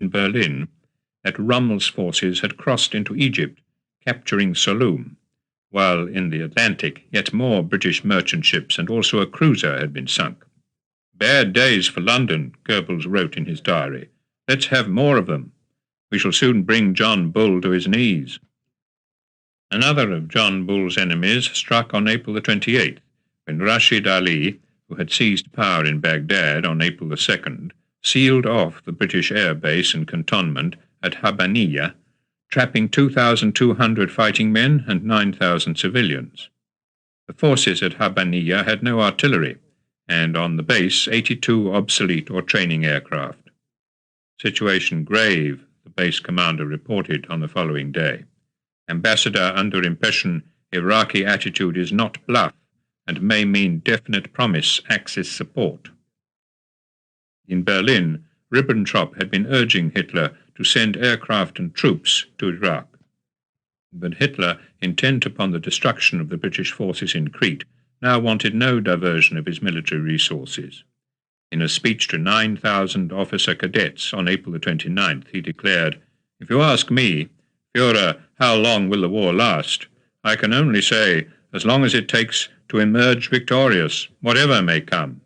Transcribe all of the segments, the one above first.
in Berlin that Rommel's forces had crossed into Egypt, capturing Saloum, while in the Atlantic yet more British merchant ships and also a cruiser had been sunk. "Bad days for London," Goebbels wrote in his diary. "Let's have more of them. We shall soon bring John Bull to his knees." Another of John Bull's enemies struck on April the 28th, when Rashid Ali, who had seized power in Baghdad on April the 2nd, sealed off the British air base and cantonment at Habbaniyah, trapping 2,200 fighting men and 9,000 civilians. The forces at Habbaniyah had no artillery, and on the base 82 obsolete or training aircraft. "Situation grave," the base commander reported on the following day. "Ambassador under impression Iraqi attitude is not bluff and may mean definite promise Axis support." In Berlin, Ribbentrop had been urging Hitler to send aircraft and troops to Iraq. But Hitler, intent upon the destruction of the British forces in Crete, now wanted no diversion of his military resources. In a speech to 9,000 officer cadets on April the 29th, he declared, "If you ask me, Führer, how long will the war last? I can only say, as long as it takes to emerge victorious, whatever may come."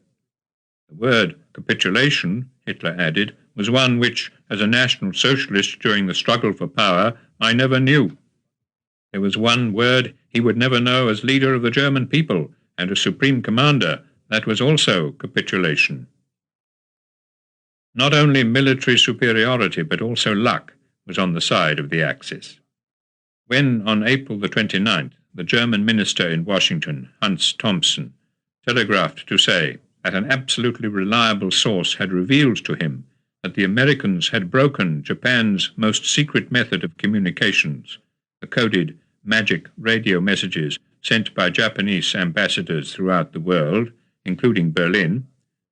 The word capitulation, Hitler added, was one which, as a National Socialist during the struggle for power, I never knew. There was one word he would never know as leader of the German people and a supreme commander. That was also capitulation. Not only military superiority, but also luck was on the side of the Axis. When, on April the 29th, the German minister in Washington, Hans Thompson, telegraphed to say that an absolutely reliable source had revealed to him that the Americans had broken Japan's most secret method of communications, the coded magic radio messages sent by Japanese ambassadors throughout the world, including Berlin,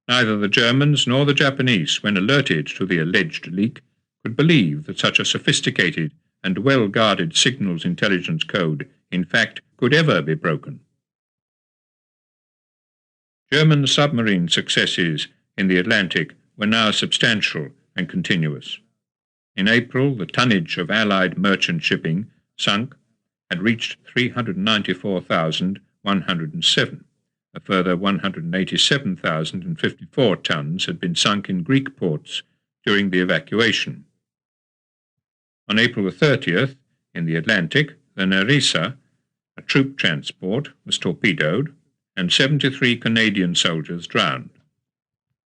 neither the Germans nor the Japanese, when alerted to the alleged leak, could believe that such a sophisticated and well-guarded signals intelligence code, in fact, could ever be broken. German submarine successes in the Atlantic were now substantial and continuous. In April, the tonnage of Allied merchant shipping sunk had reached 394,107. A further 187,054 tons had been sunk in Greek ports during the evacuation. On April the 30th, in the Atlantic, the Nerissa, a troop transport, was torpedoed, and 73 Canadian soldiers drowned.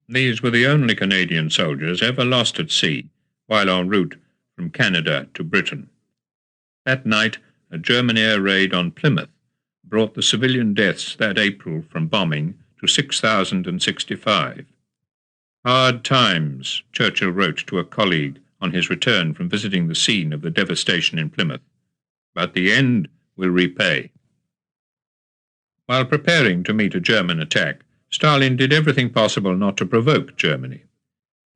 These were the only Canadian soldiers ever lost at sea while en route from Canada to Britain. That night, a German air raid on Plymouth brought the civilian deaths that April from bombing to 6,065. "Hard times," Churchill wrote to a colleague on his return from visiting the scene of the devastation in Plymouth, "but the end will repay." While preparing to meet a German attack, Stalin did everything possible not to provoke Germany.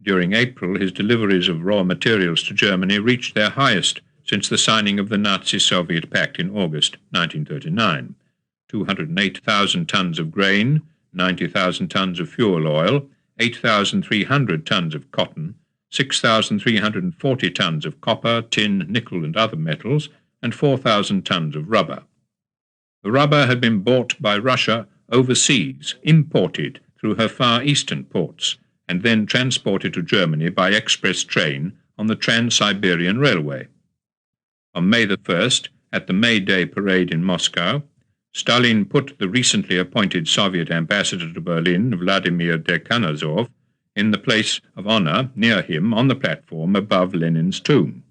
During April, his deliveries of raw materials to Germany reached their highest since the signing of the Nazi-Soviet Pact in August 1939. 208,000 tons of grain, 90,000 tons of fuel oil, 8,300 tons of cotton, 6,340 tons of copper, tin, nickel and other metals, and 4,000 tons of rubber. The rubber had been bought by Russia overseas, imported through her Far Eastern ports, and then transported to Germany by express train on the Trans-Siberian Railway. On May the 1st, at the May Day parade in Moscow, Stalin put the recently appointed Soviet ambassador to Berlin, Vladimir Dekhanozov, in the place of honor near him on the platform above Lenin's tomb.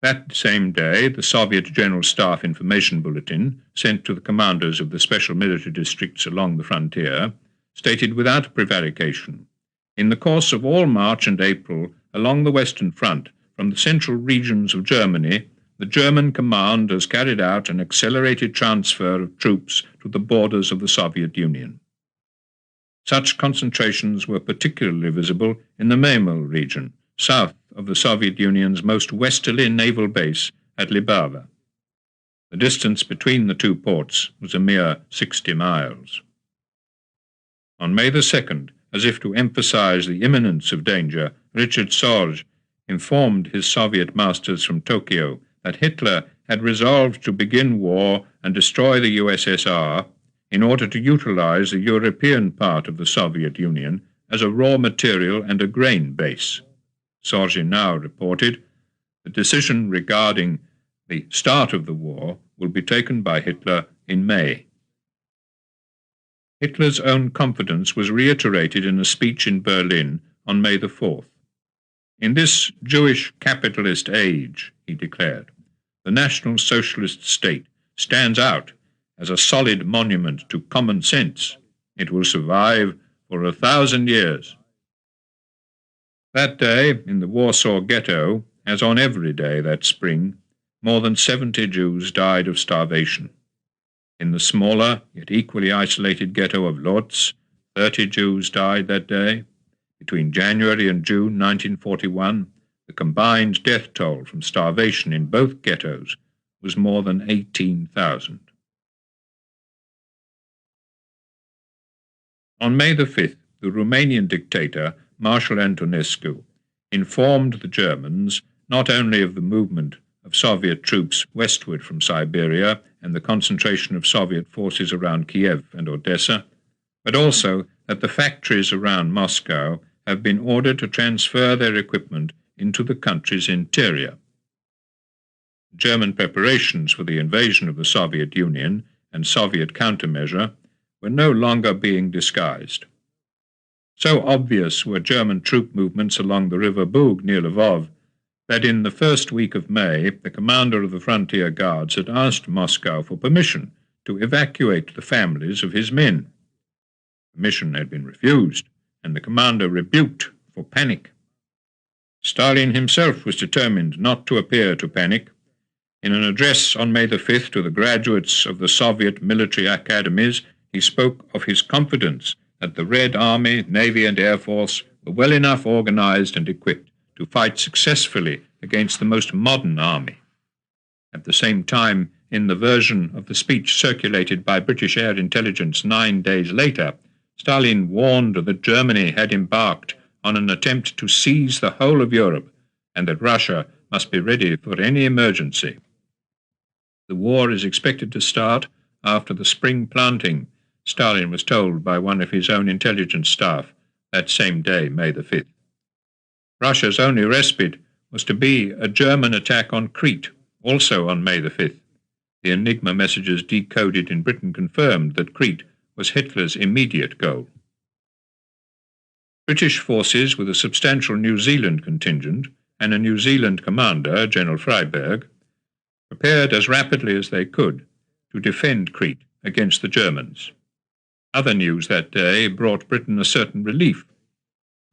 That same day, the Soviet General Staff Information Bulletin, sent to the commanders of the special military districts along the frontier, stated without prevarication, "In the course of all March and April, along the Western Front, from the central regions of Germany, the German command has carried out an accelerated transfer of troops to the borders of the Soviet Union." Such concentrations were particularly visible in the Memel region, south of the Soviet Union's most westerly naval base at Libava. The distance between the two ports was a mere 60 miles. On May the 2nd, as if to emphasize the imminence of danger, Richard Sorge informed his Soviet masters from Tokyo that Hitler had resolved to begin war and destroy the USSR in order to utilize the European part of the Soviet Union as a raw material and a grain base. Sorgenau reported, "The decision regarding the start of the war will be taken by Hitler in May." Hitler's own confidence was reiterated in a speech in Berlin on May the 4th. "In this Jewish capitalist age," he declared, "the National Socialist state stands out as a solid monument to common sense. It will survive for 1,000 years." That day, in the Warsaw Ghetto, as on every day that spring, more than 70 Jews died of starvation. In the smaller, yet equally isolated ghetto of Lodz, 30 Jews died that day. Between January and June 1941, the combined death toll from starvation in both ghettos was more than 18,000. On May the 5th, the Romanian dictator, Marshal Antonescu, informed the Germans not only of the movement of Soviet troops westward from Siberia and the concentration of Soviet forces around Kiev and Odessa, but also that the factories around Moscow have been ordered to transfer their equipment into the country's interior. German preparations for the invasion of the Soviet Union and Soviet countermeasure were no longer being disguised. So obvious were German troop movements along the river Bug near Lvov that in the first week of May, the commander of the frontier guards had asked Moscow for permission to evacuate the families of his men. Permission had been refused, and the commander rebuked for panic. Stalin himself was determined not to appear to panic. In an address on May the 5th to the graduates of the Soviet military academies, he spoke of his confidence that the Red Army, Navy, and Air Force were well enough organized and equipped to fight successfully against the most modern army. At the same time, in the version of the speech circulated by British Air Intelligence 9 days later, Stalin warned that Germany had embarked on an attempt to seize the whole of Europe and that Russia must be ready for any emergency. The war is expected to start after the spring planting, Stalin was told by one of his own intelligence staff that same day, May the 5th. Russia's only respite was to be a German attack on Crete, also on May the 5th. The Enigma messages decoded in Britain confirmed that Crete was Hitler's immediate goal. British forces with a substantial New Zealand contingent and a New Zealand commander, General Freyberg, prepared as rapidly as they could to defend Crete against the Germans. Other news that day brought Britain a certain relief.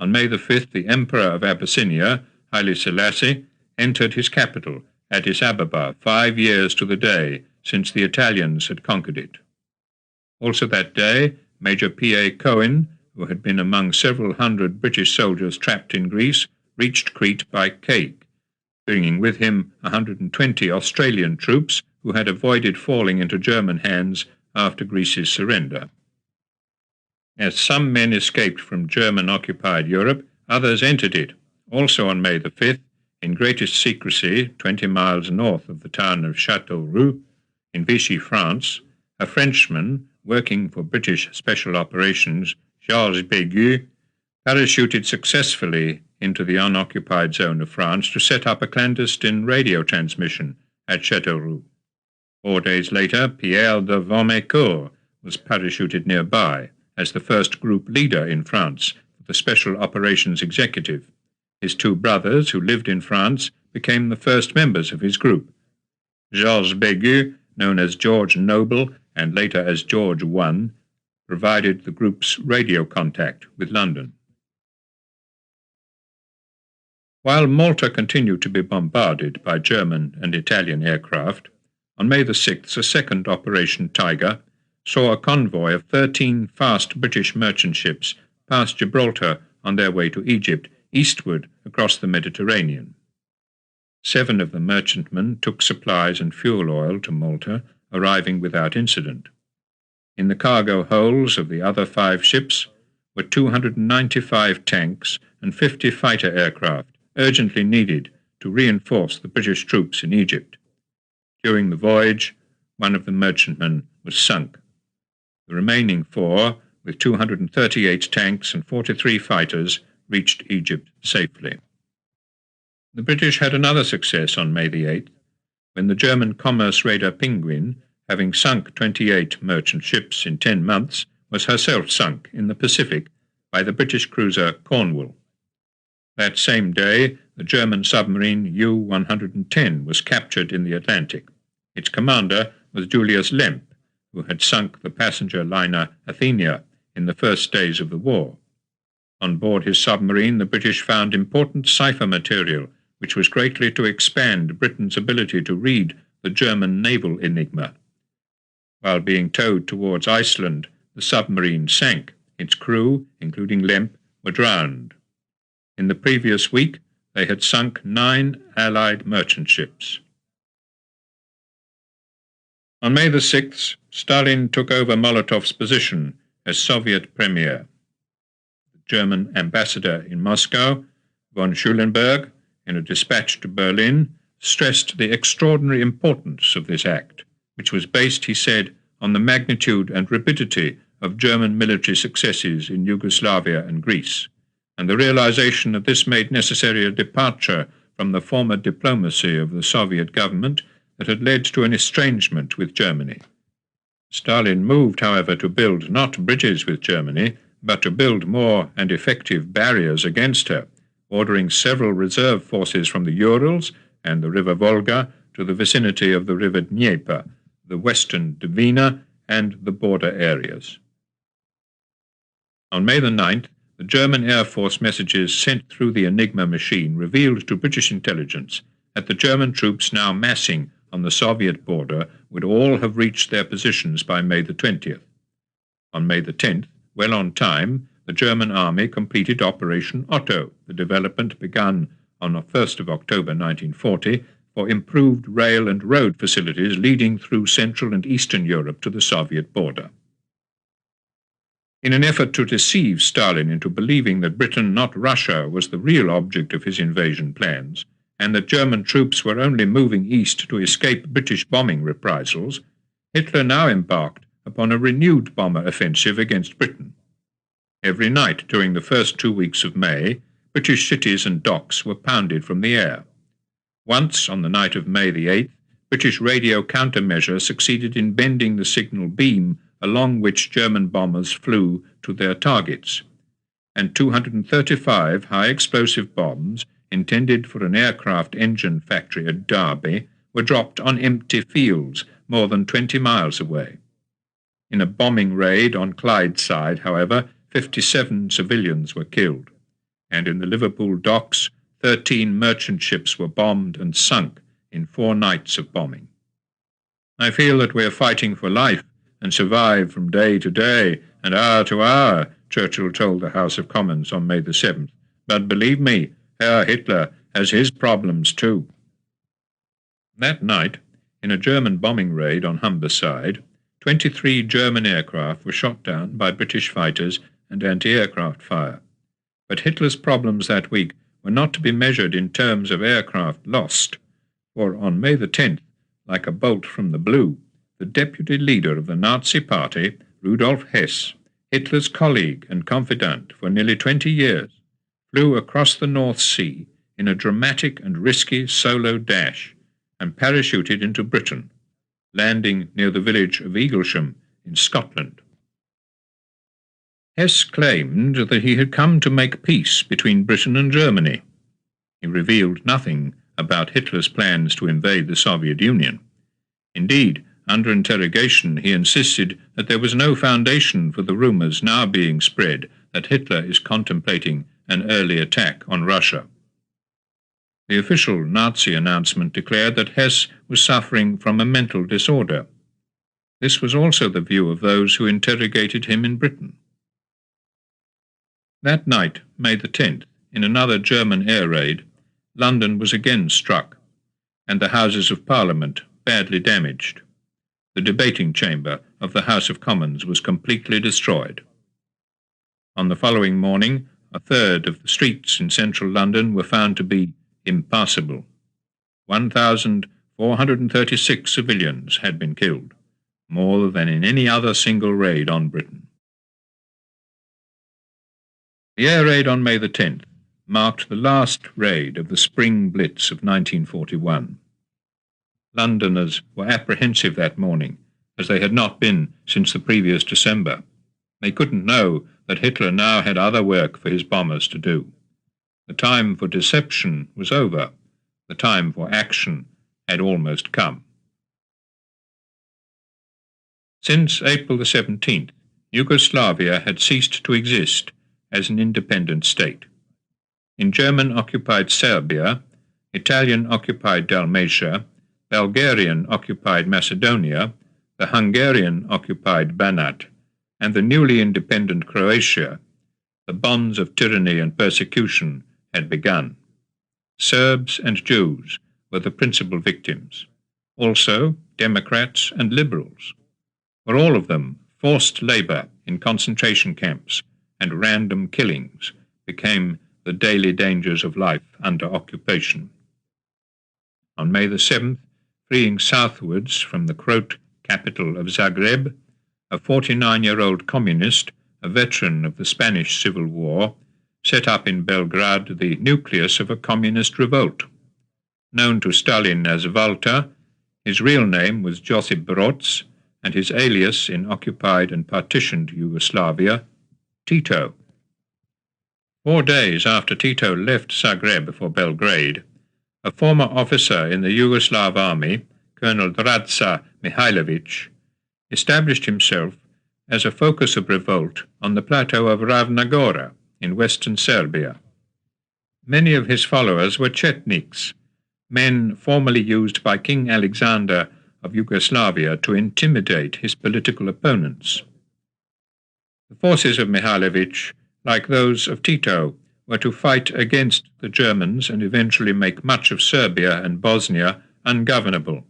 On May the 5th, the Emperor of Abyssinia, Haile Selassie, entered his capital, Addis Ababa, 5 years to the day since the Italians had conquered it. Also that day, Major P.A. Cohen, who had been among several hundred British soldiers trapped in Greece, reached Crete by cake, bringing with him 120 Australian troops who had avoided falling into German hands after Greece's surrender. As some men escaped from German-occupied Europe, others entered it. Also on May the 5th, in greatest secrecy, 20 miles north of the town of Châteauroux, in Vichy, France, a Frenchman working for British Special Operations, Georges Bégu, parachuted successfully into the unoccupied zone of France to set up a clandestine radio transmission at Châteauroux. 4 days later, Pierre de Vamécourt was parachuted nearby as the first group leader in France for the Special Operations Executive. His 2 brothers, who lived in France, became the first members of his group. Georges Bégu, known as George Noble and later as George I, provided the group's radio contact with London. While Malta continued to be bombarded by German and Italian aircraft, on May the 6th, a second Operation Tiger saw a convoy of 13 fast British merchant ships pass Gibraltar on their way to Egypt, eastward across the Mediterranean. 7 of the merchantmen took supplies and fuel oil to Malta, arriving without incident. In the cargo holds of the other 5 ships were 295 tanks and 50 fighter aircraft, urgently needed to reinforce the British troops in Egypt. During the voyage, one of the merchantmen was sunk. The remaining 4, with 238 tanks and 43 fighters, reached Egypt safely. The British had another success on May the 8th, when the German commerce raider Penguin, having sunk 28 merchant ships in 10 months, was herself sunk in the Pacific by the British cruiser Cornwall. That same day, the German submarine U-110 was captured in the Atlantic. Its commander was Julius Lemp, who had sunk the passenger liner Athenia in the first days of the war. On board his submarine, the British found important cipher material, which was greatly to expand Britain's ability to read the German naval enigma. While being towed towards Iceland, the submarine sank. Its crew, including Lemp, were drowned. In the previous week, they had sunk 9 Allied merchant ships. On May the 6th, Stalin took over Molotov's position as Soviet Premier. The German ambassador in Moscow, von Schulenburg, in a dispatch to Berlin, stressed the extraordinary importance of this act, which was based, he said, on the magnitude and rapidity of German military successes in Yugoslavia and Greece, and the realization that this made necessary a departure from the former diplomacy of the Soviet government that had led to an estrangement with Germany. Stalin moved, however, to build not bridges with Germany, but to build more and effective barriers against her, ordering several reserve forces from the Urals and the river Volga to the vicinity of the river Dnieper, the western Dvina, and the border areas. On May the 9th, the German Air Force messages sent through the Enigma machine revealed to British intelligence that the German troops now massing on the Soviet border would all have reached their positions by May the 20th. On May the 10th, well on time, the German army completed Operation Otto, the development begun on the 1st of October 1940 for improved rail and road facilities leading through Central and Eastern Europe to the Soviet border. In an effort to deceive Stalin into believing that Britain, not Russia, was the real object of his invasion plans, and that German troops were only moving east to escape British bombing reprisals, Hitler now embarked upon a renewed bomber offensive against Britain. Every night during the first 2 weeks of May, British cities and docks were pounded from the air. Once, on the night of May the 8th, British radio countermeasure succeeded in bending the signal beam along which German bombers flew to their targets, and 235 high-explosive bombs intended for an aircraft engine factory at Derby were dropped on empty fields more than 20 miles away. In a bombing raid on Clydeside, however, 57 civilians were killed, and in the Liverpool docks, 13 merchant ships were bombed and sunk in 4 nights of bombing. I feel that we are fighting for life and survive from day to day and hour to hour, Churchill told the House of Commons on May the 7th. But believe me, Herr Hitler has his problems too. That night, in a German bombing raid on Humberside, 23 German aircraft were shot down by British fighters and anti-aircraft fire. But Hitler's problems that week were not to be measured in terms of aircraft lost, for on May the 10th, like a bolt from the blue, the deputy leader of the Nazi Party, Rudolf Hess, Hitler's colleague and confidant for nearly 20 years, flew across the North Sea in a dramatic and risky solo dash and parachuted into Britain, landing near the village of Eaglesham in Scotland. Hess claimed that he had come to make peace between Britain and Germany. He revealed nothing about Hitler's plans to invade the Soviet Union. Indeed, under interrogation, he insisted that there was no foundation for the rumors now being spread that Hitler is contemplating an early attack on Russia. The official Nazi announcement declared that Hess was suffering from a mental disorder. This was also the view of those who interrogated him in Britain. That night, May the 10th, in another German air raid, London was again struck, and the Houses of Parliament badly damaged. The debating chamber of the House of Commons was completely destroyed. On the following morning, a third of the streets in central London were found to be impassable. 1,436 civilians had been killed, more than in any other single raid on Britain. The air raid on May the 10th marked the last raid of the Spring Blitz of 1941. Londoners were apprehensive that morning, as they had not been since the previous December. They couldn't know that Hitler now had other work for his bombers to do. The time for deception was over. The time for action had almost come. Since April the 17th, Yugoslavia had ceased to exist as an independent state. In German-occupied Serbia, Italian-occupied Dalmatia, Bulgarian-occupied Macedonia, the Hungarian-occupied Banat, and the newly independent Croatia, the bonds of tyranny and persecution had begun. Serbs and Jews were the principal victims. Also, Democrats and Liberals. For all of them, forced labour in concentration camps and random killings became the daily dangers of life under occupation. On May the 7th, freeing southwards from the Croat capital of Zagreb, a 49-year-old communist, a veteran of the Spanish Civil War, set up in Belgrade the nucleus of a communist revolt. Known to Stalin as Walter, his real name was Josip Broz, and his alias in occupied and partitioned Yugoslavia, Tito. 4 days after Tito left Zagreb for Belgrade, a former officer in the Yugoslav army, Colonel Draza Mihailović, established himself as a focus of revolt on the plateau of Ravna Gora in western Serbia. Many of his followers were Chetniks, men formerly used by King Alexander of Yugoslavia to intimidate his political opponents. The forces of Mihailović, like those of Tito, were to fight against the Germans and eventually make much of Serbia and Bosnia ungovernable.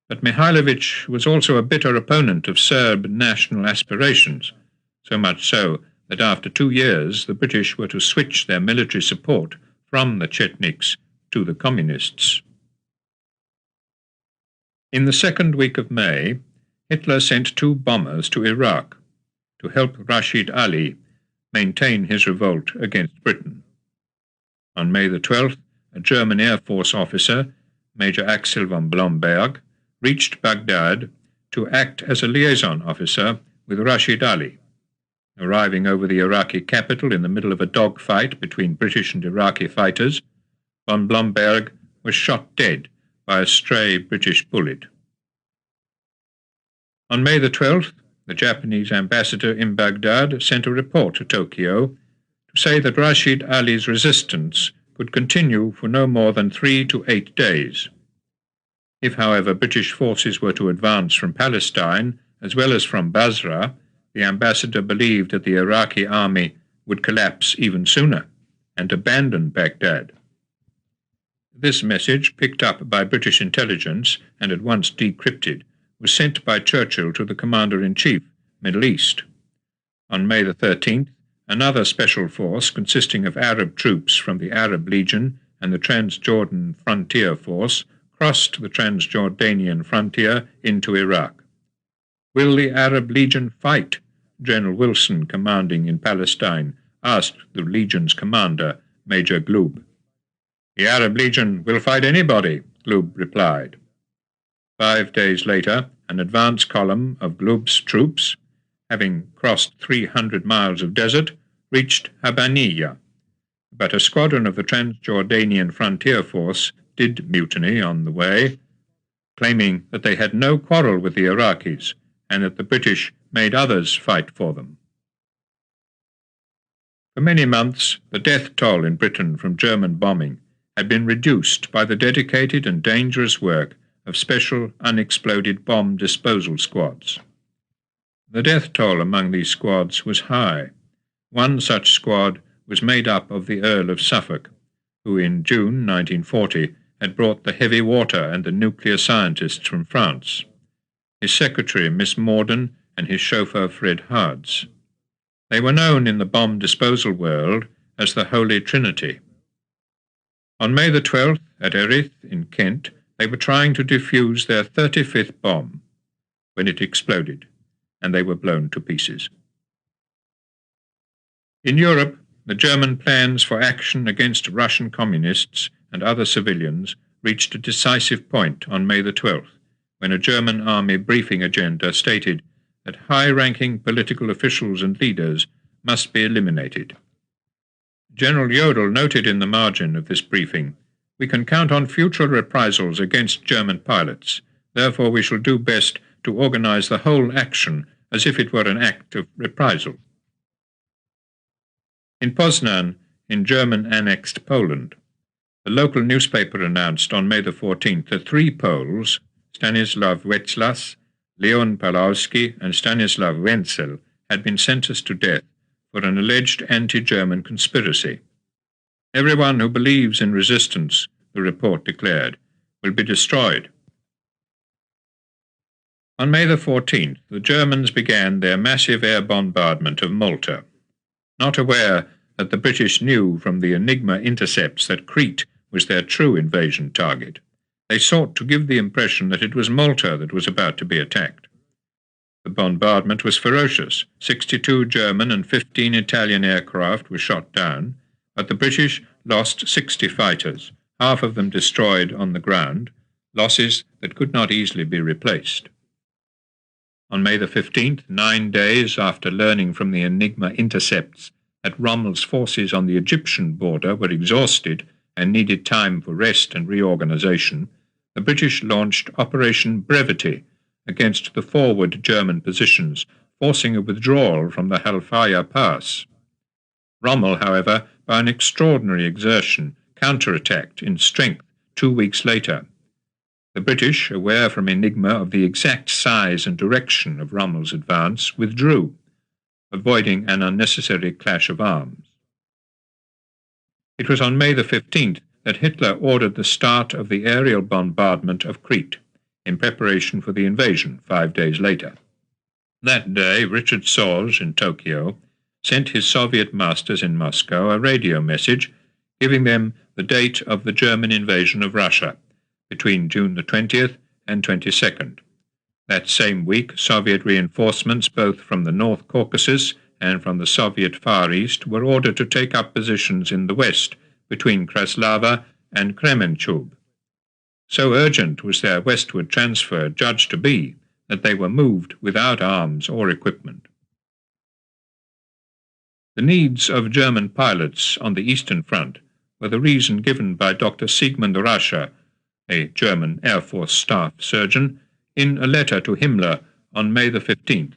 But Mihailović was also a bitter opponent of Serb national aspirations, so much so that after 2 years the British were to switch their military support from the Chetniks to the Communists. In the second week of May, Hitler sent 2 bombers to Iraq to help Rashid Ali maintain his revolt against Britain. On May the 12th, a German Air Force officer, Major Axel von Blomberg, reached Baghdad to act as a liaison officer with Rashid Ali. Arriving over the Iraqi capital in the middle of a dogfight between British and Iraqi fighters, von Blomberg was shot dead by a stray British bullet. On May the 12th, the Japanese ambassador in Baghdad sent a report to Tokyo to say that Rashid Ali's resistance could continue for no more than 3 to 8 days. If, however, British forces were to advance from Palestine as well as from Basra, the ambassador believed that the Iraqi army would collapse even sooner and abandon Baghdad. This message, picked up by British intelligence and at once decrypted, was sent by Churchill to the Commander-in-Chief, Middle East. On May the 13th, another special force consisting of Arab troops from the Arab Legion and the Transjordan Frontier Force crossed the Transjordanian frontier into Iraq. "Will the Arab Legion fight?" General Wilson, commanding in Palestine, asked the Legion's commander, Major Glub. "The Arab Legion will fight anybody," Glub replied. 5 days later, an advance column of Glub's troops, having crossed 300 miles of desert, reached Habaniya. But a squadron of the Transjordanian Frontier Force did mutiny on the way, claiming that they had no quarrel with the Iraqis and that the British made others fight for them. For many months, the death toll in Britain from German bombing had been reduced by the dedicated and dangerous work of special unexploded bomb disposal squads. The death toll among these squads was high. One such squad was made up of the Earl of Suffolk, who in June 1940 had brought the heavy water and the nuclear scientists from France, his secretary Miss Morden and his chauffeur Fred Hards. They were known in the bomb disposal world as the Holy Trinity. On May the 12th, at Erith in Kent, they were trying to defuse their 35th bomb when it exploded, and they were blown to pieces. In Europe, the German plans for action against Russian communists and other civilians reached a decisive point on May the 12th, when a German army briefing agenda stated that high-ranking political officials and leaders must be eliminated. General Jodl noted in the margin of this briefing, "We can count on future reprisals against German pilots. Therefore we shall do best to organize the whole action as if it were an act of reprisal." In Poznan, in German-annexed Poland, the local newspaper announced on May the 14th that 3 Poles, Stanislaw Wetzlas, Leon Pawlowski, and Stanislaw Wenzel, had been sentenced to death for an alleged anti-German conspiracy. "Everyone who believes in resistance," the report declared, "will be destroyed." On May the 14th, the Germans began their massive air bombardment of Malta. Not aware that the British knew from the Enigma intercepts that Crete was their true invasion target, they sought to give the impression that it was Malta that was about to be attacked. The bombardment was ferocious. 62 German and 15 Italian aircraft were shot down, but the British lost 60 fighters, half of them destroyed on the ground, losses that could not easily be replaced. On May the 15th, 9 days after learning from the Enigma intercepts that Rommel's forces on the Egyptian border were exhausted and needed time for rest and reorganization, the British launched Operation Brevity against the forward German positions, forcing a withdrawal from the Halfaya Pass. Rommel, however, by an extraordinary exertion, counterattacked in strength 2 weeks later. The British, aware from Enigma of the exact size and direction of Rommel's advance, withdrew, avoiding an unnecessary clash of arms. It was on May the 15th that Hitler ordered the start of the aerial bombardment of Crete, in preparation for the invasion 5 days later. That day, Richard Sorge in Tokyo sent his Soviet masters in Moscow a radio message giving them the date of the German invasion of Russia, between June the 20th and 22nd. That same week, Soviet reinforcements both from the North Caucasus and from the Soviet Far East were ordered to take up positions in the west, between Kraslava and Kremenchug. So urgent was their westward transfer judged to be that they were moved without arms or equipment. The needs of German pilots on the Eastern Front were the reason given by Dr. Sigmund Rascher, a German Air Force staff surgeon, in a letter to Himmler on May the 15th,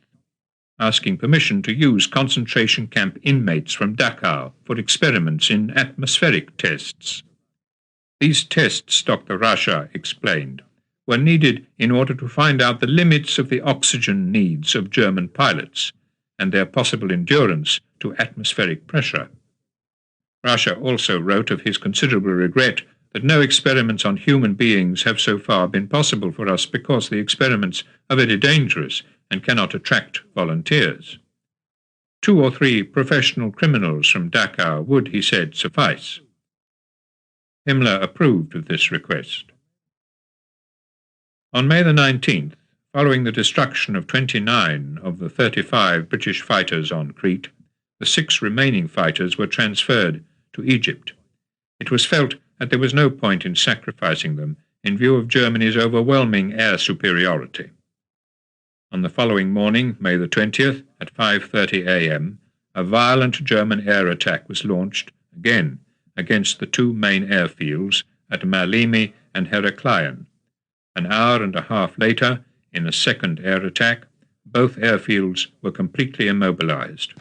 asking permission to use concentration camp inmates from Dachau for experiments in atmospheric tests. These tests, Dr. Rascher explained, were needed in order to find out the limits of the oxygen needs of German pilots and their possible endurance to atmospheric pressure. Rascher also wrote of his considerable regret that no experiments on human beings have so far been possible for us because the experiments are very dangerous and cannot attract volunteers. 2 or 3 professional criminals from Dachau would, he said, suffice. Himmler approved of this request. On May the 19th, following the destruction of 29 of the 35 British fighters on Crete, the 6 remaining fighters were transferred to Egypt. It was felt that there was no point in sacrificing them in view of Germany's overwhelming air superiority. On the following morning, May the 20th, at 5:30 a.m., a violent German air attack was launched, again, against the 2 main airfields at Malimi and Heraklion. An hour and a half later, in a second air attack, both airfields were completely immobilized.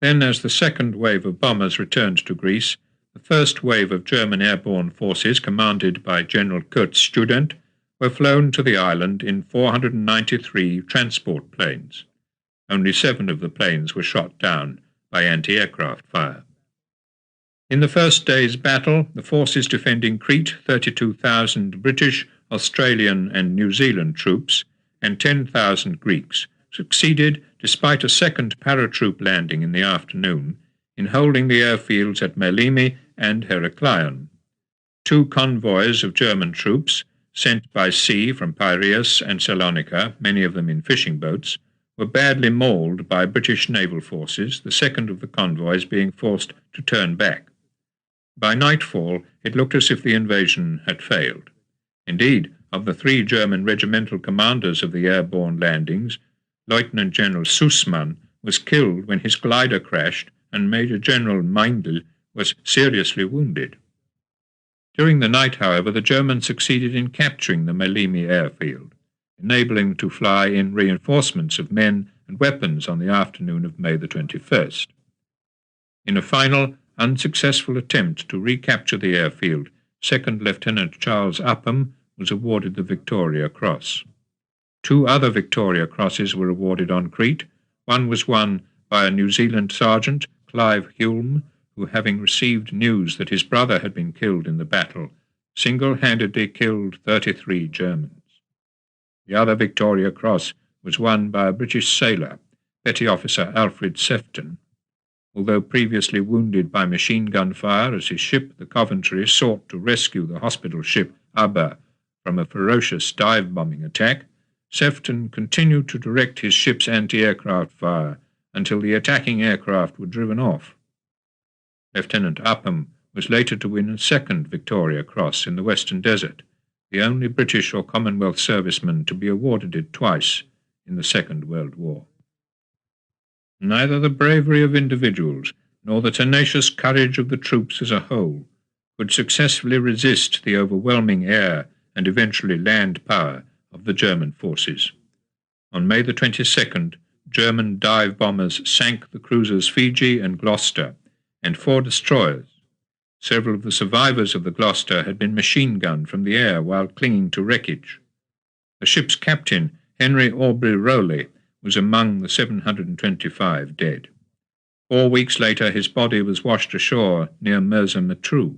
Then, as the second wave of bombers returned to Greece, the first wave of German airborne forces, commanded by General Kurt Student, were flown to the island in 493 transport planes. Only 7 of the planes were shot down by anti-aircraft fire. In the first day's battle, the forces defending Crete, 32,000 British, Australian and New Zealand troops, and 10,000 Greeks, succeeded, despite a second paratroop landing in the afternoon, in holding the airfields at Melimi and Heraklion. 2 convoys of German troops, sent by sea from Piraeus and Salonika, many of them in fishing boats, were badly mauled by British naval forces, the second of the convoys being forced to turn back. By nightfall, it looked as if the invasion had failed. Indeed, of the 3 German regimental commanders of the airborne landings, Lieutenant General Sussmann was killed when his glider crashed, and Major General Meindl was seriously wounded. During the night, however, the Germans succeeded in capturing the Melimi airfield, enabling them to fly in reinforcements of men and weapons on the afternoon of May the 21st. In a final, unsuccessful attempt to recapture the airfield, Second Lieutenant Charles Upham was awarded the Victoria Cross. 2 other Victoria Crosses were awarded on Crete. One was won by a New Zealand sergeant, Clive Hulme, who, having received news that his brother had been killed in the battle, single-handedly killed 33 Germans. The other Victoria Cross was won by a British sailor, Petty Officer Alfred Sefton. Although previously wounded by machine gun fire as his ship, the Coventry, sought to rescue the hospital ship Abba from a ferocious dive-bombing attack, Sefton continued to direct his ship's anti-aircraft fire until the attacking aircraft were driven off. Lieutenant Upham was later to win a second Victoria Cross in the Western Desert, the only British or Commonwealth serviceman to be awarded it twice in the Second World War. Neither the bravery of individuals nor the tenacious courage of the troops as a whole could successfully resist the overwhelming air and eventually land power of the German forces. On May the 22nd, German dive bombers sank the cruisers Fiji and Gloucester and 4 destroyers. Several of the survivors of the Gloucester had been machine-gunned from the air while clinging to wreckage. The ship's captain, Henry Aubrey Rowley, was among the 725 dead. 4 weeks later, his body was washed ashore near Mersa Matruh.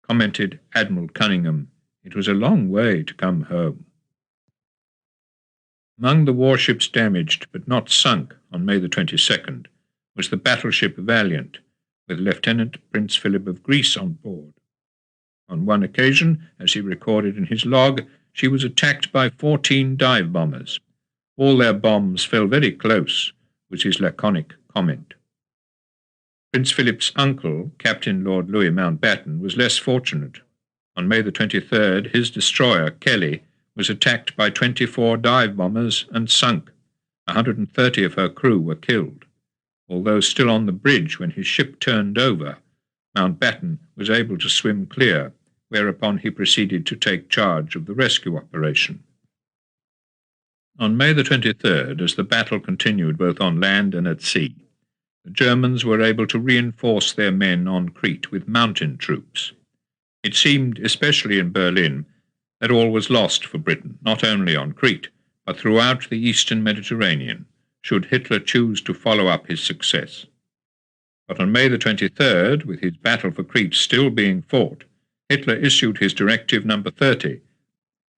Commented Admiral Cunningham, "It was a long way to come home." Among the warships damaged but not sunk on May the 22nd was the battleship Valiant, with Lieutenant Prince Philip of Greece on board. On one occasion, as he recorded in his log, she was attacked by 14 dive bombers. "All their bombs fell very close," was his laconic comment. Prince Philip's uncle, Captain Lord Louis Mountbatten, was less fortunate. On May the 23rd, his destroyer, Kelly, was attacked by 24 dive bombers and sunk. 130 of her crew were killed. Although still on the bridge when his ship turned over, Mountbatten was able to swim clear, whereupon he proceeded to take charge of the rescue operation. On May the 23rd, as the battle continued both on land and at sea, the Germans were able to reinforce their men on Crete with mountain troops. It seemed, especially in Berlin, that all was lost for Britain, not only on Crete, but throughout the eastern Mediterranean, should Hitler choose to follow up his success. But on May the 23rd, with his battle for Crete still being fought, Hitler issued his Directive No. 30,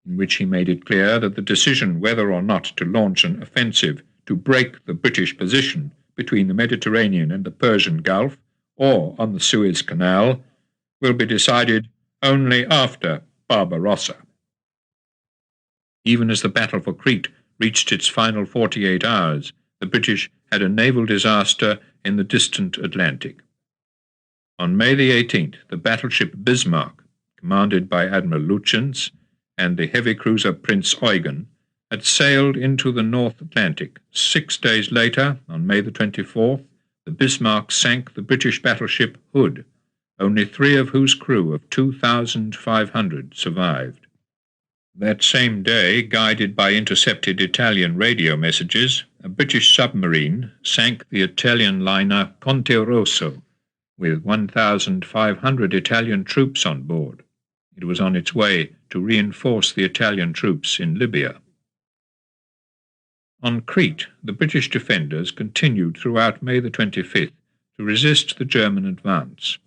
in which he made it clear that the decision whether or not to launch an offensive to break the British position between the Mediterranean and the Persian Gulf, or on the Suez Canal, will be decided only after Barbarossa. Even as the battle for Crete reached its final 48 hours, the British had a naval disaster in the distant Atlantic. On May the 18th, the battleship Bismarck, commanded by Admiral Lütjens, and the heavy cruiser Prince Eugen, had sailed into the North Atlantic. 6 days later, on May the 24th, the Bismarck sank the British battleship Hood, only 3 of whose crew of 2,500 survived. That same day, guided by intercepted Italian radio messages, a British submarine sank the Italian liner Ponte Rosso, with 1,500 Italian troops on board. It was on its way to reinforce the Italian troops in Libya. On Crete, the British defenders continued throughout May the 25th to resist the German advance,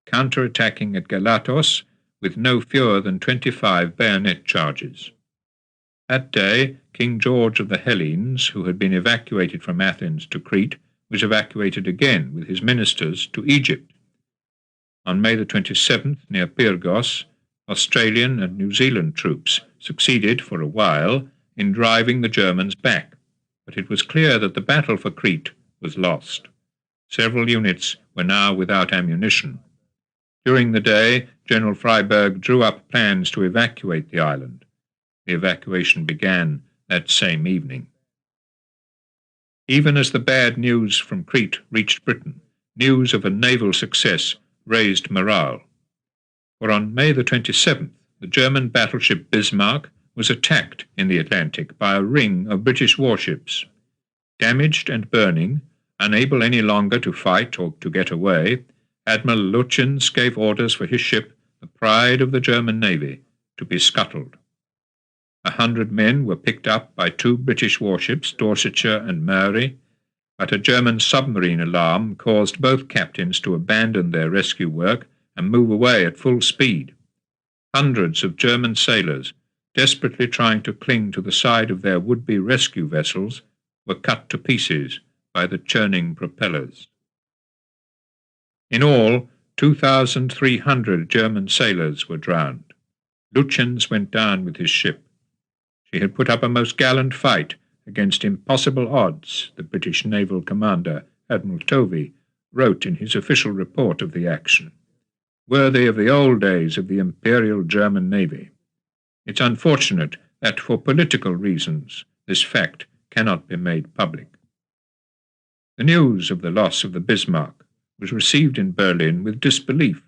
counter-attacking at Galatos with no fewer than 25 bayonet charges. That day, King George of the Hellenes, who had been evacuated from Athens to Crete, was evacuated again with his ministers to Egypt. On May the 27th, near Pyrgos, Australian and New Zealand troops succeeded for a while in driving the Germans back, but it was clear that the battle for Crete was lost. Several units were now without ammunition. During the day, General Freyberg drew up plans to evacuate the island. The evacuation began that same evening. Even as the bad news from Crete reached Britain, news of a naval success raised morale. For on May the 27th, the German battleship Bismarck was attacked in the Atlantic by a ring of British warships. Damaged and burning, unable any longer to fight or to get away, Admiral Lütjens gave orders for his ship, the pride of the German Navy, to be scuttled. 100 men were picked up by 2 British warships, Dorsetshire and Mary, but a German submarine alarm caused both captains to abandon their rescue work and move away at full speed. Hundreds of German sailors, desperately trying to cling to the side of their would-be rescue vessels, were cut to pieces by the churning propellers. In all, 2,300 German sailors were drowned. Lütjens went down with his ship. She had put up a most gallant fight against impossible odds, the British naval commander, Admiral Tovey, wrote in his official report of the action. Worthy of the old days of the Imperial German Navy. It's unfortunate that for political reasons this fact cannot be made public. The news of the loss of the Bismarck was received in Berlin with disbelief.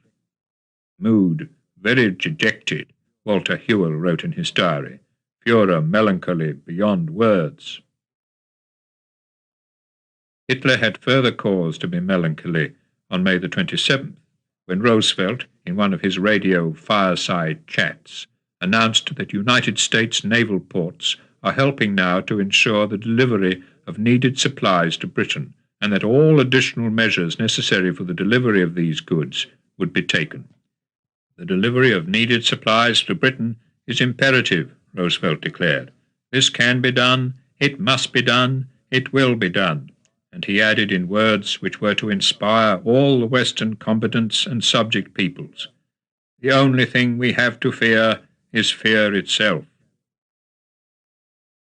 Mood very dejected, Walter Hewell wrote in his diary. Führer melancholy beyond words. Hitler had further cause to be melancholy on May the 27th, when Roosevelt, in one of his radio fireside chats, announced that United States naval ports are helping now to ensure the delivery of needed supplies to Britain, and that all additional measures necessary for the delivery of these goods would be taken. The delivery of needed supplies to Britain is imperative, Roosevelt declared. This can be done, it must be done, it will be done. And he added in words which were to inspire all the Western combatants and subject peoples, "The only thing we have to fear is fear itself."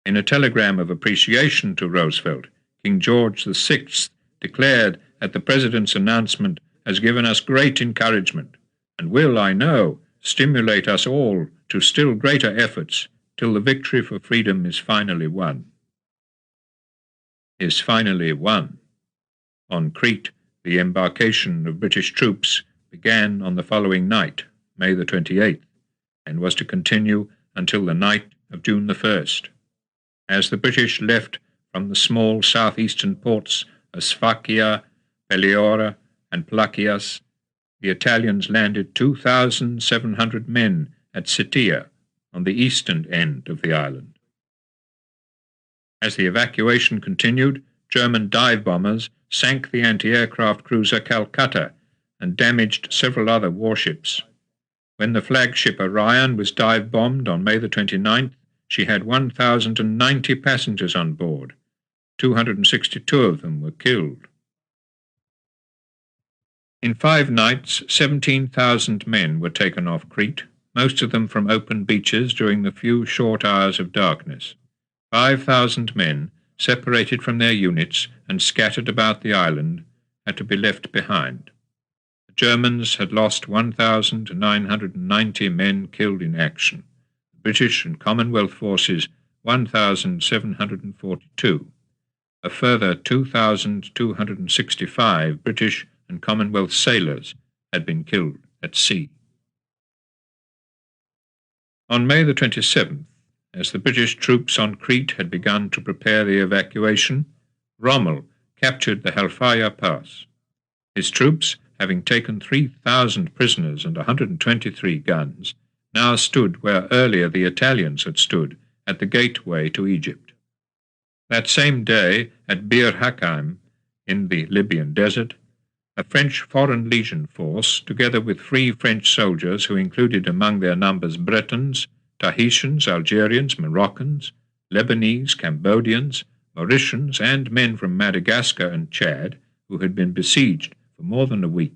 In a telegram of appreciation to Roosevelt, King George VI declared that the President's announcement has given us great encouragement, and will, I know, stimulate us all to still greater efforts till the victory for freedom is finally won. Is finally won. On Crete, the embarkation of British troops began on the following night, May the 28th, and was to continue until the night of June the 1st. As the British left from the small southeastern ports of Sfakia, Peliora, and Plakias, the Italians landed 2,700 men at Sitia, on the eastern end of the island. As the evacuation continued, German dive bombers sank the anti-aircraft cruiser Calcutta and damaged several other warships. When the flagship Orion was dive-bombed on May the 29th, she had 1,090 passengers on board. 262 of them were killed. In 5 nights, 17,000 men were taken off Crete, most of them from open beaches during the few short hours of darkness. 5,000 men, separated from their units and scattered about the island, had to be left behind. The Germans had lost 1,990 men killed in action, the British and Commonwealth forces 1,742. A further 2,265 British and Commonwealth sailors had been killed at sea. On May the 27th, as the British troops on Crete had begun to prepare the evacuation, Rommel captured the Halfaya Pass. His troops, having taken 3,000 prisoners and 123 guns, now stood where earlier the Italians had stood, at the gateway to Egypt. That same day, at Bir Hakeim, in the Libyan desert, a French Foreign Legion force, together with free French soldiers who included among their numbers Bretons, Tahitians, Algerians, Moroccans, Lebanese, Cambodians, Mauritians, and men from Madagascar and Chad, who had been besieged for more than a week,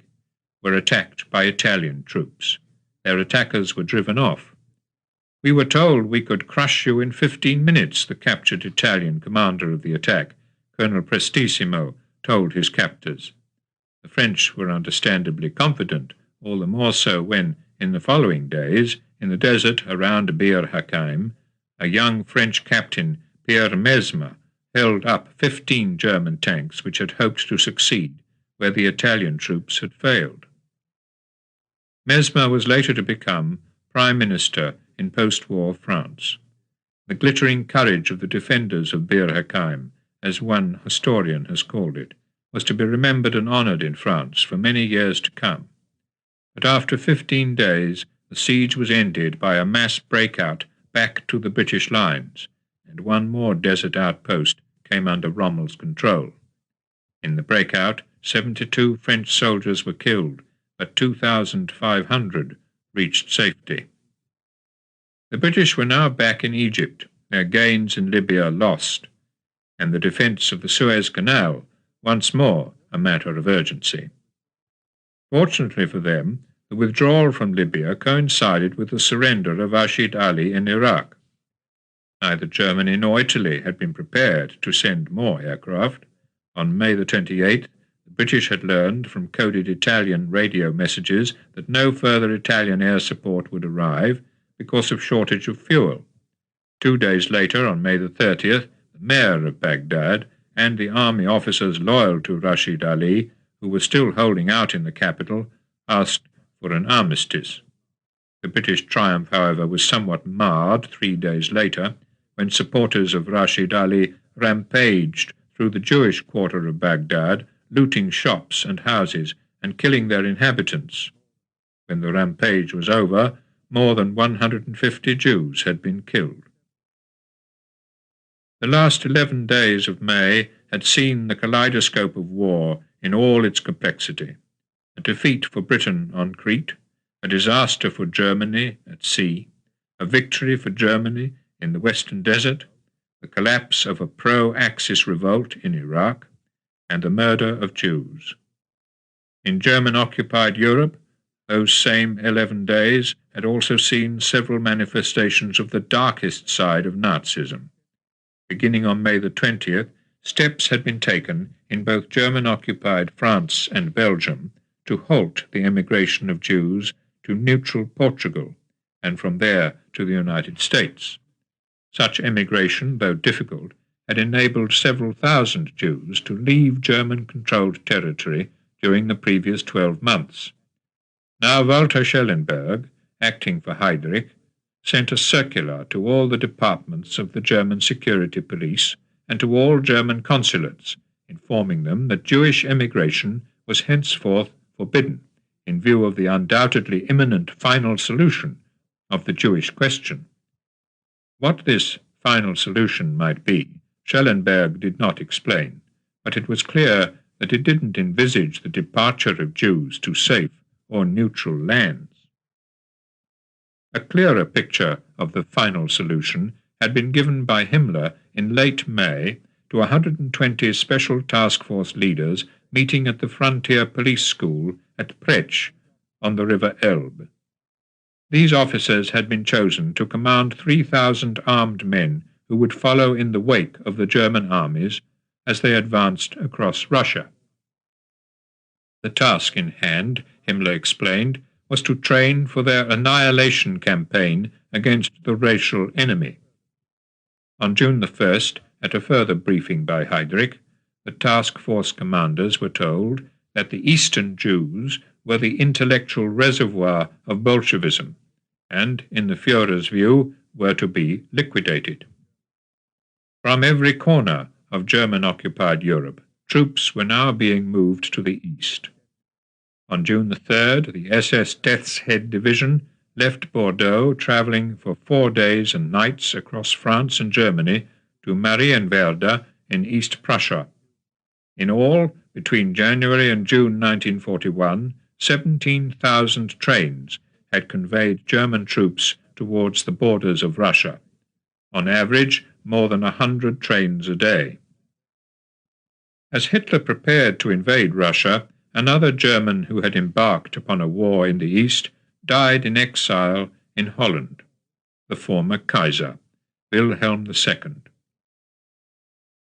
were attacked by Italian troops. Their attackers were driven off. "We were told we could crush you in 15 minutes, the captured Italian commander of the attack, Colonel Prestissimo, told his captors. The French were understandably confident, all the more so when, in the following days, in the desert around Bir Hakeim, a young French captain, Pierre Mesmer, held up 15 German tanks which had hoped to succeed where the Italian troops had failed. Mesmer was later to become Prime Minister in post-war France. The glittering courage of the defenders of Bir Hakeim, as one historian has called it, was to be remembered and honoured in France for many years to come. But after 15 days, the siege was ended by a mass breakout back to the British lines, and one more desert outpost came under Rommel's control. In the breakout, 72 French soldiers were killed, but 2,500 reached safety. The British were now back in Egypt, their gains in Libya lost, and the defence of the Suez Canal once more a matter of urgency. Fortunately for them, the withdrawal from Libya coincided with the surrender of Rashid Ali in Iraq. Neither Germany nor Italy had been prepared to send more aircraft. On May the 28th, the British had learned from coded Italian radio messages that no further Italian air support would arrive because of shortage of fuel. 2 days later, on May the 30th, the mayor of Baghdad and the army officers loyal to Rashid Ali, who were still holding out in the capital, asked for an armistice. The British triumph, however, was somewhat marred 3 days later, when supporters of Rashid Ali rampaged through the Jewish quarter of Baghdad, looting shops and houses and killing their inhabitants. When the rampage was over, more than 150 Jews had been killed. The last 11 days of May had seen the kaleidoscope of war in all its complexity: a defeat for Britain on Crete, a disaster for Germany at sea, a victory for Germany in the Western Desert, the collapse of a pro-Axis revolt in Iraq, and the murder of Jews. In German-occupied Europe, those same 11 days had also seen several manifestations of the darkest side of Nazism. Beginning on May the 20th, steps had been taken in both German-occupied France and Belgium to halt the emigration of Jews to neutral Portugal, and from there to the United States. Such emigration, though difficult, had enabled several thousand Jews to leave German-controlled territory during the previous 12 months. Now Walter Schellenberg, acting for Heydrich, sent a circular to all the departments of the German security police and to all German consulates, informing them that Jewish emigration was henceforth forbidden in view of the undoubtedly imminent final solution of the Jewish question. What this final solution might be, Schellenberg did not explain, but it was clear that it didn't envisage the departure of Jews to safe or neutral lands. A clearer picture of the final solution had been given by Himmler in late May to 120 Special Task Force leaders meeting at the Frontier Police School at Prech on the River Elbe. These officers had been chosen to command 3,000 armed men who would follow in the wake of the German armies as they advanced across Russia. The task in hand, Himmler explained, was to train for their annihilation campaign against the racial enemy. On June the 1st, at a further briefing by Heydrich, the task force commanders were told that the Eastern Jews were the intellectual reservoir of Bolshevism, and, in the Führer's view, were to be liquidated. From every corner of German-occupied Europe, troops were now being moved to the east. On June the 3rd, the SS Death's Head Division left Bordeaux, travelling for 4 days and nights across France and Germany to Marienwerder in East Prussia. In all, between January and June 1941, 17,000 trains had conveyed German troops towards the borders of Russia, on average more than 100 trains a day. As Hitler prepared to invade Russia, another German who had embarked upon a war in the East died in exile in Holland, the former Kaiser, Wilhelm II.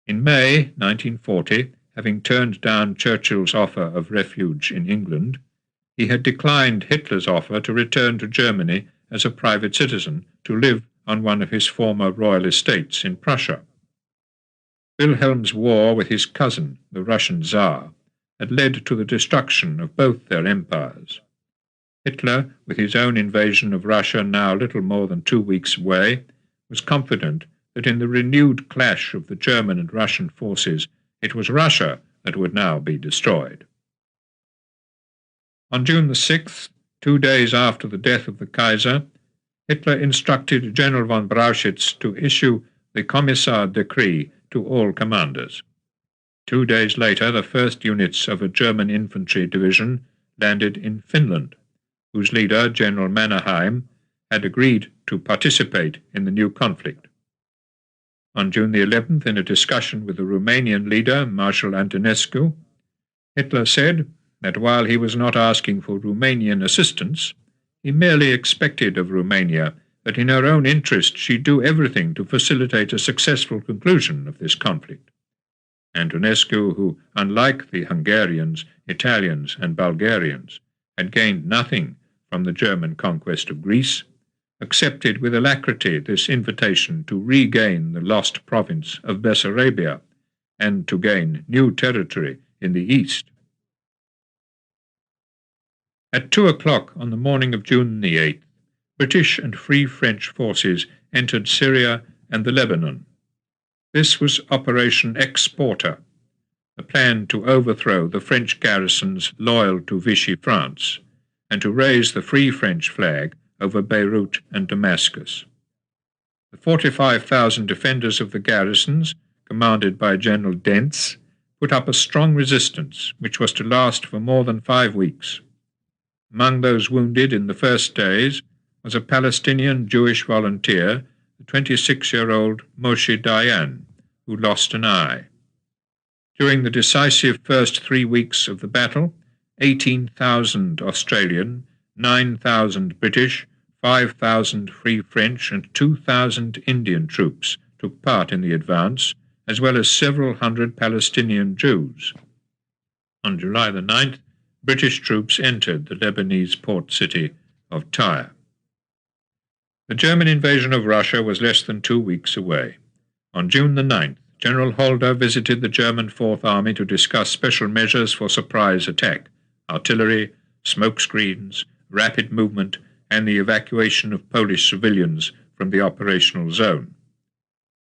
In May 1940, having turned down Churchill's offer of refuge in England, he had declined Hitler's offer to return to Germany as a private citizen to live on one of his former royal estates in Prussia. Wilhelm's war with his cousin, the Russian Tsar, had led to the destruction of both their empires. Hitler, with his own invasion of Russia now little more than 2 weeks away, was confident that in the renewed clash of the German and Russian forces, it was Russia that would now be destroyed. On June the 6th, 2 days after the death of the Kaiser, Hitler instructed General von Brauchitsch to issue the Kommissar decree to all commanders. 2 days later, the first units of a German infantry division landed in Finland, whose leader, General Mannerheim, had agreed to participate in the new conflict. On June the 11th, in a discussion with the Romanian leader, Marshal Antonescu, Hitler said that while he was not asking for Romanian assistance, he merely expected of Romania that in her own interest she do everything to facilitate a successful conclusion of this conflict. Antonescu, who, unlike the Hungarians, Italians, and Bulgarians, had gained nothing from the German conquest of Greece, accepted with alacrity this invitation to regain the lost province of Bessarabia and to gain new territory in the east. At 2 o'clock on the morning of June the 8th, British and Free French forces entered Syria and the Lebanon. This was Operation Exporter, a plan to overthrow the French garrisons loyal to Vichy France and to raise the Free French flag over Beirut and Damascus. The 45,000 defenders of the garrisons, commanded by General Dentz, put up a strong resistance which was to last for more than 5 weeks. Among those wounded in the first days was a Palestinian Jewish volunteer, the 26-year-old Moshe Dayan, who lost an eye. During the decisive first 3 weeks of the battle, 18,000 Australian, 9,000 British, 5,000 Free French and 2,000 Indian troops took part in the advance, as well as several hundred Palestinian Jews. On July the 9th, British troops entered the Lebanese port city of Tyre. The German invasion of Russia was less than 2 weeks away. On June the 9th, General Holder visited the German Fourth Army to discuss special measures for surprise attack, artillery, smoke screens, rapid movement, and the evacuation of Polish civilians from the operational zone.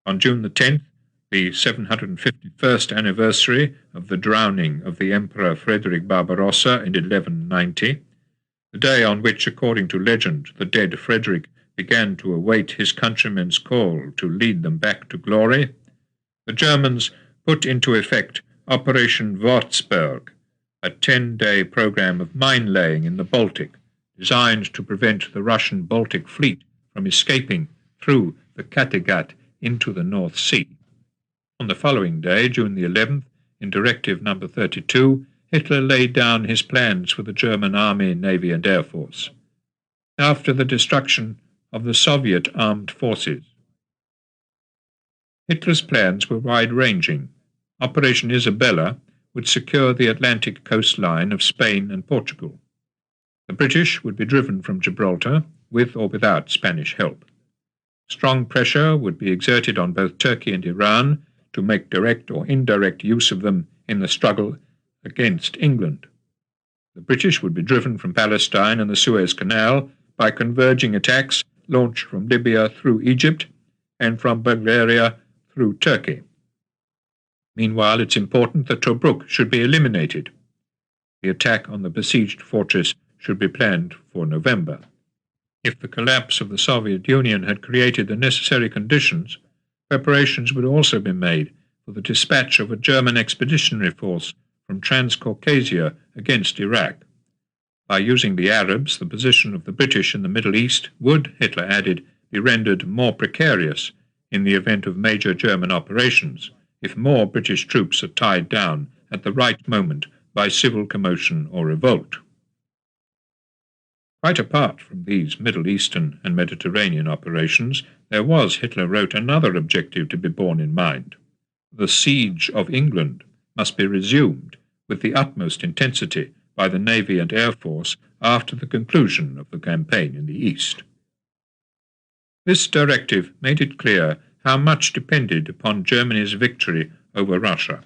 On June the 10th, the 751st anniversary of the drowning of the Emperor Frederick Barbarossa in 1190, the day on which, according to legend, the dead Frederick began to await his countrymen's call to lead them back to glory, the Germans put into effect Operation Würzburg, a 10-day program of mine-laying in the Baltic, designed to prevent the Russian Baltic fleet from escaping through the Kattegat into the North Sea. On the following day, June the 11th, in Directive No. 32, Hitler laid down his plans for the German Army, Navy and Air Force. After the destruction of the Soviet armed forces, Hitler's plans were wide-ranging. Operation Isabella would secure the Atlantic coastline of Spain and Portugal. The British would be driven from Gibraltar, with or without Spanish help. Strong pressure would be exerted on both Turkey and Iran to make direct or indirect use of them in the struggle against England. The British would be driven from Palestine and the Suez Canal by converging attacks launched from Libya through Egypt and from Bulgaria through Turkey. Meanwhile, it's important that Tobruk should be eliminated. The attack on the besieged fortress should be planned for November. If the collapse of the Soviet Union had created the necessary conditions, preparations would also be made for the dispatch of a German expeditionary force from Transcaucasia against Iraq. By using the Arabs, the position of the British in the Middle East would, Hitler added, be rendered more precarious in the event of major German operations, if more British troops are tied down at the right moment by civil commotion or revolt. Quite apart from these Middle Eastern and Mediterranean operations, there was, Hitler wrote, another objective to be borne in mind. The siege of England must be resumed with the utmost intensity by the Navy and Air Force after the conclusion of the campaign in the East. This directive made it clear how much depended upon Germany's victory over Russia.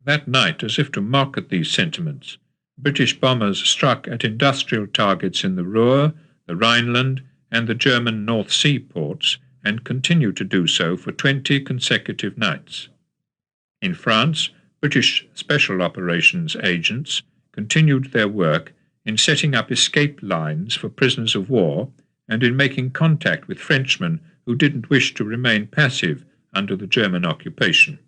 That night, as if to mock at these sentiments, British bombers struck at industrial targets in the Ruhr, the Rhineland, and the German North Sea ports, and continued to do so for 20 consecutive nights. In France, British Special Operations agents continued their work in setting up escape lines for prisoners of war and in making contact with Frenchmen who didn't wish to remain passive under the German occupation.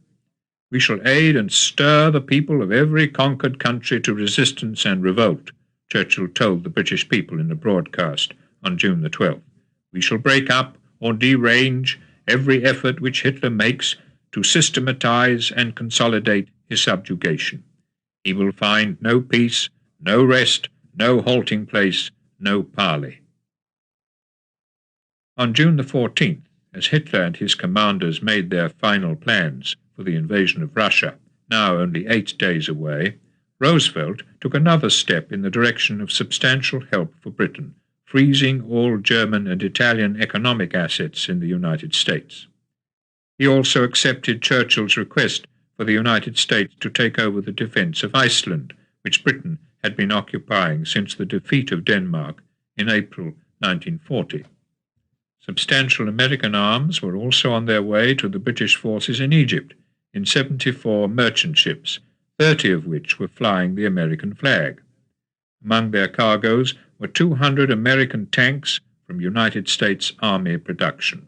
"We shall aid and stir the people of every conquered country to resistance and revolt," Churchill told the British people in a broadcast on June the 12th. "We shall break up or derange every effort which Hitler makes to systematize and consolidate his subjugation. He will find no peace, no rest, no halting place, no parley." On June the 14th, as Hitler and his commanders made their final plans for the invasion of Russia, now only 8 days away, Roosevelt took another step in the direction of substantial help for Britain, freezing all German and Italian economic assets in the United States. He also accepted Churchill's request for the United States to take over the defence of Iceland, which Britain had been occupying since the defeat of Denmark in April 1940. Substantial American arms were also on their way to the British forces in Egypt, in 74 merchant ships, 30 of which were flying the American flag. Among their cargoes were 200 American tanks from United States Army production.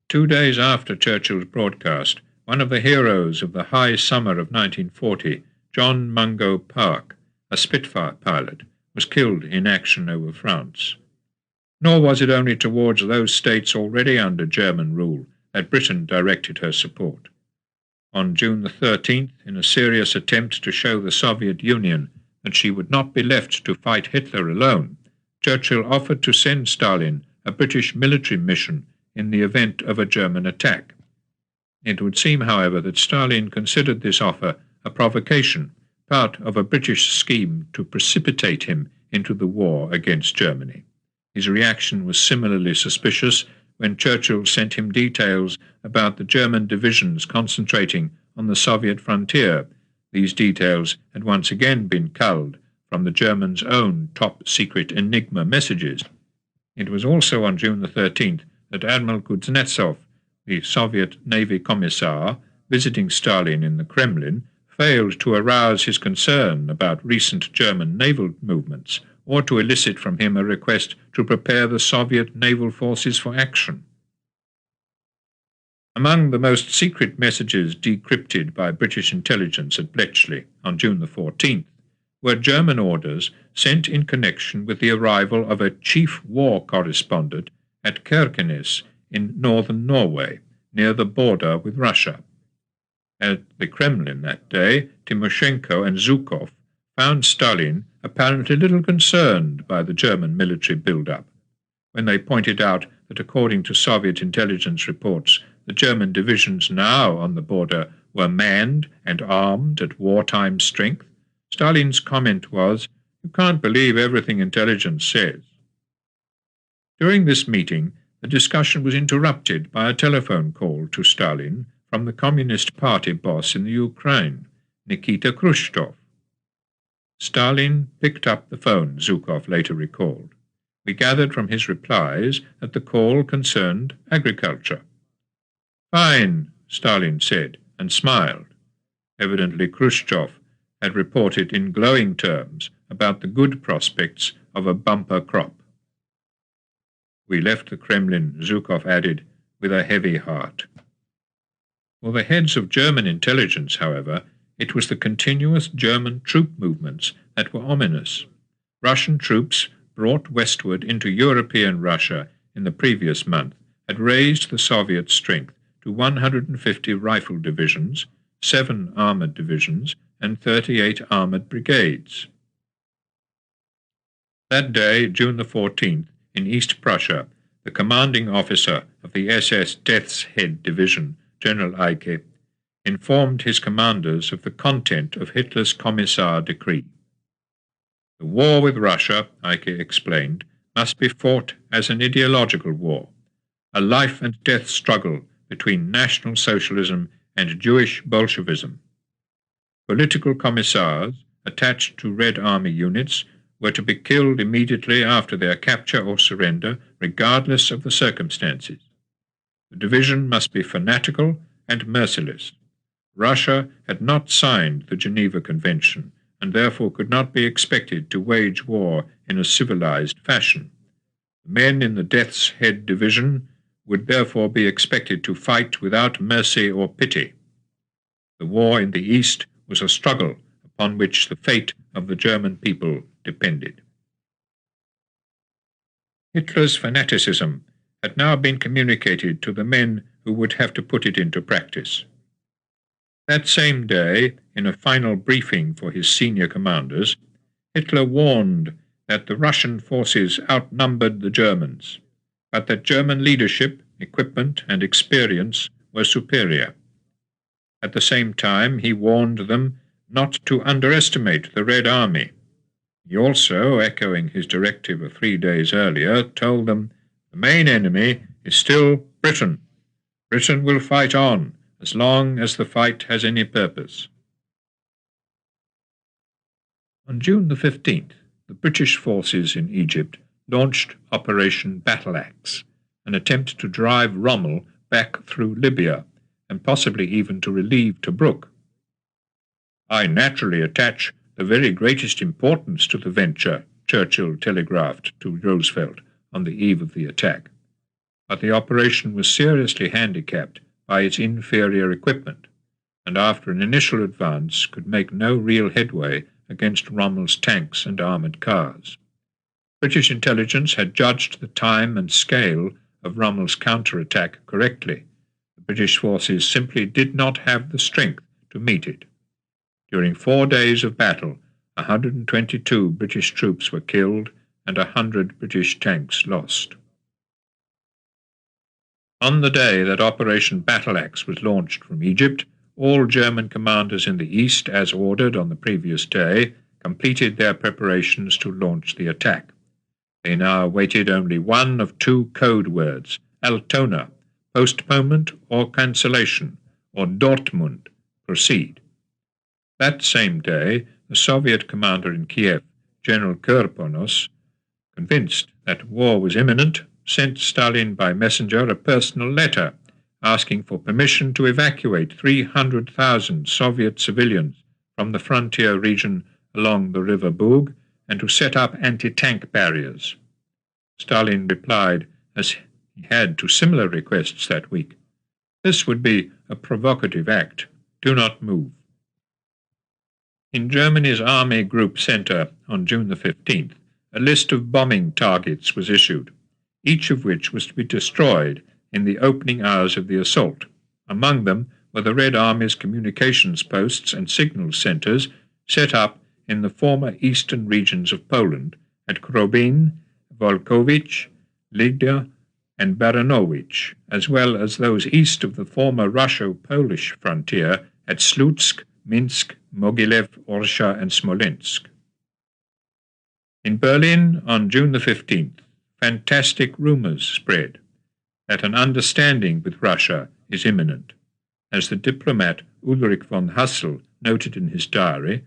2 days after Churchill's broadcast, one of the heroes of the high summer of 1940, John Mungo Park, a Spitfire pilot, was killed in action over France. Nor was it only towards those states already under German rule that Britain directed her support. On June the 13th, in a serious attempt to show the Soviet Union that she would not be left to fight Hitler alone, Churchill offered to send Stalin a British military mission in the event of a German attack. It would seem, however, that Stalin considered this offer a provocation, part of a British scheme to precipitate him into the war against Germany. His reaction was similarly suspicious when Churchill sent him details about the German divisions concentrating on the Soviet frontier. These details had once again been culled from the Germans' own top-secret Enigma messages. It was also on June the 13th that Admiral Kuznetsov, the Soviet Navy commissar, visiting Stalin in the Kremlin, failed to arouse his concern about recent German naval movements, or to elicit from him a request to prepare the Soviet naval forces for action. Among the most secret messages decrypted by British intelligence at Bletchley on June the 14th were German orders sent in connection with the arrival of a chief war correspondent at Kirkenes in northern Norway, near the border with Russia. At the Kremlin that day, Timoshenko and Zhukov found Stalin apparently little concerned by the German military build-up. When they pointed out that according to Soviet intelligence reports, the German divisions now on the border were manned and armed at wartime strength, Stalin's comment was, "You can't believe everything intelligence says." During this meeting, the discussion was interrupted by a telephone call to Stalin from the Communist Party boss in the Ukraine, Nikita Khrushchev. Stalin picked up the phone, Zhukov later recalled. We gathered from his replies that the call concerned agriculture. "Fine," Stalin said, and smiled. Evidently Khrushchev had reported in glowing terms about the good prospects of a bumper crop. "We left the Kremlin," Zhukov added, "with a heavy heart." For the heads of German intelligence, however, it was the continuous German troop movements that were ominous. Russian troops brought westward into European Russia in the previous month had raised the Soviet strength to 150 rifle divisions, 7 armoured divisions, and 38 armoured brigades. That day, June the 14th, in East Prussia, the commanding officer of the SS Death's Head Division, General Eicke, informed his commanders of the content of Hitler's Commissar decree. The war with Russia, Eicke explained, must be fought as an ideological war, a life and death struggle between National Socialism and Jewish Bolshevism. Political commissars attached to Red Army units were to be killed immediately after their capture or surrender, regardless of the circumstances. The division must be fanatical and merciless. Russia had not signed the Geneva Convention and therefore could not be expected to wage war in a civilized fashion. The men in the Death's Head Division would therefore be expected to fight without mercy or pity. The war in the East was a struggle upon which the fate of the German people depended. Hitler's fanaticism had now been communicated to the men who would have to put it into practice. That same day, in a final briefing for his senior commanders, Hitler warned that the Russian forces outnumbered the Germans, but that German leadership, equipment, and experience were superior. At the same time, he warned them not to underestimate the Red Army. He also, echoing his directive of 3 days earlier, told them, "The main enemy is still Britain. Britain will fight on as long as the fight has any purpose." On June the 15th, the British forces in Egypt launched Operation Battle Axe, an attempt to drive Rommel back through Libya, and possibly even to relieve Tobruk. "I naturally attach the very greatest importance to the venture," Churchill telegraphed to Roosevelt on the eve of the attack. But the operation was seriously handicapped by its inferior equipment, and after an initial advance could make no real headway against Rommel's tanks and armoured cars. British intelligence had judged the time and scale of Rommel's counterattack correctly. The British forces simply did not have the strength to meet it. During 4 days of battle, 122 British troops were killed and 100 British tanks lost. On the day that Operation Battle Axe was launched from Egypt, all German commanders in the East, as ordered on the previous day, completed their preparations to launch the attack. They now awaited only one of 2 code words, Altona, postponement or cancellation, or Dortmund, proceed. That same day, the Soviet commander in Kiev, General Kurponos, convinced that war was imminent, sent Stalin by messenger a personal letter asking for permission to evacuate 300,000 Soviet civilians from the frontier region along the river Bug and to set up anti-tank barriers. Stalin replied, as he had to similar requests that week, "This would be a provocative act. Do not move." In Germany's Army Group Center on June the 15th, a list of bombing targets was issued, each of which was to be destroyed in the opening hours of the assault. Among them were the Red Army's communications posts and signal centers set up in the former eastern regions of Poland at Krobin, Volkowicz, Lidia, and Baranowicz, as well as those east of the former Russo-Polish frontier at Slutsk, Minsk, Mogilev, Orsha, and Smolensk. In Berlin on June the 15th, fantastic rumors spread that an understanding with Russia is imminent, as the diplomat Ulrich von Hassel noted in his diary,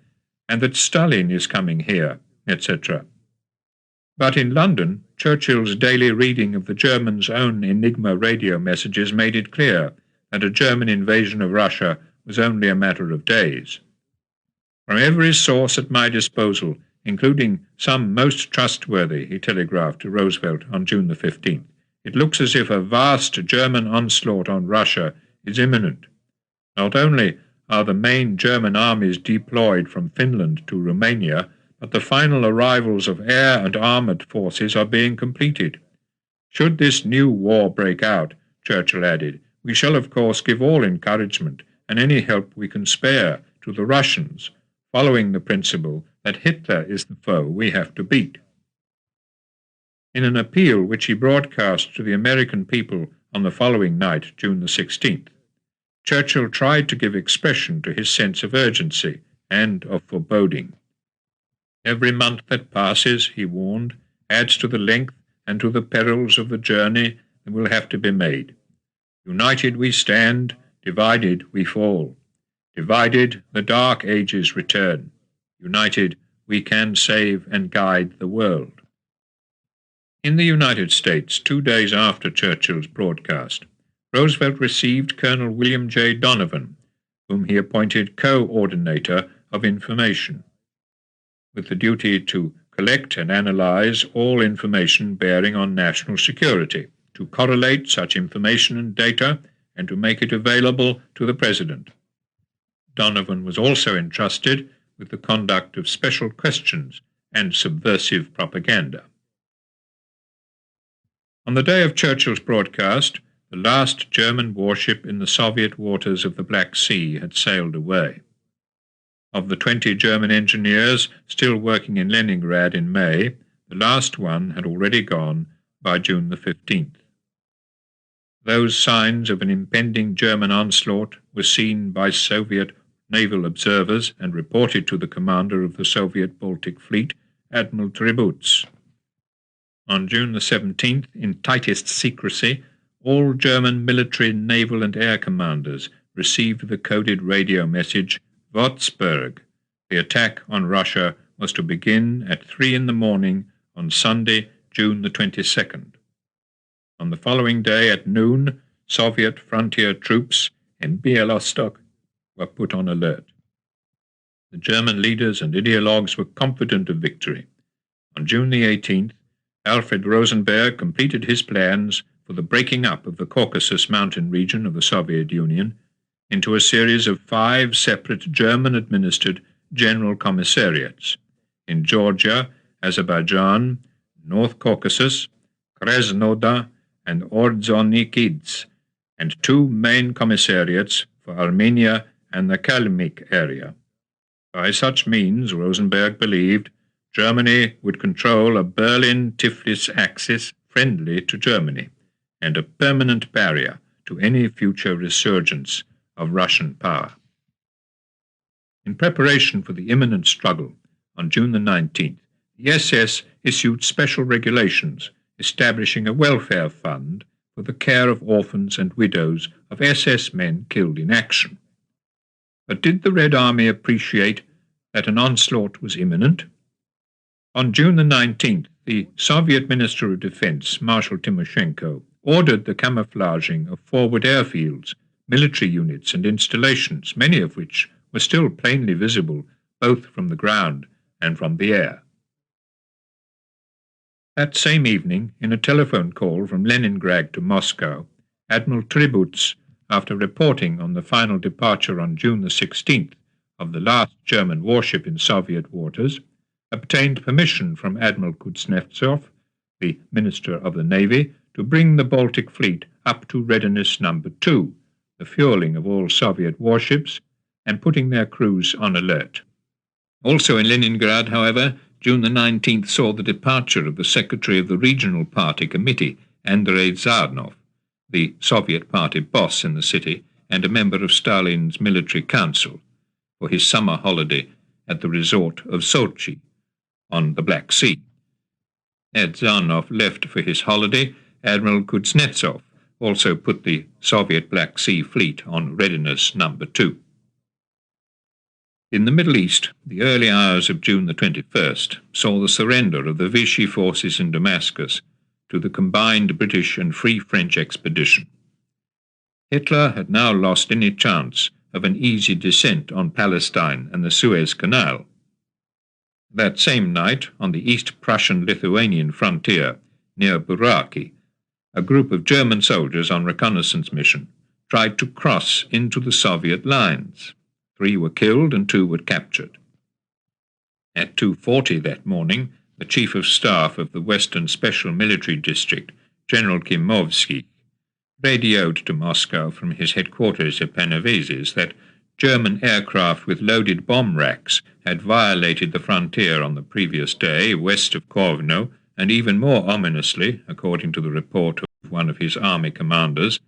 and that Stalin is coming here, etc. But in London, Churchill's daily reading of the Germans' own Enigma radio messages made it clear that a German invasion of Russia was only a matter of days. "From every source at my disposal, including some most trustworthy," he telegraphed to Roosevelt on June the 15th, "it looks as if a vast German onslaught on Russia is imminent. Not only are the main German armies deployed from Finland to Romania, but the final arrivals of air and armoured forces are being completed. Should this new war break out," Churchill added, We shall of course give all encouragement and any help we can spare to the Russians, following the principle that Hitler is the foe we have to beat. In an appeal which he broadcast to the American people on the following night, June the 16th, Churchill tried to give expression to his sense of urgency and of foreboding. Every month that passes, he warned, adds to the length and to the perils of the journey that will have to be made. United we stand, divided we fall. Divided, the dark ages return. United, we can save and guide the world. In the United States, 2 days after Churchill's broadcast, Roosevelt received Colonel William J. Donovan, whom he appointed co-ordinator of information, with the duty to collect and analyze all information bearing on national security, to correlate such information and data, and to make it available to the President. Donovan was also entrusted with the conduct of special questions and subversive propaganda. On the day of Churchill's broadcast, the last German warship in the Soviet waters of the Black Sea had sailed away. Of the 20 German engineers still working in Leningrad in May, the last one had already gone by June the 15th. Those signs of an impending German onslaught were seen by Soviet naval observers and reported to the commander of the Soviet Baltic Fleet, Admiral Tribuz. On June the 17th, in tightest secrecy, all German military, naval and air commanders received the coded radio message, Würzburg. The attack on Russia was to begin at 3 in the morning on Sunday, June the 22nd. On the following day at noon, Soviet frontier troops in Bialystok were put on alert. The German leaders and ideologues were confident of victory. On June the 18th, Alfred Rosenberg completed his plans for the breaking up of the Caucasus mountain region of the Soviet Union into a series of 5 separate German-administered general commissariats in Georgia, Azerbaijan, North Caucasus, Krasnodar, and Ordzhonikidze, and 2 main commissariats for Armenia and the Kalmyk area. By such means, Rosenberg believed, Germany would control a Berlin-Tiflis axis friendly to Germany and a permanent barrier to any future resurgence of Russian power. In preparation for the imminent struggle, on June the 19th, the SS issued special regulations establishing a welfare fund for the care of orphans and widows of SS men killed in action. But did the Red Army appreciate that an onslaught was imminent? On June the 19th, the Soviet Minister of Defense, Marshal Timoshenko, ordered the camouflaging of forward airfields, military units and installations, many of which were still plainly visible both from the ground and from the air. That same evening, in a telephone call from Leningrad to Moscow, Admiral Tribuz, after reporting on the final departure on June the 16th of the last German warship in Soviet waters, obtained permission from Admiral Kuznetsov, the Minister of the Navy, to bring the Baltic Fleet up to readiness number 2, the fueling of all Soviet warships, and putting their crews on alert. Also in Leningrad, however, June the 19th saw the departure of the Secretary of the Regional Party Committee, Andrei Tsarnov, the Soviet Party boss in the city and a member of Stalin's military council, for his summer holiday at the resort of Sochi on the Black Sea. As Tsarnov left for his holiday, Admiral Kuznetsov also put the Soviet Black Sea Fleet on readiness number 2. In the Middle East, the early hours of June the 21st saw the surrender of the Vichy forces in Damascus to the combined British and Free French expedition. Hitler had now lost any chance of an easy descent on Palestine and the Suez Canal. That same night, on the East Prussian-Lithuanian frontier near Buraki, a group of German soldiers on reconnaissance mission tried to cross into the Soviet lines. 3 were killed and 2 were captured. At 2:40 that morning, the Chief of Staff of the Western Special Military District, General Klimovsky, radioed to Moscow from his headquarters at Panevėžys that German aircraft with loaded bomb racks had violated the frontier on the previous day west of Kovno, and even more ominously, according to the report of one of his army commanders,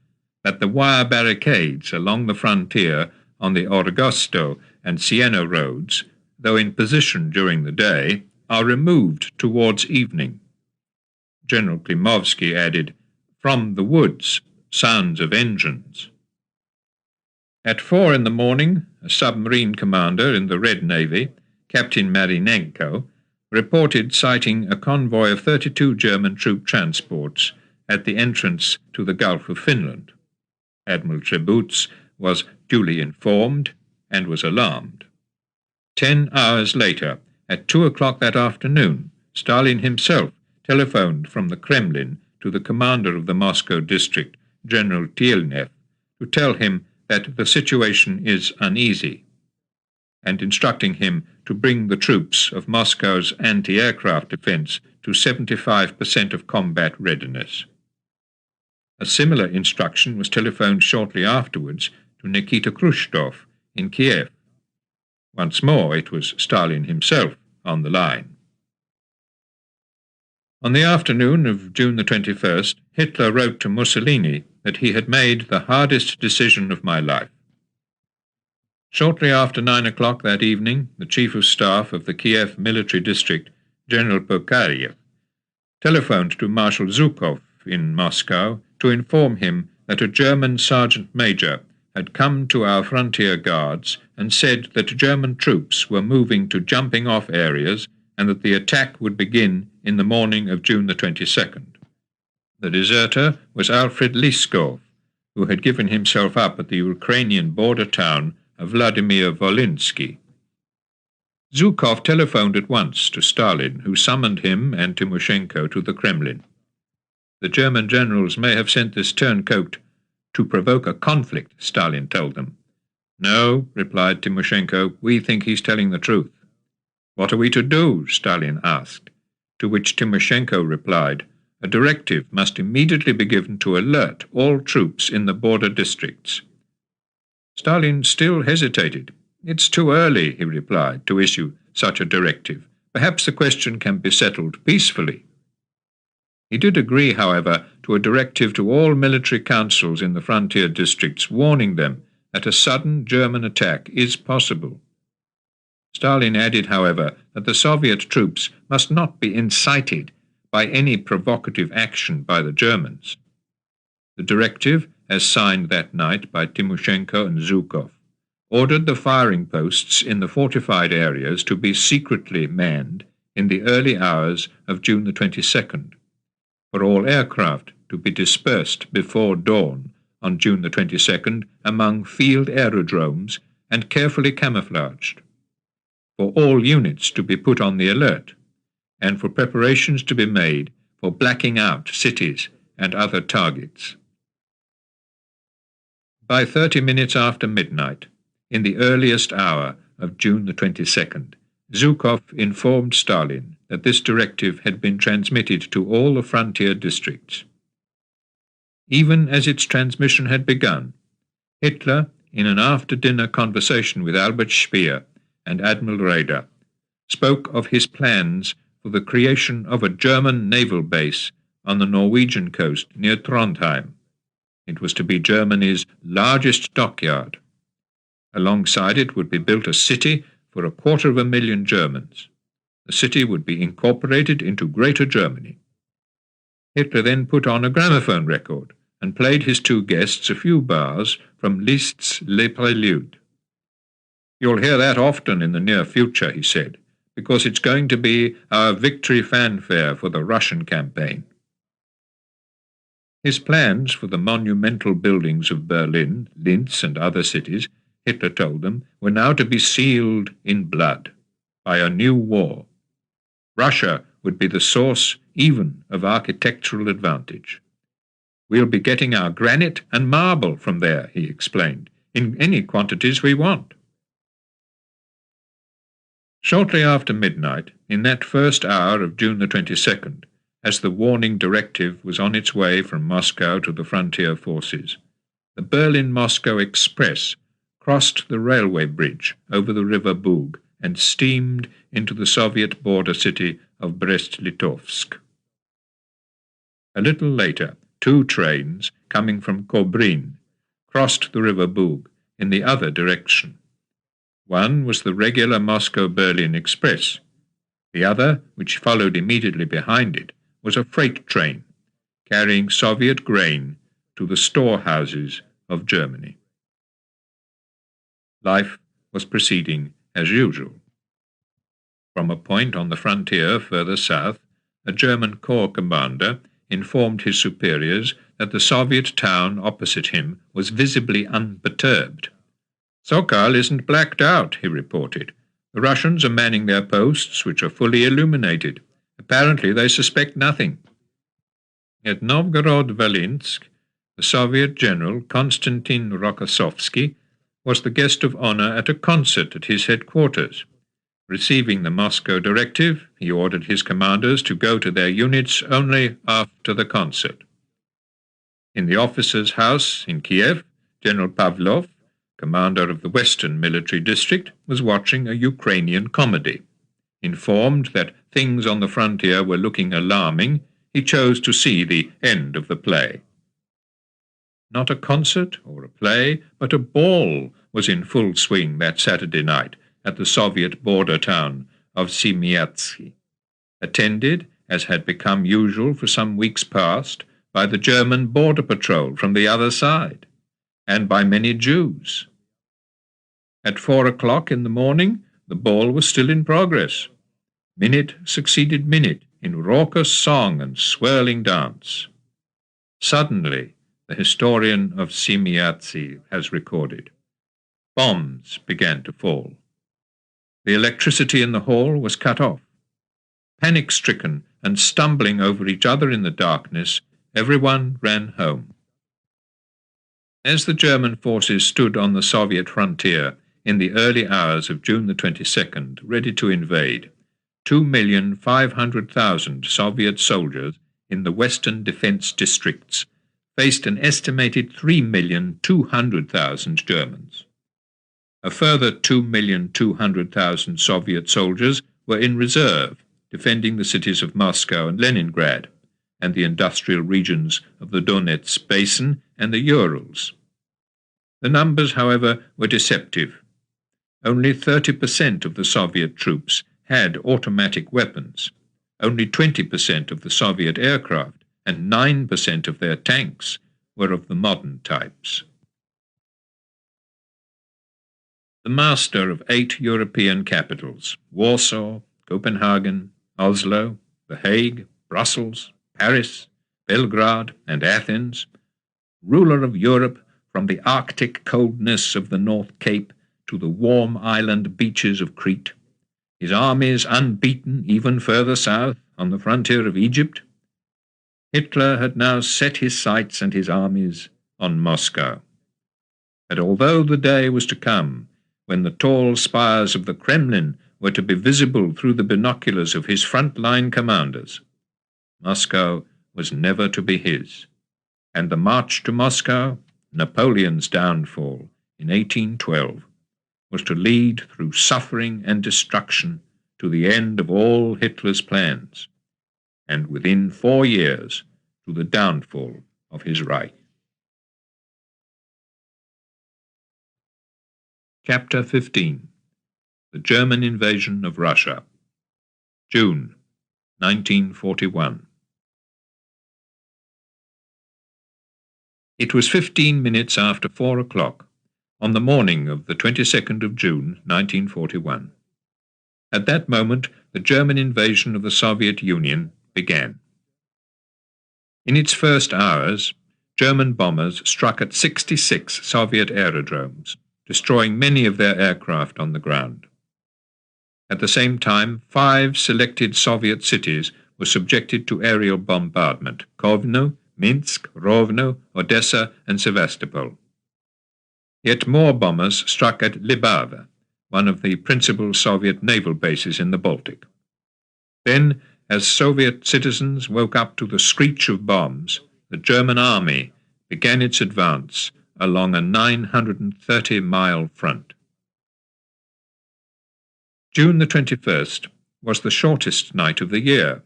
that the wire barricades along the frontier on the Orgosto and Siena roads, though in position during the day, are removed towards evening. General Klimovsky added, "From the woods, sounds of engines." At 4 in the morning, a submarine commander in the Red Navy, Captain Marinenko, reported sighting a convoy of 32 German troop transports at the entrance to the Gulf of Finland. Admiral Tribuz was duly informed and was alarmed. 10 hours later, at 2 o'clock that afternoon, Stalin himself telephoned from the Kremlin to the commander of the Moscow district, General Tielnev, to tell him that the situation is uneasy, and instructing him to bring the troops of Moscow's anti-aircraft defense to 75% of combat readiness. A similar instruction was telephoned shortly afterwards to Nikita Khrushchev in Kiev. Once more it was Stalin himself on the line. On the afternoon of June the 21st, Hitler wrote to Mussolini that he had made the hardest decision of my life. Shortly after 9 o'clock that evening, the Chief of Staff of the Kiev military district, General Pokarev, telephoned to Marshal Zhukov in Moscow to inform him that a German sergeant major had come to our frontier guards and said that German troops were moving to jumping-off areas and that the attack would begin in the morning of June the 22nd. The deserter was Alfred Liskov, who had given himself up at the Ukrainian border town of Vladimir Volinsky. Zhukov telephoned at once to Stalin, who summoned him and Timoshenko to the Kremlin. The German generals may have sent this turncoat to provoke a conflict, Stalin told them. No, replied Timoshenko, we think he's telling the truth. What are we to do? Stalin asked, to which Timoshenko replied, a directive must immediately be given to alert all troops in the border districts. Stalin still hesitated. It's too early, he replied, to issue such a directive. Perhaps the question can be settled peacefully. He did agree, however, to a directive to all military councils in the frontier districts, warning them that a sudden German attack is possible. Stalin added, however, that the Soviet troops must not be incited by any provocative action by the Germans. The directive, as signed that night by Timoshenko and Zhukov, ordered the firing posts in the fortified areas to be secretly manned in the early hours of June the 22nd, for all aircraft to be dispersed before dawn on June the 22nd among field aerodromes and carefully camouflaged, for all units to be put on the alert, and for preparations to be made for blacking out cities and other targets. By 30 minutes after midnight, in the earliest hour of June the 22nd, Zhukov informed Stalin that this directive had been transmitted to all the frontier districts. Even as its transmission had begun, Hitler, in an after-dinner conversation with Albert Speer and Admiral Raeder, spoke of his plans for the creation of a German naval base on the Norwegian coast near Trondheim. It was to be Germany's largest dockyard. Alongside it would be built a city for 250,000 Germans. The city would be incorporated into Greater Germany. Hitler then put on a gramophone record and played his two guests a few bars from Liszt's Les Préludes. You'll hear that often in the near future, he said, because it's going to be our victory fanfare for the Russian campaign. His plans for the monumental buildings of Berlin, Linz, and other cities, Hitler told them, were now to be sealed in blood by a new war. Russia would be the source even of architectural advantage. We'll be getting our granite and marble from there, he explained, in any quantities we want. Shortly after midnight, in that first hour of June the 22nd, as the warning directive was on its way from Moscow to the frontier forces. The Berlin-Moscow Express crossed the railway bridge over the river Bug and steamed into the Soviet border city of Brest-Litovsk. A little later, 2 trains coming from Kobrin crossed the river Bug in the other direction. One was the regular Moscow-Berlin Express. The other, which followed immediately behind it, was a freight train carrying Soviet grain to the storehouses of Germany. Life was proceeding as usual. From a point on the frontier further south, a German corps commander informed his superiors that the Soviet town opposite him was visibly unperturbed. "Sokal isn't blacked out," he reported. "The Russians are manning their posts, which are fully illuminated. Apparently they suspect nothing." At Novgorod-Volynsk, the Soviet general Konstantin Rokossovsky was the guest of honor at a concert at his headquarters. Receiving the Moscow directive, he ordered his commanders to go to their units only after the concert. In the officer's house in Kiev, General Pavlov, commander of the Western Military District, was watching a Ukrainian comedy. Informed that things on the frontier were looking alarming, he chose to see the end of the play. Not a concert or a play, but a ball was in full swing that Saturday night at the Soviet border town of Semyatsky, attended, as had become usual for some weeks past, by the German border patrol from the other side, and by many Jews. At 4 o'clock in the morning, the ball was still in progress. Minute succeeded minute in raucous song and swirling dance. Suddenly, the historian of Semyatsky has recorded, bombs began to fall. The electricity in the hall was cut off. Panic-stricken and stumbling over each other in the darkness, everyone ran home. As the German forces stood on the Soviet frontier in the early hours of June the 22nd, ready to invade, 2,500,000 Soviet soldiers in the western defense districts faced an estimated 3,200,000 Germans. A further 2,200,000 Soviet soldiers were in reserve, defending the cities of Moscow and Leningrad, and the industrial regions of the Donetsk Basin and the Urals. The numbers, however, were deceptive. Only 30% of the Soviet troops had automatic weapons. Only 20% of the Soviet aircraft and 9% of their tanks were of the modern types. The master of 8 European capitals, Warsaw, Copenhagen, Oslo, The Hague, Brussels, Paris, Belgrade, and Athens, ruler of Europe from the Arctic coldness of the North Cape to the warm island beaches of Crete, his armies unbeaten even further south on the frontier of Egypt, Hitler had now set his sights and his armies on Moscow. And although the day was to come when the tall spires of the Kremlin were to be visible through the binoculars of his front-line commanders, Moscow was never to be his, and the march to Moscow, Napoleon's downfall in 1812, was to lead through suffering and destruction to the end of all Hitler's plans, and within 4 years to the downfall of his Reich. Chapter 15. The German Invasion of Russia. June 1941. It was 15 minutes after 4 o'clock on the morning of the 22nd of June 1941. At that moment, the German invasion of the Soviet Union began. In its first hours, German bombers struck at 66 Soviet aerodromes, destroying many of their aircraft on the ground. At the same time, 5 selected Soviet cities were subjected to aerial bombardment: Kovno, Minsk, Rovno, Odessa, and Sevastopol. Yet more bombers struck at Libava, one of the principal Soviet naval bases in the Baltic. Then, as Soviet citizens woke up to the screech of bombs, the German army began its advance along a 930-mile front. June the 21st was the shortest night of the year.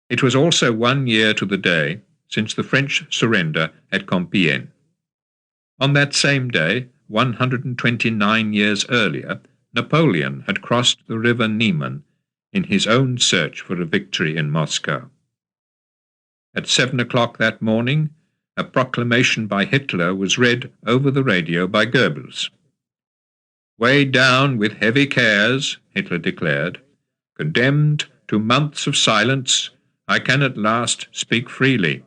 It was also 1 year to the day since the French surrender at Compiègne. On that same day, 129 years earlier, Napoleon had crossed the river Niemen in his own search for a victory in Moscow. At 7 o'clock that morning, a proclamation by Hitler was read over the radio by Goebbels. "Weighed down with heavy cares," Hitler declared, "condemned to months of silence, I can at last speak freely.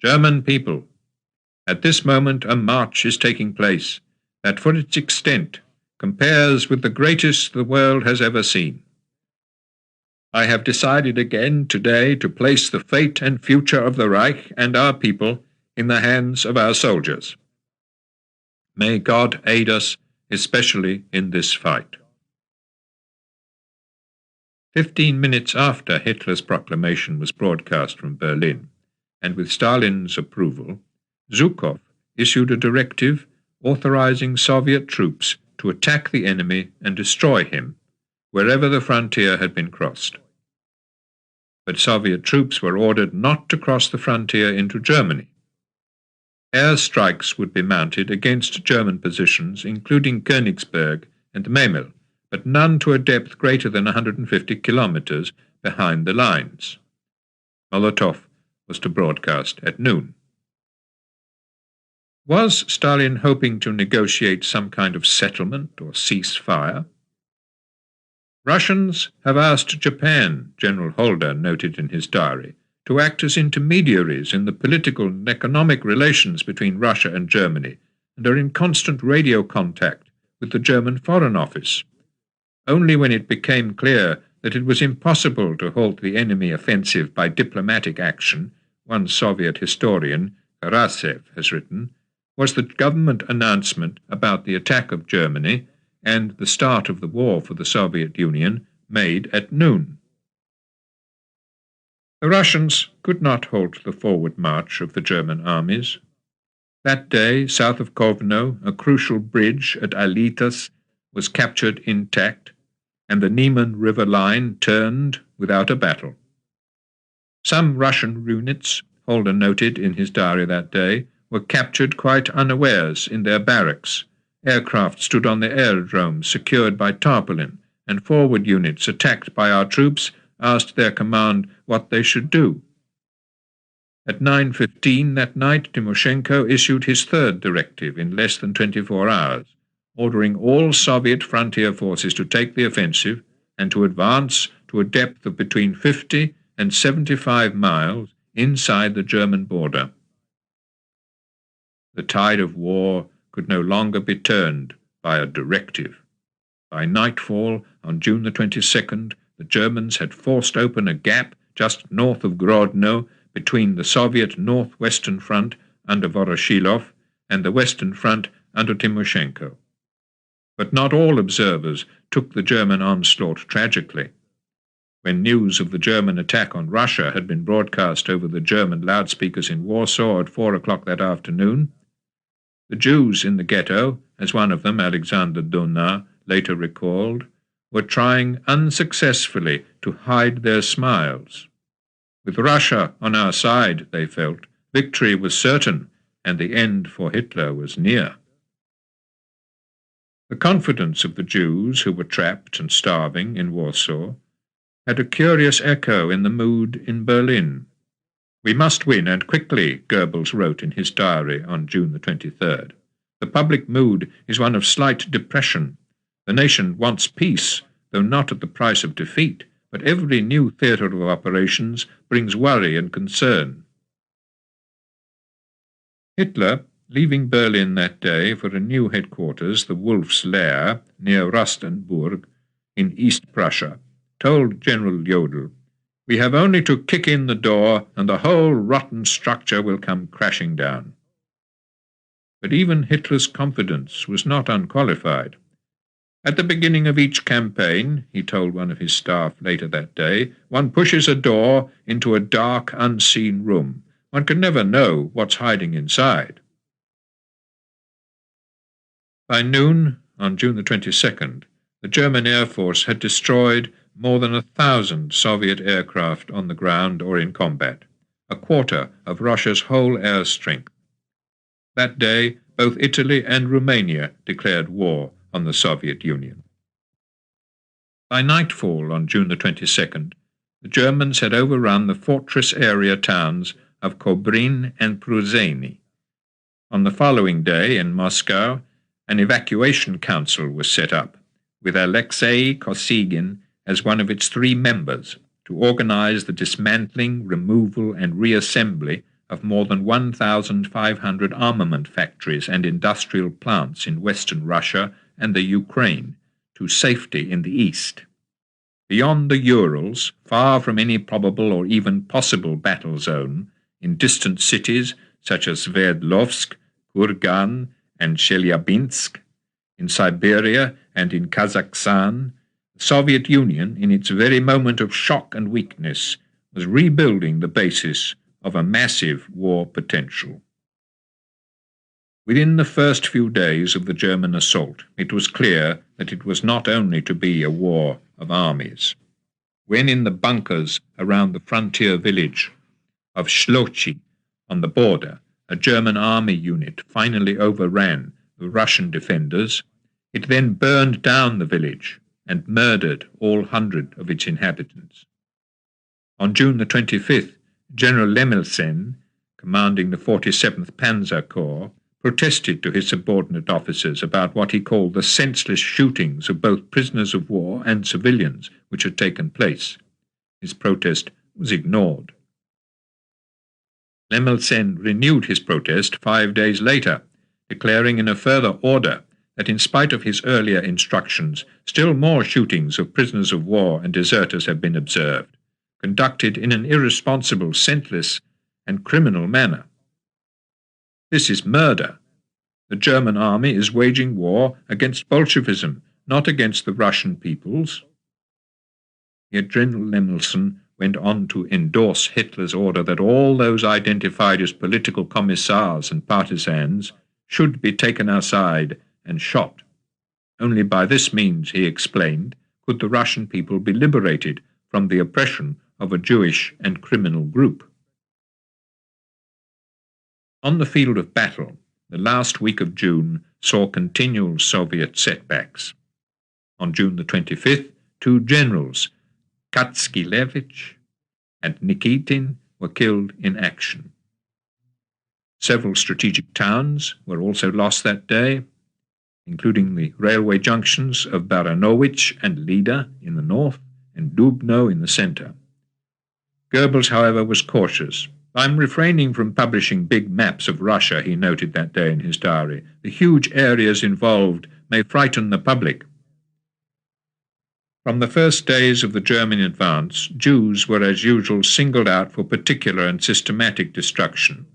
German people, at this moment a march is taking place that for its extent compares with the greatest the world has ever seen. I have decided again today to place the fate and future of the Reich and our people in the hands of our soldiers. May God aid us, especially in this fight." 15 minutes after Hitler's proclamation was broadcast from Berlin, and with Stalin's approval, Zhukov issued a directive authorizing Soviet troops to attack the enemy and destroy him wherever the frontier had been crossed. But Soviet troops were ordered not to cross the frontier into Germany. Air strikes would be mounted against German positions, including Königsberg and Memel, but none to a depth greater than 150 kilometers behind the lines. Molotov was to broadcast at noon. Was Stalin hoping to negotiate some kind of settlement or ceasefire? "Russians have asked Japan," General Holder noted in his diary, "to act as intermediaries in the political and economic relations between Russia and Germany, and are in constant radio contact with the German Foreign Office. Only when it became clear that it was impossible to halt the enemy offensive by diplomatic action," one Soviet historian, Karasev, has written, "was the government announcement about the attack of Germany and the start of the war for the Soviet Union made at noon." The Russians could not halt the forward march of the German armies. That day, south of Kovno, a crucial bridge at Alitas was captured intact, and the Niemen River line turned without a battle. Some Russian units, Holder noted in his diary that day, were captured quite unawares in their barracks. Aircraft stood on the aerodromes secured by tarpaulin, and forward units attacked by our troops asked their command what they should do. At 9:15 that night, Timoshenko issued his third directive in less than 24 hours, ordering all Soviet frontier forces to take the offensive and to advance to a depth of between 50 and 75 miles inside the German border. The tide of war could no longer be turned by a directive. By nightfall on June the 22nd, the Germans had forced open a gap just north of Grodno between the Soviet northwestern front under Voroshilov and the western front under Timoshenko. But not all observers took the German onslaught tragically. When news of the German attack on Russia had been broadcast over the German loudspeakers in Warsaw at 4 o'clock that afternoon, the Jews in the ghetto, as one of them, Alexander Donat, later recalled, were trying unsuccessfully to hide their smiles. With Russia on our side, they felt, victory was certain and the end for Hitler was near. The confidence of the Jews who were trapped and starving in Warsaw had a curious echo in the mood in Berlin. "We must win, and quickly," Goebbels wrote in his diary on June the 23rd. "The public mood is one of slight depression. The nation wants peace, though not at the price of defeat, but every new theatre of operations brings worry and concern." Hitler, leaving Berlin that day for a new headquarters, the Wolf's Lair, near Rastenburg, in East Prussia, told General Jodl, "We have only to kick in the door, and the whole rotten structure will come crashing down." But even Hitler's confidence was not unqualified. At the beginning of each campaign, he told one of his staff later that day, one pushes a door into a dark, unseen room. One can never know what's hiding inside. By noon, on June the 22nd, the German Air Force had destroyed more than 1,000 Soviet aircraft on the ground or in combat, a quarter of Russia's whole air strength. That day, both Italy and Romania declared war on the Soviet Union. By nightfall on June the 22nd, the Germans had overrun the fortress area towns of Kobrin and Pruzheny. On the following day, in Moscow, an evacuation council was set up, with Alexei Kosygin as one of its 3 members, to organize the dismantling, removal, and reassembly of more than 1,500 armament factories and industrial plants in western Russia and the Ukraine to safety in the east. Beyond the Urals, far from any probable or even possible battle zone, in distant cities such as Sverdlovsk, Kurgan, and Chelyabinsk, in Siberia and in Kazakhstan, the Soviet Union, in its very moment of shock and weakness, was rebuilding the basis of a massive war potential. Within the first few days of the German assault, it was clear that it was not only to be a war of armies. When in the bunkers around the frontier village of Shlochi on the border, a German army unit finally overran the Russian defenders, it then burned down the village and murdered all 100 of its inhabitants. On June the 25th, General Lemelsen, commanding the 47th Panzer Corps, protested to his subordinate officers about what he called the senseless shootings of both prisoners of war and civilians which had taken place. His protest was ignored. Lemelsen renewed his protest 5 days later, declaring in a further order that in spite of his earlier instructions, still more shootings of prisoners of war and deserters have been observed, conducted in an irresponsible, senseless, and criminal manner. This is murder. The German army is waging war against Bolshevism, not against the Russian peoples. Yet General Lemelsen went on to endorse Hitler's order that all those identified as political commissars and partisans should be taken aside and shot. Only by this means, he explained, could the Russian people be liberated from the oppression of a Jewish and criminal group. On the field of battle, the last week of June saw continual Soviet setbacks. On June the 25th, 2 generals, Katskilevich and Nikitin, were killed in action. Several strategic towns were also lost that day, including the railway junctions of Baranovich and Lida in the north and Dubno in the centre. Goebbels, however, was cautious. "I'm refraining from publishing big maps of Russia," he noted that day in his diary. "The huge areas involved may frighten the public." From the first days of the German advance, Jews were as usual singled out for particular and systematic destruction.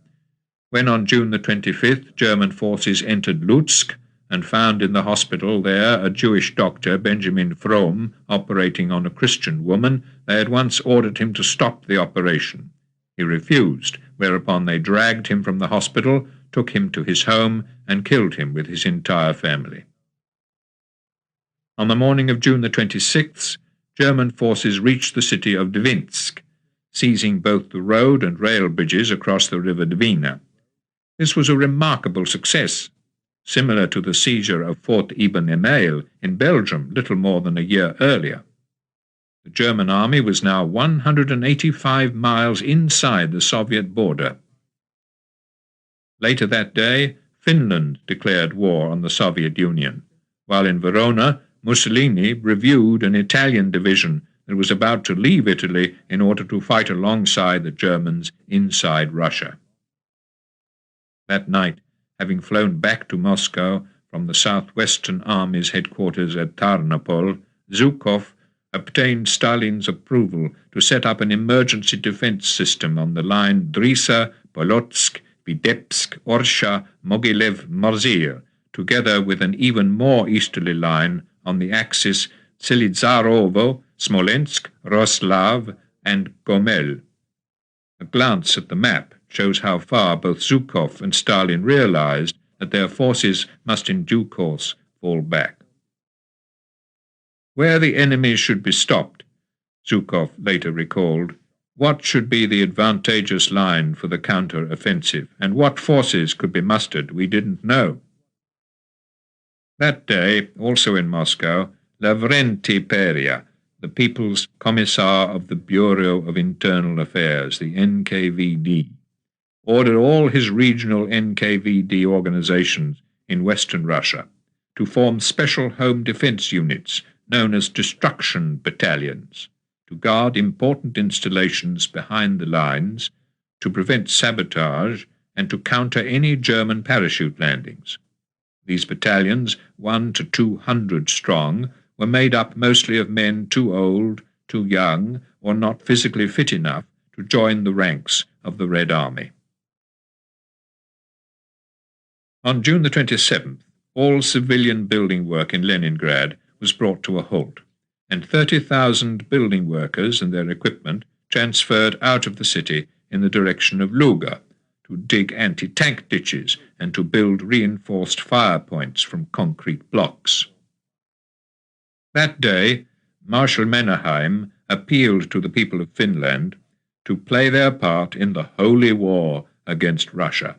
When on June the 25th German forces entered Lutsk and found in the hospital there a Jewish doctor, Benjamin Fromm, operating on a Christian woman, they at once ordered him to stop the operation. He refused, whereupon they dragged him from the hospital, took him to his home, and killed him with his entire family. On the morning of June the 26th, German forces reached the city of Dvinsk, seizing both the road and rail bridges across the river Dvina. This was a remarkable success, similar to the seizure of Fort Ibn Email in Belgium little more than a year earlier. The German army was now 185 miles inside the Soviet border. Later that day, Finland declared war on the Soviet Union, while in Verona, Mussolini reviewed an Italian division that was about to leave Italy in order to fight alongside the Germans inside Russia. That night, having flown back to Moscow from the Southwestern Army's headquarters at Tarnopol, Zhukov obtained Stalin's approval to set up an emergency defense system on the line Drisa, Polotsk, Vitebsk, Orsha, Mogilev, Morzir, together with an even more easterly line on the axis Selitzarovo, Smolensk, Roslav, and Gomel. A glance at the map shows how far both Zhukov and Stalin realized that their forces must in due course fall back. Where the enemy should be stopped, Zhukov later recalled, what should be the advantageous line for the counter-offensive, and what forces could be mustered, we didn't know. That day, also in Moscow, Lavrenti Beria, the People's Commissar of the Bureau of Internal Affairs, the NKVD, ordered all his regional NKVD organizations in Western Russia to form special home defense units known as destruction battalions, to guard important installations behind the lines, to prevent sabotage, and to counter any German parachute landings. These battalions, 100 to 200 strong, were made up mostly of men too old, too young, or not physically fit enough to join the ranks of the Red Army. On June the 27th, all civilian building work in Leningrad was brought to a halt, and 30,000 building workers and their equipment transferred out of the city in the direction of Luga to dig anti-tank ditches and to build reinforced fire points from concrete blocks. That day, Marshal Mannerheim appealed to the people of Finland to play their part in the holy war against Russia.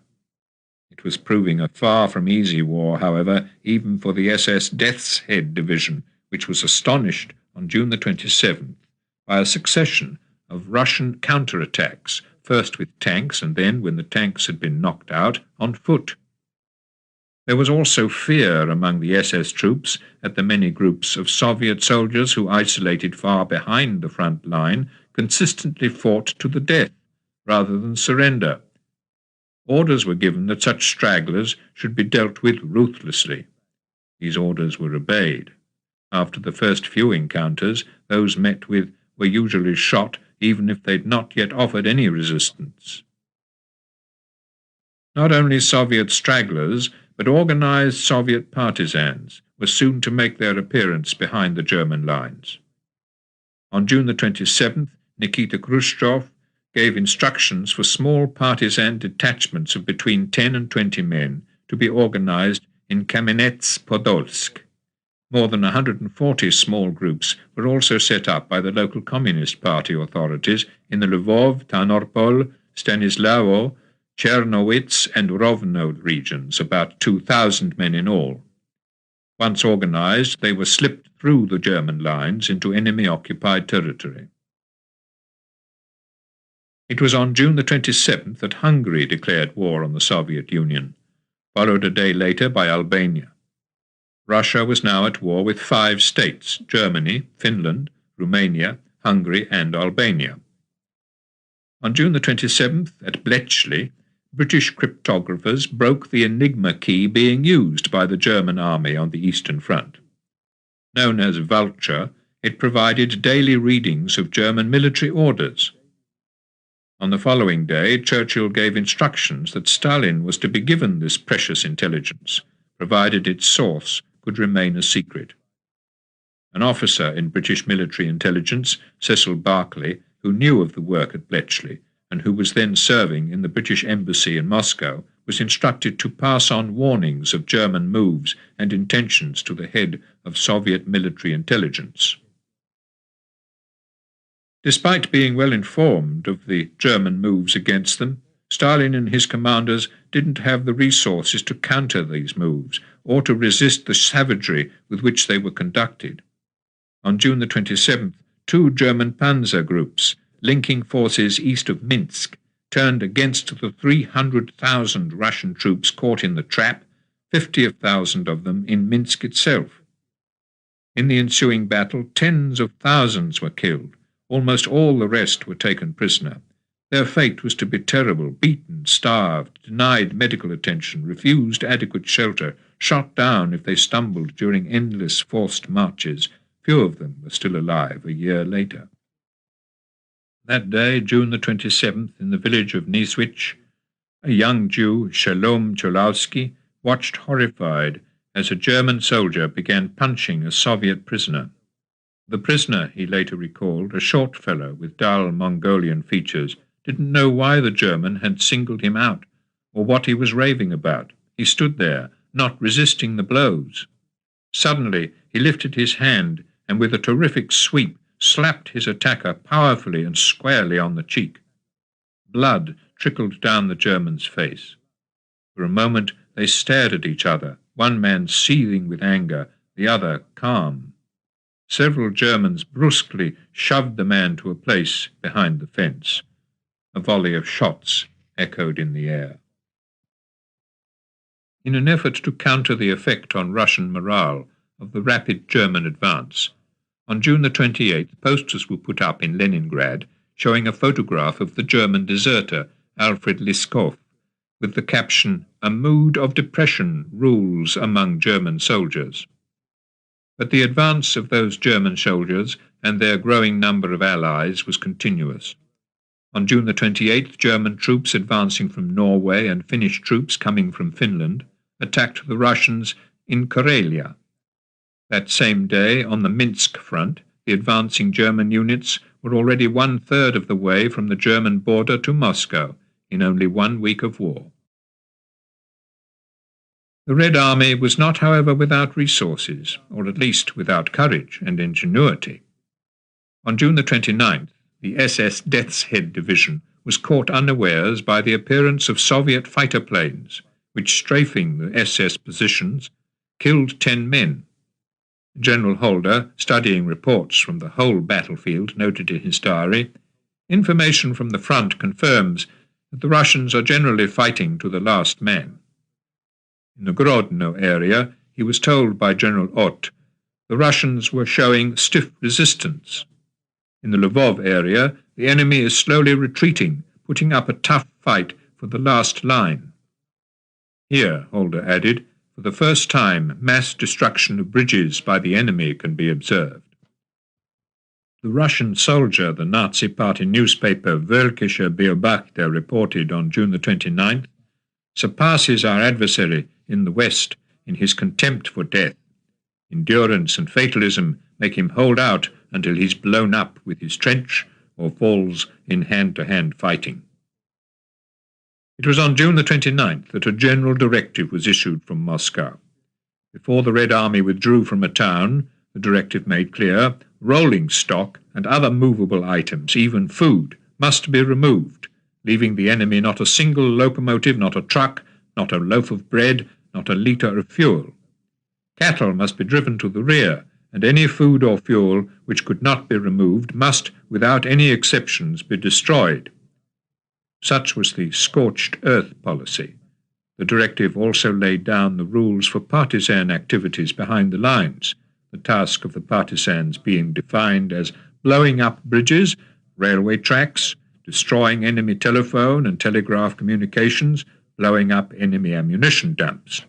It was proving a far from easy war, however, even for the SS Death's Head Division, which was astonished on June the 27th by a succession of Russian counterattacks, first with tanks and then, when the tanks had been knocked out, on foot. There was also fear among the SS troops at the many groups of Soviet soldiers who, isolated far behind the front line, consistently fought to the death rather than surrender. Orders were given that such stragglers should be dealt with ruthlessly. These orders were obeyed. After the first few encounters, those met with were usually shot even if they'd not yet offered any resistance. Not only Soviet stragglers, but organized Soviet partisans were soon to make their appearance behind the German lines. On June the 27th, Nikita Khrushchev gave instructions for small partisan detachments of between 10 and 20 men to be organized in Kamenets-Podolsk. More than 140 small groups were also set up by the local Communist Party authorities in the Lvov, Tarnopol, Stanislavo, Chernowitz and Rovno regions, about 2,000 men in all. Once organized, they were slipped through the German lines into enemy-occupied territory. It was on June the 27th that Hungary declared war on the Soviet Union, followed a day later by Albania. Russia was now at war with 5 states: Germany, Finland, Romania, Hungary, and Albania. On June the 27th, at Bletchley, British cryptographers broke the Enigma key being used by the German army on the Eastern Front. Known as Vulture, it provided daily readings of German military orders. On the following day, Churchill gave instructions that Stalin was to be given this precious intelligence, provided its source could remain a secret. An officer in British military intelligence, Cecil Barclay, who knew of the work at Bletchley, and who was then serving in the British Embassy in Moscow, was instructed to pass on warnings of German moves and intentions to the head of Soviet military intelligence. Despite being well informed of the German moves against them, Stalin and his commanders didn't have the resources to counter these moves or to resist the savagery with which they were conducted. On June the 27th, 2 German panzer groups, linking forces east of Minsk, turned against the 300,000 Russian troops caught in the trap, 50,000 of them in Minsk itself. In the ensuing battle, tens of thousands were killed. Almost all the rest were taken prisoner. Their fate was to be terrible: beaten, starved, denied medical attention, refused adequate shelter, shot down if they stumbled during endless forced marches. Few of them were still alive a year later. That day, June the 27th, in the village of Niswich, a young Jew, Shalom Cholowski, watched horrified as a German soldier began punching a Soviet prisoner. The prisoner, he later recalled, a short fellow with dull Mongolian features, didn't know why the German had singled him out, or what he was raving about. He stood there, not resisting the blows. Suddenly he lifted his hand and with a terrific sweep slapped his attacker powerfully and squarely on the cheek. Blood trickled down the German's face. For a moment they stared at each other, one man seething with anger, the other calm. Several Germans brusquely shoved the man to a place behind the fence. A volley of shots echoed in the air. In an effort to counter the effect on Russian morale of the rapid German advance, on June the 28th, posters were put up in Leningrad showing a photograph of the German deserter Alfred Liskov, with the caption, "A mood of depression rules among German soldiers." But the advance of those German soldiers and their growing number of allies was continuous. On June the 28th, German troops advancing from Norway and Finnish troops coming from Finland attacked the Russians in Karelia. That same day, on the Minsk front, the advancing German units were already 1/3 of the way from the German border to Moscow in only 1 week of war. The Red Army was not, however, without resources, or at least without courage and ingenuity. On June the 29th, the SS Death's Head Division was caught unawares by the appearance of Soviet fighter planes, which, strafing the SS positions, killed 10 men. General Holder, studying reports from the whole battlefield, noted in his diary, "Information from the front confirms that the Russians are generally fighting to the last man." In the Grodno area, he was told by General Ott, the Russians were showing stiff resistance. In the Lvov area, the enemy is slowly retreating, putting up a tough fight for the last line. Here, Holder added, for the first time, mass destruction of bridges by the enemy can be observed. The Russian soldier, the Nazi Party newspaper Völkische Beobachter reported on June the 29th, surpasses our adversary in the West in his contempt for death. Endurance and fatalism make him hold out until he's blown up with his trench or falls in hand-to-hand fighting. It was on June the 29th that a general directive was issued from Moscow. Before the Red Army withdrew from a town, the directive made clear, rolling stock and other movable items, even food, must be removed, leaving the enemy not a single locomotive, not a truck, not a loaf of bread, not a litre of fuel. Cattle must be driven to the rear, and any food or fuel which could not be removed must, without any exceptions, be destroyed. Such was the scorched earth policy. The directive also laid down the rules for partisan activities behind the lines, the task of the partisans being defined as blowing up bridges, railway tracks, destroying enemy telephone and telegraph communications, blowing up enemy ammunition dumps.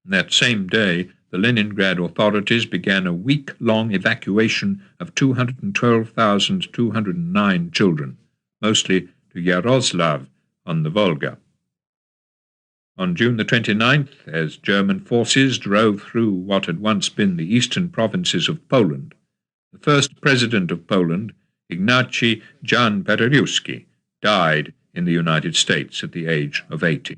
That same day, the Leningrad authorities began a week-long evacuation of 212,209 children, mostly to Yaroslav on the Volga. On June the 29th, as German forces drove through what had once been the eastern provinces of Poland, the first president of Poland, Ignacy Jan Paderewski, died in the United States at the age of 80.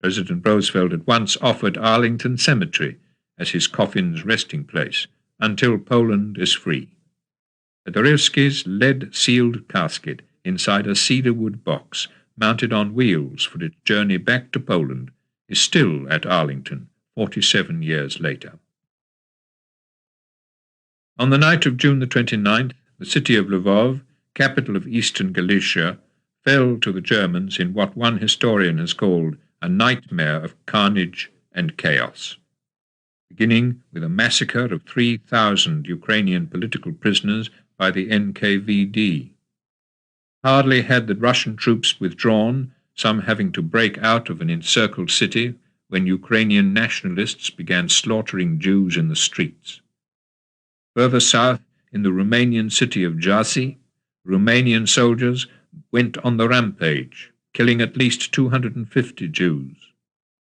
President Roosevelt at once offered Arlington Cemetery as his coffin's resting place until Poland is free. Paderewski's lead-sealed casket inside a cedarwood box mounted on wheels for its journey back to Poland is still at Arlington 47 years later. On the night of June the 29th, the city of Lvov, capital of eastern Galicia, fell to the Germans in what one historian has called a nightmare of carnage and chaos, beginning with a massacre of 3,000 Ukrainian political prisoners by the NKVD. Hardly had the Russian troops withdrawn, some having to break out of an encircled city, when Ukrainian nationalists began slaughtering Jews in the streets. Further south, in the Romanian city of Jassy, Romanian soldiers went on the rampage, killing at least 250 Jews.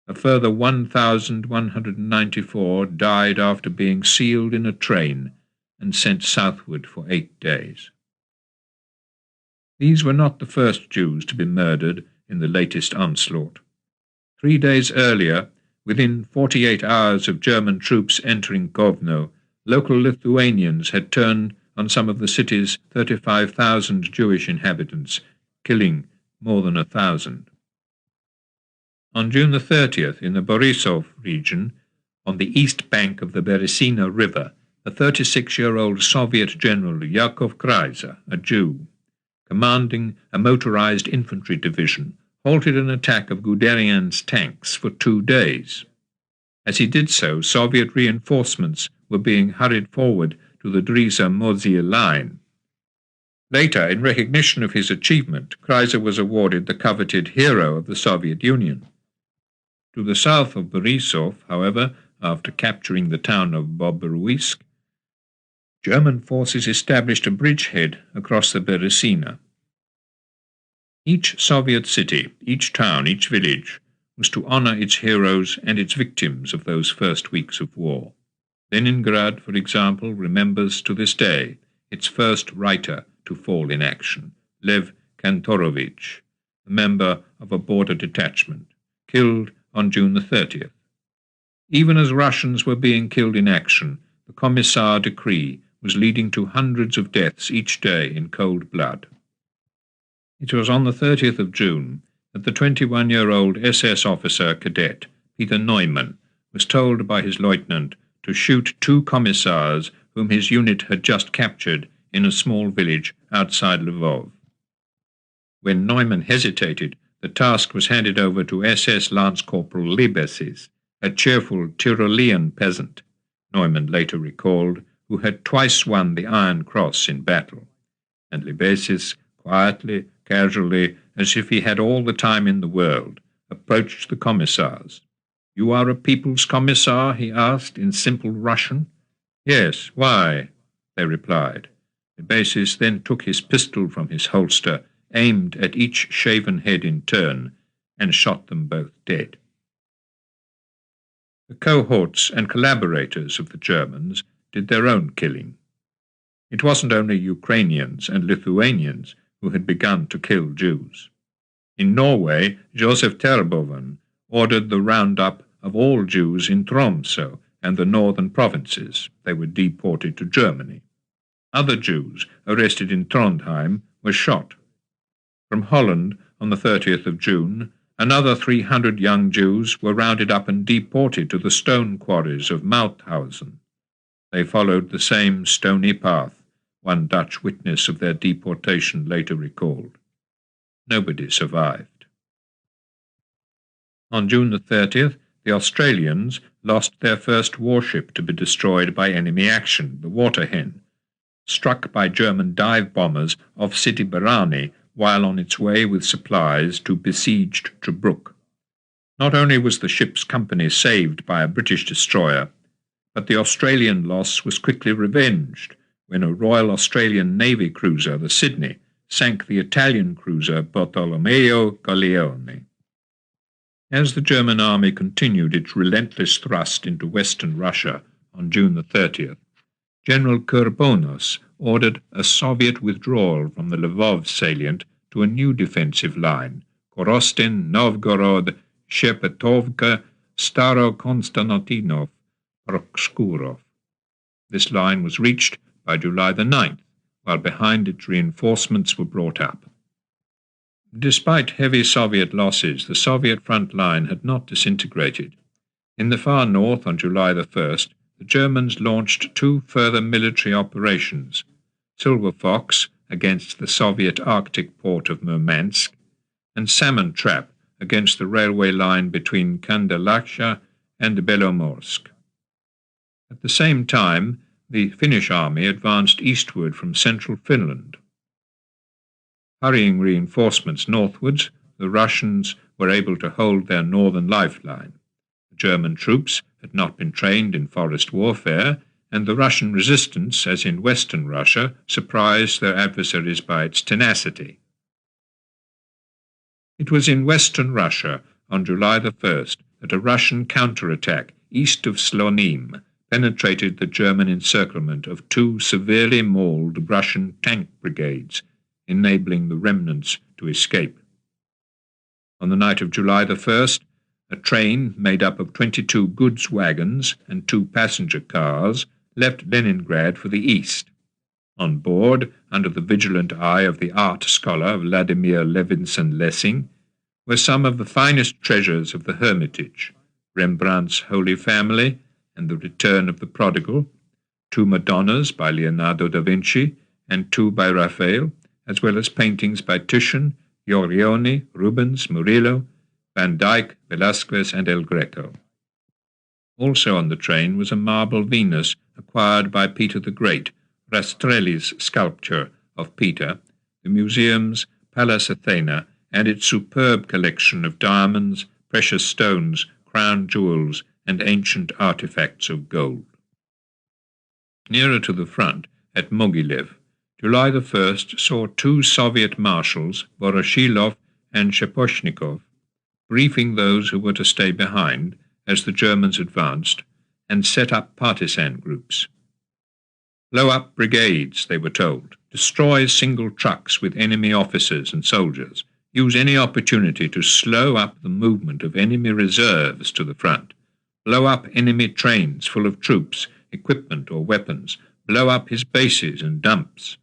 A further 1,194 died after being sealed in a train and sent southward for 8 days. These were not the first Jews to be murdered in the latest onslaught. 3 days earlier, within 48 hours of German troops entering Kovno, local Lithuanians had turned on some of the city's 35,000 Jewish inhabitants, killing more than 1,000. On June the 30th, in the Borisov region, on the east bank of the Beresina River, a 36-year-old Soviet general, Yakov Kreiser, a Jew, commanding a motorized infantry division, halted an attack of Guderian's tanks for 2 days. As he did so, Soviet reinforcements were being hurried forward to the Drisa-Mozil line. Later, in recognition of his achievement, Kreiser was awarded the coveted Hero of the Soviet Union. To the south of Borisov, however, after capturing the town of Bobruisk, German forces established a bridgehead across the Beresina. Each Soviet city, each town, each village was to honor its heroes and its victims of those first weeks of war. Leningrad, for example, remembers to this day its first writer to fall in action, Lev Kantorovich, a member of a border detachment, killed on June the 30th. Even as Russians were being killed in action, the Commissar decree was leading to hundreds of deaths each day in cold blood. It was on the 30th of June that the 21-year-old SS officer cadet, Peter Neumann, was told by his lieutenant to shoot 2 commissars whom his unit had just captured in a small village outside Lvov. When Neumann hesitated, the task was handed over to SS Lance Corporal Libesis, a cheerful Tyrolean peasant, Neumann later recalled, who had twice won the Iron Cross in battle. And Libesis, quietly, casually, as if he had all the time in the world, approached the commissars. "You are a people's commissar?" he asked in simple Russian. "Yes, why?" they replied. Libesis then took his pistol from his holster, aimed at each shaven head in turn, and shot them both dead. The cohorts and collaborators of the Germans did their own killing. It wasn't only Ukrainians and Lithuanians who had begun to kill Jews. In Norway, Joseph Terboven ordered the roundup of all Jews in Tromsø and the northern provinces. They were deported to Germany. Other Jews arrested in Trondheim were shot. From Holland, on the 30th of June, another 300 young Jews were rounded up and deported to the stone quarries of Mauthausen. They followed the same stony path, one Dutch witness of their deportation later recalled. Nobody survived. On June the 30th, the Australians lost their first warship to be destroyed by enemy action, the Waterhen, struck by German dive bombers off Sidi Barrani while on its way with supplies to besieged Tobruk. Not only was the ship's company saved by a British destroyer, but the Australian loss was quickly revenged when a Royal Australian Navy cruiser, the Sydney, sank the Italian cruiser Bartolomeo Galleone. As the German army continued its relentless thrust into western Russia on June the 30th, General Kurbonos ordered a Soviet withdrawal from the Lvov salient to a new defensive line, Korostin, Novgorod, Shepetovka, Staro-Konstantinov, Prokskurov. This line was reached by July the 9th, while behind it reinforcements were brought up. Despite heavy Soviet losses, the Soviet front line had not disintegrated. In the far north on July the 1st, the Germans launched 2 further military operations, Silver Fox against the Soviet Arctic port of Murmansk, and Salmon Trap against the railway line between Kandalaksha and Belomorsk. At the same time, the Finnish army advanced eastward from central Finland. Hurrying reinforcements northwards, the Russians were able to hold their northern lifeline. The German troops had not been trained in forest warfare, and the Russian resistance, as in western Russia, surprised their adversaries by its tenacity. It was in western Russia, on July the 1st, that a Russian counterattack east of Slonim penetrated the German encirclement of two severely mauled Russian tank brigades, enabling the remnants to escape. On the night of July the 1st, a train made up of 22 goods wagons and 2 passenger cars left Leningrad for the east. On board, under the vigilant eye of the art scholar Vladimir Levinson-Lessing, were some of the finest treasures of the Hermitage, Rembrandt's Holy Family and The Return of the Prodigal, 2 Madonnas by Leonardo da Vinci and 2 by Raphael, as well as paintings by Titian, Giorgione, Rubens, Murillo, Van Dyck, Velázquez, and El Greco. Also on the train was a marble Venus acquired by Peter the Great, Rastrelli's sculpture of Peter, the museum's Pallas Athena, and its superb collection of diamonds, precious stones, crown jewels, and ancient artifacts of gold. Nearer to the front, at Mogilev, July the 1st saw 2 Soviet marshals, Voroshilov and Shaposhnikov, briefing those who were to stay behind as the Germans advanced, and set up partisan groups. Blow up brigades, they were told. Destroy single trucks with enemy officers and soldiers. Use any opportunity to slow up the movement of enemy reserves to the front. Blow up enemy trains full of troops, equipment or weapons. Blow up his bases and dumps.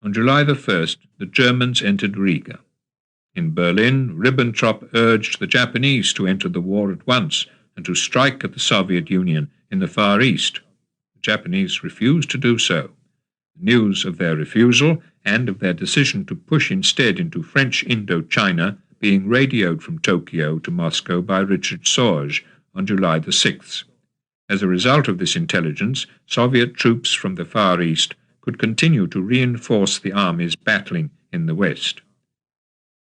On July the 1st, the Germans entered Riga. In Berlin, Ribbentrop urged the Japanese to enter the war at once and to strike at the Soviet Union in the Far East. The Japanese refused to do so. The news of their refusal and of their decision to push instead into French Indochina being radioed from Tokyo to Moscow by Richard Sorge on July the 6th. As a result of this intelligence, Soviet troops from the Far East could continue to reinforce the armies battling in the West.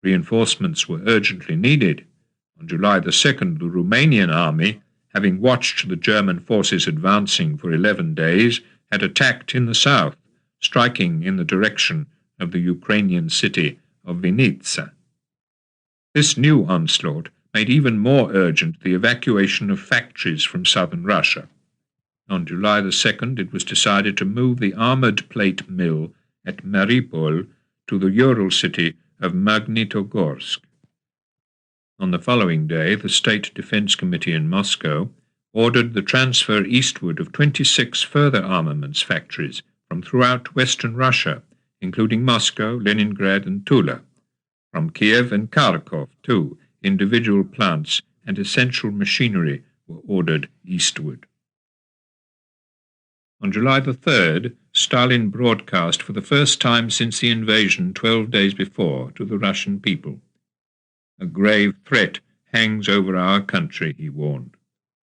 Reinforcements were urgently needed. On July the 2nd, the Romanian army, having watched the German forces advancing for 11 days, had attacked in the south, striking in the direction of the Ukrainian city of Vinnytsia. This new onslaught made even more urgent the evacuation of factories from southern Russia. On July the 2nd, it was decided to move the armoured plate mill at Mariupol to the Ural city of Magnitogorsk. On the following day, the State Defense Committee in Moscow ordered the transfer eastward of 26 further armaments factories from throughout western Russia, including Moscow, Leningrad, and Tula. From Kiev and Kharkov, too, individual plants and essential machinery were ordered eastward. On July the 3rd, Stalin broadcast for the first time since the invasion 12 days before to the Russian people. A grave threat hangs over our country, he warned.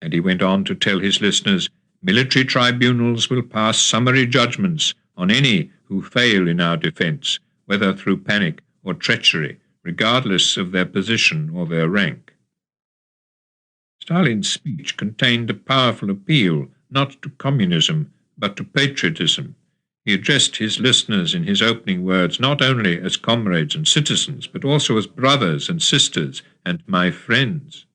And he went on to tell his listeners, military tribunals will pass summary judgments on any who fail in our defense, whether through panic or treachery, regardless of their position or their rank. Stalin's speech contained a powerful appeal not to communism, but to patriotism. He addressed his listeners in his opening words not only as comrades and citizens, but also as brothers and sisters and my friends.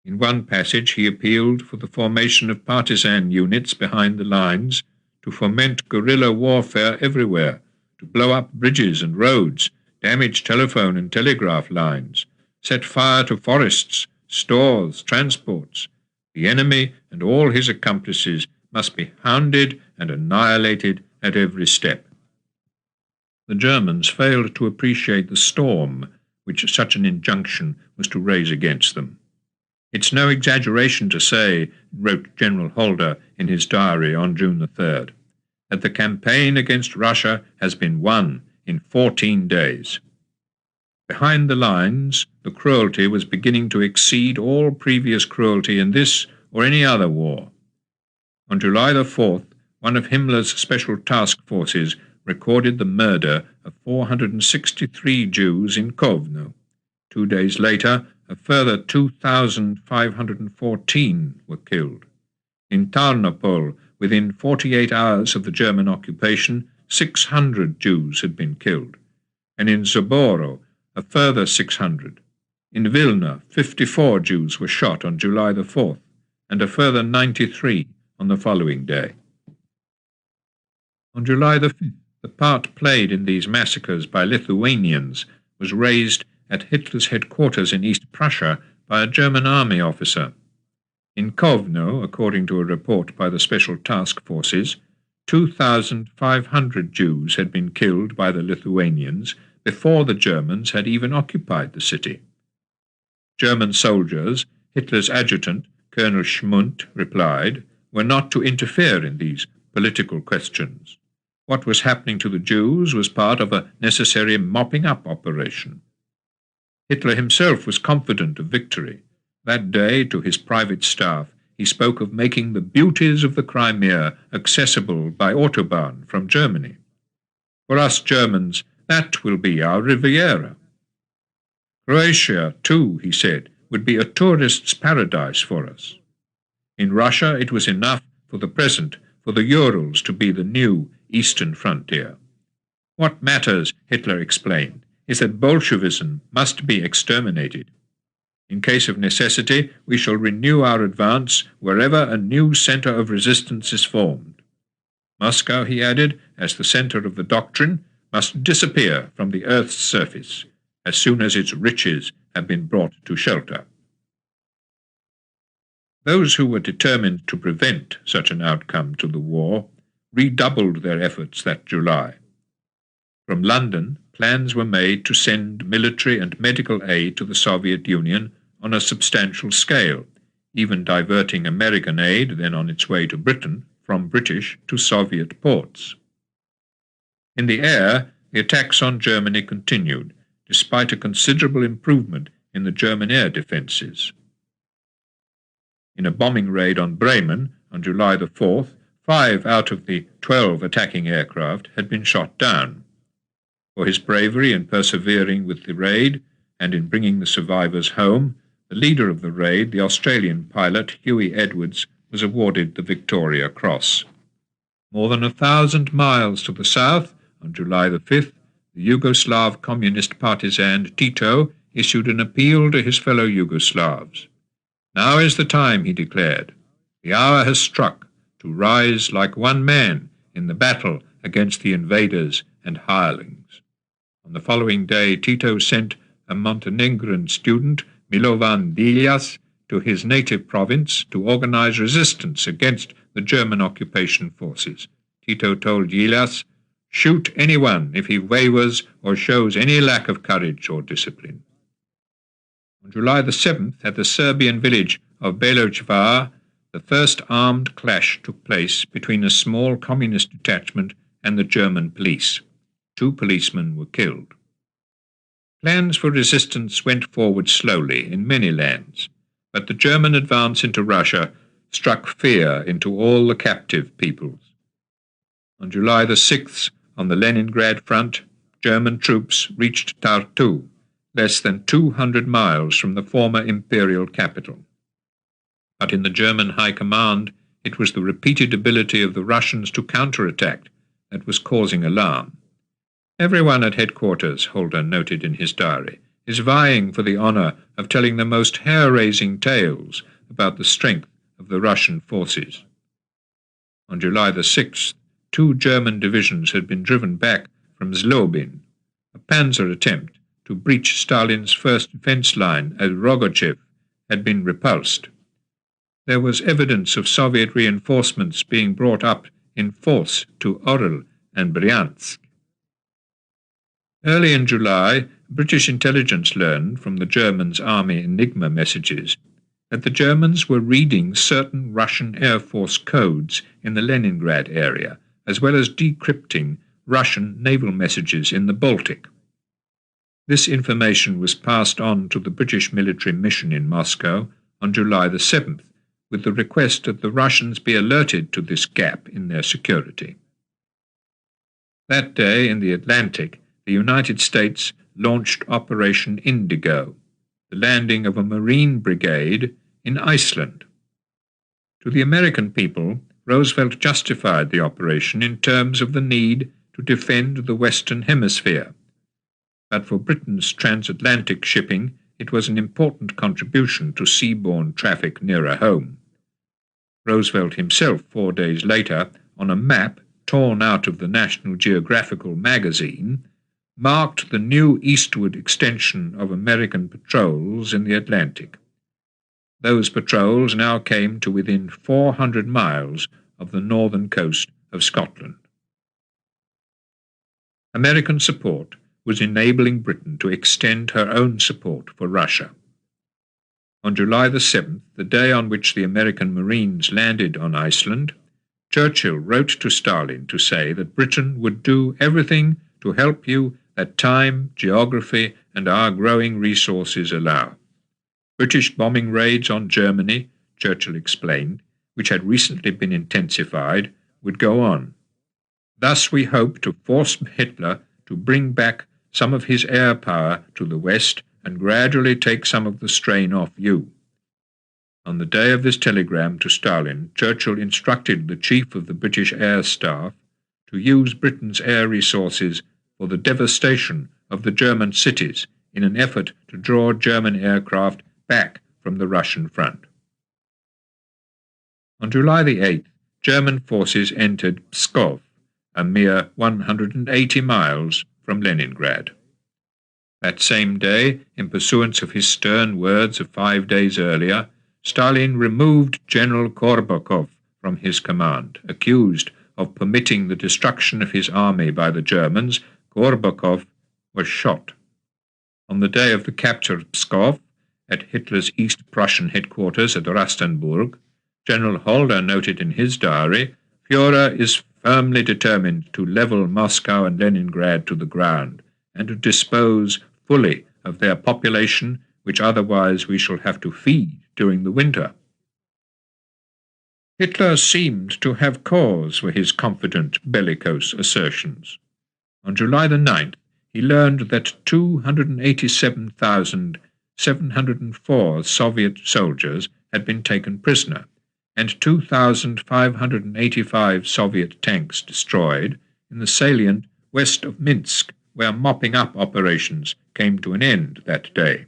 In one passage he appealed for the formation of partisan units behind the lines, to foment guerrilla warfare everywhere, to blow up bridges and roads, damage telephone and telegraph lines, set fire to forests, stores, transports. The enemy and all his accomplices must be hounded and annihilated at every step. The Germans failed to appreciate the storm which such an injunction was to raise against them. It's no exaggeration to say, wrote General Holder in his diary on June the 3rd, that the campaign against Russia has been won in 14 days. Behind the lines, the cruelty was beginning to exceed all previous cruelty in this or any other war. On July the 4th, one of Himmler's special task forces recorded the murder of 463 Jews in Kovno. 2 days later, a further 2,514 were killed. In Tarnopol, within 48 hours of the German occupation, 600 Jews had been killed, and in Zaboro, a further 600. In Vilna, 54 Jews were shot on July the 4th, and a further 93 on the following day. On July the 5th, the part played in these massacres by Lithuanians was raised at Hitler's headquarters in East Prussia by a German army officer. In Kovno, according to a report by the Special Task Forces, 2,500 Jews had been killed by the Lithuanians before the Germans had even occupied the city. German soldiers, Hitler's adjutant, Colonel Schmundt, replied, were not to interfere in these political questions. What was happening to the Jews was part of a necessary mopping-up operation. Hitler himself was confident of victory. That day, to his private staff, he spoke of making the beauties of the Crimea accessible by autobahn from Germany. For us Germans, that will be our Riviera. Croatia, too, he said, would be a tourist's paradise for us. In Russia, it was enough for the present for the Urals to be the new eastern frontier. What matters, Hitler explained, is that Bolshevism must be exterminated. In case of necessity, we shall renew our advance wherever a new center of resistance is formed. Moscow, he added, as the center of the doctrine, must disappear from the earth's surface as soon as its riches have been brought to shelter. Those who were determined to prevent such an outcome to the war redoubled their efforts that July. From London, plans were made to send military and medical aid to the Soviet Union on a substantial scale, even diverting American aid, then on its way to Britain, from British to Soviet ports. In the air, the attacks on Germany continued, despite a considerable improvement in the German air defences. In a bombing raid on Bremen on July the 4th, 5 out of the 12 attacking aircraft had been shot down. For his bravery in persevering with the raid and in bringing the survivors home, the leader of the raid, the Australian pilot Huey Edwards, was awarded the Victoria Cross. More than 1,000 miles to the south, on July the 5th, the Yugoslav communist partisan Tito issued an appeal to his fellow Yugoslavs. Now is the time, he declared. The hour has struck to rise like one man in the battle against the invaders and hirelings. On the following day, Tito sent a Montenegrin student, Milovan Dilias, to his native province to organize resistance against the German occupation forces. Tito told Dilias, "Shoot anyone if he wavers or shows any lack of courage or discipline." On July the 7th, at the Serbian village of Belochvar, the first armed clash took place between a small communist detachment and the German police. 2 policemen were killed. Plans for resistance went forward slowly in many lands, but the German advance into Russia struck fear into all the captive peoples. On July the 6th, on the Leningrad front, German troops reached Tartu, less than 200 miles from the former imperial capital. But in the German High Command, it was the repeated ability of the Russians to counterattack that was causing alarm. Everyone at headquarters, Holder noted in his diary, is vying for the honor of telling the most hair-raising tales about the strength of the Russian forces. On July the 6th, 2 German divisions had been driven back from Zlobin. A panzer attempt to breach Stalin's first defense line at Rogochev had been repulsed. There was evidence of Soviet reinforcements being brought up in force to Orel and Bryansk. Early in July, British intelligence learned from the Germans' Army Enigma messages that the Germans were reading certain Russian Air Force codes in the Leningrad area, as well as decrypting Russian naval messages in the Baltic. This information was passed on to the British military mission in Moscow on July the 7th, with the request that the Russians be alerted to this gap in their security. That day in the Atlantic, the United States launched Operation Indigo, the landing of a Marine brigade in Iceland. To the American people, Roosevelt justified the operation in terms of the need to defend the Western Hemisphere. But for Britain's transatlantic shipping, it was an important contribution to seaborne traffic nearer home. Roosevelt himself, 4 days later, on a map torn out of the National Geographical magazine, marked the new eastward extension of American patrols in the Atlantic. Those patrols now came to within 400 miles of the northern coast of Scotland. American support was enabling Britain to extend her own support for Russia. On July the 7th, the day on which the American Marines landed on Iceland, Churchill wrote to Stalin to say that Britain would do everything to help you that time, geography, and our growing resources allow. British bombing raids on Germany, Churchill explained, which had recently been intensified, would go on. Thus we hope to force Hitler to bring back some of his air power to the West and gradually take some of the strain off you. On the day of this telegram to Stalin, Churchill instructed the Chief of the British Air Staff to use Britain's air resources for the devastation of the German cities in an effort to draw German aircraft back from the Russian front. On July the 8th, German forces entered Pskov, a mere 180 miles from Leningrad. That same day, in pursuance of his stern words of 5 days earlier, Stalin removed General Korbakov from his command. Accused of permitting the destruction of his army by the Germans, Korbakov was shot. On the day of the capture of Pskov, at Hitler's East Prussian headquarters at Rastenburg, General Holder noted in his diary, "Führer is firmly determined to level Moscow and Leningrad to the ground, and to dispose fully of their population, which otherwise we shall have to feed during the winter." Hitler seemed to have cause for his confident, bellicose assertions. On July the 9th, he learned that 287,704 Soviet soldiers had been taken prisoner, and 2,585 Soviet tanks destroyed in the salient west of Minsk, where mopping-up operations came to an end that day.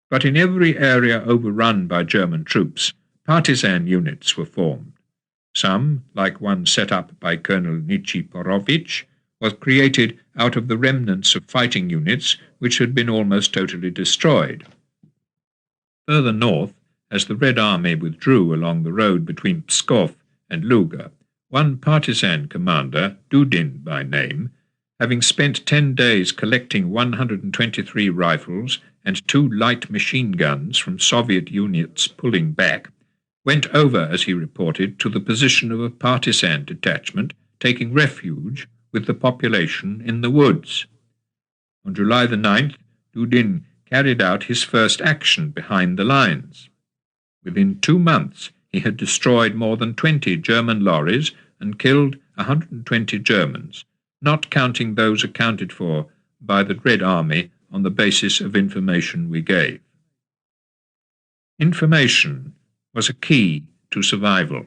But in every area overrun by German troops, partisan units were formed. Some, like one set up by Colonel Nikiforovich, was created out of the remnants of fighting units which had been almost totally destroyed. Further north, as the Red Army withdrew along the road between Pskov and Luga, one partisan commander, Dudin by name, having spent 10 days collecting 123 rifles and 2 light machine guns from Soviet units pulling back, went over, as he reported, to the position of a partisan detachment taking refuge with the population in the woods. On July the 9th, Dudin carried out his first action behind the lines. Within 2 months, he had destroyed more than 20 German lorries and killed 120 Germans, not counting those accounted for by the Red Army on the basis of information we gave. Information was a key to survival.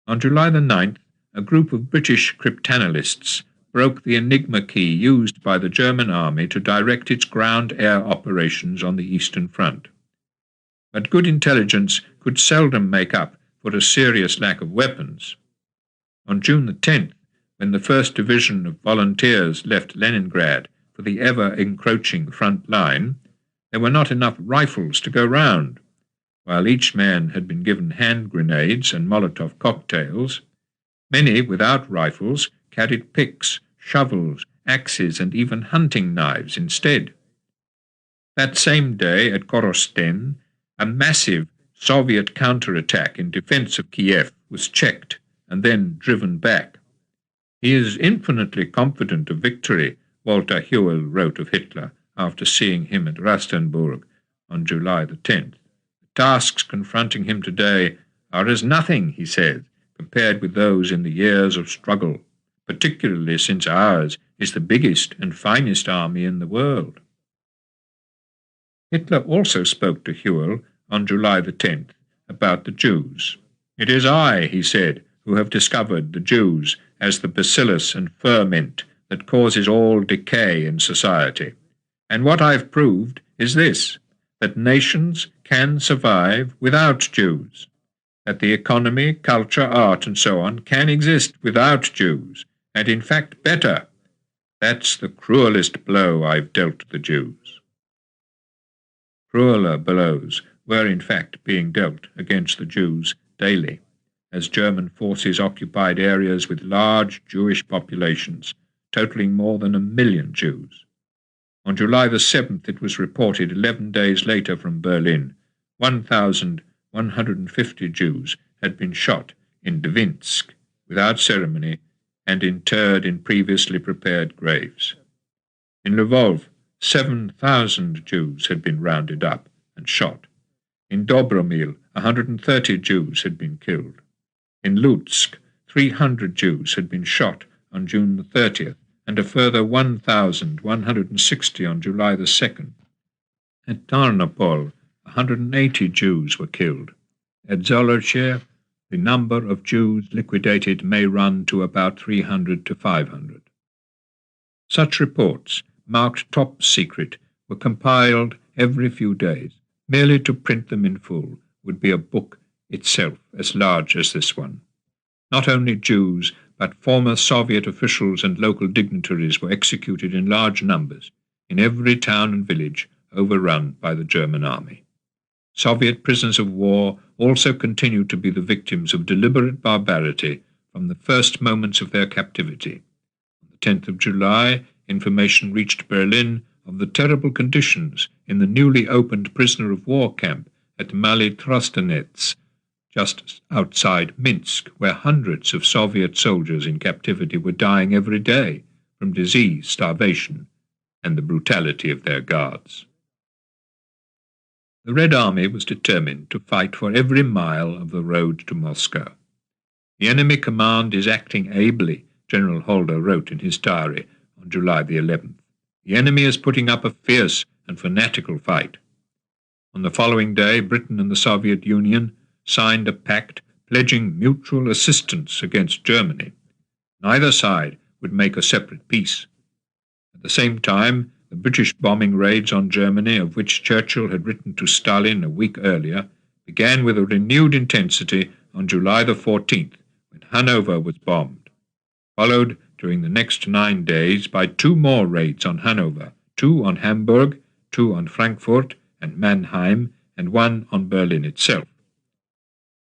On July the 9th, a group of British cryptanalysts broke the Enigma key used by the German army to direct its ground-air operations on the Eastern Front. But good intelligence could seldom make up for a serious lack of weapons. On June the 10th, when the 1st Division of Volunteers left Leningrad for the ever-encroaching front line, there were not enough rifles to go round. While each man had been given hand grenades and Molotov cocktails, many without rifles carried picks, shovels, axes, and even hunting knives instead. That same day at Korosten, a massive Soviet counterattack in defense of Kiev was checked and then driven back. "He is infinitely confident of victory," Walter Hewell wrote of Hitler after seeing him at Rastenburg on July the 10th. "The tasks confronting him today are as nothing," he said, "compared with those in the years of struggle, particularly since ours is the biggest and finest army in the world." Hitler also spoke to Hewell on July the 10th about the Jews. "It is I," he said, "who have discovered the Jews as the bacillus and ferment that causes all decay in society. And what I've proved is this, that nations can survive without Jews, that the economy, culture, art, and so on can exist without Jews, and in fact better. That's the cruelest blow I've dealt the Jews. Crueler blows were in fact being dealt against the Jews daily, as German forces occupied areas with large Jewish populations, totaling more than 1 million Jews. On July the 7th, it was reported 11 days later from Berlin, 1,150 Jews had been shot in Dvinsk without ceremony and interred in previously prepared graves. In Lvov, 7,000 Jews had been rounded up and shot. In Dobromil, 130 Jews had been killed. In Lutsk, 300 Jews had been shot on June the 30th, and a further 1,160 on July the 2nd. At Tarnopol, 180 Jews were killed. At Zolocher, the number of Jews liquidated may run to about 300 to 500. Such reports, marked top secret, were compiled every few days. Merely to print them in full would be a book itself as large as this one. Not only Jews, but former Soviet officials and local dignitaries were executed in large numbers in every town and village overrun by the German army. Soviet prisoners of war also continued to be the victims of deliberate barbarity from the first moments of their captivity. On the 10th of July, information reached Berlin of the terrible conditions in the newly opened prisoner of war camp at Mali Trostenets, just outside Minsk, where hundreds of Soviet soldiers in captivity were dying every day from disease, starvation, and the brutality of their guards. The Red Army was determined to fight for every mile of the road to Moscow. The enemy command is acting ably, General Holder wrote in his diary on July the 11th. The enemy is putting up a fierce and fanatical fight. On the following day, Britain and the Soviet Union signed a pact pledging mutual assistance against Germany. Neither side would make a separate peace. At the same time, the British bombing raids on Germany, of which Churchill had written to Stalin a week earlier, began with a renewed intensity on July the 14th, when Hanover was bombed, followed during the next 9 days by 2 more raids on Hanover, 2 on Hamburg, 2 on Frankfurt and Mannheim, and 1 on Berlin itself.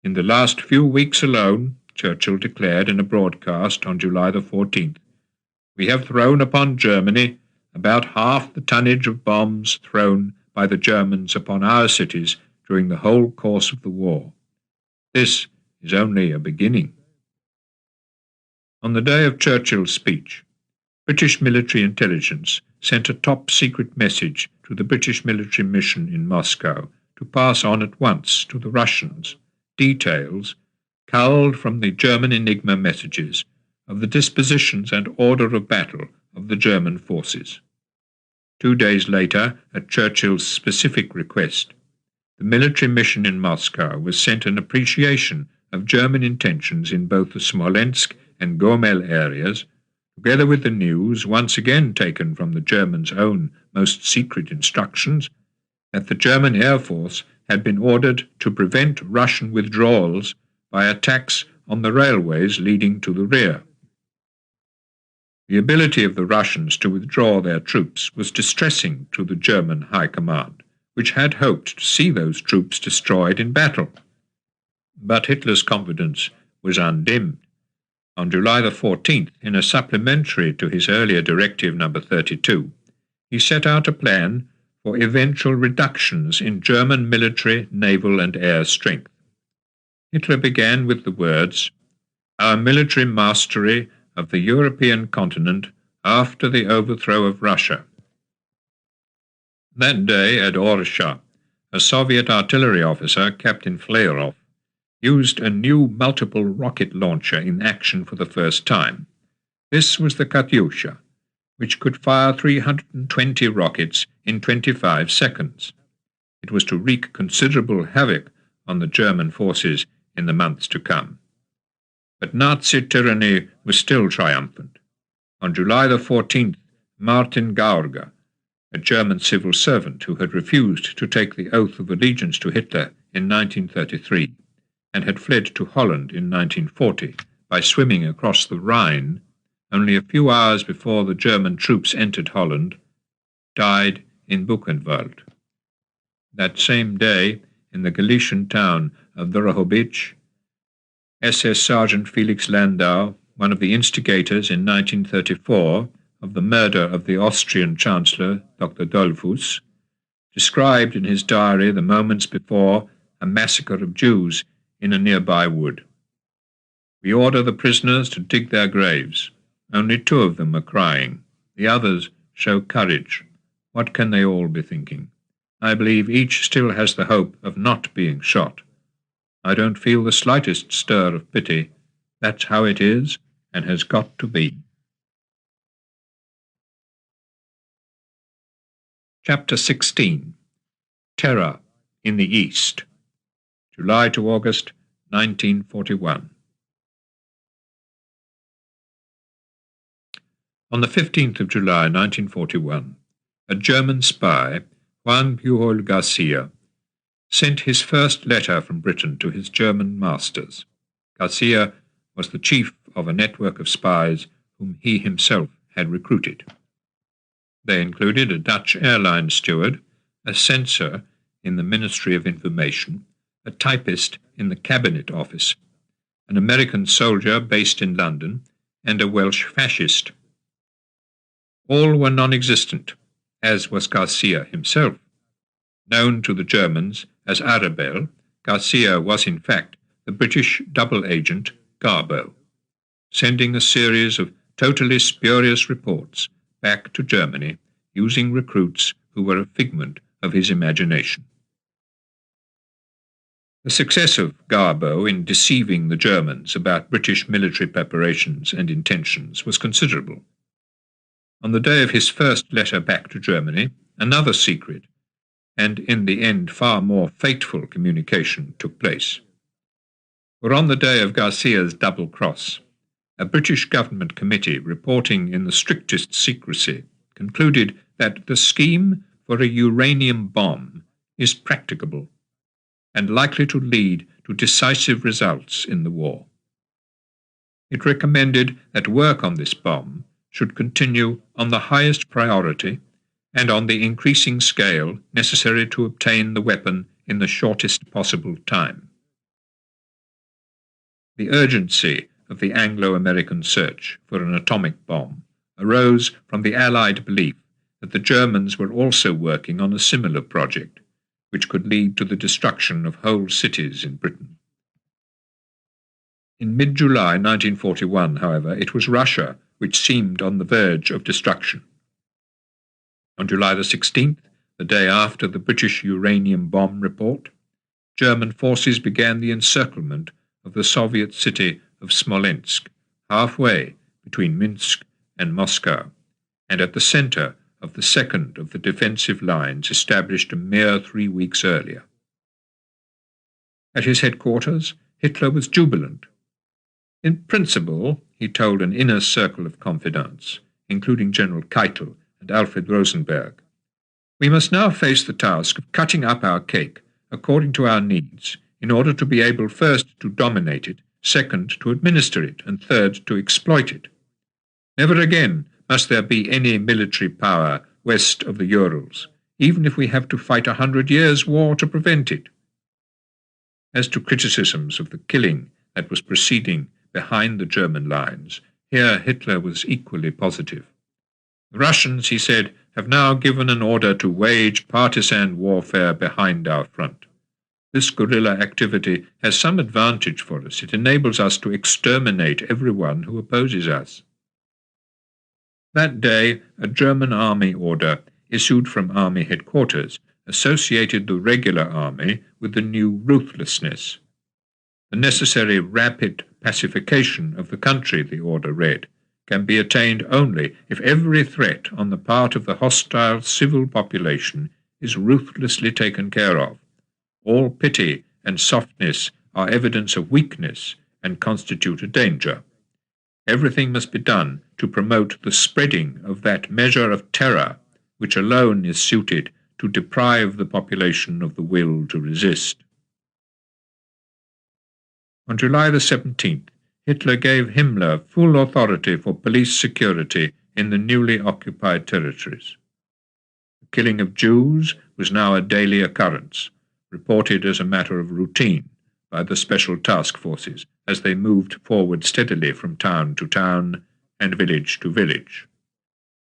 In the last few weeks alone, Churchill declared in a broadcast on July the 14th, "We have thrown upon Germany about half the tonnage of bombs thrown by the Germans upon our cities during the whole course of the war. This is only a beginning." On the day of Churchill's speech, British military intelligence sent a top-secret message to the British military mission in Moscow to pass on at once to the Russians details, culled from the German Enigma messages, of the dispositions and order of battle of the German forces. 2 days later, at Churchill's specific request, the military mission in Moscow was sent an appreciation of German intentions in both the Smolensk and Gomel areas, together with the news, once again taken from the Germans' own most secret instructions, that the German Air Force had been ordered to prevent Russian withdrawals by attacks on the railways leading to the rear. The ability of the Russians to withdraw their troops was distressing to the German High Command, which had hoped to see those troops destroyed in battle. But Hitler's confidence was undimmed. On July the 14th, in a supplementary to his earlier Directive No. 32, he set out a plan for eventual reductions in German military, naval, and air strength. Hitler began with the words, "Our military mastery of the European continent after the overthrow of Russia." That day at Orsha, a Soviet artillery officer, Captain Flerov, used a new multiple rocket launcher in action for the first time. This was the Katyusha, which could fire 320 rockets in 25 seconds. It was to wreak considerable havoc on the German forces in the months to come. But Nazi tyranny was still triumphant. On July the 14th, Martin Gaurga, a German civil servant who had refused to take the oath of allegiance to Hitler in 1933 and had fled to Holland in 1940 by swimming across the Rhine only a few hours before the German troops entered Holland, died in Buchenwald. That same day, in the Galician town of WWII, SS Sergeant Felix Landau, one of the instigators in 1934 of the murder of the Austrian Chancellor, Dr. Dollfuss, described in his diary the moments before a massacre of Jews in a nearby wood. "We order the prisoners to dig their graves. Only 2 of them are crying. The others show courage. What can they all be thinking? I believe each still has the hope of not being shot. I don't feel the slightest stir of pity. That's how it is and has got to be." Chapter 16. Terror in the East. July to August 1941. On the 15th of July 1941, a German spy, Juan Pujol Garcia, sent his first letter from Britain to his German masters. Garcia was the chief of a network of spies whom he himself had recruited. They included a Dutch airline steward, a censor in the Ministry of Information, a typist in the Cabinet Office, an American soldier based in London, and a Welsh fascist. All were non-existent, as was Garcia himself. Known to the Germans as Arabelle, Garcia was in fact the British double agent Garbo, sending a series of totally spurious reports back to Germany using recruits who were a figment of his imagination. The success of Garbo in deceiving the Germans about British military preparations and intentions was considerable. On the day of his first letter back to Germany, another secret, and in the end far more fateful communication took place. For on the day of Garcia's double cross, a British government committee reporting in the strictest secrecy concluded that the scheme for a uranium bomb is practicable and likely to lead to decisive results in the war. It recommended that work on this bomb should continue on the highest priority and on the increasing scale necessary to obtain the weapon in the shortest possible time. The urgency of the Anglo-American search for an atomic bomb arose from the Allied belief that the Germans were also working on a similar project, which could lead to the destruction of whole cities in Britain. In mid-July 1941, however, it was Russia which seemed on the verge of destruction. On July the 16th, the day after the British uranium bomb report, German forces began the encirclement of the Soviet city of Smolensk, halfway between Minsk and Moscow, and at the center of the second of the defensive lines established a mere 3 weeks earlier. At his headquarters, Hitler was jubilant. In principle, he told an inner circle of confidants, including General Keitel and Alfred Rosenberg, we must now face the task of cutting up our cake according to our needs, in order to be able first to dominate it, second to administer it, and third to exploit it. Never again must there be any military power west of the Urals, even if we have to fight 100 years' war to prevent it. As to criticisms of the killing that was proceeding behind the German lines, here Hitler was equally positive. The Russians, he said, have now given an order to wage partisan warfare behind our front. This guerrilla activity has some advantage for us. It enables us to exterminate everyone who opposes us. That day, a German army order issued from army headquarters associated the regular army with the new ruthlessness. The necessary rapid pacification of the country, the order read, can be attained only if every threat on the part of the hostile civil population is ruthlessly taken care of. All pity and softness are evidence of weakness and constitute a danger. Everything must be done to promote the spreading of that measure of terror which alone is suited to deprive the population of the will to resist. On July the 17th, Hitler gave Himmler full authority for police security in the newly occupied territories. The killing of Jews was now a daily occurrence, reported as a matter of routine by the special task forces as they moved forward steadily from town to town and village to village.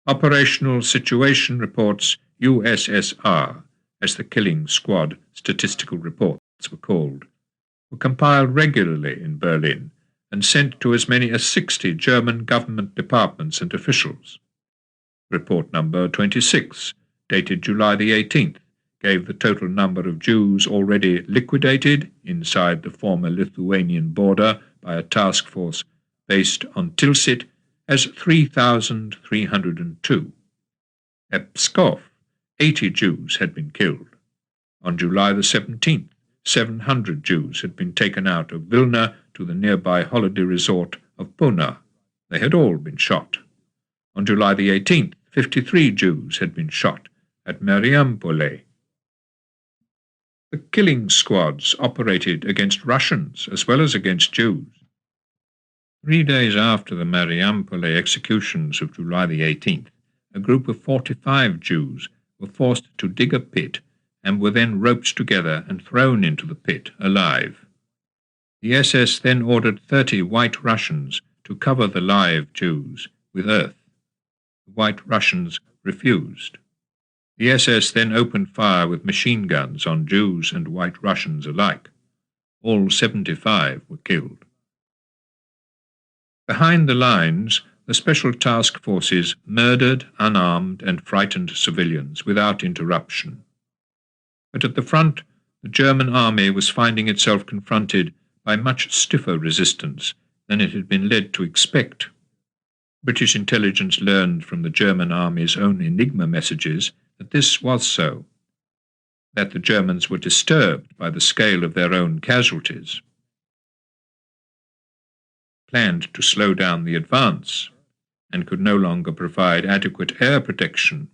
Operational Situation Reports USSR, as the killing squad statistical reports were called, were compiled regularly in Berlin and sent to as many as 60 German government departments and officials. Report number 26, dated July the 18th, gave the total number of Jews already liquidated inside the former Lithuanian border by a task force based on Tilsit as 3,302. At Pskov, 80 Jews had been killed. On July the 17th, 700 Jews had been taken out of Vilna to the nearby holiday resort of Puna. They had all been shot. On July the 18th, 53 Jews had been shot at Mariampole. The killing squads operated against Russians as well as against Jews. 3 days after the Mariampole executions of July the 18th, a group of 45 Jews were forced to dig a pit and were then roped together and thrown into the pit alive. The SS then ordered 30 White Russians to cover the live Jews with earth. The White Russians refused. The SS then opened fire with machine guns on Jews and White Russians alike. All 75 were killed. Behind the lines, the special task forces murdered, unarmed, and frightened civilians without interruption. But at the front, the German army was finding itself confronted by much stiffer resistance than it had been led to expect. British intelligence learned from the German army's own Enigma messages that this was so, that the Germans were disturbed by the scale of their own casualties, planned to slow down the advance, and could no longer provide adequate air protection,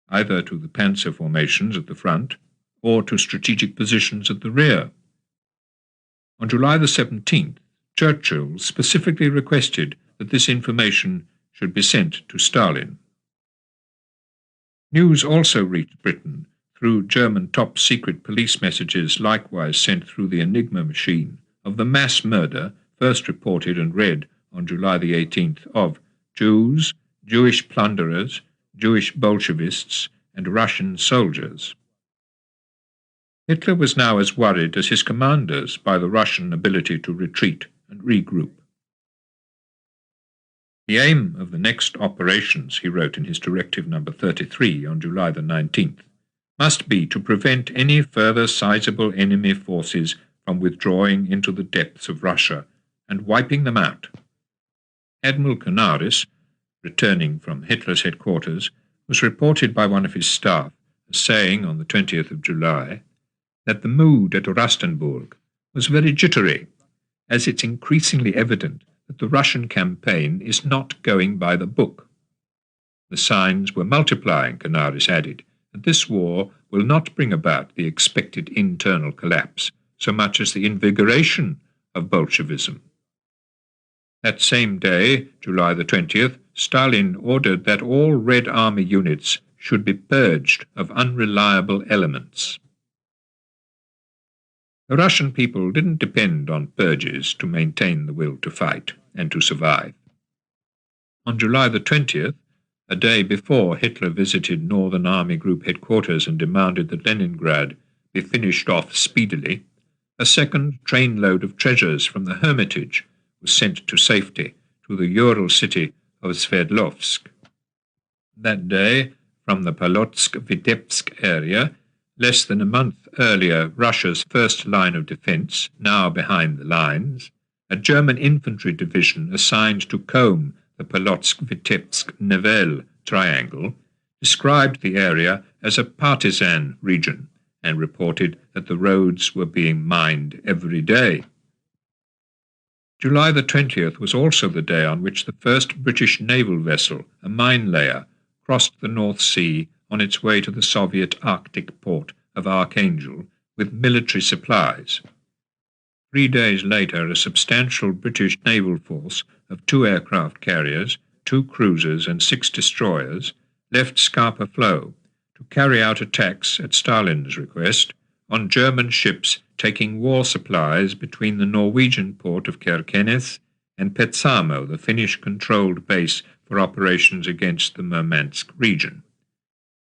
either to the panzer formations at the front or to strategic positions at the rear. On July the 17th, Churchill specifically requested that this information should be sent to Stalin. News also reached Britain through German top-secret police messages likewise sent through the Enigma machine of the mass murder first reported and read on July the 18th of Jews, Jewish plunderers, Jewish Bolshevists, and Russian soldiers. Hitler was now as worried as his commanders by the Russian ability to retreat and regroup. The aim of the next operations, he wrote in his Directive No. 33 on July the 19th, must be to prevent any further sizable enemy forces from withdrawing into the depths of Russia and wiping them out. Admiral Canaris, returning from Hitler's headquarters, was reported by one of his staff as saying on the 20th of July that the mood at Rastenburg was very jittery, as it's increasingly evident that the Russian campaign is not going by the book. The signs were multiplying, Canaris added, that this war will not bring about the expected internal collapse so much as the invigoration of Bolshevism. That same day, July the 20th, Stalin ordered that all Red Army units should be purged of unreliable elements. The Russian people didn't depend on purges to maintain the will to fight and to survive. On July the 20th, a day before Hitler visited Northern Army Group headquarters and demanded that Leningrad be finished off speedily, a second trainload of treasures from the Hermitage was sent to safety to the Ural city of Sverdlovsk. That day, from the Polotsk-Vitebsk area, less than a month earlier Russia's first line of defence, now behind the lines, a German infantry division assigned to comb the Polotsk-Vitebsk-Nevel triangle, described the area as a partisan region and reported that the roads were being mined every day. July the 20th was also the day on which the first British naval vessel, a mine layer, crossed the North Sea on its way to the Soviet Arctic port of Archangel with military supplies. 3 days later, a substantial British naval force of 2 aircraft carriers, 2 cruisers and 6 destroyers left Scapa Flow to carry out attacks at Stalin's request on German ships taking war supplies between the Norwegian port of Kirkenes and Petsamo, the Finnish-controlled base for operations against the Murmansk region.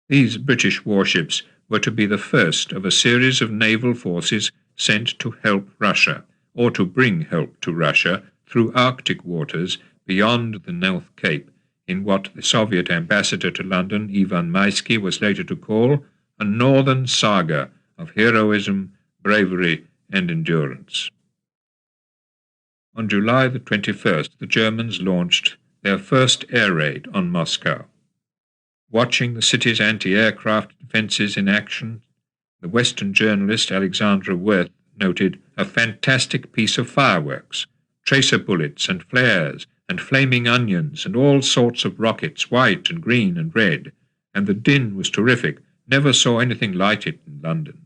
These British warships were to be the first of a series of naval forces sent to help Russia, or to bring help to Russia through Arctic waters beyond the North Cape, in what the Soviet ambassador to London, Ivan Maisky, was later to call a northern saga of heroism, bravery, and endurance. On July the 21st, the Germans launched their first air raid on Moscow. Watching the city's anti-aircraft defences in action, the Western journalist Alexandra Worth noted a fantastic piece of fireworks, tracer bullets and flares and flaming onions and all sorts of rockets, white and green and red, and the din was terrific. Never saw anything like it in London.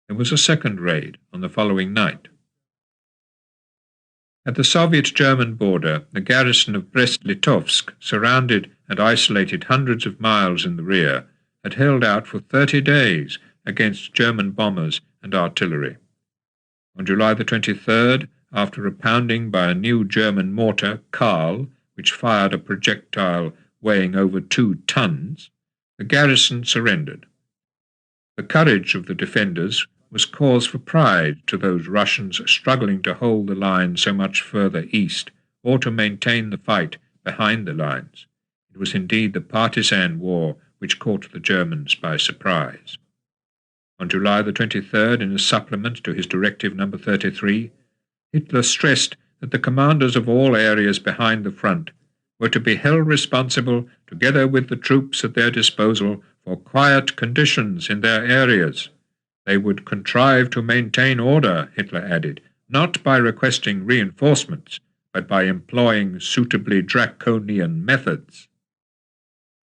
There was a second raid on the following night. At the Soviet-German border, the garrison of Brest-Litovsk, surrounded and isolated hundreds of miles in the rear, had held out for 30 days against German bombers and artillery. On July the 23rd, after a pounding by a new German mortar, Karl, which fired a projectile weighing over 2 tons, the garrison surrendered. The courage of the defenders was cause for pride to those Russians struggling to hold the line so much further east, or to maintain the fight behind the lines. It was indeed the partisan war which caught the Germans by surprise. On July the 23rd, in a supplement to his Directive No. 33, Hitler stressed that the commanders of all areas behind the front were to be held responsible, together with the troops at their disposal, for quiet conditions in their areas. They would contrive to maintain order, Hitler added, not by requesting reinforcements, but by employing suitably draconian methods.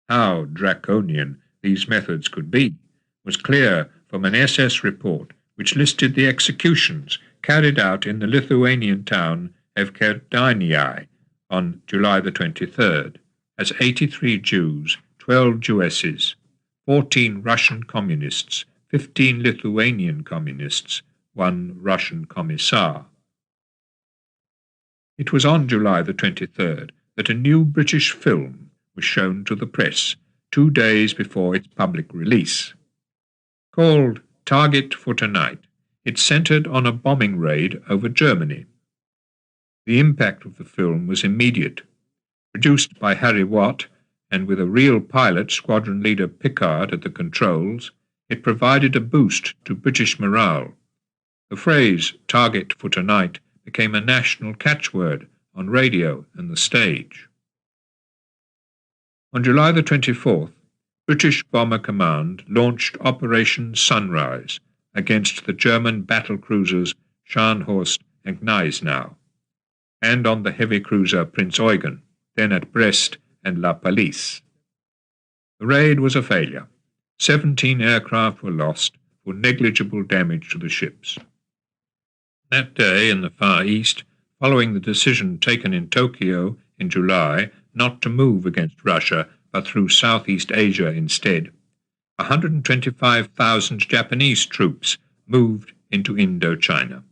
How draconian these methods could be was clear from an SS report which listed the executions carried out in the Lithuanian town of Kerdynai on July the 23rd, as 83 Jews, 12 Jewesses, 14 Russian communists, 15 Lithuanian communists, 1 Russian commissar. It was on July the 23rd that a new British film was shown to the press 2 days before its public release. Called Target for Tonight, it centered on a bombing raid over Germany. The impact of the film was immediate. Produced by Harry Watt, and with a real pilot, squadron leader Pickard, at the controls, it provided a boost to British morale. The phrase "Target for Tonight" became a national catchword on radio and the stage. On July the 24th, British Bomber Command launched Operation Sunrise against the German battlecruisers Scharnhorst and Gneisenau, and on the heavy cruiser Prince Eugen, then at Brest and La Palisse. The raid was a failure. 17 aircraft were lost for negligible damage to the ships. That day in the Far East, following the decision taken in Tokyo in July not to move against Russia but through Southeast Asia instead, 125,000 Japanese troops moved into Indochina.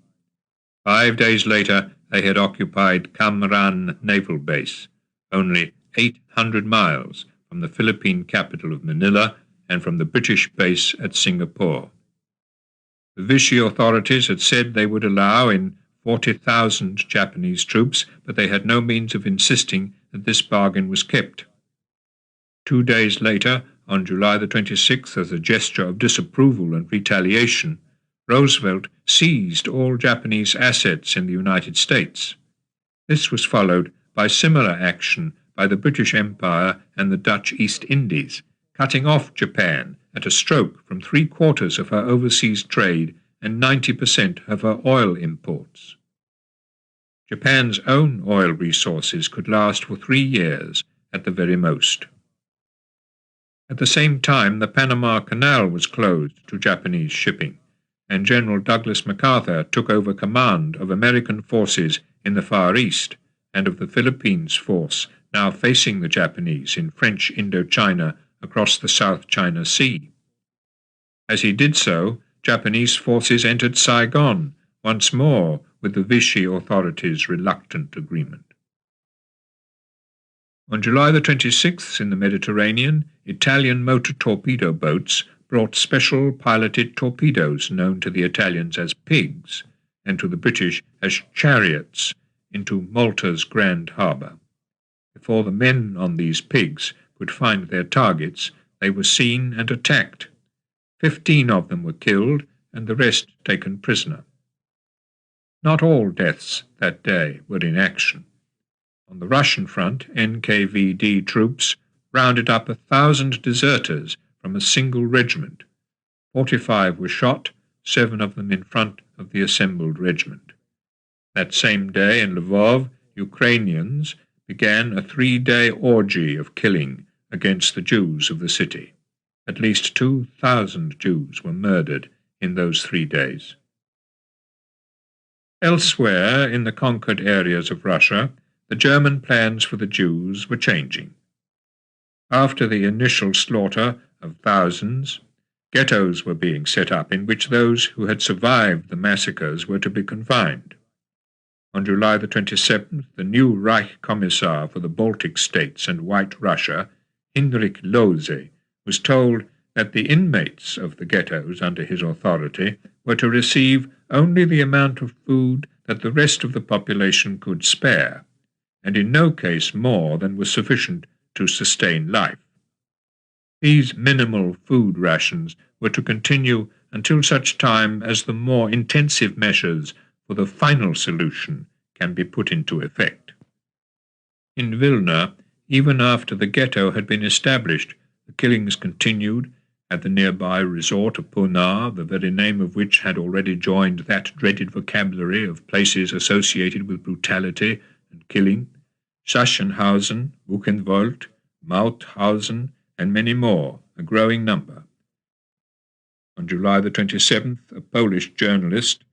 5 days later, they had occupied Cam Ranh Naval Base, only 800 miles from the Philippine capital of Manila and from the British base at Singapore. The Vichy authorities had said they would allow in 40,000 Japanese troops, but they had no means of insisting that this bargain was kept. 2 days later, on July the 26th, as a gesture of disapproval and retaliation, Roosevelt seized all Japanese assets in the United States. This was followed by similar action by the British Empire and the Dutch East Indies, cutting off Japan at a stroke from 3/4 of her overseas trade and 90% of her oil imports. Japan's own oil resources could last for 3 years at the very most. At the same time, the Panama Canal was closed to Japanese shipping, and General Douglas MacArthur took over command of American forces in the Far East and of the Philippines force now facing the Japanese in French Indochina across the South China Sea. As he did so, Japanese forces entered Saigon once more with the Vichy authorities' reluctant agreement. On July the 26th, in the Mediterranean, Italian motor torpedo boats brought special piloted torpedoes known to the Italians as pigs and to the British as chariots into Malta's Grand Harbour. Before the men on these pigs could find their targets, they were seen and attacked. 15 of them were killed and the rest taken prisoner. Not all deaths that day were in action. On the Russian front, NKVD troops rounded up 1,000 deserters from a single regiment. 45 were shot, 7 of them in front of the assembled regiment. That same day in Lvov, Ukrainians began a 3-day orgy of killing against the Jews of the city. At least 2,000 Jews were murdered in those 3 days. Elsewhere in the conquered areas of Russia, the German plans for the Jews were changing. After the initial slaughter of thousands, ghettos were being set up in which those who had survived the massacres were to be confined. On July the 27th, the new Reich Commissar for the Baltic States and White Russia, Hinrich Lose, was told that the inmates of the ghettos under his authority were to receive only the amount of food that the rest of the population could spare, and in no case more than was sufficient to sustain life. These minimal food rations were to continue until such time as the more intensive measures for the final solution can be put into effect. In Vilna, even after the ghetto had been established, the killings continued at the nearby resort of Ponar, the very name of which had already joined that dreaded vocabulary of places associated with brutality and killing, Sachsenhausen, Buchenwald, Mauthausen, and many more, a growing number. On July the 27th, a Polish journalist,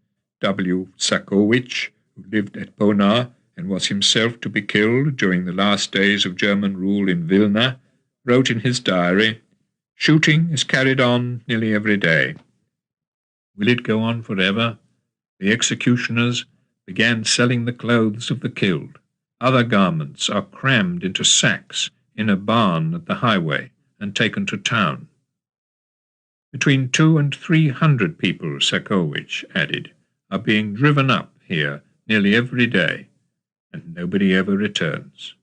W. Sakowicz, who lived at Ponar and was himself to be killed during the last days of German rule in Vilna, wrote in his diary, "Shooting is carried on nearly every day. Will it go on forever? The executioners began selling the clothes of the killed. Other garments are crammed into sacks in a barn at the highway and taken to town." Between 200 and 300 people, Sakowicz added, are being driven up here nearly every day, and nobody ever returns.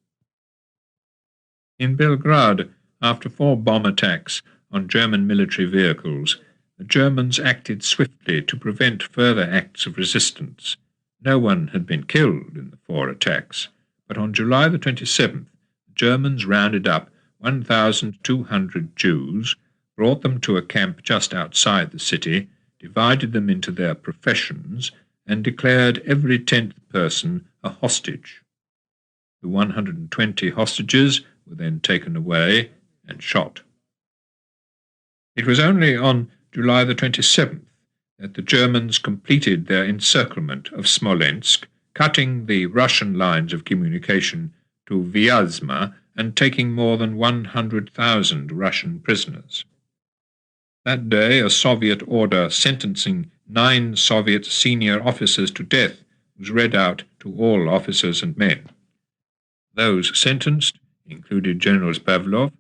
In Belgrade, after 4 bomb attacks on German military vehicles, the Germans acted swiftly to prevent further acts of resistance. No one had been killed in the 4 attacks, but on July the 27th, the Germans rounded up 1,200 Jews, brought them to a camp just outside the city, divided them into their professions, and declared every 10th person a hostage. The 120 hostages were then taken away and shot. It was only on July the 27th that the Germans completed their encirclement of Smolensk, cutting the Russian lines of communication to Vyazma and taking more than 100,000 Russian prisoners. That day, a Soviet order sentencing 9 Soviet senior officers to death was read out to all officers and men. Those sentenced included Generals Pavlov,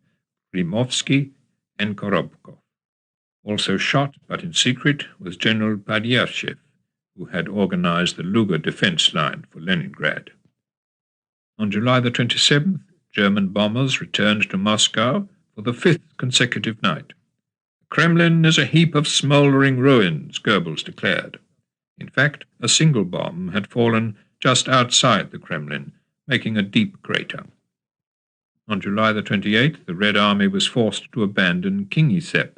Klimovsky, and Korobkov. Also shot, but in secret, was General Padyashev, who had organized the Luga defense line for Leningrad. On July the 27th, German bombers returned to Moscow for the 5th consecutive night. "The Kremlin is a heap of smouldering ruins," Goebbels declared. In fact, a single bomb had fallen just outside the Kremlin, making a deep crater. On July the 28th, the Red Army was forced to abandon Kingisepp,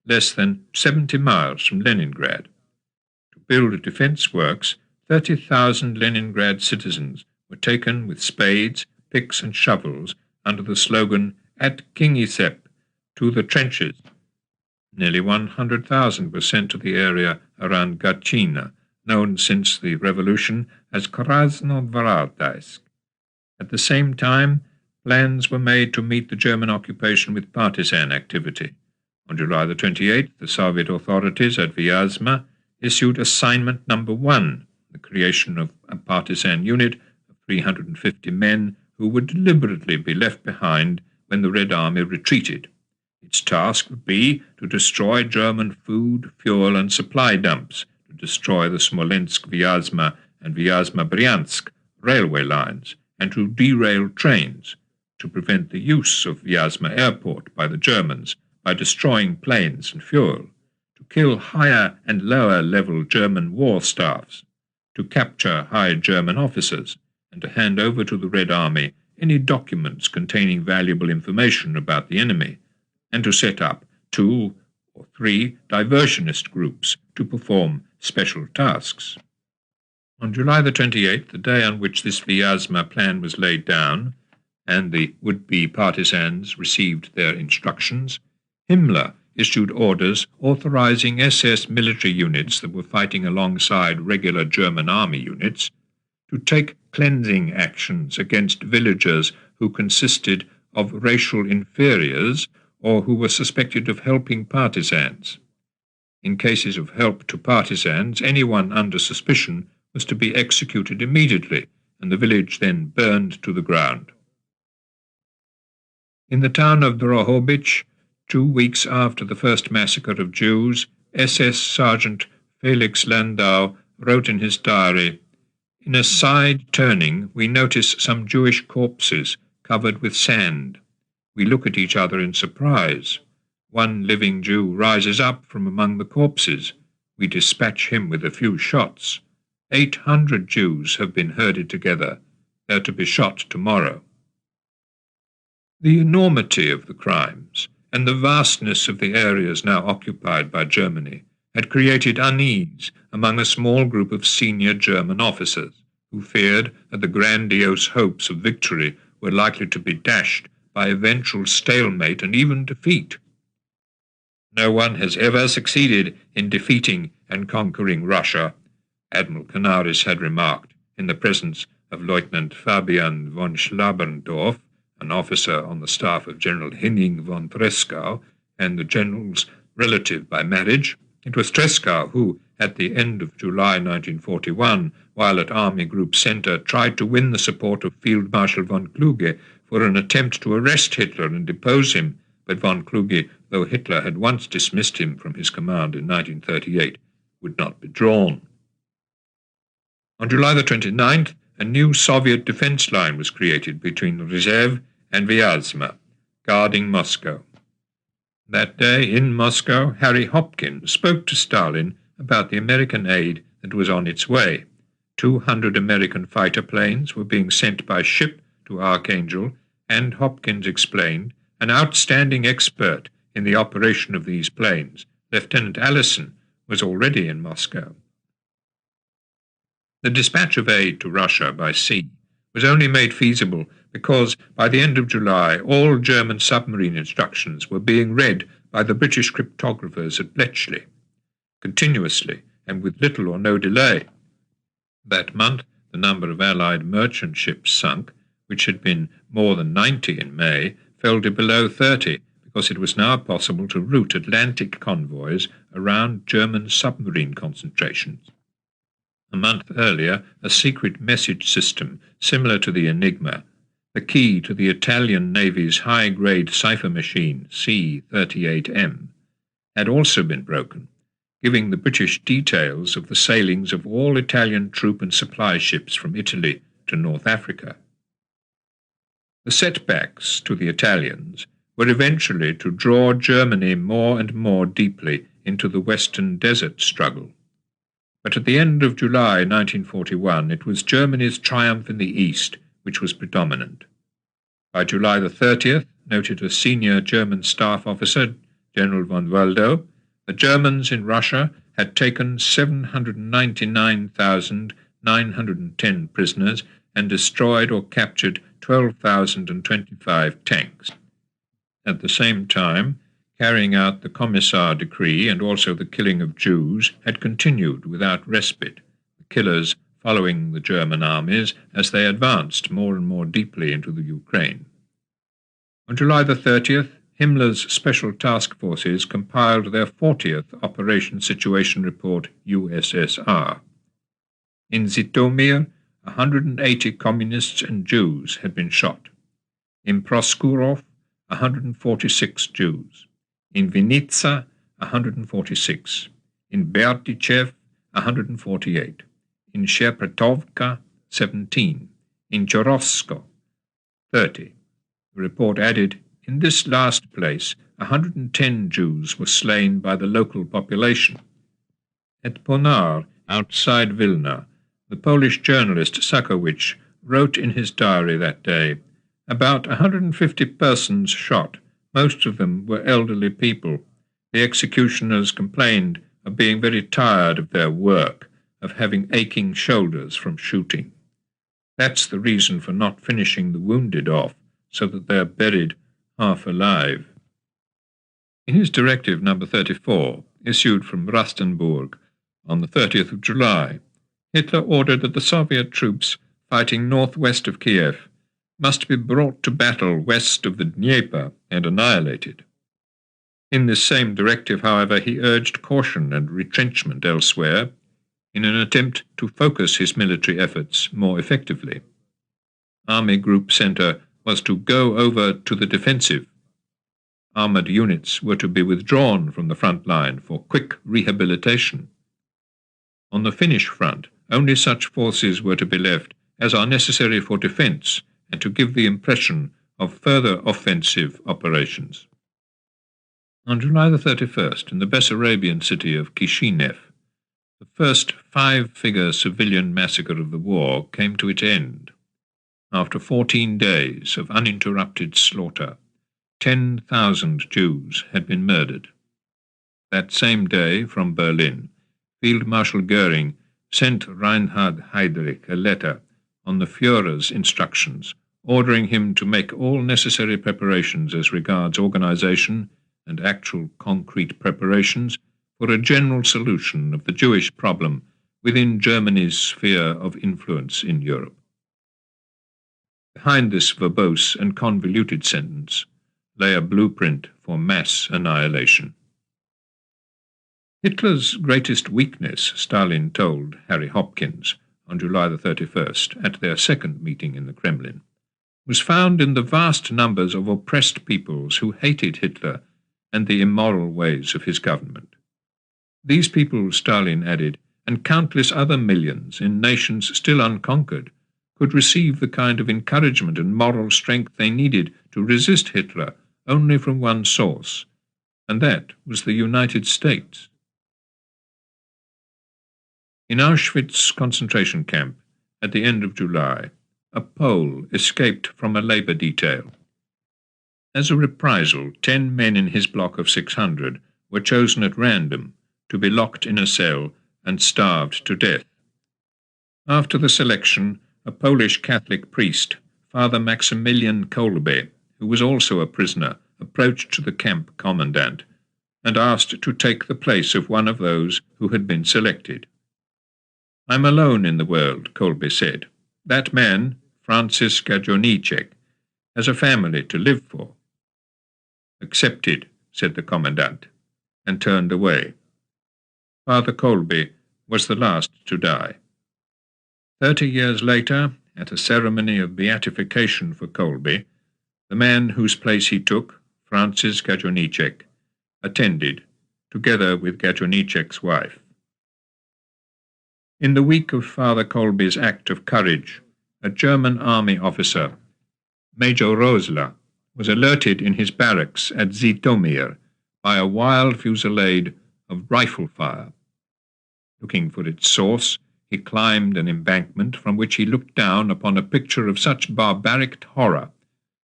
less than 70 miles from Leningrad. To build defense works, 30,000 Leningrad citizens were taken with spades, picks, and shovels under the slogan, "At Kingisepp, to the trenches. Nearly 100,000 were sent to the area around Gatchina, known since the revolution as Krasnogvardsk. At the same time, plans were made to meet the German occupation with partisan activity. On July the 28th, the Soviet authorities at Vyazma issued Assignment Number 1, the creation of a partisan unit of 350 men who would deliberately be left behind when the Red Army retreated. Its task would be to destroy German food, fuel, and supply dumps, to destroy the Smolensk-Vyazma and Vyazma-Bryansk railway lines, and to derail trains, to prevent the use of Vyazma airport by the Germans by destroying planes and fuel, to kill higher and lower level German war staffs, to capture high German officers, and to hand over to the Red Army any documents containing valuable information about the enemy, and to set up 2 or 3 diversionist groups to perform special tasks. On July the 28th, the day on which this Vyazma plan was laid down, and the would-be partisans received their instructions, Himmler issued orders authorizing SS military units that were fighting alongside regular German army units to take cleansing actions against villagers who consisted of racial inferiors or who were suspected of helping partisans. In cases of help to partisans, anyone under suspicion was to be executed immediately, and the village then burned to the ground. In the town of Drohobych, 2 weeks after the first massacre of Jews, SS Sergeant Felix Landau wrote in his diary, "In a side turning we notice some Jewish corpses covered with sand. We look at each other in surprise. One living Jew rises up from among the corpses. We dispatch him with a few shots. 800 Jews have been herded together. They're to be shot tomorrow." The enormity of the crimes and the vastness of the areas now occupied by Germany had created unease among a small group of senior German officers who feared that the grandiose hopes of victory were likely to be dashed by eventual stalemate and even defeat. "No one has ever succeeded in defeating and conquering Russia," Admiral Canaris had remarked in the presence of Lieutenant Fabian von Schlaberndorf, an officer on the staff of General Henning von Tresckow, and the general's relative by marriage. It was Tresckow who, at the end of July 1941, while at Army Group Center, tried to win the support of Field Marshal von Kluge for an attempt to arrest Hitler and depose him, but von Kluge, though Hitler had once dismissed him from his command in 1938, would not be drawn. On July the 29th, a new Soviet defense line was created between Rzhev and Vyazma, guarding Moscow. That day, in Moscow, Harry Hopkins spoke to Stalin about the American aid that was on its way. 200 American fighter planes were being sent by ship to Archangel, and Hopkins explained, an outstanding expert in the operation of these planes, Lieutenant Allison, was already in Moscow. The dispatch of aid to Russia by sea was only made feasible because by the end of July all German submarine instructions were being read by the British cryptographers at Bletchley, continuously and with little or no delay. That month the number of Allied merchant ships sunk, which had been more than 90 in May, fell to below 30 because it was now possible to route Atlantic convoys around German submarine concentrations. A month earlier, a secret message system similar to the Enigma, the key to the Italian Navy's high-grade cipher machine C-38M, had also been broken, giving the British details of the sailings of all Italian troop and supply ships from Italy to North Africa. The setbacks to the Italians were eventually to draw Germany more and more deeply into the Western Desert struggle. But at the end of July 1941, it was Germany's triumph in the East which was predominant. By July the 30th, noted a senior German staff officer, General von Waldow, the Germans in Russia had taken 799,910 prisoners and destroyed or captured 12,025 tanks. At the same time, carrying out the Commissar decree and also the killing of Jews had continued without respite, the killers following the German armies as they advanced more and more deeply into the Ukraine. On July the 30th, Himmler's Special Task Forces compiled their 40th Operation Situation Report USSR. In Zhytomyr, 180 communists and Jews had been shot. In Proskurov, 146 Jews. In Vinitsa, 146. In Berdichev, 148. In Shepretovka, 17. In Chorovsko, 30. The report added, in this last place, 110 Jews were slain by the local population. At Ponar, outside Vilna, the Polish journalist Sakowicz wrote in his diary that day, about 150 persons shot. Most of them were elderly people. The executioners complained of being very tired of their work, of having aching shoulders from shooting. That's the reason for not finishing the wounded off, so that they are buried half alive. In his Directive No. 34, issued from Rastenburg on the 30th of July, Hitler ordered that the Soviet troops fighting northwest of Kiev must be brought to battle west of the Dnieper and annihilated. In this same directive, however, he urged caution and retrenchment elsewhere in an attempt to focus his military efforts more effectively. Army Group Center was to go over to the defensive. Armoured units were to be withdrawn from the front line for quick rehabilitation. On the Finnish front, only such forces were to be left as are necessary for defence and to give the impression of further offensive operations. On July the 31st, in the Bessarabian city of Kishinev, the first five-figure civilian massacre of the war came to its end. After 14 days of uninterrupted slaughter, 10,000 Jews had been murdered. That same day, from Berlin, Field Marshal Goering sent Reinhard Heydrich a letter on the Führer's instructions, ordering him to make all necessary preparations as regards organization and actual concrete preparations for a general solution of the Jewish problem within Germany's sphere of influence in Europe. Behind this verbose and convoluted sentence lay a blueprint for mass annihilation. Hitler's greatest weakness, Stalin told Harry Hopkins on July the 31st at their second meeting in the Kremlin, was found in the vast numbers of oppressed peoples who hated Hitler and the immoral ways of his government. These people, Stalin added, and countless other millions in nations still unconquered, could receive the kind of encouragement and moral strength they needed to resist Hitler only from one source, and that was the United States. In Auschwitz concentration camp, at the end of July, a Pole escaped from a labor detail. As a reprisal, 10 men in his block of 600 were chosen at random to be locked in a cell and starved to death. After the selection, a Polish Catholic priest, Father Maximilian Kolbe, who was also a prisoner, approached the camp commandant and asked to take the place of one of those who had been selected. "I'm alone in the world," Kolbe said. "That man, Francis Gajonicek, has a family to live for." "Accepted," said the commandant, and turned away. Father Kolbe was the last to die. 30 years later, at a ceremony of beatification for Kolbe, the man whose place he took, Francis Gajonicek, attended, together with Gajonicek's wife. In the week of Father Kolbe's act of courage, a German army officer, Major Rosler, was alerted in his barracks at Zhytomyr by a wild fusillade of rifle fire. Looking for its source, he climbed an embankment from which he looked down upon a picture of such barbaric horror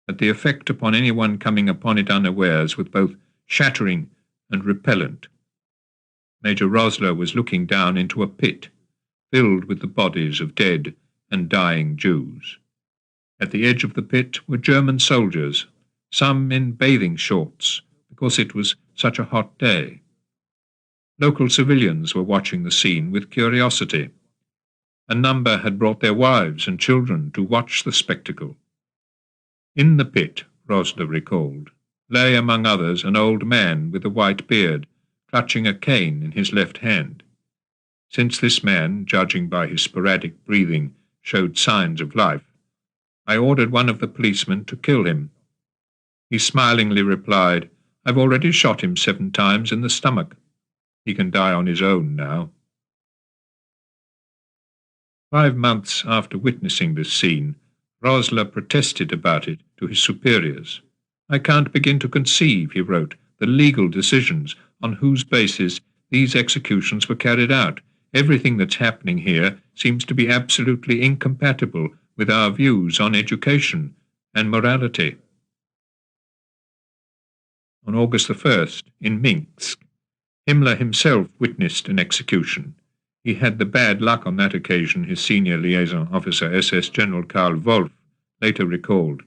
that the effect upon anyone coming upon it unawares was both shattering and repellent. Major Rosler was looking down into a pit filled with the bodies of dead and dying Jews. At the edge of the pit were German soldiers, some in bathing shorts, because it was such a hot day. Local civilians were watching the scene with curiosity. A number had brought their wives and children to watch the spectacle. In the pit, Rosler recalled, lay among others an old man with a white beard, clutching a cane in his left hand. Since this man, judging by his sporadic breathing, showed signs of life, I ordered one of the policemen to kill him. He smilingly replied, I've already shot him 7 times in the stomach. He can die on his own now. 5 months after witnessing this scene, Rosler protested about it to his superiors. I can't begin to conceive, he wrote, the legal decisions on whose basis these executions were carried out. Everything that's happening here seems to be absolutely incompatible with our views on education and morality. On August the 1st, in Minsk, Himmler himself witnessed an execution. He had the bad luck on that occasion, his senior liaison officer, SS General Karl Wolf, later recalled,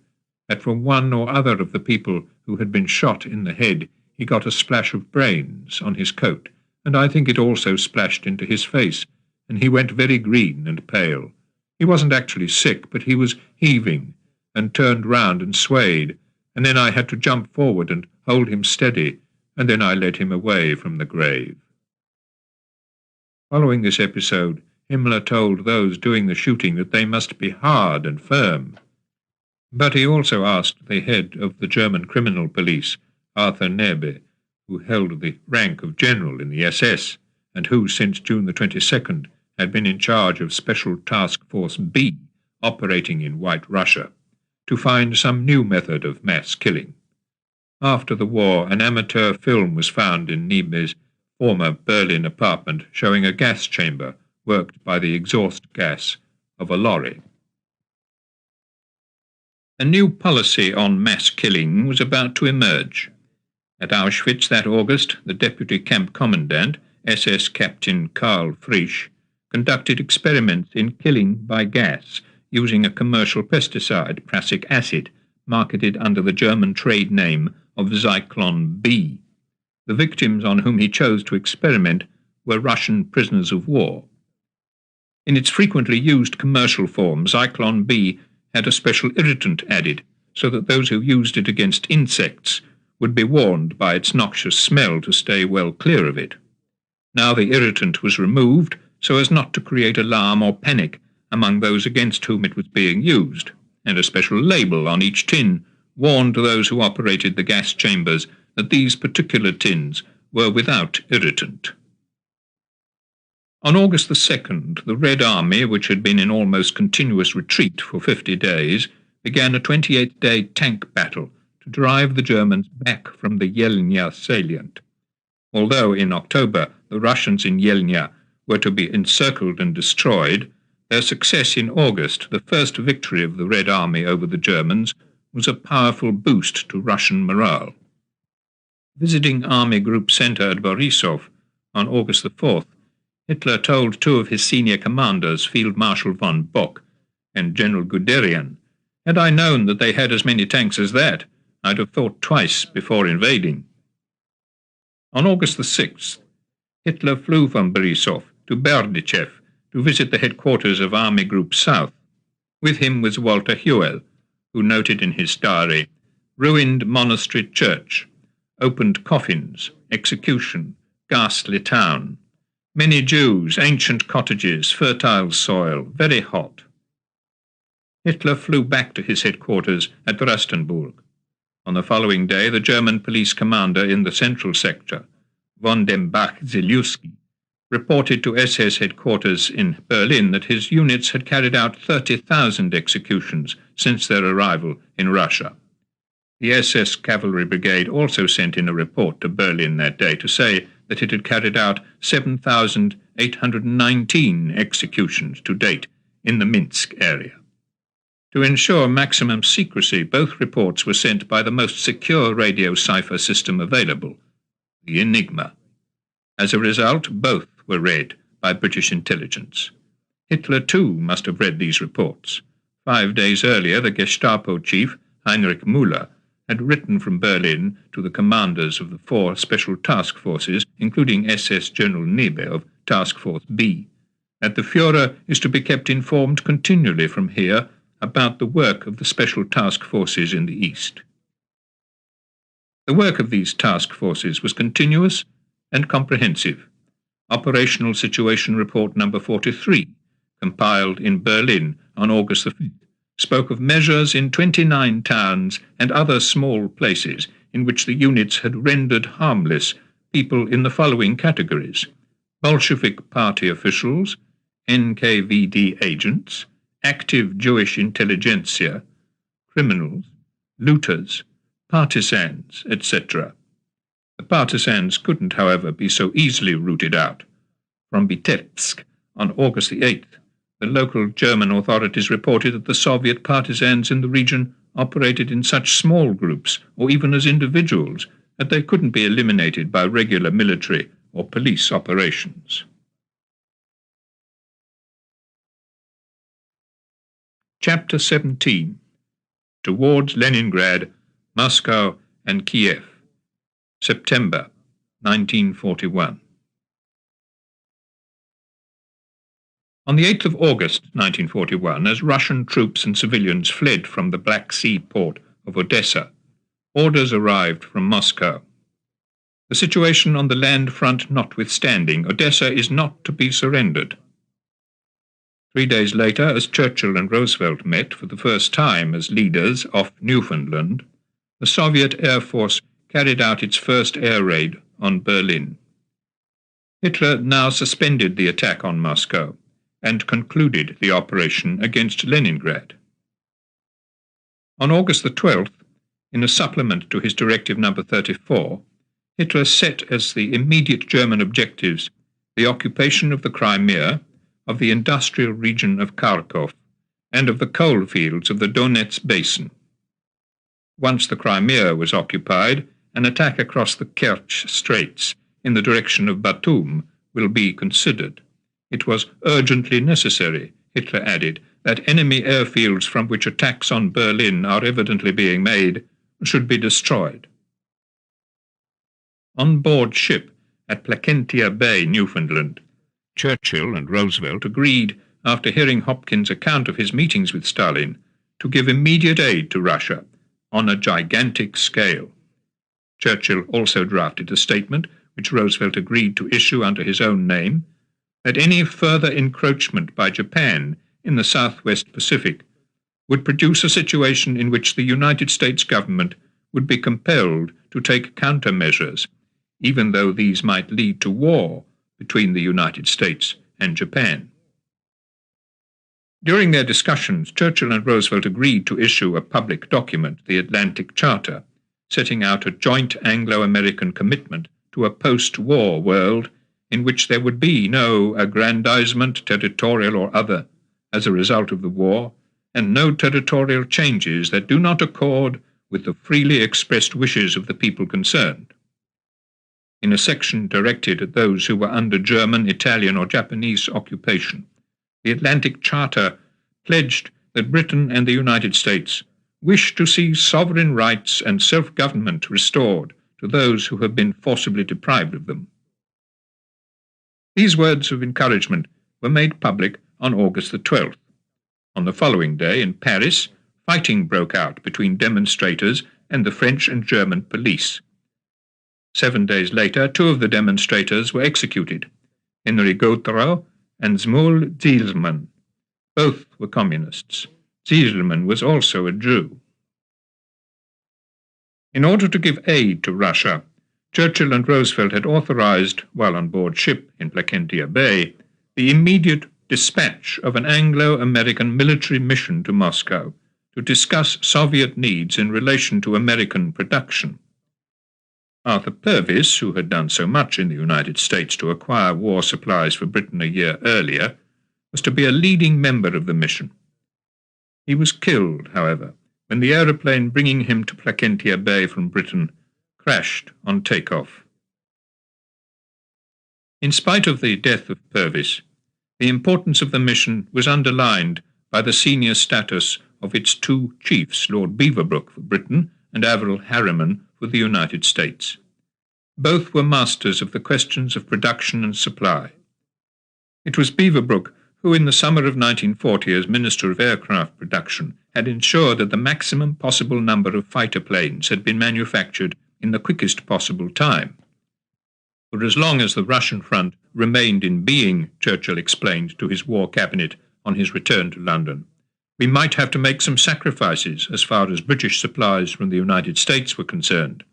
that from one or other of the people who had been shot in the head, he got a splash of brains on his coat, and I think it also splashed into his face, and he went very green and pale. He wasn't actually sick, but he was heaving, and turned round and swayed, and then I had to jump forward and hold him steady, and then I led him away from the grave. Following this episode, Himmler told those doing the shooting that they must be hard and firm. But he also asked the head of the German criminal police, Arthur Nebe, who held the rank of general in the SS, and who, since June the 22nd, had been in charge of Special Task Force B, operating in White Russia, to find some new method of mass killing. After the war, an amateur film was found in Nebe's former Berlin apartment showing a gas chamber worked by the exhaust gas of a lorry. A new policy on mass killing was about to emerge. At Auschwitz that August, the deputy camp commandant, SS Captain Karl Frisch, conducted experiments in killing by gas using a commercial pesticide, prussic acid, marketed under the German trade name of Zyklon B. The victims on whom he chose to experiment were Russian prisoners of war. In its frequently used commercial form, Zyklon B had a special irritant added, so that those who used it against insects would be warned by its noxious smell to stay well clear of it. Now the irritant was removed so as not to create alarm or panic among those against whom it was being used, and a special label on each tin warned those who operated the gas chambers that these particular tins were without irritant. On August the 2nd, the Red Army, which had been in almost continuous retreat for 50 days, began a 28-day tank battle to drive the Germans back from the Yelnya salient. Although in October the Russians in Yelnya were to be encircled and destroyed, their success in August, the first victory of the Red Army over the Germans, was a powerful boost to Russian morale. Visiting Army Group Center at Borisov on August the 4th, Hitler told 2 of his senior commanders, Field Marshal von Bock and General Guderian, had I known that they had as many tanks as that, I'd have thought twice before invading. On August the 6th, Hitler flew from Borisov to Berdichev to visit the headquarters of Army Group South. With him was Walter Huel, who noted in his diary, ruined monastery church, opened coffins, execution, ghastly town. Many Jews, ancient cottages, fertile soil, very hot. Hitler flew back to his headquarters at Rastenburg. On the following day, the German police commander in the central sector, von dem Bach-Zelewski, reported to SS headquarters in Berlin that his units had carried out 30,000 executions since their arrival in Russia. The SS Cavalry Brigade also sent in a report to Berlin that day to say that it had carried out 7,819 executions to date in the Minsk area. To ensure maximum secrecy, both reports were sent by the most secure radio cipher system available, the Enigma. As a result, both were read by British intelligence. Hitler, too, must have read these reports. 5 days earlier, the Gestapo chief, Heinrich Müller, had written from Berlin to the commanders of the 4 special task forces, including SS General Nebe of Task Force B, that the Führer is to be kept informed continually from here about the work of the special task forces in the East. The work of these task forces was continuous and comprehensive. Operational Situation Report number 43, compiled in Berlin on August the 5th, spoke of measures in 29 towns and other small places in which the units had rendered harmless people in the following categories: Bolshevik party officials, NKVD agents, active Jewish intelligentsia, criminals, looters, partisans, etc. The partisans couldn't, however, be so easily rooted out. From Vitebsk on August the 8th, the local German authorities reported that the Soviet partisans in the region operated in such small groups, or even as individuals, that they couldn't be eliminated by regular military or police operations. Chapter 17. Towards Leningrad, Moscow and Kiev, September 1941. On the 8th of August 1941, as Russian troops and civilians fled from the Black Sea port of Odessa, orders arrived from Moscow. The situation on the land front notwithstanding, Odessa is not to be surrendered. 3 days later, as Churchill and Roosevelt met for the first time as leaders off Newfoundland, the Soviet Air Force carried out its first air raid on Berlin. Hitler now suspended the attack on Moscow and concluded the operation against Leningrad. On August the 12th, in a supplement to his Directive No. 34, Hitler set as the immediate German objectives the occupation of the Crimea, of the industrial region of Kharkov, and of the coal fields of the Donetsk basin. Once the Crimea was occupied, an attack across the Kerch Straits in the direction of Batum will be considered. It was urgently necessary, Hitler added, that enemy airfields from which attacks on Berlin are evidently being made should be destroyed. On board ship at Placentia Bay, Newfoundland, Churchill and Roosevelt agreed, after hearing Hopkins' account of his meetings with Stalin, to give immediate aid to Russia on a gigantic scale. Churchill also drafted a statement, which Roosevelt agreed to issue under his own name, that any further encroachment by Japan in the Southwest Pacific would produce a situation in which the United States government would be compelled to take countermeasures, even though these might lead to war between the United States and Japan. During their discussions, Churchill and Roosevelt agreed to issue a public document, the Atlantic Charter, setting out a joint Anglo-American commitment to a post-war world in which there would be no aggrandizement, territorial or other, as a result of the war, and no territorial changes that do not accord with the freely expressed wishes of the people concerned. In a section directed at those who were under German, Italian or Japanese occupation, the Atlantic Charter pledged that Britain and the United States wish to see sovereign rights and self-government restored to those who have been forcibly deprived of them. These words of encouragement were made public on August the 12th. On the following day, in Paris, fighting broke out between demonstrators and the French and German police. 7 days later, 2 of the demonstrators were executed, Henry Gautreau and Zmuel Zielman. Both were communists. Zielman was also a Jew. In order to give aid to Russia, Churchill and Roosevelt had authorized, while on board ship in Placentia Bay, the immediate dispatch of an Anglo-American military mission to Moscow to discuss Soviet needs in relation to American production. Arthur Purvis, who had done so much in the United States to acquire war supplies for Britain a year earlier, was to be a leading member of the mission. He was killed, however, when the aeroplane bringing him to Placentia Bay from Britain crashed on takeoff. In spite of the death of Purvis, the importance of the mission was underlined by the senior status of its 2 chiefs, Lord Beaverbrook for Britain and Averell Harriman for the United States. Both were masters of the questions of production and supply. It was Beaverbrook who, in the summer of 1940, as Minister of Aircraft Production, had ensured that the maximum possible number of fighter planes had been manufactured in the quickest possible time. For as long as the Russian front remained in being, Churchill explained to his War Cabinet on his return to London, we might have to make some sacrifices as far as British supplies from the United States were concerned.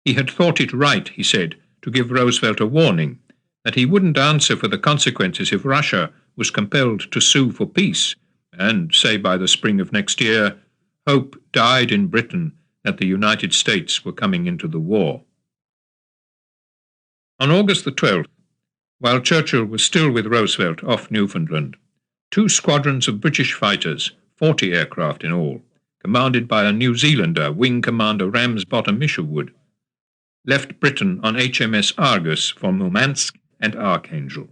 He had thought it right, he said, to give Roosevelt a warning that he wouldn't answer for the consequences if Russia was compelled to sue for peace, and, say by the spring of next year, hope died in Britain that the United States were coming into the war. On August the 12th, while Churchill was still with Roosevelt off Newfoundland, 2 squadrons of British fighters, 40 aircraft in all, commanded by a New Zealander, Wing Commander Ramsbottom Isherwood, left Britain on HMS Argus for Murmansk and Archangel.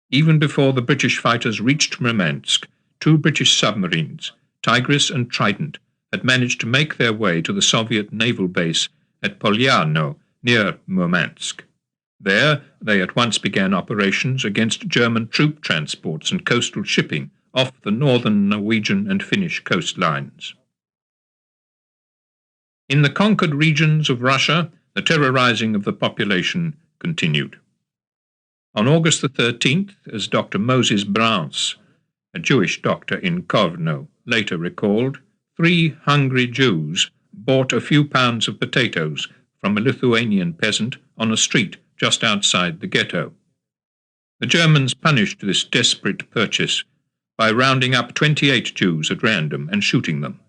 Even before the British fighters reached Murmansk, 2 British submarines, Tigris and Trident, had managed to make their way to the Soviet naval base at Polyarno, near Murmansk. There they at once began operations against German troop transports and coastal shipping off the northern Norwegian and Finnish coastlines. In the conquered regions of Russia, the terrorizing of the population continued. On August the 13th, as Dr. Moses Brance, a Jewish doctor in Kovno, later recalled, 3 hungry Jews bought a few pounds of potatoes from a Lithuanian peasant on a street just outside the ghetto. The Germans punished this desperate purchase by rounding up 28 Jews at random and shooting them.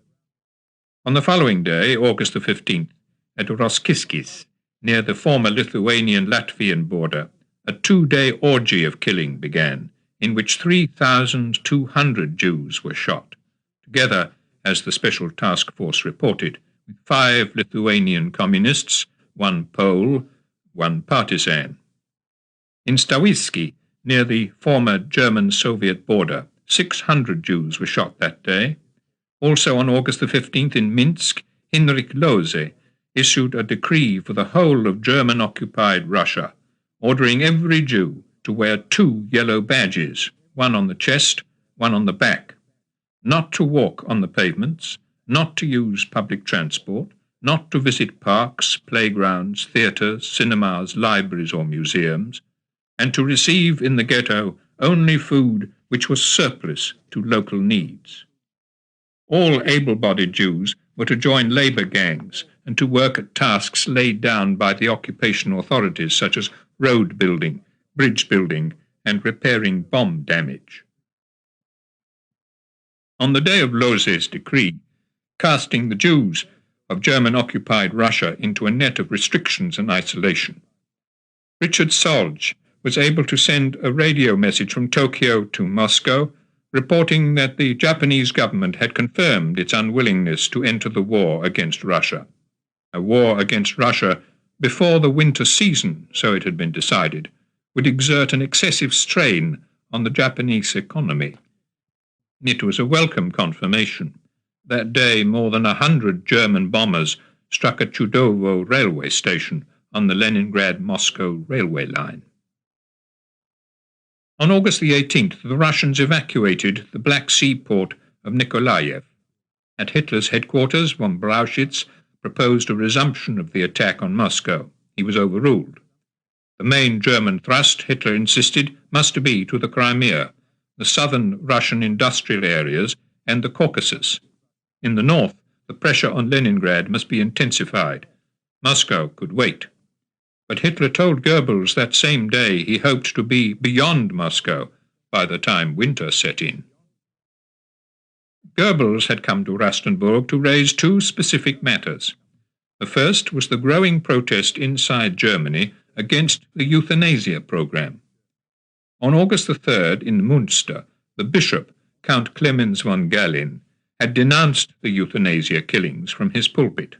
On the following day, August the 15th, at Roskiskis, near the former Lithuanian-Latvian border, a 2-day orgy of killing began, in which 3,200 Jews were shot, together, as the Special Task Force reported, with 5 Lithuanian communists, 1 Pole, 1 partisan. In Stawisky, near the former German-Soviet border, 600 Jews were shot that day. Also on August the 15th in Minsk, Hinrich Lose issued a decree for the whole of German-occupied Russia, ordering every Jew to wear 2 yellow badges, one on the chest, one on the back, not to walk on the pavements, not to use public transport, not to visit parks, playgrounds, theatres, cinemas, libraries or museums, and to receive in the ghetto only food which was surplus to local needs. All able-bodied Jews were to join labour gangs and to work at tasks laid down by the occupation authorities such as road building, bridge building, and repairing bomb damage. On the day of Loze's decree, casting the Jews of German-occupied Russia into a net of restrictions and isolation, Richard Solge was able to send a radio message from Tokyo to Moscow, reporting that the Japanese government had confirmed its unwillingness to enter the war against Russia. A war against Russia before the winter season, so it had been decided, would exert an excessive strain on the Japanese economy. It was a welcome confirmation. That day, more than 100 German bombers struck a Chudovo railway station on the Leningrad-Moscow railway line. On August the 18th, the Russians evacuated the Black Sea port of Nikolaev. At Hitler's headquarters, von Brauchitsch proposed a resumption of the attack on Moscow. He was overruled. The main German thrust, Hitler insisted, must be to the Crimea, the southern Russian industrial areas, and the Caucasus. In the north, the pressure on Leningrad must be intensified. Moscow could wait. But Hitler told Goebbels that same day he hoped to be beyond Moscow by the time winter set in. Goebbels had come to Rastenburg to raise 2 specific matters. The first was the growing protest inside Germany against the euthanasia program. On August the 3rd, in Münster, the bishop, Count Clemens von Gallin, had denounced the euthanasia killings from his pulpit.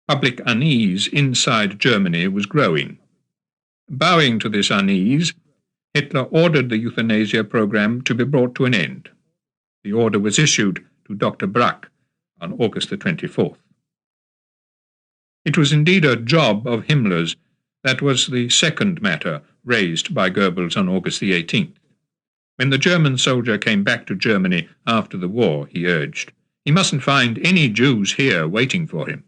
Public unease inside Germany was growing. Bowing to this unease, Hitler ordered the euthanasia program to be brought to an end. The order was issued to Dr. Brack on August the 24th. It was indeed a job of Himmler's. That was the second matter raised by Goebbels on August the 18th. When the German soldier came back to Germany after the war, he urged, he mustn't find any Jews here waiting for him.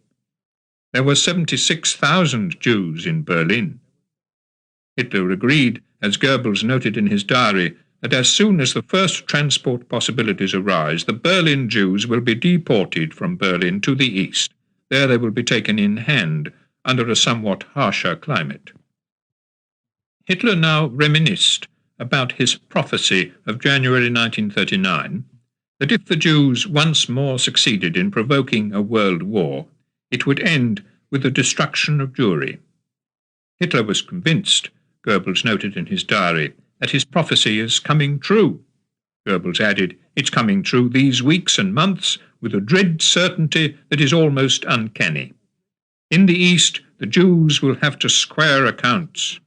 There were 76,000 Jews in Berlin. Hitler agreed, as Goebbels noted in his diary, that as soon as the first transport possibilities arise, the Berlin Jews will be deported from Berlin to the east. There they will be taken in hand under a somewhat harsher climate. Hitler now reminisced about his prophecy of January 1939, that if the Jews once more succeeded in provoking a world war, it would end with the destruction of Jewry. Hitler was convinced, Goebbels noted in his diary, that his prophecy is coming true. Goebbels added, it's coming true these weeks and months with a dread certainty that is almost uncanny. In the East, the Jews will have to square accounts.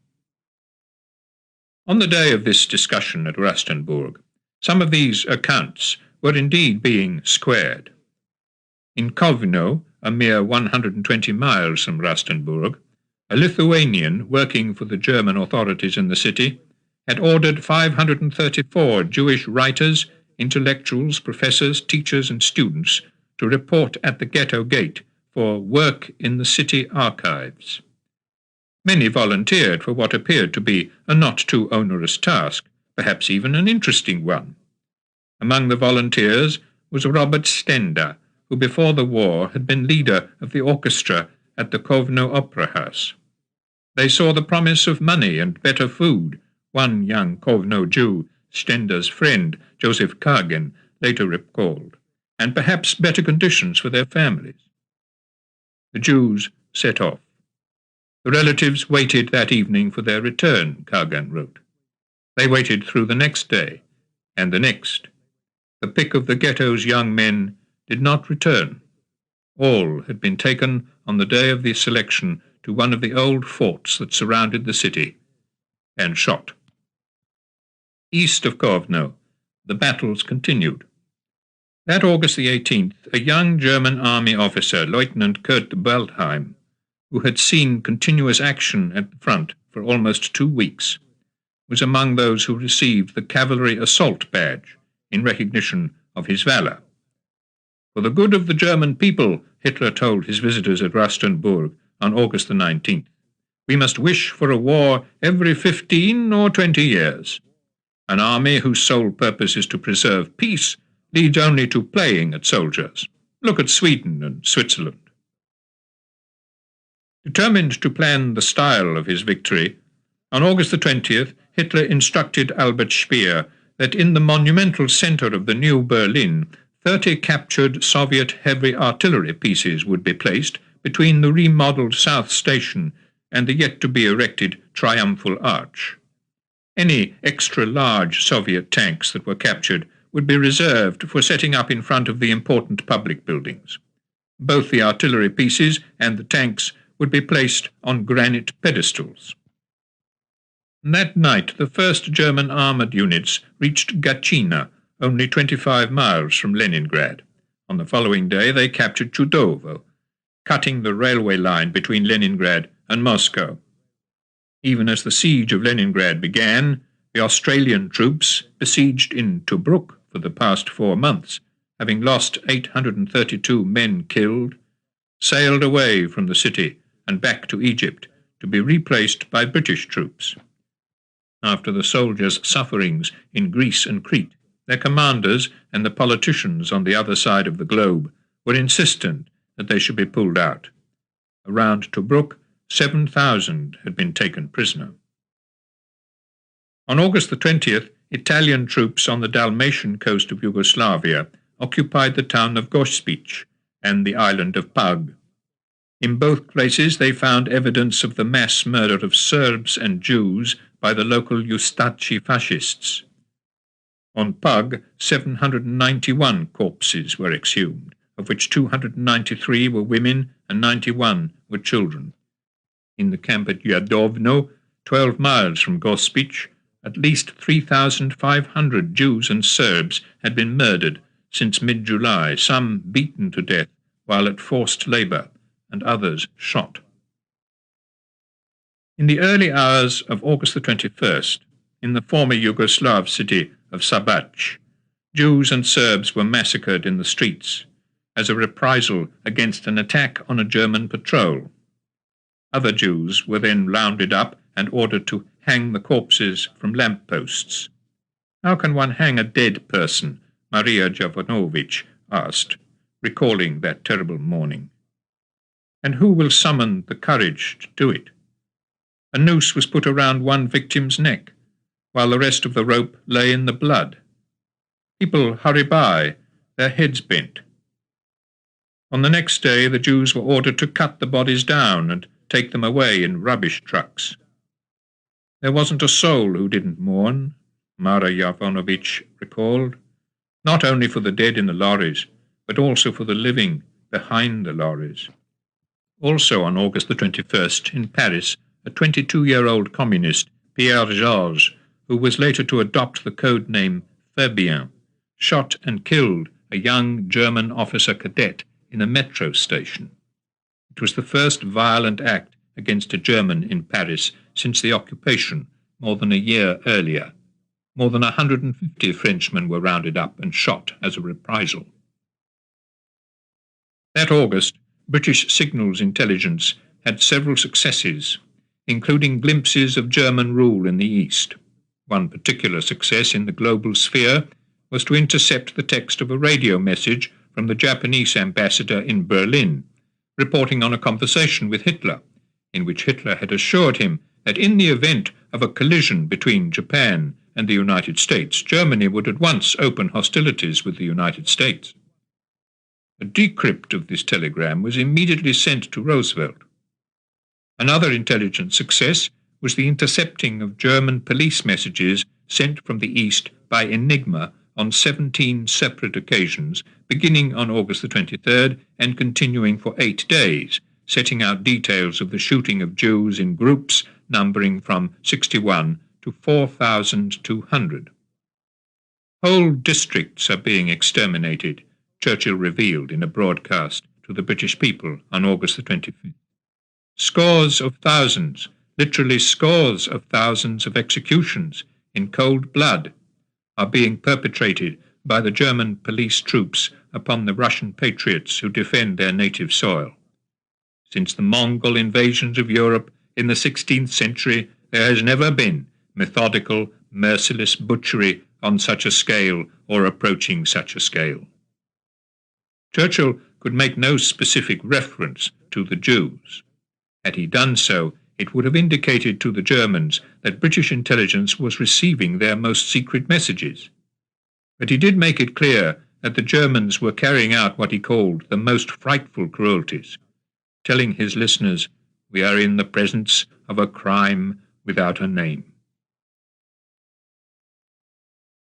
On the day of this discussion at Rastenburg, some of these accounts were indeed being squared. In Kovno, a mere 120 miles from Rastenburg, a Lithuanian working for the German authorities in the city had ordered 534 Jewish writers, intellectuals, professors, teachers and students to report at the ghetto gate for work in the city archives. Many volunteered for what appeared to be a not too onerous task, perhaps even an interesting one. Among the volunteers was Robert Stender, who before the war had been leader of the orchestra at the Kovno Opera House. They saw the promise of money and better food. One young Kovno Jew, Stender's friend, Joseph Kagen, later recalled, and perhaps better conditions for their families. The Jews set off. The relatives waited that evening for their return, Kagan wrote. They waited through the next day, and the next. The pick of the ghetto's young men did not return. All had been taken on the day of the selection to one of the old forts that surrounded the city, and shot. East of Kovno, the battles continued. That August the 18th, a young German army officer, Lieutenant Kurt Baldheim, who had seen continuous action at the front for almost 2 weeks, was among those who received the Cavalry Assault Badge in recognition of his valour. For the good of the German people, Hitler told his visitors at Rastenburg on August the 19th, we must wish for a war every 15 or 20 years. An army whose sole purpose is to preserve peace leads only to playing at soldiers. Look at Sweden and Switzerland. Determined to plan the style of his victory, on August the 20th, Hitler instructed Albert Speer that in the monumental centre of the new Berlin, 30 captured Soviet heavy artillery pieces would be placed between the remodelled South Station and the yet-to-be-erected Triumphal Arch. Any extra-large Soviet tanks that were captured would be reserved for setting up in front of the important public buildings. Both the artillery pieces and the tanks would be placed on granite pedestals. That night, the first German armoured units reached Gatchina, only 25 miles from Leningrad. On the following day, they captured Chudovo, cutting the railway line between Leningrad and Moscow. Even as the siege of Leningrad began, the Australian troops, besieged in Tobruk for the past 4 months, having lost 832 men killed, sailed away from the city and back to Egypt to be replaced by British troops. After the soldiers' sufferings in Greece and Crete, their commanders and the politicians on the other side of the globe were insistent that they should be pulled out. Around Tobruk, 7,000 had been taken prisoner. On August the 20th, Italian troops on the Dalmatian coast of Yugoslavia occupied the town of Gospic and the island of Pag. In both places they found evidence of the mass murder of Serbs and Jews by the local Ustachi fascists. On Pag, 791 corpses were exhumed, of which 293 were women and 91 were children. In the camp at Jadovno, 12 miles from Gospic, at least 3,500 Jews and Serbs had been murdered since mid-July, some beaten to death while at forced labour, and others shot. In the early hours of August the 21st, in the former Yugoslav city of Sabac, Jews and Serbs were massacred in the streets as a reprisal against an attack on a German patrol. Other Jews were then rounded up and ordered to hang the corpses from lampposts. "How can one hang a dead person?" Maria Jovanovic asked, recalling that terrible morning. "And who will summon the courage to do it?" A noose was put around one victim's neck, while the rest of the rope lay in the blood. People hurry by, their heads bent. On the next day, the Jews were ordered to cut the bodies down and take them away in rubbish trucks. "There wasn't a soul who didn't mourn," Mara Jovanovic recalled, "not only for the dead in the lorries, but also for the living behind the lorries." Also on August the 21st, in Paris, a 22-year-old communist, Pierre Georges, who was later to adopt the code name Fabien, shot and killed a young German officer cadet in a metro station. It was the first violent act against a German in Paris since the occupation more than a year earlier. More than 150 Frenchmen were rounded up and shot as a reprisal. That August, British signals intelligence had several successes, including glimpses of German rule in the East. One particular success in the global sphere was to intercept the text of a radio message from the Japanese ambassador in Berlin, reporting on a conversation with Hitler, in which Hitler had assured him that in the event of a collision between Japan and the United States, Germany would at once open hostilities with the United States. A decrypt of this telegram was immediately sent to Roosevelt. Another intelligence success was the intercepting of German police messages sent from the East by Enigma on 17 separate occasions, beginning on August the 23rd and continuing for 8 days, setting out details of the shooting of Jews in groups numbering from 61 to 4,200. "Whole districts are being exterminated," Churchill revealed in a broadcast to the British people on August the 25th. "Scores of thousands, literally scores of thousands of executions in cold blood are being perpetrated by the German police troops upon the Russian patriots who defend their native soil. Since the Mongol invasions of Europe in the 16th century, there has never been methodical, merciless butchery on such a scale or approaching such a scale." Churchill could make no specific reference to the Jews. Had he done so, it would have indicated to the Germans that British intelligence was receiving their most secret messages. But he did make it clear that the Germans were carrying out what he called the most frightful cruelties, telling his listeners, "We are in the presence of a crime without a name."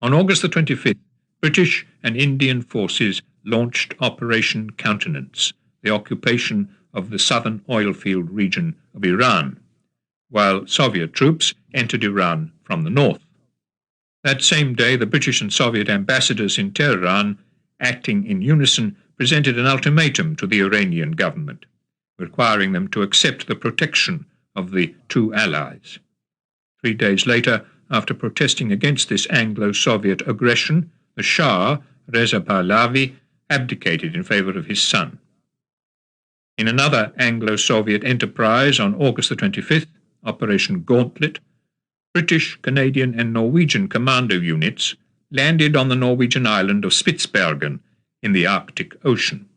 On August the 25th, British and Indian forces launched Operation Countenance, the occupation of the southern oilfield region of Iran, while Soviet troops entered Iran from the north. That same day, the British and Soviet ambassadors in Tehran, acting in unison, presented an ultimatum to the Iranian government, requiring them to accept the protection of the two allies. 3 days later, after protesting against this Anglo-Soviet aggression, the Shah, Reza Pahlavi, abdicated in favor of his son. In another Anglo-Soviet enterprise on August the 25th, Operation Gauntlet, British, Canadian and Norwegian commando units landed on the Norwegian island of Spitsbergen in the Arctic Ocean.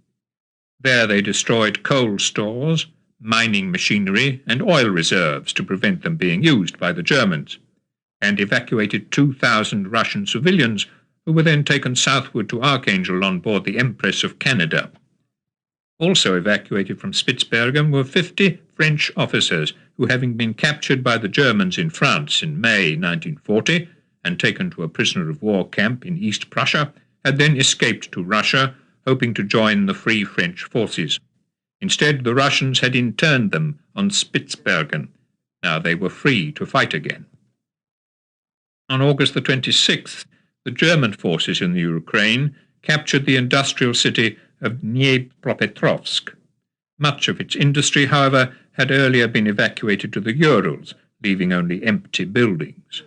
There they destroyed coal stores, mining machinery and oil reserves to prevent them being used by the Germans, and evacuated 2,000 Russian civilians who were then taken southward to Archangel on board the Empress of Canada. Also evacuated from Spitsbergen were 50 French officers who, having been captured by the Germans in France in May 1940 and taken to a prisoner of war camp in East Prussia, had then escaped to Russia, hoping to join the Free French forces. Instead, the Russians had interned them on Spitsbergen. Now they were free to fight again. On August the 26th, the German forces in the Ukraine captured the industrial city of Dnipropetrovsk. Much of its industry, however, had earlier been evacuated to the Urals, leaving only empty buildings.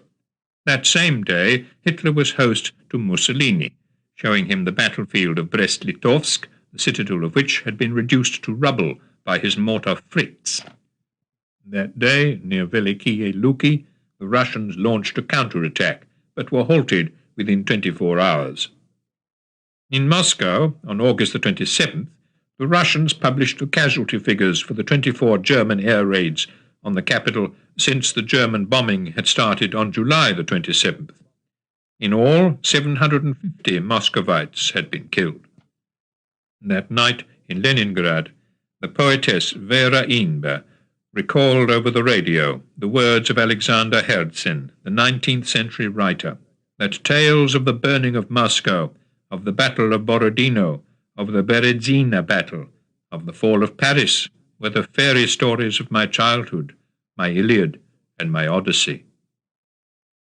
That same day, Hitler was host to Mussolini, showing him the battlefield of Brest-Litovsk, the citadel of which had been reduced to rubble by his mortar Fritz. That day, near Velikie Luki, the Russians launched a counterattack, but were halted within 24 hours. In Moscow, on August the 27th, the Russians published the casualty figures for the 24 German air raids on the capital since the German bombing had started on July the 27th. In all, 750 Muscovites had been killed. That night, in Leningrad, the poetess Vera Inber recalled over the radio the words of Alexander Herzen, the 19th century writer, that tales of the burning of Moscow, of the Battle of Borodino, of the Berezina battle, of the fall of Paris, were the fairy stories of my childhood, my Iliad, and my Odyssey.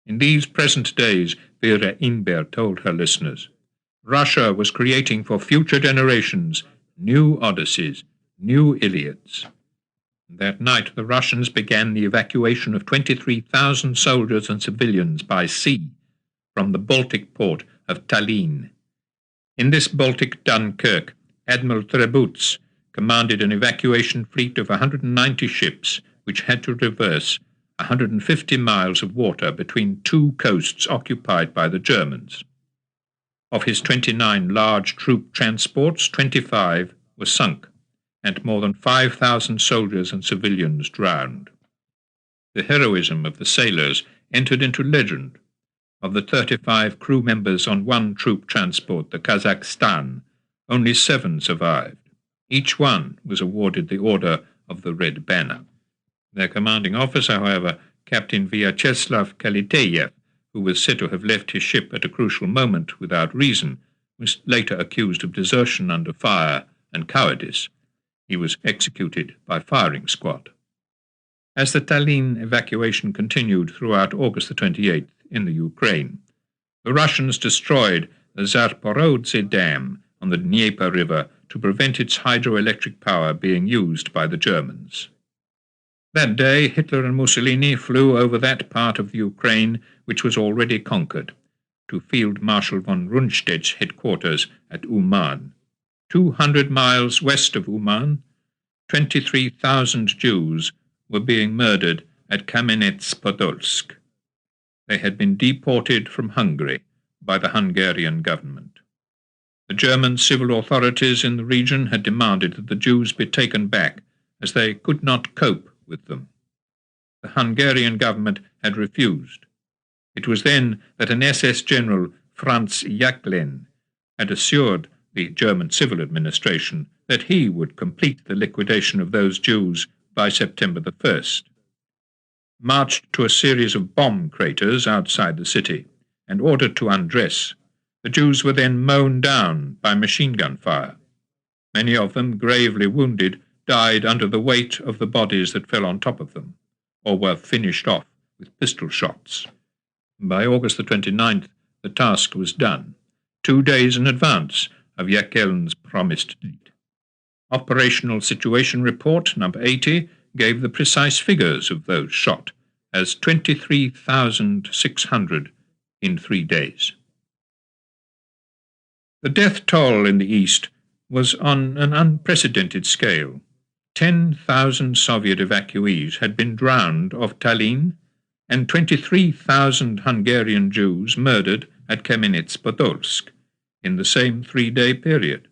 In these present days, Vera Inber told her listeners, Russia was creating for future generations new Odysseys, new Iliads. That night, the Russians began the evacuation of 23,000 soldiers and civilians by sea from the Baltic port of Tallinn. In this Baltic Dunkirk, Admiral Trebuts commanded an evacuation fleet of 190 ships which had to traverse 150 miles of water between two coasts occupied by the Germans. Of his 29 large troop transports, 25 were sunk, and more than 5,000 soldiers and civilians drowned. The heroism of the sailors entered into legend. Of the 35 crew members on one troop transport, the Kazakhstan, only 7 survived. Each one was awarded the Order of the Red Banner. Their commanding officer, however, Captain Vyacheslav Kaliteyev, who was said to have left his ship at a crucial moment without reason, was later accused of desertion under fire and cowardice. He was executed by firing squad. As the Tallinn evacuation continued throughout August the 28th in the Ukraine, the Russians destroyed the Zaporozhye Dam on the Dnieper River to prevent its hydroelectric power being used by the Germans. That day, Hitler and Mussolini flew over that part of the Ukraine which was already conquered, to Field Marshal von Rundstedt's headquarters at Uman. 200 miles west of Uman, 23,000 Jews were being murdered at Kamenets-Podolsk. They had been deported from Hungary by the Hungarian government. The German civil authorities in the region had demanded that the Jews be taken back, as they could not cope with them. The Hungarian government had refused. It was then that an SS general, Franz Jacquelin, had assured the German civil administration that he would complete the liquidation of those Jews by September the 1st. Marched to a series of bomb craters outside the city and ordered to undress, the Jews were then mown down by machine gun fire. Many of them, gravely wounded, died under the weight of the bodies that fell on top of them, or were finished off with pistol shots. By August the 29th, the task was done, 2 days in advance of Jacquelin's promised date. Operational Situation Report number 80 gave the precise figures of those shot as 23,600 in 3 days. The death toll in the East was on an unprecedented scale. 10,000 Soviet evacuees had been drowned off Tallinn, and 23,000 Hungarian Jews murdered at Kamenets-Podolsk in the same 3-day period.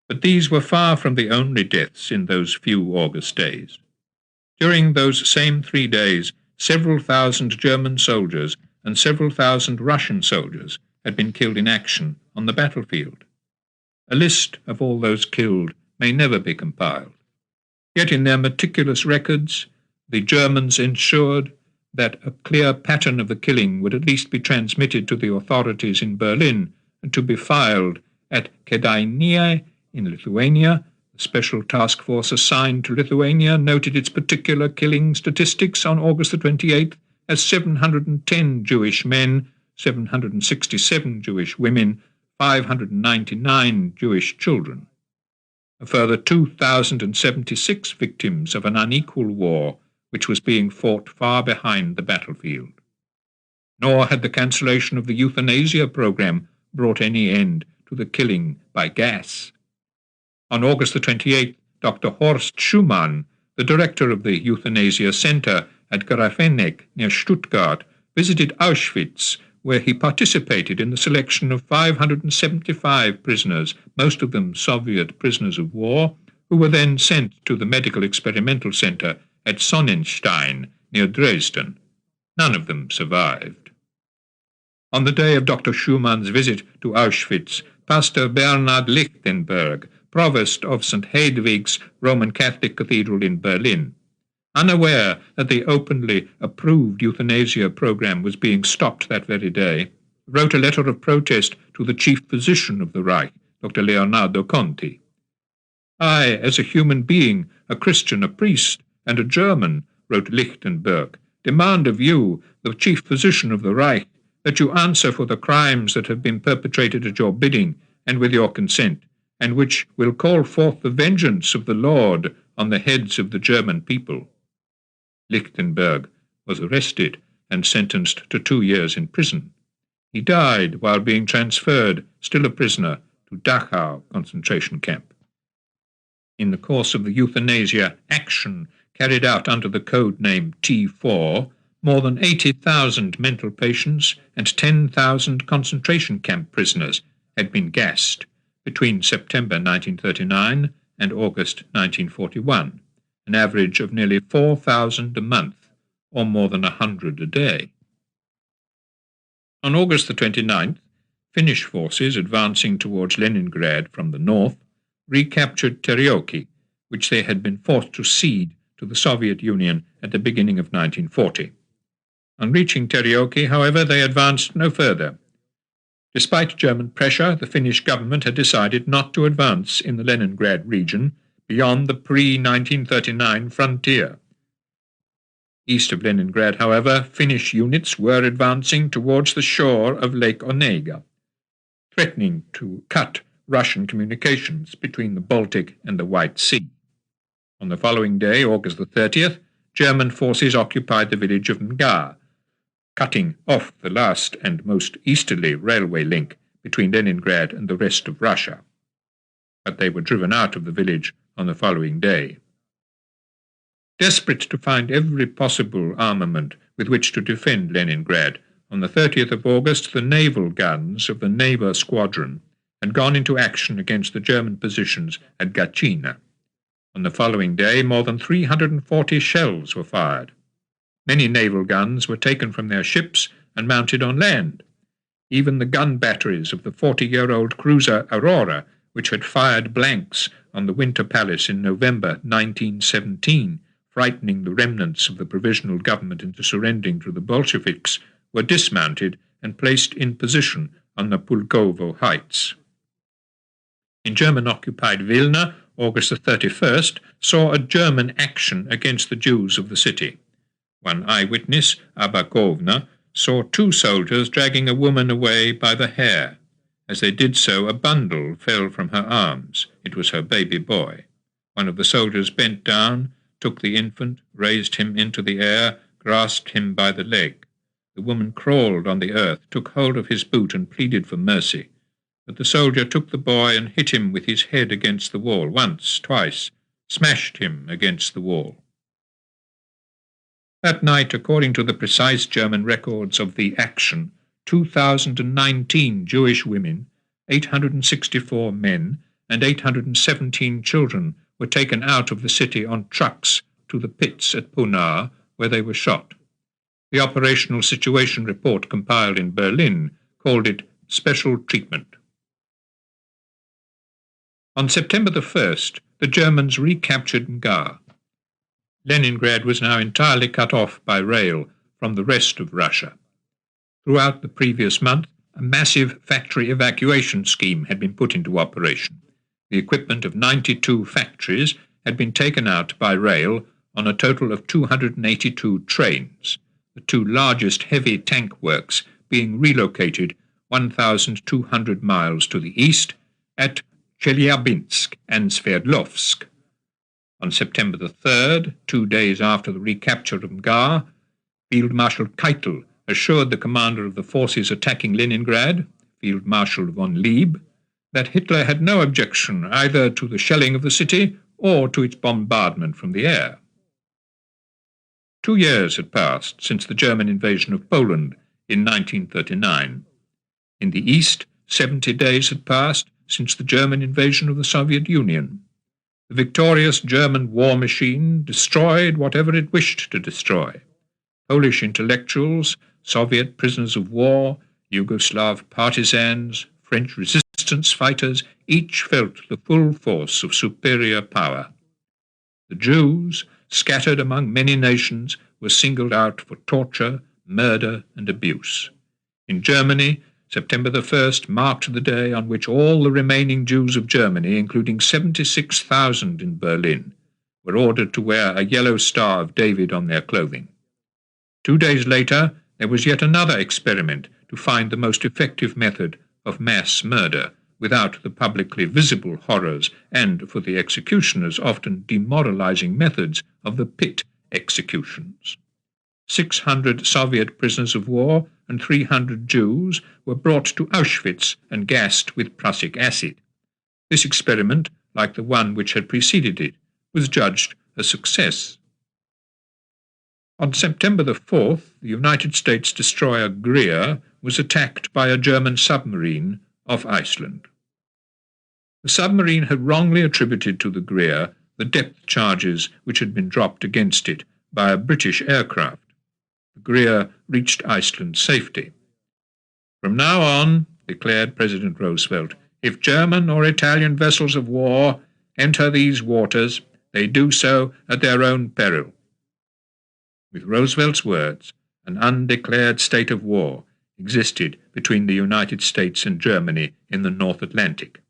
But these were far from the only deaths in those few August days. During those same 3 days, several thousand German soldiers and several thousand Russian soldiers had been killed in action on the battlefield. A list of all those killed may never be compiled. Yet in their meticulous records, the Germans ensured that a clear pattern of the killing would at least be transmitted to the authorities in Berlin and to be filed at Kėdainiai in Lithuania. The special task force assigned to Lithuania noted its particular killing statistics on August the 28th as 710 Jewish men, 767 Jewish women, 599 Jewish children. a further 2,076 victims of an unequal war which was being fought far behind the battlefield. Nor had the cancellation of the euthanasia program brought any end to the killing by gas. On August the 28th, Dr. Horst Schumann, the director of the euthanasia center at Grafenegg near Stuttgart, visited Auschwitz, where he participated in the selection of 575 prisoners, most of them Soviet prisoners of war, who were then sent to the medical experimental center at Sonnenstein near Dresden. None of them survived. On the day of Dr. Schumann's visit to Auschwitz, Pastor Bernhard Lichtenberg, provost of St. Hedwig's Roman Catholic Cathedral in Berlin, unaware that the openly approved euthanasia program was being stopped that very day, wrote a letter of protest to the chief physician of the Reich, Dr. Leonardo Conti. "I, as a human being, a Christian, a priest, and a German," wrote Lichtenberg, "demand of you, the chief physician of the Reich, that you answer for the crimes that have been perpetrated at your bidding and with your consent, and which will call forth the vengeance of the Lord on the heads of the German people." Lichtenberg was arrested and sentenced to 2 years in prison. He died while being transferred, still a prisoner, to Dachau concentration camp. In the course of the euthanasia action carried out under the code name T4, more than 80,000 mental patients and 10,000 concentration camp prisoners had been gassed between September 1939 and August 1941, an average of nearly 4,000 a month, or more than 100 a day. On August the 29th, Finnish forces advancing towards Leningrad from the north recaptured Terioki, which they had been forced to cede to the Soviet Union at the beginning of 1940. On reaching Terioki, however, they advanced no further. Despite German pressure, the Finnish government had decided not to advance in the Leningrad region beyond the pre-1939 frontier. East of Leningrad, however, Finnish units were advancing towards the shore of Lake Onega, threatening to cut Russian communications between the Baltic and the White Sea. On the following day, August the 30th, German forces occupied the village of Nga, cutting off the last and most easterly railway link between Leningrad and the rest of Russia. But they were driven out of the village on the following day. Desperate to find every possible armament with which to defend Leningrad, on the 30th of August the naval guns of the Neva Squadron had gone into action against the German positions at Gatchina. On the following day, more than 340 shells were fired. Many naval guns were taken from their ships and mounted on land. Even the gun batteries of the 40-year-old cruiser Aurora, which had fired blanks on the Winter Palace in November 1917, frightening the remnants of the provisional government into surrendering to the Bolsheviks, were dismounted and placed in position on the Pulkovo Heights. In German-occupied Vilna, August the 31st, saw a German action against the Jews of the city. One eyewitness, Abakovna, saw 2 soldiers dragging a woman away by the hair. As they did so, a bundle fell from her arms. It was her baby boy. One of the soldiers bent down, took the infant, raised him into the air, grasped him by the leg. The woman crawled on the earth, took hold of his boot and pleaded for mercy. But the soldier took the boy and hit him with his head against the wall, once, twice, smashed him against the wall. That night, according to the precise German records of the action, 2,019 Jewish women, 864 men, and 817 children were taken out of the city on trucks to the pits at Punar, where they were shot. The operational situation report compiled in Berlin called it special treatment. On September the 1st, the Germans recaptured Nga. Leningrad was now entirely cut off by rail from the rest of Russia. Throughout the previous month, a massive factory evacuation scheme had been put into operation. The equipment of 92 factories had been taken out by rail on a total of 282 trains, the 2 largest heavy tank works being relocated 1,200 miles to the east at Chelyabinsk and Sverdlovsk. On September the 3rd, 2 days after the recapture of Mgar, Field Marshal Keitel assured the commander of the forces attacking Leningrad, Field Marshal von Lieb, that Hitler had no objection either to the shelling of the city or to its bombardment from the air. 2 years had passed since the German invasion of Poland in 1939. In the East, 70 days had passed since the German invasion of the Soviet Union. The victorious German war machine destroyed whatever it wished to destroy. Polish intellectuals, Soviet prisoners of war, Yugoslav partisans, French resistance fighters, each felt the full force of superior power. The Jews, scattered among many nations, were singled out for torture, murder, and abuse. In Germany, September the 1st marked the day on which all the remaining Jews of Germany, including 76,000 in Berlin, were ordered to wear a yellow Star of David on their clothing. 2 days later, there was yet another experiment to find the most effective method of mass murder without the publicly visible horrors and, for the executioners, often demoralizing methods of the pit executions. 600 Soviet prisoners of war and 300 Jews were brought to Auschwitz and gassed with prussic acid. This experiment, like the one which had preceded it, was judged a success. On September the 4th, the United States destroyer Greer was attacked by a German submarine off Iceland. The submarine had wrongly attributed to the Greer the depth charges which had been dropped against it by a British aircraft. The Greer reached Iceland's safety. "From now on," declared President Roosevelt, "if German or Italian vessels of war enter these waters, they do so at their own peril." With Roosevelt's words, an undeclared state of war existed between the United States and Germany in the North Atlantic.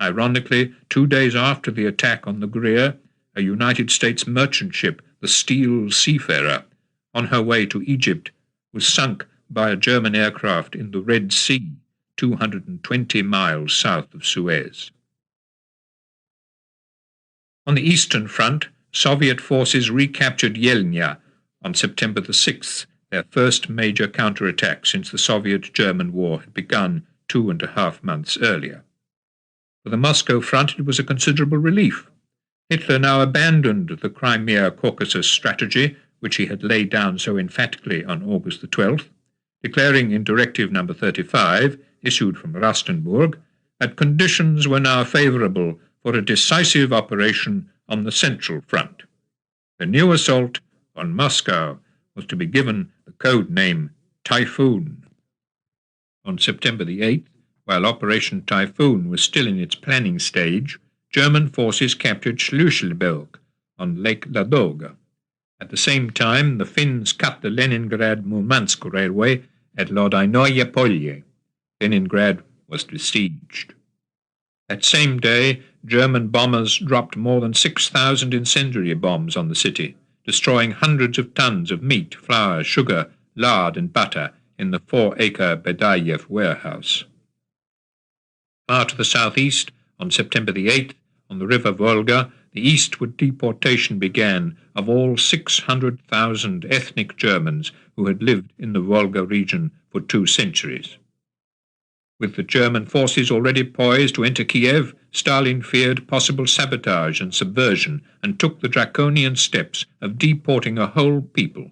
Ironically, 2 days after the attack on the Greer, a United States merchant ship, the Steel Seafarer, on her way to Egypt, was sunk by a German aircraft in the Red Sea, 220 miles south of Suez. On the Eastern Front, Soviet forces recaptured Yelnya on September the 6th, their first major counterattack since the Soviet-German War had begun 2.5 months earlier. For the Moscow front it was a considerable relief. Hitler now abandoned the Crimea-Caucasus strategy, which he had laid down so emphatically on August the 12th, declaring in Directive No. 35, issued from Rastenburg, that conditions were now favourable for a decisive operation on the Central Front. The new assault on Moscow was to be given the code name Typhoon. On September the 8th, while Operation Typhoon was still in its planning stage, German forces captured Schlüsselburg on Lake Ladoga. At the same time, the Finns cut the Leningrad-Murmansk railway at Lodinoye Polye. Leningrad was besieged. That same day, German bombers dropped more than 6,000 incendiary bombs on the city, destroying hundreds of tons of meat, flour, sugar, lard, and butter in the 4-acre Bedayev warehouse. Far to the southeast, on September the 8th, on the river Volga, the eastward deportation began of all 600,000 ethnic Germans who had lived in the Volga region for 2 centuries. With the German forces already poised to enter Kiev, Stalin feared possible sabotage and subversion and took the draconian steps of deporting a whole people.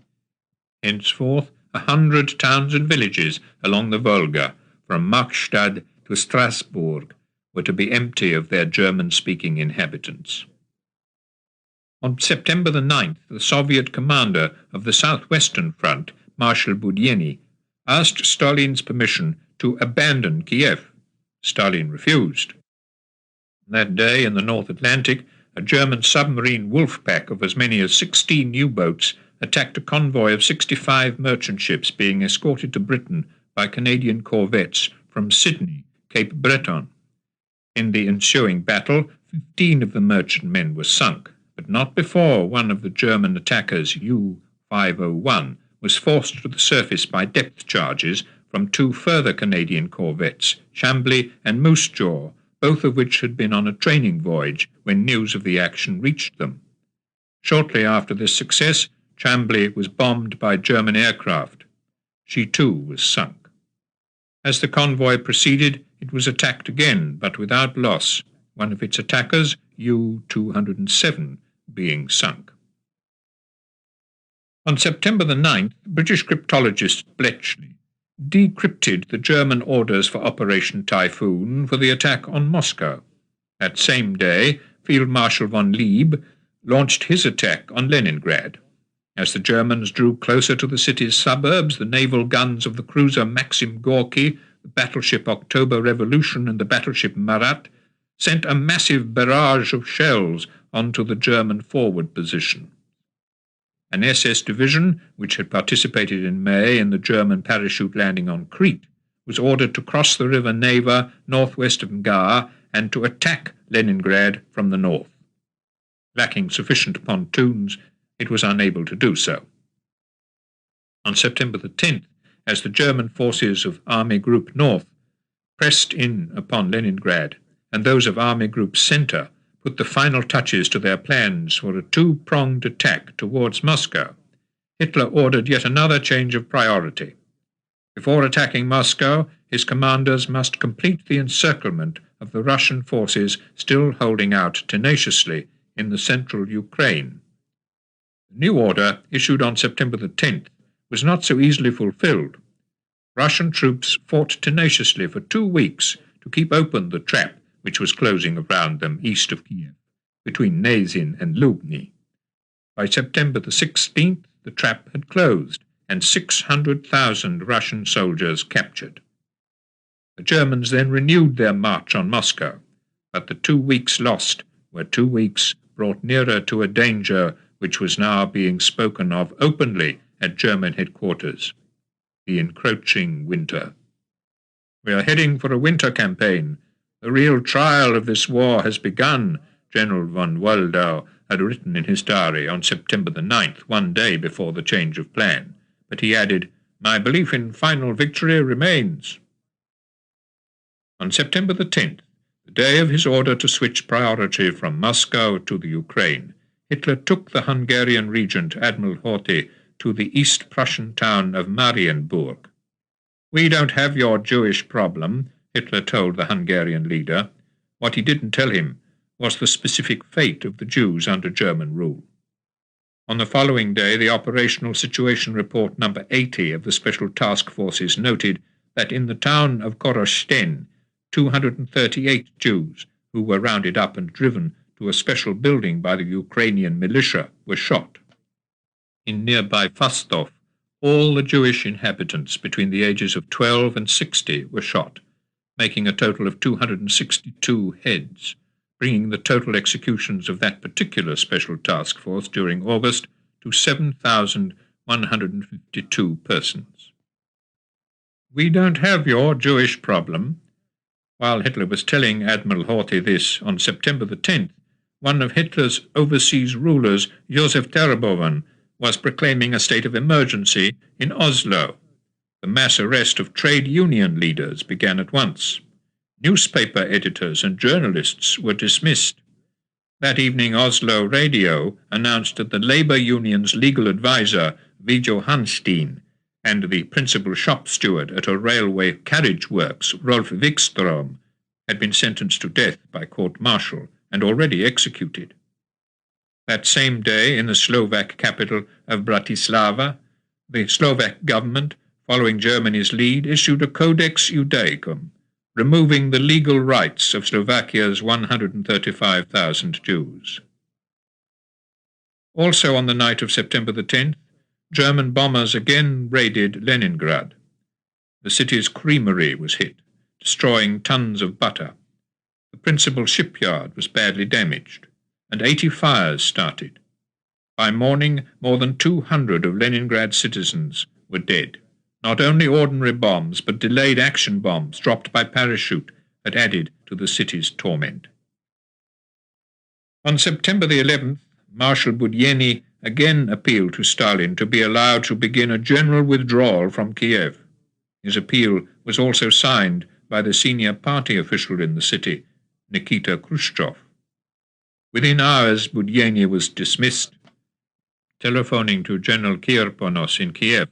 Henceforth, 100 towns and villages along the Volga, from Markstad to Strasbourg, were to be empty of their German-speaking inhabitants. On September the 9th, the Soviet commander of the southwestern front, Marshal Budyeni, asked Stalin's permission to abandon Kiev. Stalin refused. That day in the North Atlantic, a German submarine wolf pack of as many as 16 U-boats attacked a convoy of 65 merchant ships being escorted to Britain by Canadian corvettes from Sydney, Cape Breton. In the ensuing battle, 15 of the merchantmen were sunk, but not before one of the German attackers, U-501, was forced to the surface by depth charges from 2 further Canadian corvettes, Chambly and Moose Jaw, both of which had been on a training voyage when news of the action reached them. Shortly after this success, Chambly was bombed by German aircraft. She too was sunk. As the convoy proceeded, it was attacked again, but without loss, one of its attackers, U-207, being sunk. On September the 9th, British cryptologist Bletchley decrypted the German orders for Operation Typhoon for the attack on Moscow. That same day, Field Marshal von Lieb launched his attack on Leningrad. As the Germans drew closer to the city's suburbs, the naval guns of the cruiser Maxim Gorky, the battleship October Revolution, and the battleship Marat sent a massive barrage of shells onto the German forward position. An SS division, which had participated in May in the German parachute landing on Crete, was ordered to cross the river Neva northwest of Mgar and to attack Leningrad from the north. Lacking sufficient pontoons, it was unable to do so. On September the 10th, as the German forces of Army Group North pressed in upon Leningrad, and those of Army Group Center put the final touches to their plans for a two-pronged attack towards Moscow, Hitler ordered yet another change of priority. Before attacking Moscow, his commanders must complete the encirclement of the Russian forces still holding out tenaciously in the central Ukraine. The new order, issued on September the 10th, was not so easily fulfilled. Russian troops fought tenaciously for 2 weeks to keep open the trap which was closing around them east of Kiev, between Nazin and Lubny. By September the 16th, the trap had closed, and 600,000 Russian soldiers captured. The Germans then renewed their march on Moscow, but the 2 weeks lost were 2 weeks brought nearer to a danger which was now being spoken of openly at German headquarters: the encroaching winter. "We are heading for a winter campaign. The real trial of this war has begun," General von Waldau had written in his diary on September the 9th, 1 day before the change of plan. But he added, "My belief in final victory remains." On September the 10th, the day of his order to switch priority from Moscow to the Ukraine, Hitler took the Hungarian regent Admiral Horthy to the East Prussian town of Marienburg. "We don't have your Jewish problem," Hitler told the Hungarian leader. What he didn't tell him was the specific fate of the Jews under German rule. On the following day, the Operational Situation Report number 80 of the Special Task Forces noted that in the town of Korosten, 238 Jews, who were rounded up and driven to a special building by the Ukrainian militia, were shot. In nearby Fastov, all the Jewish inhabitants between the ages of 12 and 60 were shot, making a total of 262 heads, bringing the total executions of that particular special task force during August to 7,152 persons. "We don't have your Jewish problem." While Hitler was telling Admiral Horthy this on September the 10th, one of Hitler's overseas rulers, Josef Tereboven, was proclaiming a state of emergency in Oslo. The mass arrest of trade union leaders began at once. Newspaper editors and journalists were dismissed. That evening, Oslo radio announced that the labor union's legal advisor, Viggo Hanstein, and the principal shop steward at a railway carriage works, Rolf Wikström, had been sentenced to death by court-martial and already executed. That same day, in the Slovak capital of Bratislava, the Slovak government, following Germany's lead, issued a Codex Judaicum, removing the legal rights of Slovakia's 135,000 Jews. Also on the night of September the 10th, German bombers again raided Leningrad. The city's creamery was hit, destroying tons of butter. The principal shipyard was badly damaged, and 80 fires started. By morning, more than 200 of Leningrad's citizens were dead. Not only ordinary bombs, but delayed action bombs dropped by parachute had added to the city's torment. On September the 11th, Marshal Budyeni again appealed to Stalin to be allowed to begin a general withdrawal from Kiev. His appeal was also signed by the senior party official in the city, Nikita Khrushchev. Within hours, Budyeni was dismissed. Telephoning to General Kirponos in Kiev,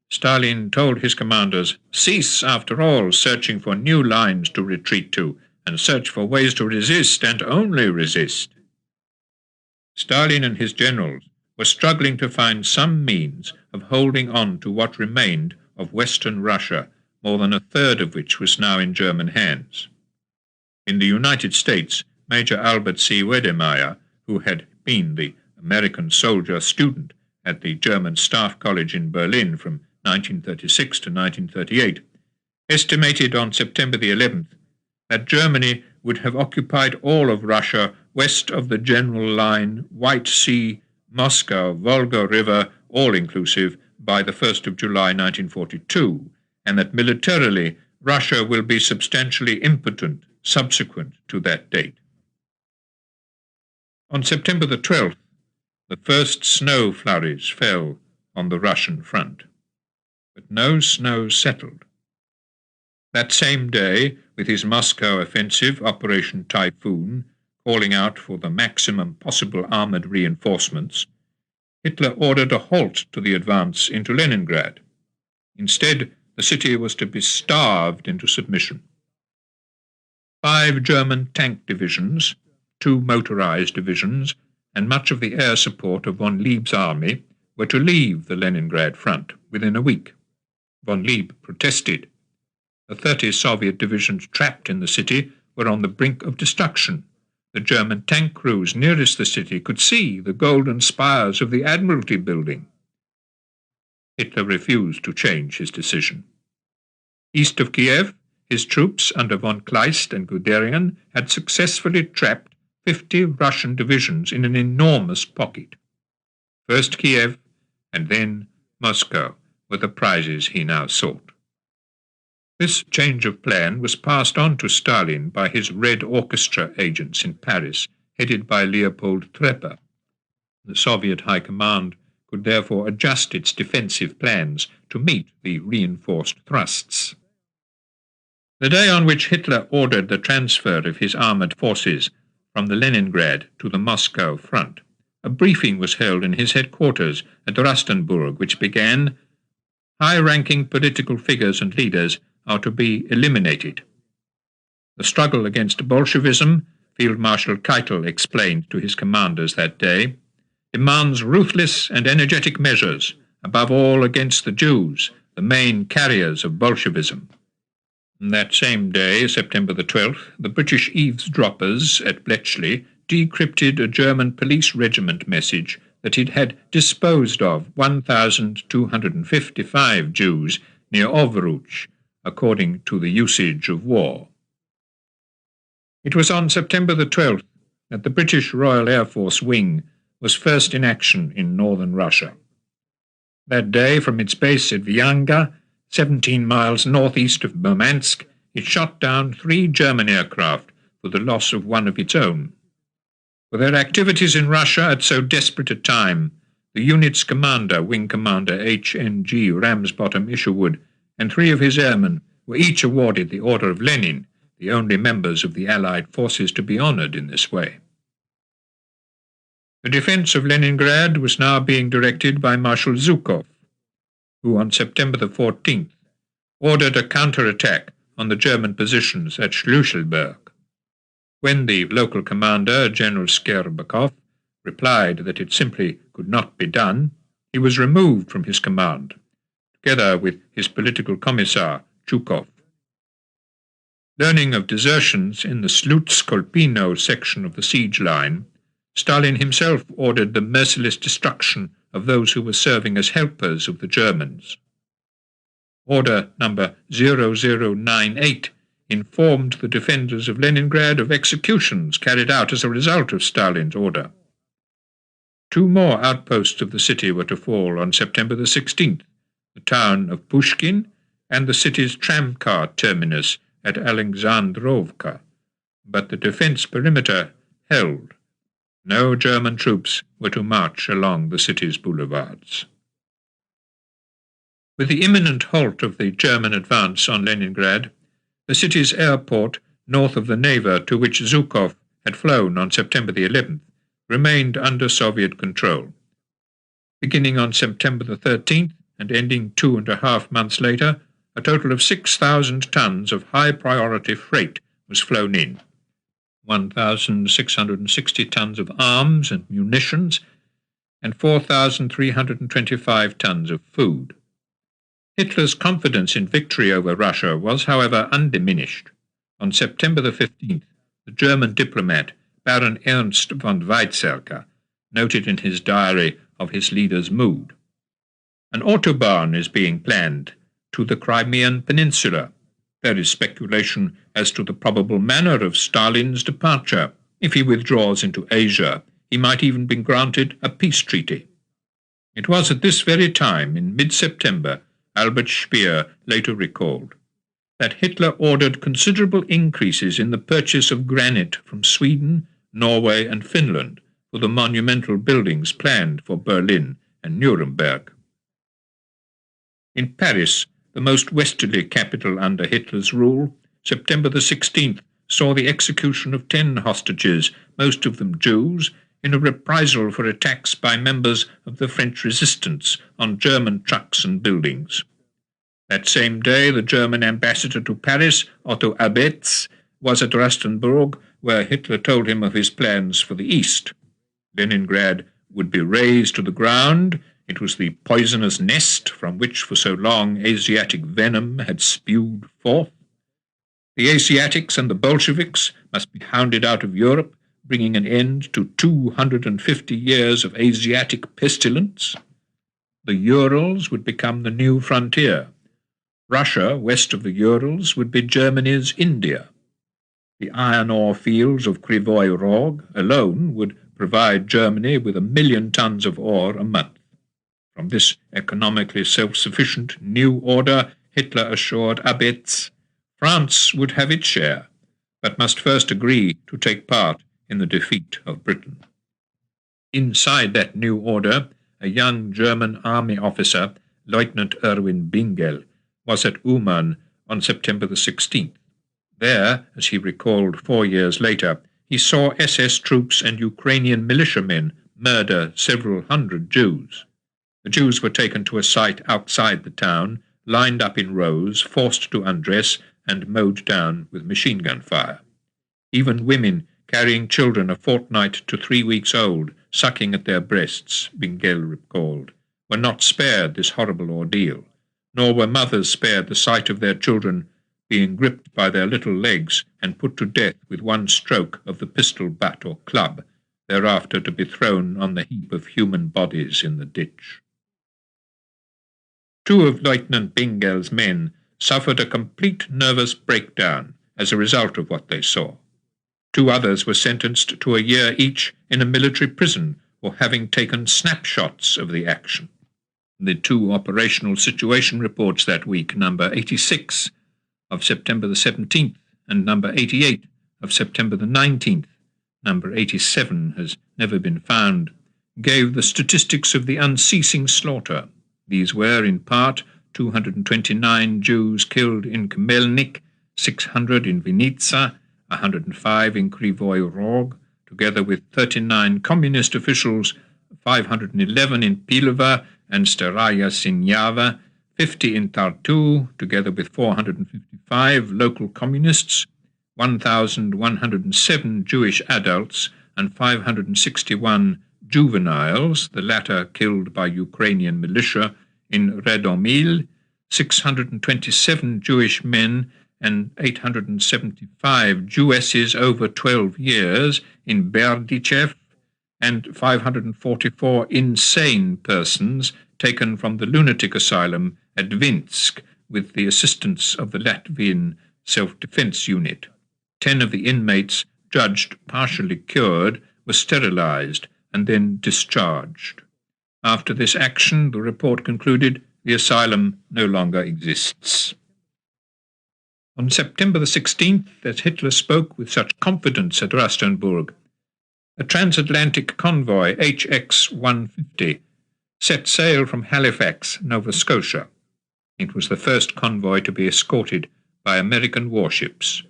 Stalin told his commanders, "Cease, after all, searching for new lines to retreat to, and search for ways to resist, and only resist." Stalin and his generals were struggling to find some means of holding on to what remained of Western Russia, more than a third of which was now in German hands. In the United States, Major Albert C. Wedemeyer, who had been the American soldier student at the German Staff College in Berlin from 1936 to 1938, estimated on September the 11th that Germany would have occupied all of Russia west of the general line White Sea, Moscow, Volga River, all-inclusive, by the 1st of July 1942, and that militarily Russia will be substantially impotent subsequent to that date. On September the 12th, the first snow flurries fell on the Russian front, but no snow settled. That same day, with his Moscow offensive, Operation Typhoon, calling out for the maximum possible armoured reinforcements, Hitler ordered a halt to the advance into Leningrad. Instead, the city was to be starved into submission. 5 German tank divisions, 2 motorized divisions, and much of the air support of von Lieb's army were to leave the Leningrad front within a week. Von Lieb protested. The 30 Soviet divisions trapped in the city were on the brink of destruction. The German tank crews nearest the city could see the golden spires of the Admiralty building. Hitler refused to change his decision. East of Kiev, his troops under von Kleist and Guderian had successfully trapped 50 Russian divisions in an enormous pocket. First Kiev, and then Moscow, were the prizes he now sought. This change of plan was passed on to Stalin by his Red Orchestra agents in Paris, headed by Leopold Trepper. The Soviet High Command could therefore adjust its defensive plans to meet the reinforced thrusts. The day on which Hitler ordered the transfer of his armoured forces from the Leningrad to the Moscow front, a briefing was held in his headquarters at Rastenburg, which began, "High-ranking political figures and leaders are to be eliminated." The struggle against Bolshevism, Field Marshal Keitel explained to his commanders that day, demands ruthless and energetic measures, above all against the Jews, the main carriers of Bolshevism. That same day, September the 12th, the British eavesdroppers at Bletchley decrypted a German police regiment message that it had disposed of 1,255 Jews near Ovruch, according to the usage of war. It was on September the 12th that the British Royal Air Force Wing was first in action in northern Russia. That day, from its base at Vyanga, 17 miles northeast of Murmansk, it shot down 3 German aircraft for the loss of one of its own. For their activities in Russia at so desperate a time, the unit's commander, Wing Commander H.N.G. Ramsbottom Isherwood, and 3 of his airmen were each awarded the Order of Lenin, the only members of the Allied forces to be honoured in this way. The defence of Leningrad was now being directed by Marshal Zhukov, who on September the 14th ordered a counterattack on the German positions at Schlüsselburg. When the local commander, General Skerbakov, replied that it simply could not be done, he was removed from his command, together with his political commissar, Chukov. Learning of desertions in the Slutsk-Kolpino section of the siege line, Stalin himself ordered the merciless destruction of those who were serving as helpers of the Germans. Order number 0098 informed the defenders of Leningrad of executions carried out as a result of Stalin's order. 2 more outposts of the city were to fall on September the 16th, the town of Pushkin and the city's tramcar terminus at Alexandrovka, but the defence perimeter held. No German troops were to march along the city's boulevards. With the imminent halt of the German advance on Leningrad, the city's airport north of the Neva to which Zhukov had flown on September the 11th, remained under Soviet control. Beginning on September the 13th and ending 2.5 months later, a total of 6,000 tons of high-priority freight was flown in, 1,660 tons of arms and munitions, and 4,325 tons of food. Hitler's confidence in victory over Russia was, however, undiminished. On September the 15th, the German diplomat Baron Ernst von Weizsäcker noted in his diary of his leader's mood. An autobahn is being planned to the Crimean Peninsula. There is speculation as to the probable manner of Stalin's departure. If he withdraws into Asia, he might even be granted a peace treaty. It was at this very time, in mid-September, Albert Speer later recalled, that Hitler ordered considerable increases in the purchase of granite from Sweden, Norway, and Finland for the monumental buildings planned for Berlin and Nuremberg. In Paris, the most westerly capital under Hitler's rule, September the 16th saw the execution of 10 hostages, most of them Jews, in a reprisal for attacks by members of the French resistance on German trucks and buildings. That same day, the German ambassador to Paris, Otto Abetz, was at Rastenburg, where Hitler told him of his plans for the East. Leningrad would be razed to the ground. It was the poisonous nest from which for so long Asiatic venom had spewed forth. The Asiatics and the Bolsheviks must be hounded out of Europe, bringing an end to 250 years of Asiatic pestilence. The Urals would become the new frontier. Russia, west of the Urals, would be Germany's India. The iron ore fields of Krivoy Rog alone would provide Germany with 1 million tons of ore a month. From this economically self-sufficient new order, Hitler assured Abetz, France would have its share, but must first agree to take part in the defeat of Britain. Inside that new order, a young German army officer, Lieutenant Erwin Bingel, was at Uman on September the 16th. There, as he recalled 4 years later, he saw SS troops and Ukrainian militiamen murder several hundred Jews. The Jews were taken to a site outside the town, lined up in rows, forced to undress, and mowed down with machine gun fire. Even women carrying children a fortnight to 3 weeks old, sucking at their breasts, Bingel recalled, were not spared this horrible ordeal, nor were mothers spared the sight of their children being gripped by their little legs and put to death with one stroke of the pistol butt or club, thereafter to be thrown on the heap of human bodies in the ditch. 2 of Lieutenant Bingel's men suffered a complete nervous breakdown as a result of what they saw. 2 others were sentenced to a year each in a military prison for having taken snapshots of the action. The 2 operational situation reports that week, number 86 of September the 17th and number 88 of September the 19th, number 87 has never been found, gave the statistics of the unceasing slaughter. These were, in part, 229 Jews killed in Khmelnyk, 600 in Vinnitsa, 105 in Krivoy Rog, together with 39 communist officials, 511 in Pilva and Staraya Sinyava, 50 in Tartu, together with 455 local communists, 1,107 Jewish adults, and 561 juveniles, the latter killed by Ukrainian militia, in Radomil, 627 Jewish men and 875 Jewesses over 12 years in Berdichev, and 544 insane persons taken from the lunatic asylum at Vinsk with the assistance of the Latvian Self-Defense Unit. 10 of the inmates, judged partially cured, were sterilized and then discharged. After this action, the report concluded, the asylum no longer exists. On September the 16th, as Hitler spoke with such confidence at Rastenburg, a transatlantic convoy, HX-150, set sail from Halifax, Nova Scotia. It was the first convoy to be escorted by American warships.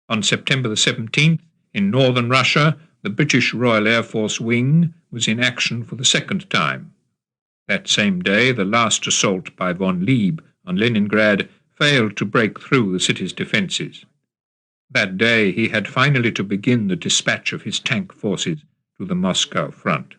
On September the 17th, in northern Russia, the British Royal Air Force Wing was in action for the second time. That same day, the last assault by von Lieb on Leningrad failed to break through the city's defences. That day he had finally to begin the dispatch of his tank forces to the Moscow front.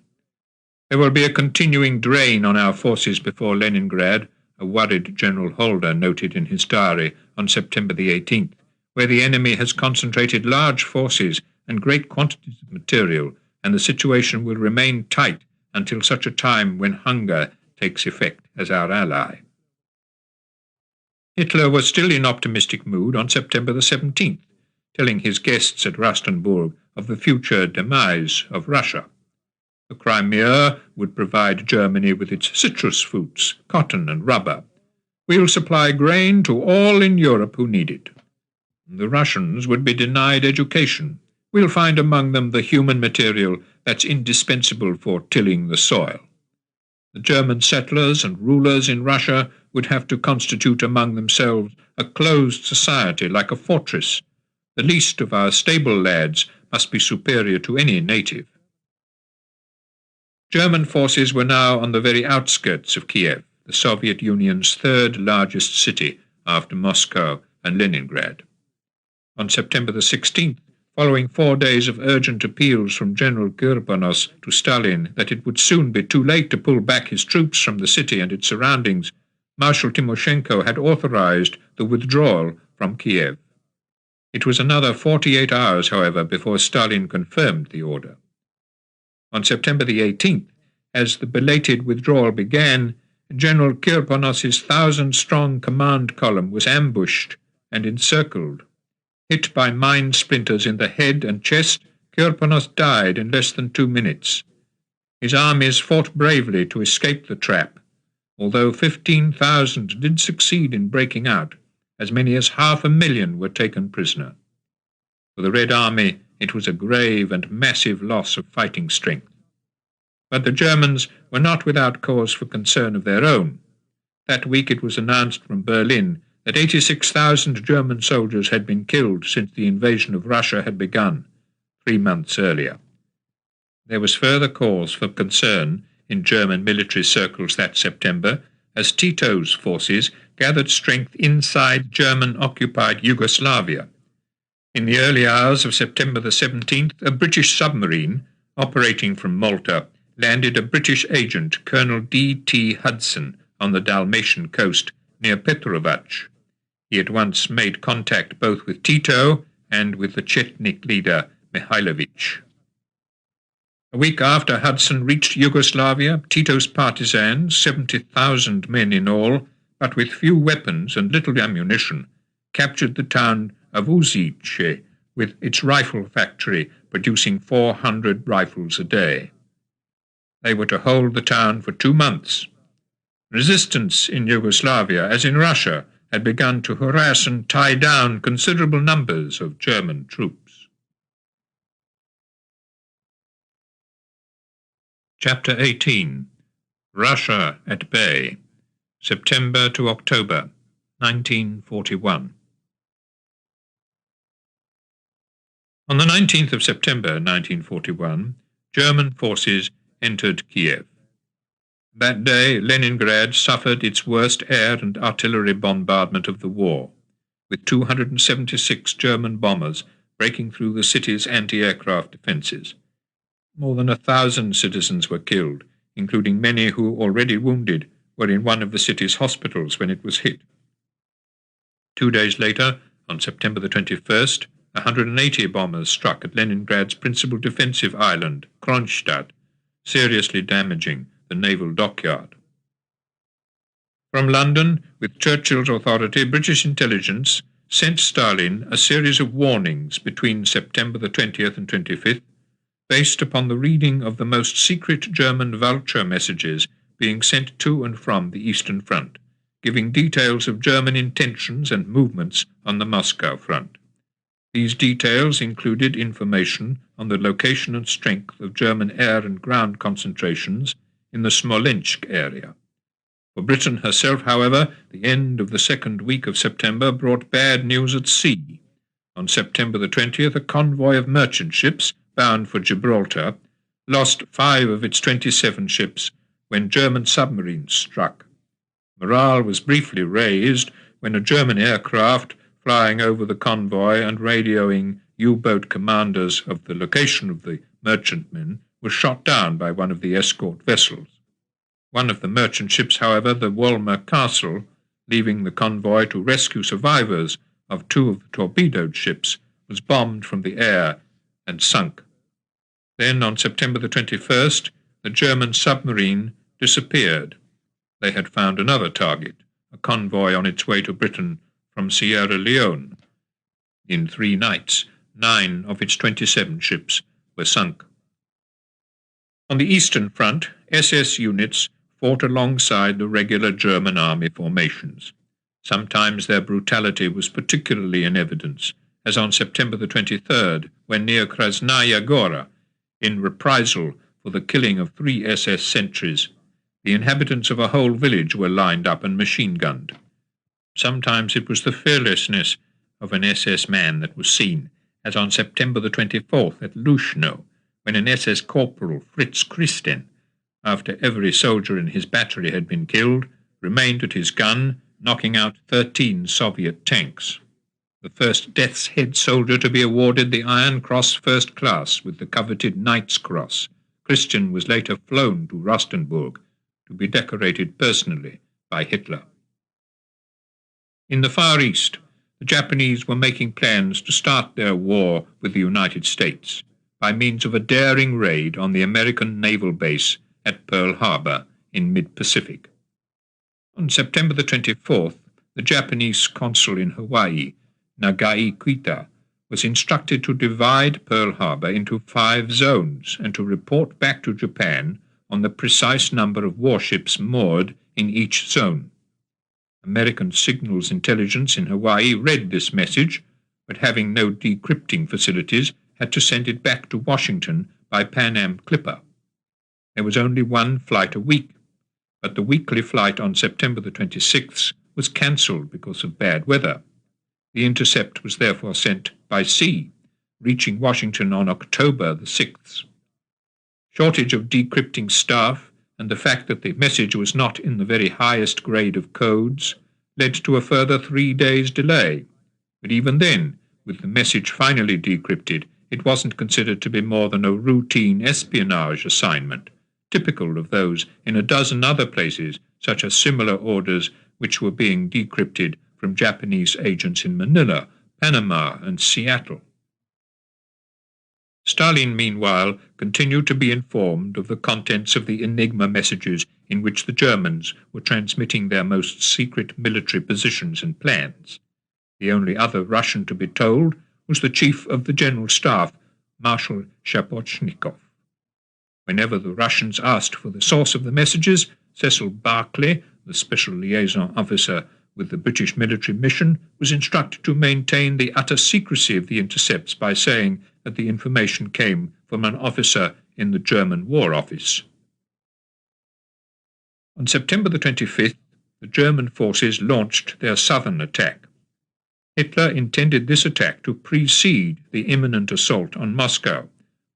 "There will be a continuing drain on our forces before Leningrad," a worried General Holder noted in his diary on September the 18th, "where the enemy has concentrated large forces and great quantities of material, and the situation will remain tight until such a time when hunger takes effect as our ally." Hitler was still in optimistic mood on September the 17th, telling his guests at Rastenburg of the future demise of Russia. The Crimea would provide Germany with its citrus fruits, cotton and rubber. "We'll supply grain to all in Europe who need it. The Russians would be denied education. We'll find among them the human material that's indispensable for tilling the soil. The German settlers and rulers in Russia would have to constitute among themselves a closed society like a fortress. The least of our stable lads must be superior to any native." German forces were now on the very outskirts of Kiev, the Soviet Union's third largest city after Moscow and Leningrad. On September the 16th, following 4 days of urgent appeals from General Kirponos to Stalin that it would soon be too late to pull back his troops from the city and its surroundings, Marshal Timoshenko had authorized the withdrawal from Kiev. It was another 48 hours, however, before Stalin confirmed the order. On September the 18th, as the belated withdrawal began, General Kirponos's 1,000-strong command column was ambushed and encircled. Hit by mine splinters in the head and chest, Kirponos died in less than 2 minutes. His armies fought bravely to escape the trap, although 15,000 did succeed in breaking out. As many as 500,000 were taken prisoner. For the Red Army, it was a grave and massive loss of fighting strength. But the Germans were not without cause for concern of their own. That week it was announced from Berlin that 86,000 German soldiers had been killed since the invasion of Russia had begun 3 months earlier. There was further cause for concern in German military circles that September, as Tito's forces gathered strength inside German-occupied Yugoslavia. In the early hours of September the 17th, a British submarine, operating from Malta, landed a British agent, Colonel D.T. Hudson, on the Dalmatian coast near Petrovac. He at once made contact both with Tito and with the Chetnik leader, Mihailovich. A week after Hudson reached Yugoslavia, Tito's partisans, 70,000 men in all, but with few weapons and little ammunition, captured the town of Uzice with its rifle factory producing 400 rifles a day. They were to hold the town for 2 months. Resistance in Yugoslavia, as in Russia, had begun to harass and tie down considerable numbers of German troops. Chapter 18. Russia at Bay. September to October, 1941. On the 19th of September, 1941, German forces entered Kiev. That day, Leningrad suffered its worst air and artillery bombardment of the war, with 276 German bombers breaking through the city's anti-aircraft defences. More than 1,000 citizens were killed, including many who, already wounded, were in one of the city's hospitals when it was hit. 2 days later, on September the 21st, 180 bombers struck at Leningrad's principal defensive island, Kronstadt, seriously damaging the naval dockyard. From London, with Churchill's authority, British intelligence sent Stalin a series of warnings between September the 20th and 25th, based upon the reading of the most secret German vulture messages being sent to and from the Eastern Front, giving details of German intentions and movements on the Moscow front. These details included information on the location and strength of German air and ground concentrations in the Smolensk area. For Britain herself, however, the end of the second week of September brought bad news at sea. On September the 20th, a convoy of merchant ships bound for Gibraltar lost 5 of its 27 ships when German submarines struck. Morale was briefly raised when a German aircraft flying over the convoy and radioing U-boat commanders of the location of the merchantmen was shot down by one of the escort vessels. One of the merchant ships, however, the Walmer Castle, leaving the convoy to rescue survivors of 2 of the torpedoed ships, was bombed from the air and sunk. Then, on September the 21st, the German submarine disappeared. They had found another target, a convoy on its way to Britain from Sierra Leone. In 3 nights, 9 of its 27 ships were sunk. On the Eastern Front, SS units fought alongside the regular German army formations. Sometimes their brutality was particularly in evidence, as on September the 23rd, when near Krasnaya Gora, in reprisal for the killing of 3 SS sentries, the inhabitants of a whole village were lined up and machine-gunned. Sometimes it was the fearlessness of an SS man that was seen, as on September the 24th at Luschno, when an SS corporal, Fritz Christen, after every soldier in his battery had been killed, remained at his gun, knocking out 13 Soviet tanks. The first Death's Head soldier to be awarded the Iron Cross First Class with the coveted Knight's Cross, Christian was later flown to Rostenburg to be decorated personally by Hitler. In the Far East, the Japanese were making plans to start their war with the United States by means of a daring raid on the American naval base at Pearl Harbor in mid-Pacific. On September the 24th, the Japanese consul in Hawaii, Nagai Kita, was instructed to divide Pearl Harbor into 5 zones and to report back to Japan on the precise number of warships moored in each zone. American signals intelligence in Hawaii read this message, but having no decrypting facilities, had to send it back to Washington by Pan Am Clipper. There was only 1 flight a week, but the weekly flight on September the 26th was cancelled because of bad weather. The intercept was therefore sent by sea, reaching Washington on October the 6th. Shortage of decrypting staff and the fact that the message was not in the very highest grade of codes led to a further 3 days' delay. But even then, with the message finally decrypted, it wasn't considered to be more than a routine espionage assignment, typical of those in a dozen other places, such as similar orders which were being decrypted from Japanese agents in Manila, Panama, and Seattle. Stalin, meanwhile, continued to be informed of the contents of the Enigma messages in which the Germans were transmitting their most secret military positions and plans. The only other Russian to be told was the Chief of the General Staff, Marshal Shapochnikov. Whenever the Russians asked for the source of the messages, Cecil Barclay, the special liaison officer with the British military mission, was instructed to maintain the utter secrecy of the intercepts by saying that the information came from an officer in the German War Office. On September the 25th, the German forces launched their southern attack. Hitler intended this attack to precede the imminent assault on Moscow,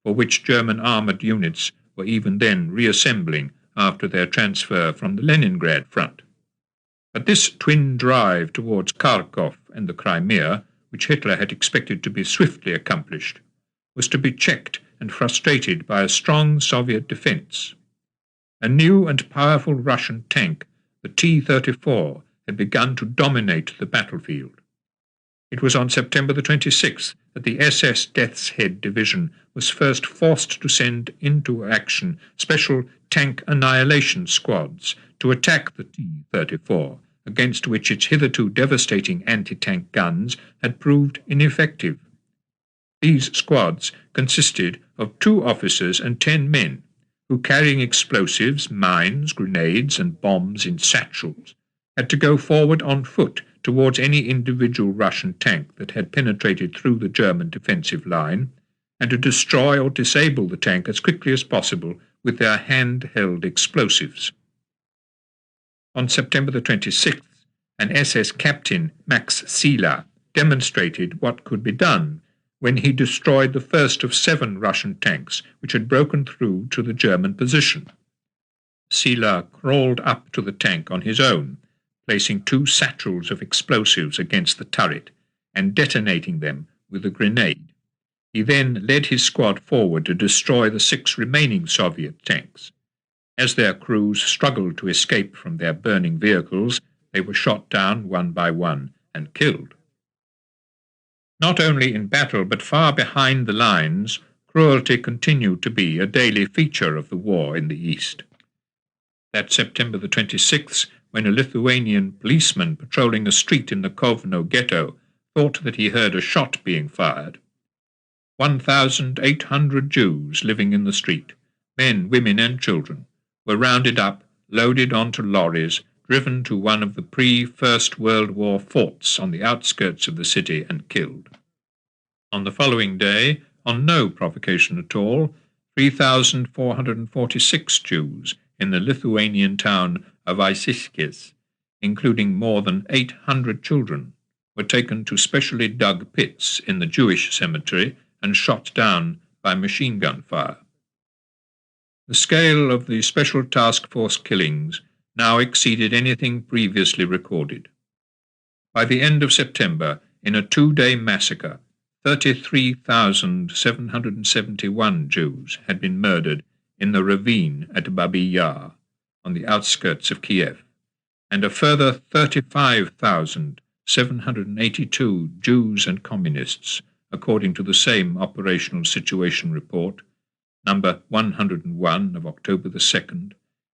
for which German armoured units were even then reassembling after their transfer from the Leningrad front. But this twin drive towards Kharkov and the Crimea, which Hitler had expected to be swiftly accomplished, was to be checked and frustrated by a strong Soviet defence. A new and powerful Russian tank, the T-34, had begun to dominate the battlefield. It was on September the 26th that the SS Death's Head Division was first forced to send into action special tank annihilation squads to attack the T-34, against which its hitherto devastating anti-tank guns had proved ineffective. These squads consisted of 2 officers and 10 men, who, carrying explosives, mines, grenades, and bombs in satchels, had to go forward on foot towards any individual Russian tank that had penetrated through the German defensive line, and to destroy or disable the tank as quickly as possible with their hand-held explosives. On September the 26th, an SS captain, Max Sila, demonstrated what could be done when he destroyed the first of 7 Russian tanks which had broken through to the German position. Sila crawled up to the tank on his own, placing 2 satchels of explosives against the turret and detonating them with a grenade. He then led his squad forward to destroy the 6 remaining Soviet tanks. As their crews struggled to escape from their burning vehicles, they were shot down one by one and killed. Not only in battle but far behind the lines, cruelty continued to be a daily feature of the war in the East. That September the 26th, when a Lithuanian policeman patrolling a street in the Kovno ghetto thought that he heard a shot being fired, 1,800 Jews living in the street, men, women and children, were rounded up, loaded onto lorries, driven to one of the pre-First World War forts on the outskirts of the city and killed. On the following day, on no provocation at all, 3,446 Jews in the Lithuanian town of Eišiškės, including more than 800 children, were taken to specially dug pits in the Jewish cemetery and shot down by machine gun fire. The scale of the Special Task Force killings now exceeded anything previously recorded. By the end of September, in a 2-day massacre, 33,771 Jews had been murdered in the ravine at Babi Yar, on the outskirts of Kiev, and a further 35,782 Jews and Communists, according to the same Operational Situation Report, number 101 of October the 2nd,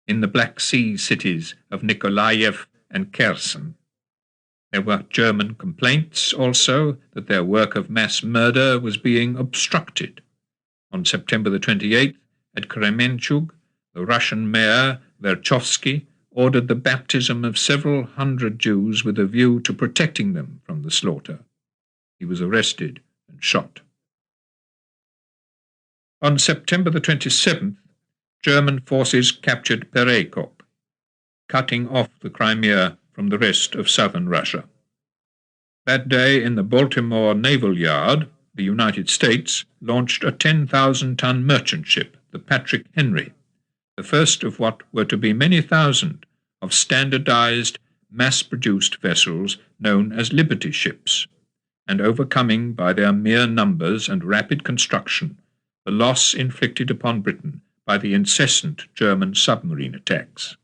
in the Black Sea cities of Nikolaev and Kherson. There were German complaints also that their work of mass murder was being obstructed. On September the 28th, at Kremenchug, the Russian mayor Verchovsky ordered the baptism of several hundred Jews with a view to protecting them from the slaughter. He was arrested and shot. On September the 27th, German forces captured Perekop, cutting off the Crimea from the rest of southern Russia. That day, in the Baltimore Naval Yard, the United States launched a 10,000-ton merchant ship, the Patrick Henry, the first of what were to be many thousand of standardized, mass-produced vessels known as Liberty ships, and overcoming by their mere numbers and rapid construction the loss inflicted upon Britain by the incessant German submarine attacks.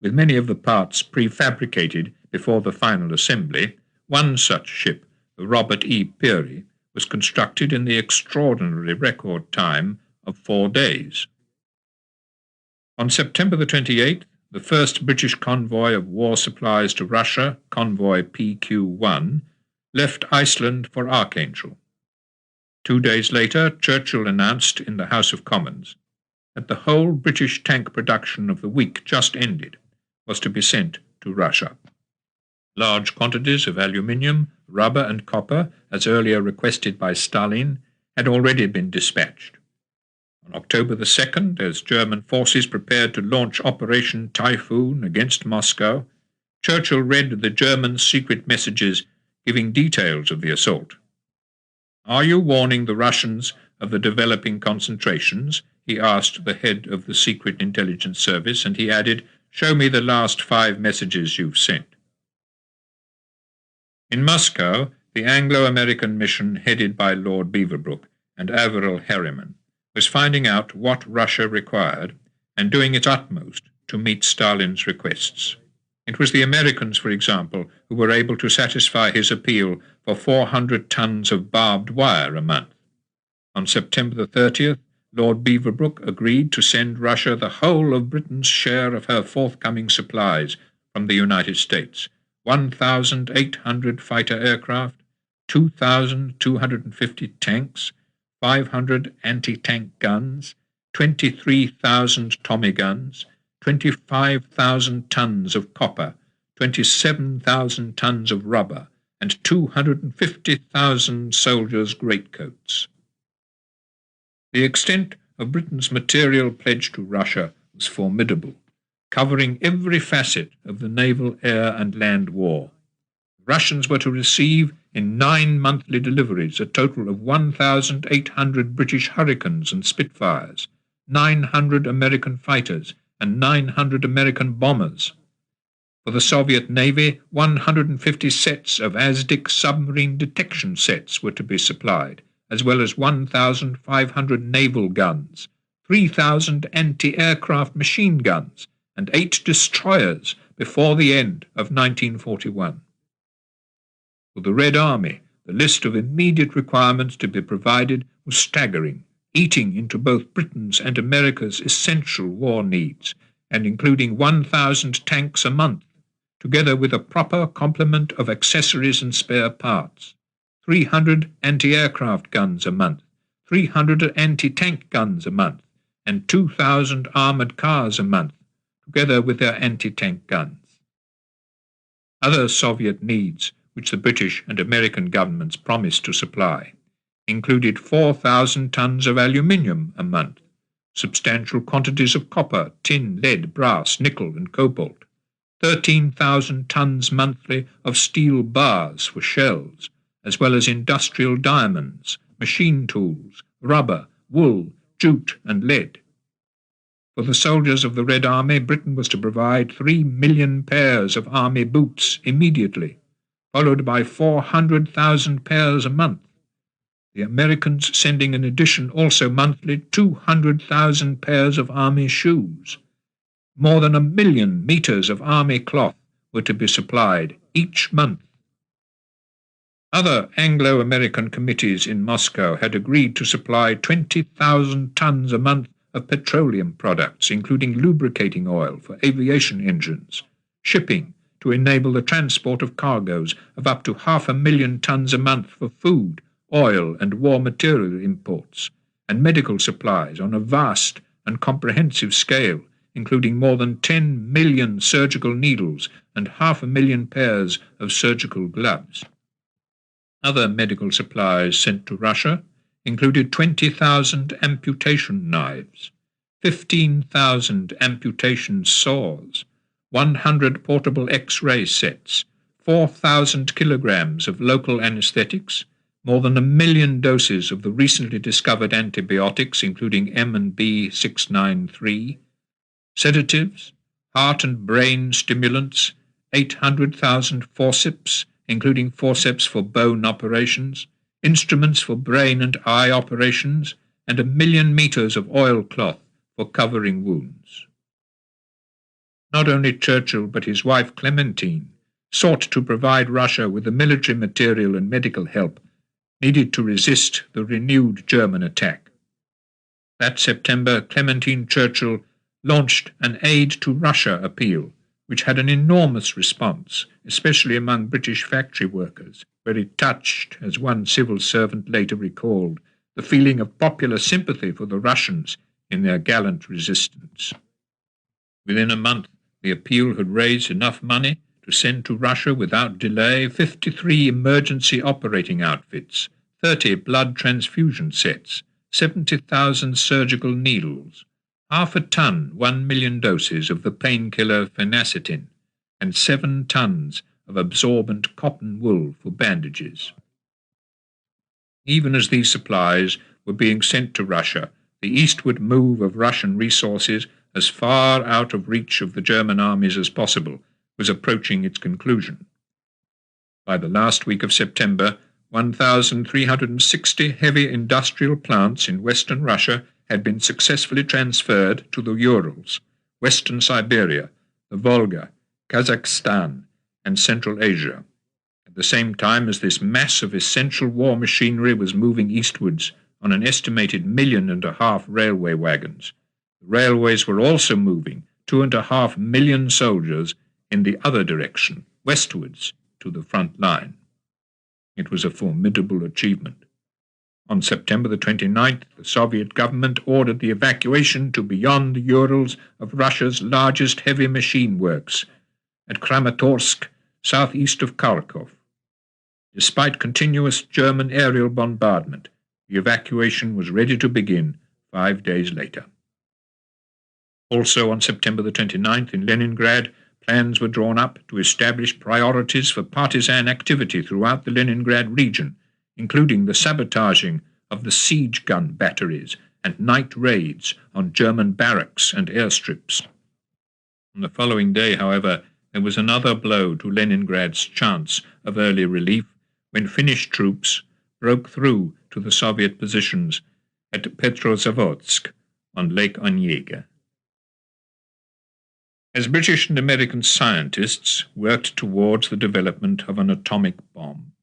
With many of the parts prefabricated before the final assembly, one such ship, the Robert E. Peary, was constructed in the extraordinary record time of 4 days. On September the 28th, the first British convoy of war supplies to Russia, convoy PQ-1, left Iceland for Archangel. 2 days later, Churchill announced in the House of Commons that the whole British tank production of the week just ended was to be sent to Russia. Large quantities of aluminium, rubber and copper, as earlier requested by Stalin, had already been dispatched. On October the 2nd, as German forces prepared to launch Operation Typhoon against Moscow, Churchill read the German secret messages giving details of the assault. "Are you warning the Russians of the developing concentrations?" he asked the head of the Secret Intelligence Service, and he added, "Show me the last 5 messages you've sent." In Moscow, the Anglo-American mission headed by Lord Beaverbrook and Averell Harriman was finding out what Russia required and doing its utmost to meet Stalin's requests. It was the Americans, for example, who were able to satisfy his appeal for 400 tons of barbed wire a month. On September the 30th, Lord Beaverbrook agreed to send Russia the whole of Britain's share of her forthcoming supplies from the United States, 1,800 fighter aircraft, 2,250 tanks, 500 anti-tank guns, 23,000 Tommy guns, 25,000 tons of copper, 27,000 tons of rubber, and 250,000 soldiers' greatcoats. The extent of Britain's material pledge to Russia was formidable, covering every facet of the naval, air, and land war. The Russians were to receive in 9 monthly deliveries a total of 1,800 British Hurricanes and Spitfires, 900 American fighters, and 900 American bombers. For the Soviet Navy, 150 sets of ASDIC submarine detection sets were to be supplied, as well as 1,500 naval guns, 3,000 anti-aircraft machine guns, and 8 destroyers before the end of 1941. For the Red Army, the list of immediate requirements to be provided was staggering, eating into both Britain's and America's essential war needs, and including 1,000 tanks a month, together with a proper complement of accessories and spare parts, 300 anti-aircraft guns a month, 300 anti-tank guns a month, and 2,000 armoured cars a month, together with their anti-tank guns. Other Soviet needs, which the British and American governments promised to supply, included 4,000 tons of aluminium a month, substantial quantities of copper, tin, lead, brass, nickel, and cobalt, 13,000 tons monthly of steel bars for shells, as well as industrial diamonds, machine tools, rubber, wool, jute, and lead. For the soldiers of the Red Army, Britain was to provide 3 million pairs of army boots immediately, followed by 400,000 pairs a month. The Americans sending in addition also monthly 200,000 pairs of army shoes. More than 1 million meters of army cloth were to be supplied each month. Other Anglo-American committees in Moscow had agreed to supply 20,000 tons a month of petroleum products, including lubricating oil for aviation engines, shipping to enable the transport of cargoes of up to 500,000 tons a month for food, oil, and war material imports, and medical supplies on a vast and comprehensive scale, including more than 10 million surgical needles and 500,000 pairs of surgical gloves. Other medical supplies sent to Russia included 20,000 amputation knives, 15,000 amputation saws, 100 portable X-ray sets, 4,000 kilograms of local anesthetics, more than 1 million doses of the recently discovered antibiotics, including M and B693, sedatives, heart and brain stimulants, 800,000 forceps, including forceps for bone operations, instruments for brain and eye operations, and 1 million meters of oilcloth for covering wounds. Not only Churchill but his wife Clementine sought to provide Russia with the military material and medical help needed to resist the renewed German attack. That September, Clementine Churchill launched an Aid to Russia appeal, which had an enormous response, especially among British factory workers, where it touched, as one civil servant later recalled, the feeling of popular sympathy for the Russians in their gallant resistance. Within a month, the appeal had raised enough money to send to Russia without delay 53 emergency operating outfits, 30 blood transfusion sets, 70,000 surgical needles, 0.5 ton, 1 million doses of the painkiller phenacetin, and 7 tons of absorbent cotton wool for bandages. Even as these supplies were being sent to Russia, the eastward move of Russian resources as far out of reach of the German armies as possible was approaching its conclusion. By the last week of September, 1,360 heavy industrial plants in western Russia had been successfully transferred to the Urals, western Siberia, the Volga, Kazakhstan, and Central Asia. At the same time as this mass of essential war machinery was moving eastwards on an estimated 1.5 million railway wagons, the railways were also moving 2.5 million soldiers in the other direction, westwards, to the front line. It was a formidable achievement. On September the 29th, the Soviet government ordered the evacuation to beyond the Urals of Russia's largest heavy machine works, at Kramatorsk, southeast of Kharkov. Despite continuous German aerial bombardment, the evacuation was ready to begin 5 days later. Also on September the 29th in Leningrad, plans were drawn up to establish priorities for partisan activity throughout the Leningrad region, including the sabotaging of the siege gun batteries and night raids on German barracks and airstrips. On the following day, however, there was another blow to Leningrad's chance of early relief when Finnish troops broke through to the Soviet positions at Petrozavodsk on Lake Onega. As British and American scientists worked towards the development of an atomic bomb,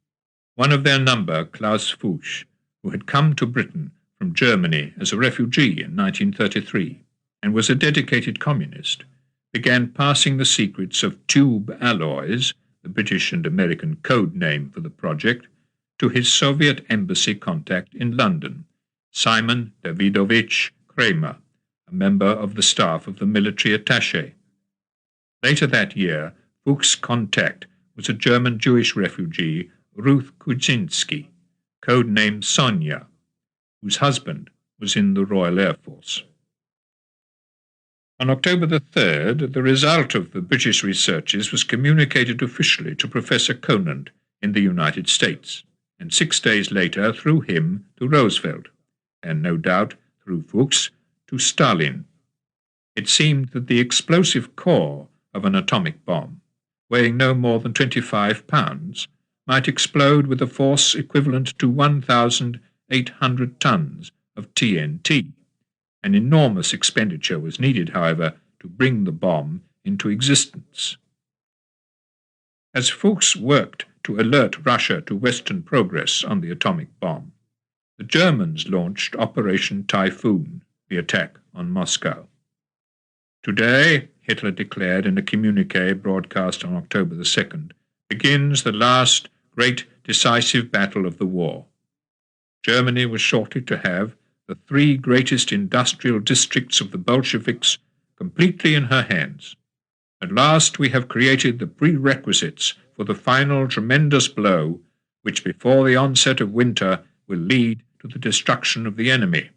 one of their number, Klaus Fuchs, who had come to Britain from Germany as a refugee in 1933 and was a dedicated communist, began passing the secrets of tube alloys, the British and American code name for the project, to his Soviet embassy contact in London, Simon Davidovich Kramer, a member of the staff of the military attaché. Later that year, Fuchs' contact was a German Jewish refugee, Ruth Kuczynski, codenamed Sonia, whose husband was in the Royal Air Force. On October the 3rd, the result of the British researches was communicated officially to Professor Conant in the United States, and 6 days later, through him, to Roosevelt, and no doubt through Fuchs, to Stalin. It seemed that the explosive core of an atomic bomb, weighing no more than 25 pounds, might explode with a force equivalent to 1,800 tons of TNT. An enormous expenditure was needed, however, to bring the bomb into existence. As Fuchs worked to alert Russia to Western progress on the atomic bomb, the Germans launched Operation Typhoon, the attack on Moscow. Today, Hitler declared in a communiqué broadcast on October the 2nd, begins the last great decisive battle of the war. Germany was shortly to have the 3 greatest industrial districts of the Bolsheviks completely in her hands. At last we have created the prerequisites for the final tremendous blow, which before the onset of winter will lead to the destruction of the enemy.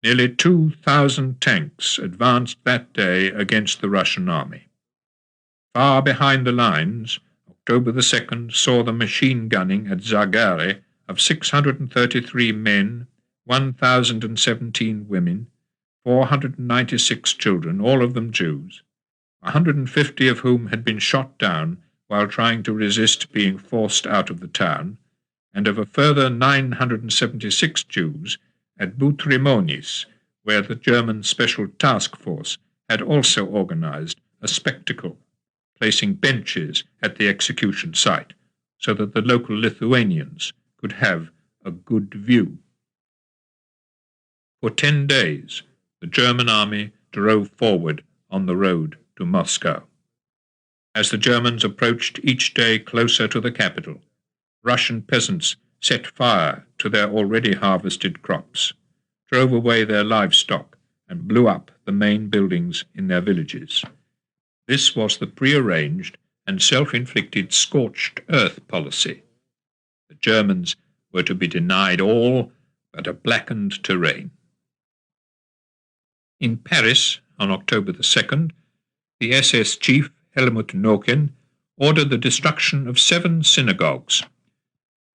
Nearly 2,000 tanks advanced that day against the Russian army. Far behind the lines, October the 2nd saw the machine gunning at Zagare of 633 men, 1,017 women, 496 children, all of them Jews, 150 of whom had been shot down while trying to resist being forced out of the town, and of a further 976 Jews at Butrimonis, where the German Special Task Force had also organized a spectacle, placing benches at the execution site so that the local Lithuanians could have a good view. For 10 days, the German army drove forward on the road to Moscow. As the Germans approached each day closer to the capital, Russian peasants set fire to their already harvested crops, drove away their livestock, and blew up the main buildings in their villages. This was the prearranged and self-inflicted scorched earth policy. The Germans were to be denied all but a blackened terrain. In Paris, on October the 2nd, the SS chief Helmut Noken ordered the destruction of 7 synagogues.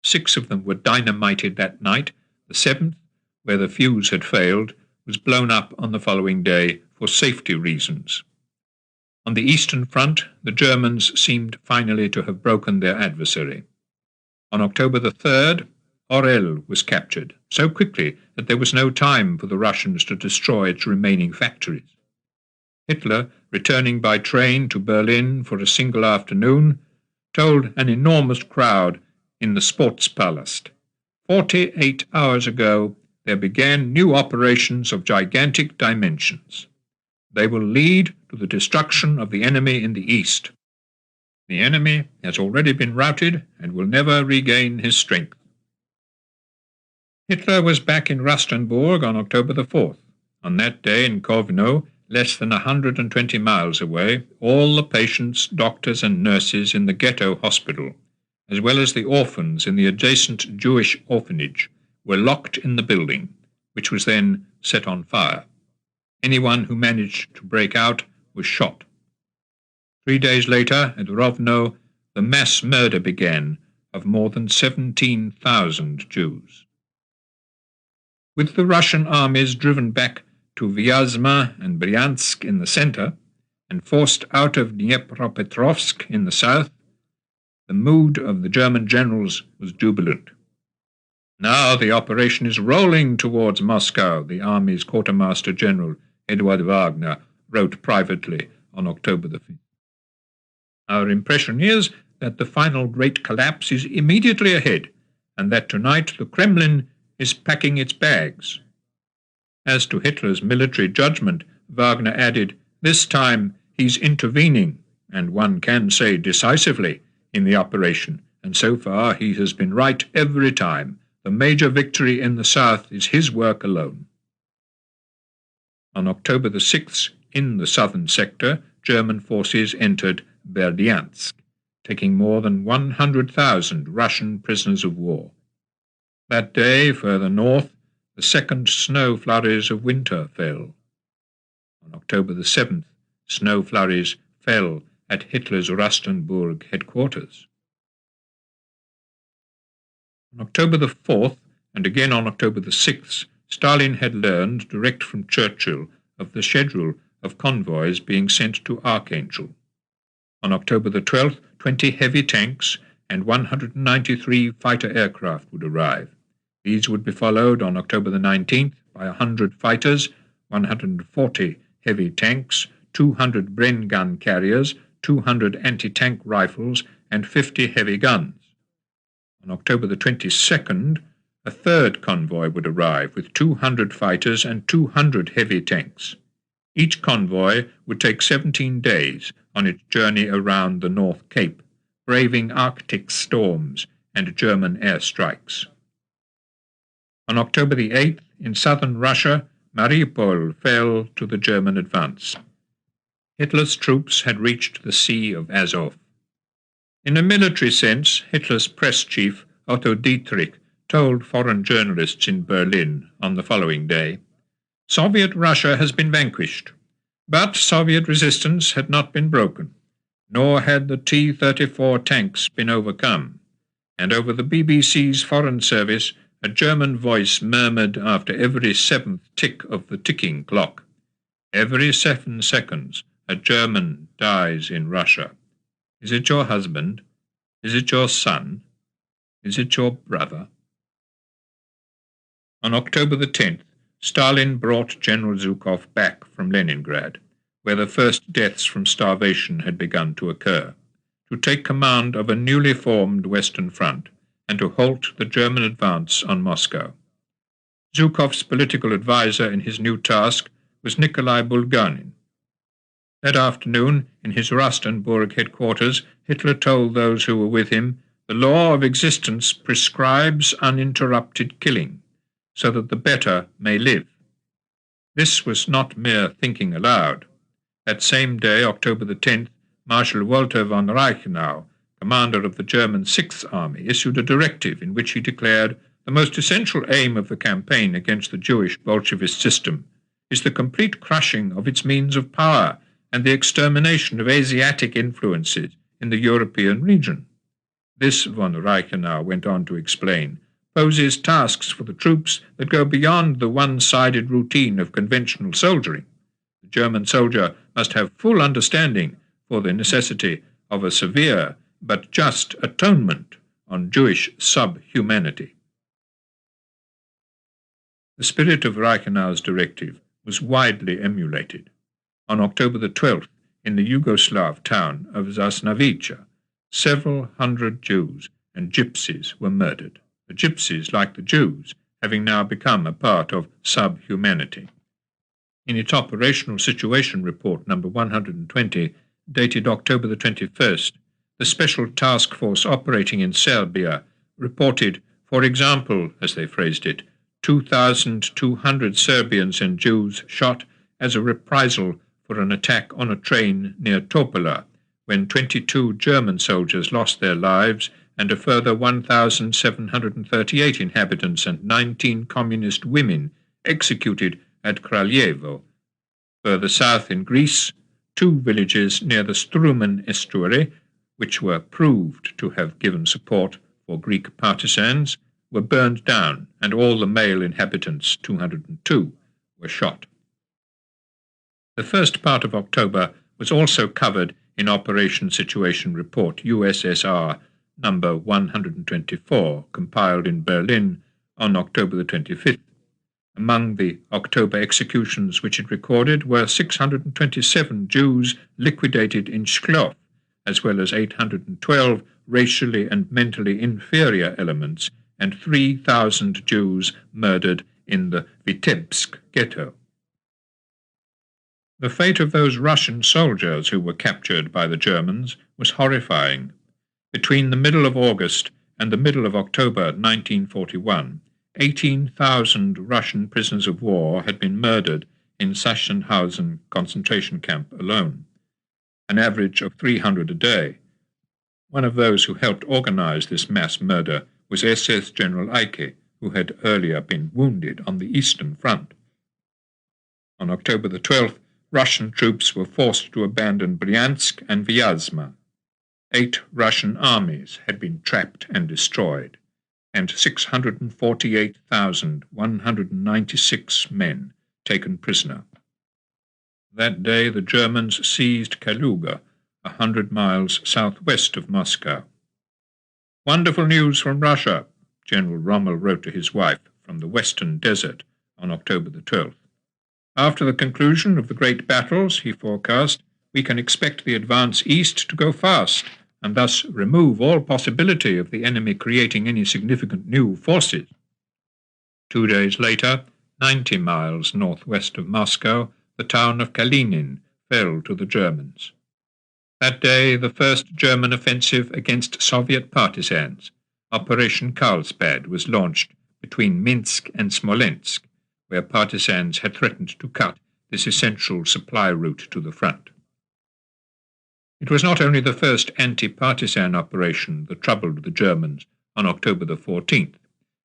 6 of them were dynamited that night. The 7th, where the fuse had failed, was blown up on the following day for safety reasons. On the Eastern Front, the Germans seemed finally to have broken their adversary. On October the 3rd, Orel was captured, so quickly that there was no time for the Russians to destroy its remaining factories. Hitler, returning by train to Berlin for a single afternoon, told an enormous crowd in the Sportspalast, 48 hours ago there began new operations of gigantic dimensions. They will lead to the destruction of the enemy in the east. The enemy has already been routed and will never regain his strength. Hitler was back in Rastenburg on October the 4th. On that day in Kovno, less than 120 miles away, all the patients, doctors and nurses in the ghetto hospital, as well as the orphans in the adjacent Jewish orphanage, were locked in the building, which was then set on fire. Anyone who managed to break out was shot. 3 days later, at Rovno, the mass murder began of more than 17,000 Jews. With the Russian armies driven back to Vyazma and Bryansk in the center, and forced out of Dnipropetrovsk in the south, the mood of the German generals was jubilant. Now the operation is rolling towards Moscow, the Army's Quartermaster General Eduard Wagner wrote privately on October the 5th. Our impression is that the final great collapse is immediately ahead, and that tonight the Kremlin is packing its bags. As to Hitler's military judgment, Wagner added, this time he's intervening, and one can say decisively, in the operation, and so far he has been right every time. The major victory in the south is his work alone. On October the 6th, in the southern sector, German forces entered Berdyansk, taking more than 100,000 Russian prisoners of war. That day, further north, the second snow flurries of winter fell. On October the 7th, snow flurries fell at Hitler's Rastenburg headquarters. On October the 4th, and again on October the 6th, Stalin had learned direct from Churchill of the schedule of convoys being sent to Archangel. On October the 12th, 20 heavy tanks and 193 fighter aircraft would arrive. These would be followed on October the 19th by 100 fighters, 140 heavy tanks, 200 Bren gun carriers, 200 anti-tank rifles, and 50 heavy guns. On October the 22nd, a third convoy would arrive with 200 fighters and 200 heavy tanks. Each convoy would take 17 days on its journey around the North Cape, braving Arctic storms and German airstrikes. On October the 8th, in southern Russia, Mariupol fell to the German advance. Hitler's troops had reached the Sea of Azov. In a military sense, Hitler's press chief, Otto Dietrich, told foreign journalists in Berlin on the following day, Soviet Russia has been vanquished, but Soviet resistance had not been broken, nor had the T-34 tanks been overcome, and over the BBC's Foreign Service a German voice murmured after every seventh tick of the ticking clock, every 7 seconds a German dies in Russia. Is it your husband? Is it your son? Is it your brother? On October the 10th, Stalin brought General Zhukov back from Leningrad, where the first deaths from starvation had begun to occur, to take command of a newly formed Western Front and to halt the German advance on Moscow. Zhukov's political advisor in his new task was Nikolai Bulganin. That afternoon, in his Rastenburg headquarters, Hitler told those who were with him, the law of existence prescribes uninterrupted killing, so that the better may live. This was not mere thinking aloud. That same day, October the 10th, Marshal Walter von Reichenau, commander of the German Sixth Army, issued a directive in which he declared the most essential aim of the campaign against the Jewish Bolshevist system is the complete crushing of its means of power and the extermination of Asiatic influences in the European region. This, von Reichenau went on to explain, poses tasks for the troops that go beyond the one-sided routine of conventional soldiering. The German soldier must have full understanding for the necessity of a severe but just atonement on Jewish subhumanity. The spirit of Reichenau's directive was widely emulated. On October the 12th, in the Yugoslav town of Zasnavica, several hundred Jews and gypsies were murdered, the gypsies, like the Jews, having now become a part of subhumanity. In its Operational Situation Report number 120, dated October the 21st, the Special Task Force operating in Serbia reported, for example, as they phrased it, 2,200 Serbians and Jews shot as a reprisal for an attack on a train near Topola, when 22 German soldiers lost their lives and a further 1,738 inhabitants and 19 communist women executed at Kraljevo. Further south in Greece, 2 villages near the Strumen estuary, which were proved to have given support for Greek partisans, were burned down, and all the male inhabitants, 202, were shot. The first part of October was also covered in Operation Situation Report USSR number 124, compiled in Berlin on October the 25th. Among the October executions which it recorded were 627 Jews liquidated in Shklov, as well as 812 racially and mentally inferior elements, and 3,000 Jews murdered in the Vitebsk ghetto. The fate of those Russian soldiers who were captured by the Germans was horrifying. Between the middle of August and the middle of October 1941, 18,000 Russian prisoners of war had been murdered in Sachsenhausen concentration camp alone, an average of 300 a day. One of those who helped organize this mass murder was SS General Eicke, who had earlier been wounded on the Eastern Front. On October the 12th, Russian troops were forced to abandon Bryansk and Vyazma. 8 Russian armies had been trapped and destroyed, and 648,196 men taken prisoner. That day the Germans seized Kaluga, 100 miles southwest of Moscow. "Wonderful news from Russia," General Rommel wrote to his wife from the Western Desert on October the 12th. "After the conclusion of the great battles," he forecast, "we can expect the advance east to go fast, and thus remove all possibility of the enemy creating any significant new forces." 2 days later, 90 miles northwest of Moscow, the town of Kalinin fell to the Germans. That day, the first German offensive against Soviet partisans, Operation Carlsbad, was launched between Minsk and Smolensk, where partisans had threatened to cut this essential supply route to the front. It was not only the first anti-partisan operation that troubled the Germans on October the 14th.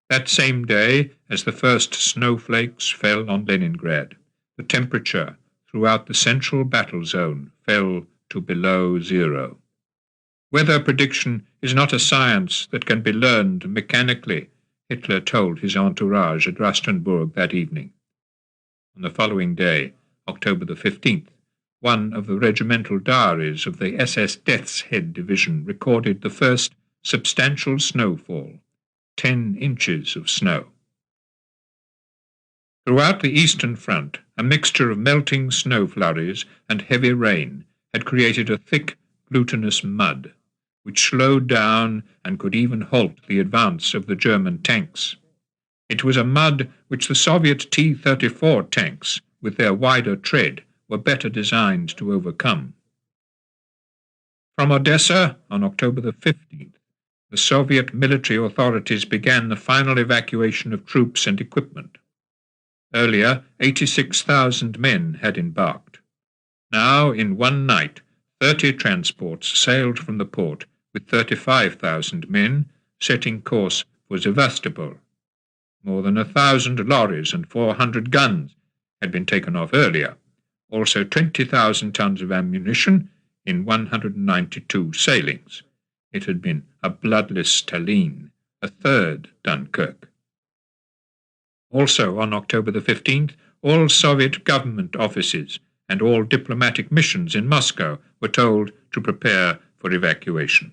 That same day, as the first snowflakes fell on Leningrad, the temperature throughout the central battle zone fell to below zero. Weather prediction is not a science that can be learned mechanically, Hitler told his entourage at Rastenburg that evening. On the following day, October the 15th, one of the regimental diaries of the SS Death's Head Division recorded the first substantial snowfall, 10 inches of snow. Throughout the Eastern Front, a mixture of melting snow flurries and heavy rain had created a thick, glutinous mud, which slowed down and could even halt the advance of the German tanks. It was a mud which the Soviet T-34 tanks, with their wider tread, were better designed to overcome. From Odessa, on October the 15th, the Soviet military authorities began the final evacuation of troops and equipment. Earlier, 86,000 men had embarked. Now, in one night, 30 transports sailed from the port with 35,000 men, setting course for Sevastopol. More than 1,000 lorries and 400 guns had been taken off earlier, also 20,000 tons of ammunition in 192 sailings. It had been a bloodless Tallinn, a third Dunkirk. Also on October the 15th, all Soviet government offices and all diplomatic missions in Moscow were told to prepare for evacuation.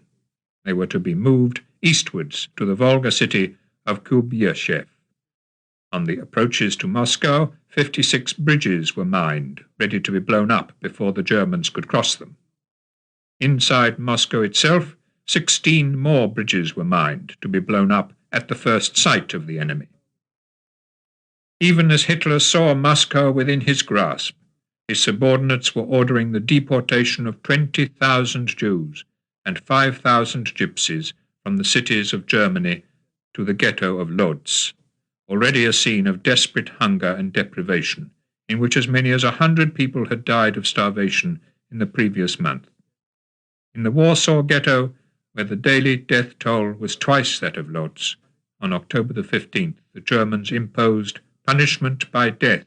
They were to be moved eastwards to the Volga city of Kuybyshev. On the approaches to Moscow, 56 bridges were mined, ready to be blown up before the Germans could cross them. Inside Moscow itself, 16 more bridges were mined to be blown up at the first sight of the enemy. Even as Hitler saw Moscow within his grasp, his subordinates were ordering the deportation of 20,000 Jews and 5,000 gypsies from the cities of Germany to the ghetto of Lodz, already a scene of desperate hunger and deprivation, in which as many as 100 people had died of starvation in the previous month. In the Warsaw ghetto, where the daily death toll was twice that of Lodz, on October the 15th, the Germans imposed punishment by death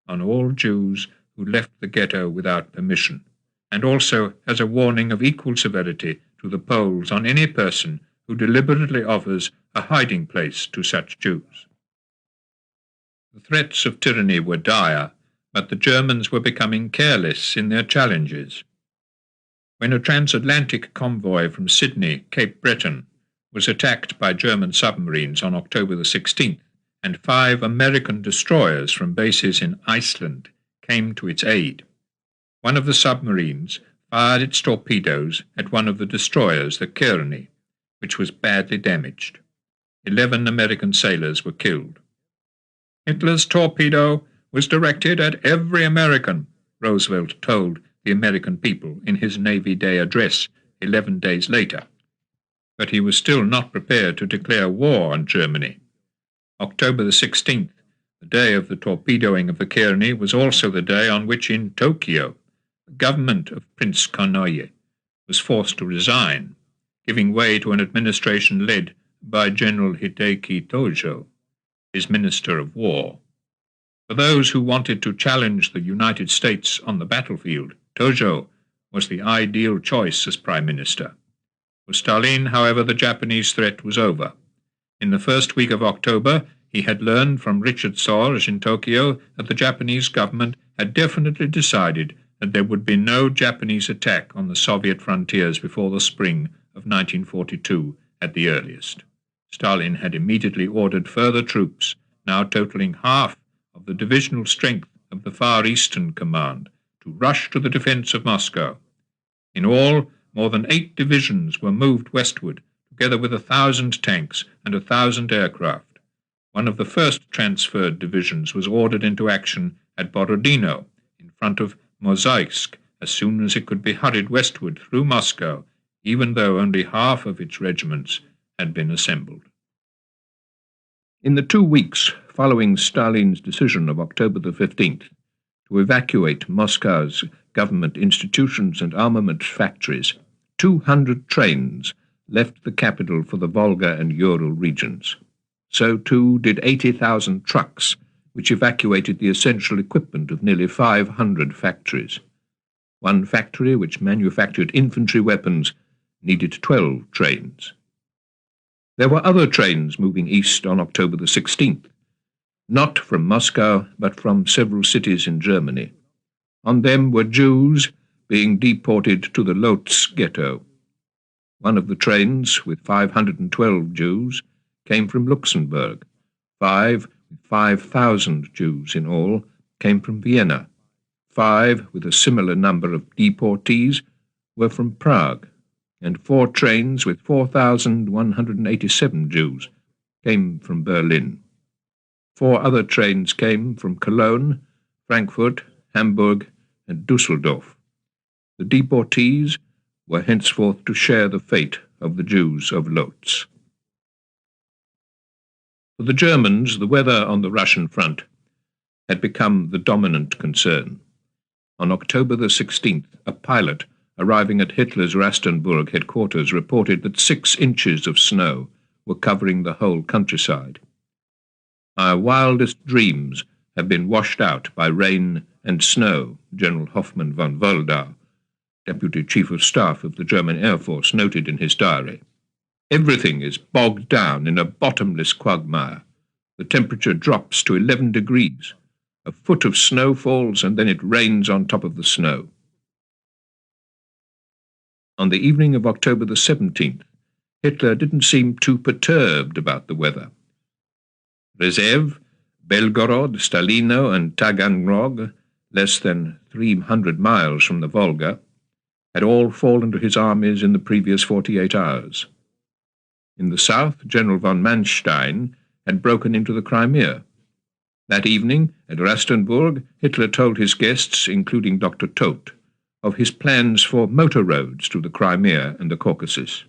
on all Jews who left the ghetto without permission, and also as a warning of equal severity to the Poles on any person who deliberately offers a hiding place to such Jews. The threats of tyranny were dire, but the Germans were becoming careless in their challenges. When a transatlantic convoy from Sydney, Cape Breton, was attacked by German submarines on October the 16th, and 5 American destroyers from bases in Iceland came to its aid, one of the submarines fired its torpedoes at one of the destroyers, the Kearney, which was badly damaged. 11 American sailors were killed. Hitler's torpedo was directed at every American, Roosevelt told the American people in his Navy Day address 11 days later. But he was still not prepared to declare war on Germany. October the 16th, the day of the torpedoing of the Kearney, was also the day on which in Tokyo the government of Prince Konoye was forced to resign, giving way to an administration led by General Hideki Tojo, his Minister of War. For those who wanted to challenge the United States on the battlefield, Tojo was the ideal choice as Prime Minister. For Stalin, however, the Japanese threat was over. In the first week of October, he had learned from Richard Sorge in Tokyo that the Japanese government had definitely decided that there would be no Japanese attack on the Soviet frontiers before the spring of 1942 at the earliest. Stalin had immediately ordered further troops, now totaling half of the divisional strength of the Far Eastern Command, to rush to the defense of Moscow. In all, more than 8 divisions were moved westward, together with 1,000 tanks and 1,000 aircraft. One of the first transferred divisions was ordered into action at Borodino, in front of Mozhaivsk, as soon as it could be hurried westward through Moscow, even though only half of its regiments had been assembled. In the 2 weeks following Stalin's decision of October the 15th to evacuate Moscow's government institutions and armament factories, 200 trains left the capital for the Volga and Ural regions. So too did 80,000 trucks, which evacuated the essential equipment of nearly 500 factories. One factory, which manufactured infantry weapons, needed 12 trains. There were other trains moving east on October the 16th, not from Moscow, but from several cities in Germany. On them were Jews being deported to the Lodz ghetto. One of the trains, with 512 Jews, came from Luxembourg. 5,000 Jews in all came from Vienna. 5, with a similar number of deportees, were from Prague, and 4 trains with 4,187 Jews came from Berlin. 4 other trains came from Cologne, Frankfurt, Hamburg, and Düsseldorf. The deportees were henceforth to share the fate of the Jews of Lodz. For the Germans, the weather on the Russian front had become the dominant concern. On October the 16th, a pilot arriving at Hitler's Rastenburg headquarters reported that 6 inches of snow were covering the whole countryside. Our wildest dreams have been washed out by rain and snow, General Hoffmann von Woldau, Deputy Chief of Staff of the German Air Force, noted in his diary. Everything is bogged down in a bottomless quagmire. The temperature drops to 11 degrees. A foot of snow falls, and then it rains on top of the snow. On the evening of October the 17th, Hitler didn't seem too perturbed about the weather. Rzeew, Belgorod, Stalino, and Taganrog, less than 300 miles from the Volga, had all fallen to his armies in the previous 48 hours. In the south, General von Manstein had broken into the Crimea. That evening, at Rastenburg, Hitler told his guests, including Dr. Todt, of his plans for motor roads to the Crimea and the Caucasus.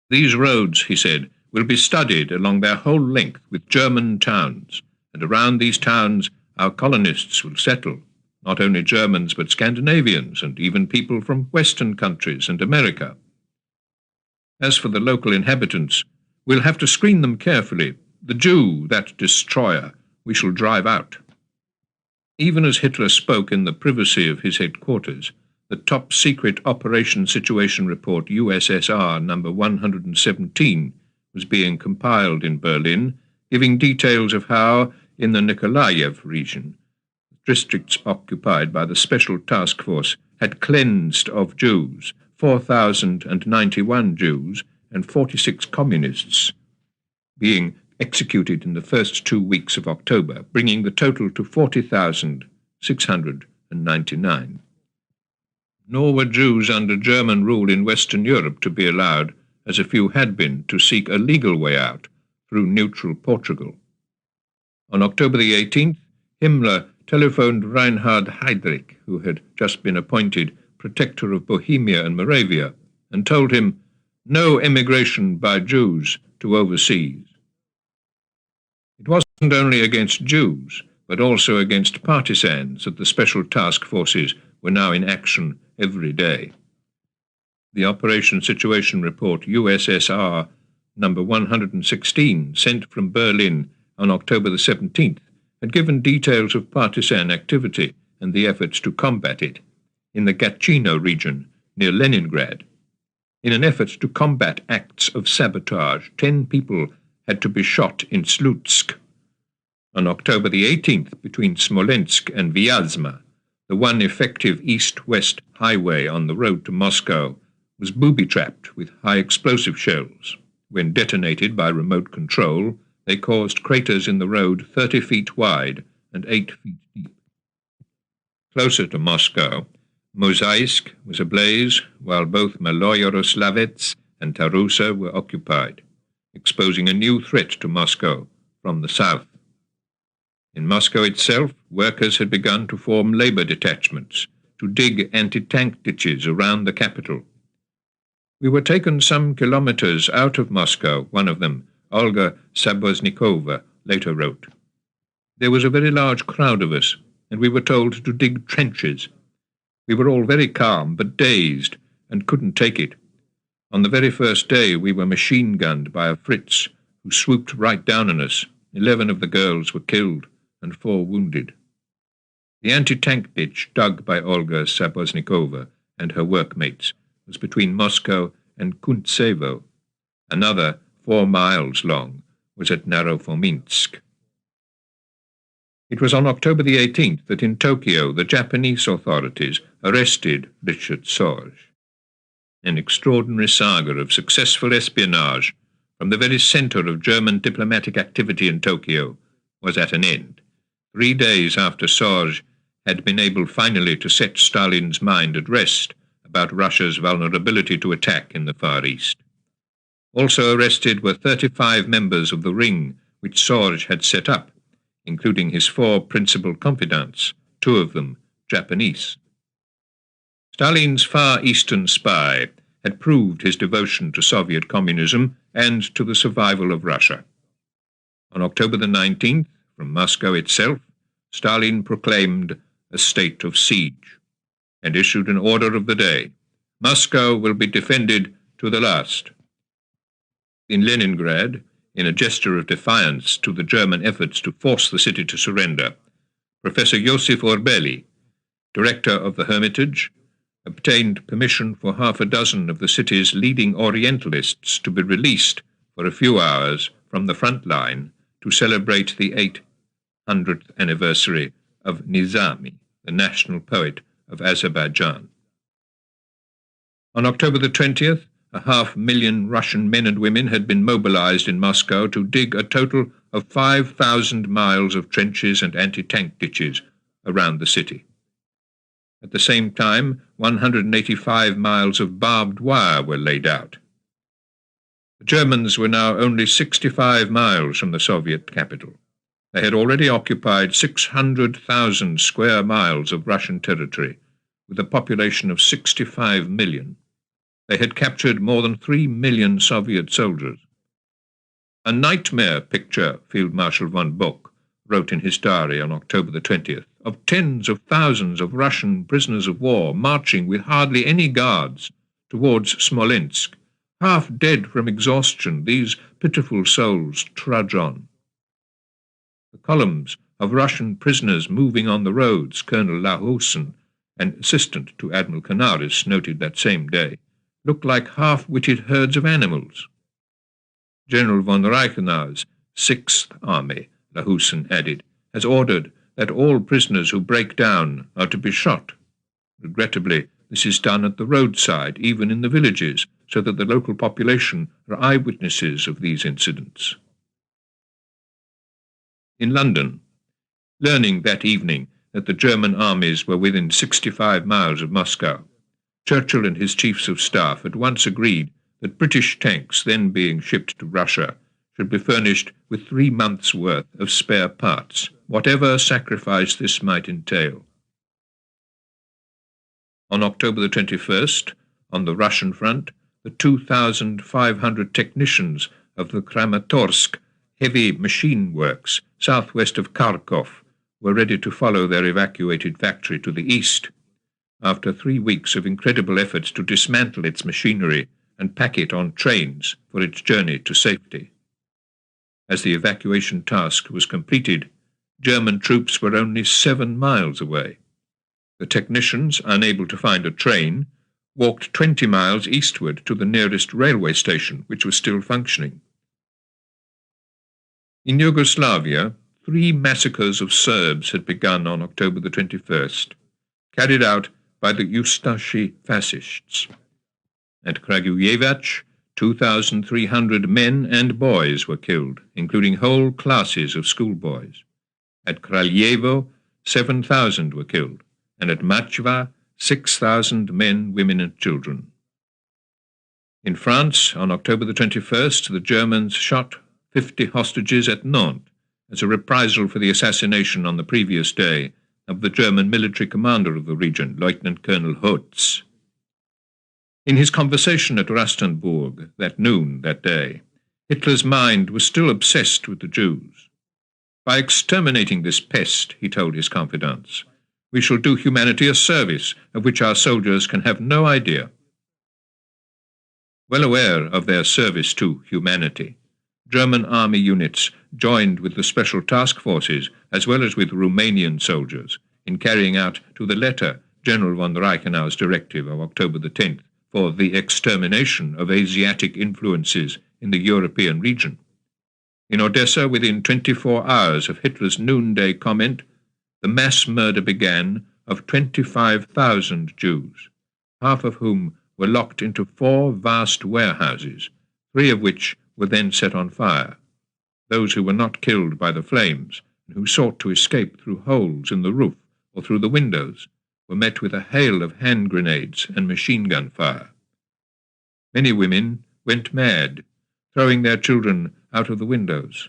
These roads, he said, will be studied along their whole length with German towns, and around these towns our colonists will settle, not only Germans but Scandinavians and even people from Western countries and America. As for the local inhabitants, we'll have to screen them carefully. The Jew, that destroyer, we shall drive out. Even as Hitler spoke in the privacy of his headquarters, the top-secret Operation Situation Report USSR number 117 was being compiled in Berlin, giving details of how, in the Nikolaev region, districts occupied by the Special Task Force had cleansed of Jews 4,091 Jews and 46 communists being executed in the first 2 weeks of October, bringing the total to 40,699. Nor were Jews under German rule in Western Europe to be allowed, as a few had been, to seek a legal way out through neutral Portugal. On October the 18th, Himmler telephoned Reinhard Heydrich, who had just been appointed Protector of Bohemia and Moravia, and told him no emigration by Jews to overseas. It wasn't only against Jews, but also against partisans that the Special Task Forces were now in action every day. The Operation Situation Report USSR number 116, sent from Berlin on October the 17th, had given details of partisan activity and the efforts to combat it in the Gatchino region near Leningrad. In an effort to combat acts of sabotage, 10 people had to be shot in Slutsk. On October the 18th, between Smolensk and Vyazma, the one effective east-west highway on the road to Moscow was booby-trapped with high-explosive shells. When detonated by remote control, they caused craters in the road 30 feet wide and 8 feet deep. Closer to Moscow, Mozaisk was ablaze, while both Maloyoroslavets and Tarusa were occupied, exposing a new threat to Moscow from the south. In Moscow itself, workers had begun to form labor detachments to dig anti-tank ditches around the capital. We were taken some kilometers out of Moscow, one of them, Olga Saboznikova, later wrote. There was a very large crowd of us, and we were told to dig trenches. We were all very calm, but dazed, and couldn't take it. On the very first day, we were machine-gunned by a Fritz, who swooped right down on us. 11 of the girls were killed, and 4 wounded. The anti-tank ditch dug by Olga Saboznikova and her workmates was between Moscow and Kuntsevo. Another, 4 miles long, was at Narofominsk. It was on October the 18th that in Tokyo the Japanese authorities arrested Richard Sorge. An extraordinary saga of successful espionage from the very center of German diplomatic activity in Tokyo was at an end, 3 days after Sorge had been able finally to set Stalin's mind at rest about Russia's vulnerability to attack in the Far East. Also arrested were 35 members of the ring which Sorge had set up, including his 4 principal confidants, 2 of them Japanese. Stalin's Far Eastern spy had proved his devotion to Soviet communism and to the survival of Russia. On October the 19th, from Moscow itself, Stalin proclaimed a state of siege and issued an order of the day. Moscow will be defended to the last. In Leningrad, in a gesture of defiance to the German efforts to force the city to surrender, Professor Josef Orbeli, director of the Hermitage, obtained permission for 6 of the city's leading Orientalists to be released for a few hours from the front line to celebrate the 800th anniversary of Nizami, the national poet of Azerbaijan. On October the 20th, 500,000 Russian men and women had been mobilized in Moscow to dig a total of 5,000 miles of trenches and anti-tank ditches around the city. At the same time, 185 miles of barbed wire were laid out. The Germans were now only 65 miles from the Soviet capital. They had already occupied 600,000 square miles of Russian territory, with a population of 65 million. They had captured more than 3 million Soviet soldiers. A nightmare picture, Field Marshal von Bock wrote in his diary on October the 20th, of tens of thousands of Russian prisoners of war marching with hardly any guards towards Smolensk. Half dead from exhaustion, these pitiful souls trudge on. The columns of Russian prisoners moving on the roads, Colonel Lahousen an assistant to Admiral Canaris noted that same day, looked like half-witted herds of animals. General von Reichenau's Sixth Army, Lahusen added, has ordered that all prisoners who break down are to be shot. Regrettably, this is done at the roadside, even in the villages, so that the local population are eyewitnesses of these incidents. In London, learning that evening that the German armies were within 65 miles of Moscow, Churchill and his chiefs of staff at once agreed that British tanks then being shipped to Russia should be furnished with 3 months' worth of spare parts, whatever sacrifice this might entail. On October the 21st, on the Russian front, the 2,500 technicians of the Kramatorsk heavy machine works southwest of Kharkov were ready to follow their evacuated factory to the east, after 3 weeks of incredible efforts to dismantle its machinery and pack it on trains for its journey to safety. As the evacuation task was completed, German troops were only 7 miles away. The technicians, unable to find a train, walked 20 miles eastward to the nearest railway station, which was still functioning. In Yugoslavia, 3 massacres of Serbs had begun on October the 21st, carried out by the Ustashi fascists. At Kragujevac, 2,300 men and boys were killed, including whole classes of schoolboys. At Kraljevo, 7,000 were killed, and at Machva, 6,000 men, women, and children. In France, on October the 21st, the Germans shot 50 hostages at Nantes as a reprisal for the assassination on the previous day of the German military commander of the region, Lieutenant Colonel Hotz. In his conversation at Rastenburg at noon that day, Hitler's mind was still obsessed with the Jews. By exterminating this pest, he told his confidants, we shall do humanity a service of which our soldiers can have no idea. Well aware of their service to humanity, German army units joined with the special task forces as well as with Romanian soldiers in carrying out to the letter General von Reichenau's directive of October the 10th for the extermination of Asiatic influences in the European region. In Odessa, within 24 hours of Hitler's noonday comment, the mass murder began of 25,000 Jews, half of whom were locked into 4 vast warehouses, 3 of which were then set on fire. Those who were not killed by the flames, and who sought to escape through holes in the roof or through the windows, were met with a hail of hand grenades and machine gun fire. Many women went mad, throwing their children out of the windows.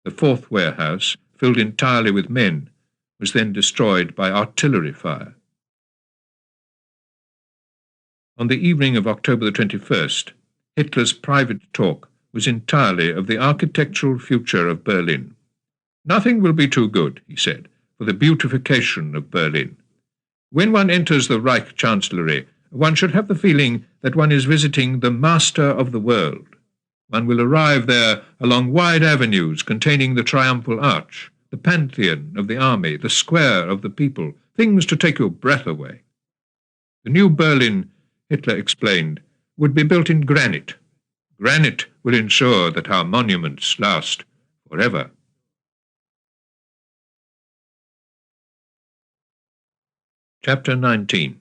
The 4th warehouse, filled entirely with men, was then destroyed by artillery fire. On the evening of October the 21st, Hitler's private talk was entirely of the architectural future of Berlin. Nothing will be too good, he said, for the beautification of Berlin. When one enters the Reich Chancellery, one should have the feeling that one is visiting the master of the world. One will arrive there along wide avenues containing the Triumphal Arch, the Pantheon of the army, the Square of the people, things to take your breath away. The new Berlin, Hitler explained, would be built in granite. Granite will ensure that our monuments last forever. Chapter 19.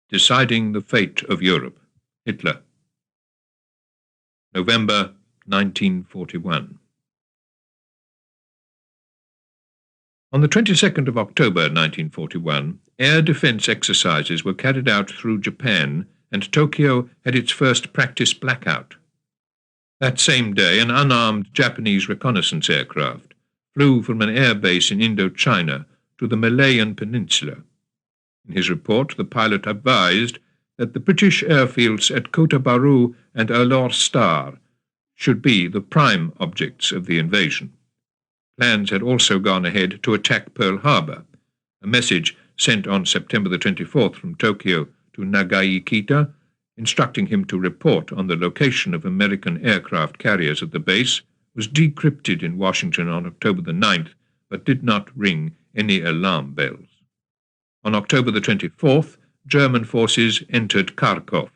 Deciding the Fate of Europe. Hitler. November 1941. On the 22nd of October 1941, air defense exercises were carried out through Japan, and Tokyo had its first practice blackout. That same day, an unarmed Japanese reconnaissance aircraft flew from an air base in Indochina to the Malayan Peninsula. In his report, the pilot advised that the British airfields at Kota Bharu and Alor Star should be the prime objects of the invasion. Plans had also gone ahead to attack Pearl Harbor. A message sent on September the 24th from Tokyo to Nagai Kita, instructing him to report on the location of American aircraft carriers at the base, was decrypted in Washington on October the 9th, but did not ring any alarm bells. On October the 24th, German forces entered Kharkov,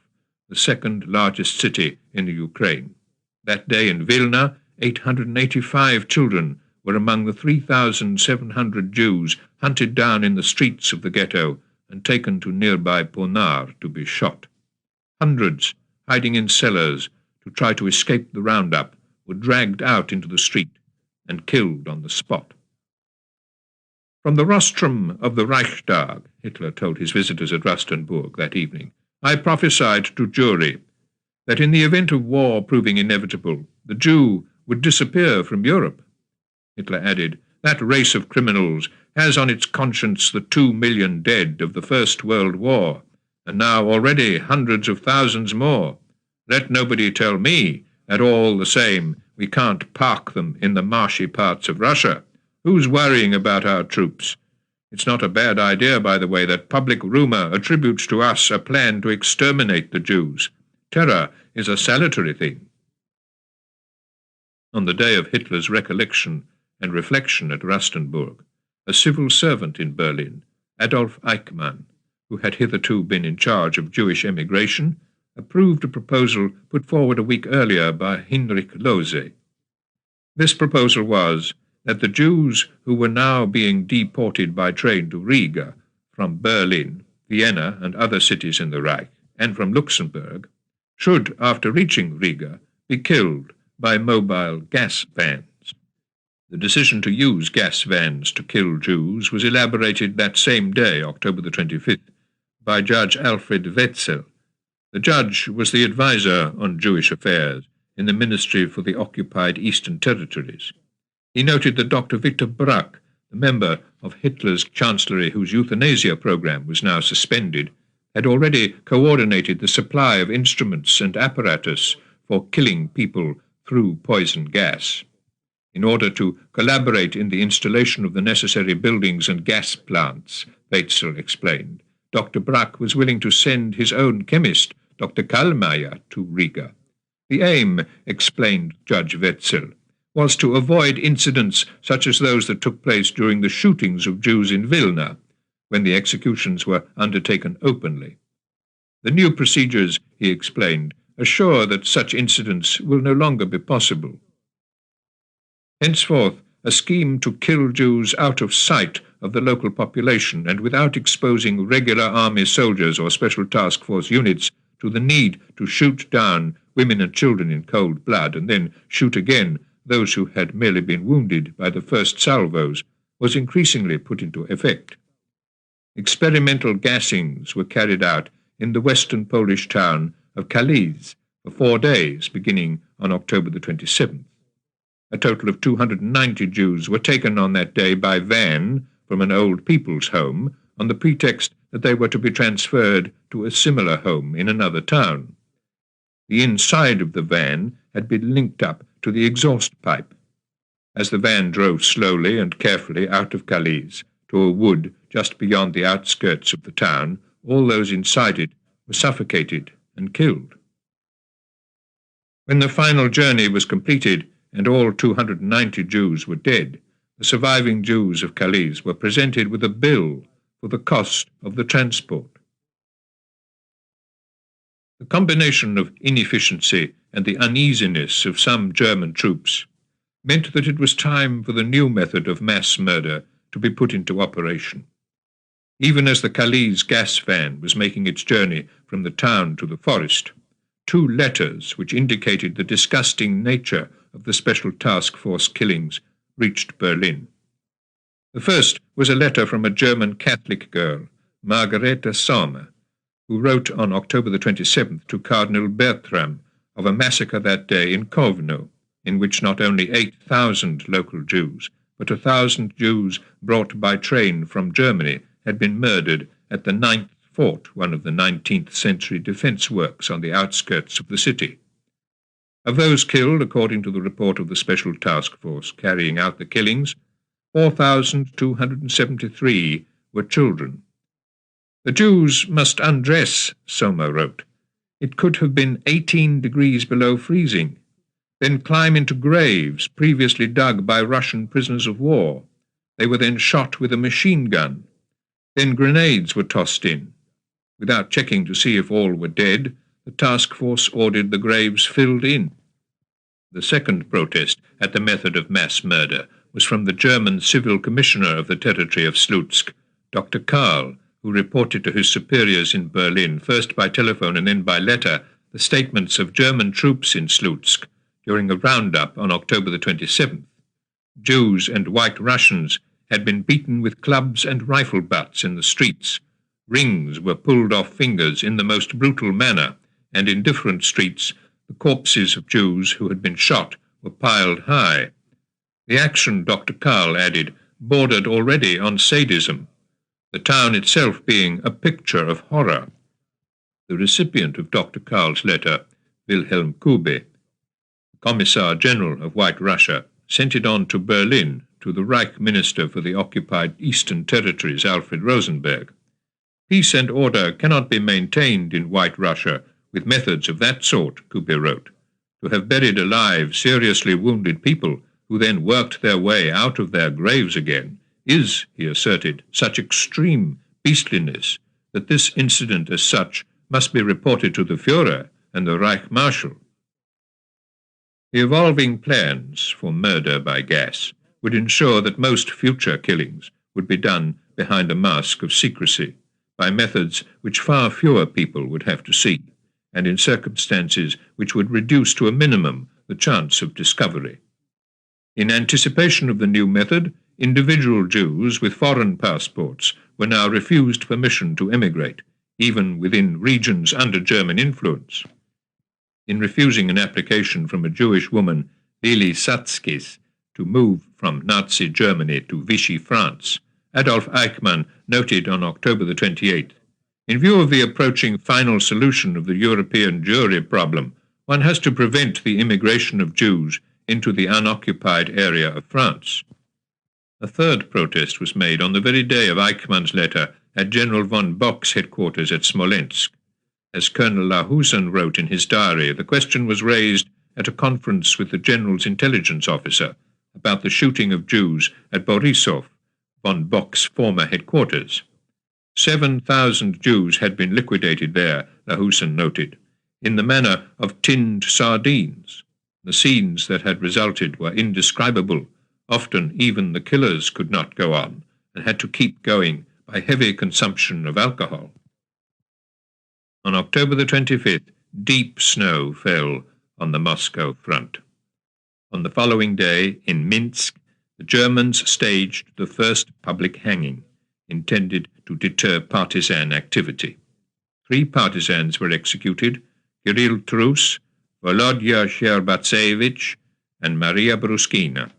the second largest city in the Ukraine. That day in Vilna, 885 children were among the 3,700 Jews hunted down in the streets of the ghetto and taken to nearby Ponar to be shot. Hundreds, hiding in cellars to try to escape the roundup, were dragged out into the street and killed on the spot. From the rostrum of the Reichstag, Hitler told his visitors at Rustenburg that evening, I prophesied to Jewry that in the event of war proving inevitable, the Jew would disappear from Europe. Hitler added, that race of criminals has on its conscience the 2 million dead of the First World War, and now already hundreds of thousands more. Let nobody tell me that all the same we can't park them in the marshy parts of Russia. Who's worrying about our troops? It's not a bad idea, by the way, that public rumour attributes to us a plan to exterminate the Jews. Terror is a salutary thing. On the day of Hitler's recollection and reflection at Rustenburg, a civil servant in Berlin, Adolf Eichmann, who had hitherto been in charge of Jewish emigration, approved a proposal put forward a week earlier by Heinrich Lohse. This proposal was that the Jews who were now being deported by train to Riga from Berlin, Vienna, and other cities in the Reich, and from Luxembourg, should, after reaching Riga, be killed by mobile gas vans. The decision to use gas vans to kill Jews was elaborated that same day, October the 25th, by Judge Alfred Wetzel. The judge was the advisor on Jewish affairs in the Ministry for the Occupied Eastern Territories. He noted that Dr. Victor Brack, the member of Hitler's chancellery whose euthanasia program was now suspended, had already coordinated the supply of instruments and apparatus for killing people through poison gas. In order to collaborate in the installation of the necessary buildings and gas plants, Wetzel explained, Dr. Brack was willing to send his own chemist, Dr. Kallmeyer, to Riga. The aim, explained Judge Wetzel, was to avoid incidents such as those that took place during the shootings of Jews in Vilna, when the executions were undertaken openly. The new procedures, he explained, assure that such incidents will no longer be possible. Henceforth, a scheme to kill Jews out of sight of the local population and without exposing regular army soldiers or special task force units to the need to shoot down women and children in cold blood and then shoot again those who had merely been wounded by the first salvos, was increasingly put into effect. Experimental gassings were carried out in the western Polish town of Kalisz for 4 days, beginning on October the 27th. A total of 290 Jews were taken on that day by van from an old people's home on the pretext that they were to be transferred to a similar home in another town. The inside of the van had been linked up to the exhaust pipe. As the van drove slowly and carefully out of Kalisz to a wood just beyond the outskirts of the town, all those inside it were suffocated and killed. When the final journey was completed and all 290 Jews were dead, the surviving Jews of Kalisz were presented with a bill for the cost of the transport. The combination of inefficiency and the uneasiness of some German troops meant that it was time for the new method of mass murder to be put into operation. Even as the Kalisz gas van was making its journey from the town to the forest, 2 letters which indicated the disgusting nature of the Special Task Force killings reached Berlin. The first was a letter from a German Catholic girl, Margareta Sommer, who wrote on October the 27th to Cardinal Bertram of a massacre that day in Kovno, in which not only 8,000 local Jews, but 1,000 Jews brought by train from Germany had been murdered at the 9th Fort, one of the 19th century defence works on the outskirts of the city. Of those killed, according to the report of the Special Task Force carrying out the killings, 4,273 were children. The Jews must undress, Sommer wrote. It could have been 18 degrees below freezing, then climb into graves previously dug by Russian prisoners of war. They were then shot with a machine gun. Then grenades were tossed in. Without checking to see if all were dead, the task force ordered the graves filled in. The second protest at the method of mass murder was from the German civil commissioner of the territory of Slutsk, Dr. Karl, who reported to his superiors in Berlin, first by telephone and then by letter, the statements of German troops in Slutsk during a roundup on October the 27th. Jews and White Russians had been beaten with clubs and rifle butts in the streets. Rings were pulled off fingers in the most brutal manner, and in different streets the corpses of Jews who had been shot were piled high. The action, Dr. Karl added, bordered already on sadism, the town itself being a picture of horror. The recipient of Dr. Karl's letter, Wilhelm Kube, the Commissar General of White Russia, sent it on to Berlin to the Reich Minister for the occupied Eastern Territories, Alfred Rosenberg. Peace and order cannot be maintained in White Russia with methods of that sort, Kube wrote. To have buried alive seriously wounded people who then worked their way out of their graves again is, he asserted, such extreme beastliness that this incident as such must be reported to the Führer and the Reich Marshal. The evolving plans for murder by gas would ensure that most future killings would be done behind a mask of secrecy, by methods which far fewer people would have to see, and in circumstances which would reduce to a minimum the chance of discovery. In anticipation of the new method, individual Jews with foreign passports were now refused permission to emigrate, even within regions under German influence. In refusing an application from a Jewish woman, Lili Satskis, to move from Nazi Germany to Vichy France, Adolf Eichmann noted on October the 28th, "In view of the approaching final solution of the European Jewry problem, one has to prevent the immigration of Jews into the unoccupied area of France." A third protest was made on the very day of Eichmann's letter at General von Bock's headquarters at Smolensk. As Colonel Lahusen wrote in his diary, the question was raised at a conference with the general's intelligence officer about the shooting of Jews at Borisov, von Bock's former headquarters. 7,000 Jews had been liquidated there, Lahusen noted, in the manner of tinned sardines. The scenes that had resulted were indescribable. Often even the killers could not go on and had to keep going by heavy consumption of alcohol. On October the 25th, deep snow fell on the Moscow front. On the following day, in Minsk, the Germans staged the first public hanging, intended to deter partisan activity. 3 partisans were executed: Kirill Trus, Volodya Sherbatsevich, and Maria Bruskina.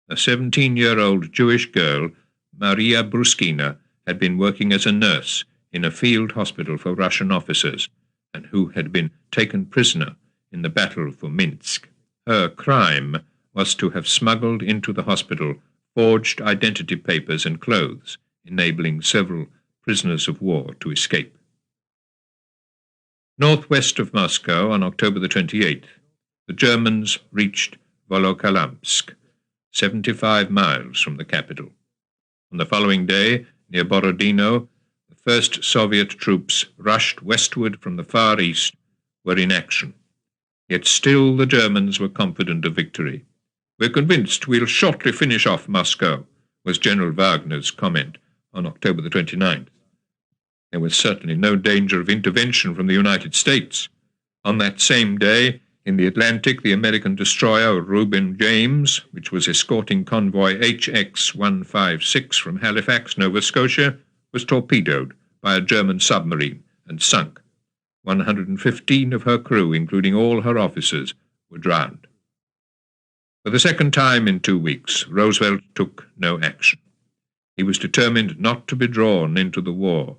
A 17-year-old Jewish girl, Maria Bruskina, had been working as a nurse in a field hospital for Russian officers, and who had been taken prisoner in the battle for Minsk. Her crime was to have smuggled into the hospital forged identity papers and clothes, enabling several prisoners of war to escape. Northwest of Moscow, on October the 28th, the Germans reached Volokholamsk, 75 miles from the capital. On the following day, near Borodino, the first Soviet troops rushed westward from the Far East were in action. Yet still the Germans were confident of victory. "We're convinced we'll shortly finish off Moscow," was General Wagner's comment on October the 29th. There was certainly no danger of intervention from the United States. On that same day, in the Atlantic, the American destroyer Reuben James, which was escorting convoy HX-156 from Halifax, Nova Scotia, was torpedoed by a German submarine and sunk. 115 of her crew, including all her officers, were drowned. For the second time in 2 weeks, Roosevelt took no action. He was determined not to be drawn into the war,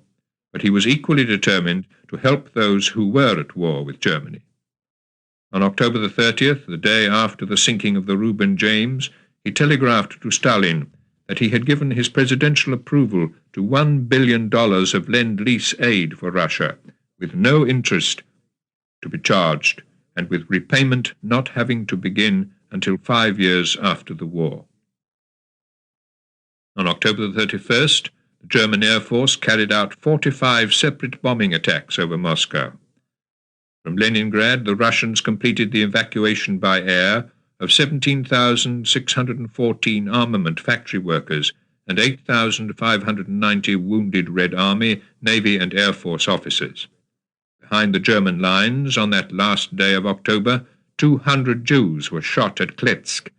but he was equally determined to help those who were at war with Germany. On October the 30th, the day after the sinking of the Reuben James, he telegraphed to Stalin that he had given his presidential approval to $1 billion of Lend-Lease aid for Russia, with no interest to be charged, and with repayment not having to begin until 5 years after the war. On October the 31st, the German Air Force carried out 45 separate bombing attacks over Moscow. From Leningrad, the Russians completed the evacuation by air of 17,614 armament factory workers and 8,590 wounded Red Army, Navy and Air Force officers. Behind the German lines on that last day of October, 200 Jews were shot at Kletsk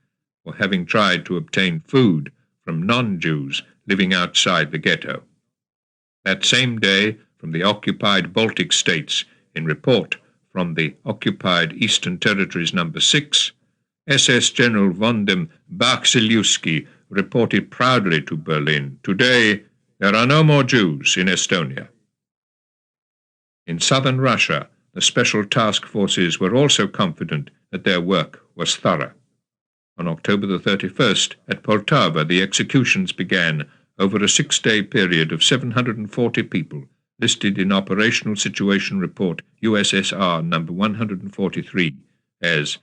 for having tried to obtain food from non-Jews living outside the ghetto. That same day, from the occupied Baltic states, in report from the occupied Eastern Territories No. 6, SS General von dem Basilewski reported proudly to Berlin, "Today there are no more Jews in Estonia." In southern Russia, the special task forces were also confident that their work was thorough. On October the 31st, at Poltava, the executions began over a 6-day period of 740 people, listed in Operational Situation Report USSR No. 143 as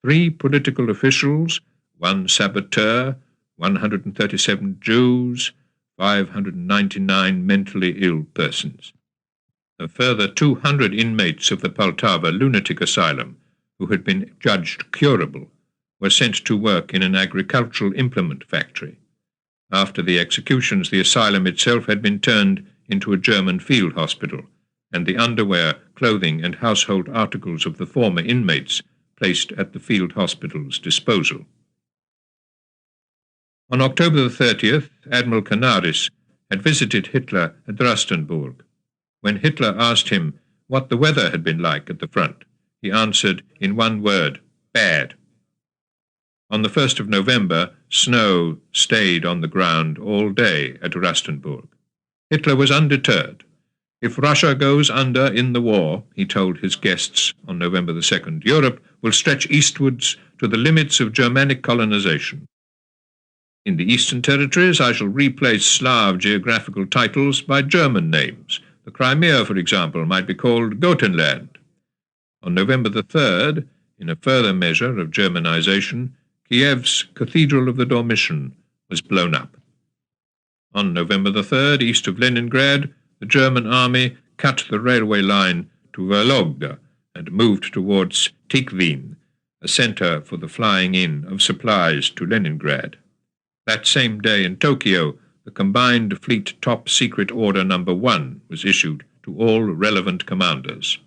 3 political officials, 1 saboteur, 137 Jews, 599 mentally ill persons. A further 200 inmates of the Poltava lunatic asylum, who had been judged curable, were sent to work in an agricultural implement factory. After the executions, the asylum itself had been turned into a German field hospital, and the underwear, clothing, and household articles of the former inmates placed at the field hospital's disposal. On October the 30th, Admiral Canaris had visited Hitler at Rastenburg. When Hitler asked him what the weather had been like at the front, he answered in one word, "bad." On the 1st of November, snow stayed on the ground all day at Rastenburg. Hitler was undeterred. "If Russia goes under in the war," he told his guests on November the 2nd, "Europe will stretch eastwards to the limits of Germanic colonization. In the Eastern Territories, I shall replace Slav geographical titles by German names. The Crimea, for example, might be called Gotenland." On November the 3rd, in a further measure of Germanization, Kiev's Cathedral of the Dormition was blown up. On November the 3rd, east of Leningrad, the German army cut the railway line to Vologda and moved towards Tikhvin, a center for the flying in of supplies to Leningrad. That same day in Tokyo, the Combined Fleet Top Secret Order No. 1 was issued to all relevant commanders.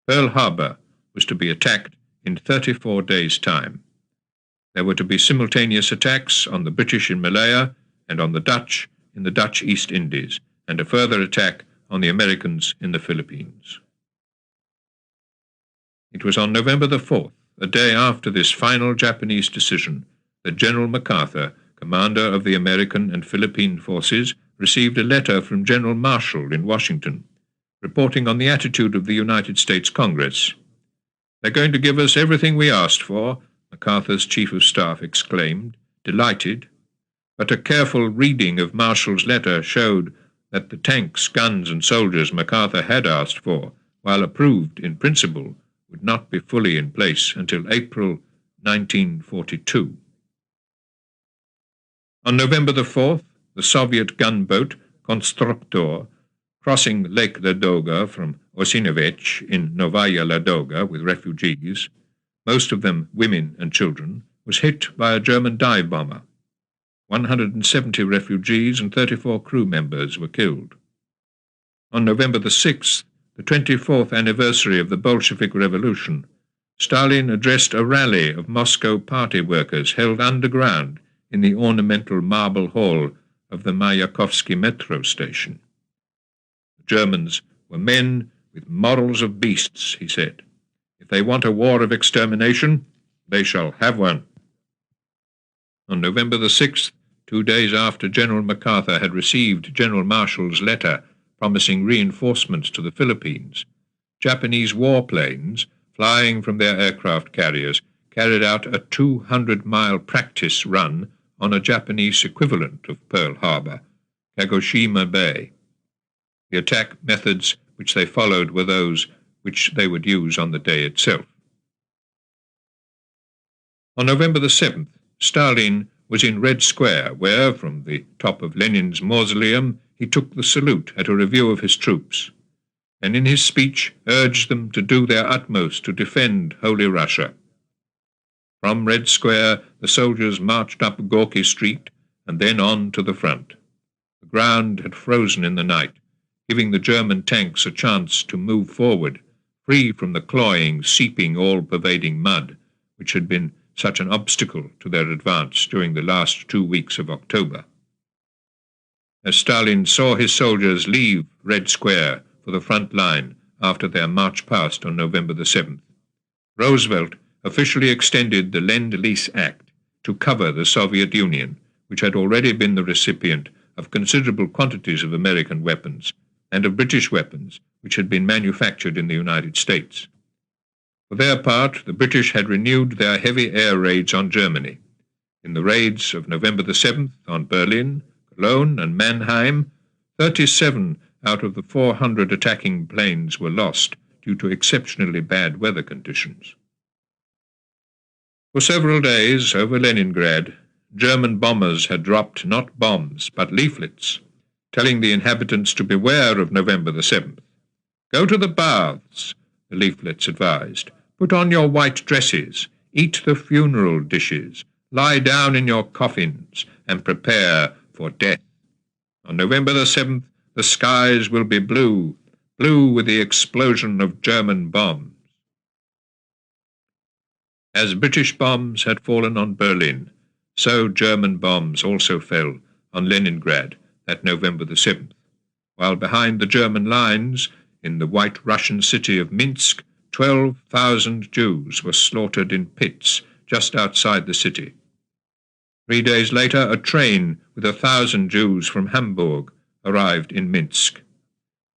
Pearl Harbor was to be attacked in 34 days' time. There were to be simultaneous attacks on the British in Malaya and on the Dutch in the Dutch East Indies, and a further attack on the Americans in the Philippines. It was on November the 4th, a day after this final Japanese decision, that General MacArthur, commander of the American and Philippine forces, received a letter from General Marshall in Washington, reporting on the attitude of the United States Congress. "They're going to give us everything we asked for," MacArthur's chief of staff exclaimed, delighted. But a careful reading of Marshall's letter showed that the tanks, guns, and soldiers MacArthur had asked for, while approved in principle, would not be fully in place until April 1942. On November the 4th, the Soviet gunboat Konstruktor, crossing Lake Ladoga from Osinovich in Novaya Ladoga with refugees, most of them women and children, was hit by a German dive bomber. 170 refugees and 34 crew members were killed. On November the 6th, the 24th anniversary of the Bolshevik Revolution, Stalin addressed a rally of Moscow party workers held underground in the ornamental marble hall of the Mayakovsky metro station. The Germans were men with morals of beasts, he said. If they want a war of extermination, they shall have one. On November the 6th, 2 days after General MacArthur had received General Marshall's letter promising reinforcements to the Philippines, Japanese warplanes, flying from their aircraft carriers, carried out a 200-mile practice run on a Japanese equivalent of Pearl Harbor, Kagoshima Bay. The attack methods which they followed were those which they would use on the day itself. On November the 7th, Stalin was in Red Square, where, from the top of Lenin's mausoleum, he took the salute at a review of his troops, and in his speech urged them to do their utmost to defend Holy Russia. From Red Square, the soldiers marched up Gorky Street and then on to the front. The ground had frozen in the night, giving the German tanks a chance to move forward, free from the cloying, seeping, all-pervading mud, which had been such an obstacle to their advance during the last 2 weeks of October. As Stalin saw his soldiers leave Red Square for the front line after their march past on November the 7th, Roosevelt officially extended the Lend-Lease Act to cover the Soviet Union, which had already been the recipient of considerable quantities of American weapons and of British weapons which had been manufactured in the United States. For their part, the British had renewed their heavy air raids on Germany. In the raids of November the 7th on Berlin, Cologne, and Mannheim, 37 out of the 400 attacking planes were lost due to exceptionally bad weather conditions. For several days over Leningrad, German bombers had dropped not bombs but leaflets, telling the inhabitants to beware of November the 7th. "Go to the baths," the leaflets advised. "Put on your white dresses, eat the funeral dishes, lie down in your coffins, and prepare for death. On November the 7th, the skies will be blue, blue with the explosion of German bombs." As British bombs had fallen on Berlin, so German bombs also fell on Leningrad that November the 7th, while behind the German lines, in the white Russian city of Minsk, 12,000 Jews were slaughtered in pits just outside the city. 3 days later, a train with 1,000 Jews from Hamburg arrived in Minsk.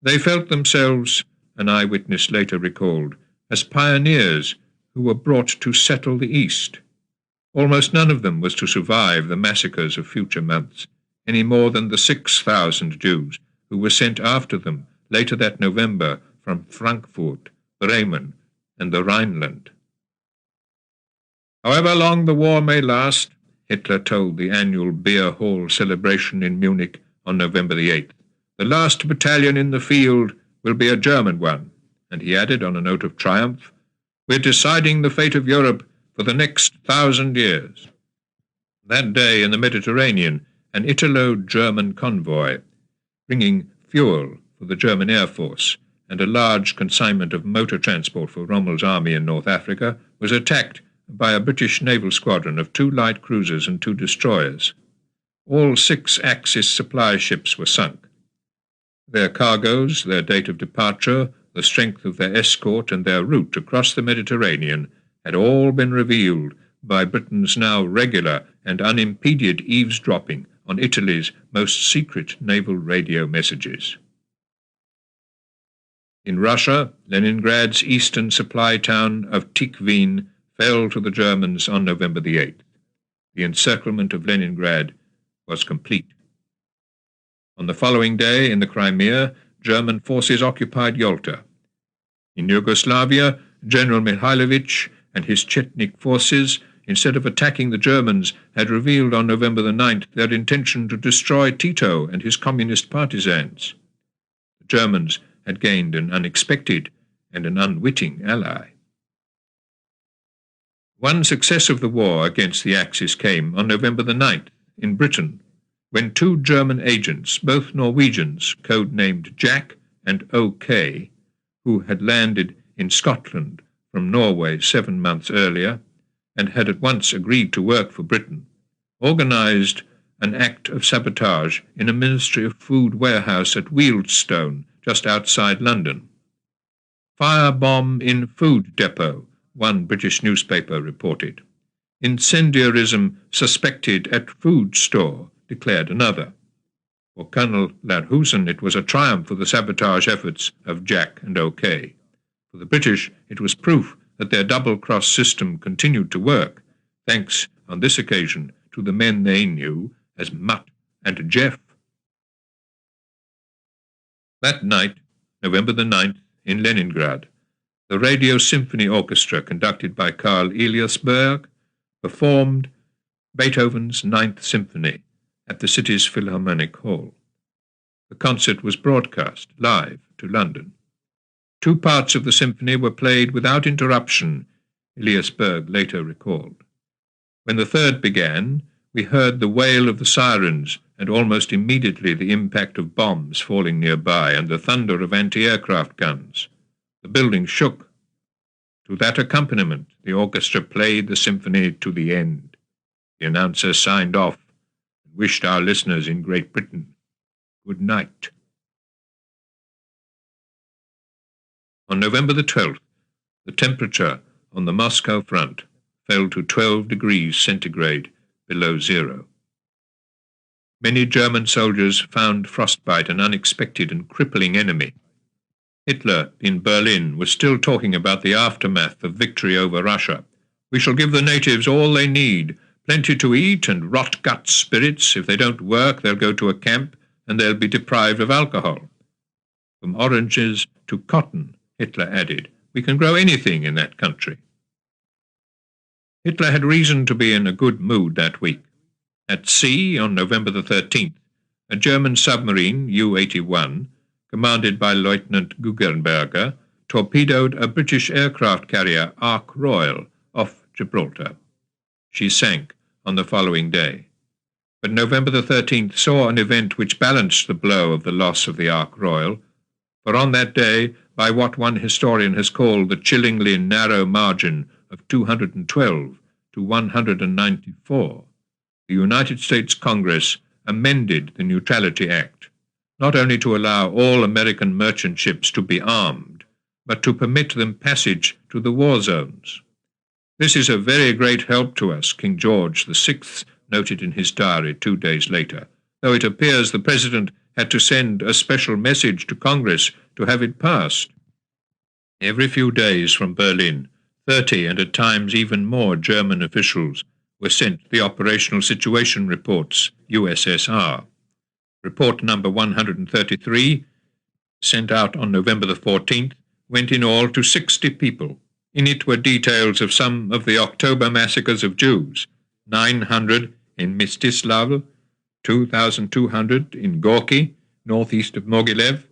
They felt themselves, an eyewitness later recalled, as pioneers who were brought to settle the East. Almost none of them was to survive the massacres of future months, any more than the 6,000 Jews who were sent after them later that November from Frankfurt, Bremen, and the Rhineland. However long the war may last, Hitler told the annual beer hall celebration in Munich on November the 8th, the last battalion in the field will be a German one, and he added on a note of triumph, "We're deciding the fate of Europe for the next 1,000 years. That day in the Mediterranean, an Italo-German convoy, bringing fuel for the German Air Force and a large consignment of motor transport for Rommel's army in North Africa, was attacked by a British naval squadron of 2 light cruisers and 2 destroyers. All 6 Axis supply ships were sunk. Their cargoes, their date of departure, the strength of their escort, and their route across the Mediterranean had all been revealed by Britain's now regular and unimpeded eavesdropping on Italy's most secret naval radio messages. In Russia, Leningrad's eastern supply town of Tikhvin fell to the Germans on November the 8th. The encirclement of Leningrad was complete. On the following day, in the Crimea, German forces occupied Yalta. In Yugoslavia, General Mihailovich and his Chetnik forces, instead of attacking the Germans, had revealed on November the 9th their intention to destroy Tito and his communist partisans. The Germans had gained an unexpected and an unwitting ally. One success of the war against the Axis came on November the 9th in Britain, when 2 German agents, both Norwegians, codenamed Jack and OK, who had landed in Scotland from Norway 7 months earlier and had at once agreed to work for Britain, organized an act of sabotage in a Ministry of Food warehouse at Wealdstone, just outside London. "Firebomb in food depot," one British newspaper reported. "Incendiarism suspected at food store," declared another. For Colonel Larhusen, it was a triumph for the sabotage efforts of Jack and OK. For the British, it was proof that their double-cross system continued to work, thanks, on this occasion, to the men they knew as Mutt and Jeff. That night, November the 9th, in Leningrad, the Radio Symphony Orchestra, conducted by Karl Eliasberg, performed Beethoven's Ninth Symphony at the city's Philharmonic Hall. The concert was broadcast live to London. 2 parts of the symphony were played without interruption, Elias Berg later recalled. When the third began, we heard the wail of the sirens and almost immediately the impact of bombs falling nearby and the thunder of anti-aircraft guns. The building shook. To that accompaniment, the orchestra played the symphony to the end. The announcer signed off and wished our listeners in Great Britain good night. On November the 12th, the temperature on the Moscow front fell to 12 degrees centigrade below zero. Many German soldiers found frostbite an unexpected and crippling enemy. Hitler in Berlin was still talking about the aftermath of victory over Russia. We shall give the natives all they need, plenty to eat and rot-gut spirits. If they don't work, they'll go to a camp and they'll be deprived of alcohol. From oranges to cotton, Hitler added, we can grow anything in that country. Hitler had reason to be in a good mood that week. At sea, on November the 13th, a German submarine, U-81, commanded by Lieutenant Guggenberger, torpedoed a British aircraft carrier, Ark Royal, off Gibraltar. She sank on the following day. But November the 13th saw an event which balanced the blow of the loss of the Ark Royal, for on that day, by what one historian has called the chillingly narrow margin of 212 to 194, the United States Congress amended the Neutrality Act, not only to allow all American merchant ships to be armed, but to permit them passage to the war zones. This is a very great help to us, King George VI noted in his diary 2 days later, though it appears the President had to send a special message to Congress to have it passed. Every few days from Berlin, 30 and at times even more German officials were sent the Operational Situation Reports, USSR. Report number 133, sent out on November the 14th, went in all to 60 people. In it were details of some of the October massacres of Jews, 900 in Mstislav, 2,200 in Gorky, northeast of Mogilev,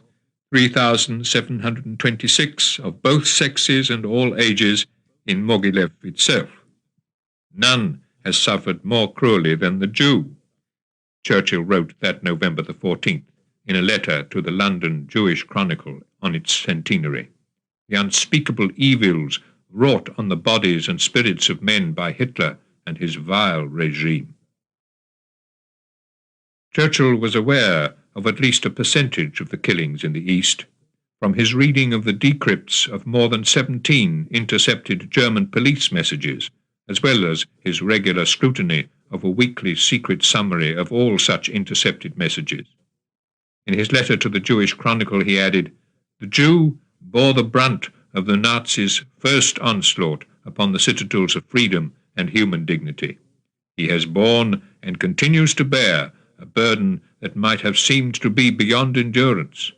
3,726 of both sexes and all ages in Mogilev itself. None has suffered more cruelly than the Jew, Churchill wrote that November the 14th in a letter to the London Jewish Chronicle on its centenary. The unspeakable evils wrought on the bodies and spirits of men by Hitler and his vile regime. Churchill was aware of at least a percentage of the killings in the East, from his reading of the decrypts of more than 17 intercepted German police messages, as well as his regular scrutiny of a weekly secret summary of all such intercepted messages. In his letter to the Jewish Chronicle he added, "The Jew bore the brunt of the Nazis' first onslaught upon the citadels of freedom and human dignity. He has borne and continues to bear a burden that might have seemed to be beyond endurance.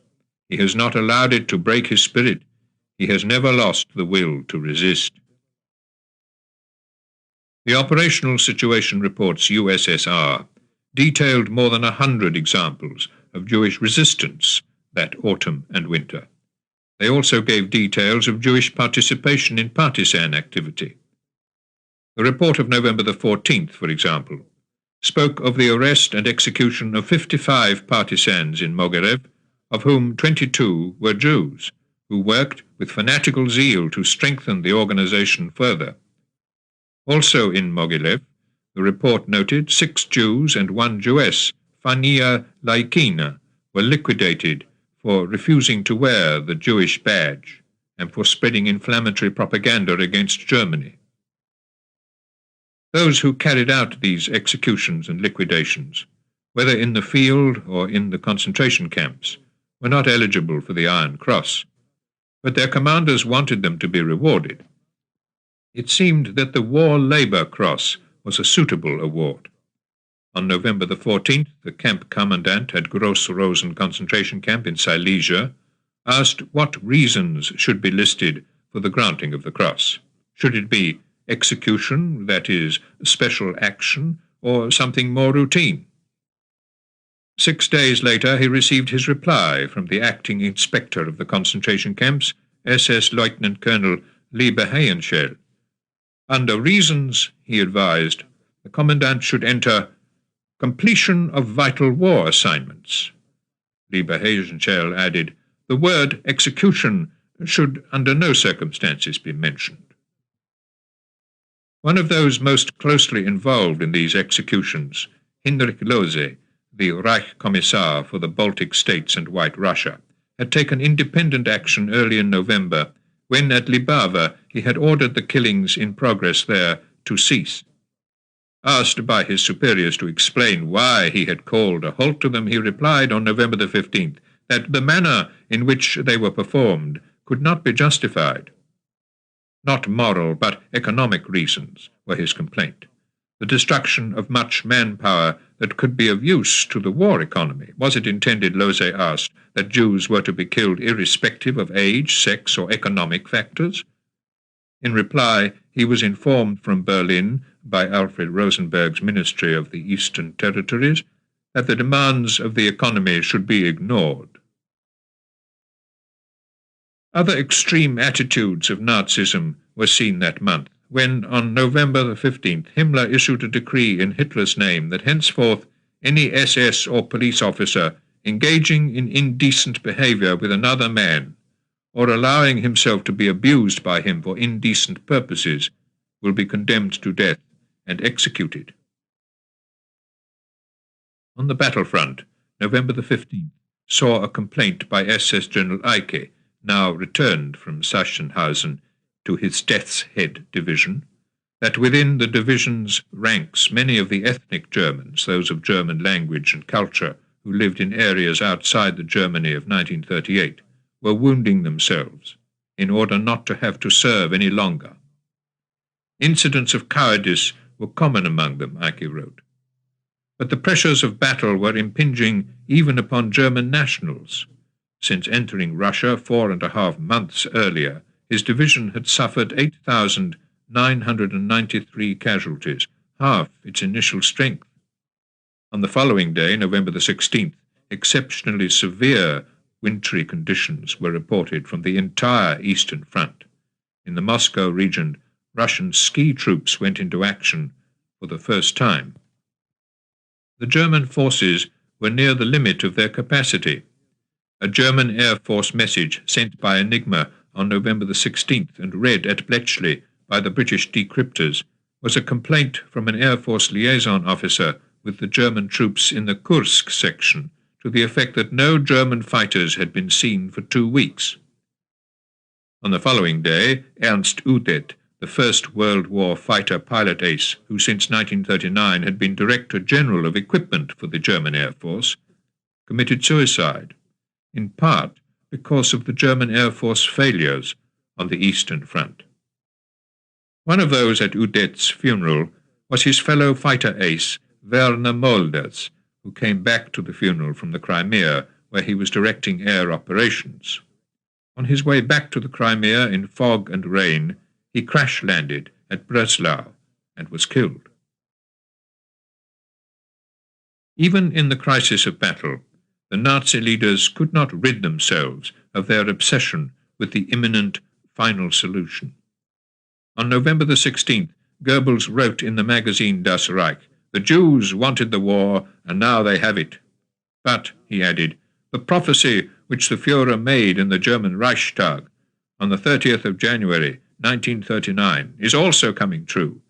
He has not allowed it to break his spirit. He has never lost the will to resist." The Operational Situation Reports, USSR, detailed more than 100 examples of Jewish resistance that autumn and winter. They also gave details of Jewish participation in partisan activity. The report of November the 14th, for example, spoke of the arrest and execution of 55 partisans in Mogilev, of whom 22 were Jews, who worked with fanatical zeal to strengthen the organization further. Also in Mogilev, the report noted 6 Jews and 1 Jewess, Fania Laikina, were liquidated for refusing to wear the Jewish badge and for spreading inflammatory propaganda against Germany. Those who carried out these executions and liquidations, whether in the field or in the concentration camps, were not eligible for the Iron Cross, but their commanders wanted them to be rewarded. It seemed that the War Labour Cross was a suitable award. On November the 14th, the camp commandant at Gross Rosen concentration camp in Silesia asked what reasons should be listed for the granting of the cross. Should it be execution, that is, special action, or something more routine? 6 days later he received his reply from the acting inspector of the concentration camps, SS Lieutenant Colonel WWII. Under reasons, he advised, the commandant should enter completion of vital war assignments. WWII added, the word execution should under no circumstances be mentioned. One of those most closely involved in these executions, Hinrich Lose, the Reich Commissar for the Baltic States and White Russia, had taken independent action early in November when at Libava he had ordered the killings in progress there to cease. Asked by his superiors to explain why he had called a halt to them, he replied on November the 15th that the manner in which they were performed could not be justified. Not moral but economic reasons were his complaint. The destruction of much manpower that could be of use to the war economy. Was it intended, Lose asked, that Jews were to be killed irrespective of age, sex, or economic factors? In reply, he was informed from Berlin by Alfred Rosenberg's Ministry of the Eastern Territories that the demands of the economy should be ignored. Other extreme attitudes of Nazism were seen that month, when on November the 15th Himmler issued a decree in Hitler's name that henceforth any SS or police officer engaging in indecent behavior with another man, or allowing himself to be abused by him for indecent purposes, will be condemned to death and executed. On the battlefront, November the 15th saw a complaint by SS General Eicke, now returned from Sachsenhausen to his Death's Head division, that within the division's ranks many of the ethnic Germans, those of German language and culture, who lived in areas outside the Germany of 1938, were wounding themselves in order not to have to serve any longer. Incidents of cowardice were common among them, Eicke wrote. But the pressures of battle were impinging even upon German nationals. Since entering Russia 4.5 months earlier, his division had suffered 8,993 casualties, half its initial strength. On the following day, November the 16th, exceptionally severe wintry conditions were reported from the entire Eastern Front. In the Moscow region, Russian ski troops went into action for the first time. The German forces were near the limit of their capacity. A German Air Force message sent by Enigma on November the 16th and read at Bletchley by the British decryptors was a complaint from an Air Force liaison officer with the German troops in the Kursk section to the effect that no German fighters had been seen for 2 weeks. On the following day, Ernst Udet, the First World War fighter pilot ace, who since 1939 had been Director General of Equipment for the German Air Force, committed suicide, in part because of the German Air Force failures on the Eastern Front. One of those at Udet's funeral was his fellow fighter ace, Werner Molders, who came back to the funeral from the Crimea, where he was directing air operations. On his way back to the Crimea in fog and rain, he crash-landed at Breslau and was killed. Even in the crisis of battle, the Nazi leaders could not rid themselves of their obsession with the imminent final solution. On November the 16th, Goebbels wrote in the magazine Das Reich, "The Jews wanted the war, and now they have it. But," he added, "the prophecy which the Führer made in the German Reichstag on the 30th of January, 1939, is also coming true.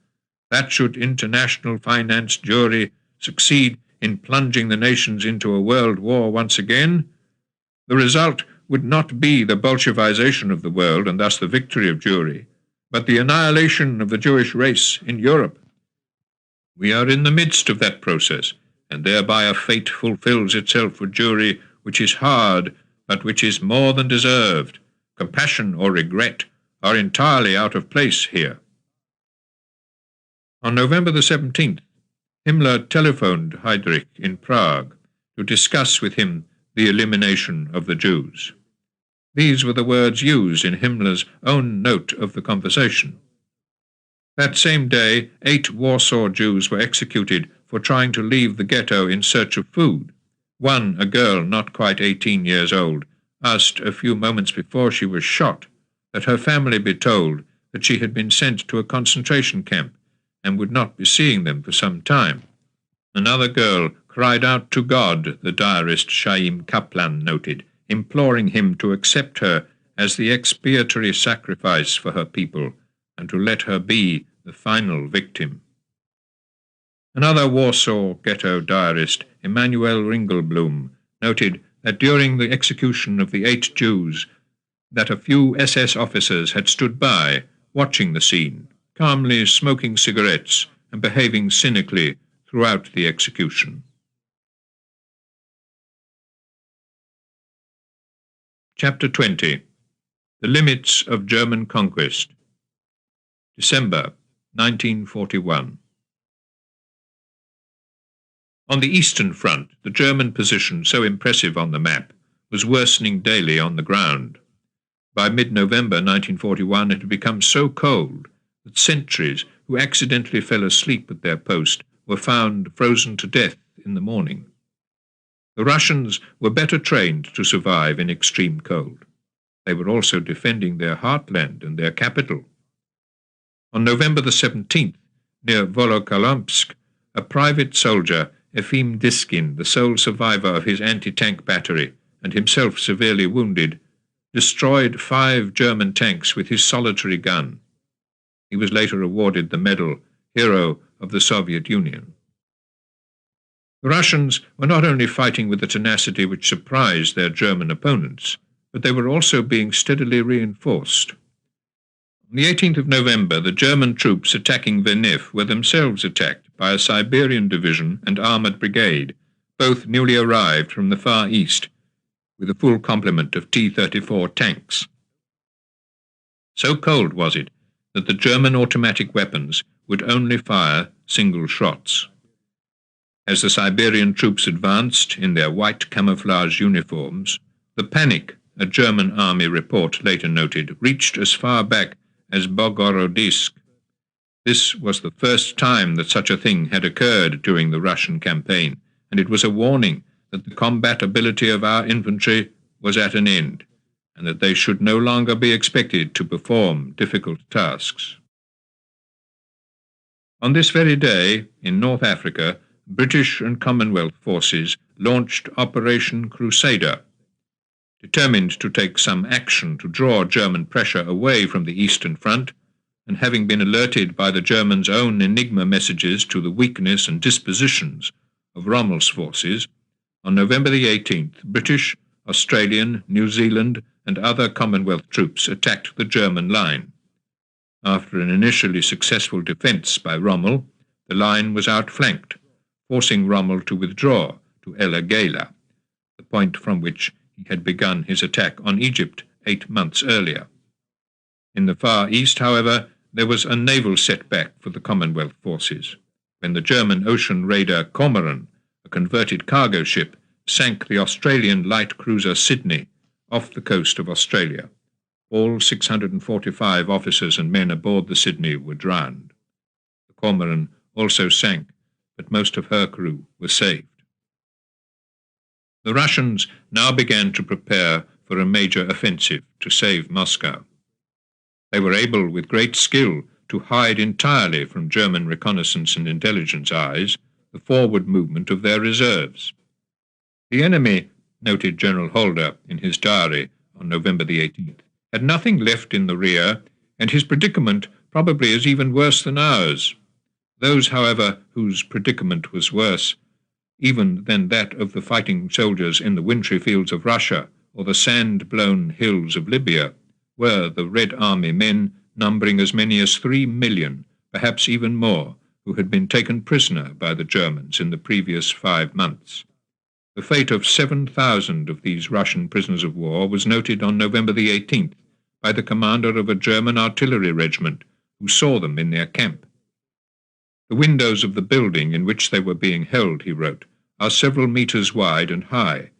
That should international finance Jewry succeed in plunging the nations into a world war once again, the result would not be the Bolshevization of the world and thus the victory of Jewry, but the annihilation of the Jewish race in Europe. We are in the midst of that process, and thereby a fate fulfills itself for Jewry which is hard, but which is more than deserved. Compassion or regret are entirely out of place here." On November the 17th, Himmler telephoned Heydrich in Prague to discuss with him the elimination of the Jews. These were the words used in Himmler's own note of the conversation. That same day, 8 Warsaw Jews were executed for trying to leave the ghetto in search of food. One, a girl not quite 18 years old, asked a few moments before she was shot that her family be told that she had been sent to a concentration camp and would not be seeing them for some time. Another girl cried out to God, the diarist Chaim Kaplan noted, imploring him to accept her as the expiatory sacrifice for her people and to let her be the final victim. Another Warsaw ghetto diarist, Emanuel Ringelblum, noted that during the execution of the 8 Jews, that a few SS officers had stood by, watching the scene, calmly smoking cigarettes and behaving cynically throughout the execution. Chapter 20. The Limits of German Conquest. December 1941. On the Eastern Front, the German position, so impressive on the map, was worsening daily on the ground. By mid-November 1941 it had become so cold that sentries who accidentally fell asleep at their post were found frozen to death in the morning. The Russians were better trained to survive in extreme cold. They were also defending their heartland and their capital. On November the 17th, near Volokolombsk, a private soldier, Efim Diskin, the sole survivor of his anti-tank battery and himself severely wounded, destroyed 5 German tanks with his solitary gun. He was later awarded the medal Hero of the Soviet Union. The Russians were not only fighting with a tenacity which surprised their German opponents, but they were also being steadily reinforced. On the 18th of November, the German troops attacking Venif were themselves attacked by a Siberian division and armoured brigade, both newly arrived from the Far East, with a full complement of T-34 tanks. So cold was it that the German automatic weapons would only fire single shots. As the Siberian troops advanced in their white camouflage uniforms, the panic, a German army report later noted, reached as far back as Bogorodsk. This was the first time that such a thing had occurred during the Russian campaign, and it was a warning that the combat ability of our infantry was at an end, and that they should no longer be expected to perform difficult tasks. On this very day, in North Africa, British and Commonwealth forces launched Operation Crusader. Determined to take some action to draw German pressure away from the Eastern Front, and having been alerted by the Germans' own Enigma messages to the weakness and dispositions of Rommel's forces, on November the 18th, British, Australian, New Zealand, and other Commonwealth troops attacked the German line. After an initially successful defence by Rommel, the line was outflanked, forcing Rommel to withdraw to El Agheila, the point from which he had begun his attack on Egypt 8 months earlier. In the Far East, however, there was a naval setback for the Commonwealth forces, when the German ocean raider Cormoran, a converted cargo ship, sank the Australian light cruiser Sydney off the coast of Australia. All 645 officers and men aboard the Sydney were drowned. The Cormoran also sank, but most of her crew were saved. The Russians now began to prepare for a major offensive to save Moscow. They were able, with great skill, to hide entirely from German reconnaissance and intelligence eyes the forward movement of their reserves. The enemy, noted General Holder in his diary on November the 18th, had nothing left in the rear, and his predicament probably is even worse than ours. Those, however, whose predicament was worse even than that of the fighting soldiers in the wintry fields of Russia or the sand-blown hills of Libya, were the Red Army men, numbering as many as 3 million, perhaps even more, who had been taken prisoner by the Germans in the previous 5 months. The fate of 7,000 of these Russian prisoners of war was noted on November the 18th by the commander of a German artillery regiment who saw them in their camp. The windows of the building in which they were being held, he wrote, are several meters wide and high,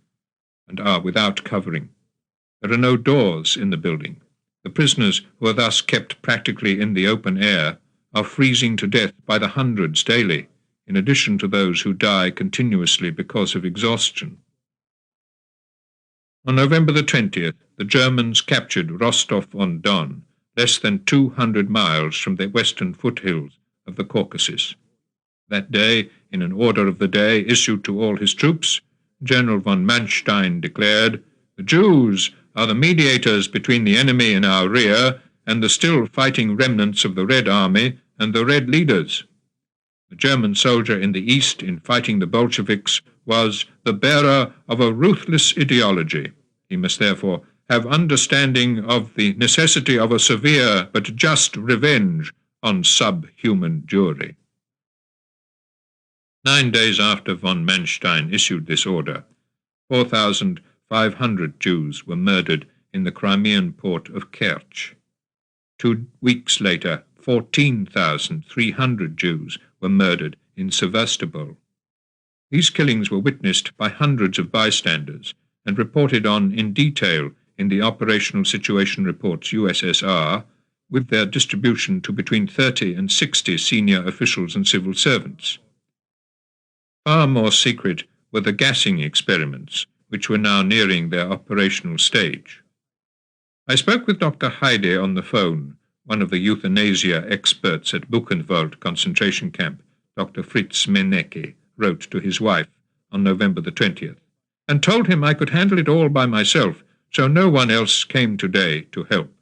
and are without covering. There are no doors in the building. The prisoners, who are thus kept practically in the open air, are freezing to death by the hundreds daily in addition to those who die continuously because of exhaustion. On November the 20th, the Germans captured Rostov-on-Don, less than 200 miles from the western foothills of the Caucasus. That day, in an order of the day issued to all his troops, General von Manstein declared, "The Jews are the mediators between the enemy in our rear and the still fighting remnants of the Red Army and the Red leaders. The German soldier in the east in fighting the Bolsheviks was the bearer of a ruthless ideology. He must therefore have understanding of the necessity of a severe but just revenge on subhuman Jewry." 9 days after von Manstein issued this order, 4,500 Jews were murdered in the Crimean port of Kerch. 2 weeks later, 14,300 Jews were murdered in Sevastopol. These killings were witnessed by hundreds of bystanders and reported on in detail in the Operational Situation Reports USSR, with their distribution to between 30 and 60 senior officials and civil servants. Far more secret were the gassing experiments, which were now nearing their operational stage. I spoke with Dr. Heide on the phone, one of the euthanasia experts at Buchenwald concentration camp. Dr. Fritz Mennecke wrote to his wife on November the 20th, and told him I could handle it all by myself, so no one else came today to help.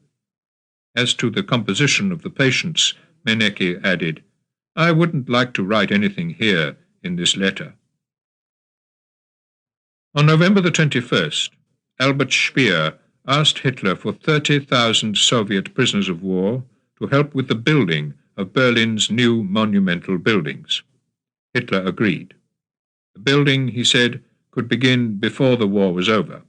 As to the composition of the patients, Mennecke added, "I wouldn't like to write anything here in this letter." On November the 21st, Albert Speer asked Hitler for 30,000 Soviet prisoners of war to help with the building of Berlin's new monumental buildings. Hitler agreed. The building, he said, could begin before the war was over.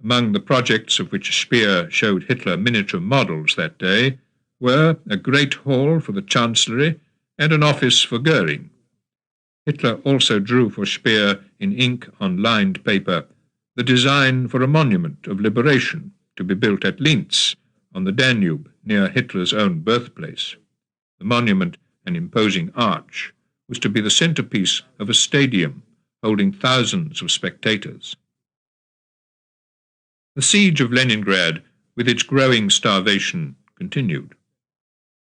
Among the projects of which Speer showed Hitler miniature models that day were a great hall for the Chancellery and an office for Goering. Hitler also drew for Speer in ink on lined paper the design for a monument of liberation to be built at Linz on the Danube near Hitler's own birthplace. The monument, an imposing arch, was to be the centerpiece of a stadium holding thousands of spectators. The siege of Leningrad, with its growing starvation, continued.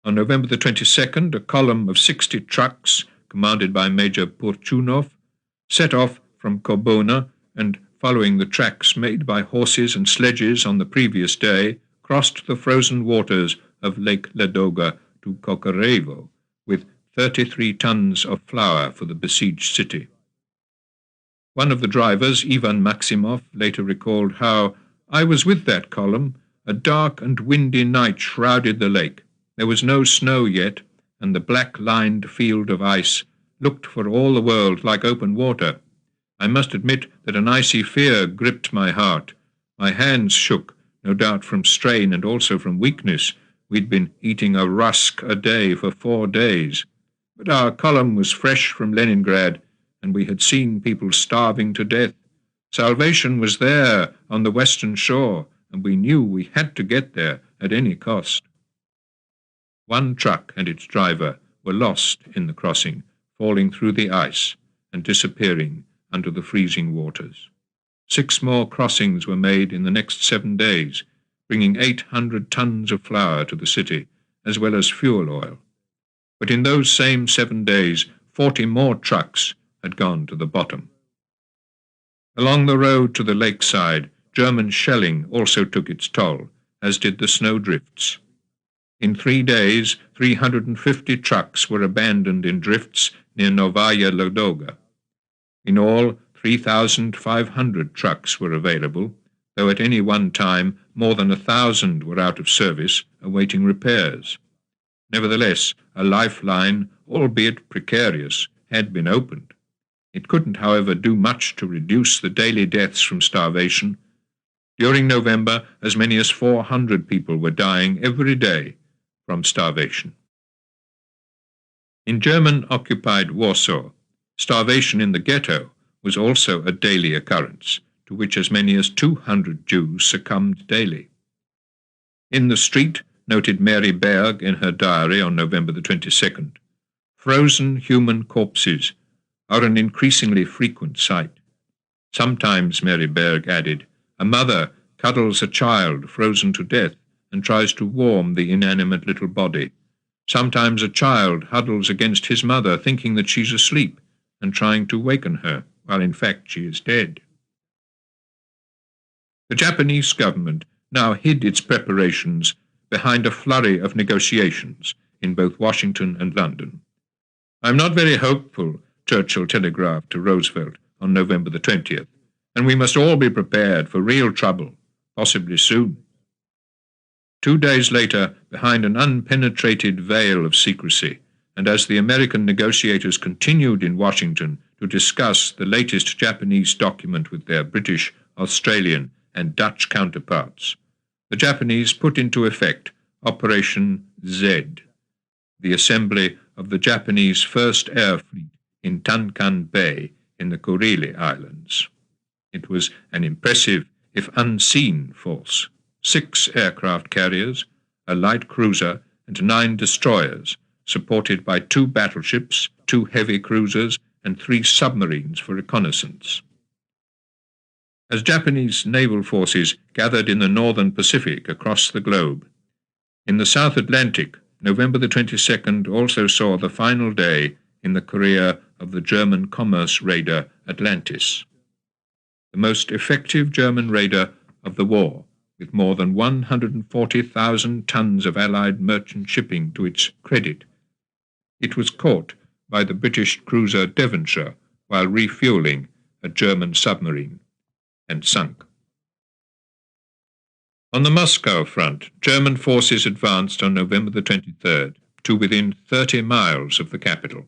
On November the 22nd, a column of 60 trucks, commanded by Major Porchunov, set off from Kobona and, following the tracks made by horses and sledges on the previous day, crossed the frozen waters of Lake Ladoga to Kokorevo, with 33 tons of flour for the besieged city. One of the drivers, Ivan Maximov, later recalled how, "I was with that column. A dark and windy night shrouded the lake. There was no snow yet, and the black-lined field of ice looked for all the world like open water. I must admit that an icy fear gripped my heart. My hands shook, no doubt from strain and also from weakness. We'd been eating a rusk a day for 4 days. But our column was fresh from Leningrad, and we had seen people starving to death. Salvation was there on the western shore, and we knew we had to get there at any cost." One truck and its driver were lost in the crossing, falling through the ice and disappearing under the freezing waters. 6 more crossings were made in the next 7 days, bringing 800 tons of flour to the city, as well as fuel oil. But in those same 7 days, 40 more trucks had gone to the bottom. Along the road to the lakeside, German shelling also took its toll, as did the snowdrifts. In 3 days, 350 trucks were abandoned in drifts near Novaya Ladoga. In all, 3,500 trucks were available, though at any one time more than 1,000 were out of service, awaiting repairs. Nevertheless, a lifeline, albeit precarious, had been opened. It couldn't, however, do much to reduce the daily deaths from starvation. During November, as many as 400 people were dying every day from starvation. In German-occupied Warsaw, starvation in the ghetto was also a daily occurrence, to which as many as 200 Jews succumbed daily. "In the street," noted Mary Berg in her diary on November the 22nd, frozen human corpses are an increasingly frequent sight. Sometimes, Mary Berg added, a mother cuddles a child frozen to death and tries to warm the inanimate little body. Sometimes a child huddles against his mother, thinking that she's asleep and trying to waken her, while in fact she is dead. The Japanese government now hid its preparations behind a flurry of negotiations in both Washington and London. "I am not very hopeful," Churchill telegraphed to Roosevelt on November the 20th, "and we must all be prepared for real trouble, possibly soon." 2 days later, behind an unpenetrated veil of secrecy, and as the American negotiators continued in Washington to discuss the latest Japanese document with their British, Australian, and Dutch counterparts, the Japanese put into effect Operation Z, the assembly of the Japanese First Air Fleet in Tankan Bay in the Kurili Islands. It was an impressive, if unseen, force: 6 aircraft carriers, a light cruiser, and 9 destroyers, supported by 2 battleships, 2 heavy cruisers, and 3 submarines for reconnaissance. As Japanese naval forces gathered in the northern Pacific across the globe, in the South Atlantic, November the 22nd also saw the final day in the career of the German commerce raider Atlantis, the most effective German raider of the war, with more than 140,000 tons of Allied merchant shipping to its credit. It was caught by the British cruiser Devonshire while refueling a German submarine and sunk. On the Moscow front, German forces advanced on November the 23rd to within 30 miles of the capital,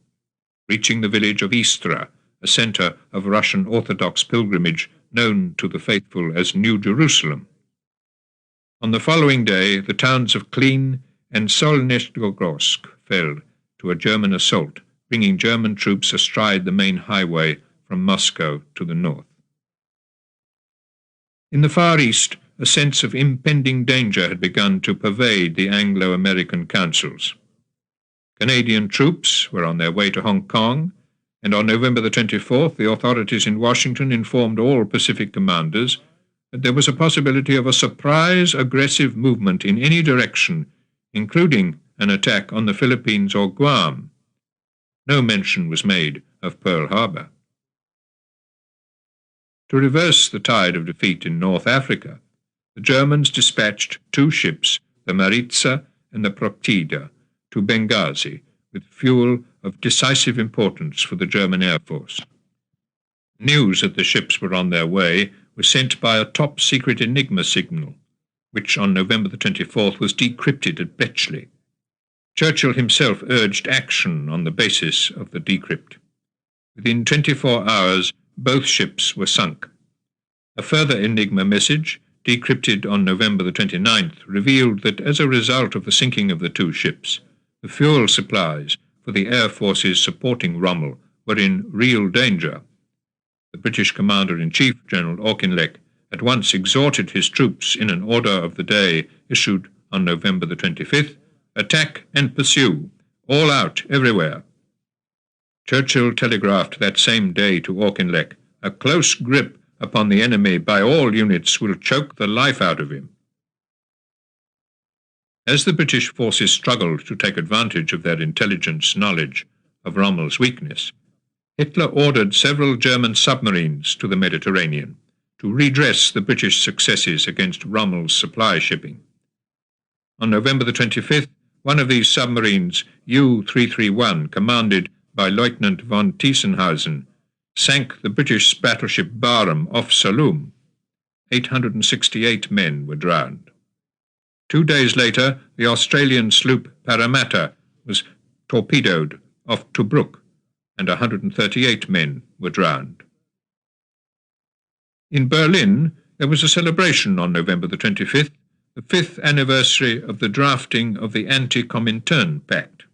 reaching the village of Istra, a centre of Russian Orthodox pilgrimage known to the faithful as New Jerusalem. On the following day, the towns of Klin and Solnezhgorsk fell to a German assault, bringing German troops astride the main highway from Moscow to the north. In the Far East, a sense of impending danger had begun to pervade the Anglo-American councils. Canadian troops were on their way to Hong Kong, and on November the 24th, the authorities in Washington informed all Pacific commanders that there was a possibility of a surprise aggressive movement in any direction, including an attack on the Philippines or Guam. No mention was made of Pearl Harbor. To reverse the tide of defeat in North Africa, the Germans dispatched 2 ships, the Maritza and the Proctida, to Benghazi with fuel of decisive importance for the German Air Force. News that the ships were on their way was sent by a top-secret Enigma signal, which on November the 24th was decrypted at Bletchley. Churchill himself urged action on the basis of the decrypt. Within 24 hours, both ships were sunk. A further Enigma message, decrypted on November the 29th, revealed that as a result of the sinking of the 2 ships, the fuel supplies for the air forces supporting Rommel were in real danger. The British Commander-in-Chief, General Auchinleck, at once exhorted his troops in an order of the day issued on November the 25th, "Attack and pursue, all out, everywhere." Churchill telegraphed that same day to Auchinleck, "A close grip upon the enemy by all units will choke the life out of him." As the British forces struggled to take advantage of their intelligence knowledge of Rommel's weakness, Hitler ordered several German submarines to the Mediterranean to redress the British successes against Rommel's supply shipping. On November the 25th, one of these submarines, U-331, commanded by Lieutenant von Tiesenhausen, sank the British battleship Barham off Saloum. 868 men were drowned. 2 days later, the Australian sloop Parramatta was torpedoed off Tobruk, and 138 men were drowned. In Berlin, there was a celebration on November the 25th, the 5th anniversary of the drafting of the Anti-Comintern Pact.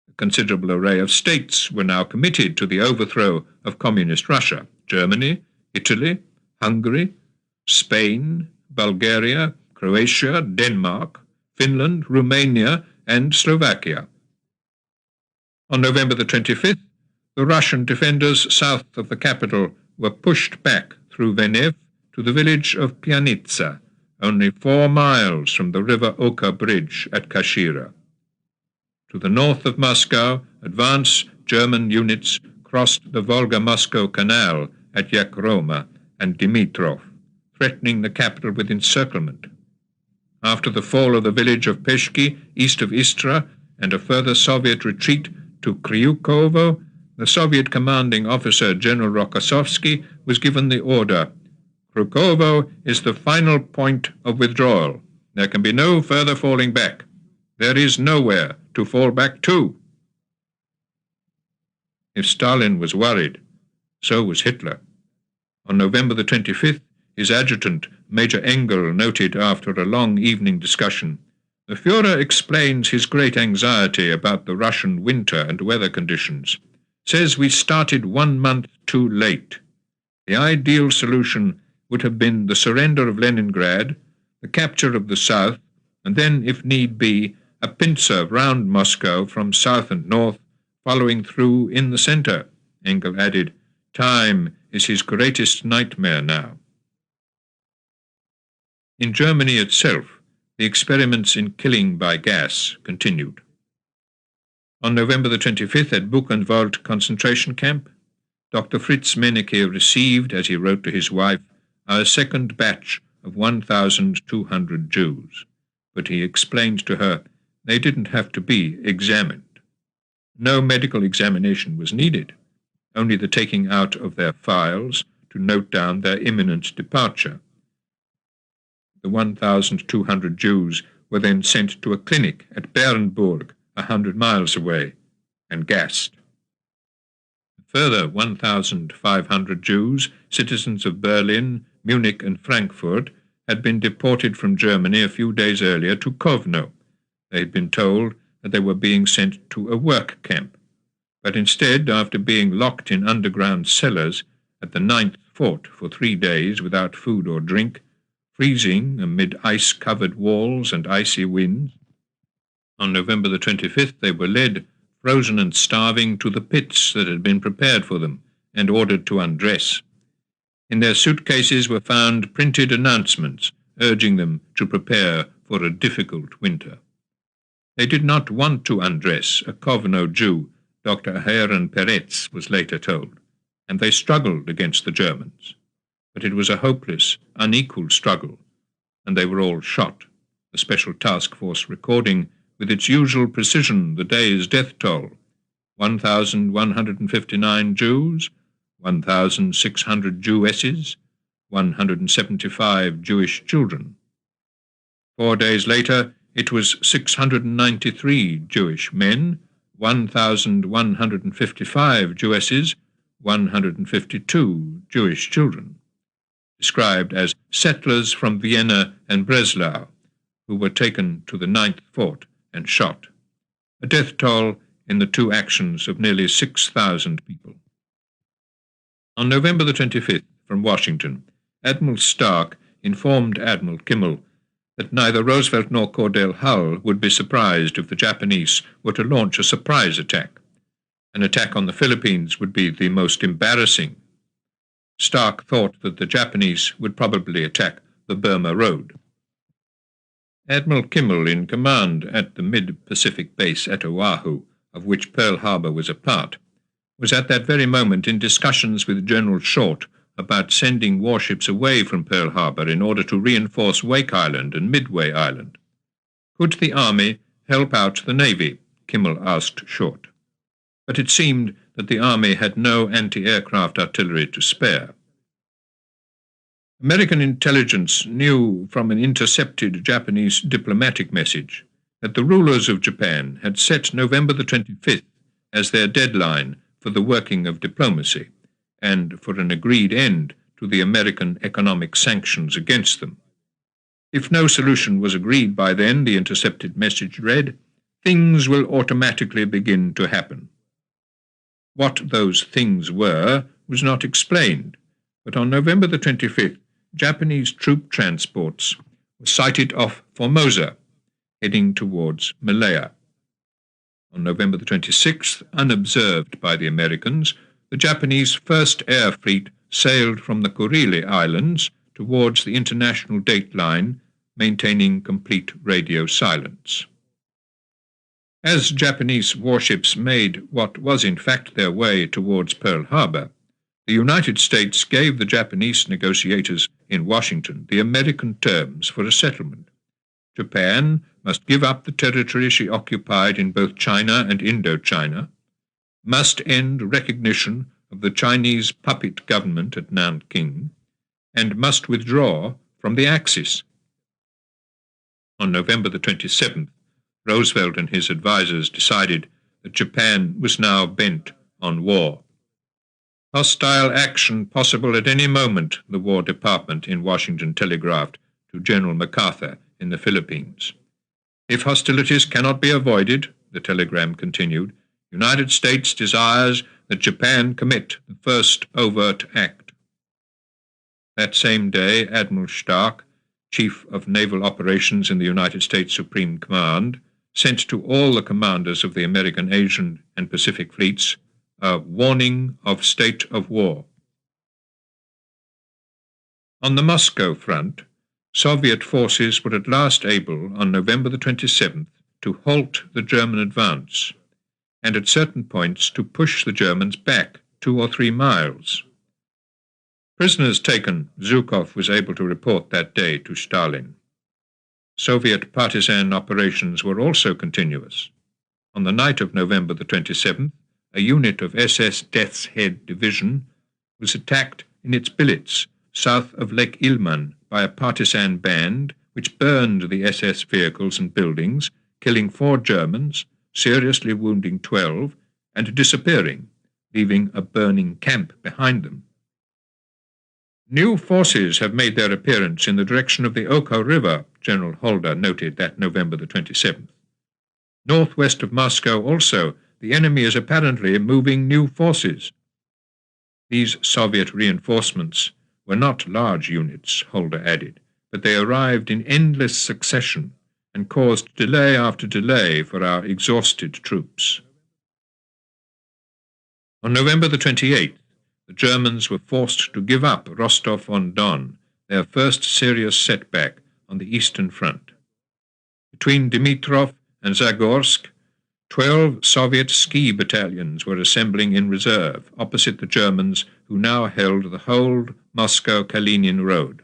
A considerable array of states were now committed to the overthrow of communist Russia: Germany, Italy, Hungary, Spain, Bulgaria, Croatia, Denmark, Finland, Romania, and Slovakia. On November the 25th, the Russian defenders south of the capital were pushed back through Venev to the village of Pianitsa, only 4 miles from the River Oka bridge at Kashira. To the north of Moscow, advance German units crossed the Volga-Moscow Canal at Roma and Dimitrov, threatening the capital with encirclement. After the fall of the village of Peshki, east of Istra, and a further Soviet retreat to Kryukovo, the Soviet commanding officer General Rokossovsky was given the order, "Kryukovo is the final point of withdrawal. There can be no further falling back. There is nowhere to fall back to." If Stalin was worried, so was Hitler. On November the 25th, his adjutant, Major Engel, noted after a long evening discussion, "The Führer explains his great anxiety about the Russian winter and weather conditions. Says we started 1 month too late. The ideal solution would have been the surrender of Leningrad, the capture of the south, and then, if need be, a pincer round Moscow from south and north, following through in the center." Engel added, "Time is his greatest nightmare now." In Germany itself, the experiments in killing by gas continued. On November the 25th at Buchenwald concentration camp, Dr. Fritz Menneke received, as he wrote to his wife, a second batch of 1,200 Jews, but he explained to her they didn't have to be examined. No medical examination was needed, only the taking out of their files to note down their imminent departure. The 1,200 Jews were then sent to a clinic at Bernburg, 100 miles away, and gassed. Further 1,500 Jews, citizens of Berlin, Munich and Frankfurt, had been deported from Germany a few days earlier to Kovno. They had been told that they were being sent to a work camp, but instead, after being locked in underground cellars at the 9th fort for 3 days without food or drink, freezing amid ice-covered walls and icy winds, on November the 25th they were led, frozen and starving, to the pits that had been prepared for them and ordered to undress. In their suitcases were found printed announcements urging them to prepare for a difficult winter. They did not want to undress, a Kovno Jew, Dr. Heron Peretz, was later told, and they struggled against the Germans. But it was a hopeless, unequal struggle, and they were all shot, the special task force recording with its usual precision the day's death toll: 1,159 Jews, 1,600 Jewesses, 175 Jewish children. 4 days later, it was 693 Jewish men, 1,155 Jewesses, 152 Jewish children, described as settlers from Vienna and Breslau, who were taken to the 9th fort and shot, a death toll in the 2 actions of nearly 6,000 people. On November the 25th, from Washington, Admiral Stark informed Admiral Kimmel that neither Roosevelt nor Cordell Hull would be surprised if the Japanese were to launch a surprise attack. An attack on the Philippines would be the most embarrassing. Stark thought that the Japanese would probably attack the Burma Road. Admiral Kimmel, in command at the mid-Pacific base at Oahu, of which Pearl Harbor was a part, was at that very moment in discussions with General Short about sending warships away from Pearl Harbor in order to reinforce Wake Island and Midway Island. Could the Army help out the Navy? Kimmel asked Short. But it seemed that the Army had no anti-aircraft artillery to spare. American intelligence knew from an intercepted Japanese diplomatic message that the rulers of Japan had set November the 25th as their deadline for the working of diplomacy and for an agreed end to the American economic sanctions against them. If no solution was agreed by then, the intercepted message read, things will automatically begin to happen. What those things were was not explained, but on November the 25th, Japanese troop transports were sighted off Formosa, heading towards Malaya. On November the 26th, unobserved by the Americans, the Japanese First Air Fleet sailed from the Kurili Islands towards the international dateline, maintaining complete radio silence. As Japanese warships made what was in fact their way towards Pearl Harbor, the United States gave the Japanese negotiators in Washington the American terms for a settlement. Japan must give up the territory she occupied in both China and Indochina, must end recognition of the Chinese puppet government at Nanking, and must withdraw from the Axis. On November the 27th, Roosevelt and his advisers decided that Japan was now bent on war. Hostile action possible at any moment, the War Department in Washington telegraphed to General MacArthur in the Philippines. If hostilities cannot be avoided, the telegram continued, United States desires that Japan commit the first overt act. That same day, Admiral Stark, Chief of Naval Operations in the United States Supreme Command, sent to all the commanders of the American, Asian, and Pacific fleets a warning of state of war. On the Moscow front, Soviet forces were at last able, on November the 27th, to halt the German advance, and at certain points to push the Germans back 2 or 3 miles. Prisoners taken, Zhukov was able to report that day to Stalin. Soviet partisan operations were also continuous. On the night of November the 27th, a unit of SS Death's Head Division was attacked in its billets south of Lake Ilmen by a partisan band which burned the SS vehicles and buildings, killing 4 Germans, seriously wounding 12, and disappearing, leaving a burning camp behind them. New forces have made their appearance in the direction of the Oka River, General Holder noted that November the 27th. Northwest of Moscow also, the enemy is apparently moving new forces. These Soviet reinforcements were not large units, Holder added, but they arrived in endless succession and caused delay after delay for our exhausted troops. On November the 28th, the Germans were forced to give up Rostov-on-Don, their first serious setback on the Eastern Front. Between Dimitrov and Zagorsk, 12 Soviet ski battalions were assembling in reserve opposite the Germans, who now held the whole Moscow-Kalinin road.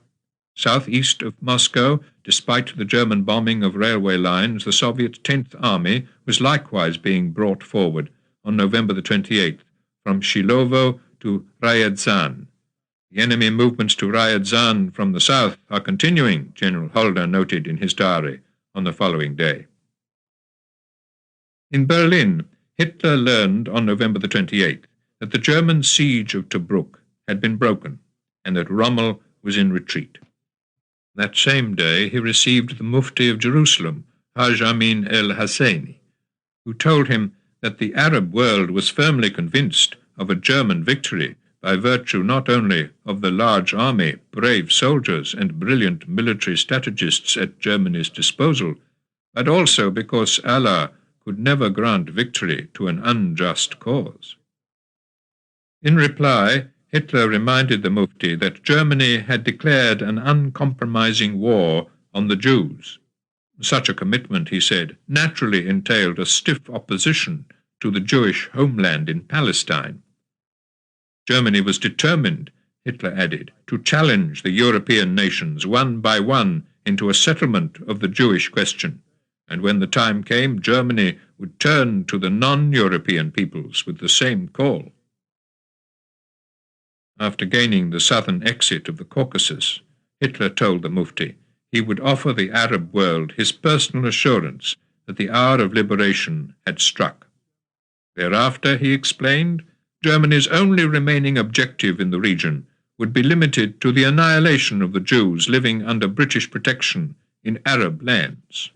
Southeast of Moscow, despite the German bombing of railway lines, the Soviet 10th Army was likewise being brought forward on November the 28th from Shilovo to Ryazan. The enemy movements to Ryazan from the south are continuing, General Holder noted in his diary on the following day. In Berlin, Hitler learned on November the 28th that the German siege of Tobruk had been broken and that Rommel was in retreat. That same day he received the Mufti of Jerusalem, Haj Amin el-Husseini, who told him that the Arab world was firmly convinced of a German victory by virtue not only of the large army, brave soldiers, and brilliant military strategists at Germany's disposal, but also because Allah could never grant victory to an unjust cause. In reply, Hitler reminded the Mufti that Germany had declared an uncompromising war on the Jews. Such a commitment, he said, naturally entailed a stiff opposition to the Jewish homeland in Palestine. Germany was determined, Hitler added, to challenge the European nations one by one into a settlement of the Jewish question, and when the time came, Germany would turn to the non-European peoples with the same call. After gaining the southern exit of the Caucasus, Hitler told the Mufti he would offer the Arab world his personal assurance that the hour of liberation had struck. Thereafter, he explained, Germany's only remaining objective in the region would be limited to the annihilation of the Jews living under British protection in Arab lands.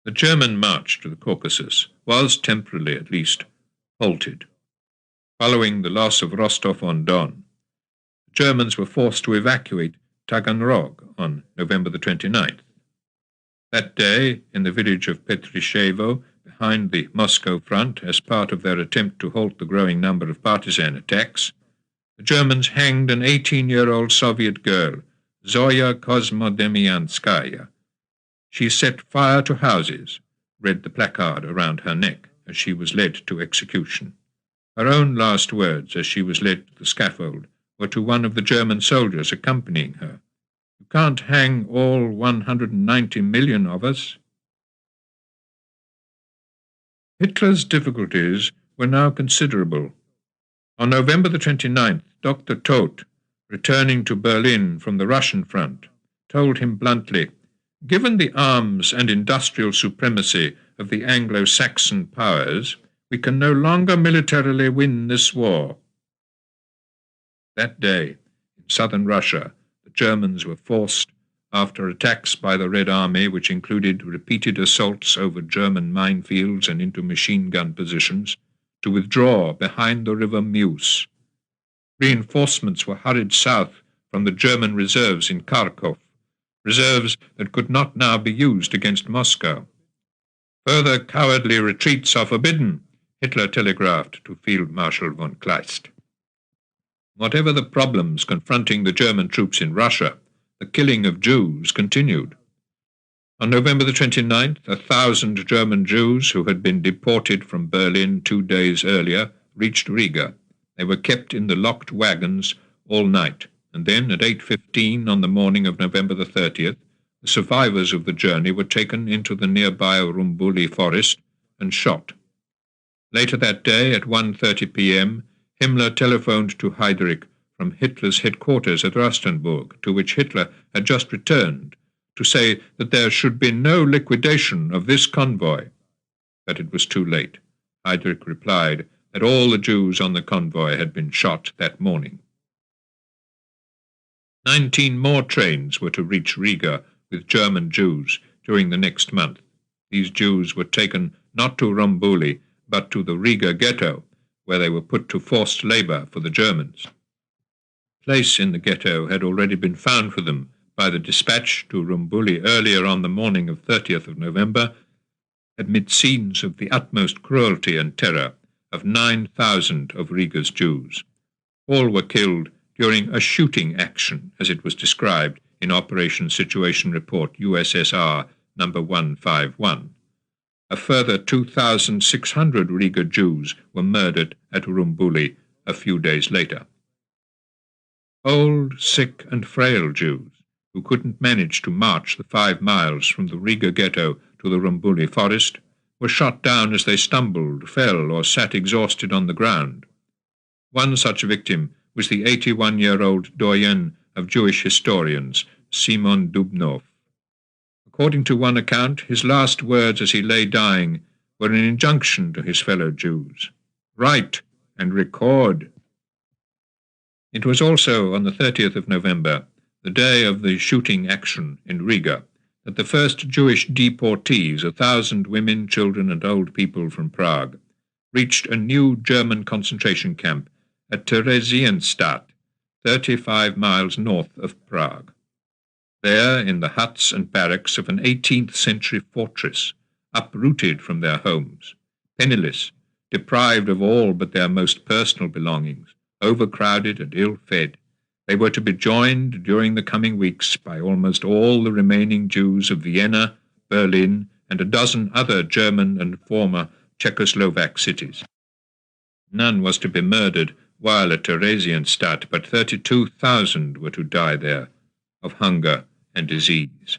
The German march to the Caucasus was, temporarily at least, halted. Following the loss of Rostov-on-Don, the Germans were forced to evacuate Taganrog on November the 29th. That day, in the village of Petryshevo, behind the Moscow front, as part of their attempt to halt the growing number of partisan attacks, the Germans hanged an 18-year-old Soviet girl, Zoya Kosmodemyanskaya. She set fire to houses, read the placard around her neck as she was led to execution. Her own last words as she was led to the scaffold were to one of the German soldiers accompanying her. "You can't hang all 190 million of us." Hitler's difficulties were now considerable. On November the 29th, Dr. Todt, returning to Berlin from the Russian front, told him bluntly, "Given the arms and industrial supremacy of the Anglo-Saxon powers, we can no longer militarily win this war." That day, in southern Russia, the Germans were forced, after attacks by the Red Army, which included repeated assaults over German minefields and into machine gun positions, to withdraw behind the river Meuse. Reinforcements were hurried south from the German reserves in Kharkov, reserves that could not now be used against Moscow. "Further cowardly retreats are forbidden," Hitler telegraphed to Field Marshal von Kleist. Whatever the problems confronting the German troops in Russia, the killing of Jews continued. On November the 29th, 1,000 German Jews who had been deported from Berlin 2 days earlier reached Riga. They were kept in the locked wagons all night, and then at 8:15 on the morning of November the 30th, the survivors of the journey were taken into the nearby Rumbuli forest and shot. Later that day, at 1:30 p.m., Himmler telephoned to Heydrich from Hitler's headquarters at Rastenburg, to which Hitler had just returned, to say that there should be no liquidation of this convoy. But it was too late. Heydrich replied that all the Jews on the convoy had been shot that morning. 19 more trains were to reach Riga with German Jews during the next month. These Jews were taken not to Rumbuli, but to the Riga ghetto, where they were put to forced labor for the Germans. A place in the ghetto had already been found for them by the dispatch to Rumbuli earlier on the morning of 30th of November, amid scenes of the utmost cruelty and terror, of 9,000 of Riga's Jews. All were killed during a shooting action, as it was described in Operation Situation Report USSR number 151. A further 2,600 Riga Jews were murdered at Rumbuli a few days later. Old, sick and frail Jews, who couldn't manage to march the 5 miles from the Riga ghetto to the Rumbuli forest, were shot down as they stumbled, fell, or sat exhausted on the ground. One such victim was the 81-year-old doyen of Jewish historians, Simon Dubnov. According to one account, his last words as he lay dying were an injunction to his fellow Jews: "Write and record." It was also on the 30th of November, the day of the shooting action in Riga, that the first Jewish deportees, 1,000 women, children and old people from Prague, reached a new German concentration camp at Theresienstadt, 35 miles north of Prague. There, in the huts and barracks of an 18th-century fortress, uprooted from their homes, penniless, deprived of all but their most personal belongings, overcrowded and ill-fed, they were to be joined during the coming weeks by almost all the remaining Jews of Vienna, Berlin, and a dozen other German and former Czechoslovak cities. None was to be murdered while at Theresienstadt, but 32,000 were to die there of hunger and disease.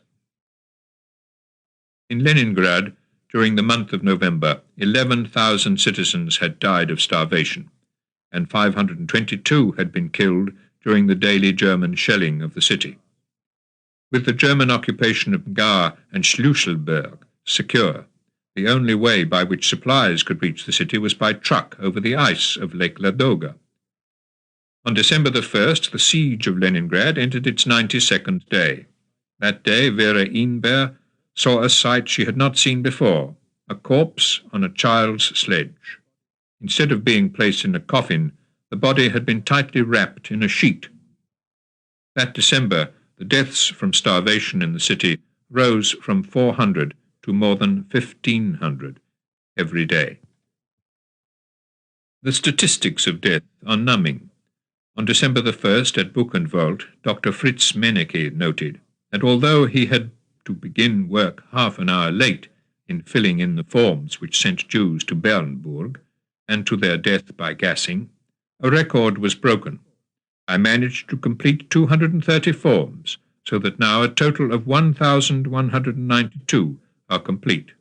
In Leningrad, during the month of November, 11,000 citizens had died of starvation, and 522 had been killed during the daily German shelling of the city. With the German occupation of Gar and Schlüsselburg secure, the only way by which supplies could reach the city was by truck over the ice of Lake Ladoga. On December the 1st, the siege of Leningrad entered its 92nd day. That day, Vera Inber saw a sight she had not seen before, a corpse on a child's sledge. Instead of being placed in a coffin, the body had been tightly wrapped in a sheet. That December, the deaths from starvation in the city rose from 400 to more than 1,500 every day. The statistics of death are numbing. On December the 1st at Buchenwald, Dr. Fritz Mennecke noted that although he had to begin work half an hour late in filling in the forms which sent Jews to Bernburg and to their death by gassing, a record was broken. I managed to complete 230 forms, so that now a total of 1,192 are complete.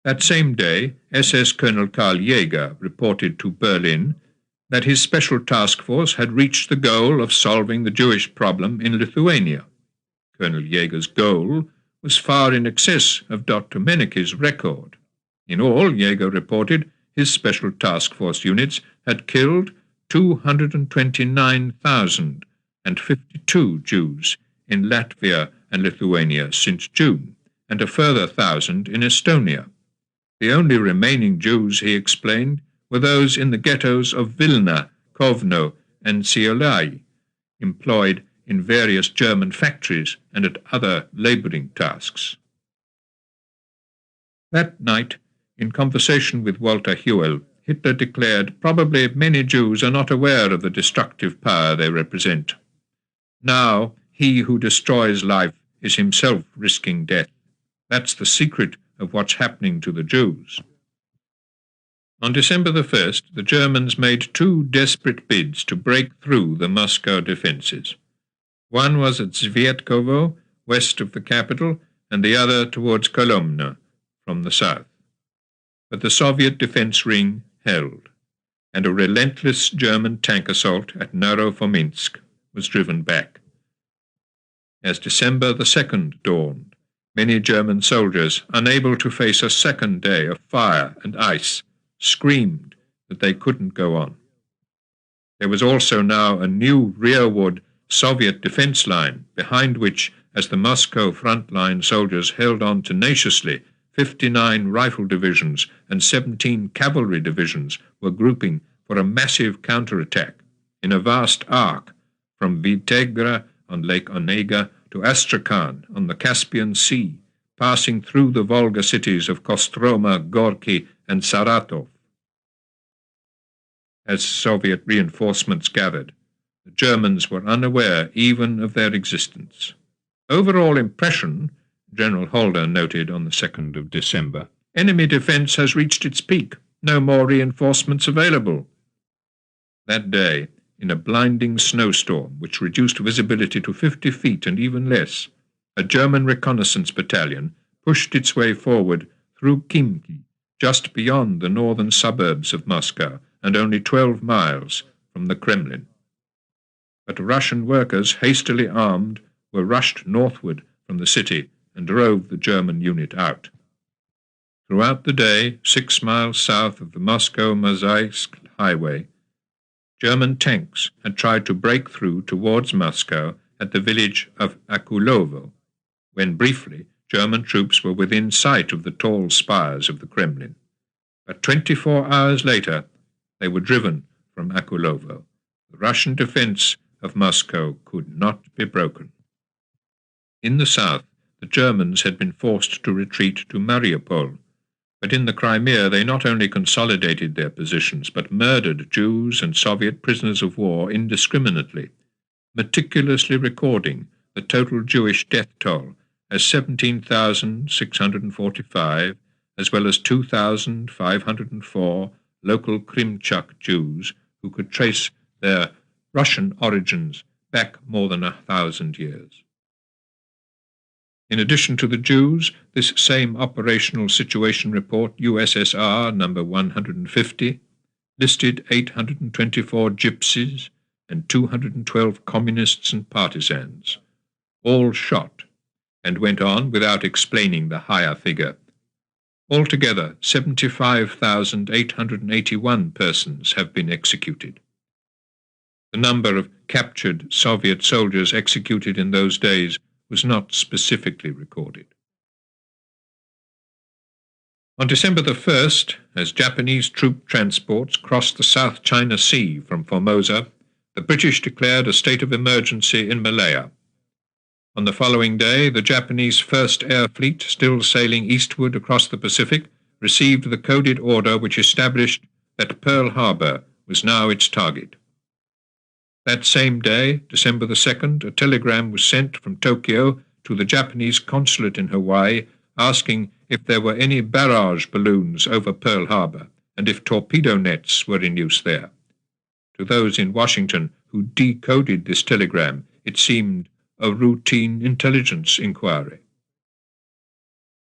That same day, SS Colonel Karl Jaeger reported to Berlin that his special task force had reached the goal of solving the Jewish problem in Lithuania. Colonel Jaeger's goal was far in excess of Dr. Mennecke's record. In all, Jaeger reported, his special task force units had killed 229,052 Jews in Latvia and Lithuania since June, and a further 1,000 in Estonia. The only remaining Jews, he explained, were those in the ghettos of Vilna, Kovno, and Siolai, employed in various German factories and at other labouring tasks. That night, in conversation with Walter Huel, Hitler declared, "Probably many Jews are not aware of the destructive power they represent. Now, he who destroys life is himself risking death. That's the secret of what's happening to the Jews." On December the 1st, the Germans made two desperate bids to break through the Moscow defences. One was at Zvietkovo, west of the capital, and the other towards Kolomna, from the south. But the Soviet defence ring held, and a relentless German tank assault at Narofominsk was driven back. As December the 2nd dawned, many German soldiers, unable to face a second day of fire and ice, screamed that they couldn't go on. There was also now a new rearward Soviet defence line, behind which, as the Moscow front-line soldiers held on tenaciously, 59 rifle divisions and 17 cavalry divisions were grouping for a massive counterattack in a vast arc from Vitegra on Lake Onega to Astrakhan on the Caspian Sea, passing through the Volga cities of Kostroma, Gorky, and Saratov. As Soviet reinforcements gathered, the Germans were unaware even of their existence. Overall impression, General Holder noted on the 2nd of December, enemy defence has reached its peak. No more reinforcements available. That day, in a blinding snowstorm which reduced visibility to 50 feet and even less, a German reconnaissance battalion pushed its way forward through Khimki, just beyond the northern suburbs of Moscow and only 12 miles from the Kremlin. But Russian workers, hastily armed, were rushed northward from the city and drove the German unit out. Throughout the day, 6 miles south of the Moscow-Mozhaisk highway, German tanks had tried to break through towards Moscow at the village of Akulovo, when briefly German troops were within sight of the tall spires of the Kremlin. But 24 hours later, they were driven from Akulovo. The Russian defence of Moscow could not be broken. In the south, the Germans had been forced to retreat to Mariupol, but in the Crimea they not only consolidated their positions, but murdered Jews and Soviet prisoners of war indiscriminately, meticulously recording the total Jewish death toll as 17,645, as well as 2,504 local Krimchak Jews who could trace their Russian origins back more than 1,000 years. In addition to the Jews, this same operational situation report, USSR number 150, listed 824 gypsies and 212 communists and partisans, all shot, and went on without explaining the higher figure. Altogether, 75,881 persons have been executed. The number of captured Soviet soldiers executed in those days was not specifically recorded. On December the 1st, as Japanese troop transports crossed the South China Sea from Formosa, the British declared a state of emergency in Malaya. On the following day, the Japanese First Air Fleet, still sailing eastward across the Pacific, received the coded order which established that Pearl Harbor was now its target. That same day, December the 2nd, a telegram was sent from Tokyo to the Japanese consulate in Hawaii asking if there were any barrage balloons over Pearl Harbor and if torpedo nets were in use there. To those in Washington who decoded this telegram, it seemed a routine intelligence inquiry.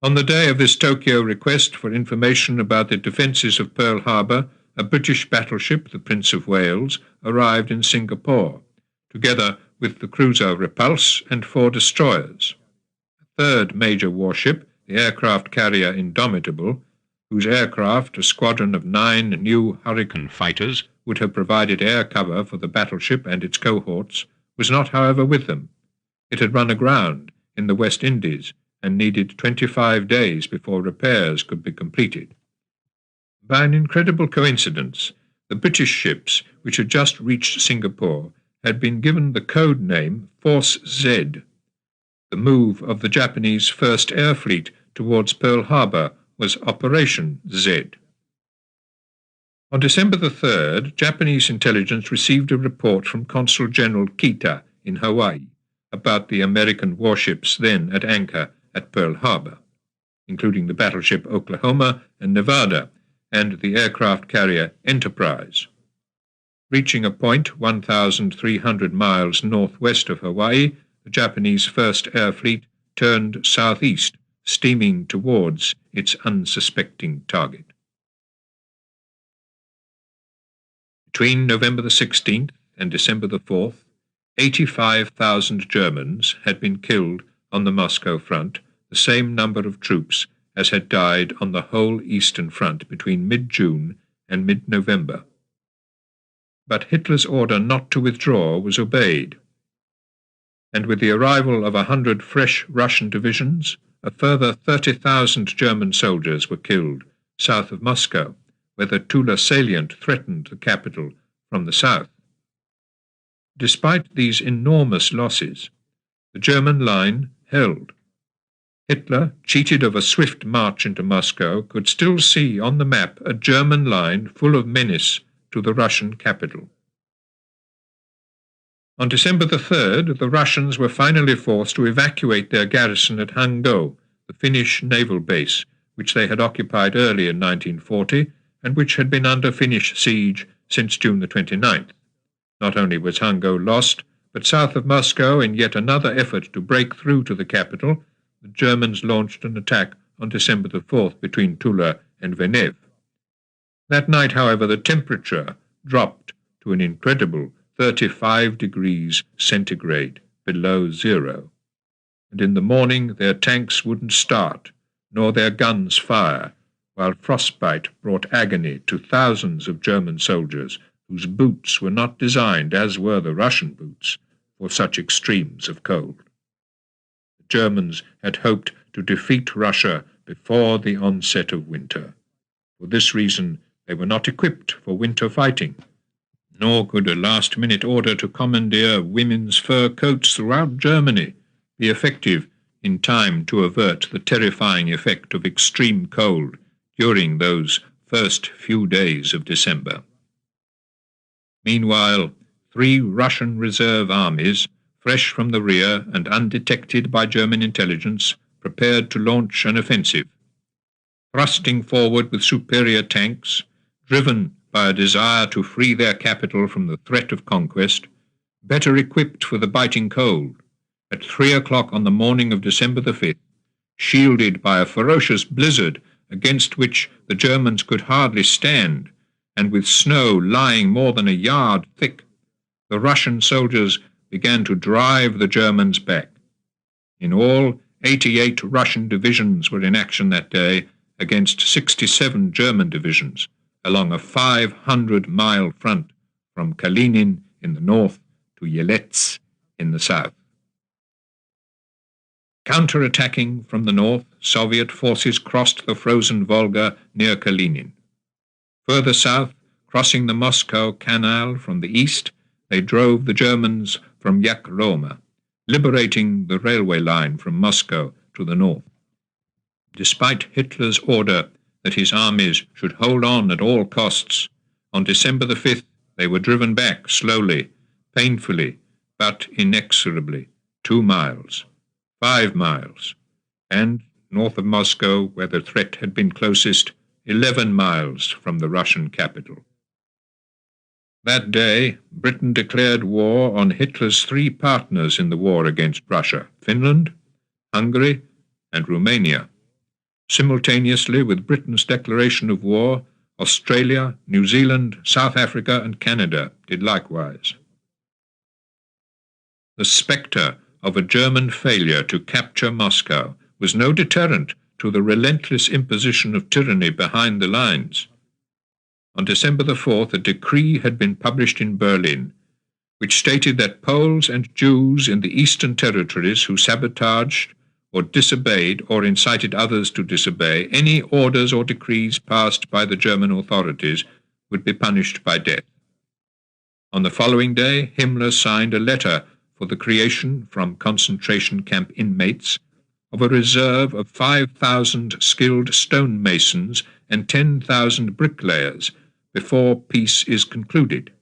On the day of this Tokyo request for information about the defences of Pearl Harbor, a British battleship, the Prince of Wales, arrived in Singapore, together with the cruiser Repulse and 4 destroyers. A third major warship, the aircraft carrier Indomitable, whose aircraft, a squadron of 9 new Hurricane fighters, would have provided air cover for the battleship and its cohorts, was not, however, with them. It had run aground in the West Indies and needed 25 days before repairs could be completed. By an incredible coincidence, the British ships, which had just reached Singapore, had been given the code name Force Z. The move of the Japanese First Air Fleet towards Pearl Harbor was Operation Z. On December the 3rd, Japanese intelligence received a report from Consul General Kita in Hawaii about the American warships then at anchor at Pearl Harbor, including the battleship Oklahoma and Nevada and the aircraft carrier Enterprise. Reaching a point 1,300 miles northwest of Hawaii, the Japanese First Air Fleet turned southeast, steaming towards its unsuspecting target. Between November the 16th and December the 4th, 85,000 Germans had been killed on the Moscow front, the same number of troops as had died on the whole Eastern Front between mid-June and mid-November. But Hitler's order not to withdraw was obeyed, and with the arrival of 100 fresh Russian divisions, a further 30,000 German soldiers were killed south of Moscow, where the Tula salient threatened the capital from the south. Despite these enormous losses, the German line held. Hitler, cheated of a swift march into Moscow, could still see on the map a German line full of menace to the Russian capital. On December the 3rd, the Russians were finally forced to evacuate their garrison at Hango, the Finnish naval base, which they had occupied early in 1940 and which had been under Finnish siege since June the 29th. Not only was Hango lost, but south of Moscow, in yet another effort to break through to the capital, the Germans launched an attack on December the 4th between Tula and Veneve. That night, however, the temperature dropped to an incredible 35 degrees centigrade below zero, and in the morning their tanks wouldn't start, nor their guns fire, while frostbite brought agony to thousands of German soldiers whose boots were not designed, as were the Russian boots, for such extremes of cold. The Germans had hoped to defeat Russia before the onset of winter. For this reason, they were not equipped for winter fighting, nor could a last-minute order to commandeer women's fur coats throughout Germany be effective in time to avert the terrifying effect of extreme cold during those first few days of December. Meanwhile, 3 Russian reserve armies, fresh from the rear and undetected by German intelligence, prepared to launch an offensive. Thrusting forward with superior tanks, driven by a desire to free their capital from the threat of conquest, better equipped for the biting cold, at 3 o'clock on the morning of December the 5th, shielded by a ferocious blizzard against which the Germans could hardly stand, and with snow lying more than a yard thick, the Russian soldiers began to drive the Germans back. In all, 88 Russian divisions were in action that day against 67 German divisions along a 500-mile front from Kalinin in the north to Yelets in the south. Counter-attacking from the north, Soviet forces crossed the frozen Volga near Kalinin. Further south, crossing the Moscow Canal from the east, they drove the Germans from Roma, liberating the railway line from Moscow to the north. Despite Hitler's order that his armies should hold on at all costs, on December the 5th they were driven back slowly, painfully, but inexorably, 2 miles, 5 miles, and north of Moscow, where the threat had been closest, 11 miles from the Russian capital. That day, Britain declared war on Hitler's 3 partners in the war against Russia, Finland, Hungary, and Romania. Simultaneously with Britain's declaration of war, Australia, New Zealand, South Africa, and Canada did likewise. The spectre of a German failure to capture Moscow was no deterrent to the relentless imposition of tyranny behind the lines. On December the 4th, a decree had been published in Berlin, which stated that Poles and Jews in the Eastern Territories who sabotaged or disobeyed or incited others to disobey any orders or decrees passed by the German authorities would be punished by death. On the following day, Himmler signed a letter for the creation, from concentration camp inmates, of a reserve of 5,000 skilled stonemasons and 10,000 bricklayers before peace is concluded.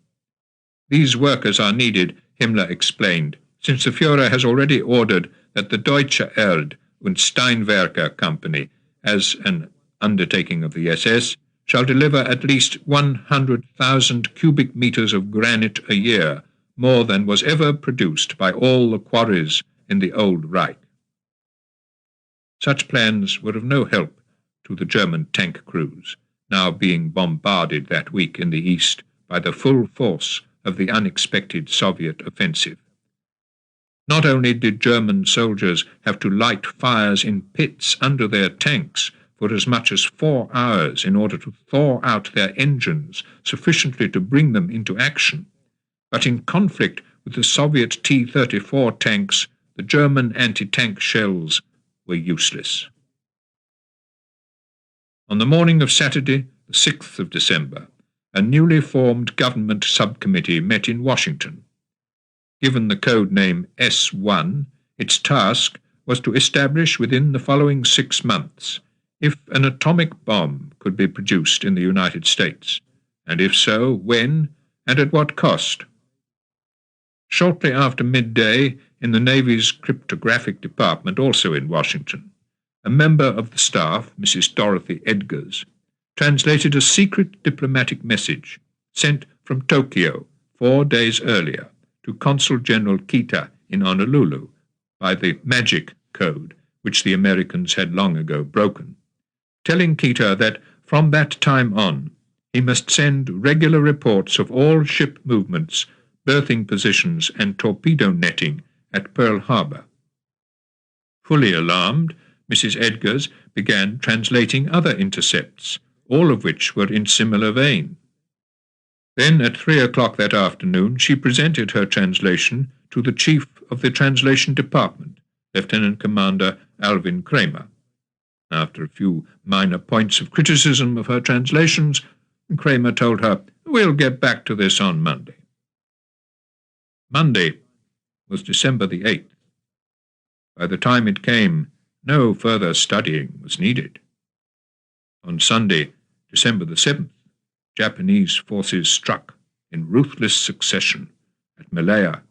These workers are needed, Himmler explained, since the Führer has already ordered that the Deutsche Erd- und Steinwerke Company, as an undertaking of the SS, shall deliver at least 100,000 cubic meters of granite a year, more than was ever produced by all the quarries in the old Reich. Such plans were of no help to the German tank crews, now being bombarded that week in the east by the full force of the unexpected Soviet offensive. Not only did German soldiers have to light fires in pits under their tanks for as much as 4 hours in order to thaw out their engines sufficiently to bring them into action, but in conflict with the Soviet T-34 tanks, the German anti-tank shells were useless. On the morning of Saturday, the 6th of December, a newly formed government subcommittee met in Washington. Given the code name S1, its task was to establish within the following 6 months if an atomic bomb could be produced in the United States, and if so, when and at what cost. Shortly after midday, in the Navy's cryptographic department, also in Washington, a member of the staff, Mrs. Dorothy Edgars, translated a secret diplomatic message sent from Tokyo 4 days earlier to Consul General Kita in Honolulu by the magic code, which the Americans had long ago broken, telling Kita that from that time on he must send regular reports of all ship movements, berthing positions, and torpedo netting at Pearl Harbor. Fully alarmed, Mrs. Edgars began translating other intercepts, all of which were in similar vein. Then at 3 o'clock that afternoon she presented her translation to the Chief of the Translation Department, Lieutenant Commander Alvin Kramer. After a few minor points of criticism of her translations, Kramer told her, "We'll get back to this on Monday." Monday was December the 8th. By the time it came, no further studying was needed. On Sunday, December the 7th, Japanese forces struck in ruthless succession at Malaya,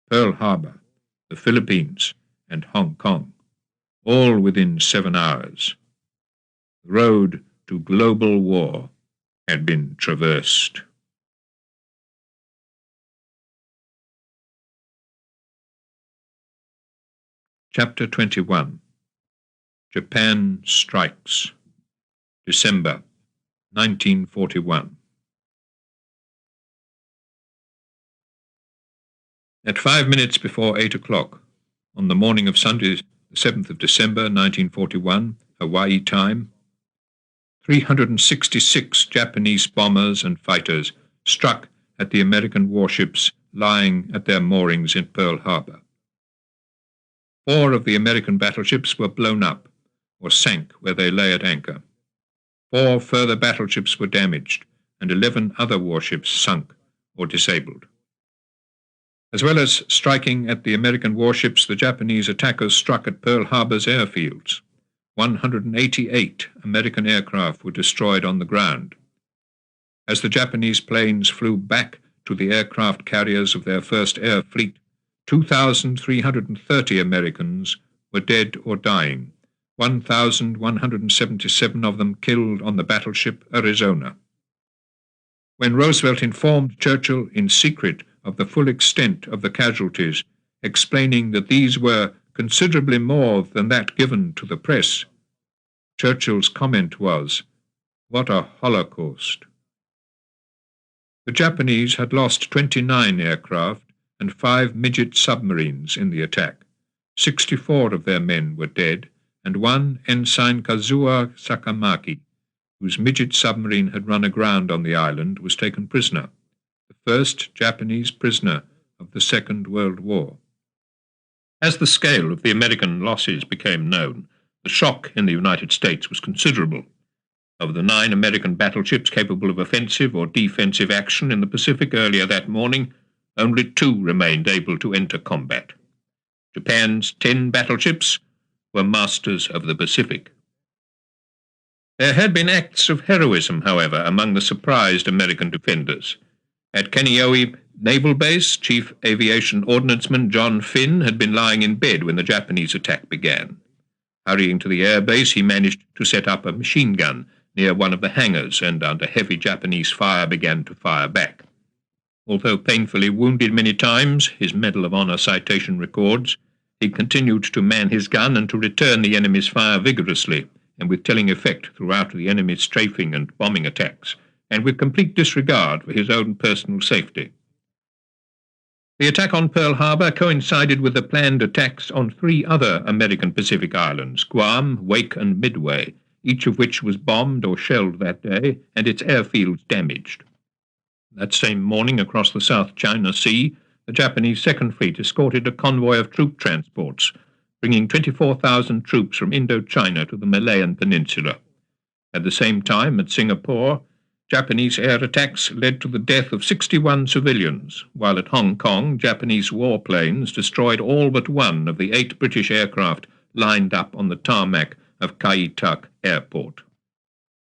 Pearl Harbor, the Philippines, and Hong Kong, all within 7 hours. The road to global war had been traversed. Chapter 21. Japan Strikes. December 1941. At 5 minutes before 8 o'clock, on the morning of Sunday, the 7th of December, 1941, Hawaii time, 366 Japanese bombers and fighters struck at the American warships lying at their moorings in Pearl Harbor. 4 of the American battleships were blown up or sank where they lay at anchor. 4 further battleships were damaged, and 11 other warships sunk or disabled. As well as striking at the American warships, the Japanese attackers struck at Pearl Harbor's airfields. 188 American aircraft were destroyed on the ground. As the Japanese planes flew back to the aircraft carriers of their first air fleet, 2,330 Americans were dead or dying, 1,177 of them killed on the battleship Arizona. When Roosevelt informed Churchill in secret of the full extent of the casualties, explaining that these were considerably more than that given to the press, Churchill's comment was, "What a Holocaust." The Japanese had lost 29 aircraft and 5 midget submarines in the attack. 64 of their men were dead, and one Ensign Kazuo Sakamaki, whose midget submarine had run aground on the island, was taken prisoner, the first Japanese prisoner of the Second World War. As the scale of the American losses became known, the shock in the United States was considerable. Of the 9 American battleships capable of offensive or defensive action in the Pacific earlier that morning, only 2 remained able to enter combat. Japan's 10 battleships were masters of the Pacific. There had been acts of heroism, however, among the surprised American defenders. At Kaneohe Naval Base, Chief Aviation Ordnanceman John Finn had been lying in bed when the Japanese attack began. Hurrying to the air base, he managed to set up a machine gun near one of the hangars, and under heavy Japanese fire began to fire back. Although painfully wounded many times, his Medal of Honor citation records, he continued to man his gun and to return the enemy's fire vigorously, and with telling effect throughout the enemy's strafing and bombing attacks, and with complete disregard for his own personal safety. The attack on Pearl Harbor coincided with the planned attacks on 3 other American Pacific islands, Guam, Wake, and Midway, each of which was bombed or shelled that day, and its airfields damaged. That same morning, across the South China Sea, the Japanese Second Fleet escorted a convoy of troop transports, bringing 24,000 troops from Indochina to the Malayan Peninsula. At the same time, at Singapore, Japanese air attacks led to the death of 61 civilians, while at Hong Kong, Japanese warplanes destroyed all but one of the 8 British aircraft lined up on the tarmac of Kai Tak Airport.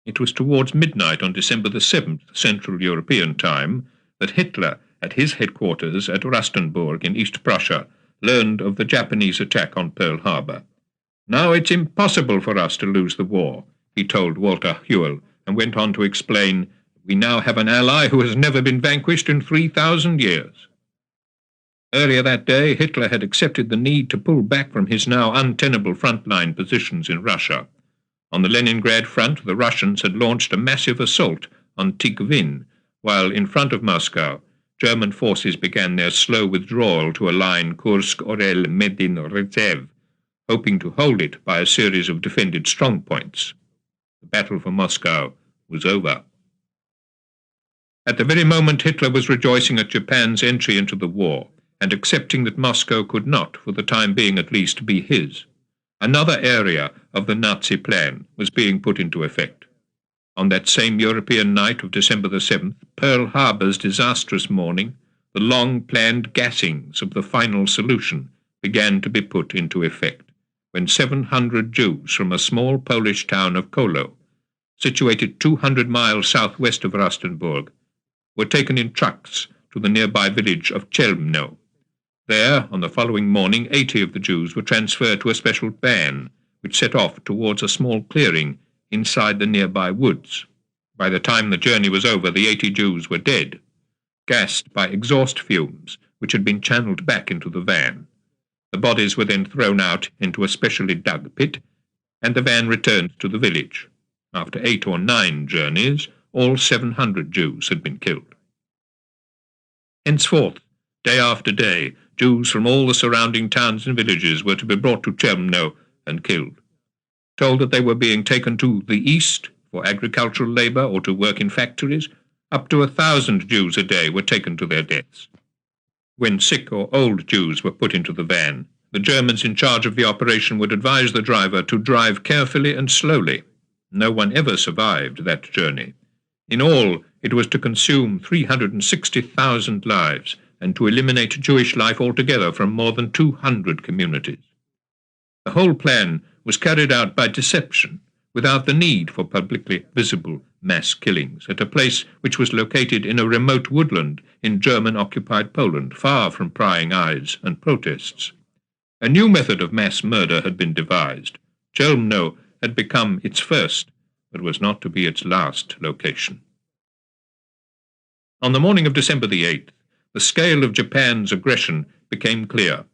It was towards midnight on December the 7th, Central European time, that Hitler, at his headquarters at Rustenburg in East Prussia, learned of the Japanese attack on Pearl Harbor. "Now it's impossible for us to lose the war," he told Walter Huell, and went on to explain, "We now have an ally who has never been vanquished in 3,000 years. Earlier that day, Hitler had accepted the need to pull back from his now untenable frontline positions in Russia. On the Leningrad front, the Russians had launched a massive assault on Tikhvin, while in front of Moscow, German forces began their slow withdrawal to a line Kursk-Orel-Medin-Rezev, hoping to hold it by a series of defended strongpoints. The battle for Moscow was over. At the very moment Hitler was rejoicing at Japan's entry into the war, and accepting that Moscow could not, for the time being at least, be his, another area of the Nazi plan was being put into effect. On that same European night of December the 7th, Pearl Harbor's disastrous morning, the long-planned gassings of the final solution began to be put into effect, when 700 Jews from a small Polish town of Kolo, situated 200 miles southwest of Rustenburg, were taken in trucks to the nearby village of Chelmno. There, on the following morning, 80 of the Jews were transferred to a special van, which set off towards a small clearing inside the nearby woods. By the time the journey was over, the 80 Jews were dead, gassed by exhaust fumes which had been channeled back into the van. The bodies were then thrown out into a specially dug pit, and the van returned to the village. After 8 or 9 journeys, all 700 Jews had been killed. Henceforth, day after day, Jews from all the surrounding towns and villages were to be brought to Chelmno and killed. Told that they were being taken to the east for agricultural labor or to work in factories, up to 1,000 Jews a day were taken to their deaths. When sick or old Jews were put into the van, the Germans in charge of the operation would advise the driver to drive carefully and slowly. No one ever survived that journey. In all, it was to consume 360,000 lives, and to eliminate Jewish life altogether from more than 200 communities. The whole plan was carried out by deception, without the need for publicly visible mass killings, at a place which was located in a remote woodland in German-occupied Poland, far from prying eyes and protests. A new method of mass murder had been devised. Chelmno had become its first, but was not to be its last location. On the morning of December the 8th, the scale of Japan's aggression became clear.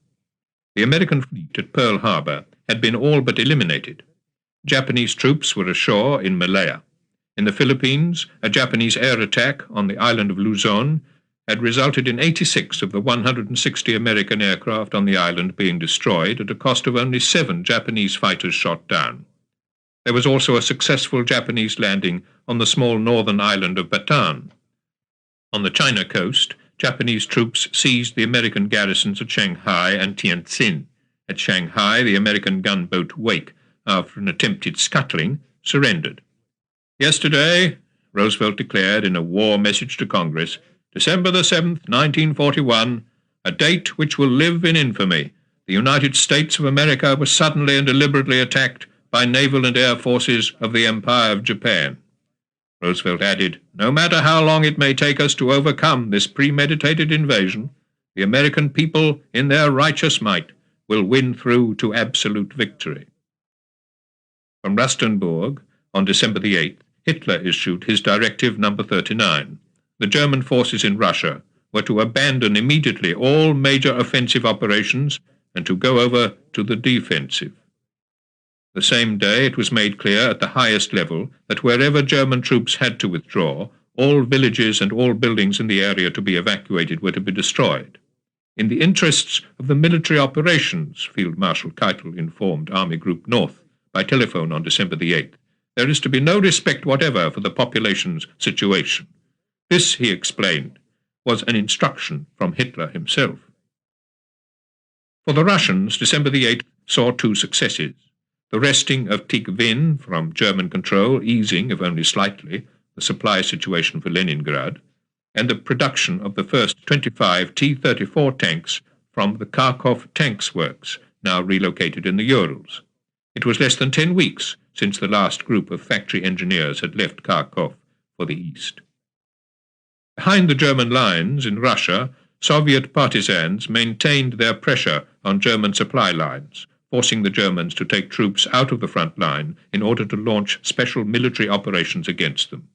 The American fleet at Pearl Harbor had been all but eliminated. Japanese troops were ashore in Malaya. In the Philippines, a Japanese air attack on the island of Luzon had resulted in 86 of the 160 American aircraft on the island being destroyed at a cost of only 7 Japanese fighters shot down. There was also a successful Japanese landing on the small northern island of Bataan. On the China coast, Japanese troops seized the American garrisons at Shanghai and Tientsin. At Shanghai, the American gunboat Wake, after an attempted scuttling, surrendered. Yesterday, Roosevelt declared in a war message to Congress, December the 7th, 1941, a date which will live in infamy, the United States of America was suddenly and deliberately attacked by naval and air forces of the Empire of Japan. Roosevelt added, no matter how long it may take us to overcome this premeditated invasion, the American people, in their righteous might, will win through to absolute victory. From Rustenburg, on December the 8th, Hitler issued his Directive No. 39. The German forces in Russia were to abandon immediately all major offensive operations and to go over to the defensive. The same day it was made clear at the highest level that wherever German troops had to withdraw, all villages and all buildings in the area to be evacuated were to be destroyed. In the interests of the military operations, Field Marshal Keitel informed Army Group North by telephone on December the 8th, there is to be no respect whatever for the population's situation. This, he explained, was an instruction from Hitler himself. For the Russians, December the 8th saw 2 successes. The wresting of Tikhvin from German control, easing, if only slightly, the supply situation for Leningrad, and the production of the first 25 T-34 tanks from the Kharkov Tanks Works, now relocated in the Urals. It was less than 10 weeks since the last group of factory engineers had left Kharkov for the east. Behind the German lines in Russia, Soviet partisans maintained their pressure on German supply lines, forcing the Germans to take troops out of the front line in order to launch special military operations against them.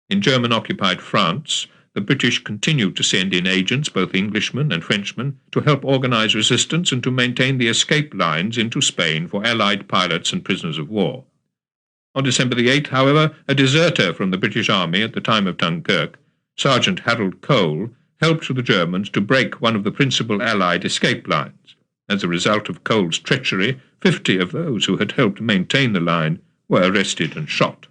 In German-occupied France, the British continued to send in agents, both Englishmen and Frenchmen, to help organize resistance and to maintain the escape lines into Spain for Allied pilots and prisoners of war. On December the 8th, however, a deserter from the British Army at the time of Dunkirk, Sergeant Harold Cole, helped the Germans to break one of the principal Allied escape lines. As a result of Cole's treachery, 50 of those who had helped maintain the line were arrested and shot.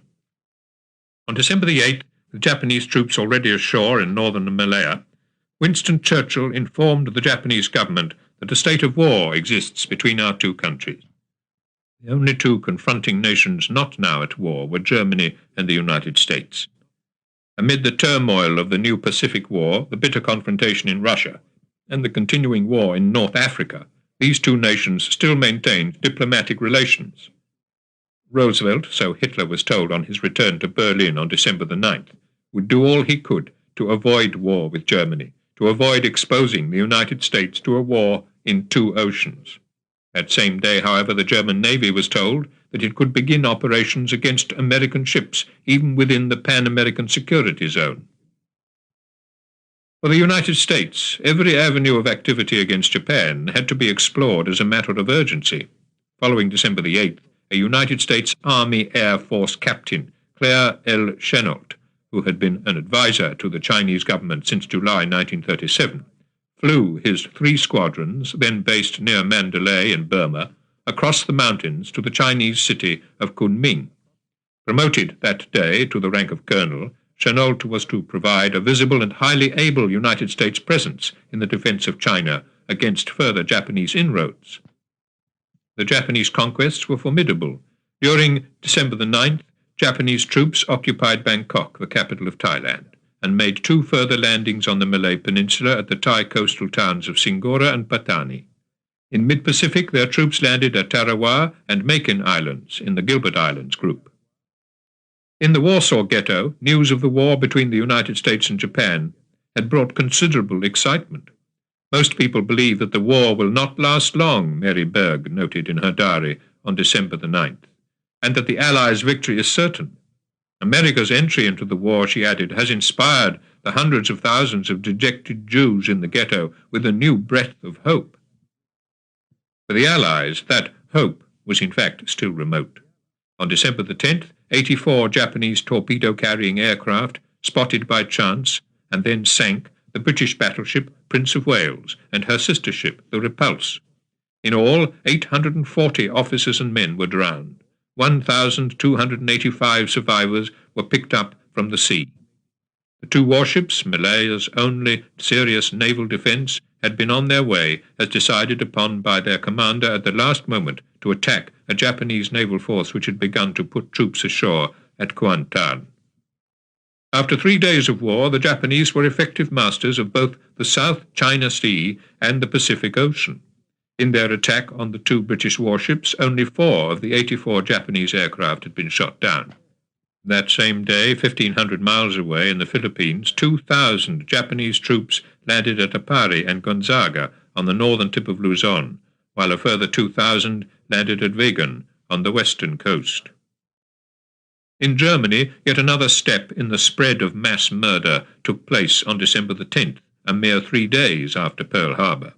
On December the 8th, with Japanese troops already ashore in northern Malaya, Winston Churchill informed the Japanese government that a state of war exists between our 2 countries. The only 2 confronting nations not now at war were Germany and the United States. Amid the turmoil of the new Pacific War, the bitter confrontation in Russia, and the continuing war in North Africa, these 2 nations still maintained diplomatic relations. Roosevelt, so Hitler was told on his return to Berlin on December the 9th, would do all he could to avoid war with Germany, to avoid exposing the United States to a war in 2 oceans. That same day, however, the German Navy was told that it could begin operations against American ships, even within the Pan-American Security Zone. For the United States, every avenue of activity against Japan had to be explored as a matter of urgency. Following December the 8th, a United States Army Air Force captain, Claire L. Chennault, who had been an advisor to the Chinese government since July 1937, flew his 3 squadrons, then based near Mandalay in Burma, across the mountains to the Chinese city of Kunming. Promoted that day to the rank of colonel, Chennault was to provide a visible and highly able United States presence in the defense of China against further Japanese inroads. The Japanese conquests were formidable. During December the 9th, Japanese troops occupied Bangkok, the capital of Thailand. and made 2 further landings on the Malay Peninsula at the Thai coastal towns of Singora and Patani. In mid-Pacific, their troops landed at Tarawa and Makin Islands in the Gilbert Islands group. In the Warsaw Ghetto, news of the war between the United States and Japan had brought considerable excitement. Most people believe that the war will not last long, Mary Berg noted in her diary on December the 9th, and that the Allies' victory is certain. America's entry into the war, she added, has inspired the hundreds of thousands of dejected Jews in the ghetto with a new breath of hope. For the Allies, that hope was in fact still remote. On December the 10th, 84 Japanese torpedo-carrying aircraft spotted by chance and then sank the British battleship Prince of Wales and her sister ship, the Repulse. In all, 840 officers and men were drowned. 1,285 survivors were picked up from the sea. The 2 warships, Malaya's only serious naval defence, had been on their way as decided upon by their commander at the last moment to attack a Japanese naval force which had begun to put troops ashore at Kuantan. After 3 days of war, the Japanese were effective masters of both the South China Sea and the Pacific Ocean. In their attack on the 2 British warships, only 4 of the 84 Japanese aircraft had been shot down. That same day, 1,500 miles away in the Philippines, 2,000 Japanese troops landed at Apari and Gonzaga on the northern tip of Luzon, while a further 2,000 landed at Vegan on the western coast. In Germany, yet another step in the spread of mass murder took place on December the 10th, a mere 3 days after Pearl Harbor.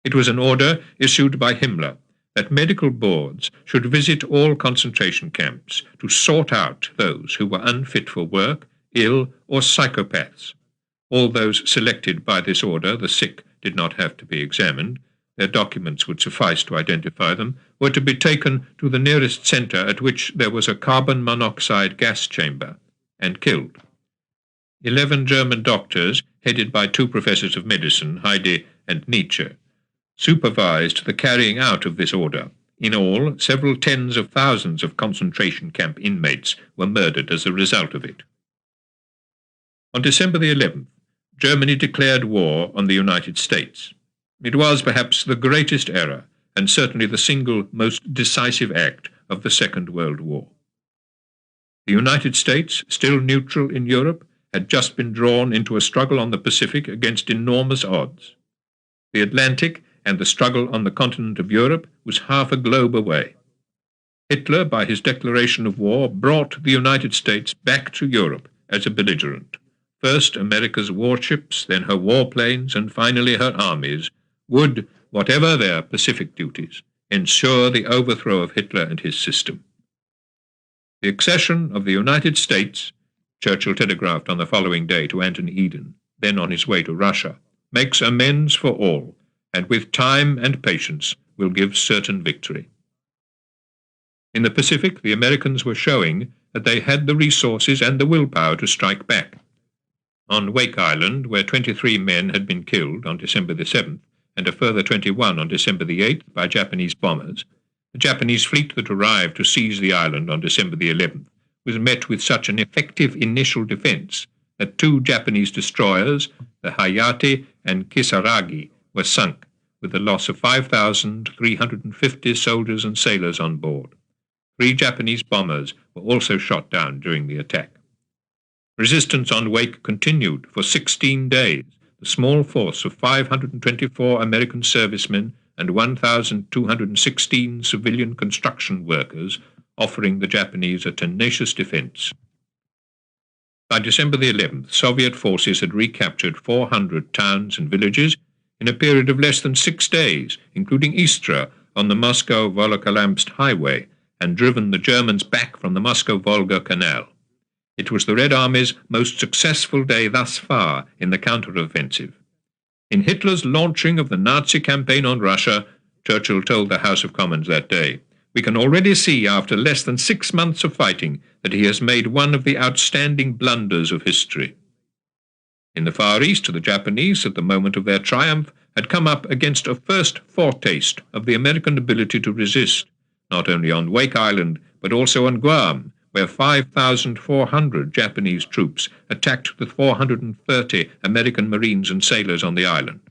It was an order issued by Himmler that medical boards should visit all concentration camps to sort out those who were unfit for work, ill, or psychopaths. All those selected by this order, the sick, did not have to be examined. Their documents would suffice to identify them, were to be taken to the nearest centre at which there was a carbon monoxide gas chamber, and killed. 11 German doctors, headed by 2 professors of medicine, Heide and Nietzsche, supervised the carrying out of this order. In all, several tens of thousands of concentration camp inmates were murdered as a result of it. On December the 11th, Germany declared war on the United States. It was perhaps the greatest error, and certainly the single most decisive act of the Second World War. The United States, still neutral in Europe, had just been drawn into a struggle on the Pacific against enormous odds. The Atlantic and the struggle on the continent of Europe was half a globe away. Hitler, by his declaration of war, brought the United States back to Europe as a belligerent. First America's warships, then her warplanes, and finally her armies, would, whatever their Pacific duties, ensure the overthrow of Hitler and his system. The accession of the United States, Churchill telegraphed on the following day to Anthony Eden, then on his way to Russia, makes amends for all, and with time and patience will give certain victory. In the Pacific, the Americans were showing that they had the resources and the willpower to strike back. On Wake Island, where 23 men had been killed on December the 7th, and a further 21 on December the 8th by Japanese bombers, the Japanese fleet that arrived to seize the island on December the 11th was met with such an effective initial defense that 2 Japanese destroyers, the Hayate and Kisaragi, were sunk, with the loss of 5,350 soldiers and sailors on board. 3 Japanese bombers were also shot down during the attack. Resistance on Wake continued for 16 days. The small force of 524 American servicemen and 1,216 civilian construction workers offering the Japanese a tenacious defense. By December the 11th, Soviet forces had recaptured 400 towns and villages in a period of less than 6 days, including Istra on the Moscow-Volokholamsk highway, and driven the Germans back from the Moscow-Volga Canal. It was the Red Army's most successful day thus far in the counter-offensive. In Hitler's launching of the Nazi campaign on Russia, Churchill told the House of Commons that day, "We can already see after less than 6 months of fighting that he has made one of the outstanding blunders of history." In the Far East, the Japanese, at the moment of their triumph, had come up against a first foretaste of the American ability to resist, not only on Wake Island, but also on Guam, where 5,400 Japanese troops attacked the 430 American Marines and sailors on the island.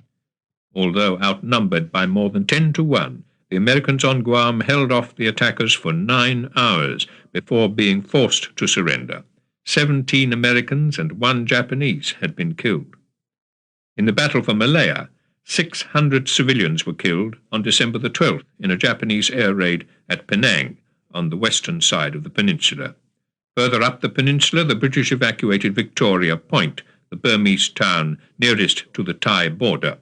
Although outnumbered by more than 10 to 1, the Americans on Guam held off the attackers for 9 hours before being forced to surrender. 17 Americans and 1 Japanese had been killed. In the Battle for Malaya, 600 civilians were killed on December the 12th in a Japanese air raid at Penang on the western side of the peninsula. Further up the peninsula, the British evacuated Victoria Point, the Burmese town nearest to the Thai border.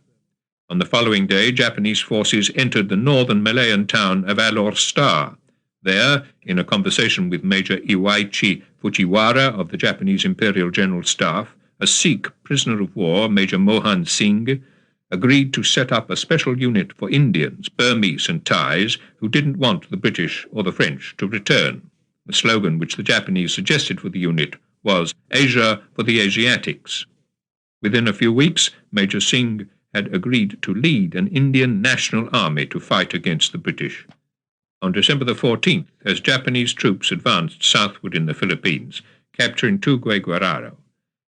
On the following day, Japanese forces entered the northern Malayan town of Alor Star. There, in a conversation with Major Iwaichi Fujiwara of the Japanese Imperial General Staff, a Sikh prisoner of war, Major Mohan Singh, agreed to set up a special unit for Indians, Burmese and Thais who didn't want the British or the French to return. The slogan which the Japanese suggested for the unit was Asia for the Asiatics. Within a few weeks, Major Singh had agreed to lead an Indian national army to fight against the British. On December the 14th, as Japanese troops advanced southward in the Philippines, capturing Tuguay Guerrero,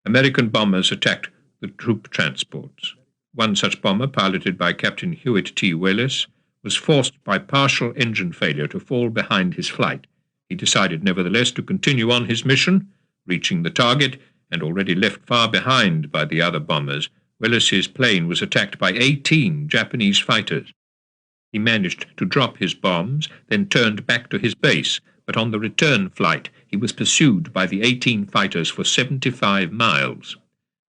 American bombers attacked the troop transports. One such bomber, piloted by Captain Hewitt T. Willis, was forced by partial engine failure to fall behind his flight. He decided nevertheless to continue on his mission. Reaching the target, and already left far behind by the other bombers, Willis's plane was attacked by 18 Japanese fighters. He managed to drop his bombs, then turned back to his base, but on the return flight he was pursued by the 18 fighters for 75 miles.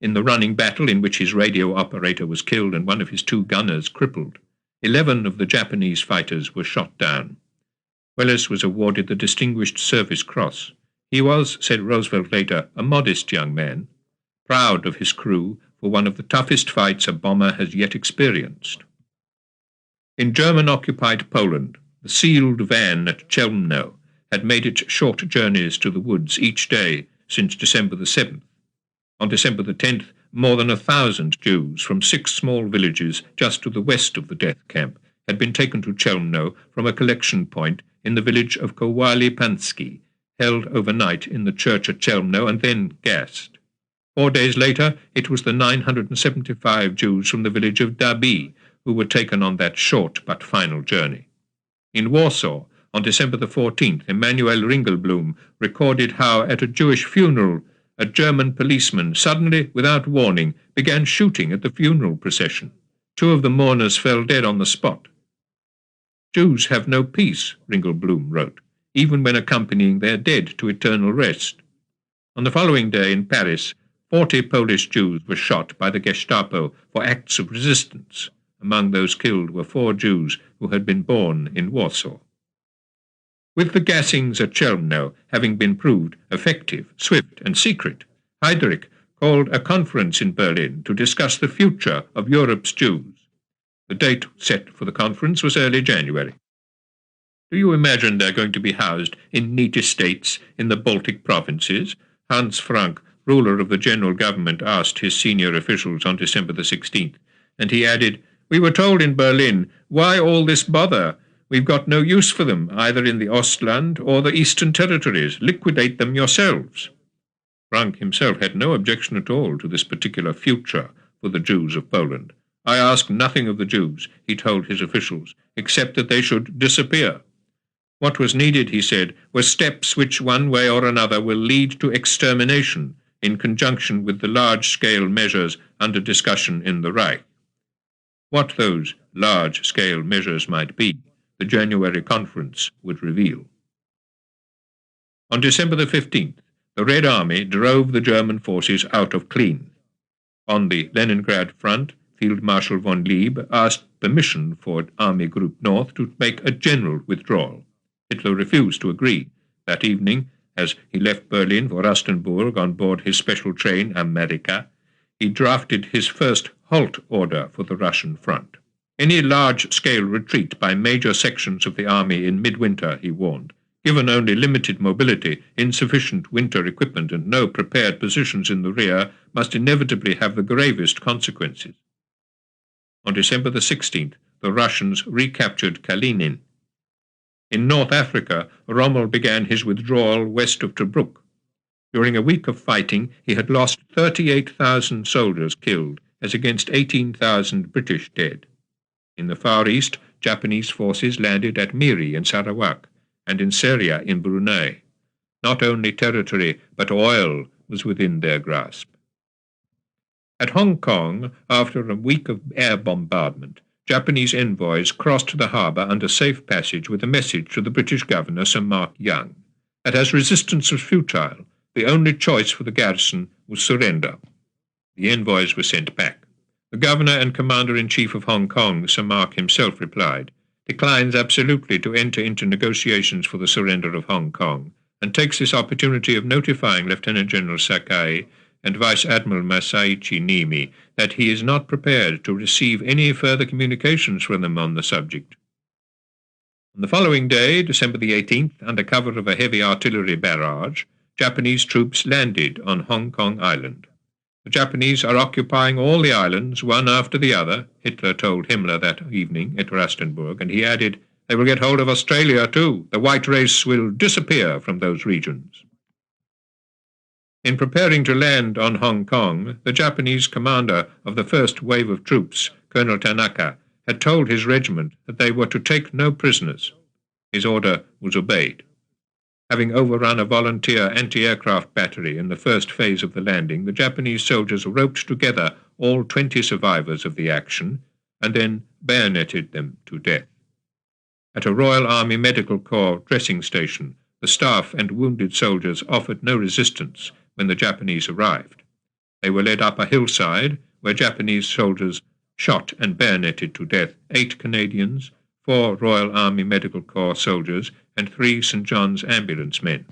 In the running battle, in which his radio operator was killed and one of his 2 gunners crippled, 11 of the Japanese fighters were shot down. Willis was awarded the Distinguished Service Cross. He was, said Roosevelt later, a modest young man, proud of his crew for one of the toughest fights a bomber has yet experienced. In German-occupied Poland, the sealed van at Chelmno had made its short journeys to the woods each day since December the 7th. On December the 10th, more than 1,000 Jews from 6 small villages just to the west of the death camp had been taken to Chelmno from a collection point in the village of Kowali Pansky, held overnight in the church at Chelmno and then gassed. 4 days later, it was the 975 Jews from the village of Dabi who were taken on that short but final journey. In Warsaw, on December the 14th, Emanuel Ringelblum recorded how at a Jewish funeral a German policeman suddenly, without warning, began shooting at the funeral procession. 2 of the mourners fell dead on the spot. Jews have no peace, Ringelblum wrote, even when accompanying their dead to eternal rest. On the following day in Paris, 40 Polish Jews were shot by the Gestapo for acts of resistance. Among those killed were 4 Jews who had been born in Warsaw. With the gassings at Chelmno having been proved effective, swift, and secret, Heydrich called a conference in Berlin to discuss the future of Europe's Jews. The date set for the conference was early January. Do you imagine they're going to be housed in neat estates in the Baltic provinces? Hans Frank, ruler of the general government, asked his senior officials on December the 16th, and he added, "We were told in Berlin, why all this bother? We've got no use for them, either in the Ostland or the Eastern Territories. Liquidate them yourselves." Frank himself had no objection at all to this particular future for the Jews of Poland. "I ask nothing of the Jews," he told his officials, "except that they should disappear." What was needed, he said, were steps which one way or another will lead to extermination, in conjunction with the large-scale measures under discussion in the Reich. What those large-scale measures might be, the January conference would reveal. On December the 15th, the Red Army drove the German forces out of Klin. On the Leningrad front, Field Marshal von Lieb asked permission for Army Group North to make a general withdrawal. Hitler refused to agree. That evening, as he left Berlin for Rastenburg on board his special train, Amerika, he drafted his first halt order for the Russian front. Any large-scale retreat by major sections of the army in midwinter, he warned, given only limited mobility, insufficient winter equipment, and no prepared positions in the rear, must inevitably have the gravest consequences. On December the 16th, the Russians recaptured Kalinin. In North Africa, Rommel began his withdrawal west of Tobruk. During a week of fighting, he had lost 38,000 soldiers killed, as against 18,000 British dead. In the Far East, Japanese forces landed at Miri in Sarawak, and in Syria in Brunei. Not only territory, but oil was within their grasp. At Hong Kong, after a week of air bombardment, Japanese envoys crossed the harbour under safe passage with a message to the British governor, Sir Mark Young, that as resistance was futile, the only choice for the garrison was surrender. The envoys were sent back. The governor and commander-in-chief of Hong Kong, Sir Mark himself, replied, declines absolutely to enter into negotiations for the surrender of Hong Kong, and takes this opportunity of notifying Lieutenant General Sakai and Vice Admiral Masaichi Nimi that he is not prepared to receive any further communications from them on the subject. On the following day, December the 18th, under cover of a heavy artillery barrage, Japanese troops landed on Hong Kong Island. The Japanese are occupying all the islands, one after the other, Hitler told Himmler that evening at Rustenburg, and he added, they will get hold of Australia too. The white race will disappear from those regions. In preparing to land on Hong Kong, the Japanese commander of the first wave of troops, Colonel Tanaka, had told his regiment that they were to take no prisoners. His order was obeyed. Having overrun a volunteer anti-aircraft battery in the first phase of the landing, the Japanese soldiers roped together all 20 survivors of the action and then bayoneted them to death. At a Royal Army Medical Corps dressing station, the staff and wounded soldiers offered no resistance when the Japanese arrived. They were led up a hillside where Japanese soldiers shot and bayoneted to death 8 Canadians, 4 Royal Army Medical Corps soldiers, and 3 St. John's ambulance men.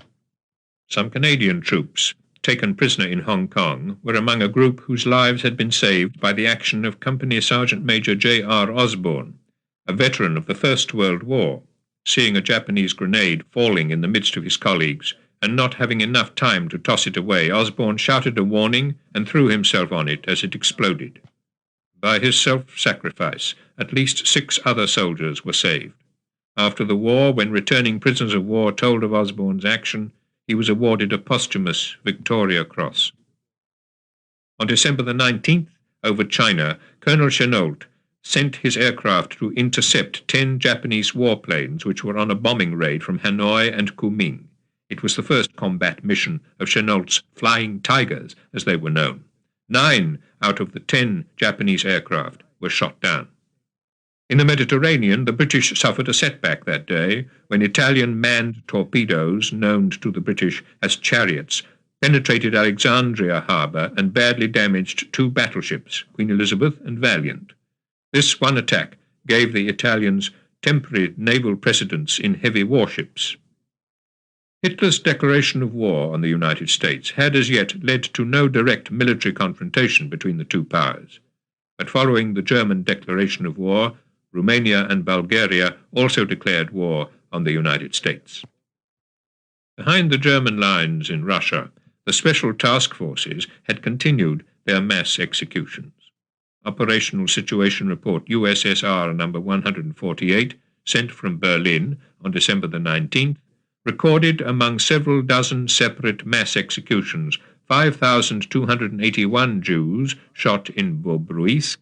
Some Canadian troops, taken prisoner in Hong Kong, were among a group whose lives had been saved by the action of Company Sergeant Major J.R. Osborne, a veteran of the First World War. Seeing a Japanese grenade falling in the midst of his colleagues, and not having enough time to toss it away, Osborne shouted a warning and threw himself on it as it exploded. By his self-sacrifice, at least 6 other soldiers were saved. After the war, when returning prisoners of war told of Osborne's action, he was awarded a posthumous Victoria Cross. On December the 19th, over China, Colonel Chennault sent his aircraft to intercept 10 Japanese warplanes which were on a bombing raid from Hanoi and Kunming. It was the first combat mission of Chennault's Flying Tigers, as they were known. 9 out of the 10 Japanese aircraft were shot down. In the Mediterranean, the British suffered a setback that day when Italian manned torpedoes, known to the British as chariots, penetrated Alexandria harbour and badly damaged 2 battleships, Queen Elizabeth and Valiant. This one attack gave the Italians temporary naval precedence in heavy warships. Hitler's declaration of war on the United States had as yet led to no direct military confrontation between the 2 powers. But following the German declaration of war, Romania and Bulgaria also declared war on the United States. Behind the German lines in Russia, the special task forces had continued their mass executions. Operational Situation Report USSR No. 148, sent from Berlin on December the 19th, recorded among several dozen separate mass executions 5,281 Jews shot in Bobruisk,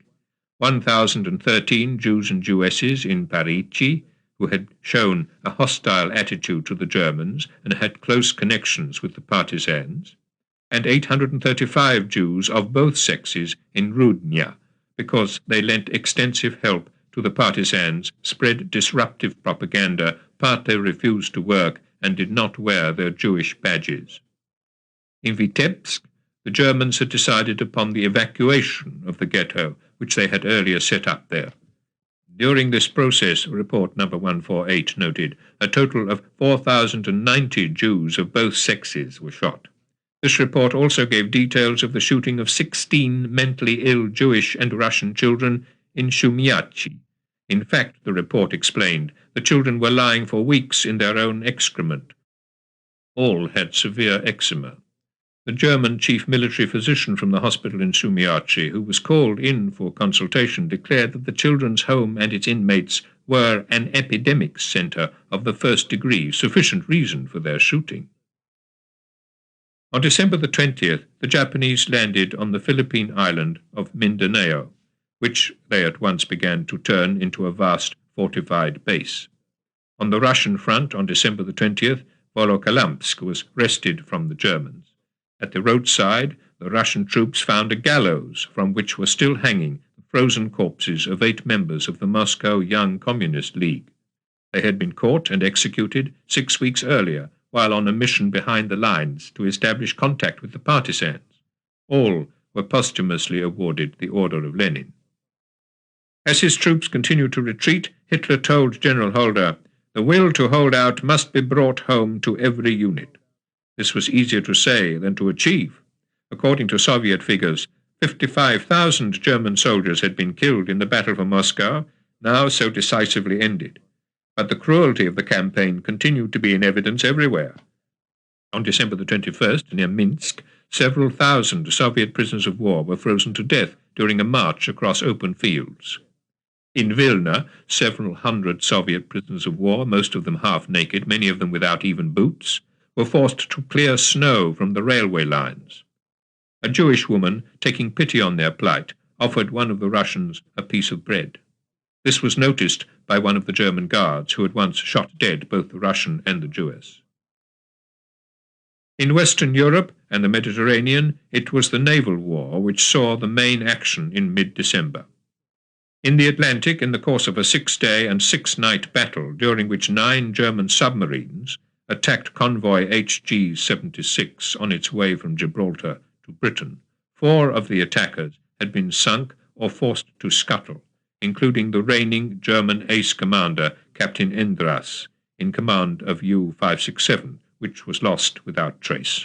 1,013 Jews and Jewesses in Parici, who had shown a hostile attitude to the Germans and had close connections with the partisans, and 835 Jews of both sexes in Rudnya, because they lent extensive help to the partisans, spread disruptive propaganda, partly refused to work, and did not wear their Jewish badges. In Vitebsk, the Germans had decided upon the evacuation of the ghetto, which they had earlier set up there. During this process, Report No. 148 noted, a total of 4,090 Jews of both sexes were shot. This report also gave details of the shooting of 16 mentally ill Jewish and Russian children in Shumiachi. In fact, the report explained, the children were lying for weeks in their own excrement. All had severe eczema. The German chief military physician from the hospital in Shumiachi, who was called in for consultation, declared that the children's home and its inmates were an epidemic centre of the first degree, sufficient reason for their shooting. On December the 20th, the Japanese landed on the Philippine island of Mindanao, which they at once began to turn into a vast fortified base. On the Russian front, on December the 20th, Volokholamsk was wrested from the Germans. At the roadside, the Russian troops found a gallows from which were still hanging the frozen corpses of 8 members of the Moscow Young Communist League. They had been caught and executed 6 weeks earlier while on a mission behind the lines to establish contact with the partisans. All were posthumously awarded the Order of Lenin. As his troops continued to retreat, Hitler told General Holder, "The will to hold out must be brought home to every unit." This was easier to say than to achieve. According to Soviet figures, 55,000 German soldiers had been killed in the Battle for Moscow, now so decisively ended. But the cruelty of the campaign continued to be in evidence everywhere. On December the 21st, near Minsk, several thousand Soviet prisoners of war were frozen to death during a march across open fields. In Vilna, several hundred Soviet prisoners of war, most of them half-naked, many of them without even boots, were forced to clear snow from the railway lines. A Jewish woman, taking pity on their plight, offered one of the Russians a piece of bread. This was noticed by one of the German guards, who at once shot dead both the Russian and the Jewess. In Western Europe and the Mediterranean, it was the naval war which saw the main action in mid-December. In the Atlantic, in the course of a 6-day and 6-night battle, during which 9 German submarines attacked convoy HG 76 on its way from Gibraltar to Britain, 4 of the attackers had been sunk or forced to scuttle, including the reigning German ace commander, Captain Endras, in command of U-567, which was lost without trace.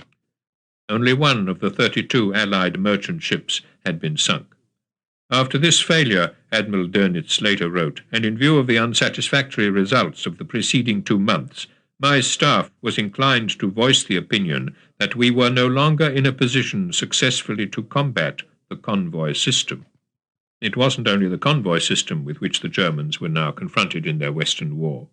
Only 1 of the 32 Allied merchant ships had been sunk. After this failure, Admiral Dönitz later wrote, and in view of the unsatisfactory results of the preceding 2 months, my staff was inclined to voice the opinion that we were no longer in a position successfully to combat the convoy system. It wasn't only the convoy system with which the Germans were now confronted in their Western war.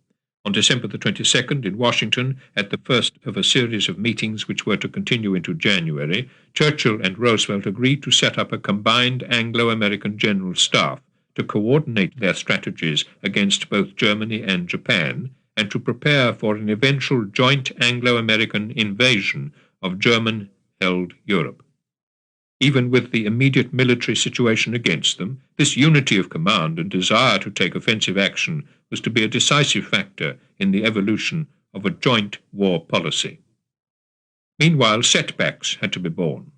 On December the 22nd, in Washington, at the first of a series of meetings which were to continue into January, Churchill and Roosevelt agreed to set up a combined Anglo-American general staff to coordinate their strategies against both Germany and Japan, and to prepare for an eventual joint Anglo-American invasion of German-held Europe. Even with the immediate military situation against them, this unity of command and desire to take offensive action was to be a decisive factor in the evolution of a joint war policy. Meanwhile, setbacks had to be borne.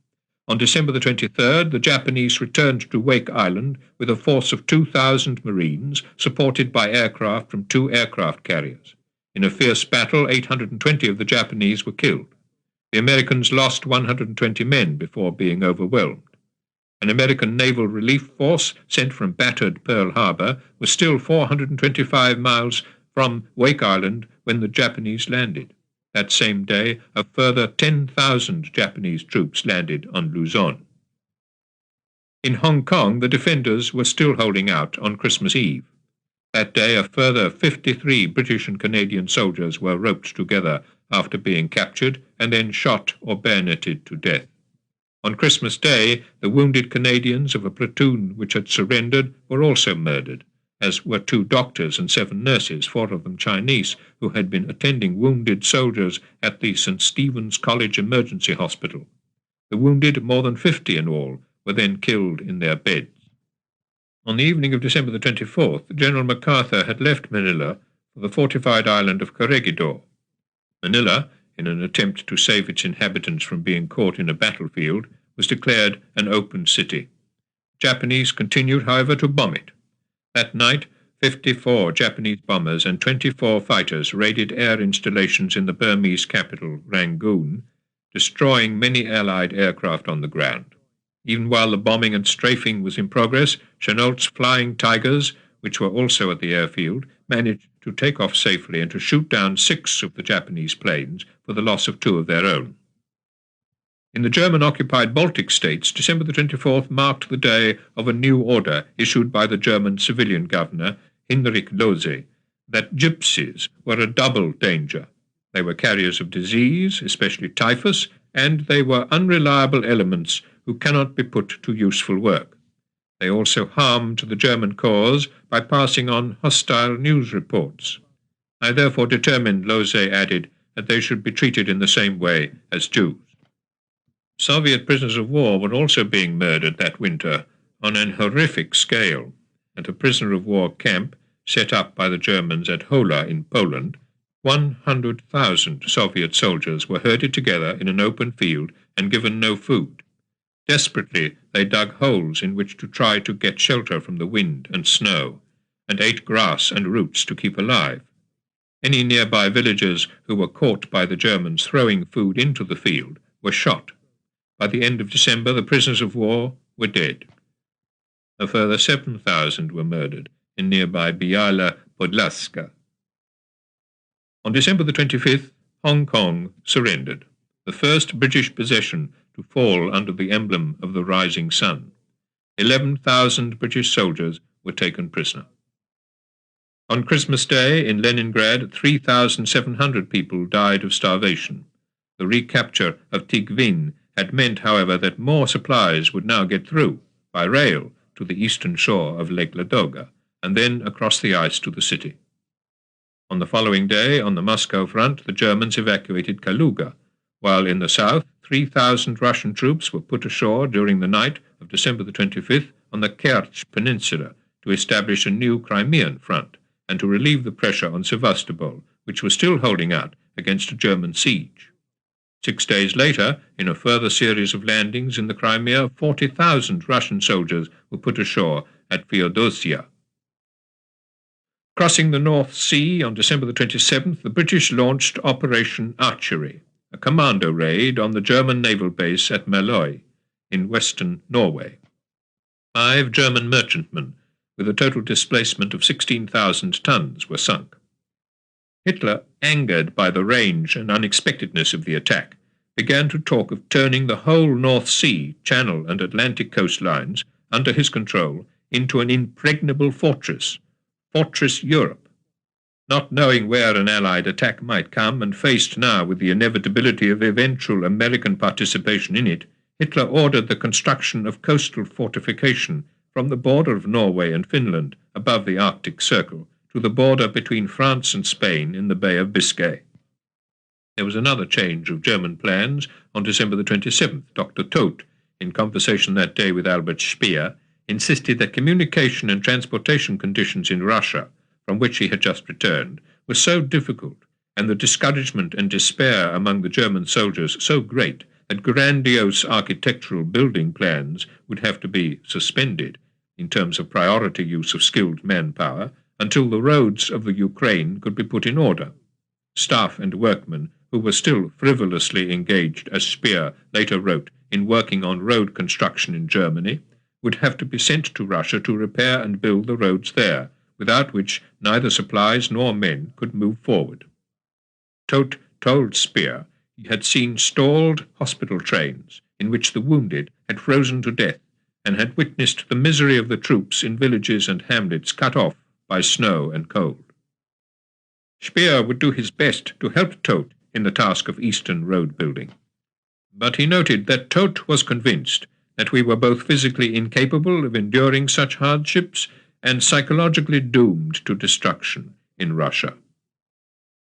On December the 23rd, the Japanese returned to Wake Island with a force of 2,000 Marines, supported by aircraft from 2 aircraft carriers. In a fierce battle, 820 of the Japanese were killed. The Americans lost 120 men before being overwhelmed. An American naval relief force sent from battered Pearl Harbor was still 425 miles from Wake Island when the Japanese landed. That same day, a further 10,000 Japanese troops landed on Luzon. In Hong Kong, the defenders were still holding out on Christmas Eve. That day, a further 53 British and Canadian soldiers were roped together after being captured and then shot or bayoneted to death. On Christmas Day, the wounded Canadians of a platoon which had surrendered were also murdered, as were 2 doctors and 7 nurses, 4 of them Chinese, who had been attending wounded soldiers at the St. Stephen's College Emergency Hospital. The wounded, more than 50 in all, were then killed in their beds. On the evening of December the 24th, General MacArthur had left Manila for the fortified island of Corregidor. Manila, in an attempt to save its inhabitants from being caught in a battlefield, was declared an open city. Japanese continued, however, to bomb it. That night, 54 Japanese bombers and 24 fighters raided air installations in the Burmese capital, Rangoon, destroying many Allied aircraft on the ground. Even while the bombing and strafing was in progress, Chennault's Flying Tigers, which were also at the airfield, managed to take off safely and to shoot down 6 of the Japanese planes for the loss of 2 of their own. In the German-occupied Baltic states, December the 24th marked the day of a new order issued by the German civilian governor, Hinrich Lose, that gypsies were a double danger. They were carriers of disease, especially typhus, and they were unreliable elements who cannot be put to useful work. They also harmed the German cause by passing on hostile news reports. I therefore determined, Lose added, that they should be treated in the same way as Jews. Soviet prisoners of war were also being murdered that winter on an horrific scale. At a prisoner of war camp set up by the Germans at Hola in Poland, 100,000 Soviet soldiers were herded together in an open field and given no food. Desperately, they dug holes in which to try to get shelter from the wind and snow, and ate grass and roots to keep alive. Any nearby villagers who were caught by the Germans throwing food into the field were shot. By the end of December, the prisoners of war were dead. A further 7,000 were murdered in nearby Biala Podlaska. On December the 25th, Hong Kong surrendered, the first British possession to fall under the emblem of the rising sun. 11,000 British soldiers were taken prisoner. On Christmas Day in Leningrad, 3,700 people died of starvation. The recapture of Tigvin had meant, however, that more supplies would now get through, by rail, to the eastern shore of Lake Ladoga, and then across the ice to the city. On the following day, on the Moscow front, the Germans evacuated Kaluga, while in the south, 3,000 Russian troops were put ashore during the night of December the 25th on the Kerch Peninsula to establish a new Crimean front and to relieve the pressure on Sevastopol, which was still holding out against a German siege. 6 days later, in a further series of landings in the Crimea, 40,000 Russian soldiers were put ashore at Feodosia. Crossing the North Sea on December the 27th, the British launched Operation Archery, a commando raid on the German naval base at Maløy in western Norway. 5 German merchantmen, with a total displacement of 16,000 tons, were sunk. Hitler, angered by the range and unexpectedness of the attack, began to talk of turning the whole North Sea, Channel and Atlantic coastlines under his control into an impregnable fortress, Fortress Europe. Not knowing where an Allied attack might come, and faced now with the inevitability of eventual American participation in it, Hitler ordered the construction of coastal fortification from the border of Norway and Finland above the Arctic Circle to the border between France and Spain in the Bay of Biscay. There was another change of German plans on December the 27th. Dr. Todt, in conversation that day with Albert Speer, insisted that communication and transportation conditions in Russia, from which he had just returned, were so difficult, and the discouragement and despair among the German soldiers so great, that grandiose architectural building plans would have to be suspended, in terms of priority use of skilled manpower, until the roads of the Ukraine could be put in order. Staff and workmen, who were still frivolously engaged, as Speer later wrote, in working on road construction in Germany, would have to be sent to Russia to repair and build the roads there, without which neither supplies nor men could move forward. Todt told Speer he had seen stalled hospital trains in which the wounded had frozen to death, and had witnessed the misery of the troops in villages and hamlets cut off by snow and cold. Speer would do his best to help Todt in the task of eastern road building, but he noted that Todt was convinced that we were both physically incapable of enduring such hardships and psychologically doomed to destruction in Russia.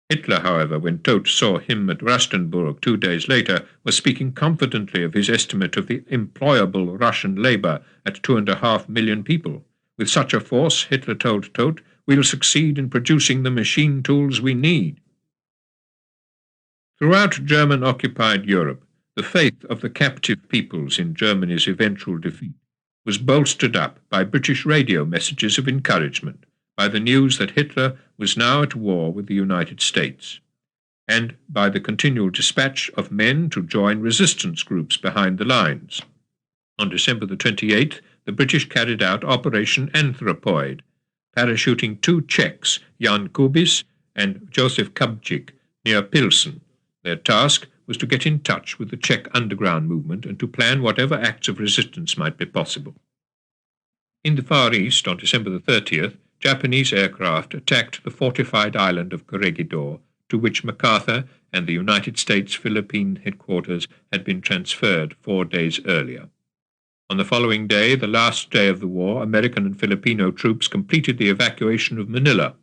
Hitler, however, when Todt saw him at Rastenburg 2 days later, was speaking confidently of his estimate of the employable Russian labor at 2.5 million people. With such a force, Hitler told Todt, we'll succeed in producing the machine tools we need. Throughout German-occupied Europe, the faith of the captive peoples in Germany's eventual defeat was bolstered up by British radio messages of encouragement, by the news that Hitler was now at war with the United States, and by the continual dispatch of men to join resistance groups behind the lines. On December the 28th, the British carried out Operation Anthropoid, parachuting 2 Czechs, Jan Kubis and Josef Kabčík, near Pilsen. Their task was to get in touch with the Czech underground movement and to plan whatever acts of resistance might be possible. In the Far East, on December the 30th, Japanese aircraft attacked the fortified island of Corregidor, to which MacArthur and the United States Philippine headquarters had been transferred 4 days earlier. On the following day, the last day of the war, American and Filipino troops completed the evacuation of Manila.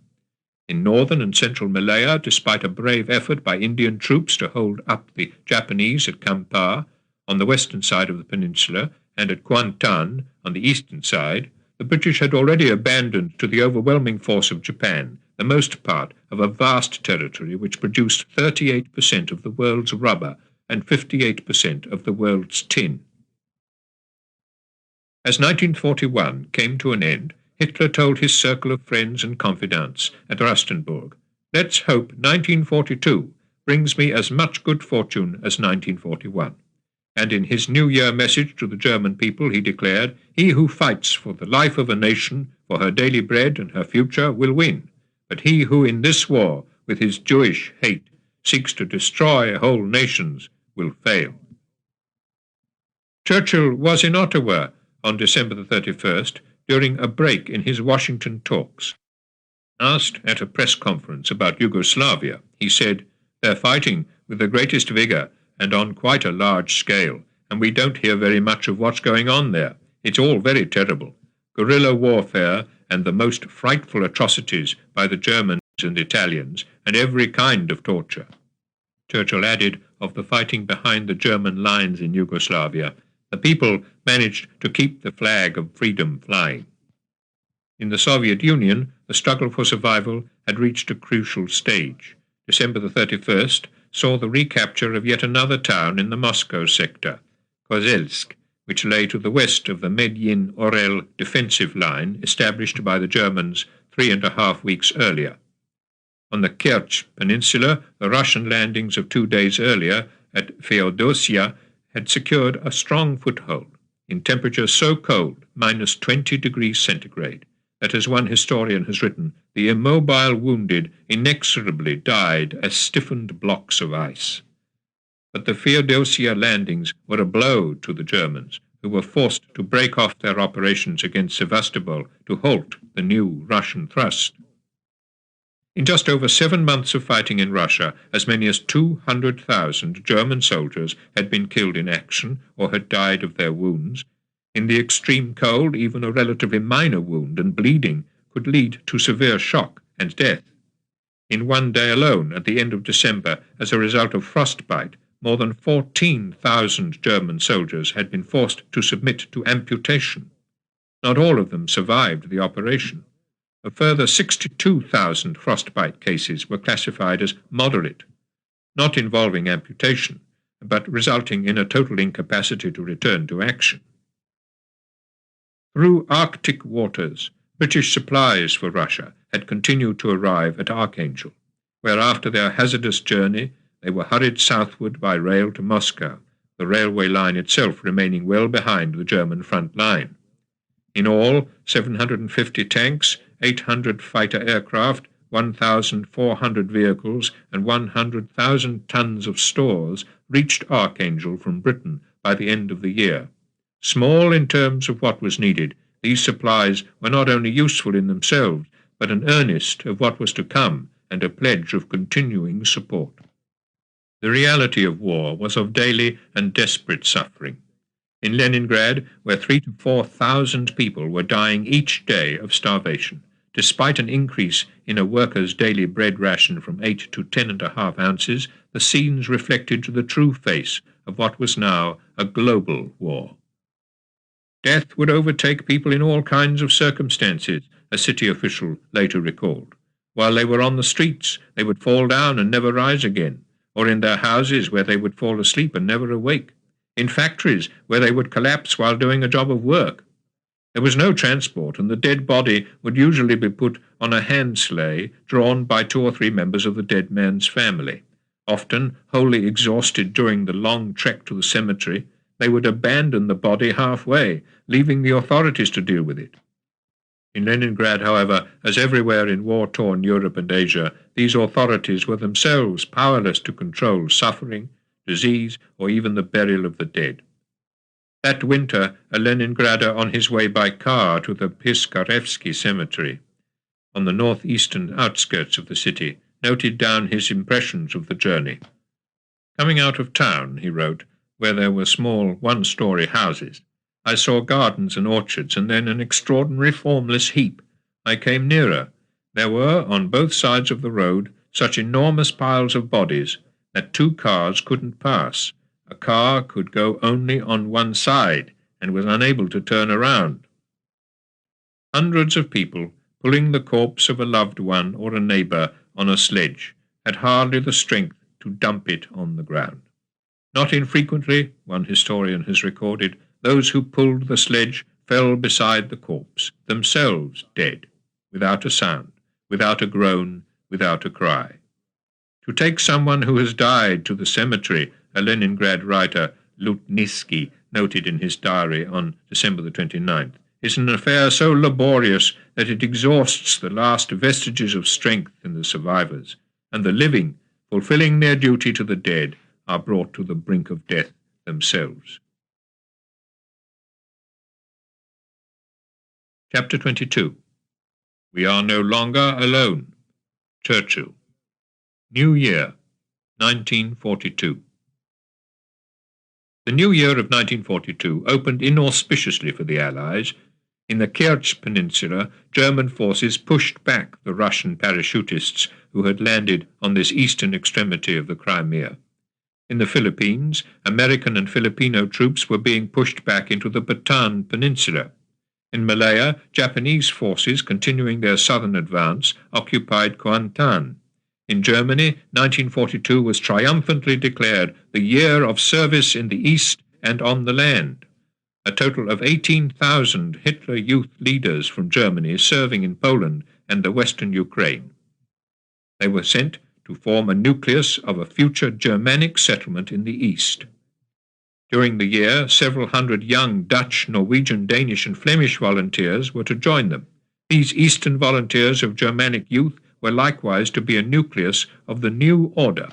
In northern and central Malaya, despite a brave effort by Indian troops to hold up the Japanese at Kampar, on the western side of the peninsula, and at Kuantan, on the eastern side, the British had already abandoned to the overwhelming force of Japan the most part of a vast territory which produced 38% of the world's rubber and 58% of the world's tin. As 1941 came to an end, Hitler told his circle of friends and confidants at Rustenburg, "Let's hope 1942 brings me as much good fortune as 1941. And in his New Year message to the German people he declared, "He who fights for the life of a nation, for her daily bread and her future, will win. But he who in this war, with his Jewish hate, seeks to destroy whole nations, will fail." Churchill was in Ottawa on December the 31st during a break in his Washington talks. Asked at a press conference about Yugoslavia, he said, "They're fighting with the greatest vigour and on quite a large scale, and we don't hear very much of what's going on there. It's all very terrible. Guerrilla warfare and the most frightful atrocities by the Germans and Italians, and every kind of torture." Churchill added of the fighting behind the German lines in Yugoslavia, "The people managed to keep the flag of freedom flying." In the Soviet Union, the struggle for survival had reached a crucial stage. December the 31st saw the recapture of yet another town in the Moscow sector, Kozelsk, which lay to the west of the Medyin-Orel defensive line established by the Germans 3.5 weeks earlier. On the Kerch Peninsula, the Russian landings of 2 days earlier at Feodosia had secured a strong foothold in temperatures so cold, -20 degrees centigrade, that, as one historian has written, the immobile wounded inexorably died as stiffened blocks of ice. But the Feodosia landings were a blow to the Germans, who were forced to break off their operations against Sevastopol to halt the new Russian thrust. In just over 7 months of fighting in Russia, as many as 200,000 German soldiers had been killed in action or had died of their wounds. In the extreme cold, even a relatively minor wound and bleeding could lead to severe shock and death. In one day alone, at the end of December, as a result of frostbite, more than 14,000 German soldiers had been forced to submit to amputation. Not all of them survived the operation. A further 62,000 frostbite cases were classified as moderate, not involving amputation, but resulting in a total incapacity to return to action. Through Arctic waters, British supplies for Russia had continued to arrive at Archangel, where after their hazardous journey they were hurried southward by rail to Moscow, the railway line itself remaining well behind the German front line. In all, 750 tanks, 800 fighter aircraft, 1,400 vehicles, and 100,000 tons of stores reached Archangel from Britain by the end of the year. Small in terms of what was needed, these supplies were not only useful in themselves, but an earnest of what was to come and a pledge of continuing support. The reality of war was of daily and desperate suffering. In Leningrad, where 3,000 to 4,000 people were dying each day of starvation, despite an increase in a worker's daily bread ration from 8 to 10.5 ounces, the scenes reflected the true face of what was now a global war. Death would overtake people in all kinds of circumstances, a city official later recalled. While they were on the streets, they would fall down and never rise again, or in their houses where they would fall asleep and never awake, in factories where they would collapse while doing a job of work. There was no transport, and the dead body would usually be put on a hand sleigh drawn by 2 or 3 members of the dead man's family. Often, wholly exhausted during the long trek to the cemetery, they would abandon the body halfway, leaving the authorities to deal with it. In Leningrad, however, as everywhere in war-torn Europe and Asia, these authorities were themselves powerless to control suffering, disease, or even the burial of the dead. That winter, a Leningrader on his way by car to the Piskarevsky cemetery on the northeastern outskirts of the city, noted down his impressions of the journey. "Coming out of town," he wrote, "where there were small one-story houses, I saw gardens and orchards, and then an extraordinary formless heap. I came nearer. There were, on both sides of the road, such enormous piles of bodies that 2 cars couldn't pass. A car could go only on one side, and was unable to turn around. Hundreds of people, pulling the corpse of a loved one or a neighbour on a sledge, had hardly the strength to dump it on the ground. Not infrequently, one historian has recorded, those who pulled the sledge fell beside the corpse, themselves dead, without a sound, without a groan, without a cry. To take someone who has died to the cemetery," a Leningrad writer, Lutnisky, noted in his diary on December the 29th, "is an affair so laborious that it exhausts the last vestiges of strength in the survivors, and the living, fulfilling their duty to the dead, are brought to the brink of death themselves." Chapter 22. We are no longer alone. Churchill. New Year, 1942. The new year of 1942 opened inauspiciously for the Allies. In the Kerch Peninsula, German forces pushed back the Russian parachutists who had landed on this eastern extremity of the Crimea. In the Philippines, American and Filipino troops were being pushed back into the Bataan Peninsula. In Malaya, Japanese forces, continuing their southern advance, occupied Kuantan. In Germany, 1942 was triumphantly declared the year of service in the East and on the land. A total of 18,000 Hitler Youth leaders from Germany serving in Poland and the western Ukraine. They were sent to form a nucleus of a future Germanic settlement in the East. During the year, several hundred young Dutch, Norwegian, Danish, and Flemish volunteers were to join them. These Eastern volunteers of Germanic youth were likewise to be a nucleus of the new order.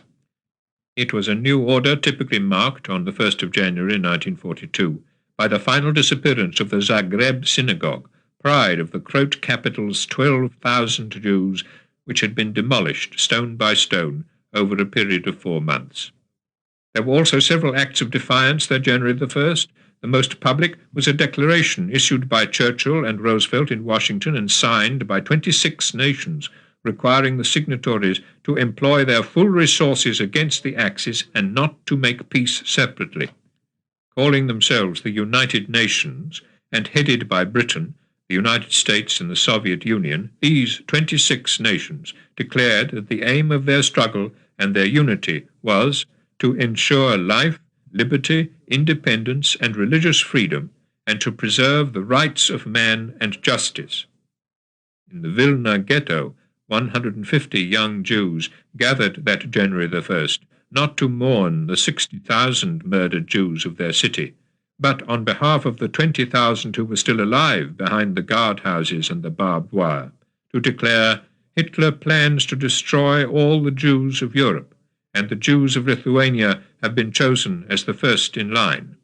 It was a new order typically marked on the 1st of January 1942 by the final disappearance of the Zagreb synagogue, pride of the Croat capital's 12,000 Jews, which had been demolished stone by stone over a period of 4 months. There were also several acts of defiance that January the 1st. The most public was a declaration issued by Churchill and Roosevelt in Washington and signed by 26 nations, requiring the signatories to employ their full resources against the Axis and not to make peace separately. Calling themselves the United Nations and headed by Britain, the United States, and the Soviet Union, these 26 nations declared that the aim of their struggle and their unity was to ensure life, liberty, independence, and religious freedom, and to preserve the rights of man and justice. In the Vilna ghetto, 150 young Jews gathered that January the 1st, not to mourn the 60,000 murdered Jews of their city, but on behalf of the 20,000 who were still alive behind the guardhouses and the barbed wire, to declare, "Hitler plans to destroy all the Jews of Europe, and the Jews of Lithuania have been chosen as the first in line.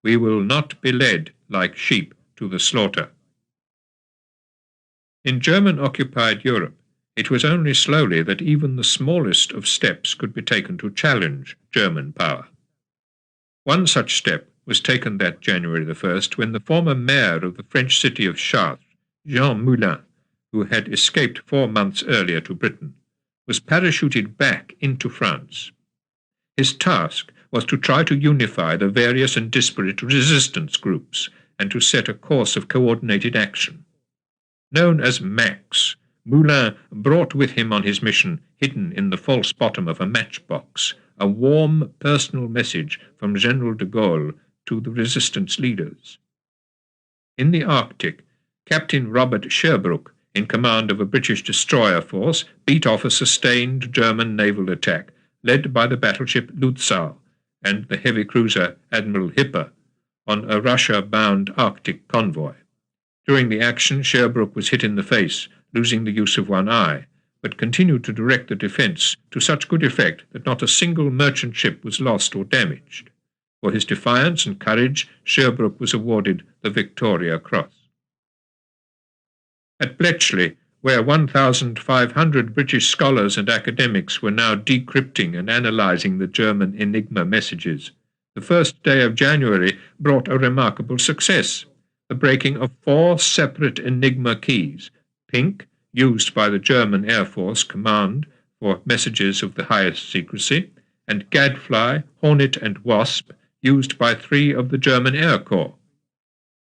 We will not be led like sheep to the slaughter." In German-occupied Europe, it was only slowly that even the smallest of steps could be taken to challenge German power. One such step was taken that January the 1st when the former mayor of the French city of Chartres, Jean Moulin, who had escaped 4 months earlier to Britain, was parachuted back into France. His task was to try to unify the various and disparate resistance groups and to set a course of coordinated action. Known as Max, Moulin brought with him on his mission, hidden in the false bottom of a matchbox, a warm personal message from General de Gaulle to the resistance leaders. In the Arctic, Captain Robert Sherbrooke, in command of a British destroyer force, beat off a sustained German naval attack led by the battleship Lützow and the heavy cruiser Admiral Hipper on a Russia-bound Arctic convoy. During the action, Sherbrooke was hit in the face, losing the use of one eye, but continued to direct the defence to such good effect that not a single merchant ship was lost or damaged. For his defiance and courage, Sherbrooke was awarded the Victoria Cross. At Bletchley, where 1,500 British scholars and academics were now decrypting and analysing the German Enigma messages. The first day of January brought a remarkable success, the breaking of 4 separate Enigma keys: pink, used by the German Air Force Command for messages of the highest secrecy, and gadfly, hornet, and wasp, used by 3 of the German Air Corps.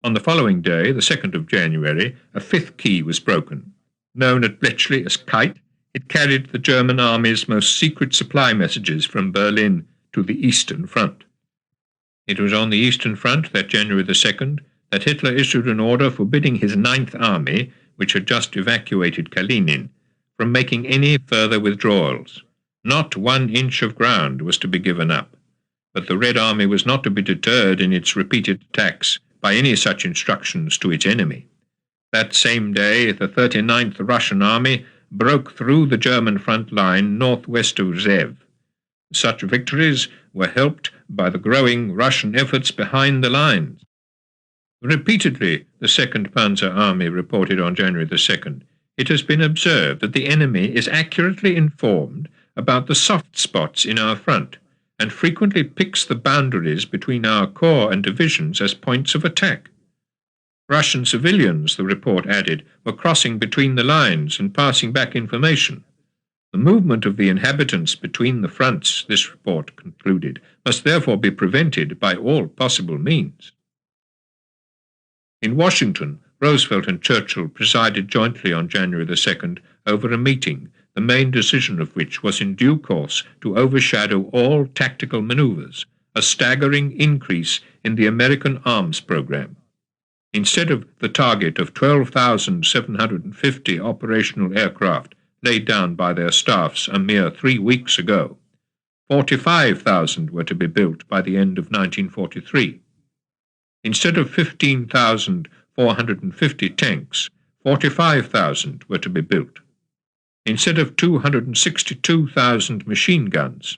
On the following day, the 2nd of January, a 5th key was broken. Known at Bletchley as Kite, it carried the German army's most secret supply messages from Berlin to the Eastern Front. It was on the Eastern Front that January the 2nd that Hitler issued an order forbidding his 9th Army, which had just evacuated Kalinin, from making any further withdrawals. Not 1 inch of ground was to be given up, but the Red Army was not to be deterred in its repeated attacks by any such instructions to its enemy. That same day, the 39th Russian Army broke through the German front line northwest of Zev. Such victories were helped by the growing Russian efforts behind the lines. Repeatedly, the 2nd Panzer Army reported on January the 2nd, it has been observed that the enemy is accurately informed about the soft spots in our front, and frequently picks the boundaries between our corps and divisions as points of attack. Russian civilians, the report added, were crossing between the lines and passing back information. The movement of the inhabitants between the fronts, this report concluded, must therefore be prevented by all possible means. In Washington, Roosevelt and Churchill presided jointly on January the 2nd over a meeting, the main decision of which was in due course to overshadow all tactical maneuvers, a staggering increase in the American arms program. Instead of the target of 12,750 operational aircraft laid down by their staffs a mere 3 weeks ago, 45,000 were to be built by the end of 1943. Instead of 15,450 tanks, 45,000 were to be built. Instead of 262,000 machine guns,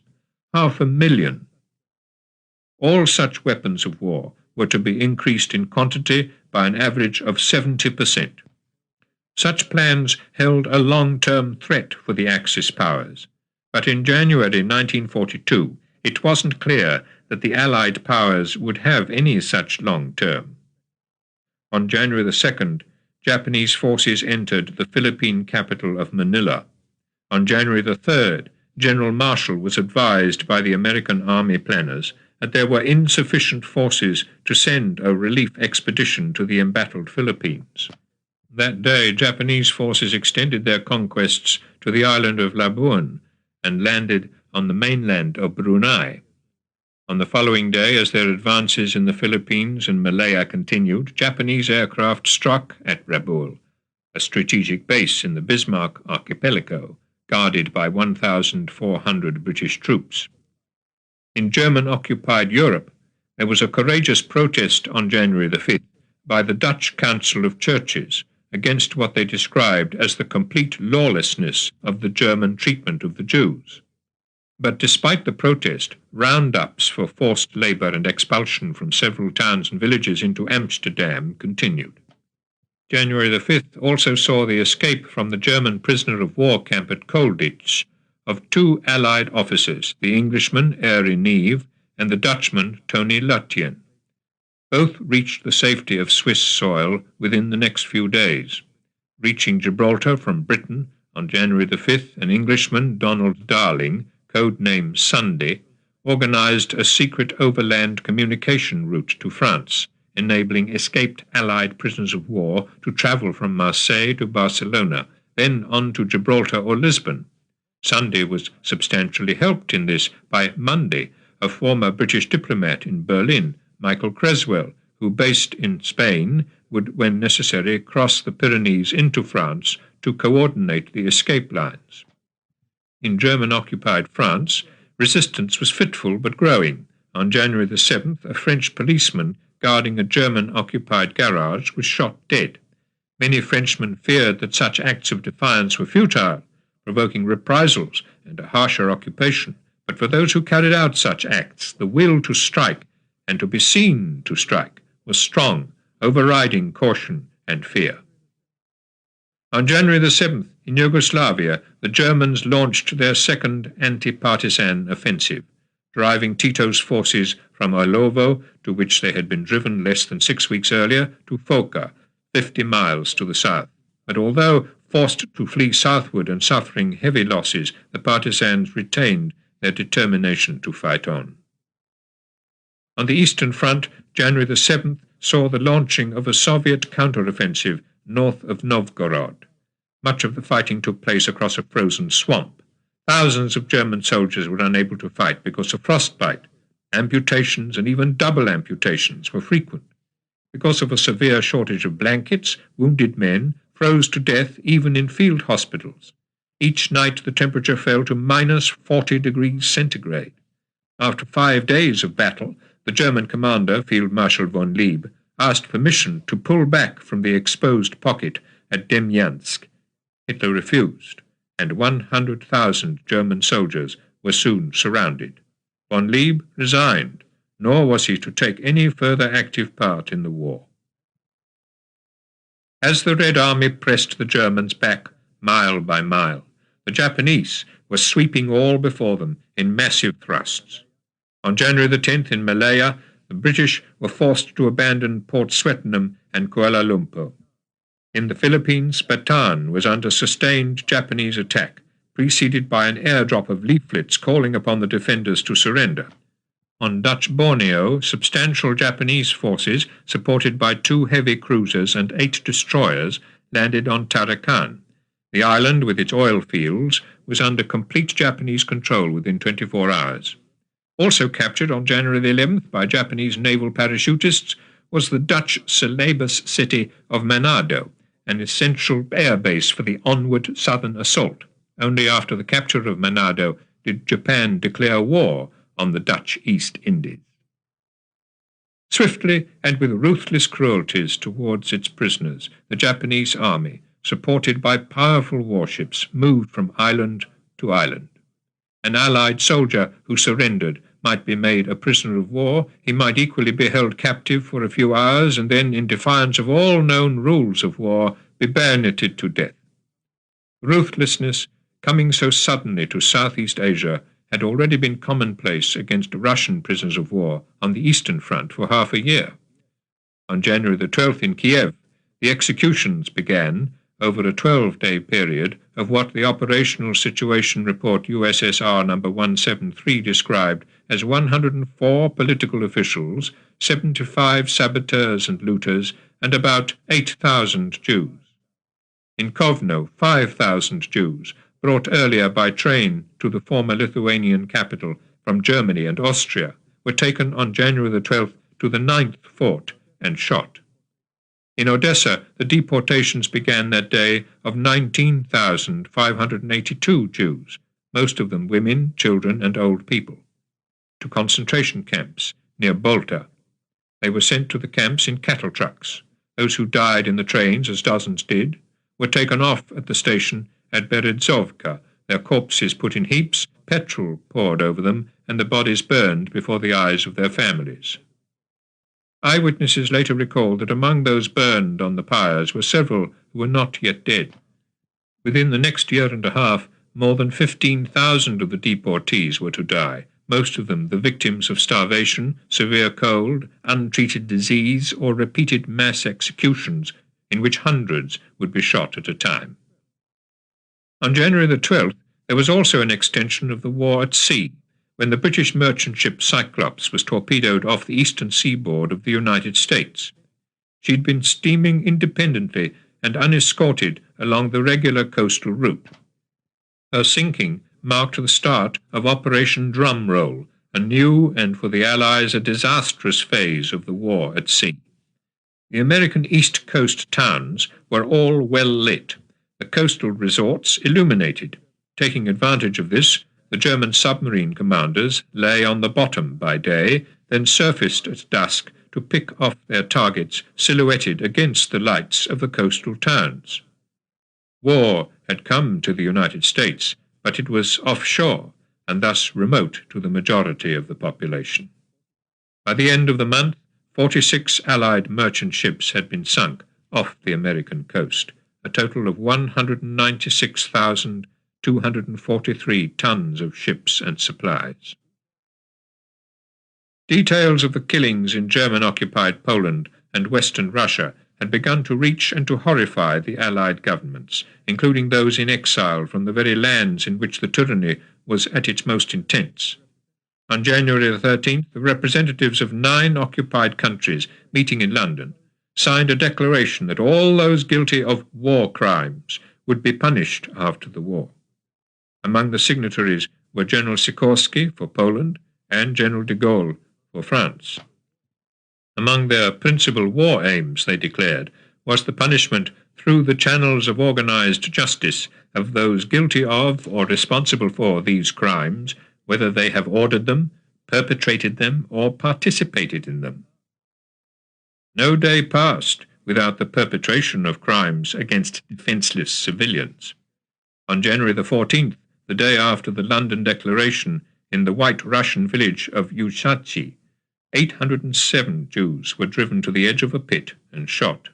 500,000. All such weapons of war were to be increased in quantity by an average of 70%. Such plans held a long-term threat for the Axis powers, but in January 1942 it wasn't clear that the Allied powers would have any such long-term. On January the 2nd, Japanese forces entered the Philippine capital of Manila. On January the 3rd, General Marshall was advised by the American Army planners that there were insufficient forces to send a relief expedition to the embattled Philippines. That day, Japanese forces extended their conquests to the island of Labuan and landed on the mainland of Brunei. On the following day, as their advances in the Philippines and Malaya continued, Japanese aircraft struck at Rabaul, a strategic base in the Bismarck archipelago, guarded by 1,400 British troops. In German-occupied Europe, there was a courageous protest on January the 5th by the Dutch Council of Churches against what they described as the complete lawlessness of the German treatment of the Jews. But despite the protest, roundups for forced labour and expulsion from several towns and villages into Amsterdam continued. January the 5th also saw the escape from the German prisoner of war camp at Colditz of 2 Allied officers, the Englishman Henri Neve and the Dutchman Tony Lutjen. Both reached the safety of Swiss soil within the next few days. Reaching Gibraltar from Britain on January the 5th, an Englishman, Donald Darling, codenamed Sunday, organized a secret overland communication route to France, enabling escaped Allied prisoners of war to travel from Marseille to Barcelona, then on to Gibraltar or Lisbon. Sunday was substantially helped in this by Monday, a former British diplomat in Berlin, Michael Creswell, who, based in Spain, would, when necessary, cross the Pyrenees into France to coordinate the escape lines. In German-occupied France, resistance was fitful but growing. On January the 7th, a French policeman guarding a German-occupied garage was shot dead. Many Frenchmen feared that such acts of defiance were futile, provoking reprisals and a harsher occupation. But for those who carried out such acts, the will to strike and to be seen to strike was strong, overriding caution and fear. On January the 7th, in Yugoslavia, the Germans launched their second anti-partisan offensive, driving Tito's forces from Orlovo, to which they had been driven less than 6 weeks earlier, to Foča, 50 miles to the south. But although forced to flee southward and suffering heavy losses, the partisans retained their determination to fight on. On the Eastern Front, January the 7th saw the launching of a Soviet counteroffensive north of Novgorod. Much of the fighting took place across a frozen swamp. Thousands of German soldiers were unable to fight because of frostbite. Amputations and even double amputations were frequent. Because of a severe shortage of blankets, wounded men froze to death even in field hospitals. Each night the temperature fell to minus 40 degrees centigrade. After 5 days of battle, the German commander, Field Marshal von Lieb, asked permission to pull back from the exposed pocket at Demyansk. Hitler refused, and 100,000 German soldiers were soon surrounded. Von Lieb resigned, nor was he to take any further active part in the war. As the Red Army pressed the Germans back mile by mile, the Japanese were sweeping all before them in massive thrusts. On January the 10th in Malaya, the British were forced to abandon Port Swettenham and Kuala Lumpur. In the Philippines, Bataan was under sustained Japanese attack, preceded by an airdrop of leaflets calling upon the defenders to surrender. On Dutch Borneo, substantial Japanese forces, supported by 2 heavy cruisers and 8 destroyers, landed on Tarakan. The island, with its oil fields, was under complete Japanese control within 24 hours. Also captured on January the 11th by Japanese naval parachutists was the Dutch syllabus city of Manado, an essential air base for the onward southern assault. Only after the capture of Manado did Japan declare war on the Dutch East Indies. Swiftly and with ruthless cruelties towards its prisoners, the Japanese army, supported by powerful warships, moved from island to island. An Allied soldier who surrendered might be made a prisoner of war. He might equally be held captive for a few hours and then, in defiance of all known rules of war, be bayoneted to death. Ruthlessness, coming so suddenly to Southeast Asia, had already been commonplace against Russian prisoners of war on the Eastern Front for half a year. On January the 12th in Kiev, the executions began over a 12-day period of what the Operational Situation Report USSR No. 173 described as 104 political officials, 75 saboteurs and looters, and about 8,000 Jews. In Kovno, 5,000 Jews, brought earlier by train to the former Lithuanian capital from Germany and Austria, were taken on January the 12th to the 9th fort and shot. In Odessa, the deportations began that day of 19,582 Jews, most of them women, children, and old people, to concentration camps near Bolta. They were sent to the camps in cattle trucks. Those who died in the trains, as dozens did, were taken off at the station at Berezovka, their corpses put in heaps, petrol poured over them, and the bodies burned before the eyes of their families. Eyewitnesses later recalled that among those burned on the pyres were several who were not yet dead. Within the next year and a half, more than 15,000 of the deportees were to die, most of them the victims of starvation, severe cold, untreated disease, or repeated mass executions, in which hundreds would be shot at a time. On January the 12th, there was also an extension of the war at sea, when the British merchant ship Cyclops was torpedoed off the eastern seaboard of the United States. She'd been steaming independently and unescorted along the regular coastal route. Her sinking marked the start of Operation Drumroll, a new and for the Allies a disastrous phase of the war at sea. The American East Coast towns were all well lit, the coastal resorts illuminated. Taking advantage of this, the German submarine commanders lay on the bottom by day, then surfaced at dusk to pick off their targets silhouetted against the lights of the coastal towns. War had come to the United States, but it was offshore and thus remote to the majority of the population. By the end of the month, 46 Allied merchant ships had been sunk off the American coast, a total of 196,243 tons of ships and supplies. Details of the killings in German-occupied Poland and Western Russia had begun to reach and to horrify the Allied governments, including those in exile from the very lands in which the tyranny was at its most intense. On January the 13th, the representatives of 9 occupied countries, meeting in London, signed a declaration that all those guilty of war crimes would be punished after the war. Among the signatories were General Sikorski for Poland and General de Gaulle for France. Among their principal war aims, they declared, was the punishment through the channels of organized justice of those guilty of or responsible for these crimes, whether they have ordered them, perpetrated them, or participated in them. No day passed without the perpetration of crimes against defenseless civilians. On January the 14th, the day after the London Declaration, in the White Russian village of Ushachi, 807 Jews were driven to the edge of a pit and shot.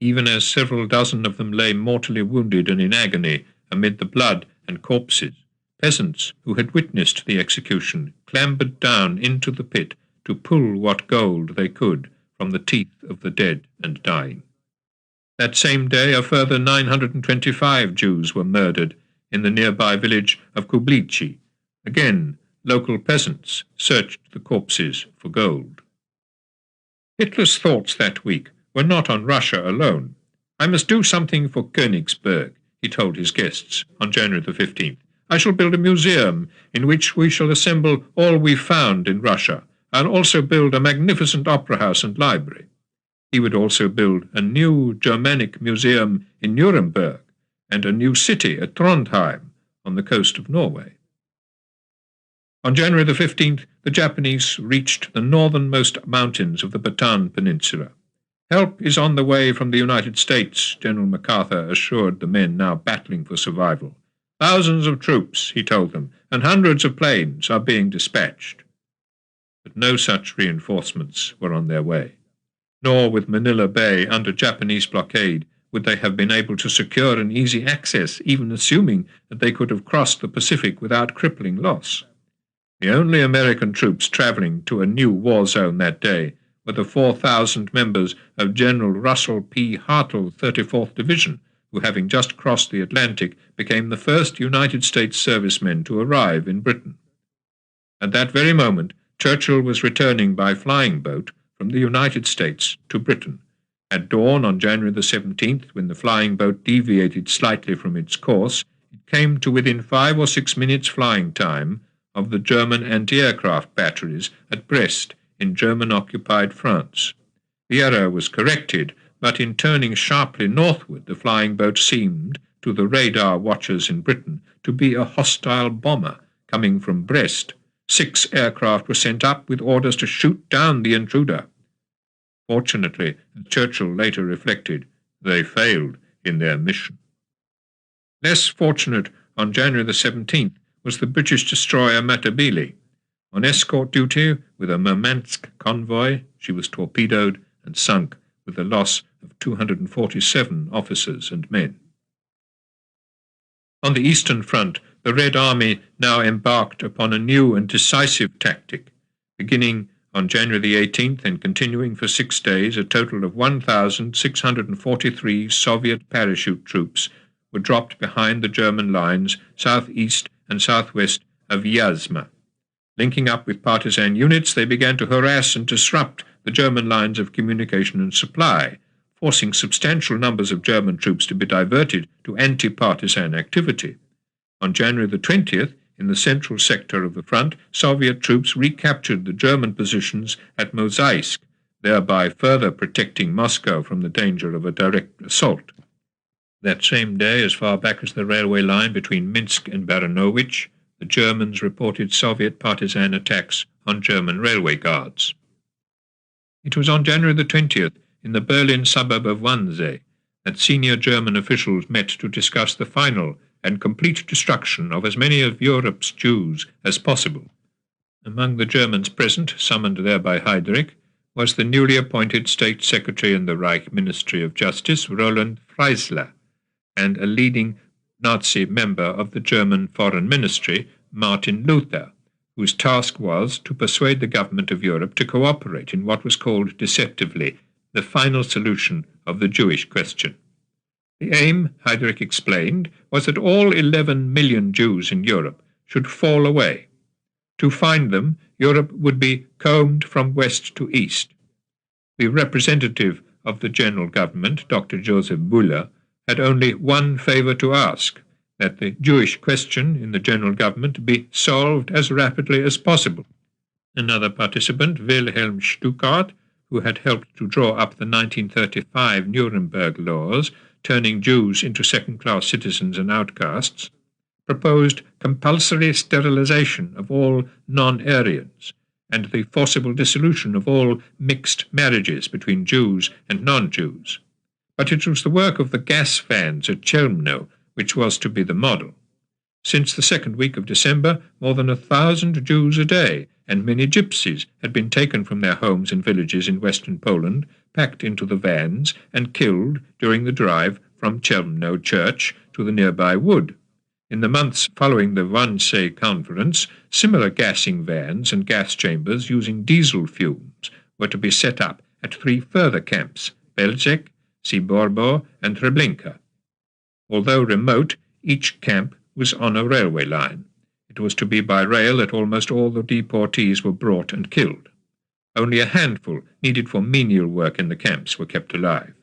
Even as several dozen of them lay mortally wounded and in agony amid the blood and corpses, peasants who had witnessed the execution clambered down into the pit to pull what gold they could from the teeth of the dead and dying. That same day a further 925 Jews were murdered in the nearby village of Kublichi. Again, local peasants searched the corpses for gold. Hitler's thoughts that week were not on Russia alone. "I must do something for Königsberg," he told his guests on January the 15th. "I shall build a museum in which we shall assemble all we found in Russia. I'll also build a magnificent opera house and library." He would also build a new Germanic museum in Nuremberg and a new city at Trondheim on the coast of Norway. On January the 15th, the Japanese reached the northernmost mountains of the Bataan Peninsula. "Help is on the way from the United States," General MacArthur assured the men now battling for survival. "Thousands of troops," he told them, "and hundreds of planes are being dispatched." But no such reinforcements were on their way. Nor with Manila Bay under Japanese blockade would they have been able to secure an easy access, even assuming that they could have crossed the Pacific without crippling loss. The only American troops traveling to a new war zone that day were the 4,000 members of General Russell P. Hartle's 34th Division, who, having just crossed the Atlantic, became the first United States servicemen to arrive in Britain. At that very moment, Churchill was returning by flying boat from the United States to Britain. At dawn on January the 17th, when the flying boat deviated slightly from its course, it came to within 5 or 6 minutes flying time of the German anti-aircraft batteries at Brest in German-occupied France. The error was corrected, but in turning sharply northward, the flying boat seemed, to the radar watchers in Britain, to be a hostile bomber coming from Brest. 6 aircraft were sent up with orders to shoot down the intruder. Fortunately, as Churchill later reflected, they failed in their mission. Less fortunate on January the 17th was the British destroyer Matabele. On escort duty with a Murmansk convoy, she was torpedoed and sunk with the loss of 247 officers and men. On the Eastern Front, the Red Army now embarked upon a new and decisive tactic. Beginning on January the 18th and continuing for 6 days, a total of 1,643 Soviet parachute troops were dropped behind the German lines southeast and southwest of Vyazma. Linking up with partisan units, they began to harass and disrupt the German lines of communication and supply, forcing substantial numbers of German troops to be diverted to anti-partisan activity. On January the 20th, in the central sector of the front, Soviet troops recaptured the German positions at Mozaisk, thereby further protecting Moscow from the danger of a direct assault. That same day, as far back as the railway line between Minsk and Baranovich, the Germans reported Soviet partisan attacks on German railway guards. It was on January the 20th, in the Berlin suburb of Wannsee, that senior German officials met to discuss the final and complete destruction of as many of Europe's Jews as possible. Among the Germans present, summoned there by Heydrich, was the newly appointed State Secretary in the Reich Ministry of Justice, Roland Freisler, and a leading Nazi member of the German Foreign Ministry, Martin Luther, whose task was to persuade the government of Europe to cooperate in what was called deceptively the final solution of the Jewish question. The aim, Heydrich explained, was that all 11 million Jews in Europe should fall away. To find them, Europe would be combed from west to east. The representative of the general government, Dr. Joseph Buller, had only one favour to ask, that the Jewish question in the general government be solved as rapidly as possible. Another participant, Wilhelm Stuckart, who had helped to draw up the 1935 Nuremberg laws, turning Jews into second-class citizens and outcasts, proposed compulsory sterilization of all non-Aryans and the forcible dissolution of all mixed marriages between Jews and non-Jews. But it was the work of the gas vans at Chelmno which was to be the model. Since the second week of December, more than 1,000 Jews a day and many gypsies had been taken from their homes and villages in western Poland, packed into the vans, and killed during the drive from Chelmno Church to the nearby wood. In the months following the Wannsee Conference, similar gassing vans and gas chambers using diesel fumes were to be set up at 3 further camps, Belzec, Siborbo, and Treblinka. Although remote, each camp was on a railway line. It was to be by rail that almost all the deportees were brought and killed. Only a handful needed for menial work in the camps were kept alive.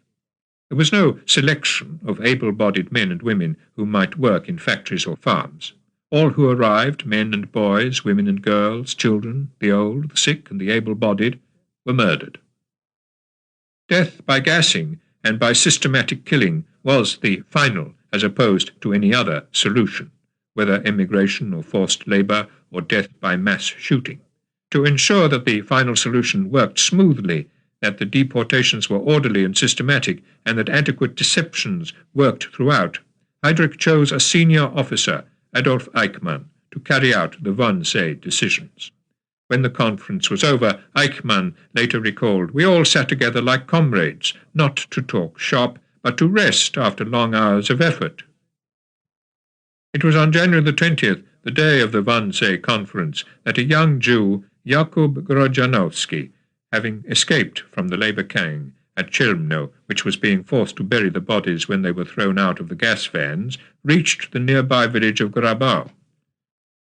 There was no selection of able-bodied men and women who might work in factories or farms. All who arrived, men and boys, women and girls, children, the old, the sick, and the able-bodied, were murdered. Death by gassing and by systematic killing was the final, as opposed to any other, solution, whether emigration or forced labour or death by mass shooting. To ensure that the final solution worked smoothly, that the deportations were orderly and systematic, and that adequate deceptions worked throughout, Heydrich chose a senior officer, Adolf Eichmann, to carry out the Wannsee decisions. When the conference was over, Eichmann later recalled, "We all sat together like comrades, not to talk shop, but to rest after long hours of effort." It was on January the 20th, the day of the Wannsee conference, that a young Jew, Jakub Grodzianowski, having escaped from the labour gang at Chelmno, which was being forced to bury the bodies when they were thrown out of the gas vans, reached the nearby village of Grabau.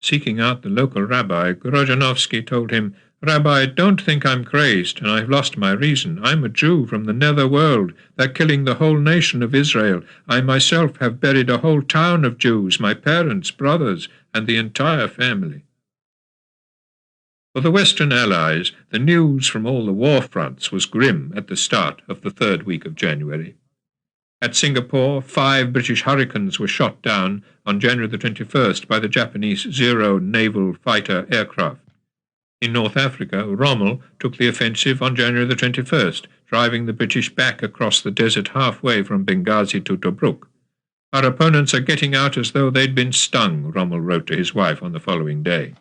Seeking out the local rabbi, Grodzianowski told him, "Rabbi, don't think I'm crazed, and I've lost my reason. I'm a Jew from the nether world. They're killing the whole nation of Israel. I myself have buried a whole town of Jews, my parents, brothers, and the entire family." For the Western Allies, the news from all the war fronts was grim at the start of the 3rd week of January. At Singapore, 5 British Hurricanes were shot down on January the 21st by the Japanese Zero naval fighter aircraft. In North Africa, Rommel took the offensive on January the 21st, driving the British back across the desert halfway from Benghazi to Tobruk. "Our opponents are getting out as though they'd been stung," Rommel wrote to his wife on the following day.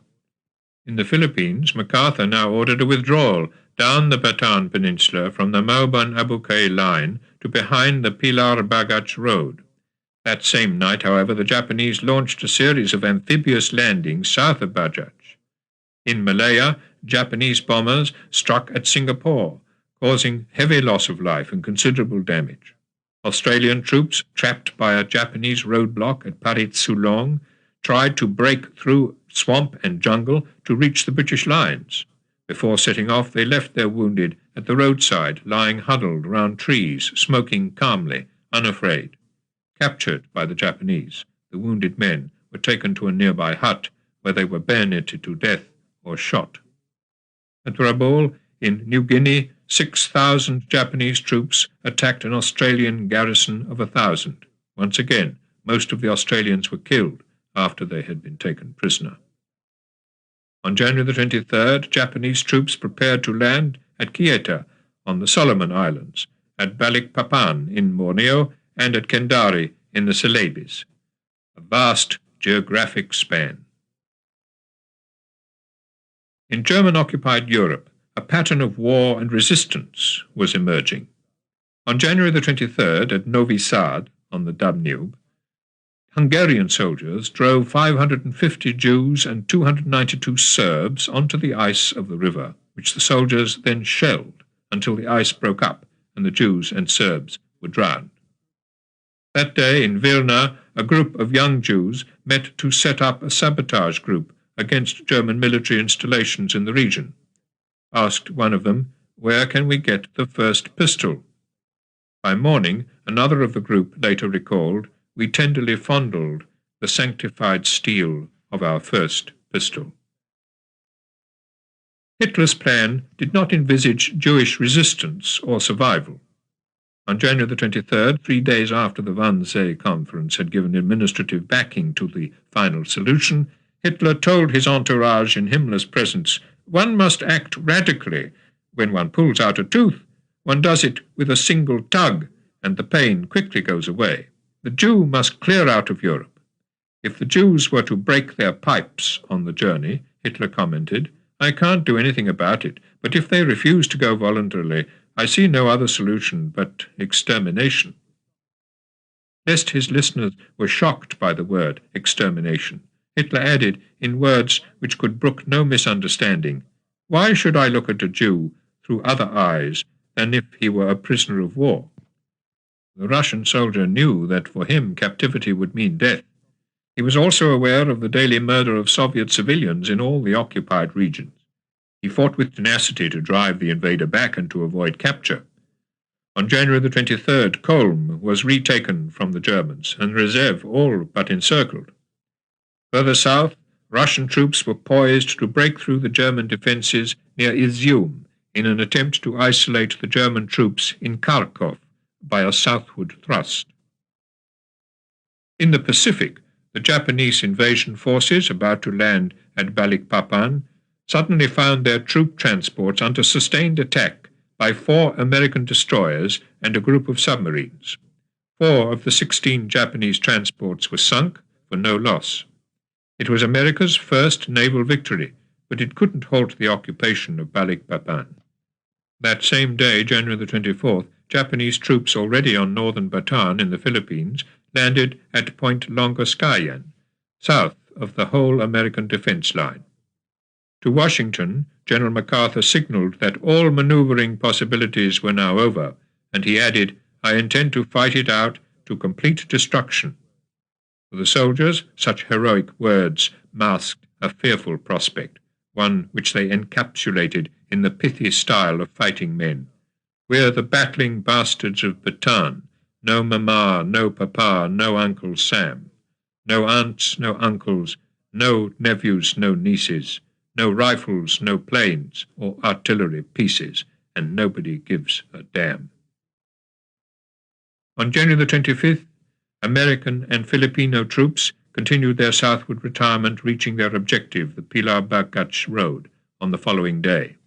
In the Philippines, MacArthur now ordered a withdrawal down the Bataan Peninsula from the Mauban-Abucay line to behind the Pilar-Bagach Road. That same night, however, the Japanese launched a series of amphibious landings south of Bagach. In Malaya, Japanese bombers struck at Singapore, causing heavy loss of life and considerable damage. Australian troops, trapped by a Japanese roadblock at Parit Sulong, tried to break through swamp and jungle to reach the British lines. Before setting off, they left their wounded at the roadside, lying huddled round trees, smoking calmly, unafraid. Captured by the Japanese, the wounded men were taken to a nearby hut where they were bayoneted to death or shot. At Rabaul, in New Guinea, 6,000 Japanese troops attacked an Australian garrison of 1,000. Once again, most of the Australians were killed after they had been taken prisoner. On January the 23rd, Japanese troops prepared to land at Kieta on the Solomon Islands, at Balikpapan in Borneo, and at Kendari in the Celebes. A vast geographic span. In German-occupied Europe, a pattern of war and resistance was emerging. On January the 23rd, at Novi Sad, on the Danube, Hungarian soldiers drove 550 Jews and 292 Serbs onto the ice of the river, which the soldiers then shelled until the ice broke up and the Jews and Serbs were drowned. That day in Vilna, a group of young Jews met to set up a sabotage group against German military installations in the region. Asked one of them, "Where can we get the first pistol?" By morning, another of the group later recalled, "We tenderly fondled the sanctified steel of our first pistol." Hitler's plan did not envisage Jewish resistance or survival. On January the 23rd, 3 days after the Wannsee Conference had given administrative backing to the final solution, Hitler told his entourage in Himmler's presence, "One must act radically. When one pulls out a tooth, one does it with a single tug, and the pain quickly goes away. The Jew must clear out of Europe." If the Jews were to break their pipes on the journey, Hitler commented, "I can't do anything about it, but if they refuse to go voluntarily, I see no other solution but extermination." Lest his listeners were shocked by the word extermination, Hitler added, in words which could brook no misunderstanding, "Why should I look at a Jew through other eyes than if he were a prisoner of war?" The Russian soldier knew that for him captivity would mean death. He was also aware of the daily murder of Soviet civilians in all the occupied regions. He fought with tenacity to drive the invader back and to avoid capture. On January the 23rd, Kolm was retaken from the Germans, and Rezev all but encircled. Further south, Russian troops were poised to break through the German defences near Izium in an attempt to isolate the German troops in Kharkov by a southward thrust. In the Pacific, the Japanese invasion forces about to land at Balikpapan suddenly found their troop transports under sustained attack by 4 American destroyers and a group of submarines. 4 of the 16 Japanese transports were sunk for no loss. It was America's first naval victory, but it couldn't halt the occupation of Balikpapan. That same day, January the 24th, Japanese troops already on northern Bataan in the Philippines landed at Point Longoskayan, south of the whole American defense line. To Washington, General MacArthur signaled that all maneuvering possibilities were now over, and he added, "I intend to fight it out to complete destruction." For the soldiers, such heroic words masked a fearful prospect, one which they encapsulated in the pithy style of fighting men. "We're the battling bastards of Bataan. No mamma, no papa, no Uncle Sam. No aunts, no uncles, no nephews, no nieces. No rifles, no planes, or artillery pieces, and nobody gives a damn." On January the 25th, American and Filipino troops continued their southward retirement, reaching their objective, the Pilar-Bagach Road, on the following day.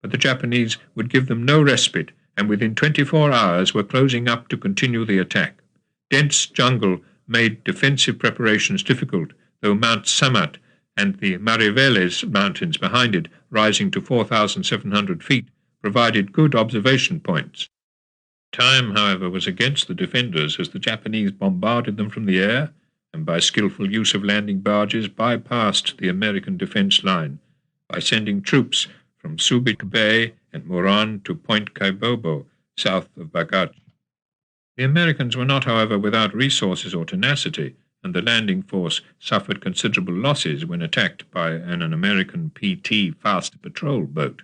But the Japanese would give them no respite, and within 24 hours were closing up to continue the attack. Dense jungle made defensive preparations difficult, though Mount Samat and the Mariveles Mountains behind it, rising to 4,700 feet, provided good observation points. Time, however, was against the defenders as the Japanese bombarded them from the air and by skillful use of landing barges bypassed the American defense line by sending troops from Subic Bay and Moran to Point Kaibobo, south of Bagach. The Americans were not, however, without resources or tenacity, and the landing force suffered considerable losses when attacked by an American PT fast patrol boat.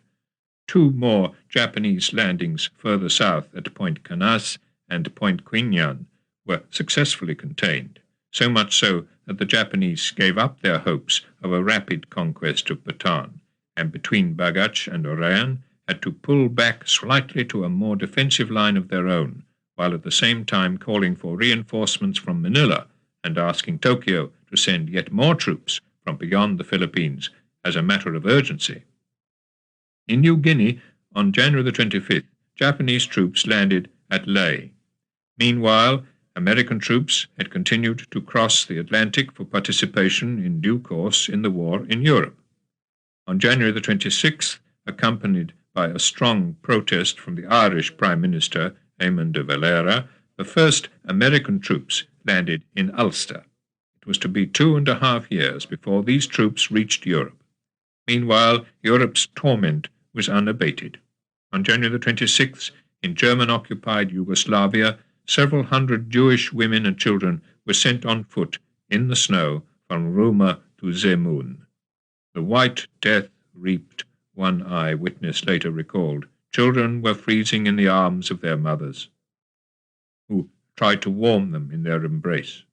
2 more Japanese landings further south at Point Canas and Point Quinyan were successfully contained, so much so that the Japanese gave up their hopes of a rapid conquest of Bataan, and between Bagach and Oran had to pull back slightly to a more defensive line of their own, while at the same time calling for reinforcements from Manila and asking Tokyo to send yet more troops from beyond the Philippines as a matter of urgency. In New Guinea, on January the 25th, Japanese troops landed at Lae. Meanwhile, American troops had continued to cross the Atlantic for participation in due course in the war in Europe. On January the 26th, accompanied by a strong protest from the Irish Prime Minister Eamon de Valera, the first American troops landed in Ulster. It was to be 2.5 years before these troops reached Europe. Meanwhile, Europe's torment was unabated. On January the 26th, in German-occupied Yugoslavia, several hundred Jewish women and children were sent on foot in the snow from Roma to Zemun. The White Death reaped, one eyewitness later recalled. Children were freezing in the arms of their mothers, who tried to warm them in their embrace.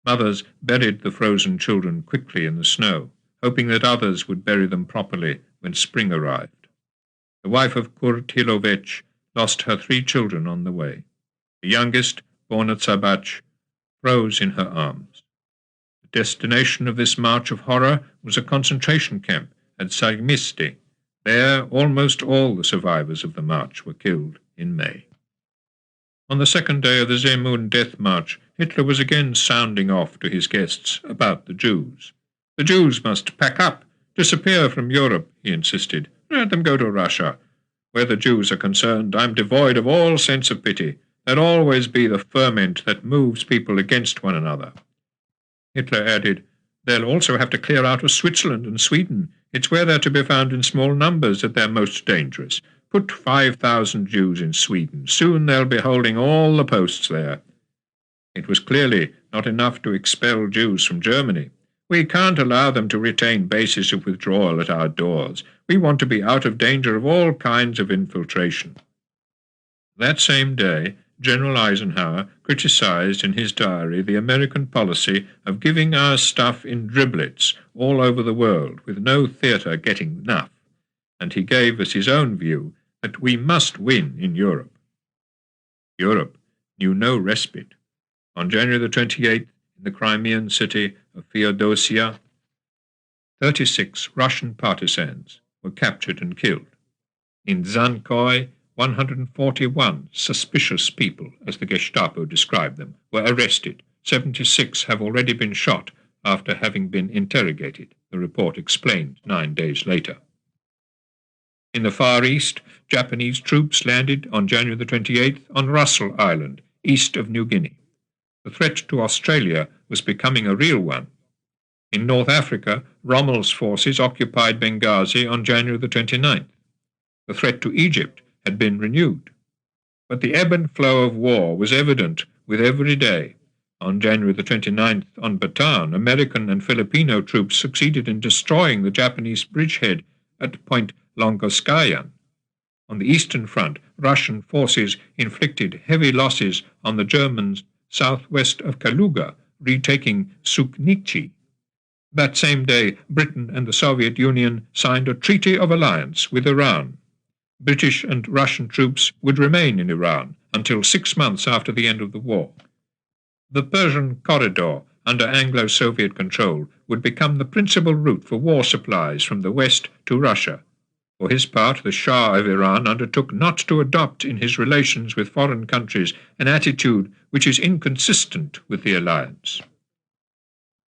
Mothers buried the frozen children quickly in the snow, hoping that others would bury them properly when spring arrived. The wife of Kurt Hilovec lost her 3 children on the way. The youngest, born at Sabach, froze in her arms. The destination of this march of horror was a concentration camp at Sagmisti. There, almost all the survivors of the march were killed in May. On the second day of the Zemun death march, Hitler was again sounding off to his guests about the Jews. The Jews must pack up, disappear from Europe, he insisted. Let them go to Russia. Where the Jews are concerned, I am devoid of all sense of pity. There'll always be the ferment that moves people against one another. Hitler added, they'll also have to clear out of Switzerland and Sweden. It's where they're to be found in small numbers that they're most dangerous. Put 5,000 Jews in Sweden. Soon they'll be holding all the posts there. It was clearly not enough to expel Jews from Germany. We can't allow them to retain bases of withdrawal at our doors. We want to be out of danger of all kinds of infiltration. That same day, General Eisenhower criticized in his diary the American policy of giving our stuff in driblets all over the world, with no theatre getting enough, and he gave as his own view that we must win in Europe. Europe knew no respite. On January the 28th, in the Crimean city of Feodosia, 36 Russian partisans were captured and killed. In Zankoy, 141 suspicious people, as the Gestapo described them, were arrested. 76 have already been shot after having been interrogated, the report explained 9 days later. In the Far East, Japanese troops landed on January the 28th on Russell Island, east of New Guinea. The threat to Australia was becoming a real one. In North Africa, Rommel's forces occupied Benghazi on January the 29th. The threat to Egypt had been renewed. But the ebb and flow of war was evident with every day. On January the 29th, on Bataan, American and Filipino troops succeeded in destroying the Japanese bridgehead at Point Longoskayan. On the Eastern Front, Russian forces inflicted heavy losses on the Germans southwest of Kaluga, retaking Suknichi. That same day, Britain and the Soviet Union signed a treaty of alliance with Iran. British and Russian troops would remain in Iran until 6 months after the end of the war. The Persian Corridor, under Anglo-Soviet control, would become the principal route for war supplies from the West to Russia. For his part, the Shah of Iran undertook not to adopt in his relations with foreign countries an attitude which is inconsistent with the alliance.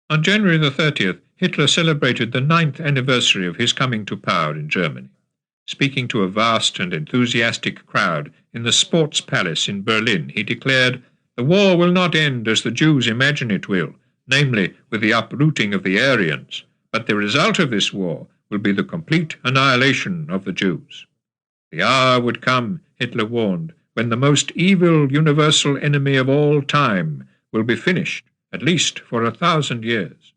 On January the 30th, Hitler celebrated the 9th anniversary of his coming to power in Germany. Speaking to a vast and enthusiastic crowd in the Sports Palace in Berlin, he declared, "The war will not end as the Jews imagine it will, namely with the uprooting of the Aryans, but the result of this war will be the complete annihilation of the Jews." The hour would come, Hitler warned, when the most evil universal enemy of all time will be finished, at least for 1,000 years.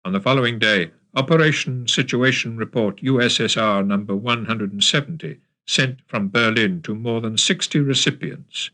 On the following day, Operation Situation Report USSR number 170, sent from Berlin to more than 60 recipients,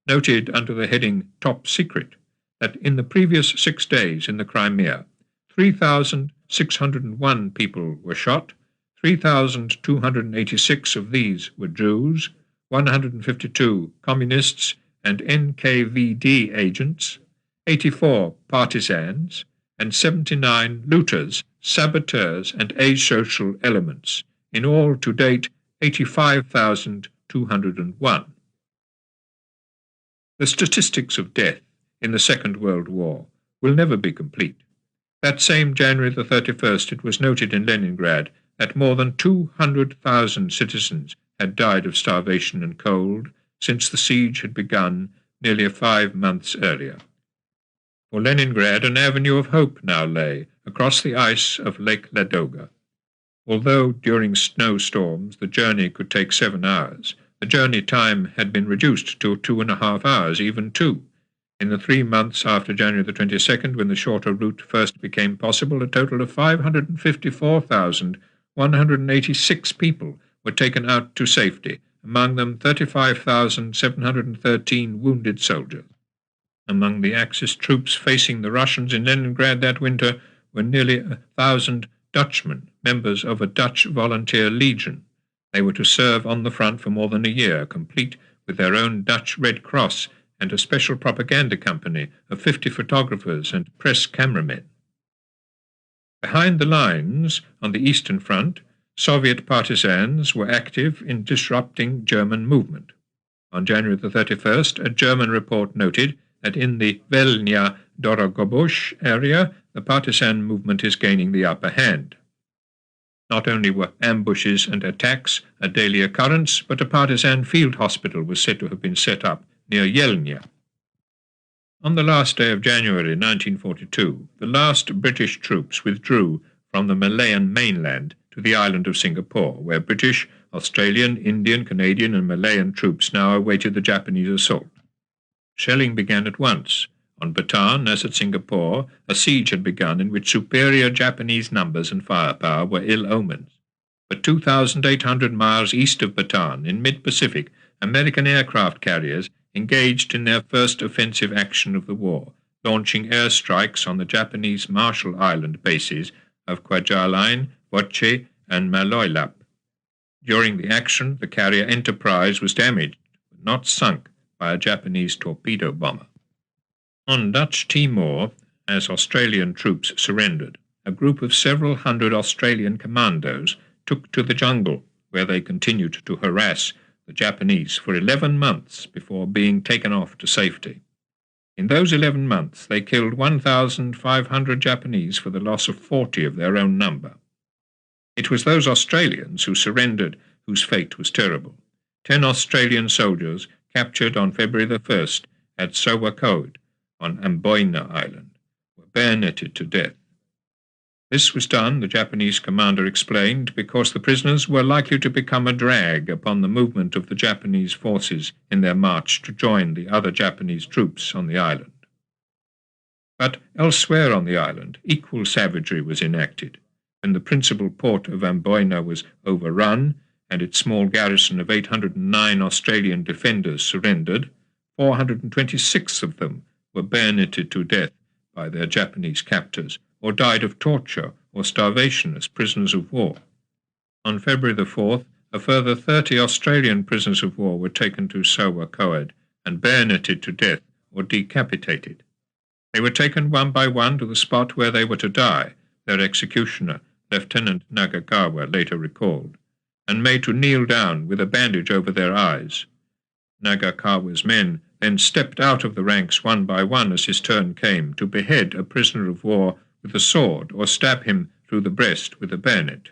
noted under the heading Top Secret that in the previous 6 days in the Crimea, 3,601 people were shot, 3,286 of these were Jews, 152 communists and NKVD agents, 84 partisans, and 79 looters, saboteurs, and asocial elements, in all to date 85,201. The statistics of death in the Second World War will never be complete. That same January the 31st, it was noted in Leningrad that more than 200,000 citizens had died of starvation and cold, since the siege had begun nearly 5 months earlier. For Leningrad, an avenue of hope now lay across the ice of Lake Ladoga. Although during snowstorms the journey could take 7 hours, the journey time had been reduced to 2.5 hours, even 2. In the 3 months after January the 22nd, when the shorter route first became possible, a total of 554,186 people were taken out to safety, among them 35,713 wounded soldiers. Among the Axis troops facing the Russians in Leningrad that winter were nearly 1,000 Dutchmen, members of a Dutch volunteer legion. They were to serve on the front for more than a year, complete with their own Dutch Red Cross and a special propaganda company of 50 photographers and press cameramen. Behind the lines, on the Eastern Front, Soviet partisans were active in disrupting German movement. On January the 31st, a German report noted that in the Velnya-Dorogobush area, the partisan movement is gaining the upper hand. Not only were ambushes and attacks a daily occurrence, but a partisan field hospital was said to have been set up near Yelnya. On the last day of January 1942, the last British troops withdrew from the Malayan mainland to the island of Singapore, where British, Australian, Indian, Canadian and Malayan troops now awaited the Japanese assault. Shelling began at once. On Bataan, as at Singapore, a siege had begun in which superior Japanese numbers and firepower were ill omens. But 2,800 miles east of Bataan, in mid-Pacific, American aircraft carriers engaged in their first offensive action of the war, launching airstrikes on the Japanese Marshall Island bases of Kwajalein, Voche, and Maloelap. During the action, the carrier Enterprise was damaged, but not sunk, by a Japanese torpedo bomber. On Dutch Timor, as Australian troops surrendered, a group of several hundred Australian commandos took to the jungle, where they continued to harass the Japanese for 11 months before being taken off to safety. In those 11 months, they killed 1,500 Japanese for the loss of 40 of their own number. It was those Australians who surrendered whose fate was terrible. 10 Australian soldiers captured on February the 1st at Sowakoed on Amboina Island were bayoneted to death. This was done, the Japanese commander explained, because the prisoners were likely to become a drag upon the movement of the Japanese forces in their march to join the other Japanese troops on the island. But elsewhere on the island, equal savagery was enacted. When the principal port of Amboina was overrun and its small garrison of 809 Australian defenders surrendered, 426 of them were bayoneted to death by their Japanese captors, or died of torture or starvation as prisoners of war. On February the 4th, a further 30 Australian prisoners of war were taken to Sowakoed and bayoneted to death or decapitated. They were taken one by one to the spot where they were to die, their executioner, Lieutenant Nagagawa, later recalled, and made to kneel down with a bandage over their eyes. Nagagawa's men then stepped out of the ranks one by one as his turn came to behead a prisoner of war with a sword or stab him through the breast with a bayonet.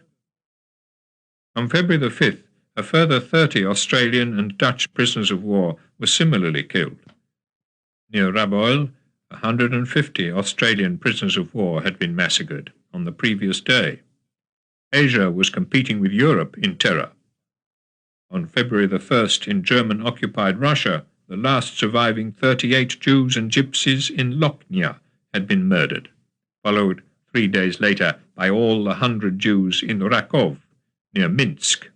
On February the 5th, a further 30 Australian and Dutch prisoners of war were similarly killed. Near Rabaul, 150 Australian prisoners of war had been massacred on the previous day. Asia was competing with Europe in terror. On February the 1st, in German-occupied Russia, the last surviving 38 Jews and Gypsies in Lochnia had been murdered, followed 3 days later by all the 100 Jews in Rakov, near Minsk.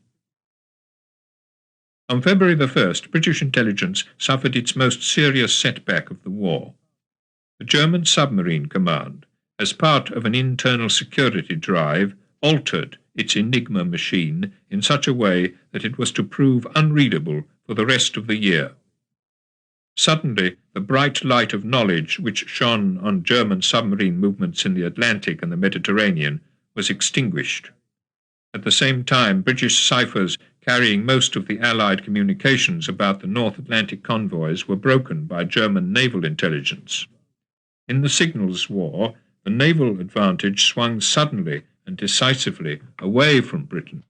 On February the 1st, British intelligence suffered its most serious setback of the war. The German submarine command, as part of an internal security drive, altered its Enigma machine in such a way that it was to prove unreadable for the rest of the year. Suddenly, the bright light of knowledge which shone on German submarine movements in the Atlantic and the Mediterranean was extinguished. At the same time, British ciphers carrying most of the Allied communications about the North Atlantic convoys were broken by German naval intelligence. In the signals war, the naval advantage swung suddenly and decisively away from Britain.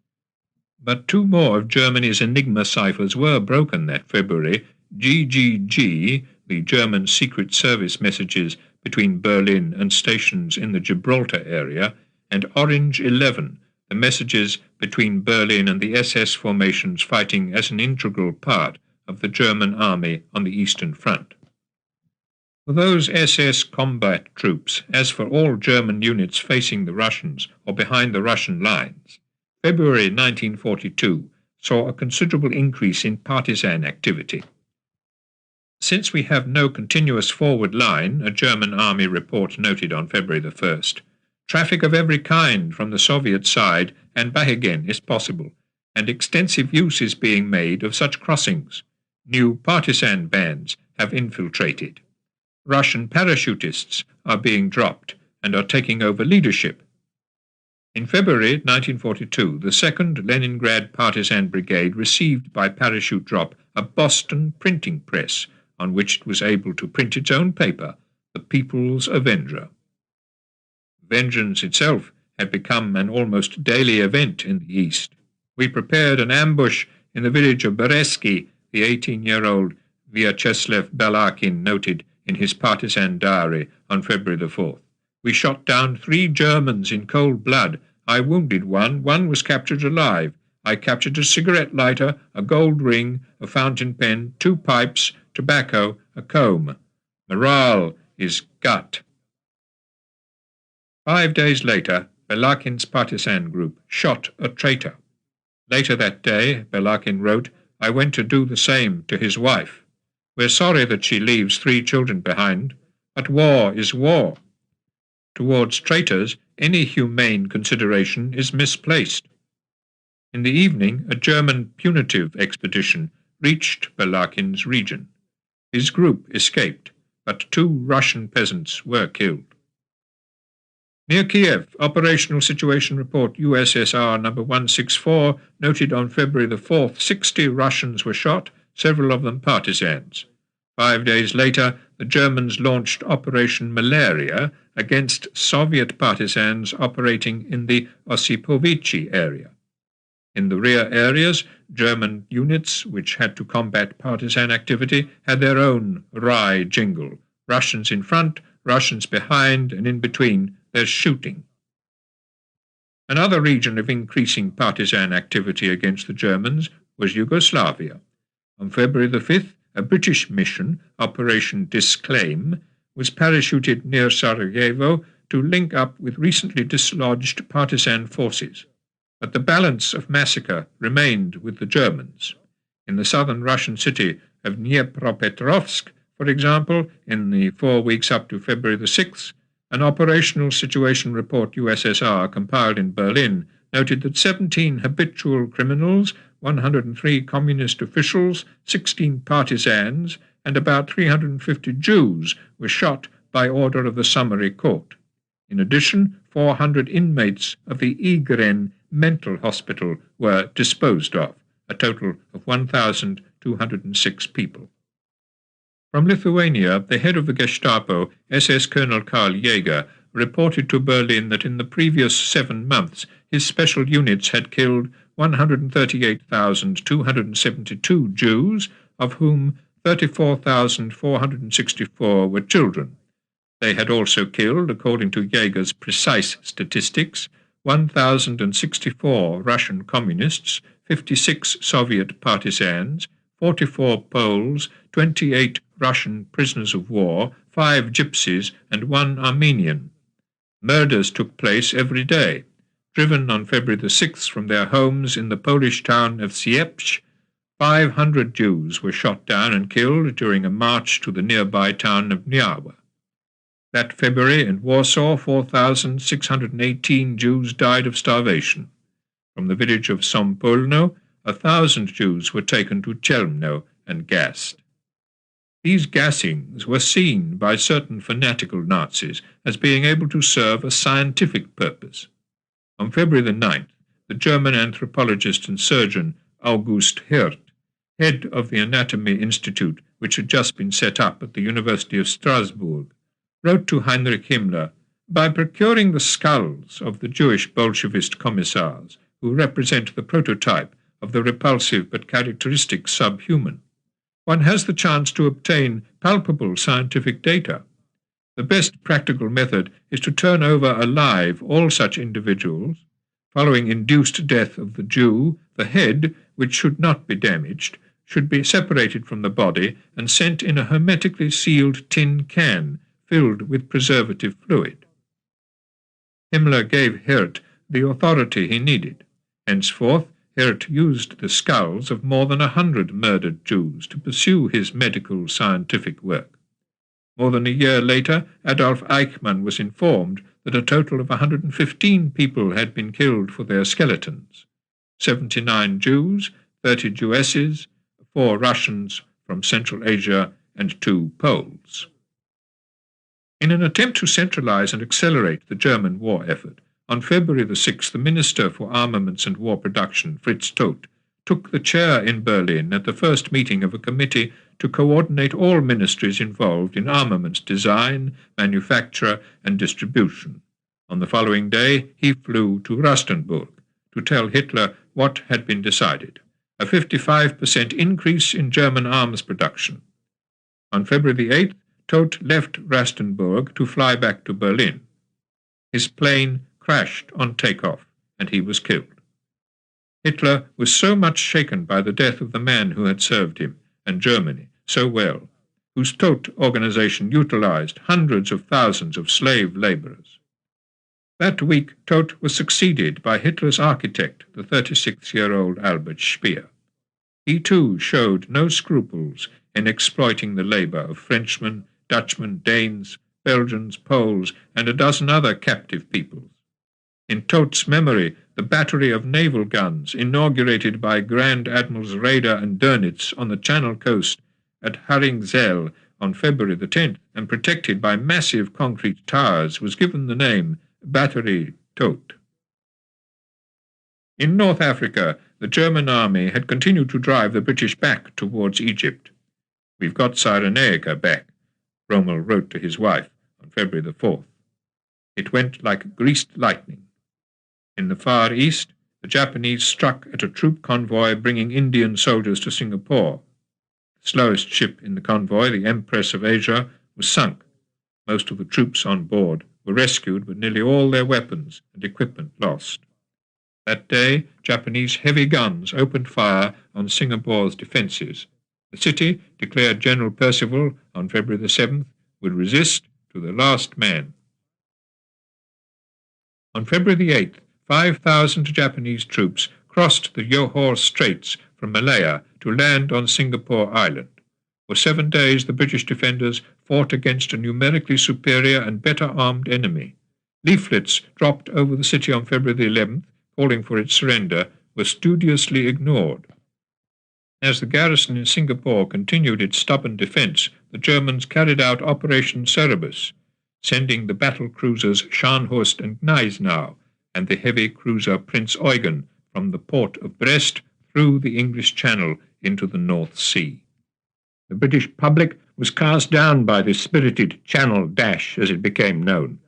But two more of Germany's Enigma ciphers were broken that February. GGG, the German Secret Service messages between Berlin and stations in the Gibraltar area, and Orange 11, the messages between Berlin and the SS formations fighting as an integral part of the German army on the Eastern Front. For those SS combat troops, as for all German units facing the Russians or behind the Russian lines, February 1942 saw a considerable increase in partisan activity. Since we have no continuous forward line, a German army report noted on February the 1st, traffic of every kind from the Soviet side and back again is possible, and extensive use is being made of such crossings. New partisan bands have infiltrated. Russian parachutists are being dropped and are taking over leadership. In February 1942, the 2nd Leningrad Partisan Brigade received by parachute drop a Boston printing press on which it was able to print its own paper, The People's Avenger. Vengeance itself had become an almost daily event in the East. We prepared an ambush in the village of Beresky, the 18-year-old Vyacheslav Balakin noted in his partisan diary on February the 4th. We shot down 3 Germans in cold blood. I wounded one was captured alive. I captured a cigarette lighter, a gold ring, a fountain pen, 2 pipes, tobacco, a comb. Morale is gut. 5 days later, Balakin's partisan group shot a traitor. Later that day, Balakin wrote, I went to do the same to his wife. We're sorry that she leaves 3 children behind, but war is war. Towards traitors, any humane consideration is misplaced. In the evening, a German punitive expedition reached Balakin's region. His group escaped, but 2 Russian peasants were killed. Near Kiev, Operational Situation Report USSR No. 164 noted on February the 4th 60 Russians were shot, several of them partisans. 5 days later, the Germans launched Operation Malaria against Soviet partisans operating in the Osipovichi area. In the rear areas, German units, which had to combat partisan activity, had their own wry jingle. Russians in front, Russians behind, and in between there's shooting. Another region of increasing partisan activity against the Germans was Yugoslavia. On February the 5th, a British mission, Operation Disclaim, was parachuted near Sarajevo to link up with recently dislodged partisan forces. But the balance of massacre remained with the Germans. In the southern Russian city of Dnipropetrovsk, for example, in the 4 weeks up to February the 6th, an Operational Situation Report USSR compiled in Berlin noted that 17 habitual criminals, 103 communist officials, 16 partisans, and about 350 Jews were shot by order of the summary court. In addition, 400 inmates of the Igren mental hospital were disposed of, a total of 1,206 people. From Lithuania, the head of the Gestapo, SS Colonel Karl Jaeger, reported to Berlin that in the previous 7 months his special units had killed 138,272 Jews, of whom 34,464 were children. They had also killed, according to Jaeger's precise statistics, 1,064 Russian communists, 56 Soviet partisans, 44 Poles, 28 Russian prisoners of war, 5 gypsies, and 1 Armenian. Murders took place every day. Driven on February the 6th from their homes in the Polish town of Siepcz, 500 Jews were shot down and killed during a march to the nearby town of Niawa. That February in Warsaw, 4,618 Jews died of starvation. From the village of Sompolno, 1,000 Jews were taken to Chelmno and gassed. These gassings were seen by certain fanatical Nazis as being able to serve a scientific purpose. On February the 9th, the German anthropologist and surgeon August Hirt, head of the Anatomy Institute, which had just been set up at the University of Strasbourg, wrote to Heinrich Himmler, by procuring the skulls of the Jewish Bolshevist commissars who represent the prototype of the repulsive but characteristic subhuman. One has the chance to obtain palpable scientific data. The best practical method is to turn over alive all such individuals. Following induced death of the Jew, the head, which should not be damaged, should be separated from the body and sent in a hermetically sealed tin can filled with preservative fluid. Himmler gave Hirt the authority he needed. Henceforth, Hirt used the skulls of more than 100 murdered Jews to pursue his medical scientific work. More than a year later, Adolf Eichmann was informed that a total of 115 people had been killed for their skeletons: 79 Jews, 30 Jewesses, 4 Russians from Central Asia, and 2 Poles. In an attempt to centralize and accelerate the German war effort, on February the 6th, the Minister for Armaments and War Production, Fritz Todt, took the chair in Berlin at the first meeting of a committee to coordinate all ministries involved in armaments design, manufacture, and distribution. On the following day, he flew to Rastenburg to tell Hitler what had been decided: a 55% increase in German arms production. On February the 8th, Todt left Rastenburg to fly back to Berlin. His plane crashed on takeoff, and he was killed. Hitler was so much shaken by the death of the man who had served him and Germany so well, whose Todt organization utilized hundreds of thousands of slave laborers. That week, Todt was succeeded by Hitler's architect, the 36-year-old Albert Speer. He too showed no scruples in exploiting the labor of Frenchmen, Dutchmen, Danes, Belgians, Poles, and a dozen other captive peoples. In Todt's memory, the battery of naval guns inaugurated by Grand Admirals Raeder and Dönitz on the Channel coast at Haringzell on February the 10th and protected by massive concrete towers was given the name Battery Todt. In North Africa, the German army had continued to drive the British back towards Egypt. "We've got Cyrenaica back," Rommel wrote to his wife on February the 4th. It went like greased lightning. In the Far East, the Japanese struck at a troop convoy bringing Indian soldiers to Singapore. The slowest ship in the convoy, the Empress of Asia, was sunk. Most of the troops on board were rescued, but nearly all their weapons and equipment lost. That day, Japanese heavy guns opened fire on Singapore's defences. The city, declared General Percival on February the 7th, would resist to the last man. On February the 8th, 5,000 Japanese troops crossed the Johor Straits from Malaya to land on Singapore Island. For 7 days, the British defenders fought against a numerically superior and better armed enemy. Leaflets dropped over the city on February the 11th, calling for its surrender, were studiously ignored. As the garrison in Singapore continued its stubborn defence, the Germans carried out Operation Cerberus, sending the battle cruisers Scharnhorst and Gneisenau and the heavy cruiser Prince Eugen from the port of Brest through the English Channel into the North Sea. The British public was cast down by this spirited Channel dash, as it became known,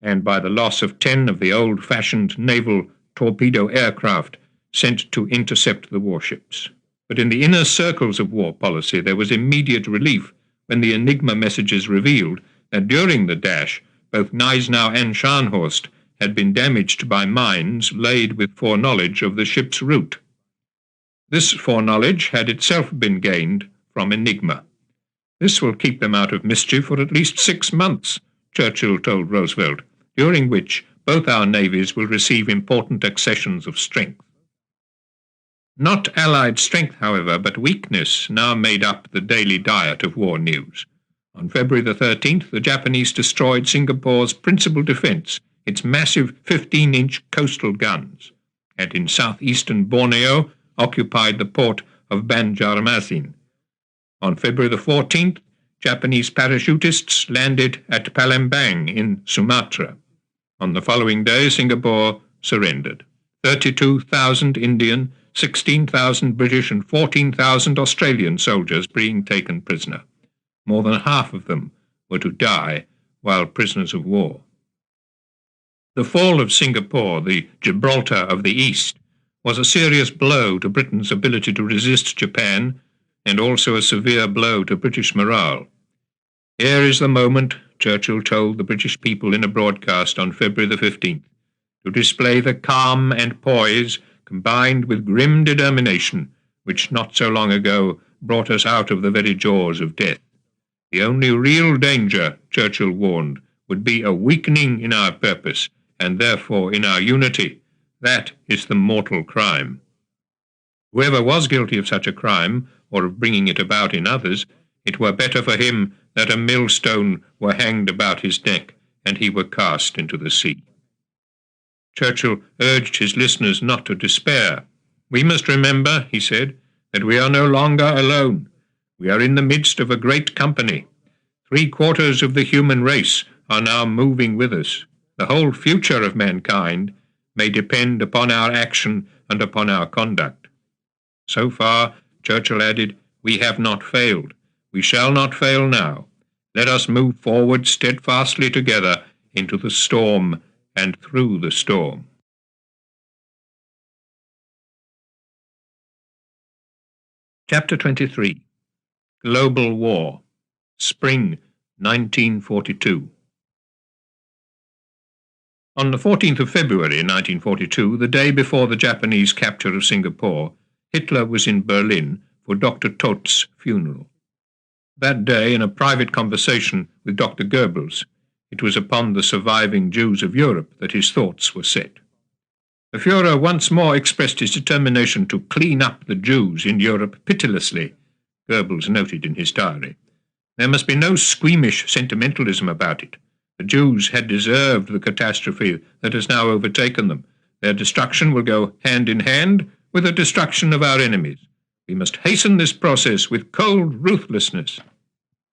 and by the loss of 10 of the old-fashioned naval torpedo aircraft sent to intercept the warships. But in the inner circles of war policy there was immediate relief when the Enigma messages revealed that during the dash both Gneisenau and Scharnhorst had been damaged by mines laid with foreknowledge of the ship's route. This foreknowledge had itself been gained from Enigma. "This will keep them out of mischief for at least 6 months, Churchill told Roosevelt, during which both our navies will receive important accessions of strength. Not Allied strength, however, but weakness now made up the daily diet of war news. On February the 13th, the Japanese destroyed Singapore's principal defence, its massive 15-inch coastal guns, and in southeastern Borneo occupied the port of Banjarmasin. On February the 14th, Japanese parachutists landed at Palembang in Sumatra. On the following day, Singapore surrendered. 32,000 Indian, 16,000 British and 14,000 Australian soldiers being taken prisoner. More than half of them were to die while prisoners of war. The fall of Singapore, the Gibraltar of the East, was a serious blow to Britain's ability to resist Japan, and also a severe blow to British morale. "Here is the moment," Churchill told the British people in a broadcast on February the 15th, "to display the calm and poise, combined with grim determination, which not so long ago brought us out of the very jaws of death. The only real danger," Churchill warned, "would be a weakening in our purpose, and therefore in our unity. That is the mortal crime." Whoever was guilty of such a crime, or of bringing it about in others, it were better for him that a millstone were hanged about his neck, and he were cast into the sea. Churchill urged his listeners not to despair. "We must remember," he said, "that we are no longer alone. We are in the midst of a great company. 3/4 of the human race are now moving with us. The whole future of mankind may depend upon our action and upon our conduct." So far, Churchill added, "we have not failed. We shall not fail now. Let us move forward steadfastly together into the storm and through the storm." Chapter 23. Global War. Spring 1942. On the 14th of February 1942, the day before the Japanese capture of Singapore, Hitler was in Berlin for Dr. Toth's funeral. That day, in a private conversation with Dr. Goebbels, it was upon the surviving Jews of Europe that his thoughts were set. The Führer once more expressed his determination to clean up the Jews in Europe pitilessly, Goebbels noted in his diary. There must be no squeamish sentimentalism about it. The Jews had deserved the catastrophe that has now overtaken them. Their destruction will go hand in hand with the destruction of our enemies. We must hasten this process with cold ruthlessness.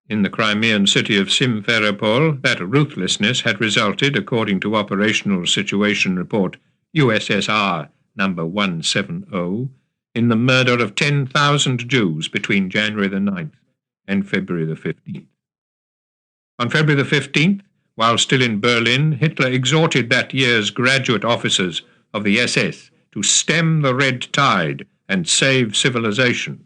In the Crimean city of Simferopol, that ruthlessness had resulted, according to Operational Situation Report USSR number 170, in the murder of 10,000 Jews between January the 9th and February the 15th. On February the 15th, while still in Berlin, Hitler exhorted that year's graduate officers of the SS to stem the red tide and save civilization.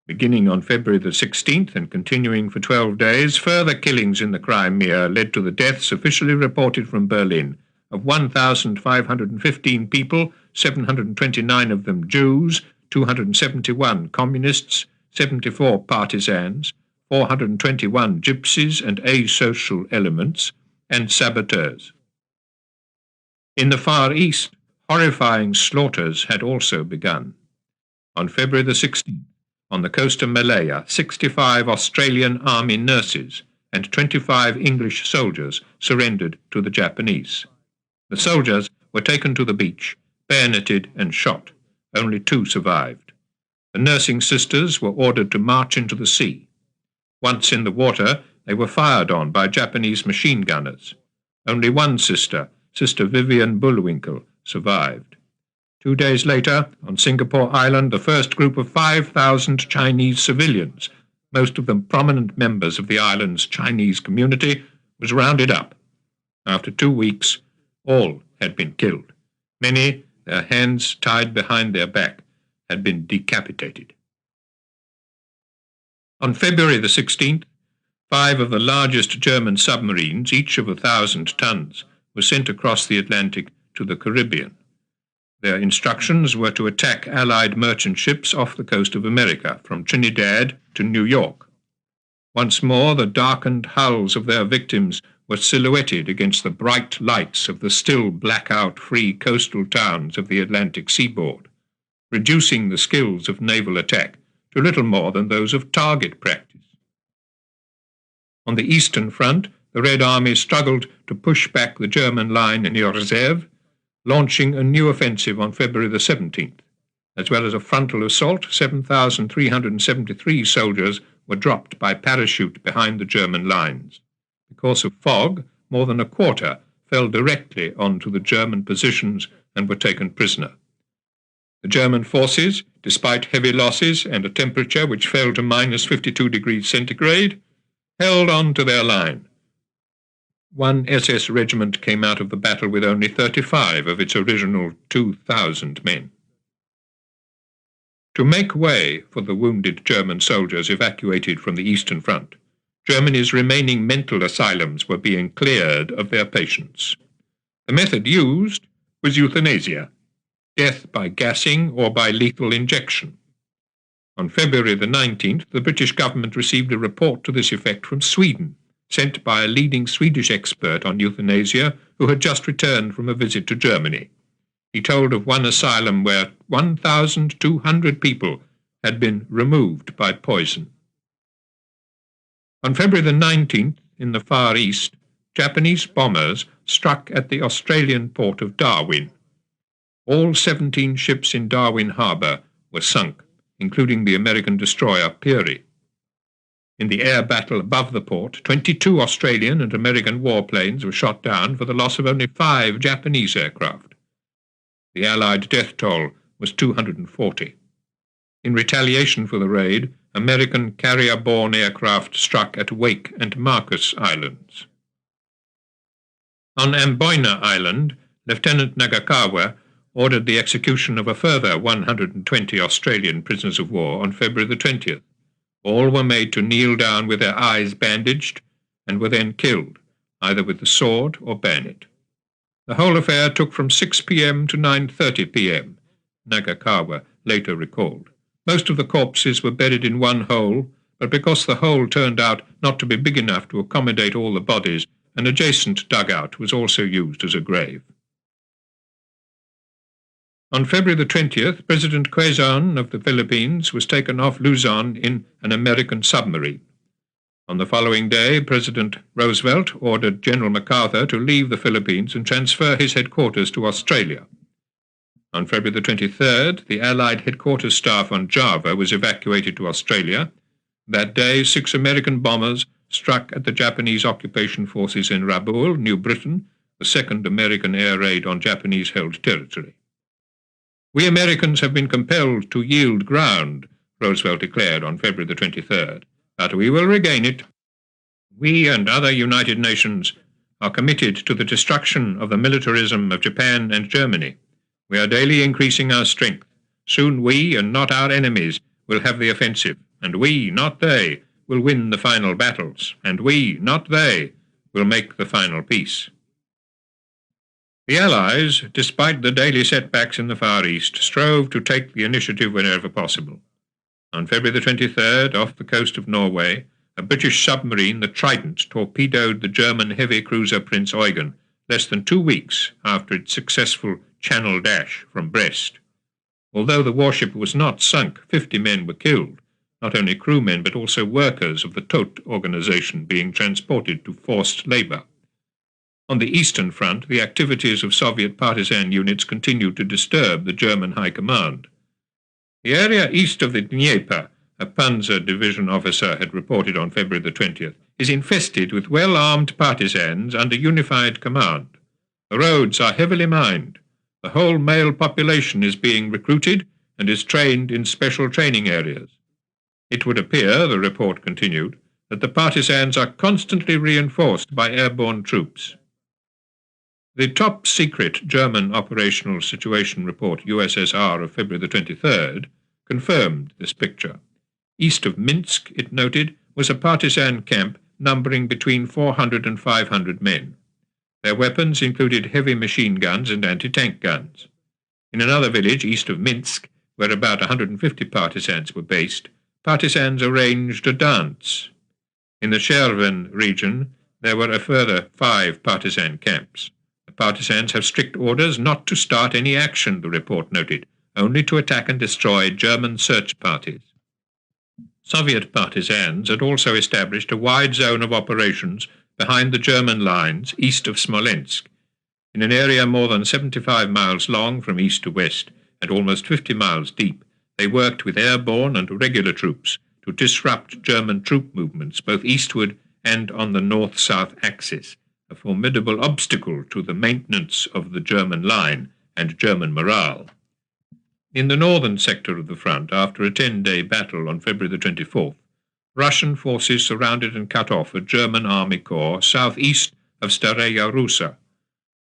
Beginning on February the 16th and continuing for 12 days, further killings in the Crimea led to the deaths officially reported from Berlin of 1,515 people, 729 of them Jews, 271 communists, 74 partisans, 421 gypsies and asocial elements, and saboteurs. In the Far East, horrifying slaughters had also begun. On February the 16th, on the coast of Malaya, 65 Australian Army nurses and 25 English soldiers surrendered to the Japanese. The soldiers were taken to the beach, bayoneted and shot. Only 2 survived. The nursing sisters were ordered to march into the sea. Once in the water, they were fired on by Japanese machine gunners. Only one sister, Sister Vivian Bullwinkle, survived. 2 days later, on Singapore Island, the first group of 5,000 Chinese civilians, most of them prominent members of the island's Chinese community, was rounded up. After 2 weeks, all had been killed. Many, their hands tied behind their back, had been decapitated. On February the 16th, 5 of the largest German submarines, each of 1,000 tons, were sent across the Atlantic to the Caribbean. Their instructions were to attack Allied merchant ships off the coast of America, from Trinidad to New York. Once more, the darkened hulls of their victims were silhouetted against the bright lights of the still blackout-free coastal towns of the Atlantic seaboard, reducing the skills of naval attack to little more than those of target practice. On the Eastern Front, the Red Army struggled to push back the German line in Yorzev, launching a new offensive on February the 17th. As well as a frontal assault, 7,373 soldiers were dropped by parachute behind the German lines. Because of fog, more than a quarter fell directly onto the German positions and were taken prisoner. The German forces, despite heavy losses and a temperature which fell to minus 52 degrees centigrade, held on to their line. One SS regiment came out of the battle with only 35 of its original 2,000 men. To make way for the wounded German soldiers evacuated from the Eastern Front, Germany's remaining mental asylums were being cleared of their patients. The method used was euthanasia, death by gassing or by lethal injection. On February the 19th, the British government received a report to this effect from Sweden, sent by a leading Swedish expert on euthanasia who had just returned from a visit to Germany. He told of one asylum where 1,200 people had been removed by poison. On February the 19th, in the Far East, Japanese bombers struck at the Australian port of Darwin. All 17 ships in Darwin harbour were sunk, including the American destroyer Peary. In the air battle above the port, 22 Australian and American warplanes were shot down for the loss of only 5 Japanese aircraft. The Allied death toll was 240. In retaliation for the raid, American carrier-borne aircraft struck at Wake and Marcus Islands. On Amboina Island, Lieutenant Nagakawa ordered the execution of a further 120 Australian prisoners of war on February the 20th. All were made to kneel down with their eyes bandaged and were then killed, either with the sword or bayonet. The whole affair took from 6 p.m. to 9:30 p.m., Nagakawa later recalled. Most of the corpses were buried in one hole, but because the hole turned out not to be big enough to accommodate all the bodies, an adjacent dugout was also used as a grave. On February the 20th, President Quezon of the Philippines was taken off Luzon in an American submarine. On the following day, President Roosevelt ordered General MacArthur to leave the Philippines and transfer his headquarters to Australia. On February the 23rd, the Allied headquarters staff on Java was evacuated to Australia. That day, 6 American bombers struck at the Japanese occupation forces in Rabaul, New Britain, the second American air raid on Japanese-held territory. "We Americans have been compelled to yield ground," Roosevelt declared on February the 23rd. "But we will regain it. We and other United Nations are committed to the destruction of the militarism of Japan and Germany. We are daily increasing our strength. Soon we, and not our enemies, will have the offensive, and we, not they, will win the final battles, and we, not they, will make the final peace." The Allies, despite the daily setbacks in the Far East, strove to take the initiative whenever possible. On February the 23rd, off the coast of Norway, a British submarine, the Trident, torpedoed the German heavy cruiser Prince Eugen less than 2 weeks after its successful Channel dash from Brest. Although the warship was not sunk, 50 men were killed, not only crewmen but also workers of the Todt organization being transported to forced labor. On the Eastern Front, the activities of Soviet partisan units continued to disturb the German High Command. The area east of the Dnieper, a Panzer Division officer had reported on February the 20th, is infested with well-armed partisans under unified command. The roads are heavily mined. The whole male population is being recruited and is trained in special training areas. It would appear, the report continued, that the partisans are constantly reinforced by airborne troops. The top-secret German Operational Situation Report USSR of February the 23rd confirmed this picture. East of Minsk, it noted, was a partisan camp numbering between 400 and 500 men. Their weapons included heavy machine guns and anti-tank guns. In another village east of Minsk, where about 150 partisans were based, partisans arranged a dance. In the Cherven region, there were a further 5 partisan camps. The partisans have strict orders not to start any action, the report noted, only to attack and destroy German search parties. Soviet partisans had also established a wide zone of operations behind the German lines east of Smolensk, in an area more than 75 miles long from east to west and almost 50 miles deep. They worked with airborne and regular troops to disrupt German troop movements both eastward and on the north-south axis, a formidable obstacle to the maintenance of the German line and German morale. In the northern sector of the front, after a 10-day battle on February the 24th, Russian forces surrounded and cut off a German army corps southeast of Staraya Russa.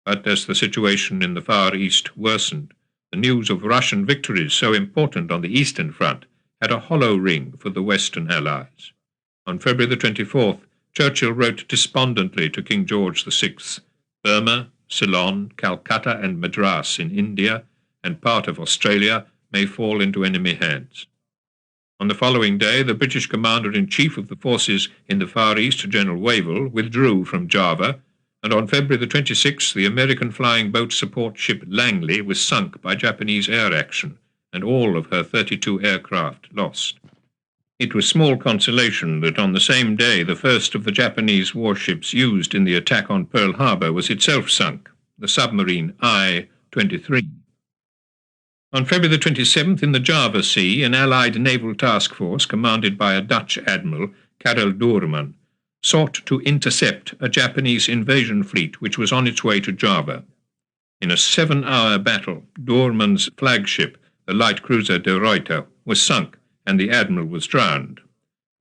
But as the situation in the Far East worsened, the news of Russian victories so important on the Eastern Front had a hollow ring for the Western Allies. On February the 24th, Churchill wrote despondently to King George VI, Burma, Ceylon, Calcutta and Madras in India, and part of Australia may fall into enemy hands. On the following day, the British Commander-in-Chief of the forces in the Far East, General Wavell, withdrew from Java, and on February the 26th, the American flying boat support ship Langley was sunk by Japanese air action, and all of her 32 aircraft lost. It was small consolation that on the same day the first of the Japanese warships used in the attack on Pearl Harbor was itself sunk, the submarine I-23. On February the 27th, in the Java Sea, an Allied naval task force commanded by a Dutch admiral, Karel Doorman, sought to intercept a Japanese invasion fleet which was on its way to Java. In a 7-hour battle, Doorman's flagship, the light cruiser De Ruyter, was sunk, and the admiral was drowned.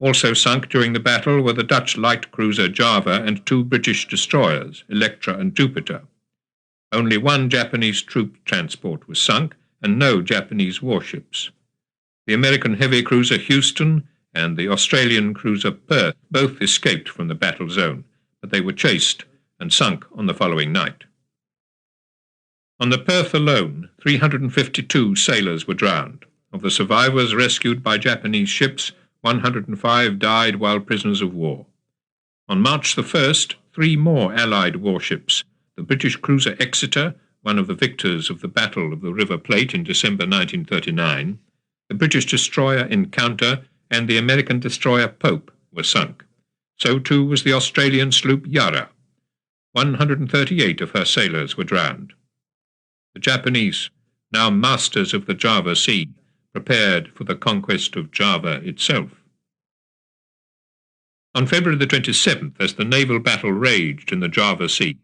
Also sunk during the battle were the Dutch light cruiser Java and 2 British destroyers, Electra and Jupiter. Only 1 Japanese troop transport was sunk, and no Japanese warships. The American heavy cruiser Houston and the Australian cruiser Perth both escaped from the battle zone, but they were chased and sunk on the following night. On the Perth alone, 352 sailors were drowned. Of the survivors rescued by Japanese ships, 105 died while prisoners of war. On March the 1st, 3 more Allied warships, the British cruiser Exeter, one of the victors of the Battle of the River Plate in December 1939, the British destroyer Encounter, and the American destroyer Pope were sunk. So too was the Australian sloop Yarra. 138 of her sailors were drowned. The Japanese, now masters of the Java Sea, prepared for the conquest of Java itself. On February the 27th, as the naval battle raged in the Java Sea,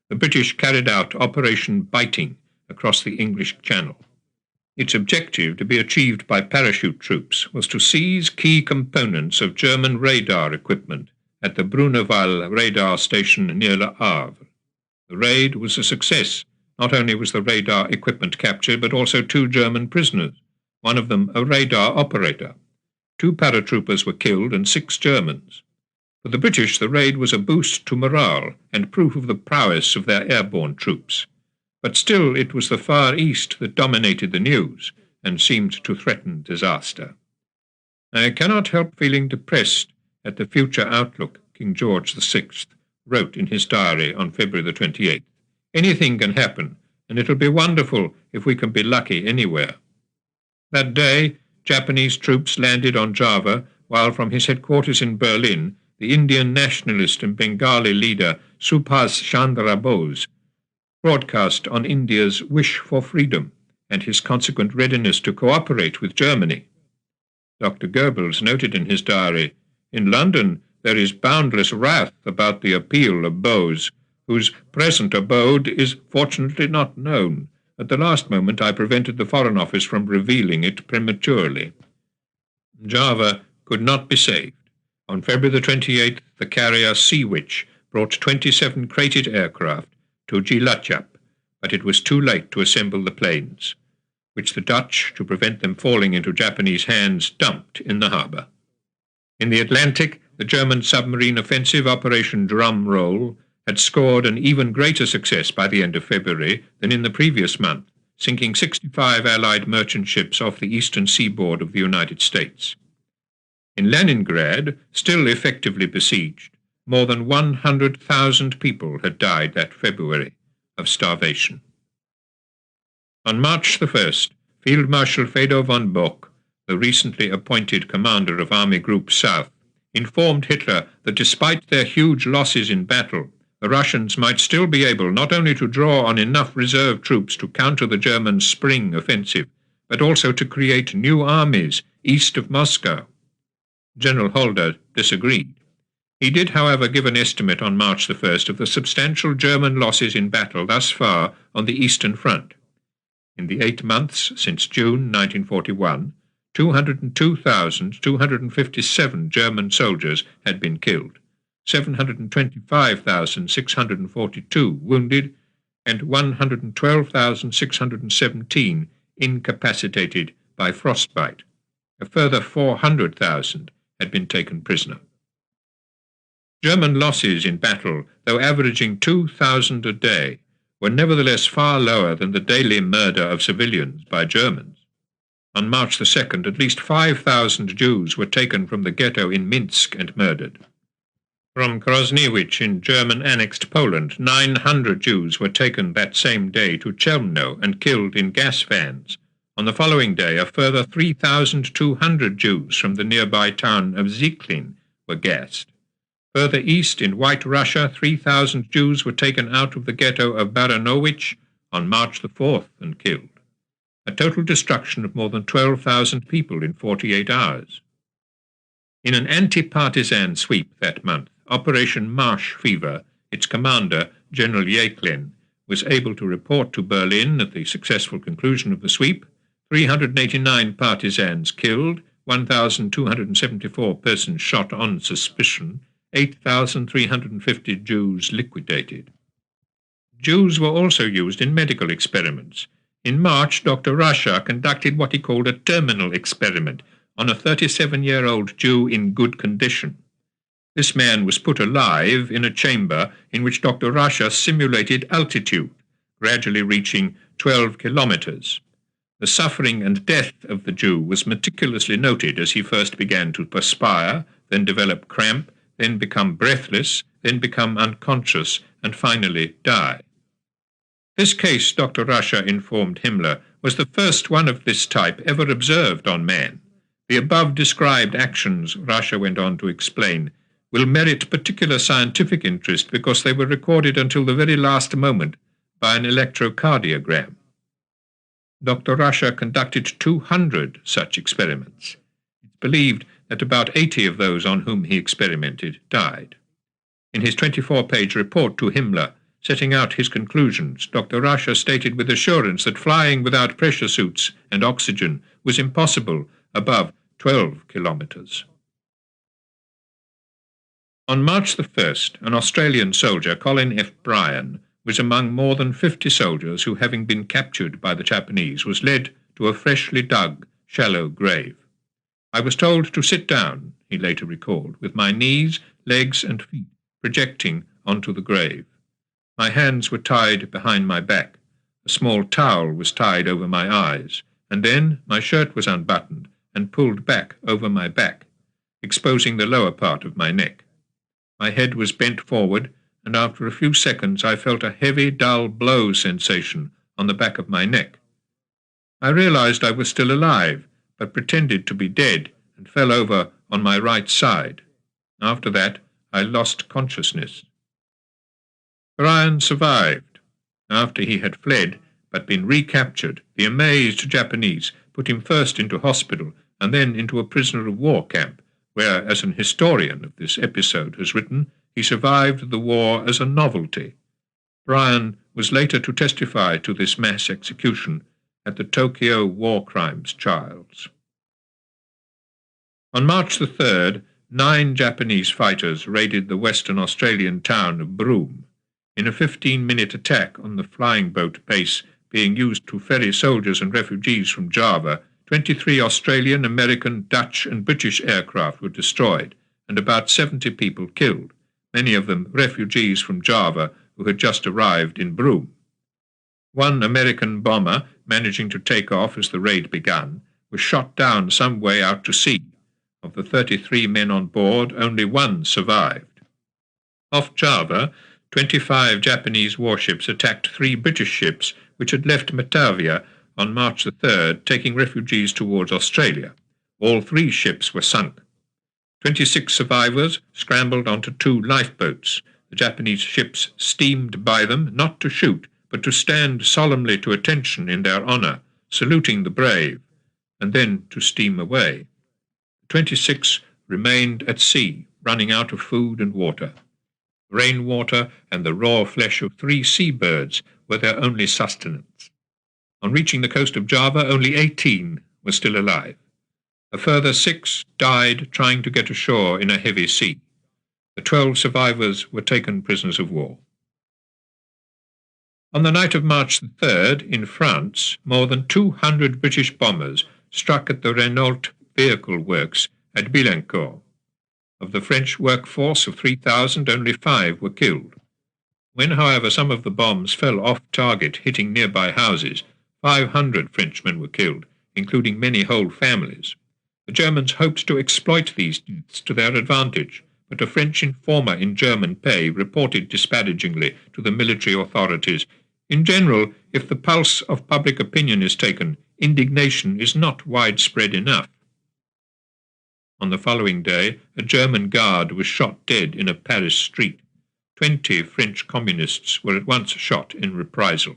the British carried out Operation Biting across the English Channel. Its objective, to be achieved by parachute troops, was to seize key components of German radar equipment at the Bruneval radar station near Le Havre. The raid was a success. Not only was the radar equipment captured, but also 2 German prisoners, one of them a radar operator. 2 paratroopers were killed and 6 Germans. For the British, the raid was a boost to morale and proof of the prowess of their airborne troops. But still it was the Far East that dominated the news and seemed to threaten disaster. I cannot help feeling depressed at the future outlook, King George VI wrote in his diary on February the 28th. Anything can happen, and it'll be wonderful if we can be lucky anywhere. That day, Japanese troops landed on Java, while from his headquarters in Berlin, the Indian nationalist and Bengali leader Subhas Chandra Bose broadcast on India's wish for freedom and his consequent readiness to cooperate with Germany. Dr. Goebbels noted in his diary, "In London there is boundless wrath about the appeal of Bose, whose present abode is fortunately not known. At the last moment I prevented the Foreign Office from revealing it prematurely." Java could not be saved. On February the 28th, the carrier Sea Witch brought 27 crated aircraft to Cilacap, but it was too late to assemble the planes, which the Dutch, to prevent them falling into Japanese hands, dumped in the harbour. In the Atlantic, the German submarine offensive Operation Drum Roll had scored an even greater success by the end of February than in the previous month, sinking 65 Allied merchant ships off the eastern seaboard of the United States. In Leningrad, still effectively besieged, more than 100,000 people had died that February of starvation. On March the 1st, Field Marshal Fedor von Bock, the recently appointed commander of Army Group South, informed Hitler that despite their huge losses in battle, the Russians might still be able not only to draw on enough reserve troops to counter the German spring offensive, but also to create new armies east of Moscow. General Holder disagreed. He did, however, give an estimate on March the 1st of the substantial German losses in battle thus far on the Eastern Front. In the 8 months since June 1941, 202,257 German soldiers had been killed, 725,642 wounded, and 112,617 incapacitated by frostbite. A further 400,000 had been taken prisoner. German losses in battle, though averaging 2,000 a day, were nevertheless far lower than the daily murder of civilians by Germans. On March the 2nd, at least 5,000 Jews were taken from the ghetto in Minsk and murdered. From Krosniewicz in German-annexed Poland, 900 Jews were taken that same day to Chelmno and killed in gas vans. On the following day, a further 3,200 Jews from the nearby town of Ziklin were gassed. Further east, in White Russia, 3,000 Jews were taken out of the ghetto of Baranowicz on March the 4th and killed. A total destruction of more than 12,000 people in 48 hours. In an anti-partisan sweep that month, Operation Marsh Fever, its commander, General Yaklin, was able to report to Berlin at the successful conclusion of the sweep, 389 partisans killed, 1,274 persons shot on suspicion, 8,350 Jews liquidated. Jews were also used in medical experiments. In March, Dr. Russia conducted what he called a terminal experiment on a 37-year-old Jew in good condition. This man was put alive in a chamber in which Dr. Russia simulated altitude, gradually reaching 12 kilometers. The suffering and death of the Jew was meticulously noted as he first began to perspire, then develop cramp, then become breathless, then become unconscious, and finally die. This case, Dr. Russia informed Himmler, was the first one of this type ever observed on man. The above-described actions, Russia went on to explain, will merit particular scientific interest because they were recorded until the very last moment by an electrocardiogram. Dr. Russia conducted 200 such experiments. It's believed that about 80 of those on whom he experimented died. In his 24-page report to Himmler, setting out his conclusions, Dr. Russia stated with assurance that flying without pressure suits and oxygen was impossible above 12 kilometers. On March the 1st, an Australian soldier, Colin F. Bryan, was among more than 50 soldiers who, having been captured by the Japanese, was led to a freshly dug, shallow grave. I was told to sit down, he later recalled, with my knees, legs and feet projecting onto the grave. My hands were tied behind my back. A small towel was tied over my eyes, and then my shirt was unbuttoned and pulled back over my back, exposing the lower part of my neck. My head was bent forward, and after a few seconds I felt a heavy, dull blow sensation on the back of my neck. I realized I was still alive, but pretended to be dead and fell over on my right side. After that, I lost consciousness. Bryan survived. After he had fled, but been recaptured, the amazed Japanese put him first into hospital and then into a prisoner of war camp, where, as an historian of this episode has written, he survived the war as a novelty. Bryan was later to testify to this mass execution at the Tokyo War Crimes trials. On March the 3rd, 9 Japanese fighters raided the Western Australian town of Broome. In a 15-minute attack on the flying boat base being used to ferry soldiers and refugees from Java, 23 Australian, American, Dutch and British aircraft were destroyed, and about 70 people killed, many of them refugees from Java who had just arrived in Broome. One American bomber, managing to take off as the raid began, was shot down some way out to sea. Of the 33 men on board, only 1 survived. Off Java, 25 Japanese warships attacked 3 British ships which had left Batavia on March the 3rd, taking refugees towards Australia. All 3 ships were sunk. 26 survivors scrambled onto 2 lifeboats. The Japanese ships steamed by them, not to shoot, but to stand solemnly to attention in their honour, saluting the brave, and then to steam away. The 26 remained at sea, running out of food and water. Rainwater and the raw flesh of 3 seabirds were their only sustenance. On reaching the coast of Java, only 18 were still alive. A further 6 died trying to get ashore in a heavy sea. The 12 survivors were taken prisoners of war. On the night of March the 3rd, in France, more than 200 British bombers struck at the Renault vehicle works at Billancourt. Of the French workforce of 3,000, only 5 were killed. When, however, some of the bombs fell off target, hitting nearby houses, 500 Frenchmen were killed, including many whole families. The Germans hoped to exploit these deaths to their advantage, but a French informer in German pay reported disparagingly to the military authorities, "In general, if the pulse of public opinion is taken, indignation is not widespread enough." On the following day, a German guard was shot dead in a Paris street. 20 French communists were at once shot in reprisal.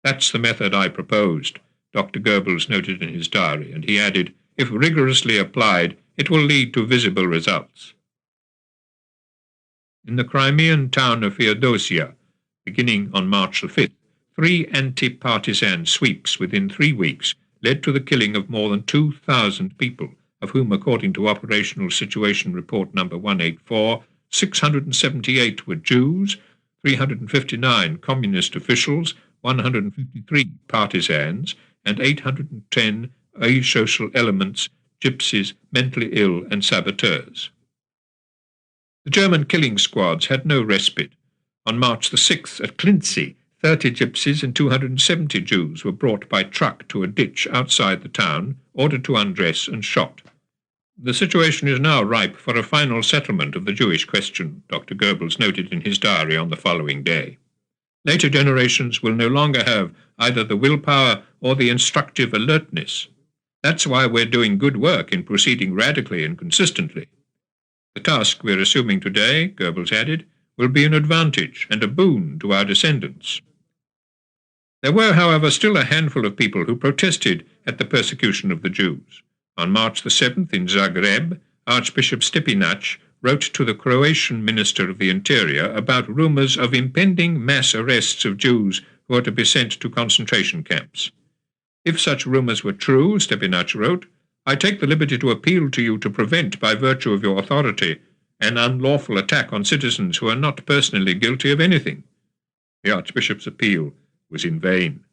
"That's the method I proposed," Dr. Goebbels noted in his diary, and he added, "If rigorously applied, it will lead to visible results." In the Crimean town of Feodosia, beginning on March the 5th, 3 anti-partisan sweeps within 3 weeks led to the killing of more than 2,000 people, of whom, according to Operational Situation Report number 184, 678 were Jews, 359 communist officials, 153 partisans, and 810 asocial elements, gypsies, mentally ill, and saboteurs. The German killing squads had no respite. On March the 6th at Klintsy, 30 gypsies and 270 Jews were brought by truck to a ditch outside the town, ordered to undress and shot. "The situation is now ripe for a final settlement of the Jewish question," Dr. Goebbels noted in his diary on the following day. "Later generations will no longer have either the willpower or the instructive alertness. That's why we're doing good work in proceeding radically and consistently. The task we're assuming today," Goebbels added, "will be an advantage and a boon to our descendants." There were, however, still a handful of people who protested at the persecution of the Jews. On March the 7th in Zagreb, Archbishop Stepinac wrote to the Croatian Minister of the Interior about rumours of impending mass arrests of Jews who are to be sent to concentration camps. "If such rumours were true," Stepinac wrote, "I take the liberty to appeal to you to prevent, by virtue of your authority, an unlawful attack on citizens who are not personally guilty of anything." The Archbishop's appeal was in vain.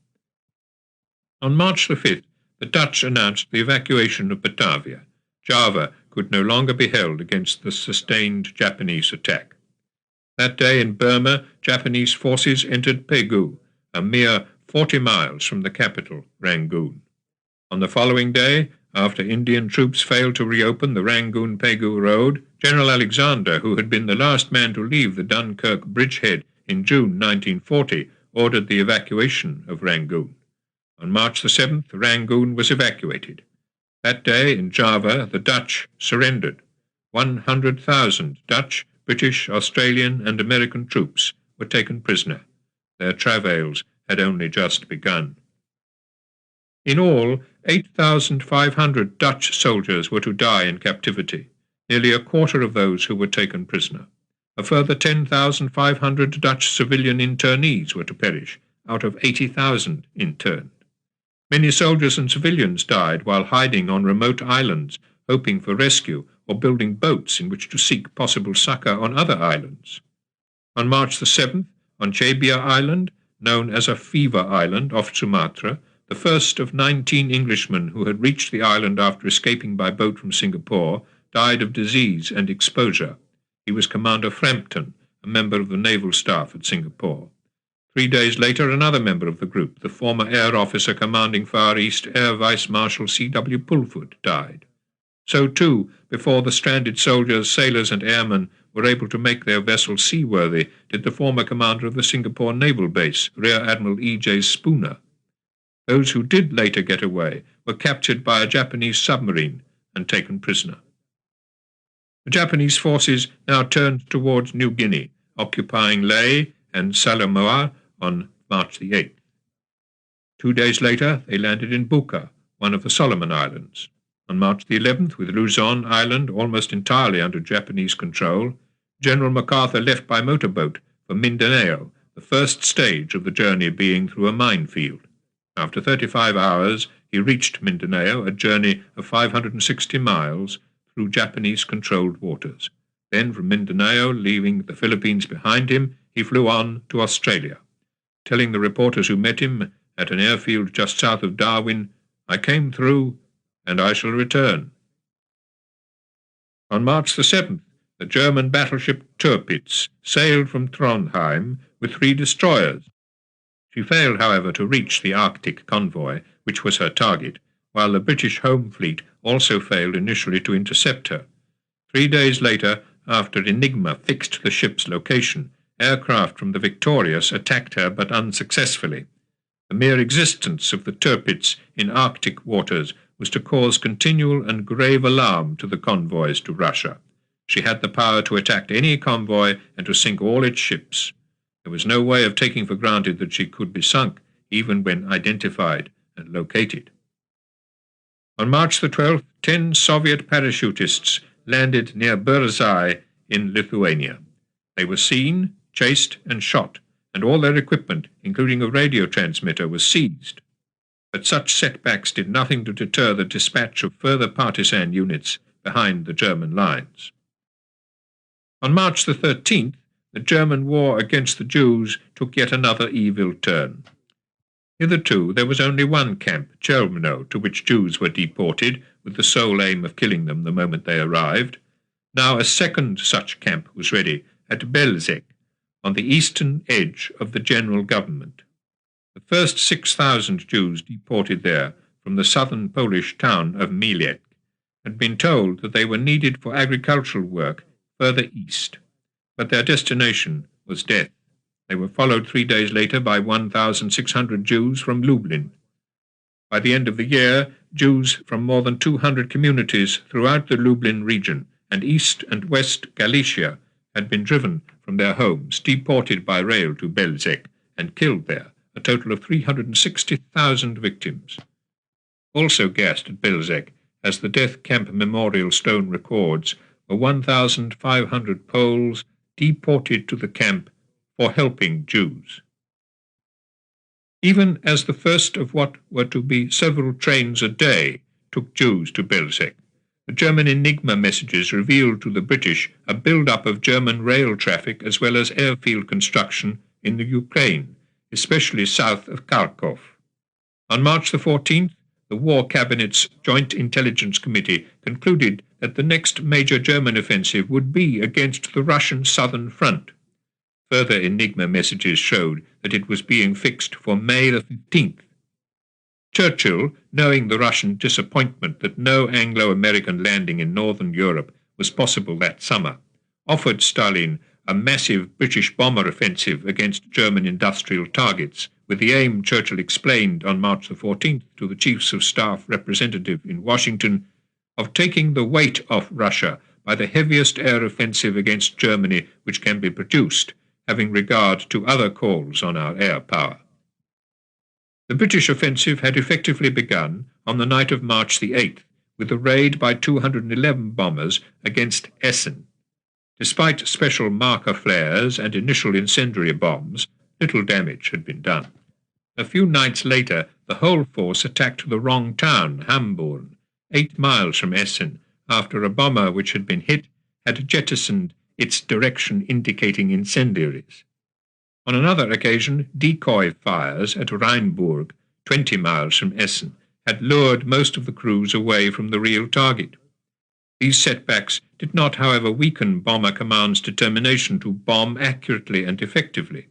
On March the 5th, the Dutch announced the evacuation of Batavia. Java could no longer be held against the sustained Japanese attack. That day in Burma, Japanese forces entered Pegu, a mere 40 miles from the capital, Rangoon. On the following day, after Indian troops failed to reopen the Rangoon-Pegu road, General Alexander, who had been the last man to leave the Dunkirk bridgehead in June 1940, ordered the evacuation of Rangoon. On March the 7th, Rangoon was evacuated. That day in Java, the Dutch surrendered. 100,000 Dutch, British, Australian, and American troops were taken prisoner. Their travails had only just begun. In all, 8,500 Dutch soldiers were to die in captivity, nearly a quarter of those who were taken prisoner. A further 10,500 Dutch civilian internees were to perish, out of 80,000 interned. Many soldiers and civilians died while hiding on remote islands, hoping for rescue or building boats in which to seek possible succor on other islands. On March the 7th, on Chabia Island, known as a fever island off Sumatra, the first of 19 Englishmen who had reached the island after escaping by boat from Singapore died of disease and exposure. He was Commander Frampton, a member of the naval staff at Singapore. 3 days later, another member of the group, the former air officer commanding Far East Air Vice Marshal C.W. Pulford, died. So too, before the stranded soldiers, sailors, and airmen were able to make their vessel seaworthy, did the former commander of the Singapore Naval Base, Rear Admiral E.J. Spooner. Those who did later get away were captured by a Japanese submarine and taken prisoner. The Japanese forces now turned towards New Guinea, occupying Lae and Salamaua on March the 8th. 2 days later, they landed in Buka, one of the Solomon Islands. On March the 11th, with Luzon Island almost entirely under Japanese control, General MacArthur left by motorboat for Mindanao, the first stage of the journey being through a minefield. After 35 hours, he reached Mindanao, a journey of 560 miles through Japanese-controlled waters. Then from Mindanao, leaving the Philippines behind him, he flew on to Australia. telling the reporters who met him at an airfield just south of Darwin, "I came through, and I shall return." On March the 7th, the German battleship Tirpitz sailed from Trondheim with 3 destroyers. She failed, however, to reach the Arctic convoy, which was her target, while the British home fleet also failed initially to intercept her. 3 days later, after Enigma fixed the ship's location, aircraft from the Victorious attacked her but unsuccessfully. The mere existence of the Tirpitz in Arctic waters was to cause continual and grave alarm to the convoys to Russia. She had the power to attack any convoy and to sink all its ships. There was no way of taking for granted that she could be sunk, even when identified and located. On March the 12th, 10 Soviet parachutists landed near Berzai in Lithuania. They were seen, chased, and shot, and all their equipment, including a radio transmitter, was seized. But such setbacks did nothing to deter the dispatch of further partisan units behind the German lines. On March the 13th, the German war against the Jews took yet another evil turn. Hitherto there was only one camp, Chelmno, to which Jews were deported, with the sole aim of killing them the moment they arrived. Now a second such camp was ready, at Belzec, on the eastern edge of the general government. The first 6,000 Jews deported there from the southern Polish town of Mielec had been told that they were needed for agricultural work further east, but their destination was death. They were followed 3 days later by 1,600 Jews from Lublin. By the end of the year, Jews from more than 200 communities throughout the Lublin region and East and West Galicia had been driven from their homes, deported by rail to Belzec, and killed there, a total of 360,000 victims. Also gassed at Belzec, as the death camp memorial stone records, were 1,500 Poles deported to the camp for helping Jews. Even as the first of what were to be several trains a day took Jews to Belzec, the German Enigma messages revealed to the British a build-up of German rail traffic as well as airfield construction in the Ukraine, especially south of Kharkov. On March the 14th, the War Cabinet's Joint Intelligence Committee concluded that the next major German offensive would be against the Russian southern front. Further Enigma messages showed that it was being fixed for May the 15th. Churchill, knowing the Russian disappointment that no Anglo-American landing in northern Europe was possible that summer, offered Stalin a massive British bomber offensive against German industrial targets, with the aim, Churchill explained on March the 14th to the Chiefs of Staff representative in Washington, of taking the weight off Russia by the heaviest air offensive against Germany which can be produced, having regard to other calls on our air power. The British offensive had effectively begun on the night of March the 8th, with a raid by 211 bombers against Essen. Despite special marker flares and initial incendiary bombs, little damage had been done. A few nights later, the whole force attacked the wrong town, Hamburg, 8 miles from Essen, after a bomber which had been hit had jettisoned its direction indicating incendiaries. On another occasion, decoy fires at Rheinburg, 20 miles from Essen, had lured most of the crews away from the real target. These setbacks did not, however, weaken Bomber Command's determination to bomb accurately and effectively.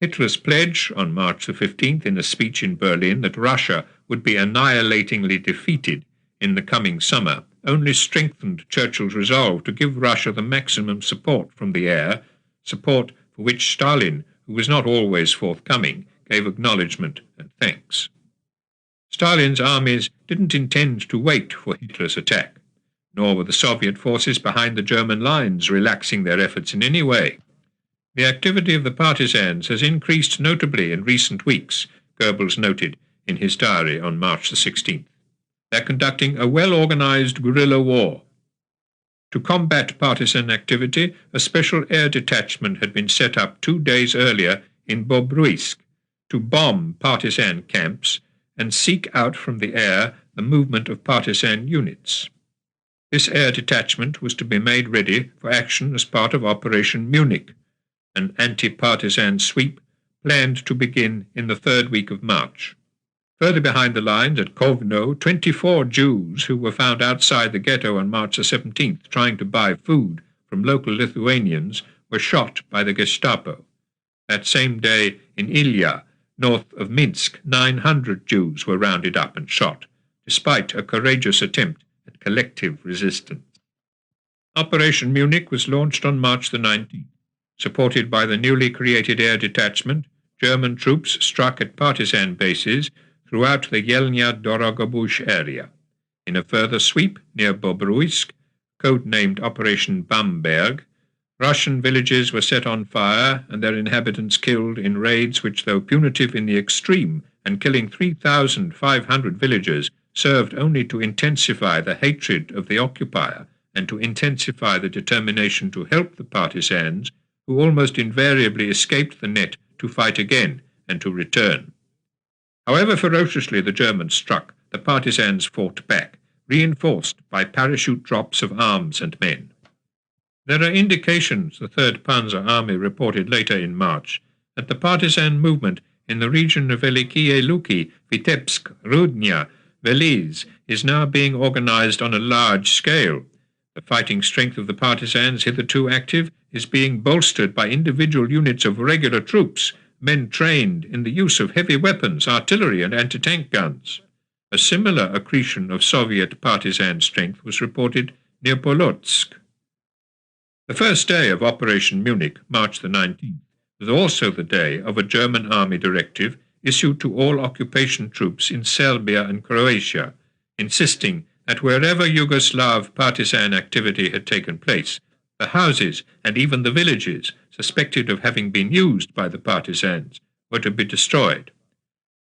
Hitler's pledge on March the 15th in a speech in Berlin that Russia would be annihilatingly defeated in the coming summer only strengthened Churchill's resolve to give Russia the maximum support from the air, support for which Stalin, who was not always forthcoming, gave acknowledgement and thanks. Stalin's armies didn't intend to wait for Hitler's attack, nor were the Soviet forces behind the German lines relaxing their efforts in any way. The activity of the partisans has increased notably in recent weeks, Goebbels noted in his diary on March the 16th. They're conducting a well-organized guerrilla war. To combat partisan activity, a special air detachment had been set up 2 days earlier in Bobruisk to bomb partisan camps and seek out from the air the movement of partisan units. This air detachment was to be made ready for action as part of Operation Munich, an anti-partisan sweep planned to begin in the third week of March. Further behind the lines at Kovno, 24 Jews who were found outside the ghetto on March the 17th trying to buy food from local Lithuanians were shot by the Gestapo. That same day in Ilya, north of Minsk, 900 Jews were rounded up and shot, despite a courageous attempt at collective resistance. Operation Munich was launched on March the 19th. Supported by the newly created air detachment, German troops struck at partisan bases throughout the Yelnya-Dorogobush area. In a further sweep near Bobruisk, codenamed Operation Bamberg, Russian villages were set on fire and their inhabitants killed in raids which, though punitive in the extreme and killing 3,500 villagers, served only to intensify the hatred of the occupier and to intensify the determination to help the partisans, who almost invariably escaped the net to fight again and to return. However ferociously the Germans struck, the partisans fought back, reinforced by parachute drops of arms and men. There are indications, the 3rd Panzer Army reported later in March, that the partisan movement in the region of Velikie Luki, Vitebsk, Rudnya, Veliz is now being organized on a large scale. The fighting strength of the partisans hitherto active is being bolstered by individual units of regular troops, men trained in the use of heavy weapons, artillery and anti-tank guns. A similar accretion of Soviet partisan strength was reported near Polotsk. The first day of Operation Munich, March the 19th, was also the day of a German army directive issued to all occupation troops in Serbia and Croatia, insisting that wherever Yugoslav partisan activity had taken place, the houses and even the villages suspected of having been used by the partisans were to be destroyed.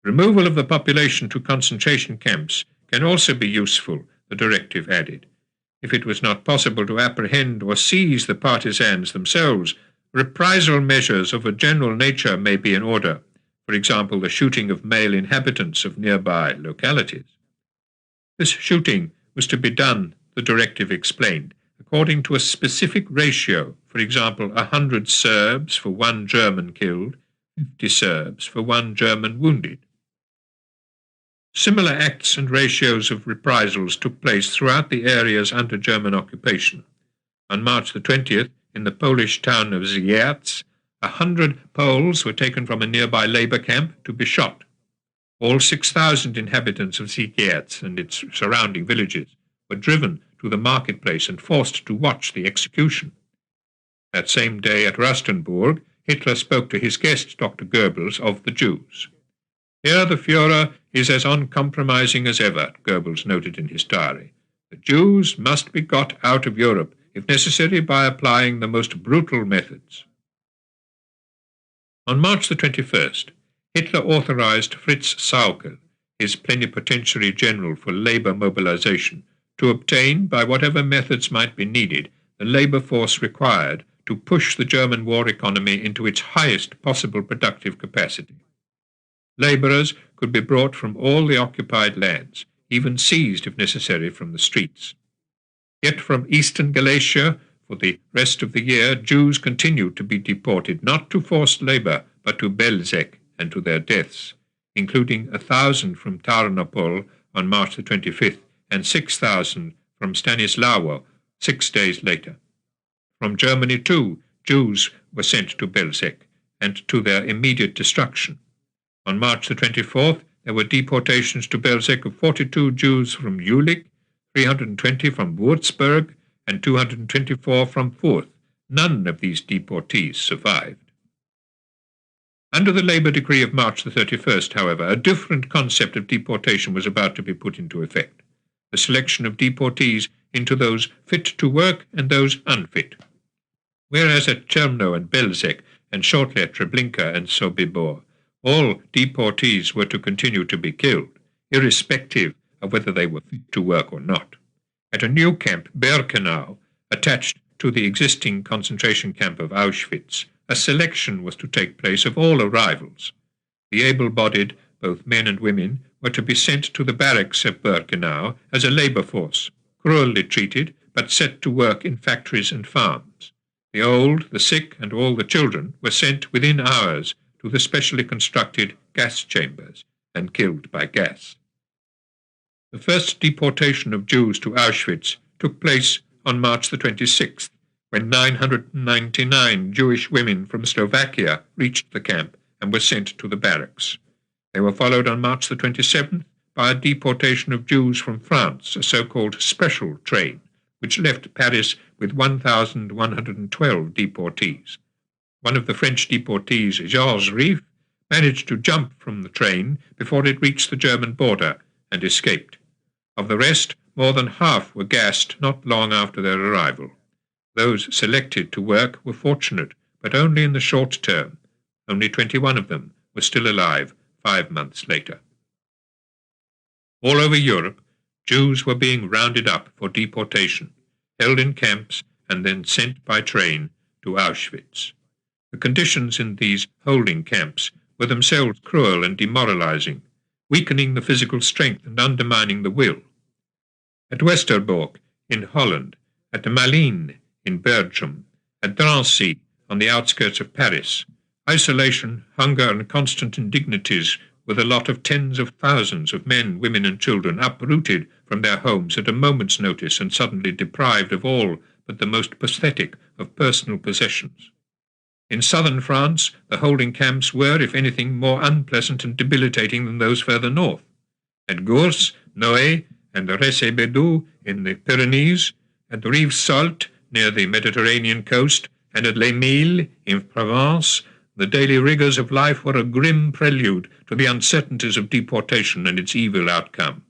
Removal of the population to concentration camps can also be useful, the directive added. If it was not possible to apprehend or seize the partisans themselves, reprisal measures of a general nature may be in order, for example, the shooting of male inhabitants of nearby localities. This shooting was to be done, the directive explained, according to a specific ratio, for example, 100 Serbs for 1 German killed, 50 Serbs for 1 German wounded. Similar acts and ratios of reprisals took place throughout the areas under German occupation. On March the 20th, in the Polish town of Zgierz, 100 Poles were taken from a nearby labour camp to be shot. All 6,000 inhabitants of Zgierz and its surrounding villages were driven to the marketplace and forced to watch the execution. That same day at Rastenburg, Hitler spoke to his guest, Dr. Goebbels, of the Jews. Here the Führer is as uncompromising as ever, Goebbels noted in his diary. The Jews must be got out of Europe, if necessary by applying the most brutal methods. On March the 21st, Hitler authorized Fritz Sauckel, his plenipotentiary general for labor mobilization, to obtain, by whatever methods might be needed, the labor force required to push the German war economy into its highest possible productive capacity. Laborers could be brought from all the occupied lands, even seized if necessary from the streets. Yet from eastern Galicia, for the rest of the year, Jews continued to be deported not to forced labor, but to Belzec and to their deaths, including 1,000 from Tarnopol on March the 25th and 6,000 from Stanislawo 6 days later. From Germany, too, Jews were sent to Belzec and to their immediate destruction. On March the 24th, there were deportations to Belzec of 42 Jews from Jülich, 320 from Würzburg, and 224 from Fürth. None of these deportees survived. Under the Labour Decree of March the 31st, however, a different concept of deportation was about to be put into effect, the selection of deportees into those fit to work and those unfit. Whereas at Chelmno and Belzec, and shortly at Treblinka and Sobibor, all deportees were to continue to be killed, irrespective of whether they were fit to work or not. At a new camp, Birkenau, attached to the existing concentration camp of Auschwitz, a selection was to take place of all arrivals. The able-bodied, both men and women, were to be sent to the barracks at Birkenau as a labour force, cruelly treated, but set to work in factories and farms. The old, the sick, and all the children were sent within hours to the specially constructed gas chambers and killed by gas. The first deportation of Jews to Auschwitz took place on March the 26th, when 999 Jewish women from Slovakia reached the camp and were sent to the barracks. They were followed on March the 27th by a deportation of Jews from France, a so-called special train, which left Paris with 1,112 deportees. One of the French deportees, Georges Rief, managed to jump from the train before it reached the German border and escaped. Of the rest, more than half were gassed not long after their arrival. Those selected to work were fortunate, but only in the short term. Only 21 of them were still alive 5 months later. All over Europe, Jews were being rounded up for deportation, held in camps, and then sent by train to Auschwitz. The conditions in these holding camps were themselves cruel and demoralizing, weakening the physical strength and undermining the will. At Westerbork in Holland, at Malines in Belgium, at Drancy on the outskirts of Paris, isolation, hunger, and constant indignities were the lot of tens of thousands of men, women, and children uprooted from their homes at a moment's notice and suddenly deprived of all but the most pathetic of personal possessions. In southern France, the holding camps were, if anything, more unpleasant and debilitating than those further north. At Gours, Noé, and Ressé-Bédou in the Pyrenees, at Rivesaltes near the Mediterranean coast, and at Les Milles in Provence, the daily rigours of life were a grim prelude to the uncertainties of deportation and its evil outcome.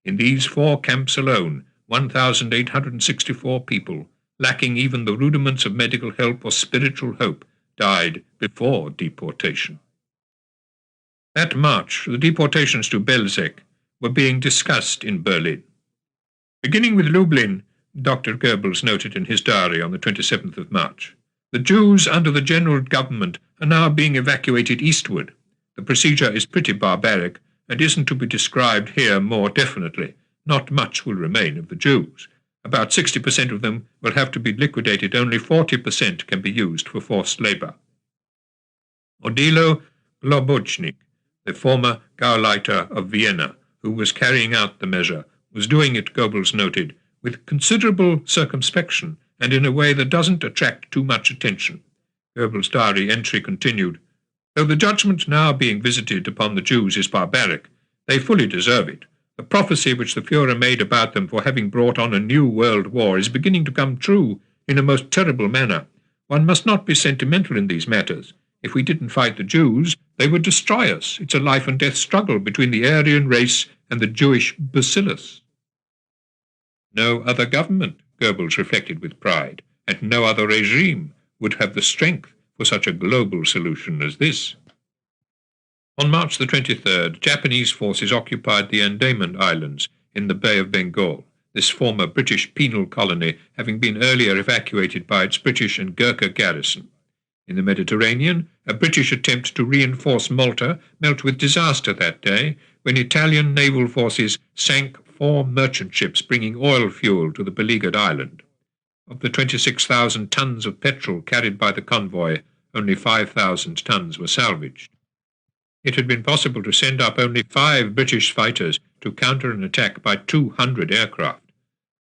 In these 4 camps alone, 1,864 people, lacking even the rudiments of medical help or spiritual hope, died before deportation. That March, the deportations to Belzec were being discussed in Berlin. Beginning with Lublin, Dr. Goebbels noted in his diary on the 27th of March, the Jews under the general government are now being evacuated eastward. The procedure is pretty barbaric and isn't to be described here more definitely. Not much will remain of the Jews. About 60% of them will have to be liquidated. Only 40% can be used for forced labor. Odilo Globocnik, the former Gauleiter of Vienna, who was carrying out the measure, was doing it, Goebbels noted, with considerable circumspection and in a way that doesn't attract too much attention. Goebbels' diary entry continued, though the judgment now being visited upon the Jews is barbaric, they fully deserve it. The prophecy which the Führer made about them for having brought on a new world war is beginning to come true in a most terrible manner. One must not be sentimental in these matters. If we didn't fight the Jews, they would destroy us. It's a life and death struggle between the Aryan race and the Jewish bacillus. No other government, Goebbels reflected with pride, and no other regime would have the strength for such a global solution as this. On March the 23rd, Japanese forces occupied the Andaman Islands in the Bay of Bengal, this former British penal colony having been earlier evacuated by its British and Gurkha garrison. In the Mediterranean, a British attempt to reinforce Malta met with disaster that day when Italian naval forces sank 4 merchant ships bringing oil fuel to the beleaguered island. Of the 26,000 tons of petrol carried by the convoy, only 5,000 tons were salvaged. It had been possible to send up only 5 British fighters to counter an attack by 200 aircraft.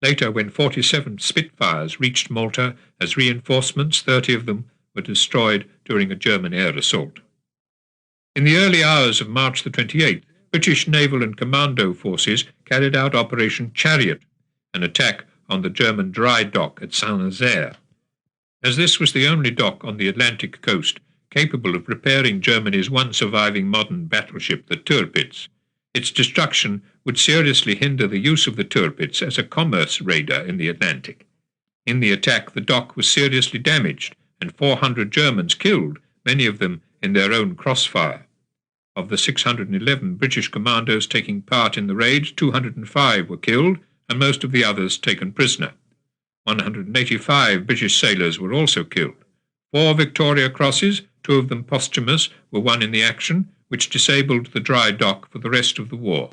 Later, when 47 Spitfires reached Malta as reinforcements, 30 of them were destroyed during a German air assault. In the early hours of March the 28th, British naval and commando forces carried out Operation Chariot, an attack on the German dry dock at Saint-Nazaire. As this was the only dock on the Atlantic coast capable of repairing Germany's one surviving modern battleship, the Tirpitz, its destruction would seriously hinder the use of the Tirpitz as a commerce raider in the Atlantic. In the attack, the dock was seriously damaged and 400 Germans killed, many of them in their own crossfire. Of the 611 British commandos taking part in the raid, 205 were killed and most of the others taken prisoner. 185 British sailors were also killed. 4 Victoria Crosses, 2 of them posthumous, were won in the action, which disabled the dry dock for the rest of the war.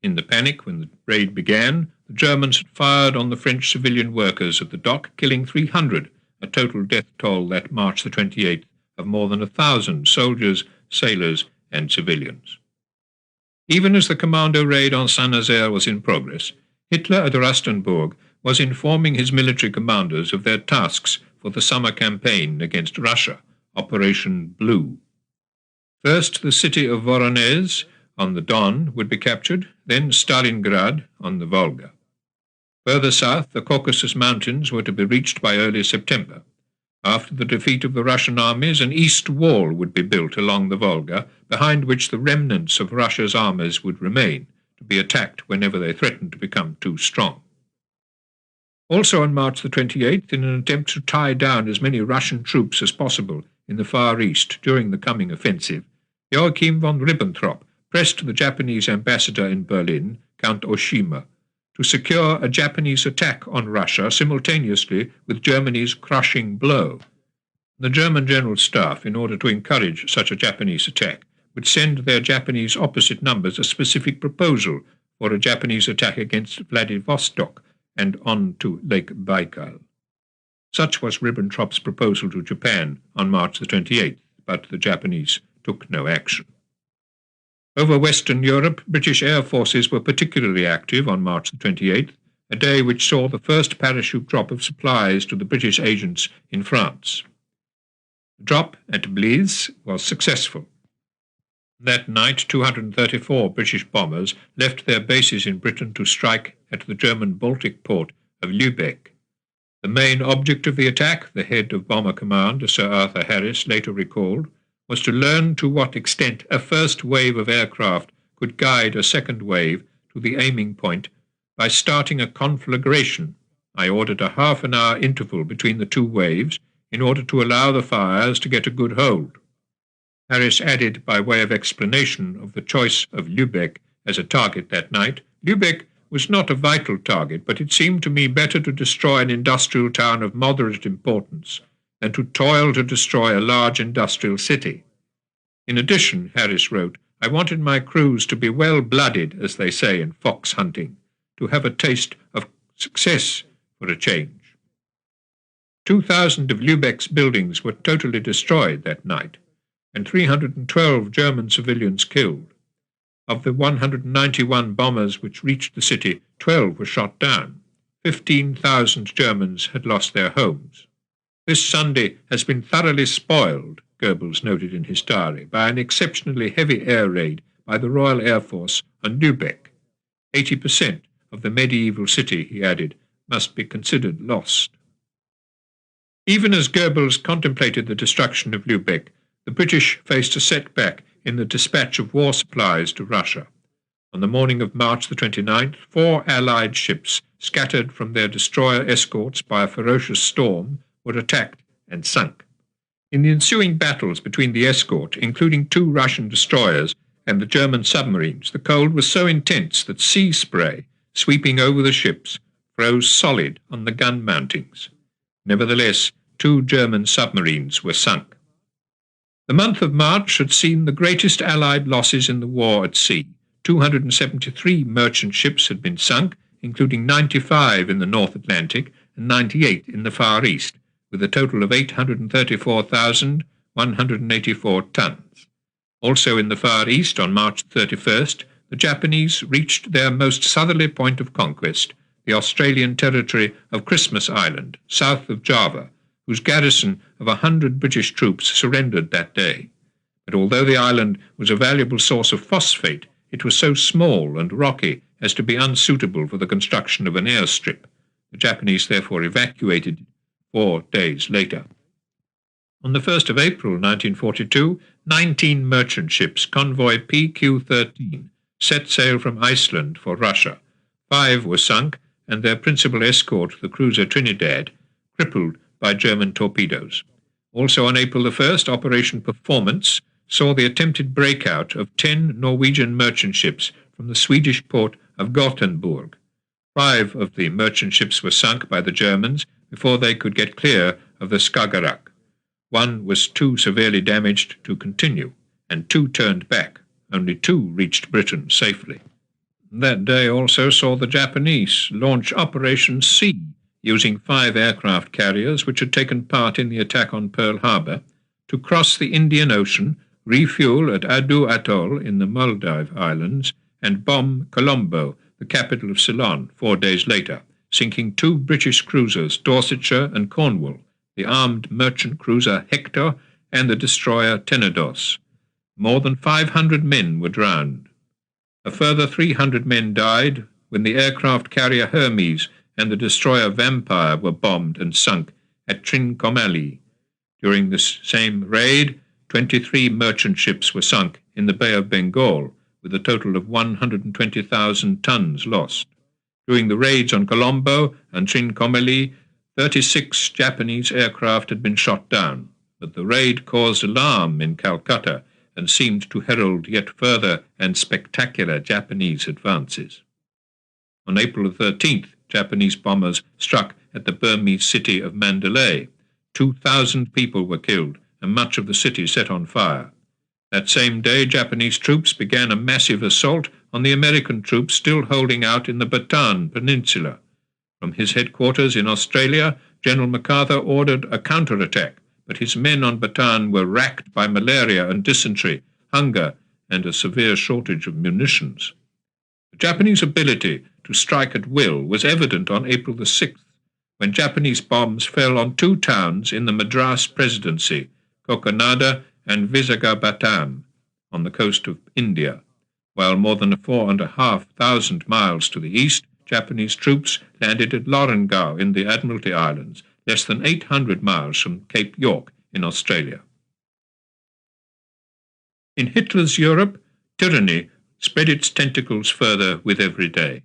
In the panic when the raid began, the Germans had fired on the French civilian workers at the dock, killing 300, a total death toll that March the 28th of more than 1,000 soldiers, sailors and civilians. Even as the commando raid on Saint-Nazaire was in progress, Hitler at Rastenburg was informing his military commanders of their tasks for the summer campaign against Russia, Operation Blue. First, the city of Voronezh on the Don would be captured, then Stalingrad on the Volga. Further south, the Caucasus Mountains were to be reached by early September. After the defeat of the Russian armies, an east wall would be built along the Volga, behind which the remnants of Russia's armies would remain, to be attacked whenever they threatened to become too strong. Also on March the 28th, in an attempt to tie down as many Russian troops as possible in the Far East during the coming offensive, Joachim von Ribbentrop pressed the Japanese ambassador in Berlin, Count Oshima, to secure a Japanese attack on Russia simultaneously with Germany's crushing blow. The German General Staff, in order to encourage such a Japanese attack, would send their Japanese opposite numbers a specific proposal for a Japanese attack against Vladivostok and on to Lake Baikal. Such was Ribbentrop's proposal to Japan on March the 28th, but the Japanese took no action. Over Western Europe, British air forces were particularly active on March the 28th, a day which saw the first parachute drop of supplies to the British agents in France. The drop at Bliz was successful. That night, 234 British bombers left their bases in Britain to strike at the German Baltic port of Lübeck. The main object of the attack, the head of Bomber Command, Sir Arthur Harris, later recalled, was to learn to what extent a first wave of aircraft could guide a second wave to the aiming point by starting a conflagration. I ordered a half-an-hour interval between the two waves in order to allow the fires to get a good hold. Harris added, by way of explanation of the choice of Lübeck as a target that night, Lübeck was not a vital target, but it seemed to me better to destroy an industrial town of moderate importance than to toil to destroy a large industrial city. In addition, Harris wrote, I wanted my crews to be well-blooded, as they say in fox hunting, to have a taste of success for a change. 2,000 of Lübeck's buildings were totally destroyed that night, and 312 German civilians killed. Of the 191 bombers which reached the city, 12 were shot down. 15,000 Germans had lost their homes. This Sunday has been thoroughly spoiled, Goebbels noted in his diary, by an exceptionally heavy air raid by the Royal Air Force on Lübeck. 80% of the medieval city, he added, must be considered lost. Even as Goebbels contemplated the destruction of Lübeck, the British faced a setback in the dispatch of war supplies to Russia. On the morning of March the 29th, 4 Allied ships, scattered from their destroyer escorts by a ferocious storm, were attacked and sunk. In the ensuing battles between the escort, including 2 Russian destroyers, and the German submarines, the cold was so intense that sea spray, sweeping over the ships, froze solid on the gun mountings. Nevertheless, 2 German submarines were sunk. The month of March had seen the greatest Allied losses in the war at sea. 273 merchant ships had been sunk, including 95 in the North Atlantic and 98 in the Far East, with a total of 834,184 tons. Also in the Far East, on March 31st, the Japanese reached their most southerly point of conquest, the Australian territory of Christmas Island, south of Java, whose garrison of 100 British troops surrendered that day. But although the island was a valuable source of phosphate, it was so small and rocky as to be unsuitable for the construction of an airstrip. The Japanese therefore evacuated it 4 days later. On the 1st of April 1942, 19 merchant ships, convoy PQ-13, set sail from Iceland for Russia. 5 were sunk, and their principal escort, the cruiser Trinidad, crippled by German torpedoes. Also on April the 1st, Operation Performance saw the attempted breakout of 10 Norwegian merchant ships from the Swedish port of Gothenburg. 5 of the merchant ships were sunk by the Germans before they could get clear of the Skagerrak. 1 was too severely damaged to continue, and 2 turned back. Only 2 reached Britain safely. That day also saw the Japanese launch Operation Sea, using 5 aircraft carriers which had taken part in the attack on Pearl Harbor, to cross the Indian Ocean refuel at Adu Atoll in the Maldive Islands, and bomb Colombo, the capital of Ceylon, 4 days later, sinking 2 British cruisers, Dorsetshire and Cornwall, the armed merchant cruiser Hector and the destroyer Tenedos. More than 500 men were drowned. A further 300 men died when the aircraft carrier Hermes and the destroyer Vampire were bombed and sunk at Trincomalee. During this same raid, 23 merchant ships were sunk in the Bay of Bengal, with a total of 120,000 tons lost. During the raids on Colombo and Trincomalee, 36 Japanese aircraft had been shot down, but the raid caused alarm in Calcutta and seemed to herald yet further and spectacular Japanese advances. On April 13th, Japanese bombers struck at the Burmese city of Mandalay. 2,000 people were killed and much of the city set on fire. That same day, Japanese troops began a massive assault on the American troops still holding out in the Bataan Peninsula. From his headquarters in Australia, General MacArthur ordered a counterattack, but his men on Bataan were racked by malaria and dysentery, hunger, and a severe shortage of munitions. The Japanese ability to strike at will was evident on April the 6th, when Japanese bombs fell on 2 towns in the Madras Presidency, Kokonada and Visakhapatnam, on the coast of India, while more than 4,500 miles to the east, Japanese troops landed at Lorengau in the Admiralty Islands, less than 800 miles from Cape York in Australia. In Hitler's Europe, tyranny spread its tentacles further with every day.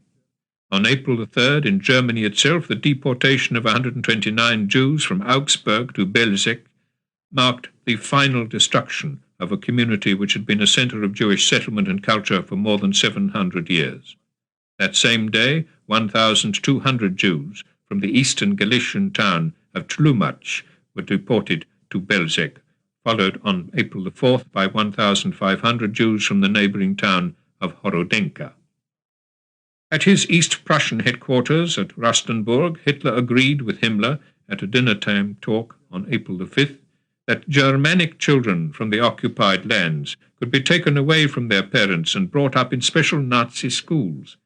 On April the 3rd, in Germany itself, the deportation of 129 Jews from Augsburg to Belzec marked the final destruction of a community which had been a center of Jewish settlement and culture for more than 700 years. That same day, 1,200 Jews from the eastern Galician town of Tlumac were deported to Belzec, followed on April the 4th by 1,500 Jews from the neighboring town of Horodenka. At his East Prussian headquarters at Rustenburg, Hitler agreed with Himmler at a dinner-time talk on April the 5th that Germanic children from the occupied lands could be taken away from their parents and brought up in special Nazi schools.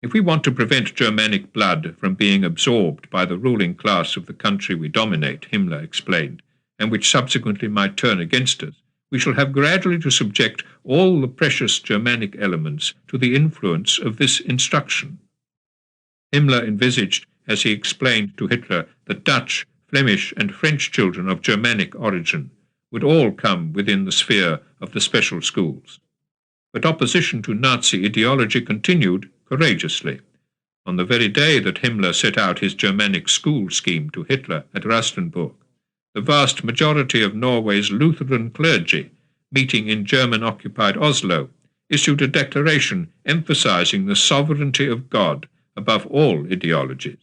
If we want to prevent Germanic blood from being absorbed by the ruling class of the country we dominate, Himmler explained, and which subsequently might turn against us, we shall have gradually to subject all the precious Germanic elements to the influence of this instruction. Himmler envisaged, as he explained to Hitler, that Dutch, Flemish, and French children of Germanic origin would all come within the sphere of the special schools. But opposition to Nazi ideology continued courageously. On the very day that Himmler set out his Germanic school scheme to Hitler at Rustenburg, the vast majority of Norway's Lutheran clergy, meeting in German-occupied Oslo, issued a declaration emphasizing the sovereignty of God above all ideologies.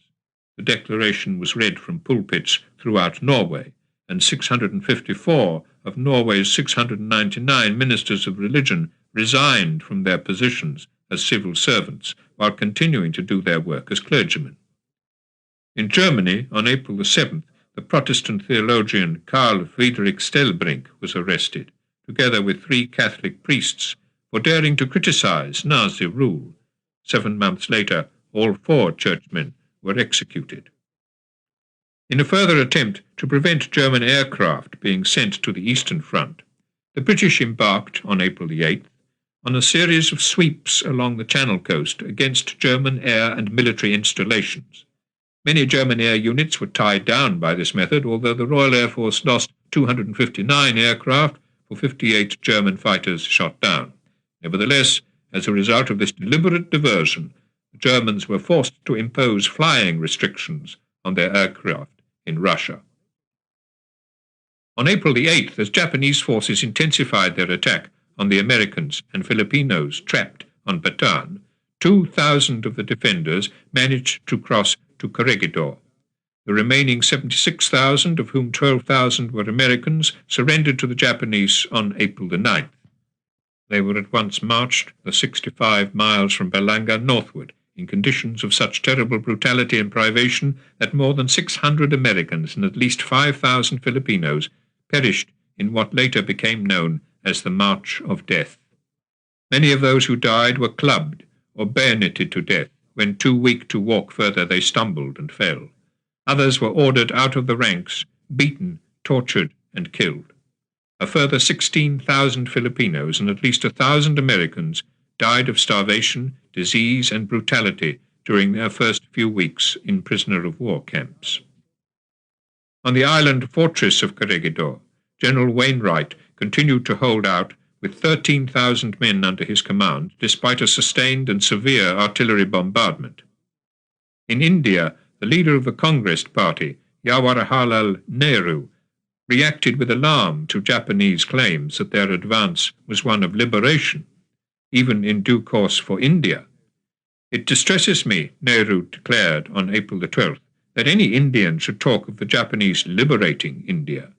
The declaration was read from pulpits throughout Norway, and 654 of Norway's 699 ministers of religion resigned from their positions as civil servants while continuing to do their work as clergymen. In Germany, on April the 7th, the Protestant theologian Karl Friedrich Stellbrink was arrested, together with 3 Catholic priests, for daring to criticize Nazi rule. 7 months later, all 4 churchmen were executed. In a further attempt to prevent German aircraft being sent to the Eastern Front, the British embarked on April the 8th on a series of sweeps along the Channel coast against German air and military installations. Many German air units were tied down by this method, although the Royal Air Force lost 259 aircraft for 58 German fighters shot down. Nevertheless, as a result of this deliberate diversion, the Germans were forced to impose flying restrictions on their aircraft in Russia. On April the 8th, as Japanese forces intensified their attack on the Americans and Filipinos trapped on Bataan, 2,000 of the defenders managed to cross to Corregidor. The remaining 76,000, of whom 12,000 were Americans, surrendered to the Japanese on April the 9th. They were at once marched the 65 miles from Balanga northward in conditions of such terrible brutality and privation that more than 600 Americans and at least 5,000 Filipinos perished in what later became known as the March of Death. Many of those who died were clubbed or bayoneted to death. When too weak to walk further, they stumbled and fell. Others were ordered out of the ranks, beaten, tortured, and killed. A further 16,000 Filipinos and at least 1,000 Americans died of starvation, disease, and brutality during their first few weeks in prisoner-of-war camps. On the island fortress of Corregidor, General Wainwright continued to hold out with 13,000 men under his command, despite a sustained and severe artillery bombardment. In India, the leader of the Congress party, Jawaharlal Nehru, reacted with alarm to Japanese claims that their advance was one of liberation, even in due course for India. "It distresses me," Nehru declared on April the 12th, "that any Indian should talk of the Japanese liberating India."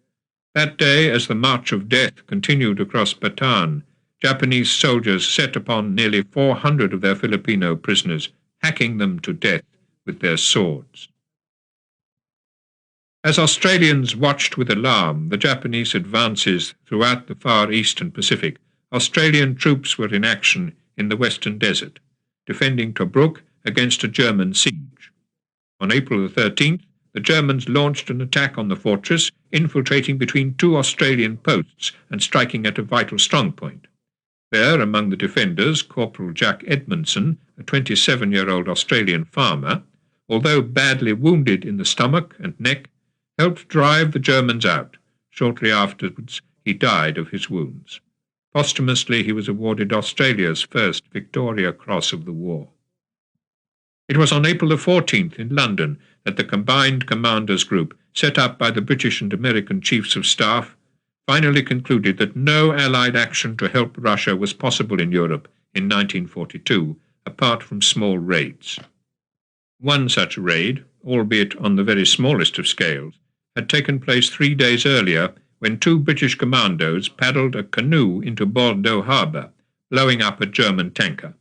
That day, as the March of Death continued across Bataan, Japanese soldiers set upon nearly 400 of their Filipino prisoners, hacking them to death with their swords. As Australians watched with alarm the Japanese advances throughout the Far East and Pacific, Australian troops were in action in the Western Desert, defending Tobruk against a German siege. On April the 13th, the Germans launched an attack on the fortress, infiltrating between two Australian posts and striking at a vital strongpoint. There, among the defenders, Corporal Jack Edmondson, a 27-year-old Australian farmer, although badly wounded in the stomach and neck, helped drive the Germans out. Shortly afterwards, he died of his wounds. Posthumously, he was awarded Australia's first Victoria Cross of the war. It was on April the 14th in London that the Combined Commanders Group, set up by the British and American Chiefs of Staff, finally concluded that no Allied action to help Russia was possible in Europe in 1942, apart from small raids. One such raid, albeit on the very smallest of scales, had taken place 3 days earlier when 2 British commandos paddled a canoe into Bordeaux harbour, blowing up a German tanker.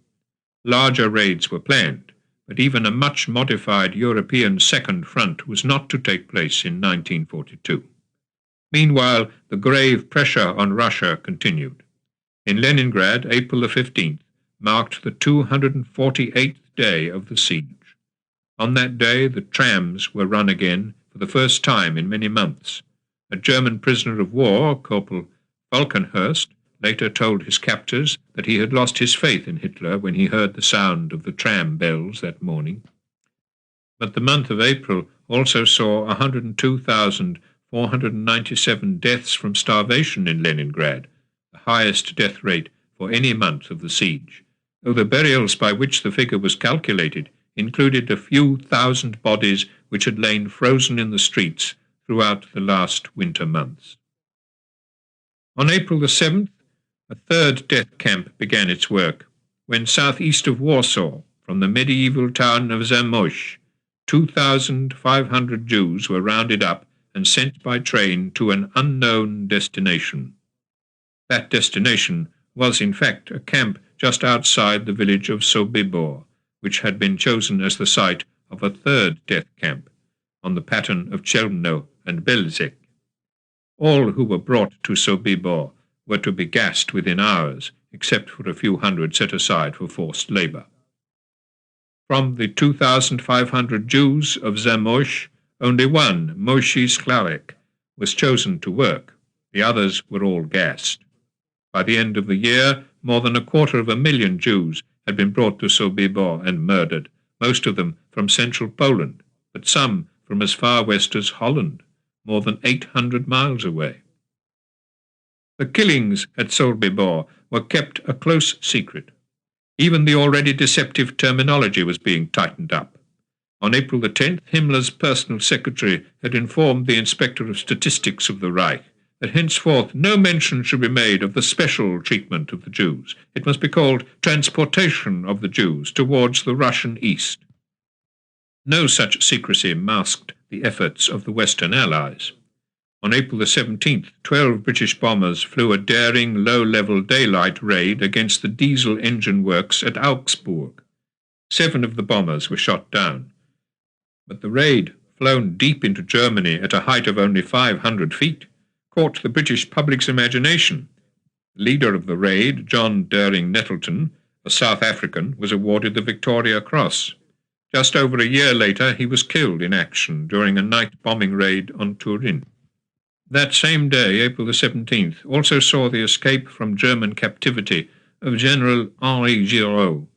Larger raids were planned, but even a much modified European Second Front was not to take place in 1942. Meanwhile, the grave pressure on Russia continued. In Leningrad, April the 15th marked the 248th day of the siege. On that day, the trams were run again for the first time in many months. A German prisoner of war, Corporal Falkenhurst, later told his captors that he had lost his faith in Hitler when he heard the sound of the tram bells that morning. But the month of April also saw 102,497 deaths from starvation in Leningrad, the highest death rate for any month of the siege, though the burials by which the figure was calculated included a few thousand bodies which had lain frozen in the streets throughout the last winter months. On April the 7th, a third death camp began its work, when southeast of Warsaw, from the medieval town of Zamość, 2,500 Jews were rounded up and sent by train to an unknown destination. That destination was in fact a camp just outside the village of Sobibor, which had been chosen as the site of a third death camp, on the pattern of Chelmno and Belzec. All who were brought to Sobibor were to be gassed within hours, except for a few hundred set aside for forced labour. From the 2,500 Jews of Zamość, only one, Moshe Sklarek, was chosen to work. The others were all gassed. By the end of the year, more than 250,000 Jews had been brought to Sobibor and murdered, most of them from central Poland, but some from as far west as Holland, more than 800 miles away. The killings at Sobibor were kept a close secret. Even the already deceptive terminology was being tightened up. On April the 10th, Himmler's personal secretary had informed the Inspector of Statistics of the Reich that henceforth no mention should be made of the special treatment of the Jews. It must be called transportation of the Jews towards the Russian East. No such secrecy masked the efforts of the Western Allies. On April the 17th, 12 British bombers flew a daring low-level daylight raid against the diesel engine works at Augsburg. 7 of the bombers were shot down. But the raid, flown deep into Germany at a height of only 500 feet, caught the British public's imagination. The leader of the raid, John Doering Nettleton, a South African, was awarded the Victoria Cross. Just over a year later, he was killed in action during a night bombing raid on Turin. That same day, April the 17th, also saw the escape from German captivity of General Henri Giraud.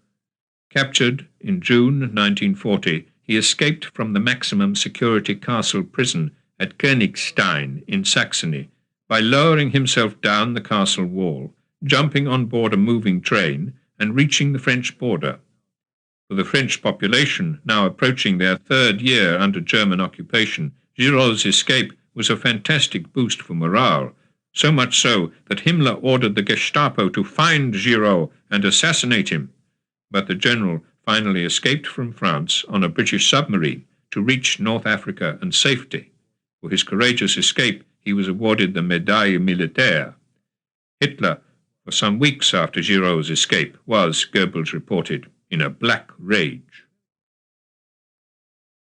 Captured in June 1940, he escaped from the maximum security castle prison at Königstein in Saxony by lowering himself down the castle wall, jumping on board a moving train, and reaching the French border. For the French population, now approaching their third year under German occupation, Giraud's escape was a fantastic boost for morale, so much so that Himmler ordered the Gestapo to find Giraud and assassinate him. But the general finally escaped from France on a British submarine to reach North Africa and safety. For his courageous escape, he was awarded the Médaille Militaire. Hitler, for some weeks after Giraud's escape, was, Goebbels reported, in a black rage.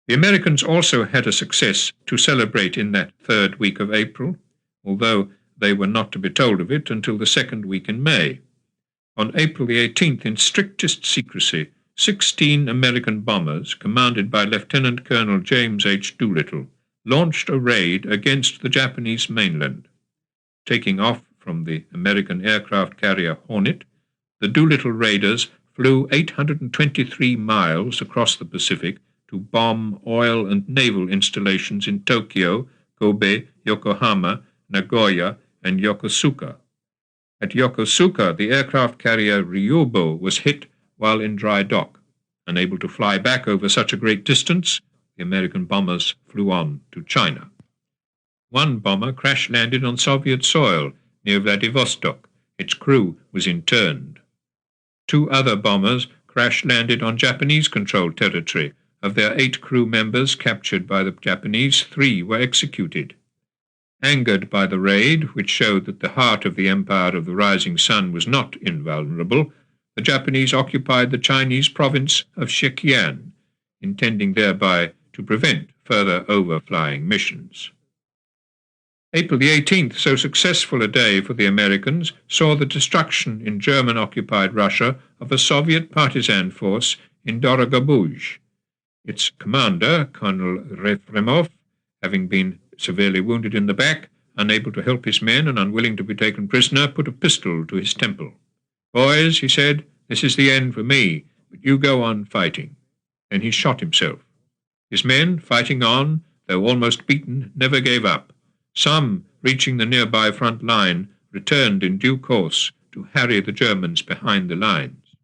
The Americans also had a success to celebrate in that third week of April, although they were not to be told of it until the second week in May. On April the 18th, in strictest secrecy, 16 American bombers, commanded by Lieutenant Colonel James H. Doolittle, launched a raid against the Japanese mainland. Taking off from the American aircraft carrier Hornet, the Doolittle raiders flew 823 miles across the Pacific to bomb oil and naval installations in Tokyo, Kobe, Yokohama, Nagoya, and Yokosuka. At Yokosuka, the aircraft carrier Ryubo was hit while in dry dock. Unable to fly back over such a great distance, the American bombers flew on to China. One bomber crash-landed on Soviet soil near Vladivostok. Its crew was interned. 2 other bombers crash-landed on Japanese-controlled territory. Of their 8 crew members captured by the Japanese, 3 were executed. Angered by the raid, which showed that the heart of the Empire of the Rising Sun was not invulnerable, the Japanese occupied the Chinese province of Zhejiang, intending thereby to prevent further overflying missions. April the 18th, so successful a day for the Americans, saw the destruction in German-occupied Russia of a Soviet partisan force in Dorogobuj. Its commander, Colonel Refremov, having been severely wounded in the back, unable to help his men and unwilling to be taken prisoner, put a pistol to his temple. "Boys," he said, "this is the end for me, but you go on fighting." Then he shot himself. His men, fighting on, though almost beaten, never gave up. Some, reaching the nearby front line, returned in due course to harry the Germans behind the lines.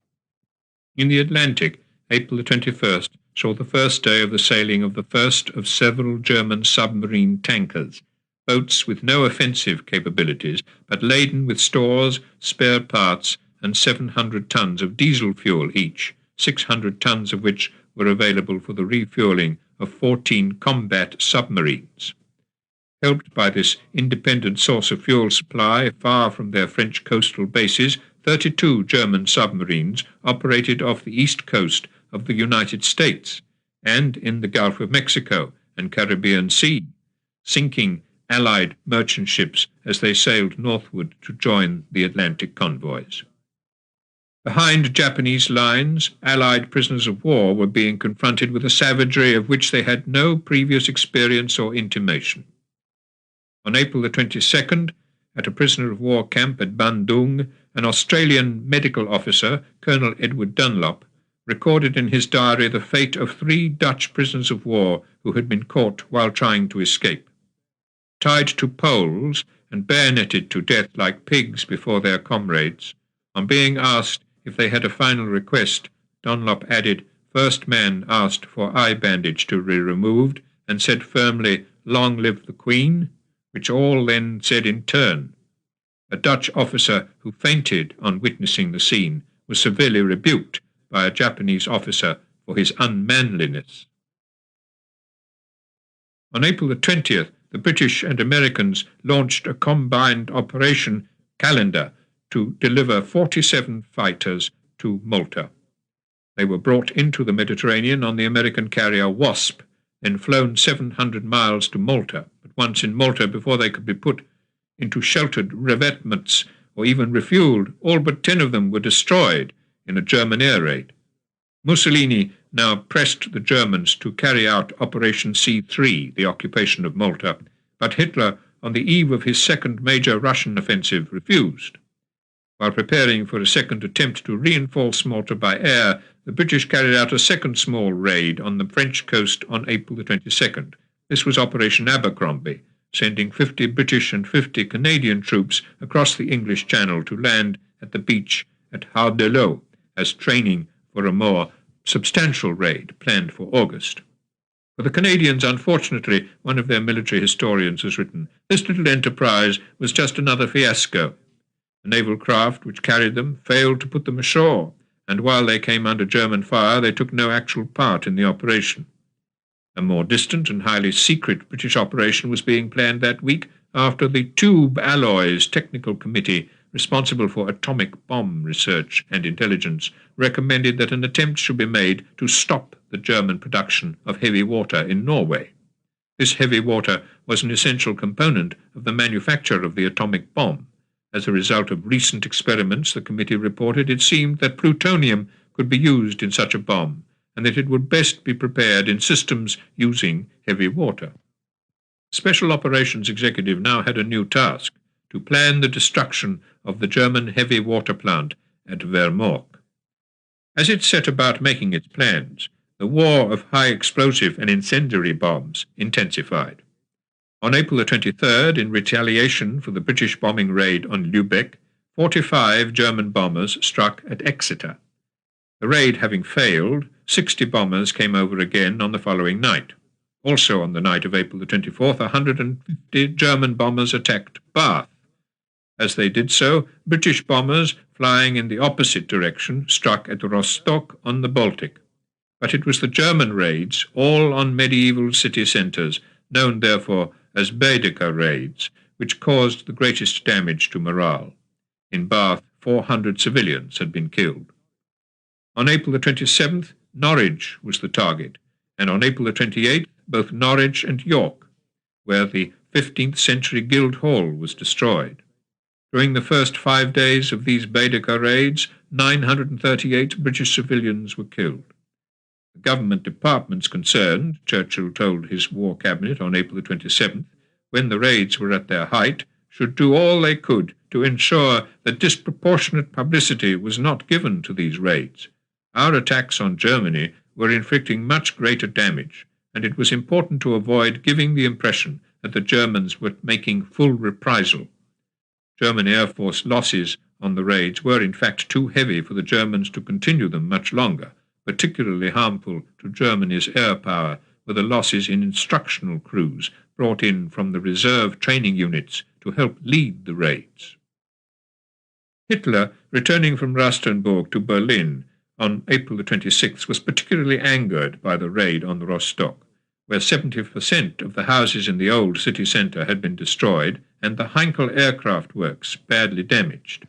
In the Atlantic, April the 21st saw the first day of the sailing of the first of several German submarine tankers, boats with no offensive capabilities, but laden with stores, spare parts, and 700 tons of diesel fuel each, 600 tons of which were available for the refueling of 14 combat submarines. Helped by this independent source of fuel supply far from their French coastal bases, 32 German submarines operated off the east coast of the United States and in the Gulf of Mexico and Caribbean Sea, sinking Allied merchant ships as they sailed northward to join the Atlantic convoys. Behind Japanese lines, Allied prisoners of war were being confronted with a savagery of which they had no previous experience or intimation. On April the 22nd, at a prisoner of war camp at Bandung, an Australian medical officer, Colonel Edward Dunlop, recorded in his diary the fate of 3 Dutch prisoners of war who had been caught while trying to escape. Tied to poles and bayoneted to death like pigs before their comrades, on being asked if they had a final request, Dunlop added, "First man asked for eye bandage to be removed and said firmly, 'Long live the Queen,' which all then said in turn. A Dutch officer who fainted on witnessing the scene was severely rebuked by a Japanese officer for his unmanliness." On April the 20th, the British and Americans launched a combined Operation Calendar to deliver 47 fighters to Malta. They were brought into the Mediterranean on the American carrier Wasp, then flown 700 miles to Malta, but once in Malta, before they could be put into sheltered revetments, or even refueled, all but 10 of them were destroyed in a German air raid. Mussolini now pressed the Germans to carry out Operation C3, the occupation of Malta, but Hitler, on the eve of his second major Russian offensive, refused. While preparing for a second attempt to reinforce Malta by air, the British carried out a second small raid on the French coast on April the 22nd. This was Operation Abercrombie, sending 50 British and 50 Canadian troops across the English Channel to land at the beach at Hardelot as training for a more substantial raid planned for August. For the Canadians, unfortunately, one of their military historians has written, this little enterprise was just another fiasco. The naval craft which carried them failed to put them ashore, and while they came under German fire, they took no actual part in the operation. A more distant and highly secret British operation was being planned that week after the Tube Alloys Technical Committee, responsible for atomic bomb research and intelligence, recommended that an attempt should be made to stop the German production of heavy water in Norway. This heavy water was an essential component of the manufacture of the atomic bomb. As a result of recent experiments, the committee reported, it seemed that plutonium could be used in such a bomb, and that it would best be prepared in systems using heavy water. Special Operations Executive now had a new task, to plan the destruction of the German heavy water plant at Vermork. As it set about making its plans, the war of high explosive and incendiary bombs intensified. On April the 23rd, in retaliation for the British bombing raid on Lübeck, 45 German bombers struck at Exeter. The raid having failed, 60 bombers came over again on the following night. Also on the night of April the 24th, 150 German bombers attacked Bath. As they did so, British bombers flying in the opposite direction struck at Rostock on the Baltic. But it was the German raids, all on medieval city centres, known therefore as Baedeker raids, which caused the greatest damage to morale. In Bath, 400 civilians had been killed. On April the 27th, Norwich was the target, and on April the 28th, both Norwich and York, where the 15th century Guildhall was destroyed. During the first 5 days of these Baedeker raids, 938 British civilians were killed. The government departments concerned, Churchill told his war cabinet on April the 27th, when the raids were at their height, should do all they could to ensure that disproportionate publicity was not given to these raids. Our attacks on Germany were inflicting much greater damage, and it was important to avoid giving the impression that the Germans were making full reprisal. German Air Force losses on the raids were in fact too heavy for the Germans to continue them much longer. Particularly harmful to Germany's air power were the losses in instructional crews brought in from the reserve training units to help lead the raids. Hitler, returning from Rastenburg to Berlin on April the 26th, was particularly angered by the raid on Rostock, where 70% of the houses in the old city centre had been destroyed and the Heinkel aircraft works badly damaged.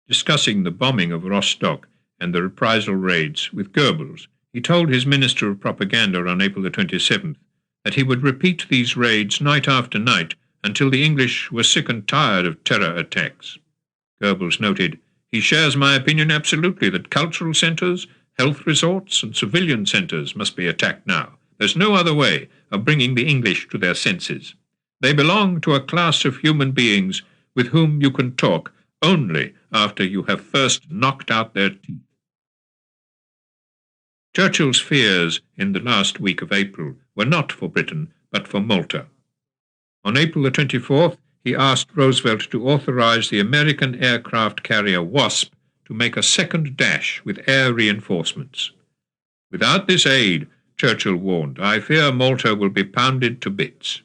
Discussing the bombing of Rostock and the reprisal raids with Goebbels, he told his Minister of Propaganda on April the 27th that he would repeat these raids night after night until the English were sick and tired of terror attacks. Goebbels noted, "He shares my opinion absolutely that cultural centres, health resorts and civilian centres must be attacked now. There's no other way of bringing the English to their senses. They belong to a class of human beings with whom you can talk only after you have first knocked out their teeth." Churchill's fears in the last week of April were not for Britain, but for Malta. On April the 24th, he asked Roosevelt to authorize the American aircraft carrier Wasp to make a second dash with air reinforcements. "Without this aid," Churchill warned, "I fear Malta will be pounded to bits."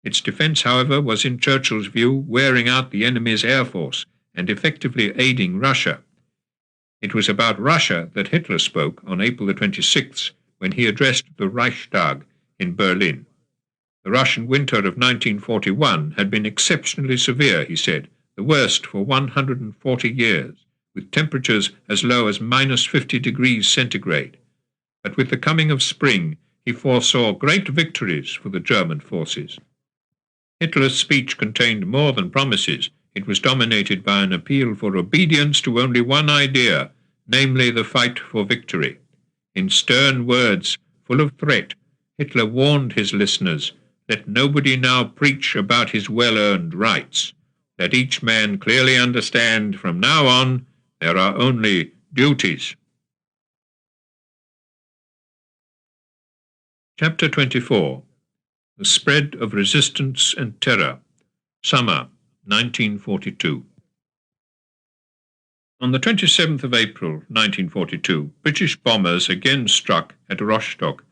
Its defence, however, was in Churchill's view wearing out the enemy's air force and effectively aiding Russia. It was about Russia that Hitler spoke on April the 26th when he addressed the Reichstag in Berlin. The Russian winter of 1941 had been exceptionally severe, he said, the worst for 140 years, with temperatures as low as -50 degrees centigrade. But with the coming of spring, he foresaw great victories for the German forces. Hitler's speech contained more than promises. It was dominated by an appeal for obedience to only one idea, namely the fight for victory. In stern words, full of threat, Hitler warned his listeners, "Let nobody now preach about his well-earned rights. Let each man clearly understand from now on there are only duties." Chapter 24. The Spread of Resistance and Terror. Summer 1942. On the 27th of April 1942, British bombers again struck at Rostock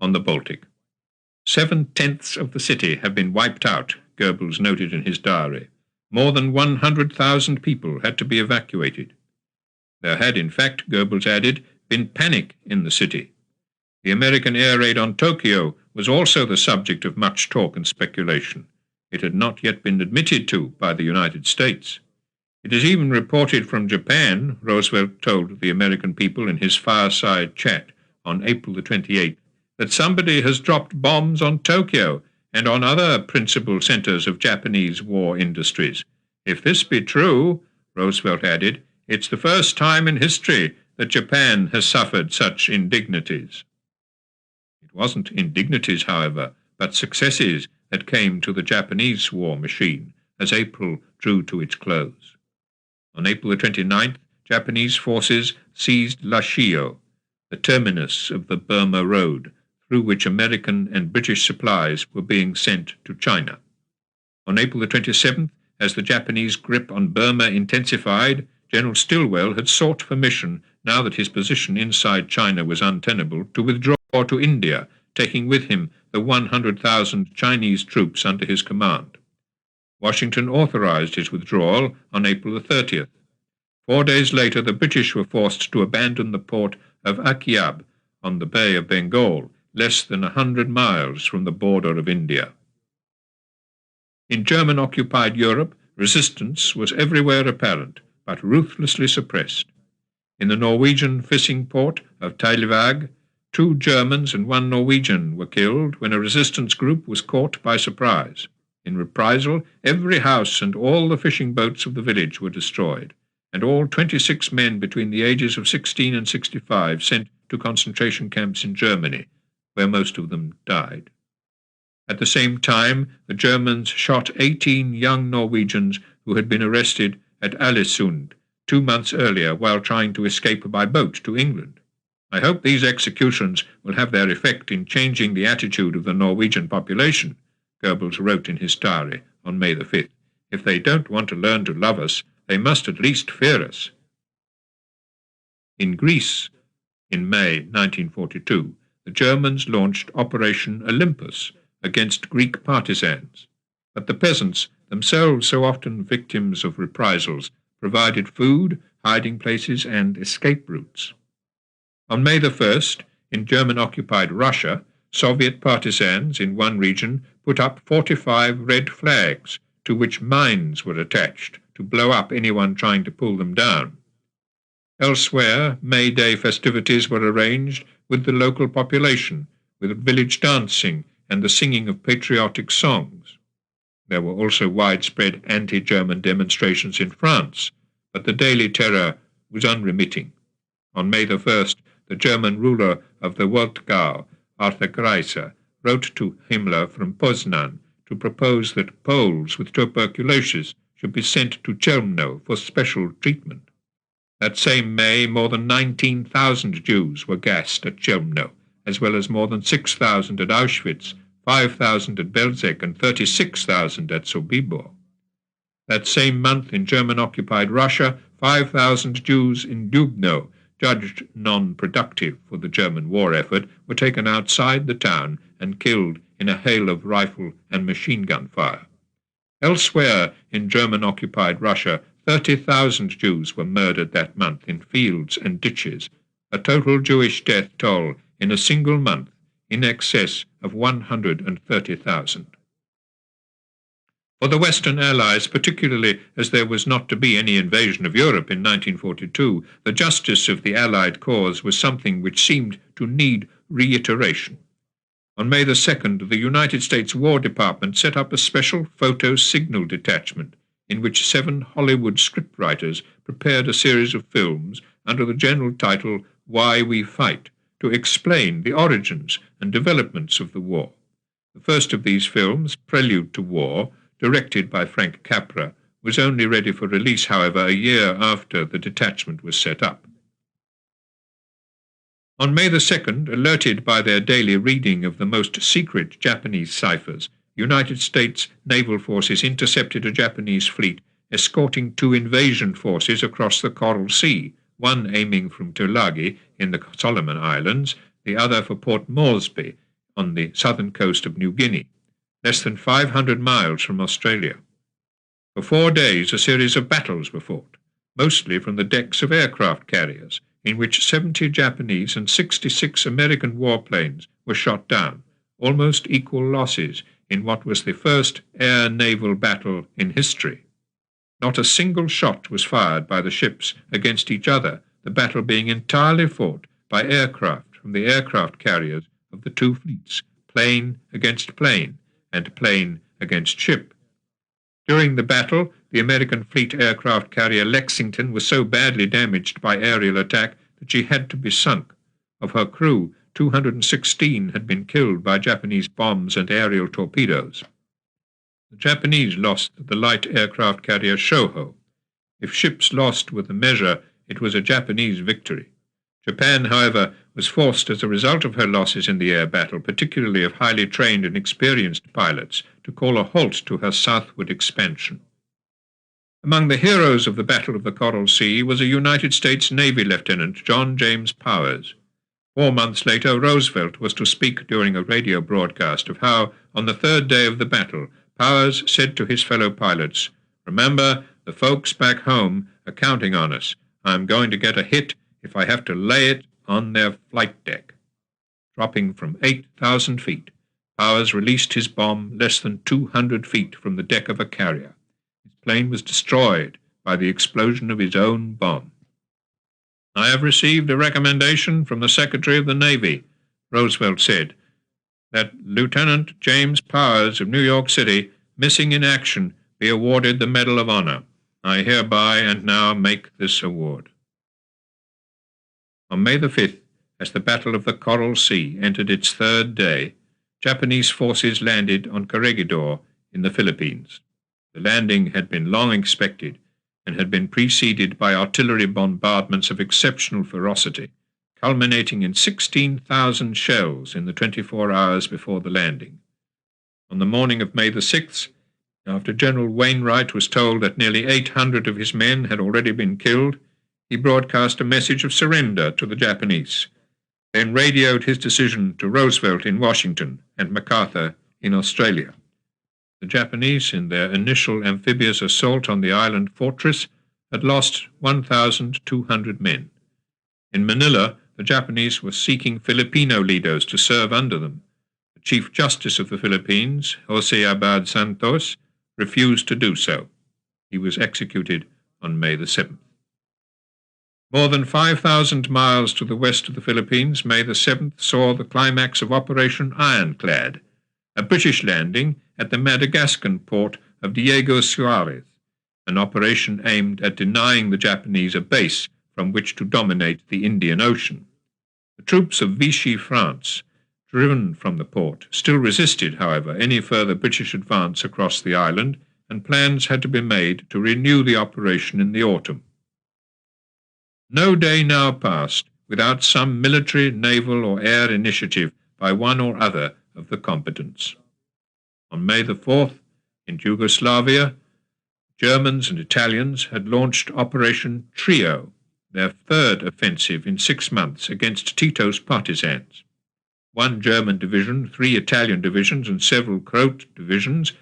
on the Baltic. 7/10 of the city have been wiped out, Goebbels noted in his diary. More than 100,000 people had to be evacuated. There had, in fact, Goebbels added, been panic in the city. The American air raid on Tokyo was also the subject of much talk and speculation. It had not yet been admitted to by the United States. It is even reported from Japan, Roosevelt told the American people in his fireside chat on April the 28th, that somebody has dropped bombs on Tokyo and on other principal centers of Japanese war industries. If this be true, Roosevelt added, it's the first time in history that Japan has suffered such indignities. It wasn't indignities, however, but successes that came to the Japanese war machine as April drew to its close. On April the 29th, Japanese forces seized Lashio, the terminus of the Burma Road, through which American and British supplies were being sent to China. On April the 27th, as the Japanese grip on Burma intensified, General Stilwell had sought permission, now that his position inside China was untenable, to withdraw to India, taking with him the 100,000 Chinese troops under his command. Washington authorized his withdrawal on April the 30th. 4 days later, the British were forced to abandon the port of Akiab on the Bay of Bengal, less than 100 miles from the border of India. In German-occupied Europe, resistance was everywhere apparent, but ruthlessly suppressed. In the Norwegian fishing port of Teilavag, 2 Germans and 1 Norwegian were killed when a resistance group was caught by surprise. In reprisal, every house and all the fishing boats of the village were destroyed, and all 26 men between the ages of 16 and 65 sent to concentration camps in Germany, where most of them died. At the same time, the Germans shot 18 young Norwegians who had been arrested at Ålesund 2 months earlier while trying to escape by boat to England. I hope these executions will have their effect in changing the attitude of the Norwegian population, Goebbels wrote in his diary on May the 5th. If they don't want to learn to love us, they must at least fear us. In Greece, in May 1942, the Germans launched Operation Olympus against Greek partisans, but the peasants, themselves so often victims of reprisals, provided food, hiding places, and escape routes. On May the 1st, in German-occupied Russia, Soviet partisans in one region put up 45 red flags to which mines were attached to blow up anyone trying to pull them down. Elsewhere, May Day festivities were arranged with the local population, with village dancing and the singing of patriotic songs. There were also widespread anti-German demonstrations in France, but the daily terror was unremitting. On May the 1st, the German ruler of the Woltgau, Arthur Kreisler, wrote to Himmler from Poznan to propose that Poles with tuberculosis should be sent to Chelmno for special treatment. That same May, more than 19,000 Jews were gassed at Chelmno, as well as more than 6,000 at Auschwitz, 5,000 at Belzec, and 36,000 at Sobibor. That same month, in German-occupied Russia, 5,000 Jews in Dubno, judged non-productive for the German war effort, were taken outside the town and killed in a hail of rifle and machine gun fire. Elsewhere in German-occupied Russia, 30,000 Jews were murdered that month in fields and ditches, a total Jewish death toll in a single month in excess of 130,000. For the Western Allies, particularly as there was not to be any invasion of Europe in 1942, the justice of the Allied cause was something which seemed to need reiteration. On May the 2nd, the United States War Department set up a special photo signal detachment in which 7 Hollywood scriptwriters prepared a series of films under the general title Why We Fight, to explain the origins and developments of the war. The first of these films, Prelude to War, directed by Frank Capra, was only ready for release, however, a year after the detachment was set up. On May the 2nd, alerted by their daily reading of the most secret Japanese ciphers, United States naval forces intercepted a Japanese fleet escorting 2 invasion forces across the Coral Sea, one aiming from Tulagi in the Solomon Islands, the other for Port Moresby on the southern coast of New Guinea, less than 500 miles from Australia. For 4 days a series of battles were fought, mostly from the decks of aircraft carriers, in which 70 Japanese and 66 American warplanes were shot down, almost equal losses in what was the first air-naval battle in history. Not a single shot was fired by the ships against each other, the battle being entirely fought by aircraft from the aircraft carriers of the 2 fleets, plane against plane, and plane against ship. During the battle, the American fleet aircraft carrier Lexington was so badly damaged by aerial attack that she had to be sunk. Of her crew, 216 had been killed by Japanese bombs and aerial torpedoes. The Japanese lost the light aircraft carrier Shoho. If ships lost were the measure, it was a Japanese victory. Japan, however, was forced as a result of her losses in the air battle, particularly of highly trained and experienced pilots, to call a halt to her southward expansion. Among the heroes of the Battle of the Coral Sea was a United States Navy Lieutenant, John James Powers. 4 months later, Roosevelt was to speak during a radio broadcast of how, on the 3rd day of the battle, Powers said to his fellow pilots, "Remember, the folks back home are counting on us. I'm going to get a hit if I have to lay it on their flight deck." Dropping from 8,000 feet, Powers released his bomb less than 200 feet from the deck of a carrier. His plane was destroyed by the explosion of his own bomb. "I have received a recommendation from the Secretary of the Navy," Roosevelt said, "that Lieutenant James Powers of New York City, missing in action, be awarded the Medal of Honor. I hereby and now make this award." On May the 5th, as the Battle of the Coral Sea entered its 3rd day, Japanese forces landed on Corregidor in the Philippines. The landing had been long expected and had been preceded by artillery bombardments of exceptional ferocity, culminating in 16,000 shells in the 24 hours before the landing. On the morning of May the 6th, after General Wainwright was told that nearly 800 of his men had already been killed, he broadcast a message of surrender to the Japanese, then radioed his decision to Roosevelt in Washington and MacArthur in Australia. The Japanese, in their initial amphibious assault on the island fortress, had lost 1,200 men. In Manila, the Japanese were seeking Filipino leaders to serve under them. The Chief Justice of the Philippines, Jose Abad Santos, refused to do so. He was executed on May the 7th. More than 5,000 miles to the west of the Philippines, May the 7th saw the climax of Operation Ironclad, a British landing at the Madagascan port of Diego Suarez, an operation aimed at denying the Japanese a base from which to dominate the Indian Ocean. The troops of Vichy France, driven from the port, still resisted, however, any further British advance across the island, and plans had to be made to renew the operation in the autumn. No day now passed without some military, naval, or air initiative by one or other of the combatants. On May the 4th, in Yugoslavia, Germans and Italians had launched Operation Trio, their 3rd offensive in 6 months against Tito's partisans. 1 German division, 3 Italian divisions, and several Croat divisions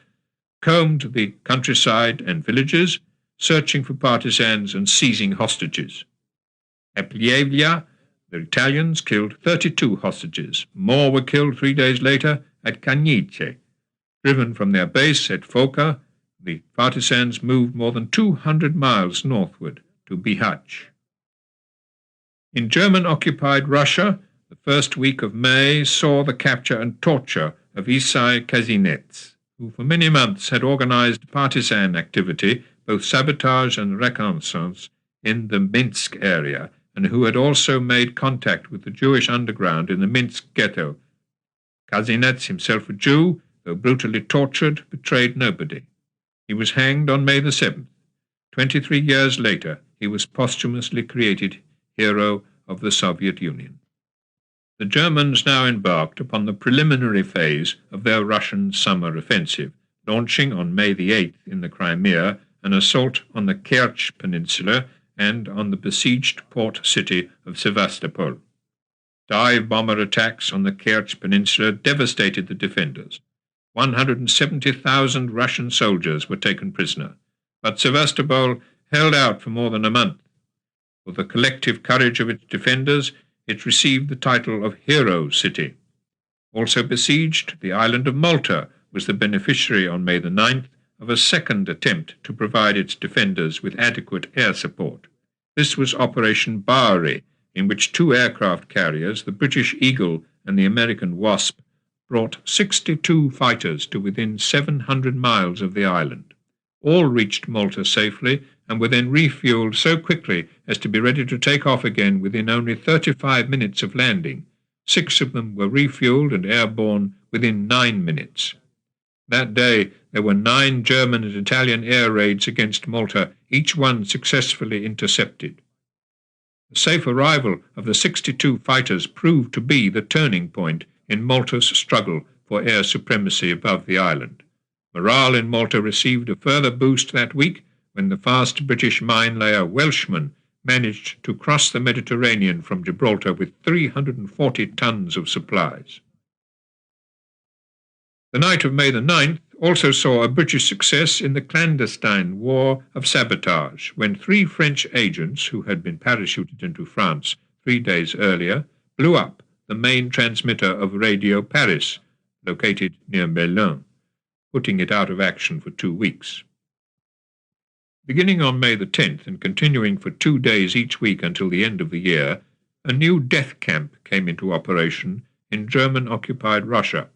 combed the countryside and villages, searching for partisans and seizing hostages. At Plievlia, the Italians killed 32 hostages. More were killed 3 days later at Canice. Driven from their base at Foca, the partisans moved more than 200 miles northward to Bihać. In German-occupied Russia, the first week of May saw the capture and torture of Isai Kazinets, who for many months had organized partisan activity both sabotage and reconnaissance in the Minsk area, and who had also made contact with the Jewish underground in the Minsk ghetto. Kazinets, himself a Jew, though brutally tortured, betrayed nobody. He was hanged on May the 7th. 23 years later, he was posthumously created Hero of the Soviet Union. The Germans now embarked upon the preliminary phase of their Russian summer offensive, launching on May the 8th in the Crimea an assault on the Kerch Peninsula and on the besieged port city of Sevastopol. Dive bomber attacks on the Kerch Peninsula devastated the defenders. 170,000 Russian soldiers were taken prisoner, but Sevastopol held out for more than a month. For the collective courage of its defenders, it received the title of Hero City. Also besieged, the island of Malta was the beneficiary on May the 9th of a second attempt to provide its defenders with adequate air support. This was Operation Bowery, in which two aircraft carriers, the British Eagle and the American Wasp, brought 62 fighters to within 700 miles of the island. All reached Malta safely and were then refueled so quickly as to be ready to take off again within only 35 minutes of landing. 6 of them were refueled and airborne within 9 minutes. That day, there were 9 German and Italian air raids against Malta, each one successfully intercepted. The safe arrival of the 62 fighters proved to be the turning point in Malta's struggle for air supremacy above the island. Morale in Malta received a further boost that week when the fast British mine layer Welshman managed to cross the Mediterranean from Gibraltar with 340 tons of supplies. The night of May the 9th also saw a British success in the clandestine war of sabotage, when 3 French agents who had been parachuted into France 3 days earlier blew up the main transmitter of Radio Paris, located near Melun, putting it out of action for 2 weeks. Beginning on May the 10th and continuing for 2 days each week until the end of the year, a new death camp came into operation in German-occupied Russia.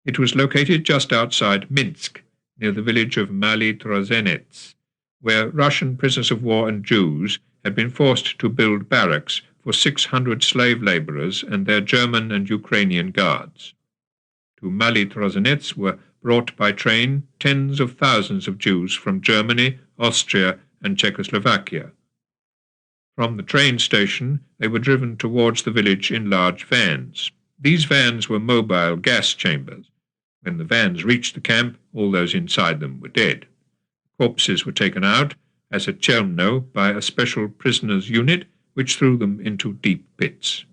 It was located just outside Minsk, near the village of Mali Trozenets, where Russian prisoners of war and Jews had been forced to build barracks for 600 slave laborers and their German and Ukrainian guards. To Mali Trozenets were brought by train tens of thousands of Jews from Germany, Austria, and Czechoslovakia. From the train station, they were driven towards the village in large vans. These vans were mobile gas chambers. When the vans reached the camp, all those inside them were dead. Corpses were taken out, as at Chelmno, by a special prisoners' unit, which threw them into deep pits.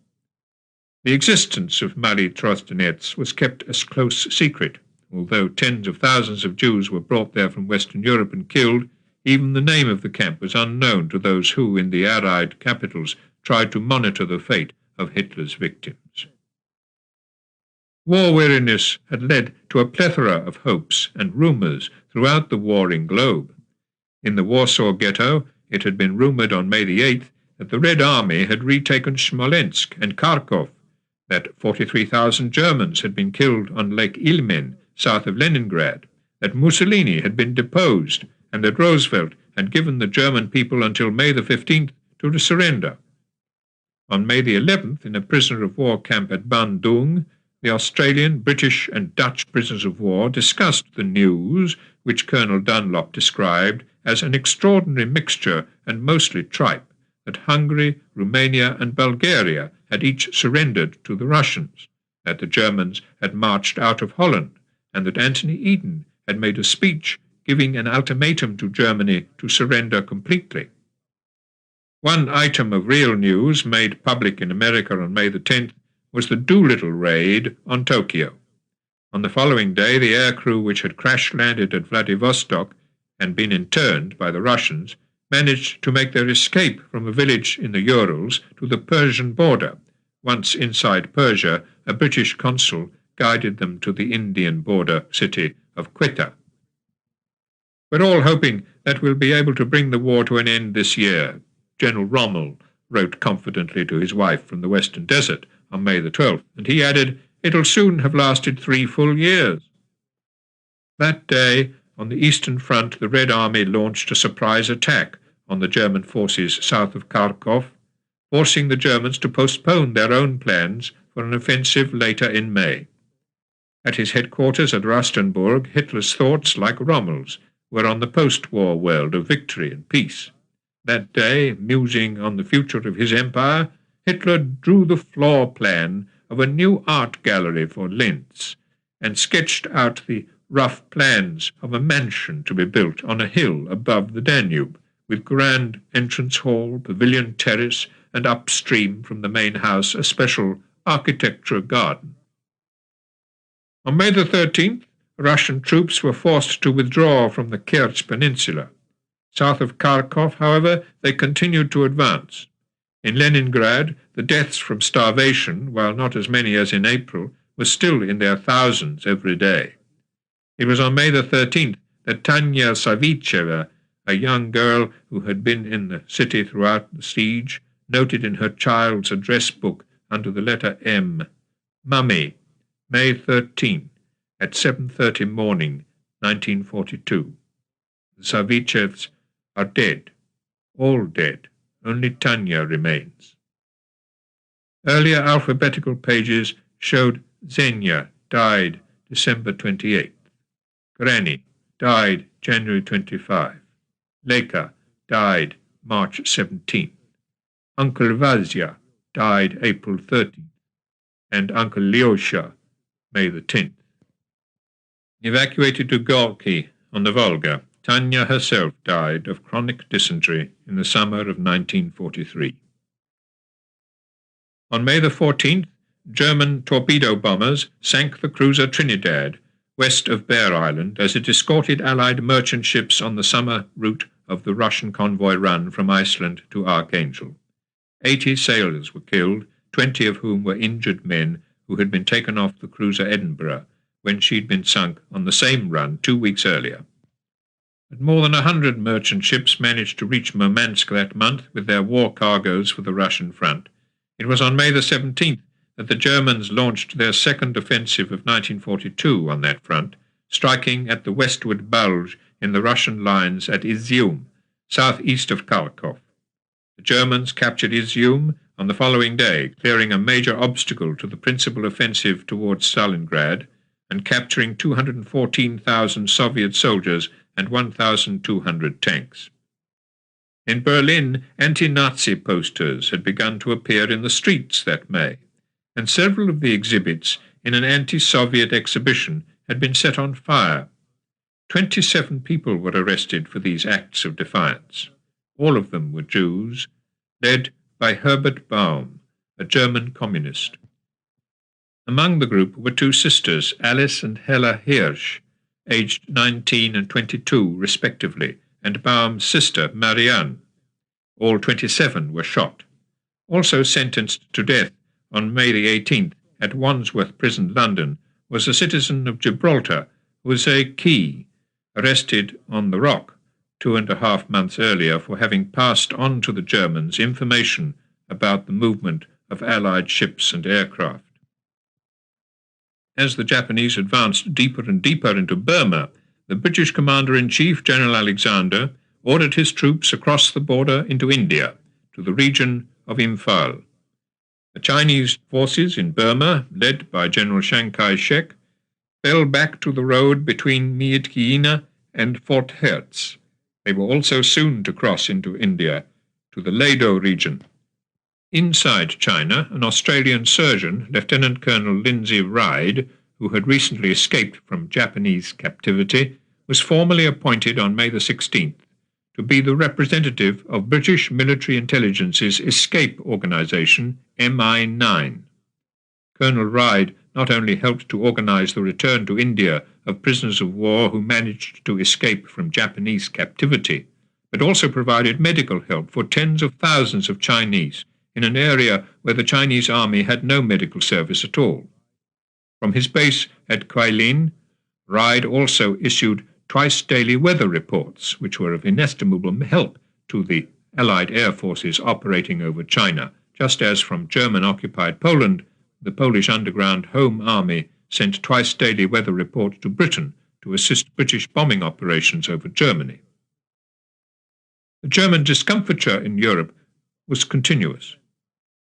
The existence of Mali Trozenets was kept a close secret. Although tens of thousands of Jews were brought there from Western Europe and killed, even the name of the camp was unknown to those who, in the Allied capitals, tried to monitor the fate of Hitler's victims. War weariness had led to a plethora of hopes and rumours throughout the warring globe. In the Warsaw Ghetto, it had been rumoured on May the 8th that the Red Army had retaken Smolensk and Kharkov, that 43,000 Germans had been killed on Lake Ilmen, south of Leningrad, that Mussolini had been deposed, and that Roosevelt had given the German people until May the 15th to surrender. On May the 11th, in a prisoner of war camp at Bandung, the Australian, British, and Dutch prisoners of war discussed the news, which Colonel Dunlop described as an extraordinary mixture and mostly tripe, that Hungary, Romania, and Bulgaria had each surrendered to the Russians, that the Germans had marched out of Holland, and that Anthony Eden had made a speech giving an ultimatum to Germany to surrender completely. One item of real news made public in America on May the 10th was the Doolittle raid on Tokyo. On the following day, the aircrew which had crash-landed at Vladivostok and been interned by the Russians managed to make their escape from a village in the Urals to the Persian border. Once inside Persia, a British consul guided them to the Indian border city of Quetta. "We're all hoping that we'll be able to bring the war to an end this year," General Rommel wrote confidently to his wife from the Western Desert on May the 12th, and he added, "It'll soon have lasted 3 full years." That day, on the Eastern Front, the Red Army launched a surprise attack on the German forces south of Kharkov, forcing the Germans to postpone their own plans for an offensive later in May. At his headquarters at Rastenburg, Hitler's thoughts, like Rommel's, were on the post-war world of victory and peace. That day, musing on the future of his empire, Hitler drew the floor plan of a new art gallery for Linz and sketched out the rough plans of a mansion to be built on a hill above the Danube, with grand entrance hall, pavilion terrace, and upstream from the main house a special architecture garden. On May the 13th, Russian troops were forced to withdraw from the Kerch Peninsula. South of Kharkov, however, they continued to advance. In Leningrad, the deaths from starvation, while not as many as in April, were still in their thousands every day. It was on May the 13th that Tanya Savicheva, a young girl who had been in the city throughout the siege, noted in her child's address book under the letter M, "Mummy, May 13, at 7:30 morning, 1942. The Savichevs are dead, all dead, only Tanya remains." Earlier alphabetical pages showed Zenya died December 28th. Granny died January 25. Leka died March 17th. Uncle Vazia died April 13th. And Uncle Lyosha May the 10th. Evacuated to Gorky on the Volga, Tanya herself died of chronic dysentery in the summer of 1943. On May the 14th, German torpedo bombers sank the cruiser Trinidad west of Bear Island as it escorted Allied merchant ships on the summer route of the Russian convoy run from Iceland to Archangel. 80 sailors were killed, 20 of whom were injured men who had been taken off the cruiser Edinburgh when she'd been sunk on the same run 2 weeks earlier. But more than 100 merchant ships managed to reach Murmansk that month with their war cargoes for the Russian front. It was on May the 17th that the Germans launched their second offensive of 1942 on that front, striking at the westward bulge in the Russian lines at Izium, southeast of Kharkov. The Germans captured Izium on the following day, clearing a major obstacle to the principal offensive towards Stalingrad and capturing 214,000 Soviet soldiers and 1,200 tanks. In Berlin, anti-Nazi posters had begun to appear in the streets that May, and several of the exhibits in an anti-Soviet exhibition had been set on fire. 27 people were arrested for these acts of defiance. All of them were Jews, led by Herbert Baum, a German communist. Among the group were 2 sisters, Alice and Hella Hirsch, aged 19 and 22 respectively, and Baum's sister, Marianne. All 27 were shot. Also sentenced to death on May the 18th at Wandsworth Prison, London, was a citizen of Gibraltar, Jose Key, arrested on the Rock 2.5 months earlier for having passed on to the Germans information about the movement of Allied ships and aircraft. As the Japanese advanced deeper and deeper into Burma, the British Commander-in-Chief, General Alexander, ordered his troops across the border into India, to the region of Imphal. The Chinese forces in Burma, led by General Chiang Kai-shek, fell back to the road between Myitkyina and Fort Hertz. They were also soon to cross into India, to the Lado region. Inside China, an Australian surgeon, Lieutenant Colonel Lindsay Ride, who had recently escaped from Japanese captivity, was formally appointed on May the 16th to be the representative of British Military Intelligence's escape organisation, MI9. Colonel Ride not only helped to organise the return to India of prisoners of war who managed to escape from Japanese captivity, but also provided medical help for tens of thousands of Chinese in an area where the Chinese army had no medical service at all. From his base at Kwailin, Ride also issued twice-daily weather reports, which were of inestimable help to the Allied air forces operating over China, just as from German-occupied Poland, the Polish underground Home Army sent twice-daily weather reports to Britain to assist British bombing operations over Germany. The German discomfiture in Europe was continuous.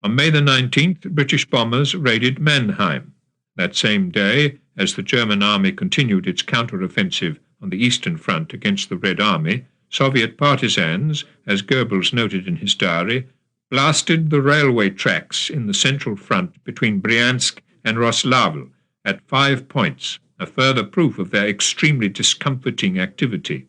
On May the 19th, British bombers raided Mannheim. That same day, as the German army continued its counter-offensive on the Eastern Front against the Red Army, Soviet partisans, as Goebbels noted in his diary, blasted the railway tracks in the central front between Bryansk and Roslavl at 5 points, a further proof of their extremely discomforting activity.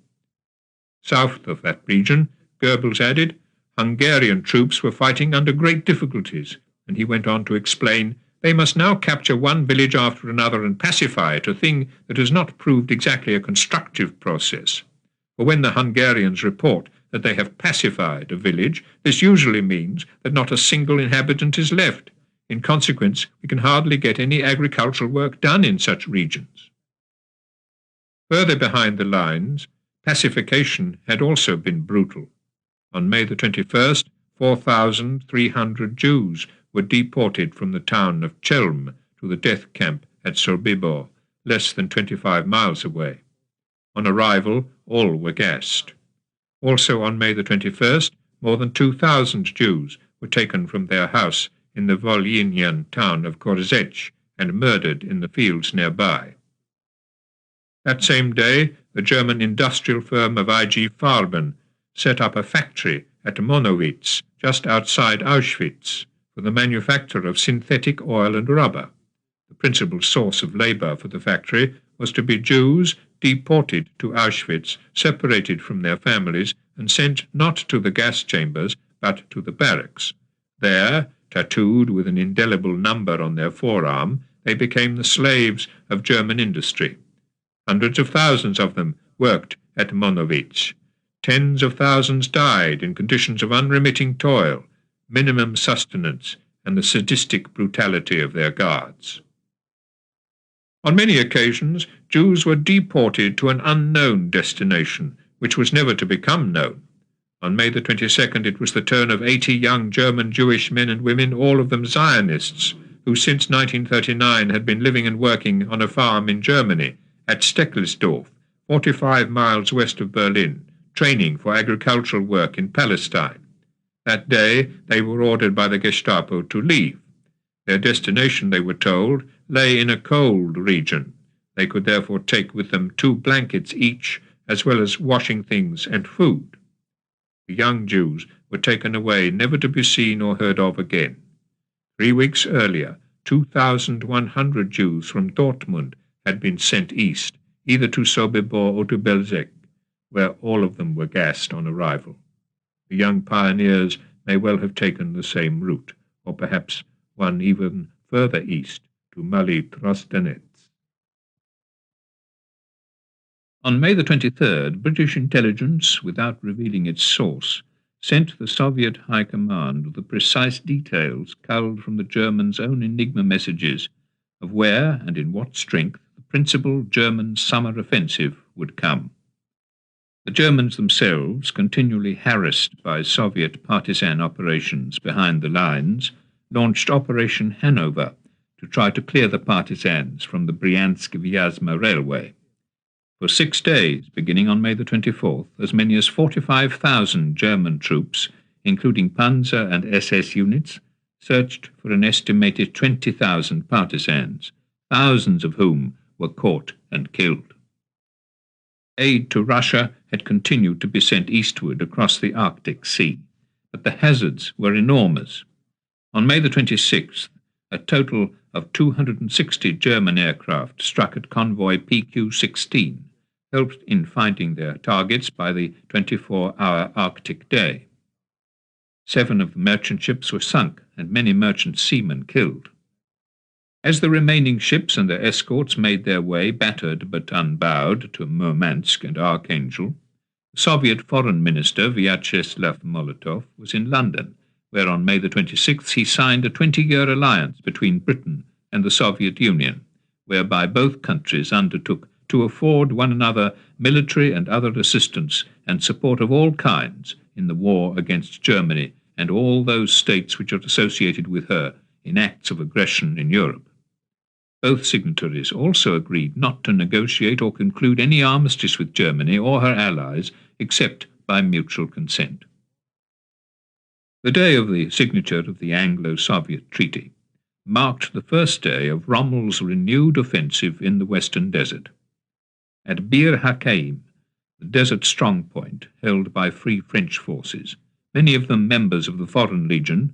South of that region, Goebbels added, Hungarian troops were fighting under great difficulties, and he went on to explain, they must now capture one village after another and pacify it, a thing that has not proved exactly a constructive process. For when the Hungarians report that they have pacified a village, this usually means that not a single inhabitant is left. In consequence, we can hardly get any agricultural work done in such regions. Further behind the lines, pacification had also been brutal. On May the 21st, 4,300 Jews were deported from the town of Chelm to the death camp at Sobibor, less than 25 miles away. On arrival, all were gassed. Also on May the 21st, more than 2,000 Jews were taken from their house in the Volhynian town of Korzech and murdered in the fields nearby. That same day, the German industrial firm of I.G. Farben set up a factory at Monowitz, just outside Auschwitz, for the manufacture of synthetic oil and rubber. The principal source of labor for the factory was to be Jews deported to Auschwitz, separated from their families, and sent not to the gas chambers, but to the barracks. There, tattooed with an indelible number on their forearm, they became the slaves of German industry. Hundreds of thousands of them worked at Monowitz. Tens of thousands died in conditions of unremitting toil, minimum sustenance, and the sadistic brutality of their guards. On many occasions, Jews were deported to an unknown destination, which was never to become known. On May the 22nd, it was the turn of 80 young German Jewish men and women, all of them Zionists, who since 1939 had been living and working on a farm in Germany, at Steckelsdorf, 45 miles west of Berlin, training for agricultural work in Palestine. That day, they were ordered by the Gestapo to leave. Their destination, they were told, lay in a cold region. They could therefore take with them 2 blankets each, as well as washing things and food. The young Jews were taken away, never to be seen or heard of again. 3 weeks earlier, 2,100 Jews from Dortmund had been sent east, either to Sobibor or to Belzec, where all of them were gassed on arrival. The young pioneers may well have taken the same route, or perhaps one even further east, to Mali Trostenetz. On May the 23rd, British intelligence, without revealing its source, sent the Soviet High Command the precise details culled from the Germans' own Enigma messages of where and in what strength the principal German summer offensive would come. The Germans themselves, continually harassed by Soviet partisan operations behind the lines, launched Operation Hanover to try to clear the partisans from the Bryansk-Vyazma railway. For 6 days, beginning on May the 24th, as many as 45,000 German troops, including Panzer and SS units, searched for an estimated 20,000 partisans, thousands of whom were caught and killed. Aid to Russia had continued to be sent eastward across the Arctic Sea, but the hazards were enormous. On May the 26th, a total of 260 German aircraft struck at convoy PQ-16, helped in finding their targets by the 24-hour Arctic day. 7 of the merchant ships were sunk and many merchant seamen killed. As the remaining ships and their escorts made their way, battered but unbowed, to Murmansk and Archangel, the Soviet Foreign Minister Vyacheslav Molotov was in London, where on May the 26th he signed a 20-year alliance between Britain and the Soviet Union, whereby both countries undertook to afford one another military and other assistance and support of all kinds in the war against Germany and all those states which are associated with her in acts of aggression in Europe. Both signatories also agreed not to negotiate or conclude any armistice with Germany or her allies except by mutual consent. The day of the signature of the Anglo-Soviet Treaty marked the first day of Rommel's renewed offensive in the Western Desert. At Bir Hakeim, the desert strongpoint held by Free French forces, many of them members of the Foreign Legion,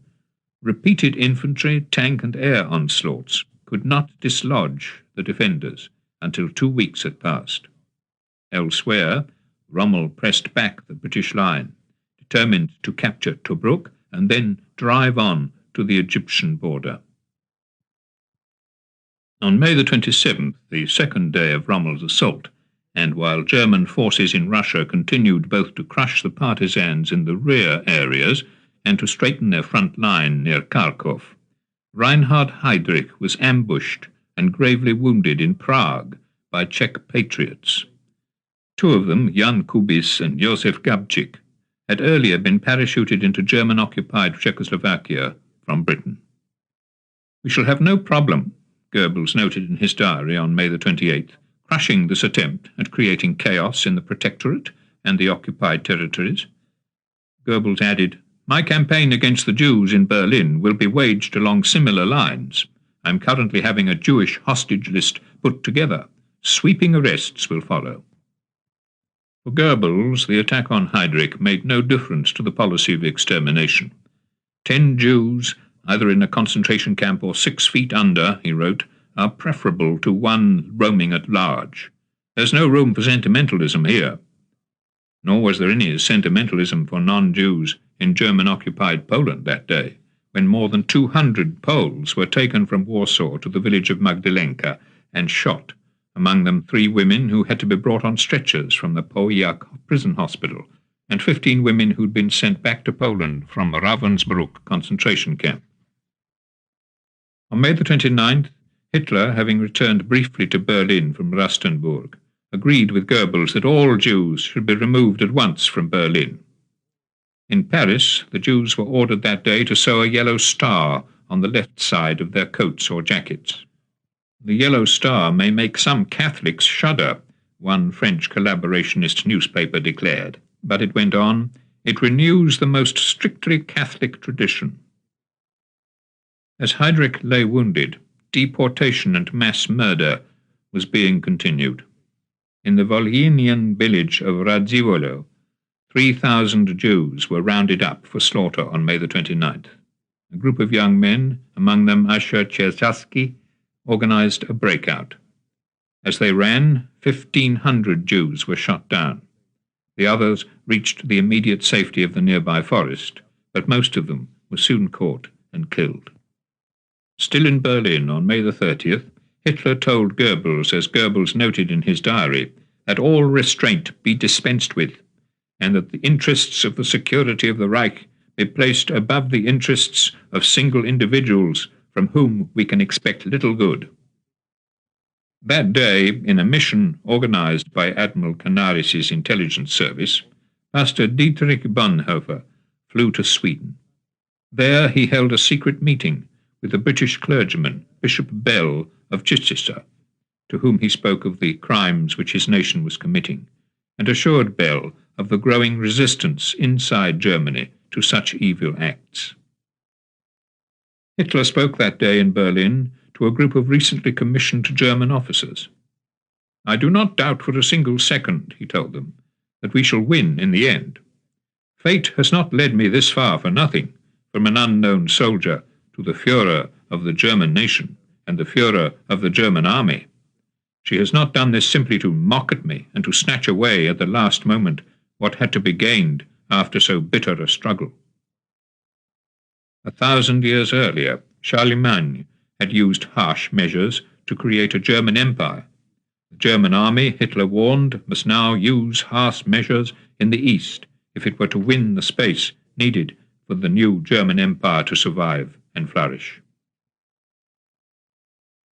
repeated infantry, tank and air onslaughts could not dislodge the defenders until 2 weeks had passed. Elsewhere, Rommel pressed back the British line, determined to capture Tobruk and then drive on to the Egyptian border. On May the 27th, the second day of Rommel's assault, and while German forces in Russia continued both to crush the partisans in the rear areas and to straighten their front line near Kharkov, Reinhard Heydrich was ambushed and gravely wounded in Prague by Czech patriots. 2 of them, Jan Kubis and Josef Gabčík, had earlier been parachuted into German-occupied Czechoslovakia from Britain. "We shall have no problem," Goebbels noted in his diary on May the 28th, "crushing this attempt at creating chaos in the Protectorate and the occupied territories." Goebbels added, "My campaign against the Jews in Berlin will be waged along similar lines. I am currently having a Jewish hostage list put together. Sweeping arrests will follow." For Goebbels, the attack on Heydrich made no difference to the policy of extermination. 10 Jews, either in a concentration camp or 6 feet under, he wrote, are preferable to 1 roaming at large. There's no room for sentimentalism here. Nor was there any sentimentalism for non-Jews in German-occupied Poland that day, when more than 200 Poles were taken from Warsaw to the village of Magdalenka and shot, among them 3 women who had to be brought on stretchers from the Powiat prison hospital, and 15 women who'd been sent back to Poland from Ravensbrück concentration camp. On May the 29th, Hitler, having returned briefly to Berlin from Rastenburg, agreed with Goebbels that all Jews should be removed at once from Berlin. In Paris, the Jews were ordered that day to sew a yellow star on the left side of their coats or jackets. "The yellow star may make some Catholics shudder," one French collaborationist newspaper declared, but it went on, "It renews the most strictly Catholic tradition." As Heydrich lay wounded, deportation and mass murder was being continued. In the Volhynian village of Radziwiłło, 3,000 Jews were rounded up for slaughter on May the 29th. A group of young men, among them Asher Czerkaski, organized a breakout. As they ran, 1,500 Jews were shot down. The others reached the immediate safety of the nearby forest, but most of them were soon caught and killed. Still in Berlin on May the 30th, Hitler told Goebbels, as Goebbels noted in his diary, that all restraint be dispensed with, and that the interests of the security of the Reich be placed above the interests of single individuals from whom we can expect little good. That day, in a mission organized by Admiral Canaris' intelligence service, Pastor Dietrich Bonhoeffer flew to Sweden. There he held a secret meeting with the British clergyman, Bishop Bell of Chichester, to whom he spoke of the crimes which his nation was committing, and assured Bell of the growing resistance inside Germany to such evil acts. Hitler spoke that day in Berlin to a group of recently commissioned German officers. "I do not doubt for a single second," he told them, "that we shall win in the end. Fate has not led me this far for nothing, from an unknown soldier to the Führer of the German nation and the Führer of the German army. She has not done this simply to mock at me and to snatch away at the last moment what had to be gained after so bitter a struggle." 1,000 years earlier, Charlemagne had used harsh measures to create a German empire. The German army, Hitler warned, must now use harsh measures in the East if it were to win the space needed for the new German empire to survive and flourish.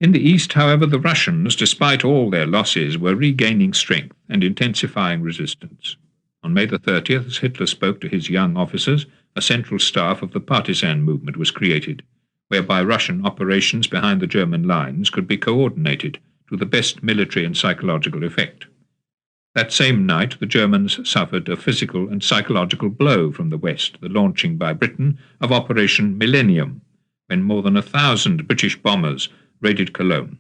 In the East, however, the Russians, despite all their losses, were regaining strength and intensifying resistance. On May the 30th, as Hitler spoke to his young officers, a central staff of the partisan movement was created, whereby Russian operations behind the German lines could be coordinated to the best military and psychological effect. That same night, the Germans suffered a physical and psychological blow from the West, the launching by Britain of Operation Millennium, when more than 1,000 British bombers raided Cologne.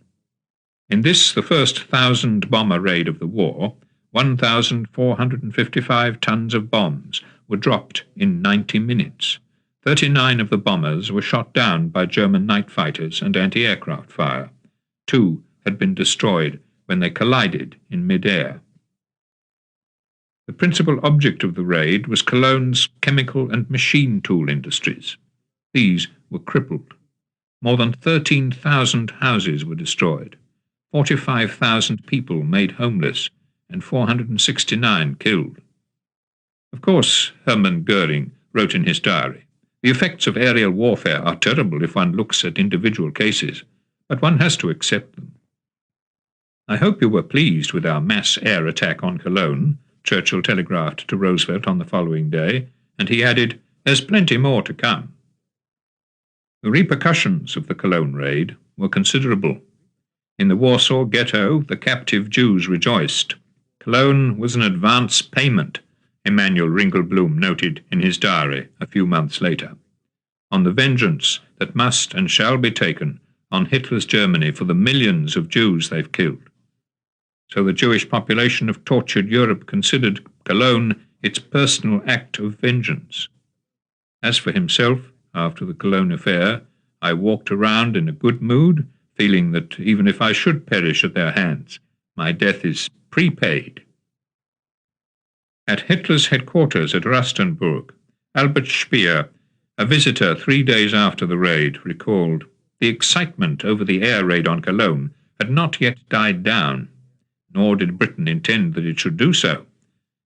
In this, the first 1,000-bomber raid of the war, 1,455 tons of bombs were dropped in 90 minutes. 39 of the bombers were shot down by German night fighters and anti-aircraft fire. 2 had been destroyed when they collided in mid-air. The principal object of the raid was Cologne's chemical and machine tool industries. These were crippled. More than 13,000 houses were destroyed, 45,000 people made homeless, and 469 killed. Of course, Hermann Goering wrote in his diary, "The effects of aerial warfare are terrible if one looks at individual cases, but one has to accept them." "I hope you were pleased with our mass air attack on Cologne," Churchill telegraphed to Roosevelt on the following day, and he added, "There's plenty more to come." The repercussions of the Cologne raid were considerable. In the Warsaw Ghetto, the captive Jews rejoiced. Cologne was an advance payment, Emanuel Ringelblum noted in his diary a few months later, on the vengeance that must and shall be taken on Hitler's Germany for the millions of Jews they've killed. So the Jewish population of tortured Europe considered Cologne its personal act of vengeance. As for himself, after the Cologne affair, "I walked around in a good mood, feeling that even if I should perish at their hands, my death is prepaid." At Hitler's headquarters at Rastenburg, Albert Speer, a visitor 3 days after the raid, recalled, "The excitement over the air raid on Cologne had not yet died down, nor did Britain intend that it should do so.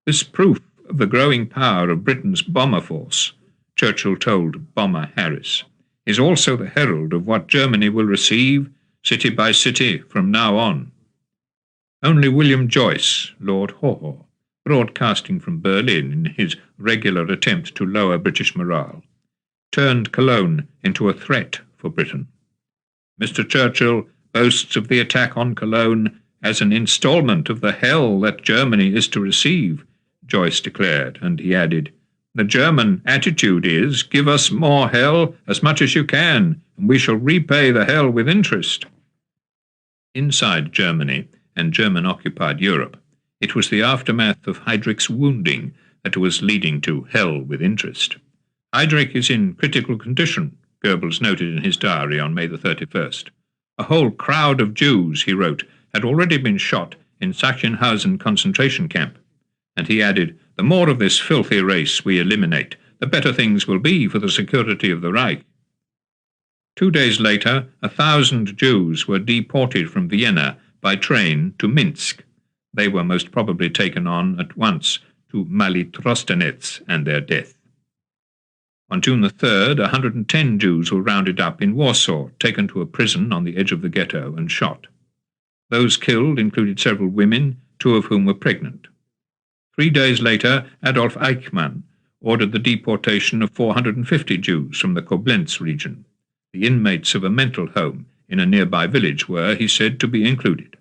This proof of the growing power of Britain's bomber force," Churchill told Bomber Harris, "is also the herald of what Germany will receive, city by city, from now on." Only William Joyce, Lord Haw, broadcasting from Berlin in his regular attempt to lower British morale, turned Cologne into a threat for Britain. "Mr. Churchill boasts of the attack on Cologne as an installment of the hell that Germany is to receive," Joyce declared, and he added, "The German attitude is, give us more hell as much as you can, and we shall repay the hell with interest." Inside Germany and German-occupied Europe, it was the aftermath of Heydrich's wounding that was leading to hell with interest. "Heydrich is in critical condition," Goebbels noted in his diary on May the 31st. "A whole crowd of Jews," he wrote, "had already been shot in Sachsenhausen concentration camp." And he added, "The more of this filthy race we eliminate, the better things will be for the security of the Reich." 2 days later, 1,000 Jews were deported from Vienna by train to Minsk. They were most probably taken on at once to Mali-Trostenetz and their death. On June the 3rd, 110 Jews were rounded up in Warsaw, taken to a prison on the edge of the ghetto, and shot. Those killed included several women, 2 of whom were pregnant. 3 days later, Adolf Eichmann ordered the deportation of 450 Jews from the Koblenz region. The inmates of a mental home in a nearby village were, he said, to be included.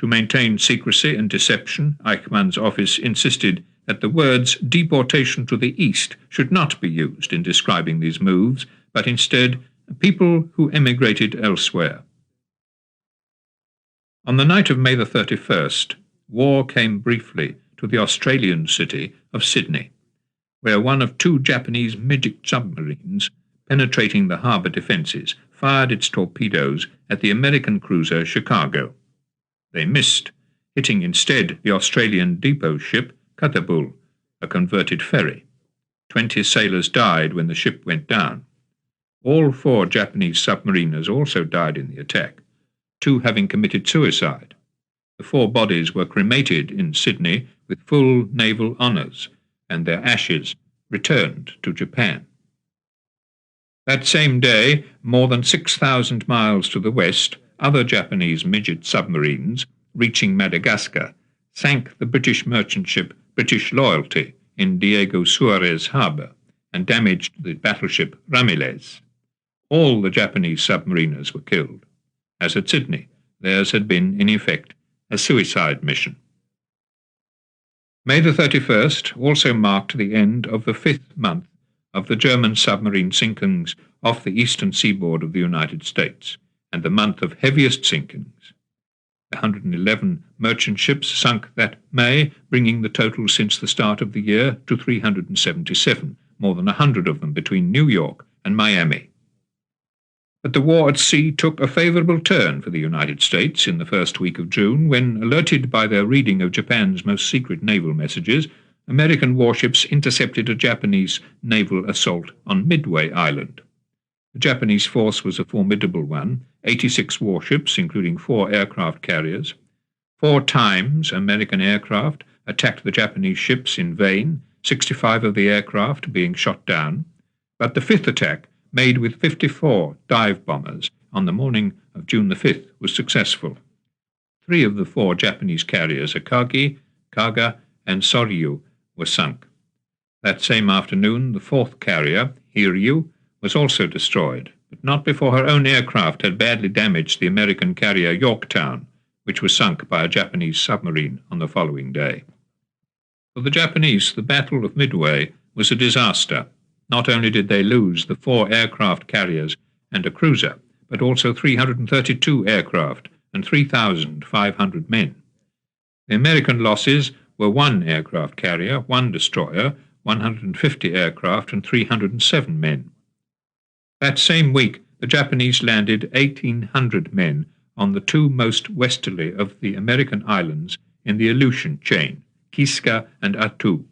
To maintain secrecy and deception, Eichmann's office insisted that the words deportation to the east should not be used in describing these moves, but instead people who emigrated elsewhere. On the night of May the 31st, war came briefly to the Australian city of Sydney, where one of 2 Japanese midget submarines, penetrating the harbour defences, fired its torpedoes at the American cruiser Chicago. They missed, hitting instead the Australian depot ship Cataboul, a converted ferry. 20 sailors died when the ship went down. All 4 Japanese submariners also died in the attack, 2 having committed suicide. The 4 bodies were cremated in Sydney with full naval honours, and their ashes returned to Japan. That same day, more than 6,000 miles to the west, other Japanese midget submarines, reaching Madagascar, sank the British merchant ship British Loyalty in Diego Suarez harbour and damaged the battleship Ramilez. all the Japanese submariners were killed. As at Sydney, theirs had been, in effect, a suicide mission. May the 31st also marked the end of the 5th month of the German submarine sinkings off the eastern seaboard of the United States, and the month of heaviest sinkings. 111 merchant ships sunk that May, bringing the total since the start of the year to 377, more than 100 of them between New York and Miami. But the war at sea took a favourable turn for the United States in the first week of June, when, alerted by their reading of Japan's most secret naval messages, American warships intercepted a Japanese naval assault on Midway Island. The Japanese force was a formidable one, 86 warships, including 4 aircraft carriers. 4 times American aircraft attacked the Japanese ships in vain, 65 of the aircraft being shot down, but the 5th attack, made with 54 dive bombers on the morning of June the 5th, was successful. 3 of the 4 Japanese carriers, Akagi, Kaga, and Soryu, were sunk. That same afternoon, the 4th carrier, Hiryu, was also destroyed, but not before her own aircraft had badly damaged the American carrier Yorktown, which was sunk by a Japanese submarine on the following day. For the Japanese, the Battle of Midway was a disaster. Not only did they lose the 4 aircraft carriers and a cruiser, but also 332 aircraft and 3,500 men. The American losses were 1 aircraft carrier, 1 destroyer, 150 aircraft, and 307 men. That same week, the Japanese landed 1,800 men on the 2 most westerly of the American islands in the Aleutian chain, Kiska and Attu.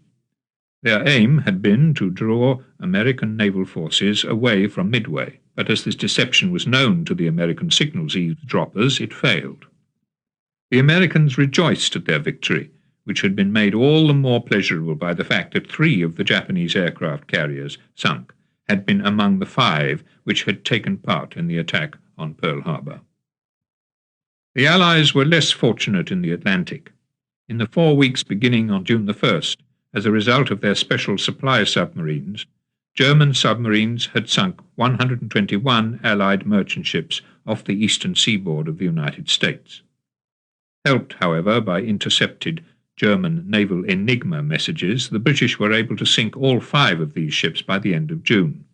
Their aim had been to draw American naval forces away from Midway, but as this deception was known to the American signals eavesdroppers, it failed. The Americans rejoiced at their victory, which had been made all the more pleasurable by the fact that 3 of the Japanese aircraft carriers sunk had been among the 5 which had taken part in the attack on Pearl Harbor. The Allies were less fortunate in the Atlantic. In the 4 weeks beginning on June the 1st, as a result of their special supply submarines, German submarines had sunk 121 Allied merchant ships off the eastern seaboard of the United States. Helped, however, by intercepted German naval Enigma messages, the British were able to sink all 5 of these ships by the end of June.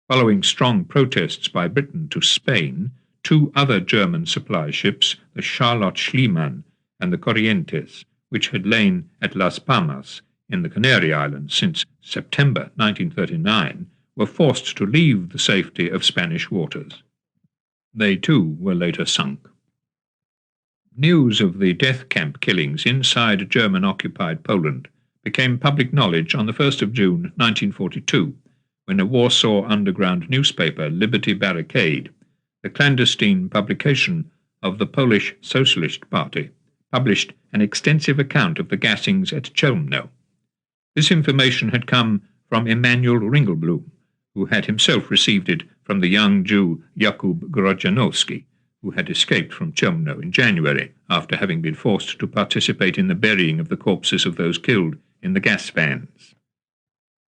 Following strong protests by Britain to Spain, 2 other German supply ships, the Charlotte Schliemann and the Corrientes, which had lain at Las Palmas in the Canary Islands since September 1939, were forced to leave the safety of Spanish waters. They too were later sunk. News of the death camp killings inside German-occupied Poland became public knowledge on the 1st of June 1942, when a Warsaw underground newspaper, Liberty Barricade, the clandestine publication of the Polish Socialist Party, published an extensive account of the gassings at Chelmno. This information had come from Emanuel Ringelblum, who had himself received it from the young Jew Jakub Grodzianowski, who had escaped from Chelmno in January after having been forced to participate in the burying of the corpses of those killed in the gas vans.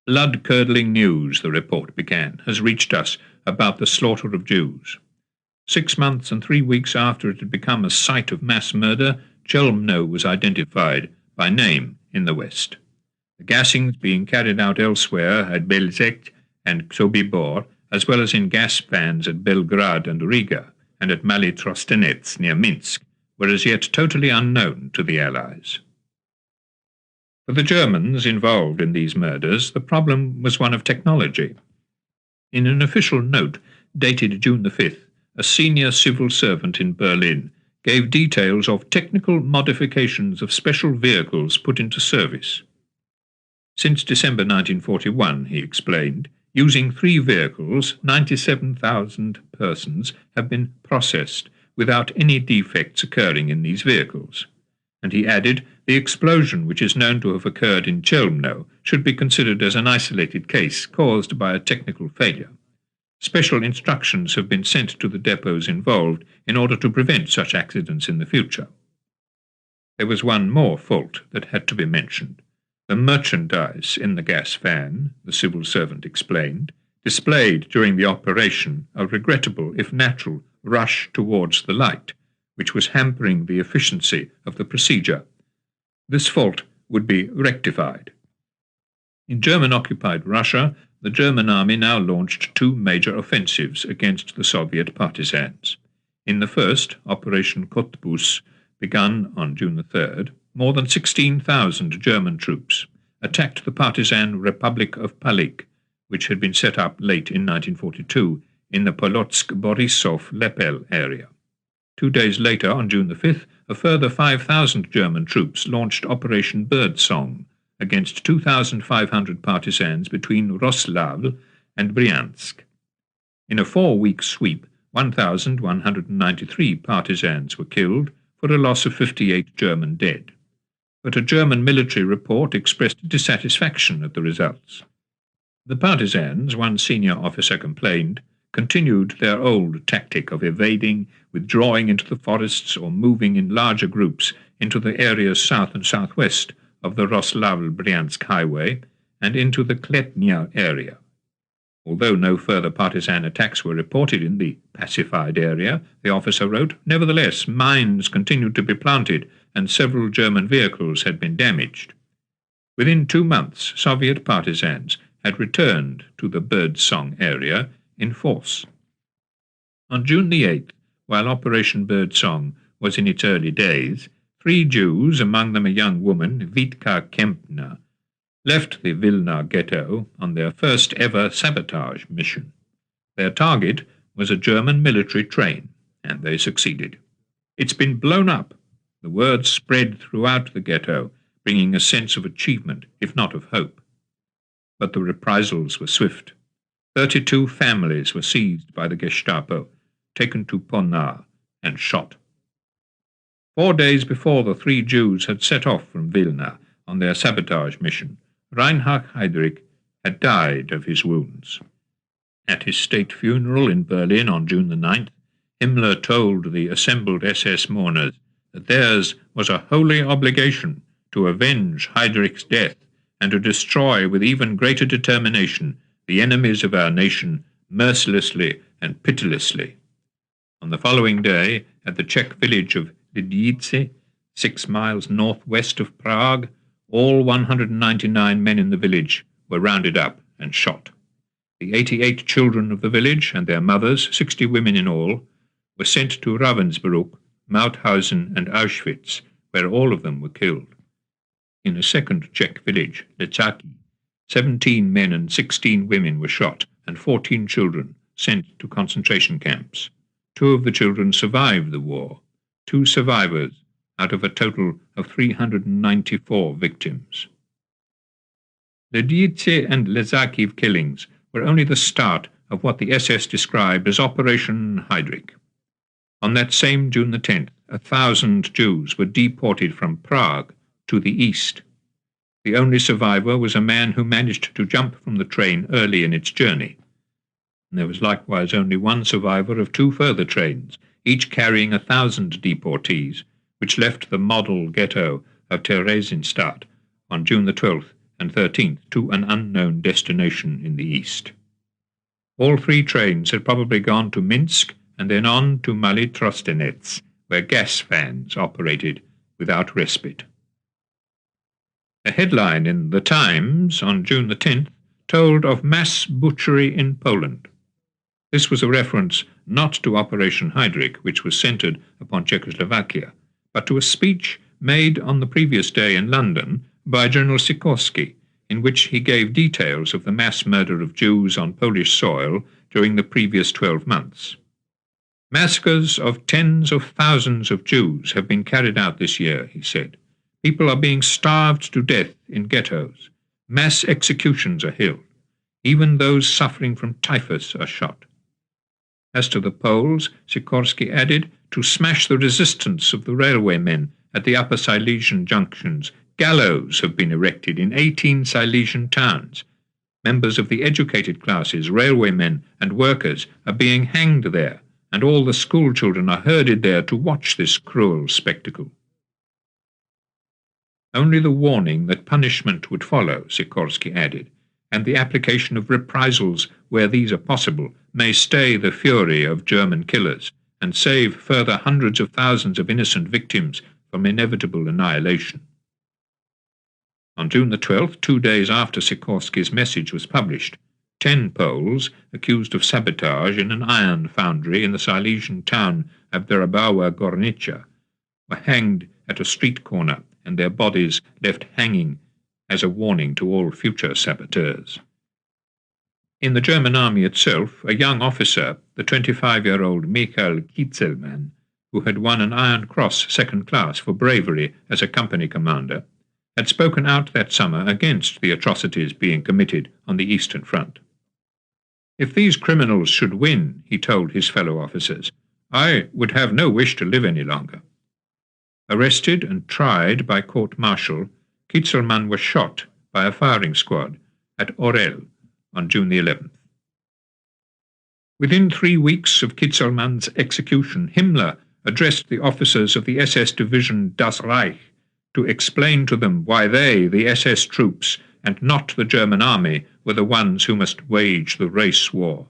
Blood-curdling news, the report began, has reached us about the slaughter of Jews. 6 months and 3 weeks after it had become a site of mass murder, Chelmno was identified by name in the West. The gassings being carried out elsewhere at Belzec and Sobibor, as well as in gas vans at Belgrade and Riga, and at Mali Trostenets near Minsk, were as yet totally unknown to the Allies. For the Germans involved in these murders, the problem was one of technology. In an official note dated June the 5th, a senior civil servant in Berlin gave details of technical modifications of special vehicles put into service. Since December 1941, he explained, using 3 vehicles, 97,000 persons have been processed without any defects occurring in these vehicles. And he added, the explosion which is known to have occurred in Chelmno should be considered as an isolated case caused by a technical failure. Special instructions have been sent to the depots involved in order to prevent such accidents in the future. There was one more fault that had to be mentioned. The merchandise in the gas van, the civil servant explained, displayed during the operation a regrettable, if natural, rush towards the light, which was hampering the efficiency of the procedure. This fault would be rectified. In German-occupied Russia, the German army now launched two major offensives against the Soviet partisans. In the first, Operation Cottbus, begun on June the 3rd, more than 16,000 German troops attacked the partisan Republic of Palik, which had been set up late in 1942 in the Polotsk-Borisov-Lepel area. 2 days later, on June the 5th, a further 5,000 German troops launched Operation Birdsong against 2,500 partisans between Roslavl and Bryansk. In a 4-week sweep, 1,193 partisans were killed, for a loss of 58 German dead. But a German military report expressed dissatisfaction at the results. The partisans, one senior officer complained, continued their old tactic of evading, withdrawing into the forests, or moving in larger groups into the areas south and southwest of the Roslavl-Bryansk highway and into the Kletnya area. Although no further partisan attacks were reported in the pacified area, the officer wrote, nevertheless, mines continued to be planted and several German vehicles had been damaged. Within 2 months, Soviet partisans had returned to the Birdsong area in force. On June the 8th, while Operation Birdsong was in its early days, 3 Jews, among them a young woman, Vitka Kempner, left the Vilna ghetto on their first ever sabotage mission. Their target was a German military train, and they succeeded. "It's been blown up." The word spread throughout the ghetto, bringing a sense of achievement, if not of hope. But the reprisals were swift. 32 families were seized by the Gestapo, taken to Ponar, and shot. 4 days before the 3 Jews had set off from Vilna on their sabotage mission, Reinhard Heydrich had died of his wounds. At his state funeral in Berlin on June the 9th, Himmler told the assembled SS mourners that theirs was a holy obligation to avenge Heydrich's death and to destroy with even greater determination the enemies of our nation mercilessly and pitilessly. On the following day, at the Czech village of Lidice, 6 miles northwest of Prague, all 199 men in the village were rounded up and shot. The 88 children of the village and their mothers, 60 women in all, were sent to Ravensbrück, Mauthausen, and Auschwitz, where all of them were killed. In a second Czech village, Lecaki, 17 men and 16 women were shot, and 14 children sent to concentration camps. 2 of the children survived the war, 2 survivors out of a total of 394 victims. The Lidice and Lezakiv killings were only the start of what the SS described as Operation Heydrich. On that same June the 10th, 1,000 Jews were deported from Prague to the east. The only survivor was a man who managed to jump from the train early in its journey. And there was likewise only one survivor of 2 further trains, each carrying 1,000 deportees, which left the model ghetto of Theresienstadt on June the 12th and 13th to an unknown destination in the east. All 3 trains had probably gone to Minsk and then on to Mali-Trostenets, where gas fans operated without respite. A headline in The Times on June the 10th told of mass butchery in Poland. This was a reference not to Operation Heydrich, which was centered upon Czechoslovakia, but to a speech made on the previous day in London by General Sikorski, in which he gave details of the mass murder of Jews on Polish soil during the previous 12 months. "Massacres of tens of thousands of Jews have been carried out this year," he said. "People are being starved to death in ghettos. Mass executions are held. Even those suffering from typhus are shot." As to the Poles, Sikorski added, "To smash the resistance of the railwaymen at the upper Silesian junctions, gallows have been erected in 18 Silesian towns. Members of the educated classes, railwaymen and workers, are being hanged there, and all the school children are herded there to watch this cruel spectacle." Only the warning that punishment would follow, Sikorski added, and the application of reprisals where these are possible may stay the fury of German killers and save further hundreds of thousands of innocent victims from inevitable annihilation. On June the 12th, 2 days after Sikorski's message was published, 10 Poles, accused of sabotage in an iron foundry in the Silesian town of Berabawa Gornicza, were hanged at a street corner and their bodies left hanging as a warning to all future saboteurs. In the German army itself, a young officer, the 25-year-old Michael Kitzelmann, who had won an Iron Cross second class for bravery as a company commander, had spoken out that summer against the atrocities being committed on the Eastern Front. "If these criminals should win," he told his fellow officers, "I would have no wish to live any longer." Arrested and tried by court-martial, Kitzelmann was shot by a firing squad at Orel on June the 11th. Within 3 weeks of Kitzelmann's execution, Himmler addressed the officers of the SS division Das Reich to explain to them why they, the SS troops, and not the German army, were the ones who must wage the race war.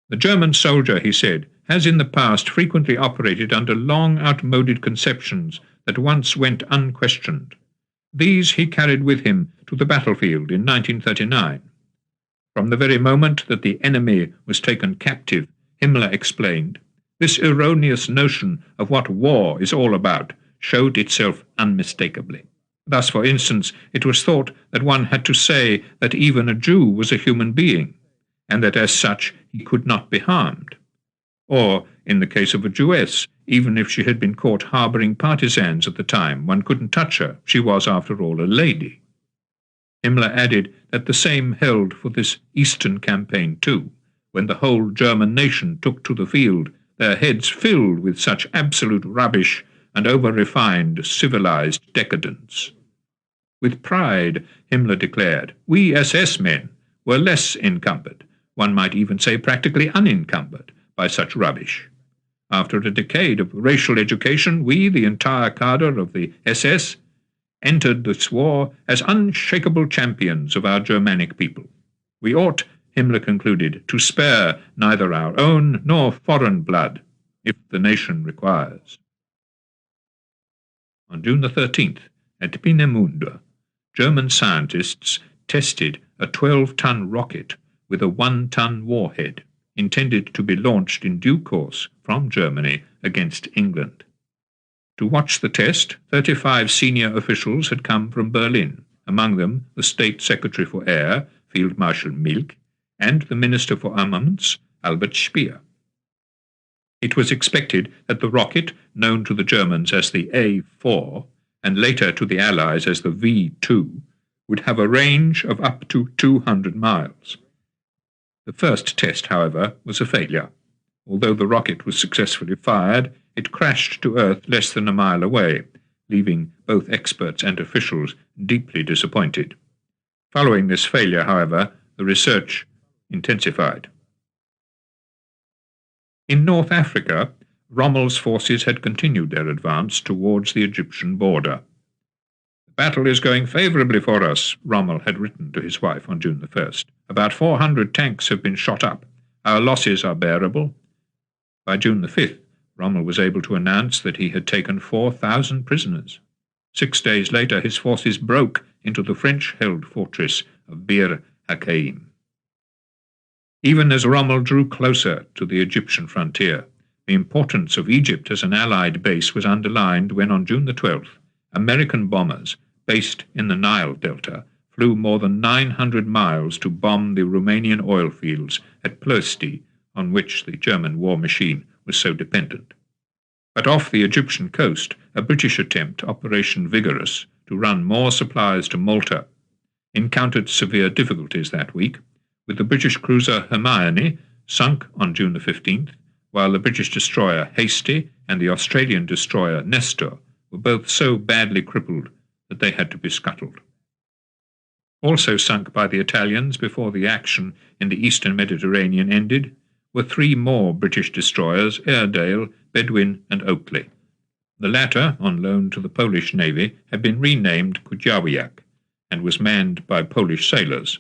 "The German soldier," he said, "has in the past frequently operated under long outmoded conceptions that once went unquestioned. These he carried with him to the battlefield in 1939. From the very moment that the enemy was taken captive," Himmler explained, "this erroneous notion of what war is all about showed itself unmistakably. Thus, for instance, it was thought that one had to say that even a Jew was a human being, and that as such he could not be harmed. Or, in the case of a Jewess, even if she had been caught harbouring partisans at the time, one couldn't touch her. She was, after all, a lady." Himmler added that the same held for this Eastern campaign too, when the whole German nation took to the field, their heads filled with such absolute rubbish and over-refined, civilized decadence. With pride, Himmler declared, "We SS men were less encumbered, one might even say practically unencumbered, by such rubbish. After a decade of racial education, we, the entire cadre of the SS, entered this war as unshakable champions of our Germanic people. We ought," Himmler concluded, "to spare neither our own nor foreign blood, if the nation requires." On June the 13th, at Peenemünde, German scientists tested a 12-ton rocket with a 1-ton warhead, intended to be launched in due course from Germany against England. To watch the test, 35 senior officials had come from Berlin, among them the State Secretary for Air, Field Marshal Milch, and the Minister for Armaments, Albert Speer. It was expected that the rocket, known to the Germans as the A4, and later to the Allies as the V2, would have a range of up to 200 miles. The first test, however, was a failure. Although the rocket was successfully fired, it crashed to Earth less than a mile away, leaving both experts and officials deeply disappointed. Following this failure, however, the research intensified. In North Africa, Rommel's forces had continued their advance towards the Egyptian border. "The battle is going favourably for us," Rommel had written to his wife on June the 1st. "About 400 tanks have been shot up. Our losses are bearable." By June the 5th, Rommel was able to announce that he had taken 4,000 prisoners. 6 days later, his forces broke into the French-held fortress of Bir Hakeim. Even as Rommel drew closer to the Egyptian frontier, the importance of Egypt as an Allied base was underlined when on June the 12th, American bombers based in the Nile Delta flew more than 900 miles to bomb the Romanian oil fields at Ploesti, on which the German war machine was so dependent. But off the Egyptian coast, a British attempt, Operation Vigorous, to run more supplies to Malta, encountered severe difficulties that week, with the British cruiser Hermione sunk on June the 15th, while the British destroyer Hasty and the Australian destroyer Nestor were both so badly crippled that they had to be scuttled. Also sunk by the Italians before the action in the eastern Mediterranean ended were 3 more British destroyers, Airedale, Bedouin, and Oakley. The latter, on loan to the Polish Navy, had been renamed Kujawiak and was manned by Polish sailors.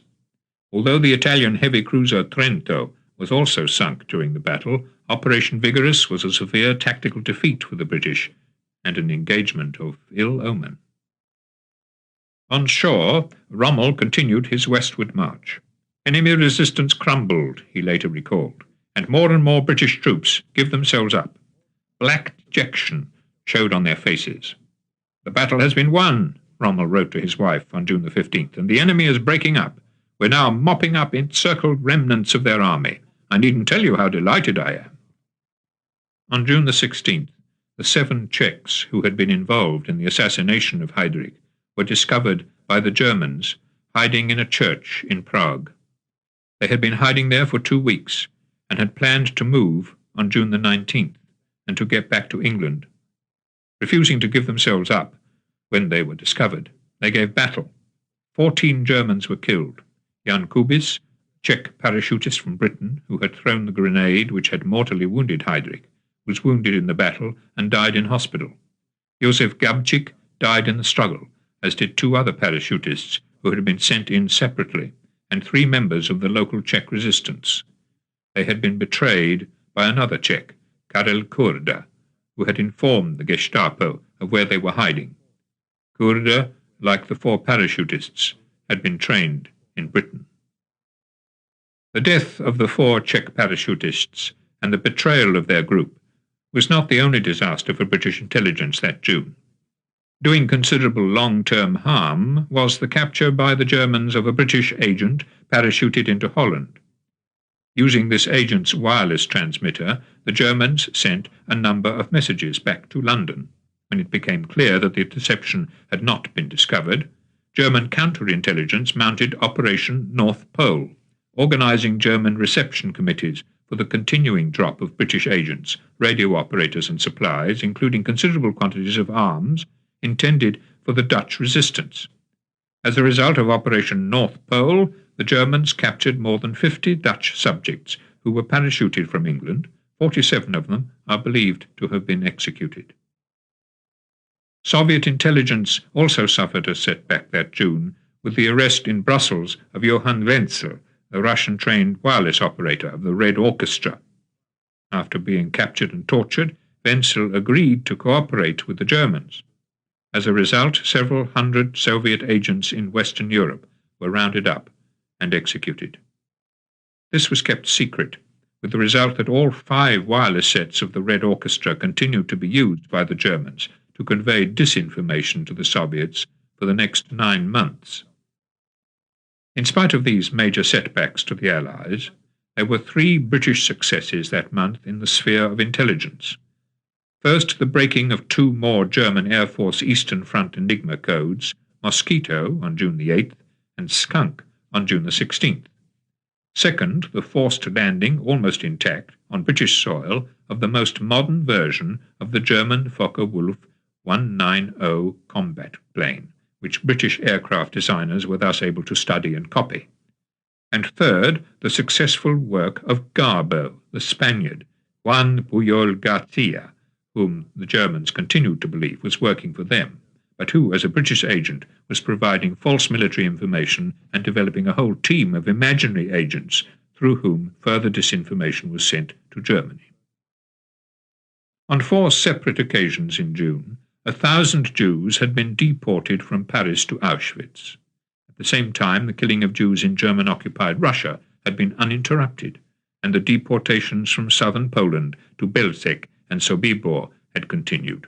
Although the Italian heavy cruiser Trento was also sunk during the battle, Operation Vigorous was a severe tactical defeat for the British and an engagement of ill omen. On shore, Rommel continued his westward march. Enemy resistance crumbled, he later recalled, and more British troops give themselves up. Black dejection showed on their faces. The battle has been won, Rommel wrote to his wife on June the 15th, and the enemy is breaking up. We're now mopping up encircled remnants of their army. I needn't tell you how delighted I am. On June the 16th, the 7 Czechs who had been involved in the assassination of Heydrich were discovered by the Germans hiding in a church in Prague. They had been hiding there for 2 weeks and had planned to move on June the 19th and to get back to England. Refusing to give themselves up when they were discovered, they gave battle. 14 Germans were killed. Jan Kubis, Czech parachutist from Britain who had thrown the grenade which had mortally wounded Heydrich, was wounded in the battle and died in hospital. Josef Gabčík died in the struggle, as did 2 other parachutists who had been sent in separately, and 3 members of the local Czech resistance. They had been betrayed by another Czech, Karel Kurda, who had informed the Gestapo of where they were hiding. Kurda, like the 4 parachutists, had been trained in Britain. The death of the 4 Czech parachutists and the betrayal of their group was not the only disaster for British intelligence that June. Doing considerable long-term harm was the capture by the Germans of a British agent parachuted into Holland. Using this agent's wireless transmitter, the Germans sent a number of messages back to London. When it became clear that the deception had not been discovered, German counterintelligence mounted Operation North Pole, organizing German reception committees for the continuing drop of British agents, radio operators and supplies, including considerable quantities of arms intended for the Dutch resistance. As a result of Operation North Pole, the Germans captured more than 50 Dutch subjects who were parachuted from England. 47 of them are believed to have been executed. Soviet intelligence also suffered a setback that June with the arrest in Brussels of Johann Wenzel, the Russian-trained wireless operator of the Red Orchestra. After being captured and tortured, Wenzel agreed to cooperate with the Germans. As a result, several hundred Soviet agents in Western Europe were rounded up and executed. This was kept secret, with the result that all 5 wireless sets of the Red Orchestra continued to be used by the Germans to convey disinformation to the Soviets for the next 9 months. In spite of these major setbacks to the Allies, there were 3 British successes that month in the sphere of intelligence. First, the breaking of 2 more German Air Force Eastern Front Enigma codes, Mosquito on June the 8th and Skunk on June the 16th. Second, the forced landing, almost intact, on British soil of the most modern version of the German Focke-Wulf 190 combat plane, which British aircraft designers were thus able to study and copy. And third, the successful work of Garbo, the Spaniard, Juan Pujol Garcia, whom the Germans continued to believe was working for them, but who, as a British agent, was providing false military information and developing a whole team of imaginary agents through whom further disinformation was sent to Germany. On 4 separate occasions in June, 1,000 Jews had been deported from Paris to Auschwitz. At the same time, the killing of Jews in German-occupied Russia had been uninterrupted, and the deportations from southern Poland to Belzec and Sobibor had continued.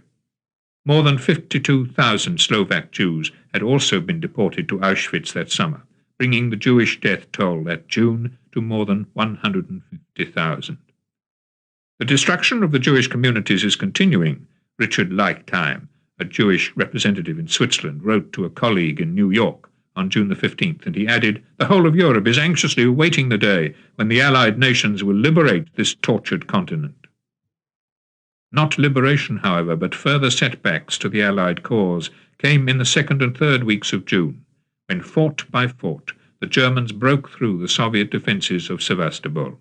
More than 52,000 Slovak Jews had also been deported to Auschwitz that summer, bringing the Jewish death toll that June to more than 150,000. The destruction of the Jewish communities is continuing, Richard Leichtheim, a Jewish representative in Switzerland, wrote to a colleague in New York on June the 15th, and he added, "The whole of Europe is anxiously awaiting the day when the Allied nations will liberate this tortured continent." Not liberation, however, but further setbacks to the Allied cause came in the 2nd and 3rd weeks of June, when fort by fort the Germans broke through the Soviet defences of Sevastopol.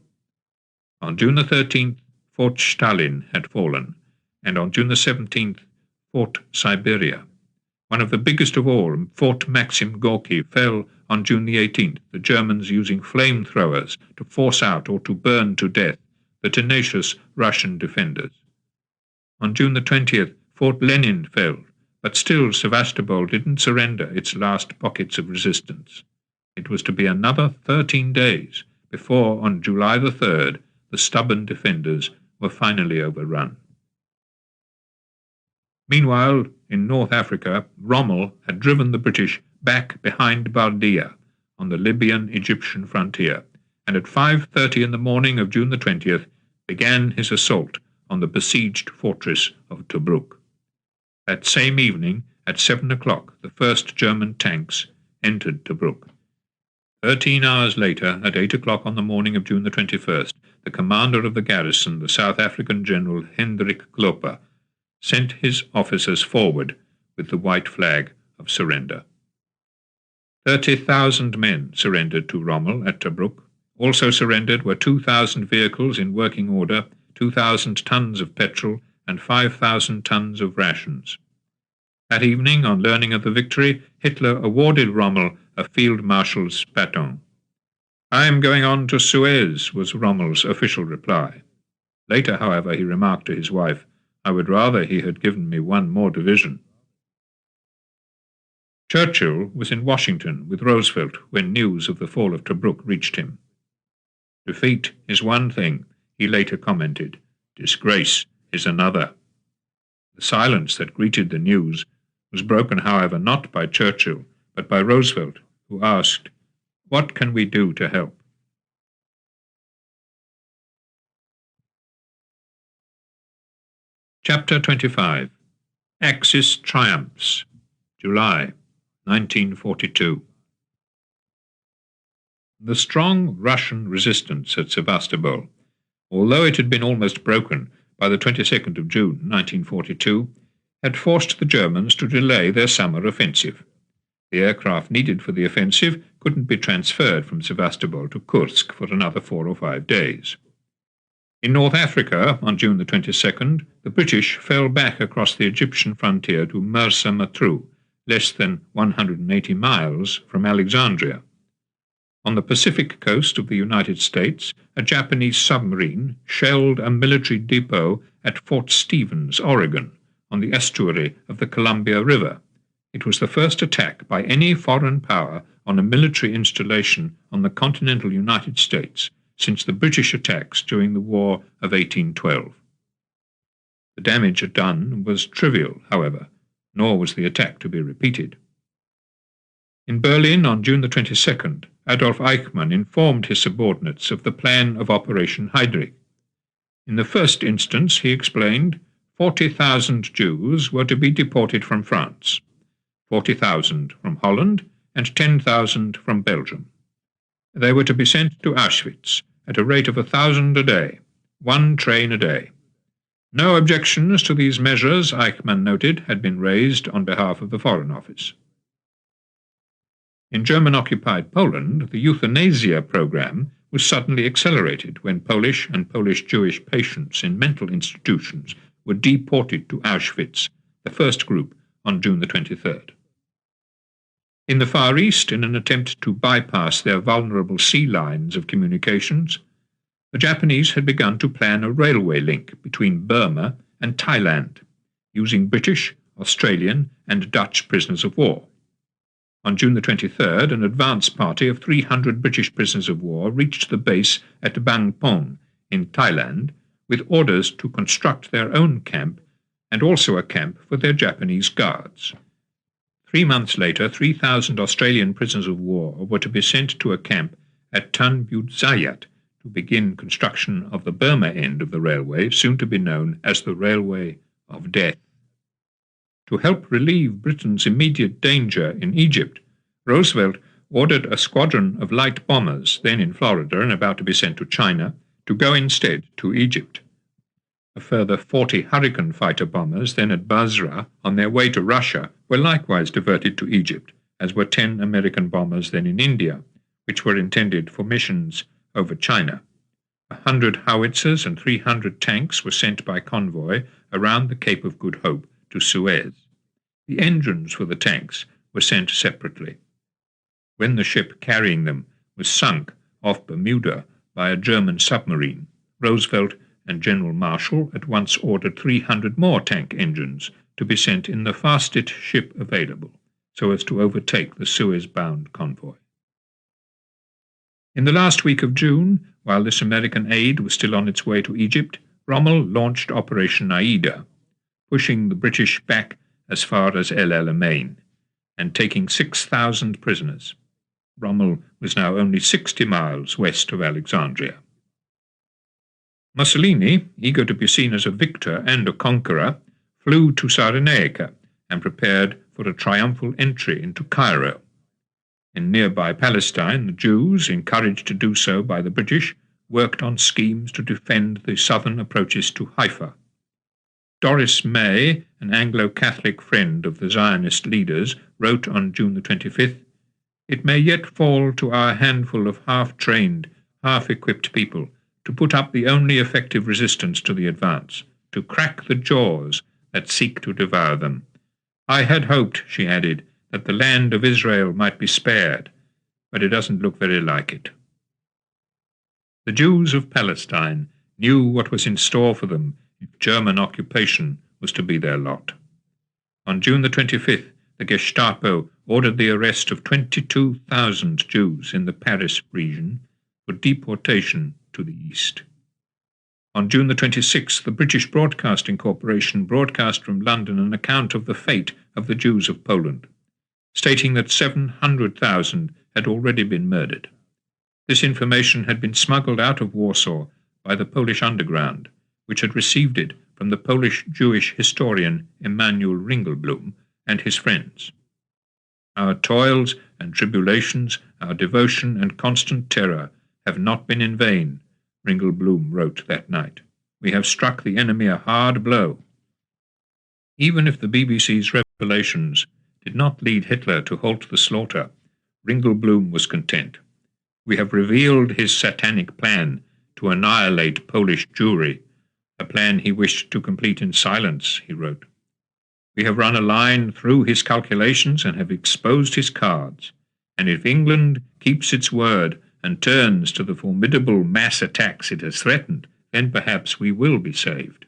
On June the 13th, Fort Stalin had fallen, and on June the 17th, Fort Siberia. One of the biggest of all, Fort Maxim Gorky, fell on June the 18th, the Germans using flamethrowers to force out or to burn to death the tenacious Russian defenders. On June the 20th, Fort Lenin fell, but still Sevastopol didn't surrender its last pockets of resistance. It was to be another 13 days before, on July the 3rd, the stubborn defenders were finally overrun. Meanwhile, in North Africa, Rommel had driven the British back behind Bardia on the Libyan-Egyptian frontier, and at 5:30 in the morning of June the 20th began his assault on the besieged fortress of Tobruk. That same evening, at 7 o'clock, the first German tanks entered Tobruk. 13 hours later, at 8 o'clock on the morning of June the 21st, the commander of the garrison, the South African General Hendrik Klopper, sent his officers forward with the white flag of surrender. 30,000 men surrendered to Rommel at Tobruk. Also surrendered were 2,000 vehicles in working order, 2,000 tons of petrol, and 5,000 tons of rations. That evening, on learning of the victory, Hitler awarded Rommel a field marshal's baton. "I am going on to Suez," was Rommel's official reply. Later, however, he remarked to his wife, "I would rather he had given me one more division." Churchill was in Washington with Roosevelt when news of the fall of Tobruk reached him. "Defeat is one thing," he later commented. "Disgrace is another." The silence that greeted the news was broken, however, not by Churchill, but by Roosevelt, who asked, "What can we do to help?" Chapter 25. Axis Triumphs, July 1942. The strong Russian resistance at Sevastopol, although it had been almost broken by the 22nd of June 1942, had forced the Germans to delay their summer offensive. The aircraft needed for the offensive couldn't be transferred from Sevastopol to Kursk for another 4 or 5 days. In North Africa, on June the 22nd, the British fell back across the Egyptian frontier to Mersa Matruh, less than 180 miles from Alexandria. On the Pacific coast of the United States, a Japanese submarine shelled a military depot at Fort Stevens, Oregon, on the estuary of the Columbia River. It was the first attack by any foreign power on a military installation on the continental United States since the British attacks during the War of 1812. The damage done was trivial, however, nor was the attack to be repeated. In Berlin on June the 22nd, Adolf Eichmann informed his subordinates of the plan of Operation Heydrich. In the first instance, he explained, 40,000 Jews were to be deported from France, 40,000 from Holland, and 10,000 from Belgium. They were to be sent to Auschwitz at a rate of 1,000 a day, 1 train a day. No objections to these measures, Eichmann noted, had been raised on behalf of the Foreign Office. In German-occupied Poland, the euthanasia program was suddenly accelerated when Polish and Polish-Jewish patients in mental institutions were deported to Auschwitz, the first group, on June the 23rd. In the Far East, in an attempt to bypass their vulnerable sea lines of communications, the Japanese had begun to plan a railway link between Burma and Thailand, using British, Australian, and Dutch prisoners of war. On June the 23rd, an advance party of 300 British prisoners of war reached the base at Bang Pong in Thailand with orders to construct their own camp and also a camp for their Japanese guards. 3 months later, 3,000 Australian prisoners of war were to be sent to a camp at Tun But Zayat to begin construction of the Burma end of the railway, soon to be known as the Railway of Death. To help relieve Britain's immediate danger in Egypt, Roosevelt ordered a squadron of light bombers, then in Florida and about to be sent to China, to go instead to Egypt. A further 40 Hurricane fighter bombers, then at Basra, on their way to Russia, were likewise diverted to Egypt, as were 10 American bombers then in India, which were intended for missions over China. 100 howitzers and 300 tanks were sent by convoy around the Cape of Good Hope to Suez. The engines for the tanks were sent separately. When the ship carrying them was sunk off Bermuda by a German submarine, Roosevelt and General Marshall at once ordered 300 more tank engines to be sent in the fastest ship available, so as to overtake the Suez-bound convoy. In the last week of June, while this American aid was still on its way to Egypt, Rommel launched Operation Aida, pushing the British back as far as El Alamein and taking 6,000 prisoners. Rommel was now only 60 miles west of Alexandria. Mussolini, eager to be seen as a victor and a conqueror, flew to Cyrenaica and prepared for a triumphal entry into Cairo. In nearby Palestine, the Jews, encouraged to do so by the British, worked on schemes to defend the southern approaches to Haifa. Doris May, an Anglo-Catholic friend of the Zionist leaders, wrote on June the 25th, "It may yet fall to our handful of half-trained, half-equipped people to put up the only effective resistance to the advance, to crack the jaws that seek to devour them. I had hoped," she added, "that the land of Israel might be spared, but it doesn't look very like it." The Jews of Palestine knew what was in store for them if German occupation was to be their lot. On June the 25th, the Gestapo ordered the arrest of 22,000 Jews in the Paris region for deportation to the east. On June the 26th, the British Broadcasting Corporation broadcast from London an account of the fate of the Jews of Poland, stating that 700,000 had already been murdered. This information had been smuggled out of Warsaw by the Polish underground, which had received it from the Polish Jewish historian Emanuel Ringelblum and his friends. "Our toils and tribulations, our devotion and constant terror have not been in vain," Ringelblum wrote that night. "We have struck the enemy a hard blow." Even if the BBC's revelations did not lead Hitler to halt the slaughter, Ringelblum was content. "We have revealed his satanic plan to annihilate Polish Jewry, a plan he wished to complete in silence," he wrote. "We have run a line through his calculations and have exposed his cards, and if England keeps its word and turns to the formidable mass attacks it has threatened, then perhaps we will be saved."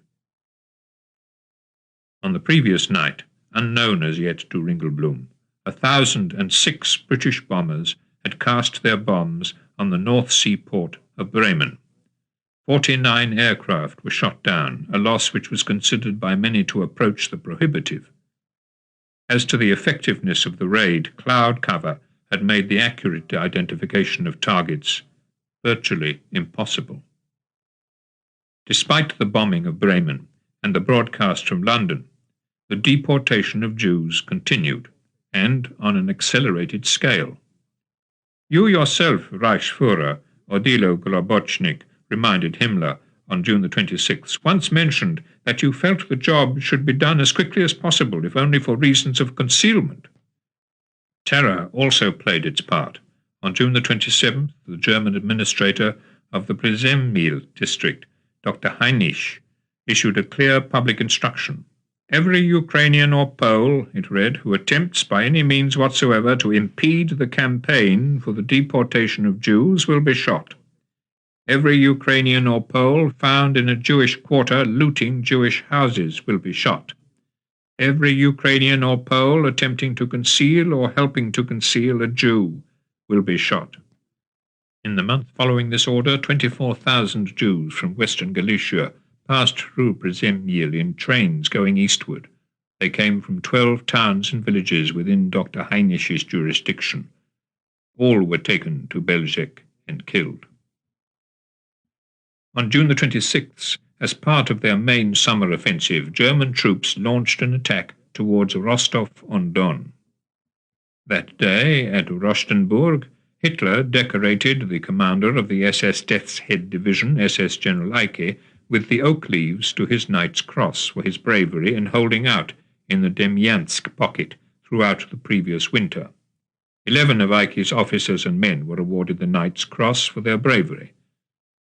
On the previous night, unknown as yet to Ringelblum, 1,006 British bombers had cast their bombs on the North Sea port of Bremen. 49 aircraft were shot down, a loss which was considered by many to approach the prohibitive. As to the effectiveness of the raid, cloud cover had made the accurate identification of targets virtually impossible. Despite the bombing of Bremen and the broadcast from London, the deportation of Jews continued, and on an accelerated scale. "You yourself, Reichsführer Odilo Globochnik, reminded Himmler on June the 26th, once mentioned that you felt the job should be done as quickly as possible, if only for reasons of concealment." Terror also played its part. On June the 27th, the German administrator of the Przemyśl district, Dr. Heinisch, issued a clear public instruction. "Every Ukrainian or Pole," it read, "who attempts by any means whatsoever to impede the campaign for the deportation of Jews will be shot. Every Ukrainian or Pole found in a Jewish quarter looting Jewish houses will be shot. Every Ukrainian or Pole attempting to conceal or helping to conceal a Jew will be shot." In the month following this order, 24,000 Jews from western Galicia passed through Przemyśl in trains going eastward. They came from 12 towns and villages within Dr. Heinisch's jurisdiction. All were taken to Belzec and killed. On June the 26th, as part of their main summer offensive, German troops launched an attack towards Rostov-on-Don. That day, at Rostenburg, Hitler decorated the commander of the SS Death's Head Division, SS General Eicke, with the oak leaves to his Knight's Cross for his bravery in holding out in the Demyansk pocket throughout the previous winter. 11 of Eicke's officers and men were awarded the Knight's Cross for their bravery.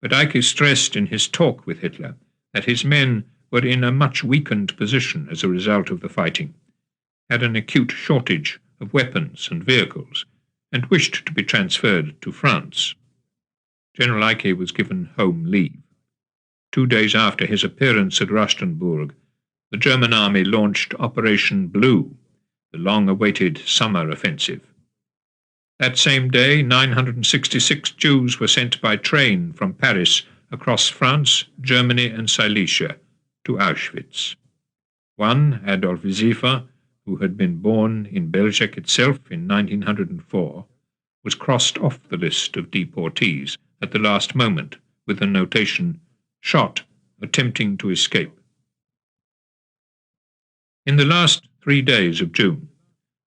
But Eicke stressed in his talk with Hitler that his men were in a much weakened position as a result of the fighting. had an acute shortage of weapons and vehicles and wished to be transferred to France. General Eicke was given home leave. 2 days after his appearance at Rustenburg, the German army launched Operation Blue, the long-awaited summer offensive. That same day, 966 Jews were sent by train from Paris across France, Germany and Silesia to Auschwitz. One, Adolf Ziefer, who had been born in Belzec itself in 1904, was crossed off the list of deportees at the last moment with the notation, "Shot, attempting to escape." In the last 3 days of June,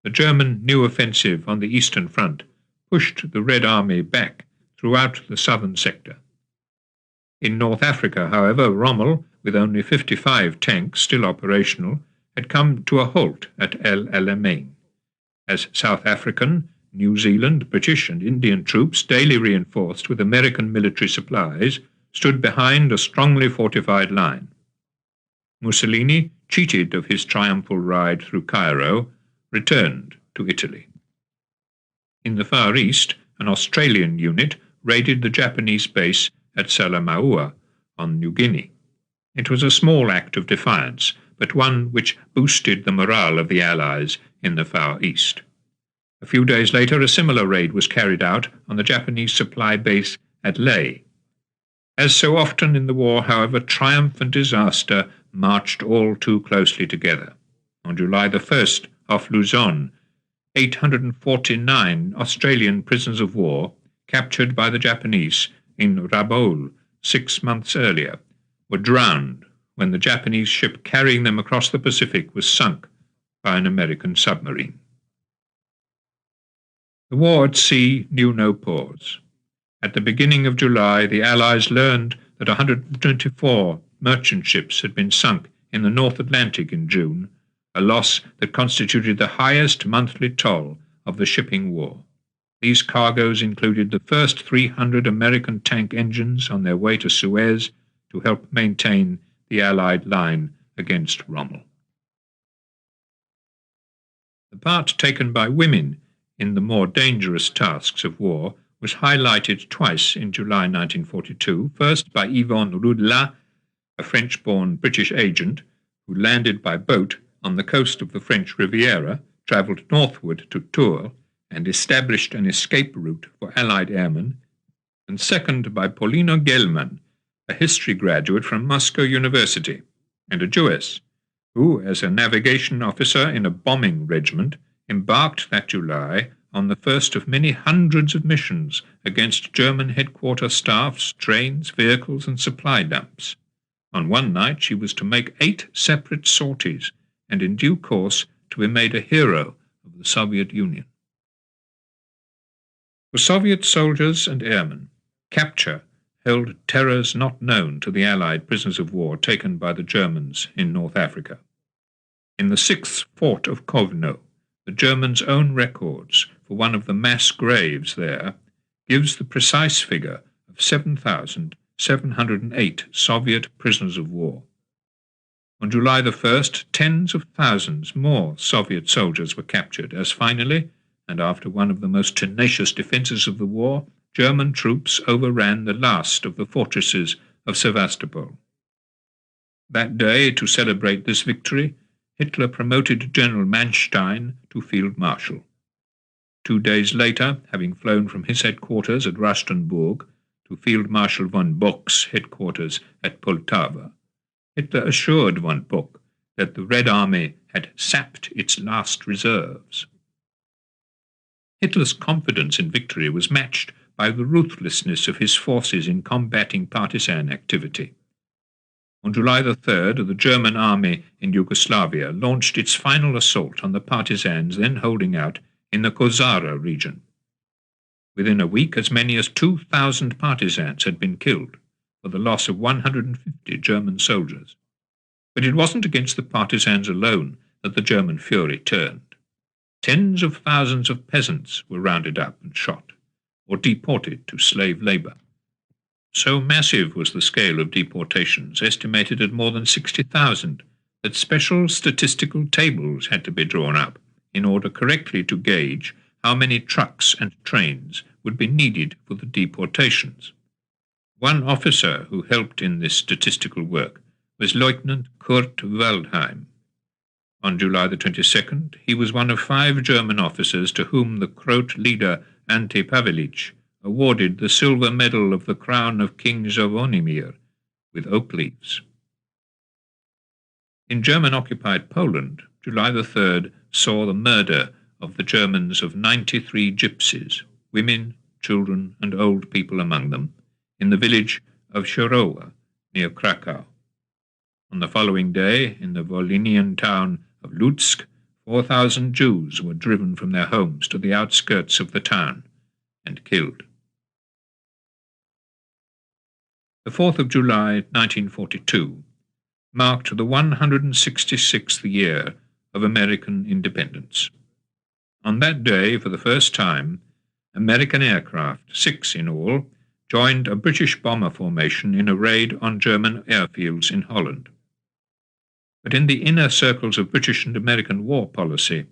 the German new offensive on the Eastern Front pushed the Red Army back throughout the southern sector. In North Africa, however, Rommel, with only 55 tanks still operational, had come to a halt at El Alamein, as South African, New Zealand, British and Indian troops, daily reinforced with American military supplies, stood behind a strongly fortified line. Mussolini, cheated of his triumphal ride through Cairo, returned to Italy. In the Far East, an Australian unit raided the Japanese base at Salamaua on New Guinea. It was a small act of defiance, but one which boosted the morale of the Allies in the Far East. A few days later, a similar raid was carried out on the Japanese supply base at Lae. As so often in the war, however, triumph and disaster marched all too closely together. On July the 1st, off Luzon, 849 Australian prisoners of war, captured by the Japanese in Rabaul 6 months earlier, were drowned when the Japanese ship carrying them across the Pacific was sunk by an American submarine. The war at sea knew no pause. At the beginning of July, the Allies learned that 124 merchant ships had been sunk in the North Atlantic in June, a loss that constituted the highest monthly toll of the shipping war. These cargoes included the first 300 American tank engines on their way to Suez to help maintain the Allied line against Rommel. The part taken by women in the more dangerous tasks of war was highlighted twice in July 1942, first by Yvonne Roudelat, a French-born British agent who landed by boat on the coast of the French Riviera, travelled northward to Tours, and established an escape route for Allied airmen, and second by Paulina Gelman, a history graduate from Moscow University, and a Jewess, who, as a navigation officer in a bombing regiment, embarked that July on the first of many hundreds of missions against German headquarter staffs, trains, vehicles, and supply dumps. On one night she was to make 8 separate sorties, and in due course to be made a hero of the Soviet Union. For Soviet soldiers and airmen, capture held terrors not known to the Allied prisoners of war taken by the Germans in North Africa. In the 6th Fort of Kovno, the Germans' own records for one of the mass graves there gives the precise figure of 7,708 Soviet prisoners of war. On July the 1st, tens of thousands more Soviet soldiers were captured as finally, and after one of the most tenacious defences of the war, German troops overran the last of the fortresses of Sevastopol. That day, to celebrate this victory, Hitler promoted General Manstein to Field Marshal. 2 days later, having flown from his headquarters at Rustenburg to Field Marshal von Bock's headquarters at Poltava, Hitler assured von Bock that the Red Army had sapped its last reserves. Hitler's confidence in victory was matched by the ruthlessness of his forces in combating partisan activity. On July the 3rd, the German army in Yugoslavia launched its final assault on the partisans then holding out in the Kozara region. Within a week, as many as 2,000 partisans had been killed, for the loss of 150 German soldiers. But it wasn't against the partisans alone that the German fury turned. Tens of thousands of peasants were rounded up and shot, or deported to slave labour. So massive was the scale of deportations, estimated at more than 60,000, that special statistical tables had to be drawn up in order correctly to gauge how many trucks and trains would be needed for the deportations. One officer who helped in this statistical work was Lieutenant Kurt Waldheim. On July the 22nd, he was one of 5 German officers to whom the Croat leader Ante Pavelic awarded the silver medal of the crown of King Zvonimir with oak leaves. In German-occupied Poland, July the 3rd saw the murder of the Germans of 93 gypsies, women, children, and old people among them, in the village of Chorowa, near Krakow. On the following day, in the Volhynian town of Lutsk, 4,000 Jews were driven from their homes to the outskirts of the town and killed. The 4th of July, 1942, marked the 166th year of American independence. On that day, for the first time, American aircraft, 6 in all, joined a British bomber formation in a raid on German airfields in Holland. But in the inner circles of British and American war policy,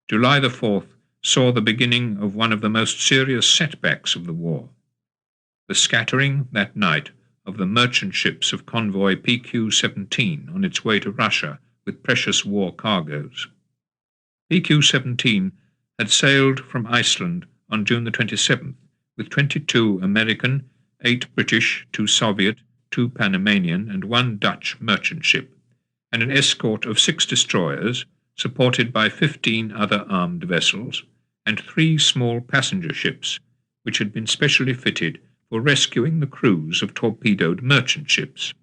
July the 4th saw the beginning of one of the most serious setbacks of the war, the scattering that night of the merchant ships of convoy PQ-17 on its way to Russia with precious war cargoes. PQ-17 had sailed from Iceland on June the 27th with 22 American, 8 British, 2 Soviet, 2 Panamanian, and 1 Dutch merchant ship, and an escort of 6 destroyers, supported by 15 other armed vessels, and 3 small passenger ships, which had been specially fitted for rescuing the crews of torpedoed merchant ships.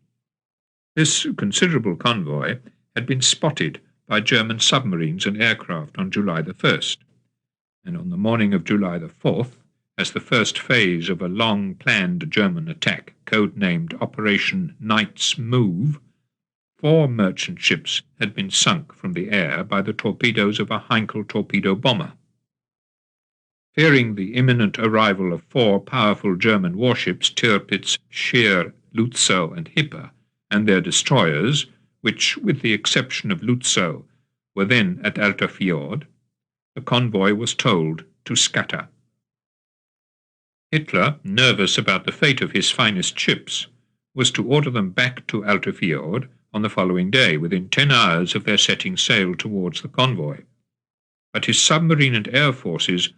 This considerable convoy had been spotted by German submarines and aircraft on July the 1st, and on the morning of July the 4th, as the first phase of a long-planned German attack, code-named Operation Knight's Move, 4 merchant ships had been sunk from the air by the torpedoes of a Heinkel torpedo bomber. Fearing the imminent arrival of 4 powerful German warships, Tirpitz, Scheer, Lützow, and Hipper, and their destroyers, which, with the exception of Lützow, were then at Alta Fjord, the convoy was told to scatter. Hitler, nervous about the fate of his finest ships, was to order them back to Alta Fjord on the following day, within 10 hours of their setting sail towards the convoy. But his submarine and air forces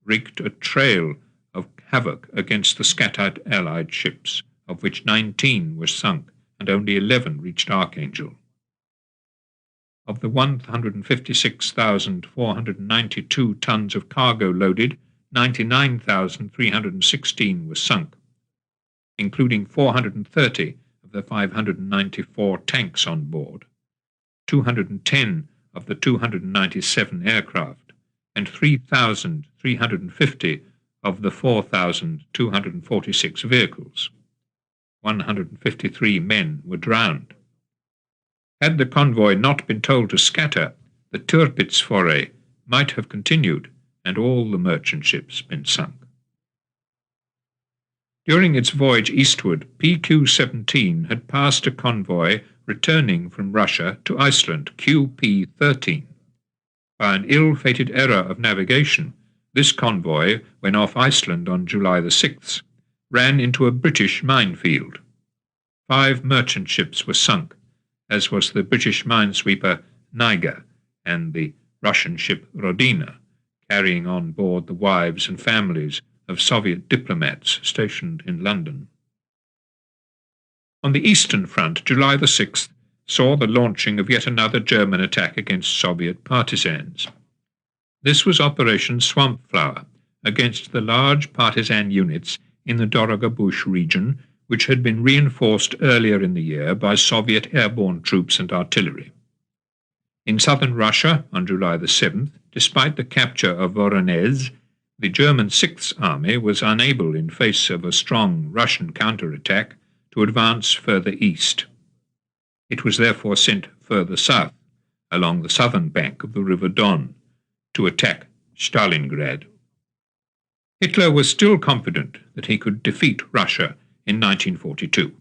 rigged a trail of havoc against the scattered Allied ships, of which 19 were sunk and only 11 reached Archangel. Of the 156,492 tons of cargo loaded, 99,316 were sunk, including 430 of the 594 tanks on board, 210 of the 297 aircraft, and 3,350 of the 4,246 vehicles. 153 men were drowned. Had the convoy not been told to scatter, the Tirpitz foray might have continued and all the merchant ships been sunk. During its voyage eastward, PQ-17 had passed a convoy returning from Russia to Iceland, QP-13. By an ill-fated error of navigation, this convoy, when off Iceland on July the 6th, ran into a British minefield. 5 merchant ships were sunk, as was the British minesweeper Niger and the Russian ship Rodina, carrying on board the wives and families of Soviet diplomats stationed in London. On the Eastern Front, July the 6th saw the launching of yet another German attack against Soviet partisans. This was Operation Swampflower, against the large partisan units in the Dorogobush region, which had been reinforced earlier in the year by Soviet airborne troops and artillery. In southern Russia, on July the 7th, despite the capture of Voronezh, the German Sixth Army was unable, in face of a strong Russian counterattack, to advance further east. It was therefore sent further south, along the southern bank of the River Don, to attack Stalingrad. Hitler was still confident that he could defeat Russia in 1942.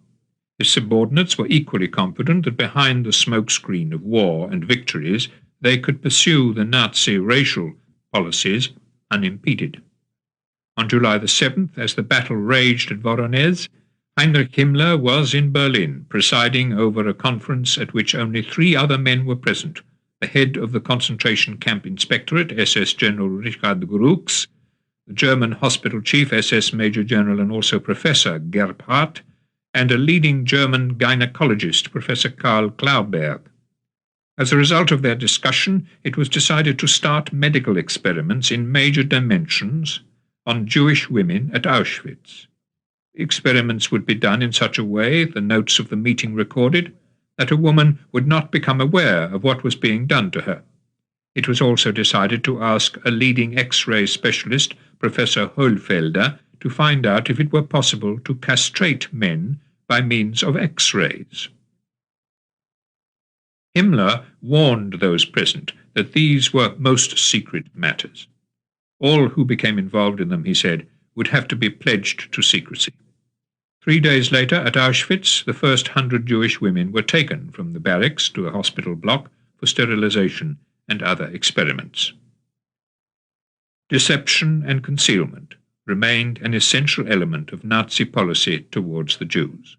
His subordinates were equally confident that behind the smokescreen of war and victories they could pursue the Nazi racial policies unimpeded. On July the 7th, as the battle raged at Voronezh, Heinrich Himmler was in Berlin, presiding over a conference at which only 3 other men were present: the head of the concentration camp inspectorate, SS General Richard Gruchs, the German hospital chief, SS Major General and also Professor Gebhardt, and a leading German gynecologist, Professor Karl Klauberg. As a result of their discussion, it was decided to start medical experiments in major dimensions on Jewish women at Auschwitz. The experiments would be done in such a way, the notes of the meeting recorded, that a woman would not become aware of what was being done to her. It was also decided to ask a leading X-ray specialist, Professor Hohlfelder, to find out if it were possible to castrate men by means of X-rays. Himmler warned those present that these were most secret matters. All who became involved in them, he said, would have to be pledged to secrecy. 3 days later, at Auschwitz, the first 100 Jewish women were taken from the barracks to a hospital block for sterilization and other experiments. Deception and concealment remained an essential element of Nazi policy towards the Jews.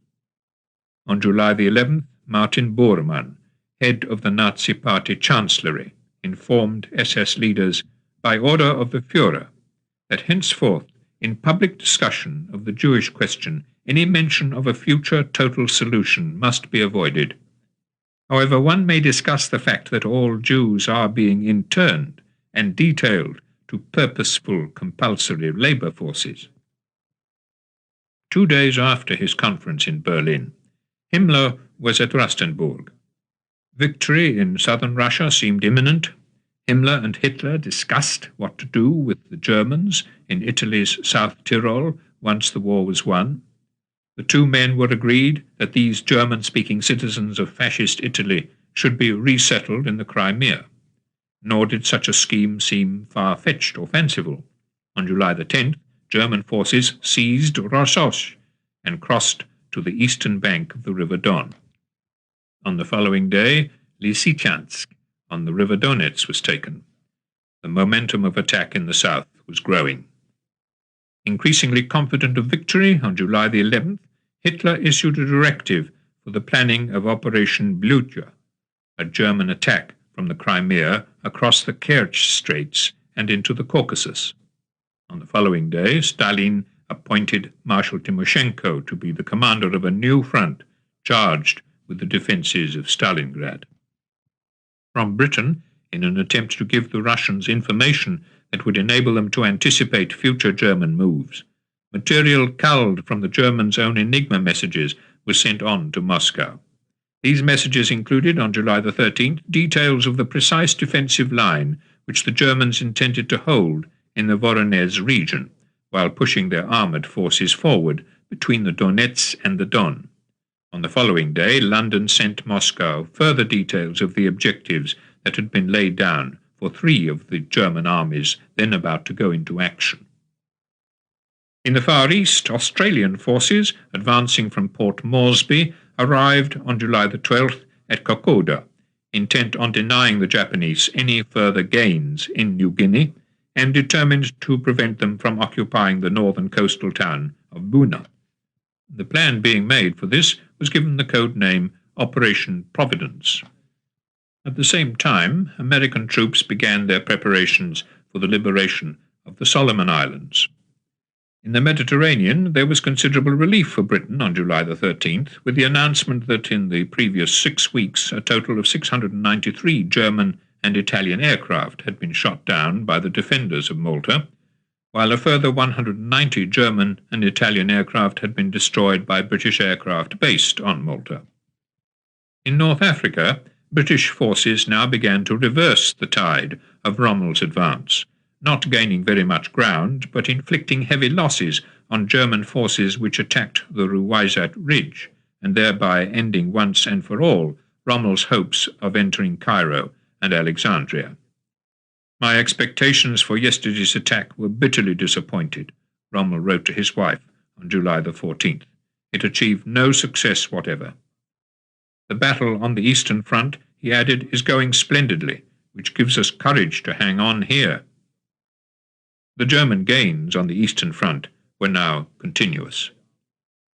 On July the 11th, Martin Bormann, head of the Nazi Party Chancellery, informed SS leaders by order of the Führer that henceforth, in public discussion of the Jewish question, any mention of a future total solution must be avoided. However, one may discuss the fact that all Jews are being interned and detailed to purposeful compulsory labor forces. 2 days after his conference in Berlin, Himmler was at Rastenburg. Victory in southern Russia seemed imminent. Himmler and Hitler discussed what to do with the Germans in Italy's South Tyrol once the war was won. The 2 men were agreed that these German-speaking citizens of fascist Italy should be resettled in the Crimea. Nor did such a scheme seem far-fetched or fanciful. On July the 10th, German forces seized Rossosh and crossed to the eastern bank of the River Don. On the following day, Lysychansk on the River Donets was taken. The momentum of attack in the south was growing. Increasingly confident of victory, on July the 11th, Hitler issued a directive for the planning of Operation Blücher, a German attack from the Crimea across the Kerch Straits and into the Caucasus. On the following day, Stalin appointed Marshal Timoshenko to be the commander of a new front charged with the defences of Stalingrad. From Britain, in an attempt to give the Russians information that would enable them to anticipate future German moves, material culled from the Germans' own Enigma messages was sent on to Moscow. These messages included, on July the 13th, details of the precise defensive line which the Germans intended to hold in the Voronezh region, while pushing their armoured forces forward between the Donets and the Don. On the following day, London sent Moscow further details of the objectives that had been laid down for 3 of the German armies then about to go into action. In the Far East, Australian forces, advancing from Port Moresby, arrived on July the 12th at Kokoda, intent on denying the Japanese any further gains in New Guinea and determined to prevent them from occupying the northern coastal town of Buna. The plan being made for this was given the code name Operation Providence. At the same time, American troops began their preparations for the liberation of the Solomon Islands. In the Mediterranean, there was considerable relief for Britain on July the 13th, with the announcement that in the previous 6 weeks a total of 693 German and Italian aircraft had been shot down by the defenders of Malta, while a further 190 German and Italian aircraft had been destroyed by British aircraft based on Malta. In North Africa, British forces now began to reverse the tide of Rommel's advance, not gaining very much ground, but inflicting heavy losses on German forces which attacked the Ruwaizat Ridge, and thereby ending once and for all Rommel's hopes of entering Cairo and Alexandria. "My expectations for yesterday's attack were bitterly disappointed," Rommel wrote to his wife on July the 14th. it achieved no success whatever. The battle on the Eastern Front, he added, is going splendidly, which gives us courage to hang on here. The German gains on the Eastern Front were now continuous.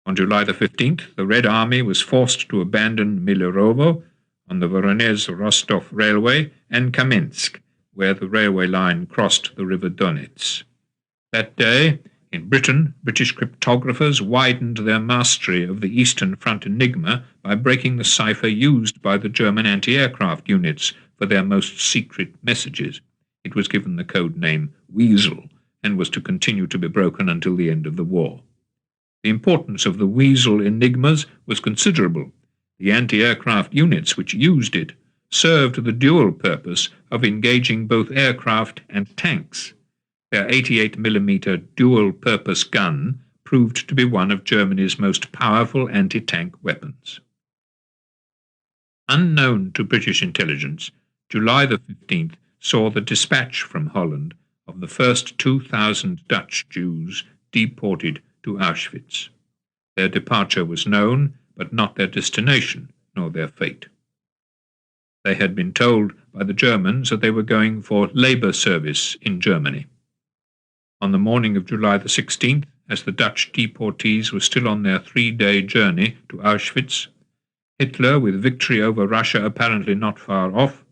On July the 15th, the Red Army was forced to abandon Milerovo on the Voronezh-Rostov Railway and Kamensk, where the railway line crossed the river Donets. That day, in Britain, British cryptographers widened their mastery of the Eastern Front enigma by breaking the cipher used by the German anti-aircraft units for their most secret messages. It was given the code name Weasel and was to continue to be broken until the end of the war. The importance of the Weasel enigmas was considerable. The anti-aircraft units which used it served the dual purpose of engaging both aircraft and tanks. Their 88mm dual-purpose gun proved to be one of Germany's most powerful anti-tank weapons. Unknown to British intelligence, July the 15th saw the dispatch from Holland of the first 2,000 Dutch Jews deported to Auschwitz. Their departure was known, but not their destination nor their fate. They had been told by the Germans that they were going for labor service in Germany. On the morning of July the 16th, as the Dutch deportees were still on their 3-day journey to Auschwitz, Hitler, with victory over Russia apparently not far off,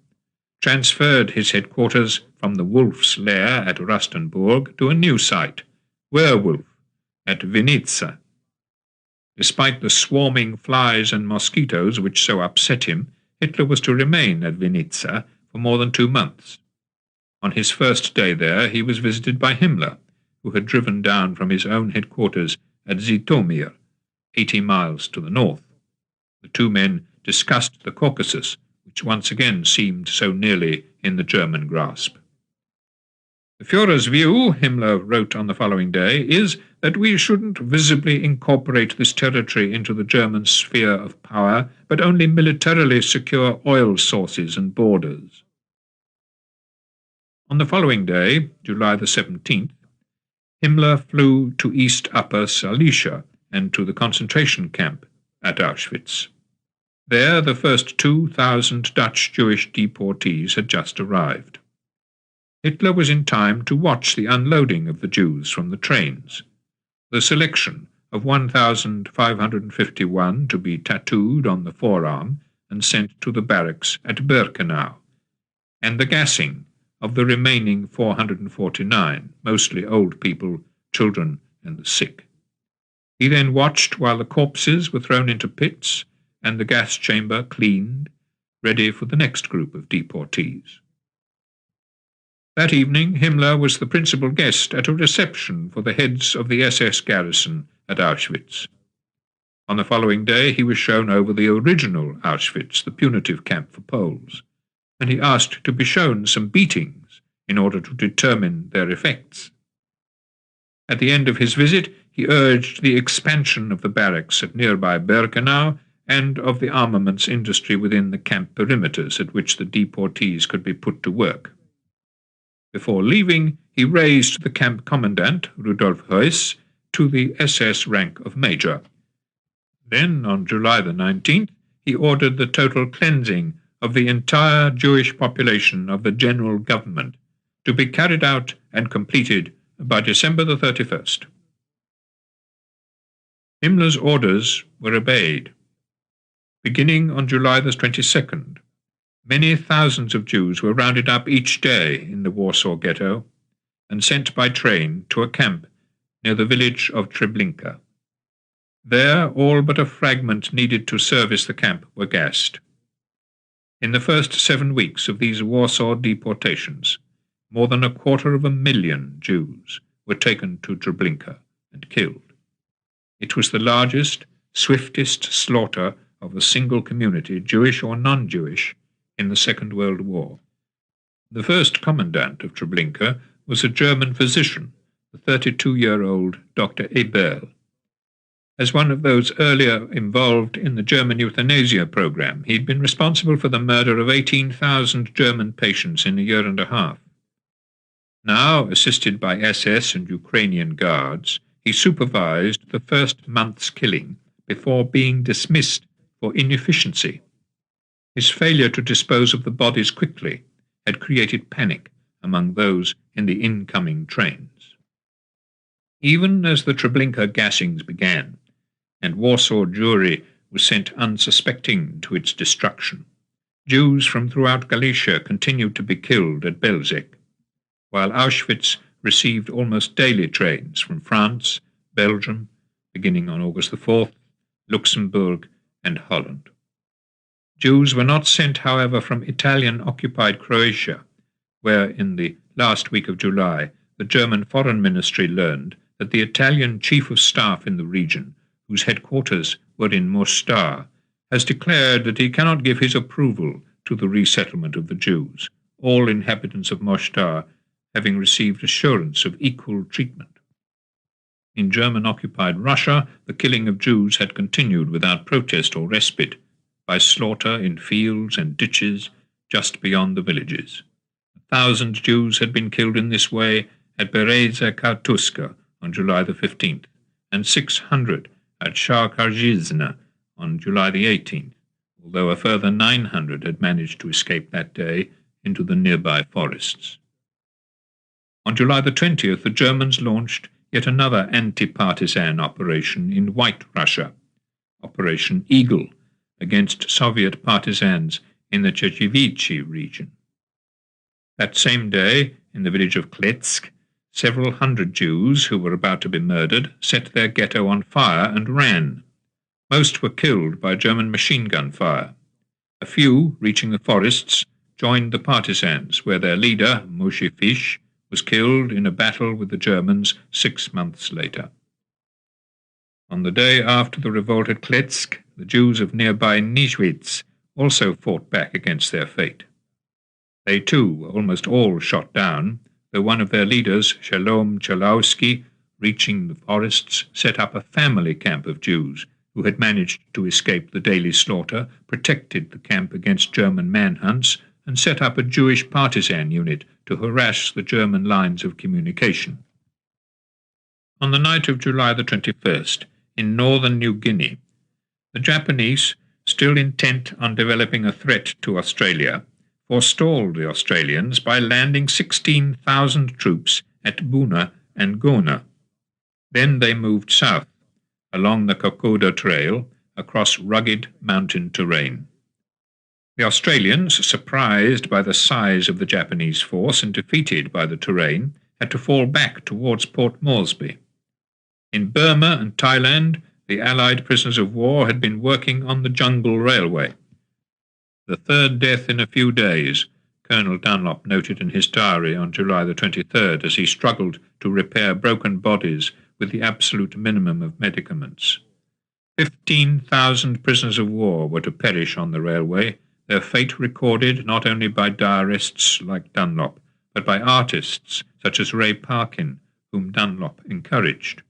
transferred his headquarters from the Wolf's Lair at Rustenburg to a new site, Werewolf, at Vinica. Despite the swarming flies and mosquitoes which so upset him, Hitler was to remain at Vinica for more than 2 months. On his first day there, he was visited by Himmler, who had driven down from his own headquarters at Zhytomyr, 80 miles to the north. The two men discussed the Caucasus, which once again seemed so nearly in the German grasp. The Führer's view, Himmler wrote on the following day, is that we shouldn't visibly incorporate this territory into the German sphere of power, but only militarily secure oil sources and borders. On the following day, July the 17th, Himmler flew to East Upper Silesia and to the concentration camp at Auschwitz. There the first 2,000 Dutch Jewish deportees had just arrived. Hitler was in time to watch the unloading of the Jews from the trains, the selection of 1,551 to be tattooed on the forearm and sent to the barracks at Birkenau, and the gassing of the remaining 449, mostly old people, children, and the sick. He then watched while the corpses were thrown into pits and the gas chamber cleaned, ready for the next group of deportees. That evening, Himmler was the principal guest at a reception for the heads of the SS garrison at Auschwitz. On the following day, he was shown over the original Auschwitz, the punitive camp for Poles, and he asked to be shown some beatings in order to determine their effects. At the end of his visit, he urged the expansion of the barracks at nearby Birkenau and of the armaments industry within the camp perimeters at which the deportees could be put to work. Before leaving, he raised the camp commandant, Rudolf Heuss, to the SS rank of major. Then, on July the 19th, he ordered the total cleansing of the entire Jewish population of the general government to be carried out and completed by December the 31st. Himmler's orders were obeyed. Beginning on July the 22nd, many thousands of Jews were rounded up each day in the Warsaw Ghetto and sent by train to a camp near the village of Treblinka. There, all but a fragment needed to service the camp were gassed. In the first 7 weeks of these Warsaw deportations, more than 250,000 Jews were taken to Treblinka and killed. It was the largest, swiftest slaughter of a single community, Jewish or non-Jewish, in the Second World War. The first commandant of Treblinka was a German physician, the 32-year-old Dr. Eberl. As one of those earlier involved in the German euthanasia program, he'd been responsible for the murder of 18,000 German patients in a year and a half. Now, assisted by SS and Ukrainian guards, he supervised the first month's killing before being dismissed for inefficiency. His failure to dispose of the bodies quickly had created panic among those in the incoming trains. Even as the Treblinka gassings began, and Warsaw Jewry was sent unsuspecting to its destruction, Jews from throughout Galicia continued to be killed at Belzec, while Auschwitz received almost daily trains from France, Belgium, beginning on August the 4th, Luxembourg, and Holland. Jews were not sent, however, from Italian-occupied Croatia, where in the last week of July the German Foreign Ministry learned that the Italian Chief of Staff in the region, whose headquarters were in Mostar, has declared that he cannot give his approval to the resettlement of the Jews, all inhabitants of Mostar having received assurance of equal treatment. In German-occupied Russia, the killing of Jews had continued without protest or respite, by slaughter in fields and ditches just beyond the villages. 1,000 Jews had been killed in this way at Bereza Kautuska on July the 15th, and 600 at Charkazizna on July the 18th, although a further 900 had managed to escape that day into the nearby forests. On July the 20th, the Germans launched yet another anti-partisan operation in White Russia, Operation Eagle, against Soviet partisans in the Chechevichi region. That same day, in the village of Kletsk, several hundred Jews who were about to be murdered set their ghetto on fire and ran. Most were killed by German machine gun fire. A few, reaching the forests, joined the partisans, where their leader, Moshe Fish, was killed in a battle with the Germans 6 months later. On the day after the revolt at Kletsk, the Jews of nearby Nischwitz also fought back against their fate. They too were almost all shot down, though one of their leaders, Shalom Chalowski, reaching the forests, set up a family camp of Jews who had managed to escape the daily slaughter, protected the camp against German manhunts, and set up a Jewish partisan unit to harass the German lines of communication. On the night of July the 21st, in northern New Guinea, the Japanese, still intent on developing a threat to Australia, forestalled the Australians by landing 16,000 troops at Buna and Gona. Then they moved south, along the Kokoda Trail, across rugged mountain terrain. The Australians, surprised by the size of the Japanese force and defeated by the terrain, had to fall back towards Port Moresby. In Burma and Thailand, the Allied prisoners of war had been working on the Jungle Railway. The third death in a few days, Colonel Dunlop noted in his diary on July the 23rd as he struggled to repair broken bodies with the absolute minimum of medicaments. 15,000 prisoners of war were to perish on the railway, their fate recorded not only by diarists like Dunlop, but by artists such as Ray Parkin, whom Dunlop encouraged.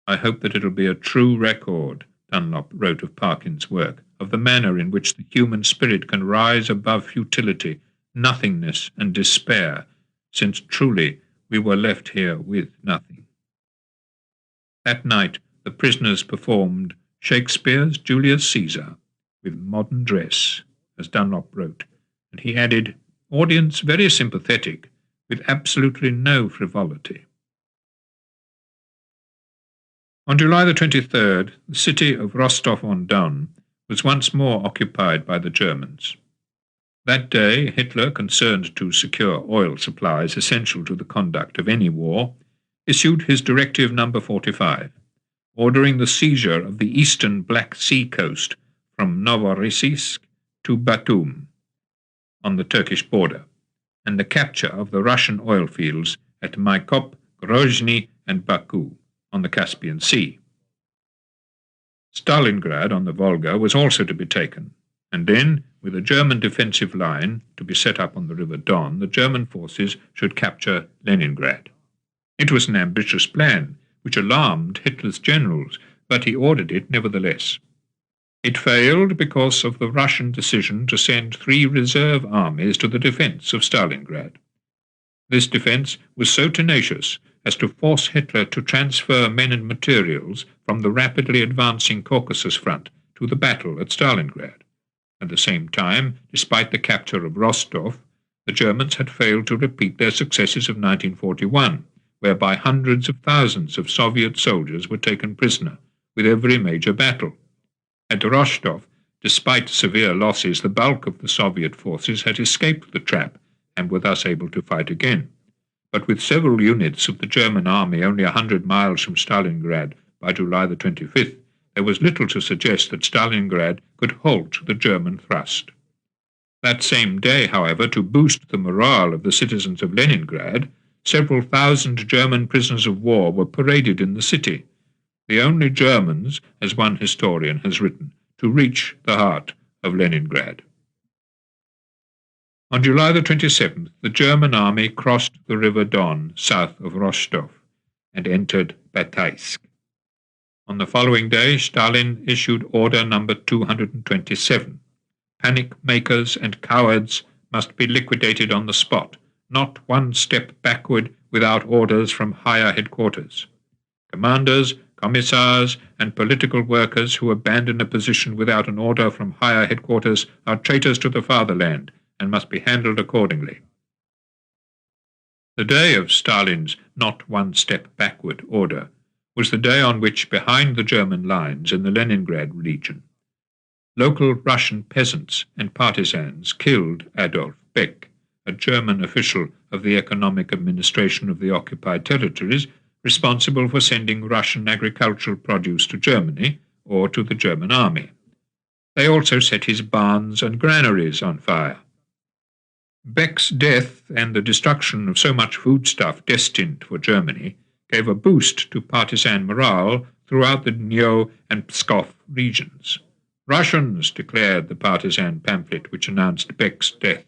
I hope that it'll be a true record, Dunlop wrote of Parkin's work, of the manner in which the human spirit can rise above futility, nothingness, and despair, since truly we were left here with nothing. That night the prisoners performed Shakespeare's Julius Caesar with modern dress, as Dunlop wrote, and he added, audience very sympathetic, with absolutely no frivolity. On July the 23rd, the city of Rostov-on-Don was once more occupied by the Germans. That day, Hitler, concerned to secure oil supplies essential to the conduct of any war, issued his Directive No. 45, ordering the seizure of the eastern Black Sea coast from Novorossiysk to Batum on the Turkish border, and the capture of the Russian oil fields at Maykop, Grozny, and Baku on the Caspian Sea. Stalingrad on the Volga was also to be taken, and then, with a German defensive line to be set up on the River Don, the German forces should capture Leningrad. It was an ambitious plan, which alarmed Hitler's generals, but he ordered it nevertheless. It failed because of the Russian decision to send 3 reserve armies to the defense of Stalingrad. This defense was so tenacious as to force Hitler to transfer men and materials from the rapidly advancing Caucasus front to the battle at Stalingrad. At the same time, despite the capture of Rostov, the Germans had failed to repeat their successes of 1941, whereby hundreds of thousands of Soviet soldiers were taken prisoner with every major battle. At Rostov, despite severe losses, the bulk of the Soviet forces had escaped the trap and were thus able to fight again. But with several units of the German army only 100 miles from Stalingrad by July the 25th, there was little to suggest that Stalingrad could halt the German thrust. That same day, however, to boost the morale of the citizens of Leningrad, several thousand German prisoners of war were paraded in the city, the only Germans, as one historian has written, to reach the heart of Leningrad. On July the 27th, the German army crossed the river Don south of Rostov and entered Bataisk. On the following day, Stalin issued Order number 227. Panic makers and cowards must be liquidated on the spot, not one step backward without orders from higher headquarters. Commanders, commissars, and political workers who abandon a position without an order from higher headquarters are traitors to the fatherland and must be handled accordingly. The day of Stalin's not one step backward order was the day on which, behind the German lines in the Leningrad region, local Russian peasants and partisans killed Adolf Beck, a German official of the economic administration of the occupied territories, responsible for sending Russian agricultural produce to Germany or to the German army. They also set his barns and granaries on fire. Beck's death and the destruction of so much foodstuff destined for Germany gave a boost to partisan morale throughout the Dnipro and Pskov regions. Russians, declared the partisan pamphlet which announced Beck's death.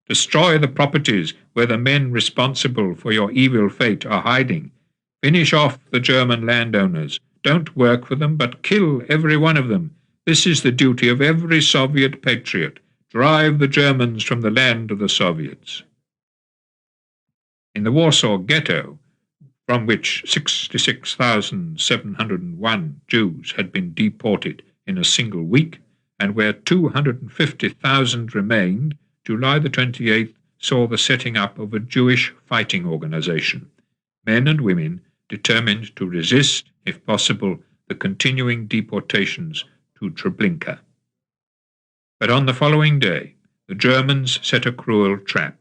Destroy the properties where the men responsible for your evil fate are hiding. Finish off the German landowners. Don't work for them, but kill every one of them. This is the duty of every Soviet patriot. Drive the Germans from the land of the Soviets. In the Warsaw Ghetto, from which 66,701 Jews had been deported in a single week, and where 250,000 remained, July the 28th saw the setting up of a Jewish fighting organization, men and women determined to resist, if possible, the continuing deportations to Treblinka. But on the following day, the Germans set a cruel trap.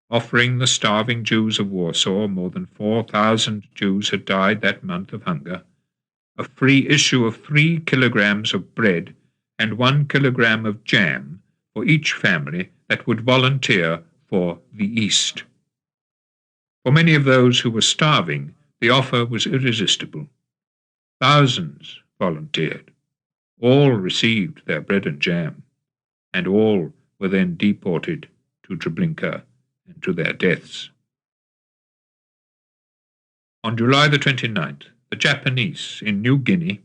Offering the starving Jews of Warsaw, more than 4,000 Jews had died that month of hunger, a free issue of 3 kilograms of bread and 1 kilogram of jam for each family that would volunteer for the East. For many of those who were starving, the offer was irresistible. Thousands volunteered. All received their bread and jam, and all were then deported to Treblinka and to their deaths. On July the 29th, the Japanese in New Guinea,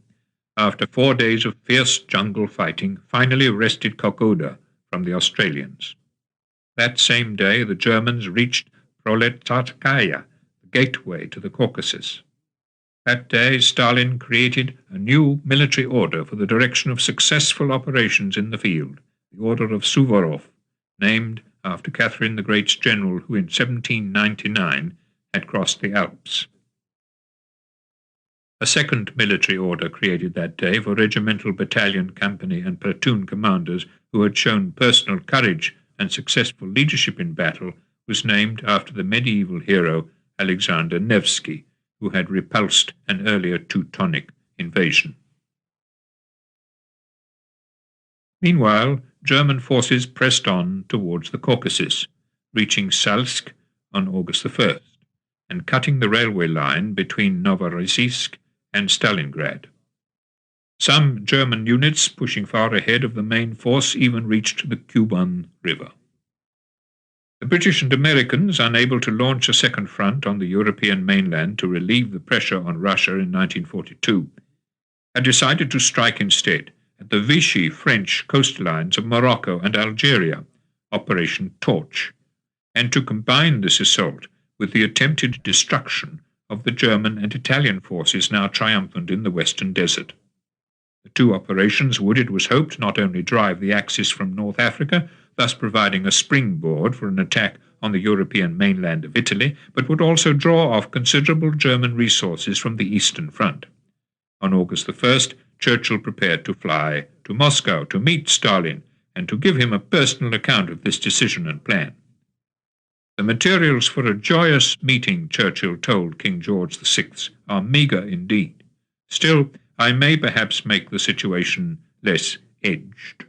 after 4 days of fierce jungle fighting, finally wrested Kokoda from the Australians. That same day, the Germans reached Proletarskaya, the gateway to the Caucasus. That day, Stalin created a new military order for the direction of successful operations in the field, the Order of Suvorov, named after Catherine the Great's general who in 1799 had crossed the Alps. A second military order created that day for regimental, battalion, company, and platoon commanders who had shown personal courage and successful leadership in battle was named after the medieval hero Alexander Nevsky, who had repulsed an earlier Teutonic invasion. Meanwhile, German forces pressed on towards the Caucasus, reaching Salsk on August the 1st, and cutting the railway line between Novorossiysk and Stalingrad. Some German units pushing far ahead of the main force even reached the Kuban River. The British and Americans, unable to launch a second front on the European mainland to relieve the pressure on Russia in 1942, had decided to strike instead at the Vichy French coastlines of Morocco and Algeria, Operation Torch, and to combine this assault with the attempted destruction of the German and Italian forces now triumphant in the Western Desert. The two operations would, it was hoped, not only drive the Axis from North Africa, thus providing a springboard for an attack on the European mainland of Italy, but would also draw off considerable German resources from the Eastern Front. On August the 1st, Churchill prepared to fly to Moscow to meet Stalin and to give him a personal account of this decision and plan. The materials for a joyous meeting, Churchill told King George VI, are meagre indeed. Still, I may perhaps make the situation less edged.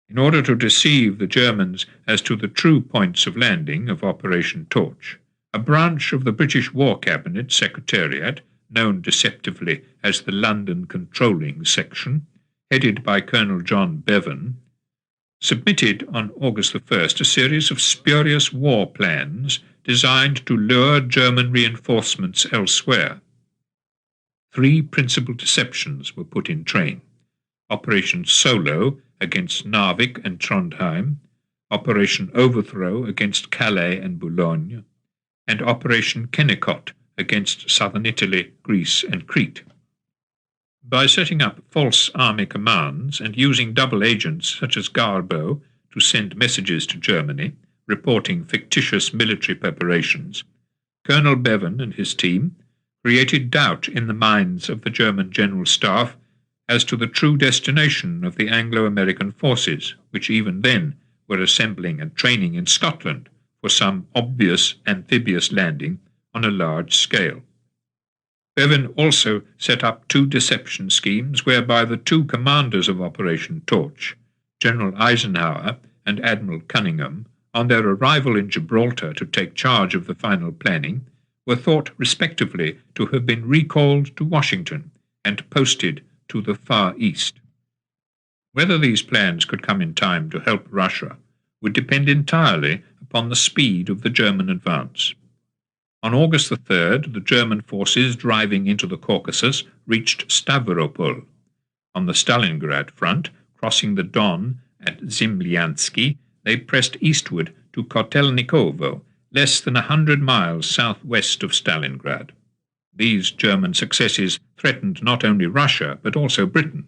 In order to deceive the Germans as to the true points of landing of Operation Torch, a branch of the British War Cabinet Secretariat, known deceptively as the London Controlling Section, headed by Colonel John Bevan, submitted on August the 1st a series of spurious war plans designed to lure German reinforcements elsewhere. Three principal deceptions were put in train: Operation Solo against Narvik and Trondheim, Operation Overthrow against Calais and Boulogne, and Operation Kennicott against southern Italy, Greece, and Crete. By setting up false army commands and using double agents such as Garbo to send messages to Germany, reporting fictitious military preparations, Colonel Bevan and his team created doubt in the minds of the German General Staff as to the true destination of the Anglo-American forces, which even then were assembling and training in Scotland for some obvious amphibious landing on a large scale. Bevan also set up two deception schemes whereby the two commanders of Operation Torch, General Eisenhower and Admiral Cunningham, on their arrival in Gibraltar to take charge of the final planning, were thought respectively to have been recalled to Washington and posted to the Far East. Whether these plans could come in time to help Russia would depend entirely upon the speed of the German advance. On August the 3rd, the German forces driving into the Caucasus reached Stavropol. On the Stalingrad front, crossing the Don at Zimliansky, they pressed eastward to Kotelnikovo, less than 100 miles southwest of Stalingrad. These German successes threatened not only Russia, but also Britain.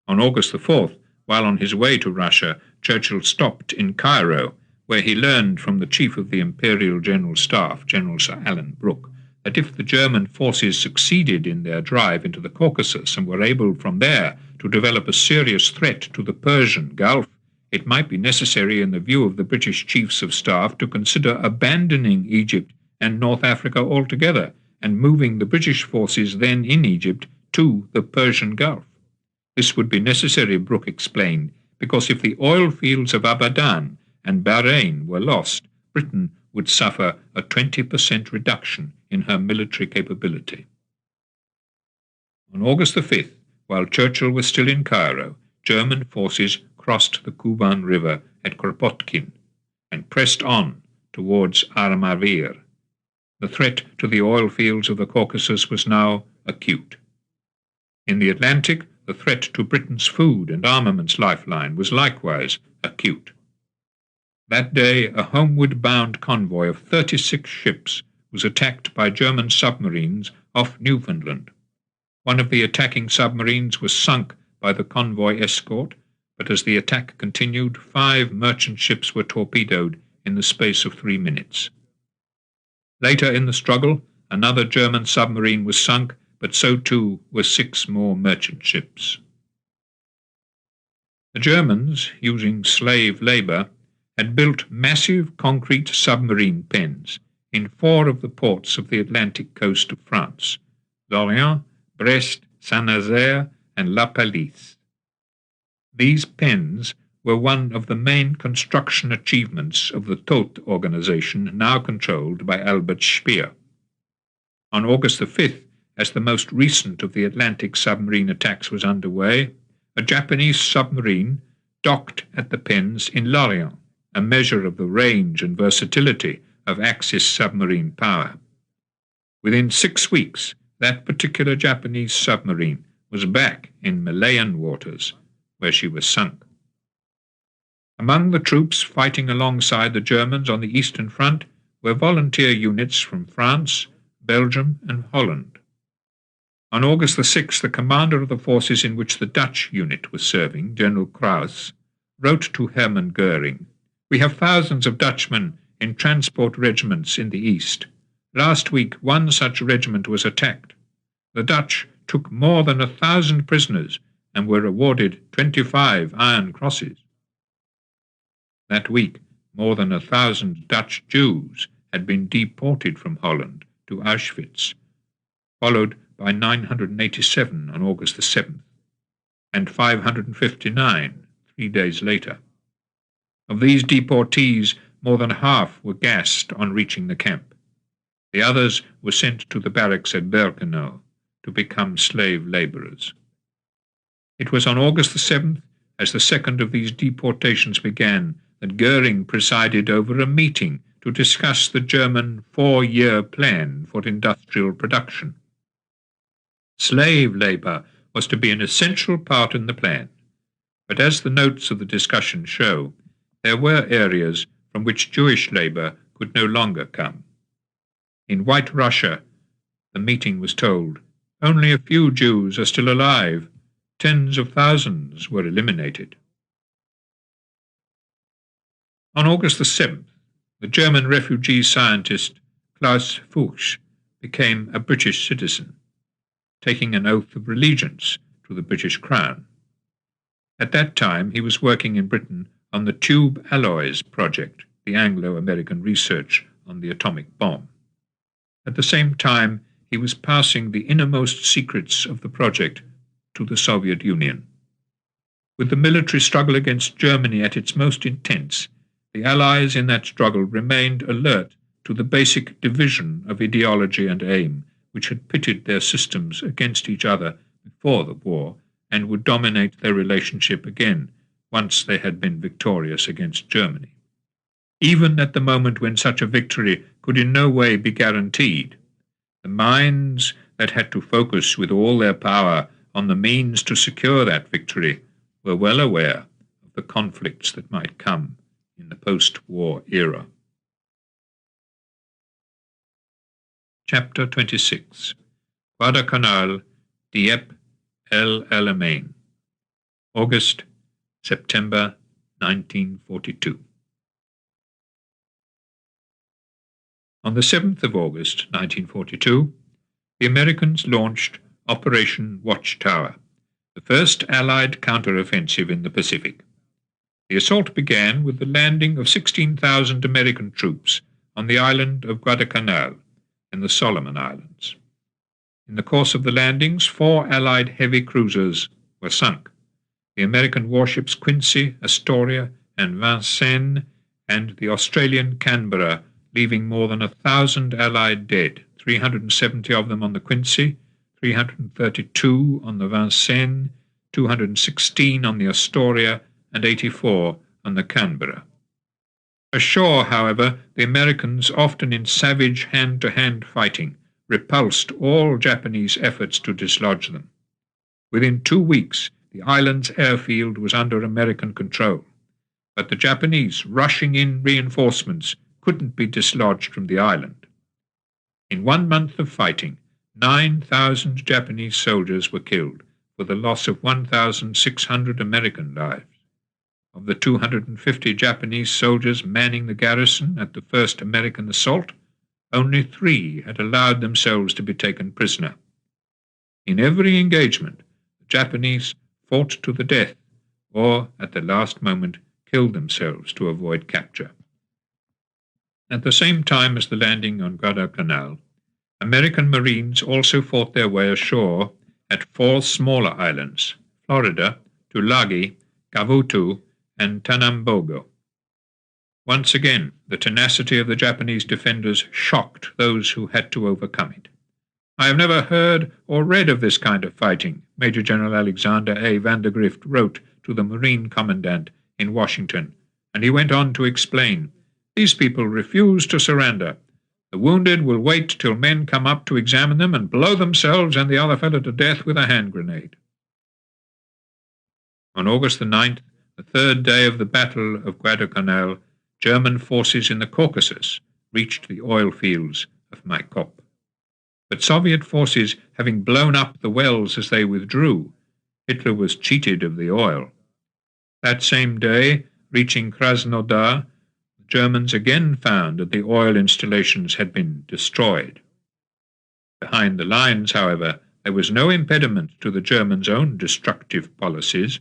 On August the 4th, while on his way to Russia, Churchill stopped in Cairo, where he learned from the Chief of the Imperial General Staff, General Sir Alan Brooke, that if the German forces succeeded in their drive into the Caucasus and were able from there to develop a serious threat to the Persian Gulf, it might be necessary in the view of the British Chiefs of Staff to consider abandoning Egypt and North Africa altogether and moving the British forces then in Egypt to the Persian Gulf. This would be necessary, Brooke explained, because if the oil fields of Abadan and Bahrain were lost, Britain would suffer a 20% reduction in her military capability. On August the 5th, while Churchill was still in Cairo, German forces crossed the Kuban River at Kropotkin and pressed on towards Armavir. The threat to the oil fields of the Caucasus was now acute. In the Atlantic, the threat to Britain's food and armaments lifeline was likewise acute. That day, a homeward-bound convoy of 36 ships was attacked by German submarines off Newfoundland. One of the attacking submarines was sunk by the convoy escort, but as the attack continued, 5 merchant ships were torpedoed in the space of 3 minutes. Later in the struggle, another German submarine was sunk, but so too were 6 more merchant ships. The Germans, using slave labor, had built massive concrete submarine pens in 4 of the ports of the Atlantic coast of France: Lorient, Brest, Saint-Nazaire, and La Pallice. These pens were one of the main construction achievements of the Todt organization, now controlled by Albert Speer. On August the 5th, as the most recent of the Atlantic submarine attacks was underway, a Japanese submarine docked at the pens in Lorient, a measure of the range and versatility of Axis submarine power. Within 6 weeks, that particular Japanese submarine was back in Malayan waters, where she was sunk. Among the troops fighting alongside the Germans on the Eastern Front were volunteer units from France, Belgium, and Holland. On August the 6th, the commander of the forces in which the Dutch unit was serving, General Kraus, wrote to Hermann Goering, "We have thousands of Dutchmen in transport regiments in the east. Last week one such regiment was attacked. The Dutch took more than 1,000 prisoners and were awarded 25 Iron Crosses." That week, more than 1,000 Dutch Jews had been deported from Holland to Auschwitz, followed by 987 on August the 7th, and 559 3 days later. Of these deportees, more than half were gassed on reaching the camp. The others were sent to the barracks at Birkenau to become slave labourers. It was on August the 7th, as the second of these deportations began, that Goering presided over a meeting to discuss the German 4-year plan for industrial production. Slave labour was to be an essential part in the plan, but as the notes of the discussion show, there were areas from which Jewish labour could no longer come. In White Russia, the meeting was told, only a few Jews are still alive. Tens of thousands were eliminated. On August the 7th, the German refugee scientist Klaus Fuchs became a British citizen, taking an oath of allegiance to the British Crown. At that time, he was working in Britain on the Tube Alloys Project, the Anglo-American research on the atomic bomb. At the same time, he was passing the innermost secrets of the project to the Soviet Union. With the military struggle against Germany at its most intense, the Allies in that struggle remained alert to the basic division of ideology and aim, which had pitted their systems against each other before the war and would dominate their relationship again once they had been victorious against Germany. Even at the moment when such a victory could in no way be guaranteed, the minds that had to focus with all their power on the means to secure that victory were well aware of the conflicts that might come in the post-war era. Chapter 26. Guadalcanal, Dieppe, El Alamein, August, September 1942. On the 7th of August 1942, the Americans launched Operation Watchtower, the first Allied counteroffensive in the Pacific. The assault began with the landing of 16,000 American troops on the island of Guadalcanal in the Solomon Islands. In the course of the landings, 4 Allied heavy cruisers were sunk. The American warships Quincy, Astoria, and Vincennes, and the Australian Canberra, leaving more than 1,000 Allied dead, 370 of them on the Quincy, 332 on the Vincennes, 216 on the Astoria, and 84 on the Canberra. Ashore, however, the Americans, often in savage hand-to-hand fighting, repulsed all Japanese efforts to dislodge them. Within 2 weeks, the island's airfield was under American control, but the Japanese, rushing in reinforcements, couldn't be dislodged from the island. In 1 month of fighting, 9,000 Japanese soldiers were killed, for the loss of 1,600 American lives. Of the 250 Japanese soldiers manning the garrison at the first American assault, only 3 had allowed themselves to be taken prisoner. In every engagement, the Japanese fought to the death, or, at the last moment, killed themselves to avoid capture. At the same time as the landing on Guadalcanal, American Marines also fought their way ashore at 4 smaller islands, Florida, Tulagi, Gavutu, and Tanambogo. Once again, the tenacity of the Japanese defenders shocked those who had to overcome it. "I have never heard or read of this kind of fighting," Major General Alexander A. Vandergrift wrote to the Marine Commandant in Washington, and he went on to explain, "These people refuse to surrender. The wounded will wait till men come up to examine them and blow themselves and the other fellow to death with a hand grenade." On August the 9th, the 3rd day of the Battle of Guadalcanal, German forces in the Caucasus reached the oil fields of Maikop. but Soviet forces having blown up the wells as they withdrew, Hitler was cheated of the oil. That same day, reaching Krasnodar, the Germans again found that the oil installations had been destroyed. Behind the lines, however, there was no impediment to the Germans' own destructive policies.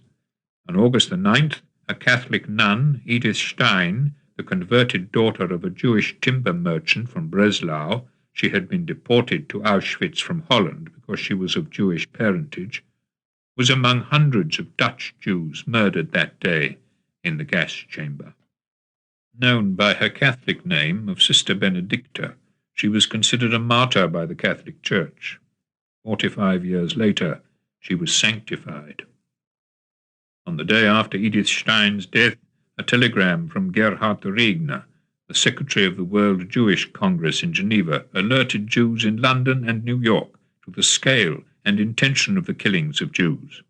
On August the 9th, a Catholic nun, Edith Stein, the converted daughter of a Jewish timber merchant from Breslau, she had been deported to Auschwitz from Holland because she was of Jewish parentage, was among hundreds of Dutch Jews murdered that day in the gas chamber. Known by her Catholic name of Sister Benedicta, she was considered a martyr by the Catholic Church. 45 years later, she was sanctified. On the day after Edith Stein's death, a telegram from Gerhard Regner, the secretary of the World Jewish Congress in Geneva, alerted Jews in London and New York to the scale and intention of the killings of Jews.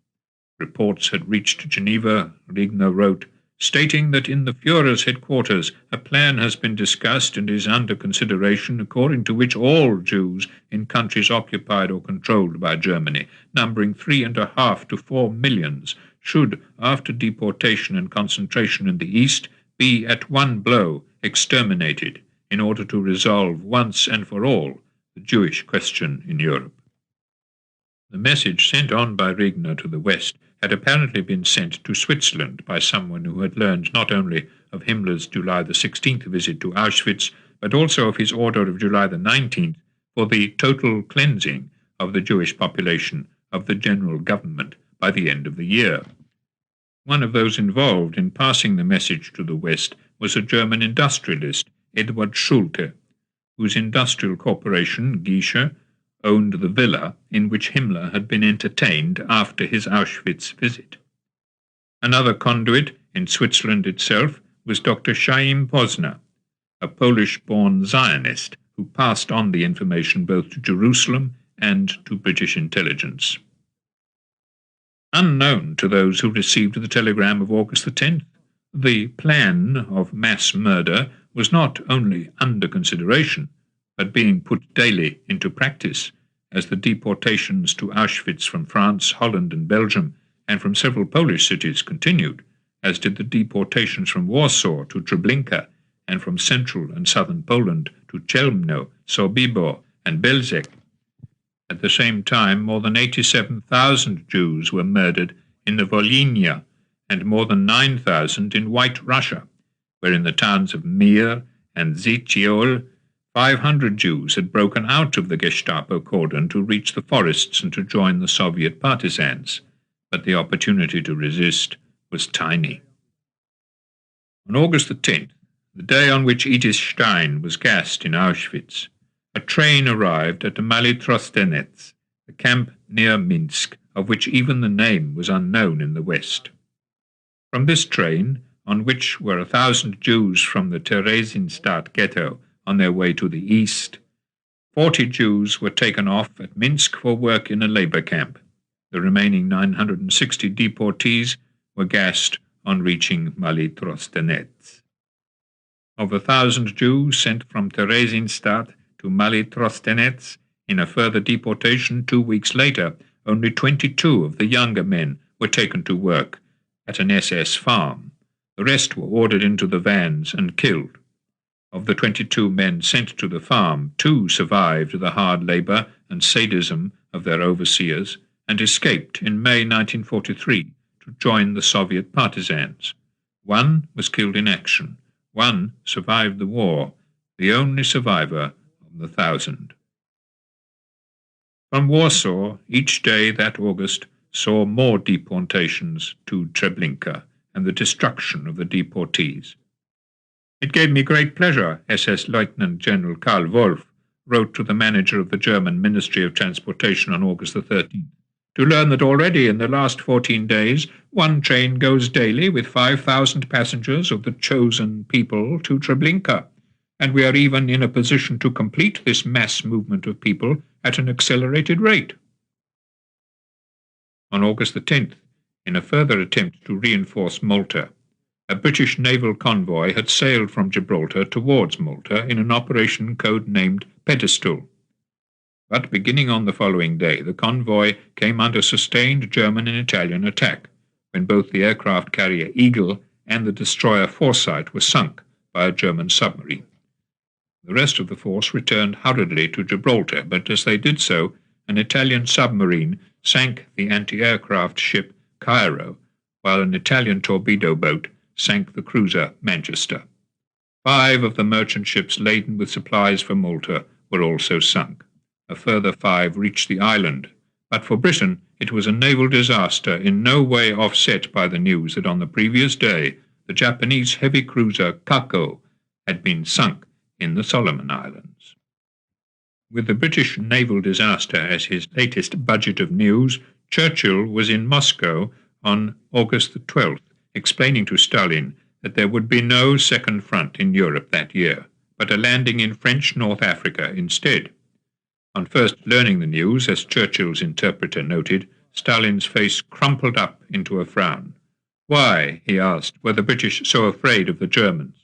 Reports had reached Geneva, Regner wrote, stating that in the Führer's headquarters a plan has been discussed and is under consideration according to which all Jews in countries occupied or controlled by Germany, numbering 3.5 to 4 millions, should, after deportation and concentration in the East, be at one blow exterminated in order to resolve once and for all the Jewish question in Europe. The message sent on by Regner to the West had apparently been sent to Switzerland by someone who had learned not only of Himmler's July the 16th visit to Auschwitz, but also of his order of July the 19th for the total cleansing of the Jewish population of the general government by the end of the year. One of those involved in passing the message to the West was a German industrialist, Eduard Schulte, whose industrial corporation, Giesche, owned the villa in which Himmler had been entertained after his Auschwitz visit. Another conduit in Switzerland itself was Dr. Chaim Posner, a Polish-born Zionist who passed on the information both to Jerusalem and to British intelligence. Unknown to those who received the telegram of August the 10th, the plan of mass murder was not only under consideration, but being put daily into practice, as the deportations to Auschwitz from France, Holland, and Belgium, and from several Polish cities continued, as did the deportations from Warsaw to Treblinka, and from central and southern Poland to Chelmno, Sobibor, and Belzec. At the same time, more than 87,000 Jews were murdered in the Volhynia, and more than 9,000 in White Russia, where in the towns of Mir and Zyciol, 500 Jews had broken out of the Gestapo cordon to reach the forests and to join the Soviet partisans, but the opportunity to resist was tiny. On August the 10th, the day on which Edith Stein was gassed in Auschwitz, a train arrived at Mali-Trostenets, a camp near Minsk, of which even the name was unknown in the West. From this train, on which were 1,000 Jews from the Theresienstadt ghetto on their way to the east, 40 Jews were taken off at Minsk for work in a labor camp. The remaining 960 deportees were gassed on reaching Mali-Trostenets. Of 1,000 Jews sent from Theresienstadt to Mali-Trostenets in a further deportation 2 weeks later, only 22 of the younger men were taken to work at an SS farm. The rest were ordered into the vans and killed. Of the 22 men sent to the farm, 2 survived the hard labor and sadism of their overseers and escaped in May 1943 to join the Soviet partisans. 1 was killed in action. 1 survived the war, the only survivor of the 1,000. From Warsaw, each day that August saw more deportations to Treblinka and the destruction of the deportees. It gave me great pleasure, SS Lieutenant General Karl Wolff wrote to the manager of the German Ministry of Transportation on August the 13th, to learn that already in the last 14 days 1 train goes daily with 5,000 passengers of the chosen people to Treblinka, and we are even in a position to complete this mass movement of people at an accelerated rate. On August the 10th, in a further attempt to reinforce Malta, a British naval convoy had sailed from Gibraltar towards Malta in an operation code-named Pedestal. But beginning on the following day, the convoy came under sustained German and Italian attack, when both the aircraft carrier Eagle and the destroyer Foresight were sunk by a German submarine. The rest of the force returned hurriedly to Gibraltar, but as they did so, an Italian submarine sank the anti-aircraft ship Cairo, while an Italian torpedo boat sank the cruiser Manchester. 5 of the merchant ships laden with supplies for Malta were also sunk. A further 5 reached the island, but for Britain it was a naval disaster in no way offset by the news that on the previous day the Japanese heavy cruiser Kako had been sunk in the Solomon Islands. With the British naval disaster as his latest budget of news, Churchill was in Moscow on August the 12th, explaining to Stalin that there would be no second front in Europe that year, but a landing in French North Africa instead. On first learning the news, as Churchill's interpreter noted, Stalin's face crumpled up into a frown. Why, he asked, were the British so afraid of the Germans?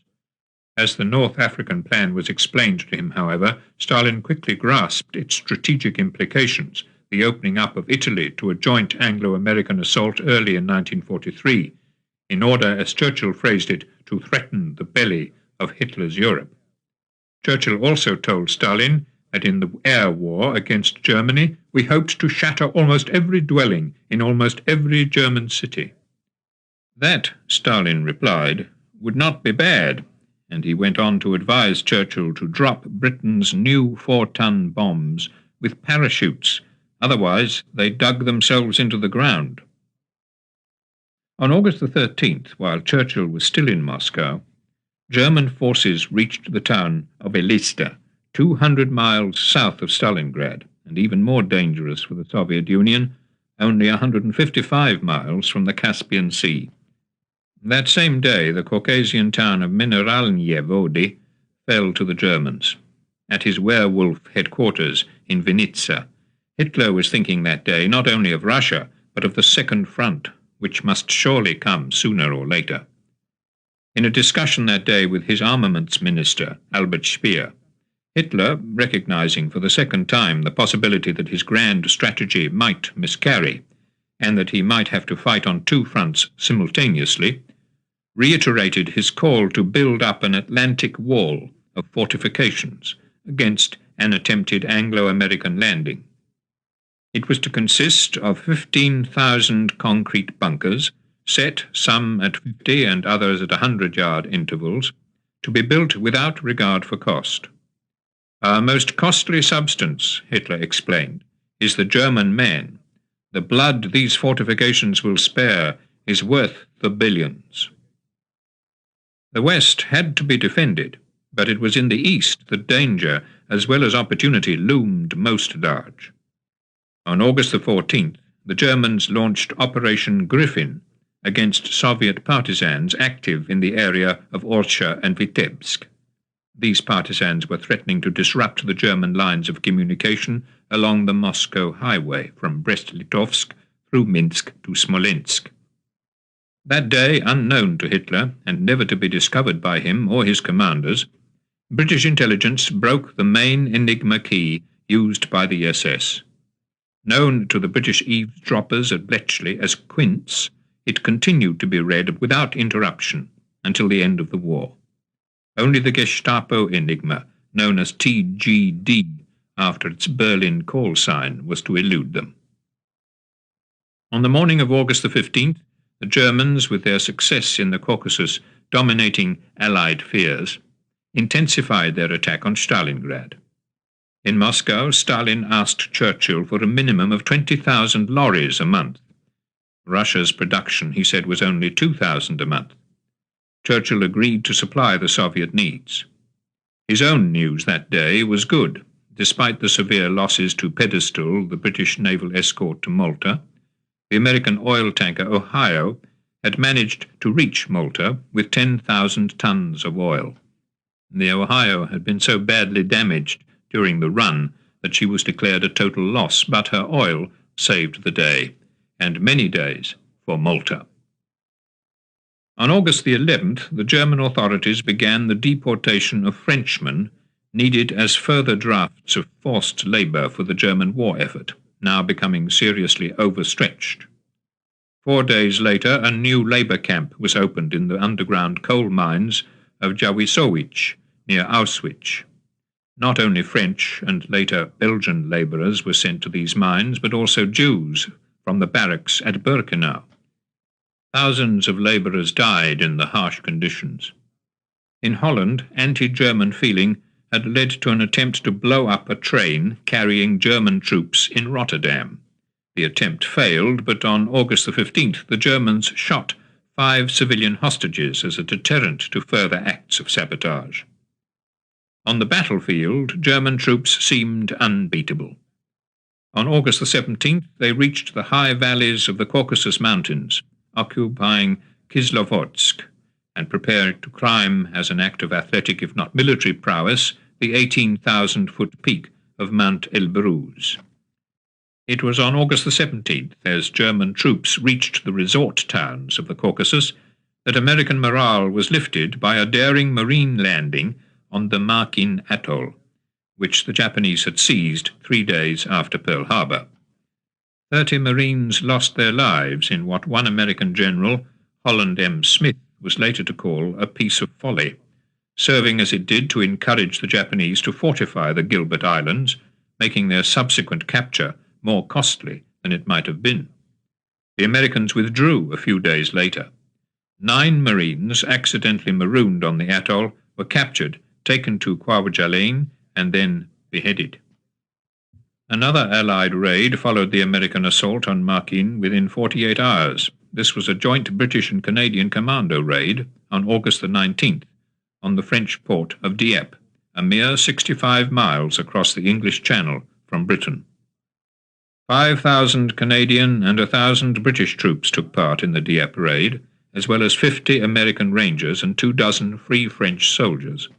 As the North African plan was explained to him, however, Stalin quickly grasped its strategic implications, the opening up of Italy to a joint Anglo-American assault early in 1943, in order, as Churchill phrased it, to threaten the belly of Hitler's Europe. Churchill also told Stalin that in the air war against Germany, we hoped to shatter almost every dwelling in almost every German city. That, Stalin replied, would not be bad, and he went on to advise Churchill to drop Britain's new 4-ton bombs with parachutes, otherwise they dug themselves into the ground. On August the 13th, while Churchill was still in Moscow, German forces reached the town of Elista, 200 miles south of Stalingrad, and even more dangerous for the Soviet Union, only 155 miles from the Caspian Sea. That same day, the Caucasian town of Mineralnie Vody fell to the Germans. At his werewolf headquarters in Vinnitsa, Hitler was thinking that day not only of Russia, but of the Second Front, which must surely come sooner or later. In a discussion that day with his armaments minister, Albert Speer, Hitler, recognizing for the second time the possibility that his grand strategy might miscarry, and that he might have to fight on 2 fronts simultaneously, reiterated his call to build up an Atlantic wall of fortifications against an attempted Anglo-American landing. It was to consist of 15,000 concrete bunkers, set some at 50 and others at 100-yard intervals, to be built without regard for cost. Our most costly substance, Hitler explained, is the German man. The blood these fortifications will spare is worth the billions. The West had to be defended, but it was in the East that danger as well as opportunity loomed most large. On August the 14th, the Germans launched Operation Griffin against Soviet partisans active in the area of Orsha and Vitebsk. These partisans were threatening to disrupt the German lines of communication along the Moscow highway from Brest-Litovsk through Minsk to Smolensk. That day, unknown to Hitler and never to be discovered by him or his commanders, British intelligence broke the main Enigma key used by the SS. Known to the British eavesdroppers at Bletchley as Quince, it continued to be read without interruption until the end of the war. Only the Gestapo enigma, known as TGD after its Berlin call sign, was to elude them. On the morning of August the 15th, the Germans, with their success in the Caucasus dominating Allied fears, intensified their attack on Stalingrad. In Moscow, Stalin asked Churchill for a minimum of 20,000 lorries a month. Russia's production, he said, was only 2,000 a month. Churchill agreed to supply the Soviet needs. His own news that day was good. Despite the severe losses to Pedestal, the British naval escort to Malta, the American oil tanker Ohio had managed to reach Malta with 10,000 tons of oil. The Ohio had been so badly damaged during the run that she was declared a total loss, but her oil saved the day, and many days for Malta. On August the 11th, the German authorities began the deportation of Frenchmen needed as further drafts of forced labour for the German war effort, now becoming seriously overstretched. 4 days later, a new labour camp was opened in the underground coal mines of Jawisowicz, near Auschwitz. Not only French and later Belgian labourers were sent to these mines, but also Jews from the barracks at Birkenau. Thousands of labourers died in the harsh conditions. In Holland, anti-German feeling had led to an attempt to blow up a train carrying German troops in Rotterdam. The attempt failed, but on August the 15th, the Germans shot 5 civilian hostages as a deterrent to further acts of sabotage. On the battlefield, German troops seemed unbeatable. On August the 17th, they reached the high valleys of the Caucasus Mountains, occupying Kislovodsk, and prepared to climb as an act of athletic, if not military prowess, the 18,000-foot peak of Mount Elbrus. It was on August the 17th, as German troops reached the resort towns of the Caucasus, that American morale was lifted by a daring marine landing on the Makin Atoll, which the Japanese had seized 3 days after Pearl Harbor. 30 Marines lost their lives in what one American general, Holland M. Smith, was later to call a piece of folly, serving as it did to encourage the Japanese to fortify the Gilbert Islands, making their subsequent capture more costly than it might have been. The Americans withdrew a few days later. 9 Marines, accidentally marooned on the atoll, were captured, taken to Kwajalein, and then beheaded. Another Allied raid followed the American assault on Makin within 48 hours. This was a joint British and Canadian commando raid on August the 19th on the French port of Dieppe, a mere 65 miles across the English Channel from Britain. 5,000 Canadian and 1,000 British troops took part in the Dieppe raid, as well as 50 American Rangers and 24 Free French soldiers.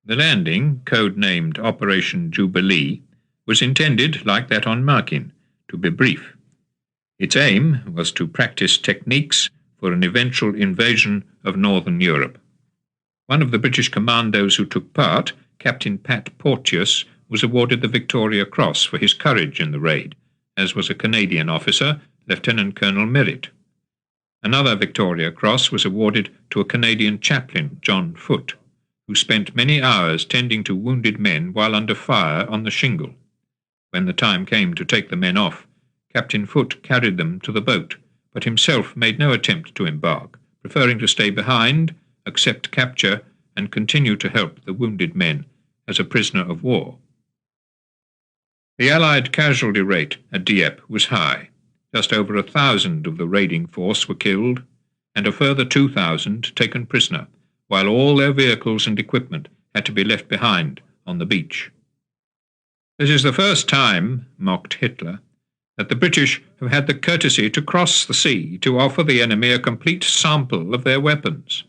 The landing, code-named Operation Jubilee, was intended, like that on Makin, to be brief. Its aim was to practice techniques for an eventual invasion of northern Europe. One of the British commandos who took part, Captain Pat Porteous, was awarded the Victoria Cross for his courage in the raid, as was a Canadian officer, Lieutenant Colonel Merritt. Another Victoria Cross was awarded to a Canadian chaplain, John Foote, who spent many hours tending to wounded men while under fire on the shingle. When the time came to take the men off, Captain Foote carried them to the boat, but himself made no attempt to embark, preferring to stay behind, accept capture, and continue to help the wounded men as a prisoner of war. The Allied casualty rate at Dieppe was high. Just over 1,000 of the raiding force were killed, and a further 2,000 taken prisoner, while all their vehicles and equipment had to be left behind on the beach. This is the first time, mocked Hitler, that the British have had the courtesy to cross the sea to offer the enemy a complete sample of their weapons.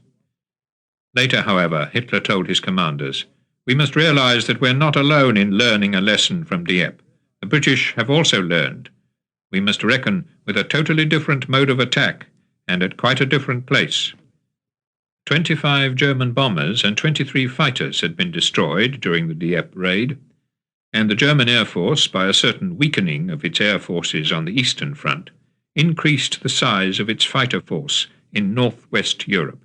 Later, however, Hitler told his commanders, "We must realize that we're not alone in learning a lesson from Dieppe. The British have also learned. We must reckon with a totally different mode of attack, and at quite a different place." 25 German bombers and 23 fighters had been destroyed during the Dieppe raid, and the German Air Force, by a certain weakening of its air forces on the Eastern Front, increased the size of its fighter force in northwest Europe.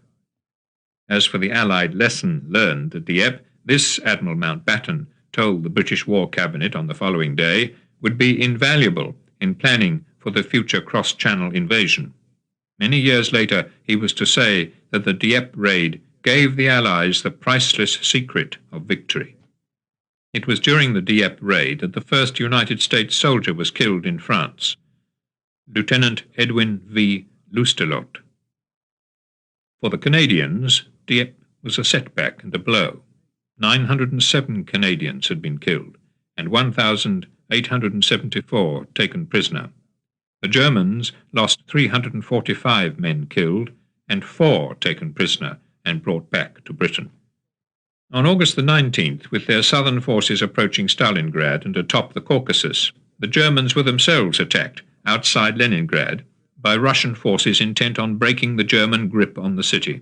As for the Allied lesson learned at Dieppe, this Admiral Mountbatten told the British War Cabinet on the following day would be invaluable in planning for the future cross-channel invasion. Many years later, he was to say that the Dieppe raid gave the Allies the priceless secret of victory. It was during the Dieppe raid that the first United States soldier was killed in France, Lieutenant Edwin V. Loustalot. For the Canadians, Dieppe was a setback and a blow. 907 Canadians had been killed, and 1,874 taken prisoner. The Germans lost 345 men killed and 4 taken prisoner and brought back to Britain. On August the 19th, with their southern forces approaching Stalingrad and atop the Caucasus, the Germans were themselves attacked outside Leningrad by Russian forces intent on breaking the German grip on the city.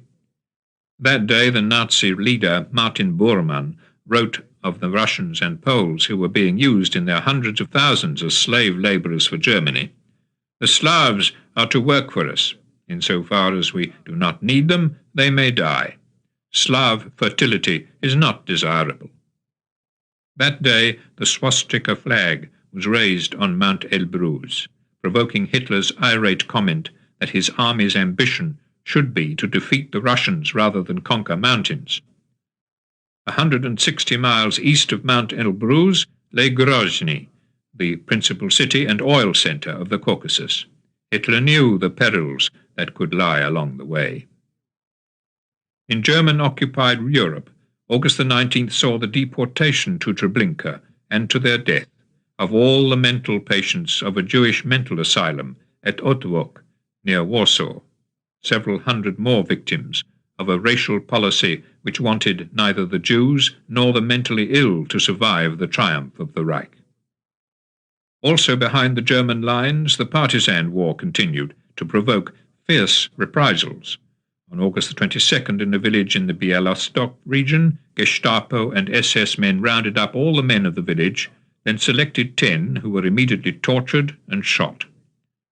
That day, the Nazi leader Martin Bormann wrote of the Russians and Poles who were being used in their hundreds of thousands as slave labourers for Germany, "The Slavs are to work for us. Insofar as we do not need them, they may die. Slav fertility is not desirable." That day, the swastika flag was raised on Mount Elbruz, provoking Hitler's irate comment that his army's ambition should be to defeat the Russians rather than conquer mountains. 160 miles east of Mount Elbruz lay Grozny, the principal city and oil centre of the Caucasus. Hitler knew the perils that could lie along the way. In German-occupied Europe, August the 19th saw the deportation to Treblinka and to their death of all the mental patients of a Jewish mental asylum at Audiobook near Warsaw, several hundred more victims of a racial policy which wanted neither the Jews nor the mentally ill to survive the triumph of the Reich. Also behind the German lines, the partisan war continued to provoke fierce reprisals. On August the 22nd, in a village in the Bialystok region, Gestapo and SS men rounded up all the men of the village, then selected 10 who were immediately tortured and shot.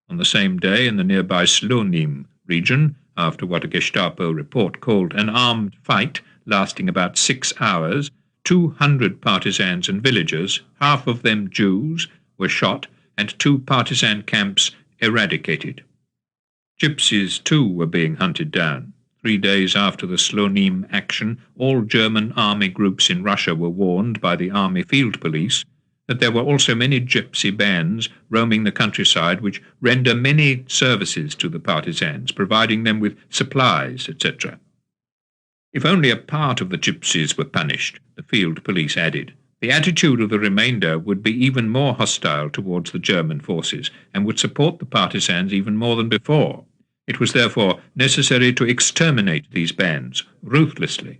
On the same day, in the nearby Slonim region, after what a Gestapo report called an armed fight lasting about 6 hours, 200 partisans and villagers, half of them Jews, were shot and 2 partisan camps eradicated. Gypsies, too, were being hunted down. 3 days after the Slonim action, all German army groups in Russia were warned by the army field police that there were also many gypsy bands roaming the countryside which render many services to the partisans, providing them with supplies, etc. If only a part of the gypsies were punished, the field police added, the attitude of the remainder would be even more hostile towards the German forces and would support the partisans even more than before. It was therefore necessary to exterminate these bands ruthlessly.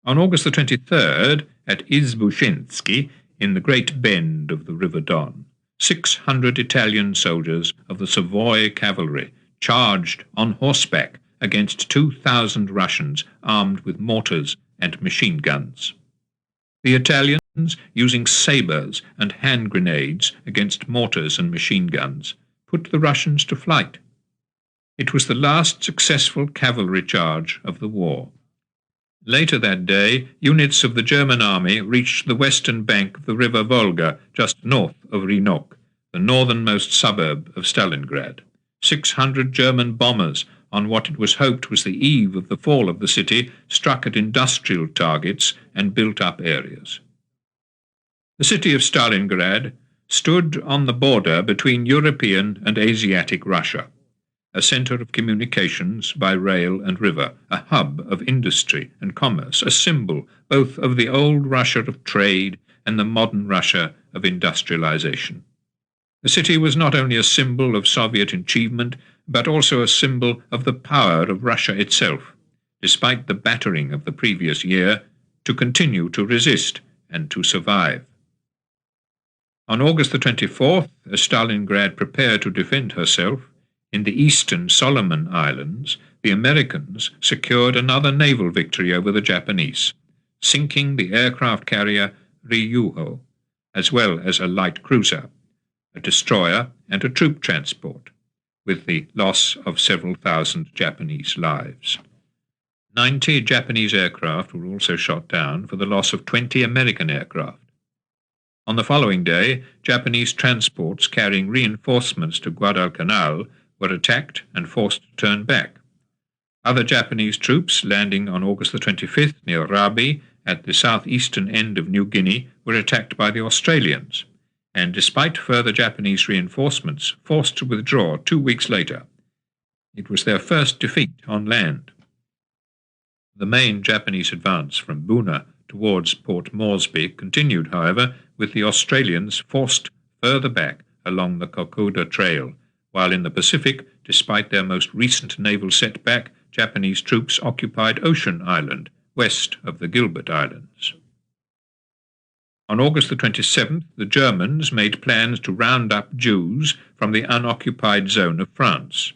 On August the 23rd, at Izbushinsky, in the Great Bend of the River Don, 600 Italian soldiers of the Savoy cavalry charged on horseback against 2,000 Russians armed with mortars and machine guns. The Italians, using sabres and hand grenades against mortars and machine guns, put the Russians to flight. It was the last successful cavalry charge of the war. Later that day, units of the German army reached the western bank of the river Volga, just north of Rynok, the northernmost suburb of Stalingrad. 600 German bombers, on what it was hoped was the eve of the fall of the city, struck at industrial targets and built-up areas. The city of Stalingrad stood on the border between European and Asiatic Russia, a centre of communications by rail and river, a hub of industry and commerce, a symbol both of the old Russia of trade and the modern Russia of industrialization. The city was not only a symbol of Soviet achievement, but also a symbol of the power of Russia itself, despite the battering of the previous year, to continue to resist and to survive. On August the 24th, as Stalingrad prepared to defend herself, in the eastern Solomon Islands, the Americans secured another naval victory over the Japanese, sinking the aircraft carrier Ryuho, as well as a light cruiser, a destroyer, and a troop transport, with the loss of several thousand Japanese lives. 90 Japanese aircraft were also shot down for the loss of 20 American aircraft. On the following day, Japanese transports carrying reinforcements to Guadalcanal were attacked and forced to turn back. Other Japanese troops landing on August the 25th near Rabi at the southeastern end of New Guinea were attacked by the Australians, and despite further Japanese reinforcements, forced to withdraw 2 weeks later. It was their first defeat on land. The main Japanese advance from Buna towards Port Moresby continued, however, with the Australians forced further back along the Kokoda Trail, while in the Pacific, despite their most recent naval setback, Japanese troops occupied Ocean Island, west of the Gilbert Islands. On August the 27th, the Germans made plans to round up Jews from the unoccupied zone of France.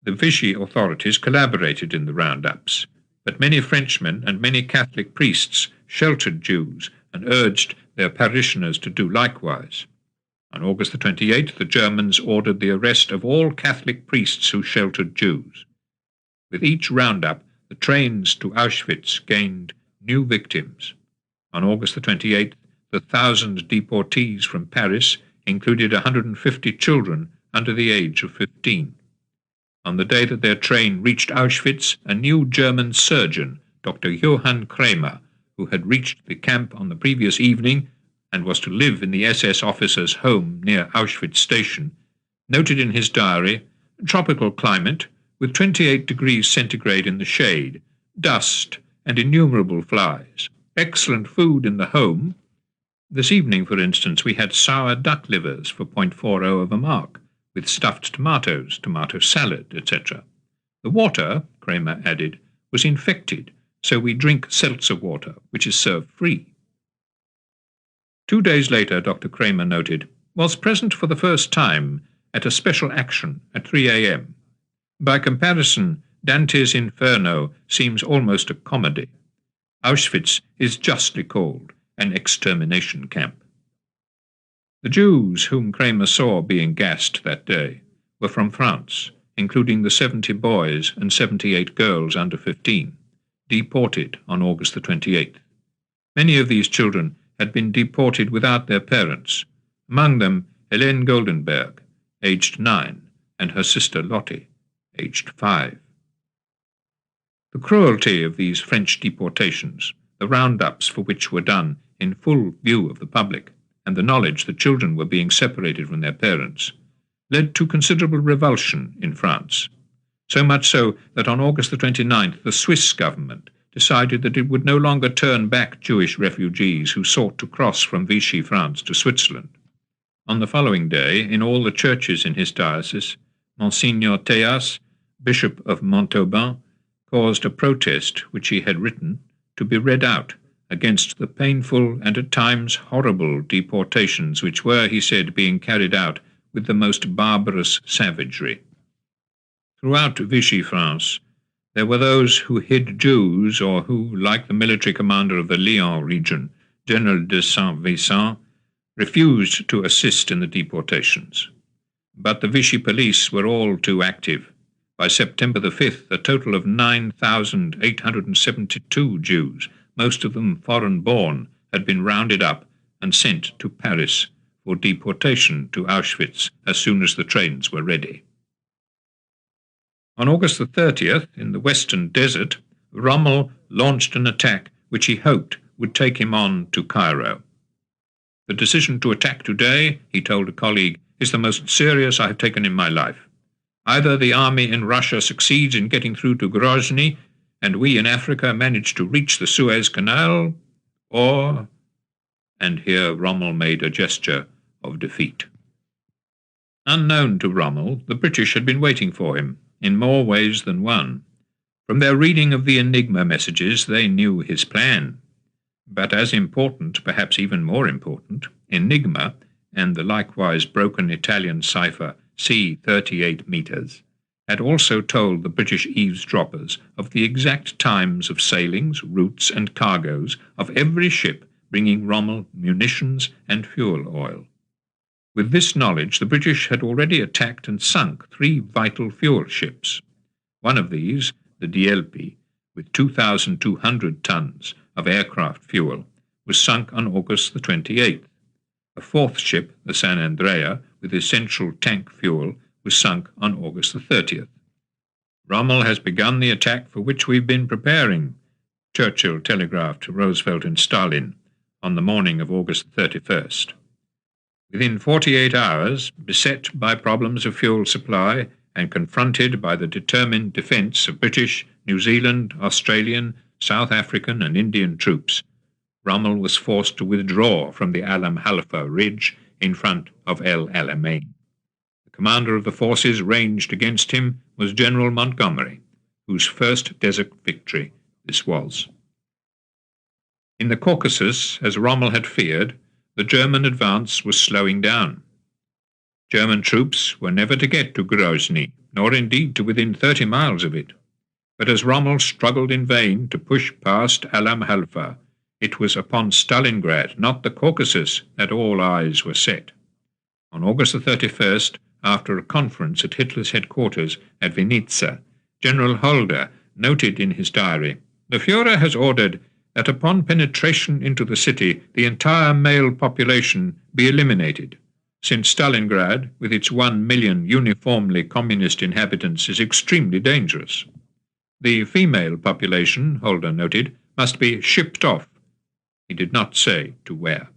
The Vichy authorities collaborated in the roundups. but many Frenchmen and many Catholic priests sheltered Jews and urged their parishioners to do likewise. On August the 28th, the Germans ordered the arrest of all Catholic priests who sheltered Jews. With each roundup, the trains to Auschwitz gained new victims. On August the 28th, the 1,000 deportees from Paris included 150 children under the age of 15. On the day that their train reached Auschwitz, a new German surgeon, Dr. Johann Kramer, who had reached the camp on the previous evening and was to live in the SS officer's home near Auschwitz station, noted in his diary, "Tropical climate, with 28 degrees centigrade in the shade, dust, and innumerable flies. Excellent food in the home. This evening, for instance, we had sour duck livers for 0.40 of a mark, with stuffed tomatoes, tomato salad, etc. The water," Kramer added, "was infected, so we drink seltzer water, which is served free." 2 days later, Dr. Kramer noted, "Was present for the first time at a special action at 3 a.m. By comparison, Dante's Inferno seems almost a comedy. Auschwitz is justly called an extermination camp." The Jews whom Kramer saw being gassed that day were from France, including the 70 boys and 78 girls under 15, deported on August the 28th. Many of these children had been deported without their parents, among them Helene Goldenberg, aged 9, and her sister Lottie, aged 5. The cruelty of these French deportations, the roundups for which were done in full view of the public, and the knowledge that children were being separated from their parents, led to considerable revulsion in France, so much so that on August the 29th the Swiss government decided that it would no longer turn back Jewish refugees who sought to cross from Vichy France to Switzerland. On the following day, in all the churches in his diocese, Monsignor Théas, Bishop of Montauban, caused a protest which he had written to be read out against the painful and at times horrible deportations which were, he said, being carried out with the most barbarous savagery. Throughout Vichy France, there were those who hid Jews or who, like the military commander of the Lyon region, General de Saint-Vincent, refused to assist in the deportations. But the Vichy police were all too active. By September the 5th, a total of 9,872 Jews, most of them foreign-born, had been rounded up and sent to Paris for deportation to Auschwitz as soon as the trains were ready. On August the 30th, in the Western Desert, Rommel launched an attack which he hoped would take him on to Cairo. "The decision to attack today," he told a colleague, "is the most serious I have taken in my life. Either the army in Russia succeeds in getting through to Grozny, and we in Africa manage to reach the Suez Canal, or—" and here Rommel made a gesture of defeat. Unknown to Rommel, the British had been waiting for him, in more ways than one. From their reading of the Enigma messages, they knew his plan. But as important, perhaps even more important, Enigma, and the likewise broken Italian cipher C38 meters, had also told the British eavesdroppers of the exact times of sailings, routes, and cargoes of every ship bringing Rommel munitions and fuel oil. With this knowledge, the British had already attacked and sunk 3 vital fuel ships. One of these, the DLP, with 2,200 tons of aircraft fuel, was sunk on August the 28th. A 4th ship, the San Andrea, with essential tank fuel, was sunk on August the 30th. "Rommel has begun the attack for which we've been preparing," Churchill telegraphed to Roosevelt and Stalin on the morning of August 31st. Within 48 hours, beset by problems of fuel supply and confronted by the determined defence of British, New Zealand, Australian, South African and Indian troops, Rommel was forced to withdraw from the Alam Halfa ridge in front of El Alamein. The commander of the forces ranged against him was General Montgomery, whose first desert victory this was. In the Caucasus, as Rommel had feared, the German advance was slowing down. German troops were never to get to Grozny, nor indeed to within 30 miles of it. But as Rommel struggled in vain to push past Alam Halfa, it was upon Stalingrad, not the Caucasus, that all eyes were set. On August the 31st, after a conference at Hitler's headquarters at Vinnitsa, General Holder noted in his diary, "The Führer has ordered that upon penetration into the city the entire male population be eliminated, since Stalingrad, with its 1 million uniformly communist inhabitants, is extremely dangerous. The female population," Holder noted, "must be shipped off." He did not say to where.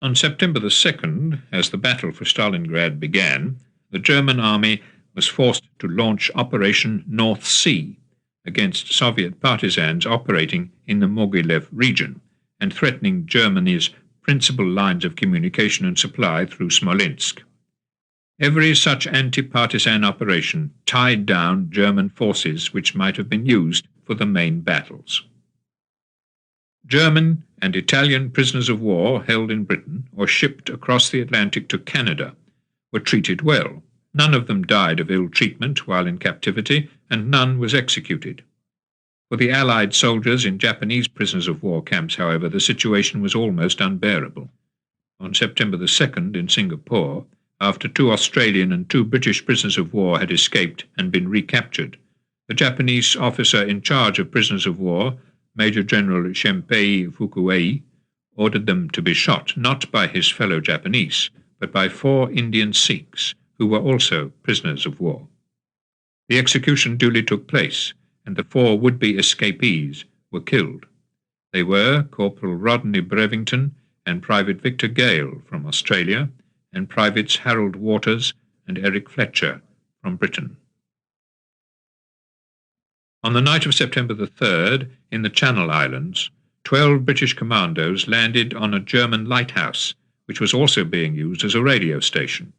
On September the 2nd, as the battle for Stalingrad began, the German army was forced to launch Operation North Sea against Soviet partisans operating in the Mogilev region and threatening Germany's principal lines of communication and supply through Smolensk. Every such anti-partisan operation tied down German forces which might have been used for the main battles. German and Italian prisoners of war held in Britain or shipped across the Atlantic to Canada were treated well. None of them died of ill treatment while in captivity, and none was executed. For the Allied soldiers in Japanese prisoners of war camps, however, the situation was almost unbearable. On September the 2nd, in Singapore, after 2 Australian and 2 British prisoners of war had escaped and been recaptured, the Japanese officer in charge of prisoners of war, Major General Shenpei Fukuei, ordered them to be shot, not by his fellow Japanese, but by 4 Indian Sikhs, who were also prisoners of war. The execution duly took place, and the 4 would-be escapees were killed. They were Corporal Rodney Brevington and Private Victor Gale from Australia, and Privates Harold Waters and Eric Fletcher from Britain. On the night of September the 3rd, in the Channel Islands, 12 British commandos landed on a German lighthouse, which was also being used as a radio station.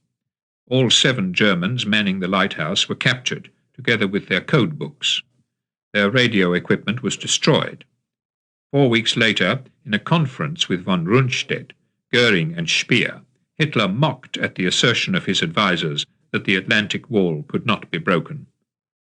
All 7 Germans manning the lighthouse were captured, together with their code books. Their radio equipment was destroyed. 4 weeks later, in a conference with von Rundstedt, Goering and Speer, Hitler mocked at the assertion of his advisers that the Atlantic Wall could not be broken.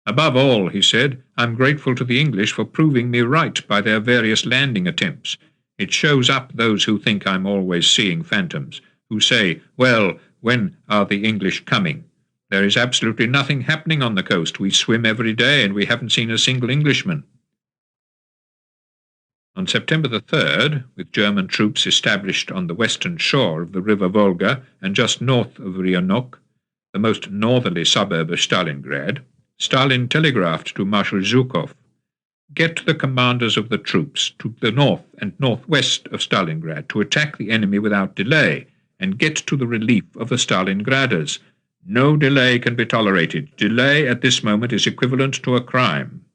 "Above all," he said, "I'm grateful to the English for proving me right by their various landing attempts. It shows up those who think I'm always seeing phantoms, who say, well, when are the English coming? There is absolutely nothing happening on the coast. We swim every day and we haven't seen a single Englishman." On September the 3rd, with German troops established on the western shore of the river Volga and just north of Rionok, the most northerly suburb of Stalingrad, Stalin telegraphed to Marshal Zhukov, "Get the commanders of the troops to the north and northwest of Stalingrad to attack the enemy without delay, and get to the relief of the Stalingraders. No delay can be tolerated. Delay at this moment is equivalent to a crime."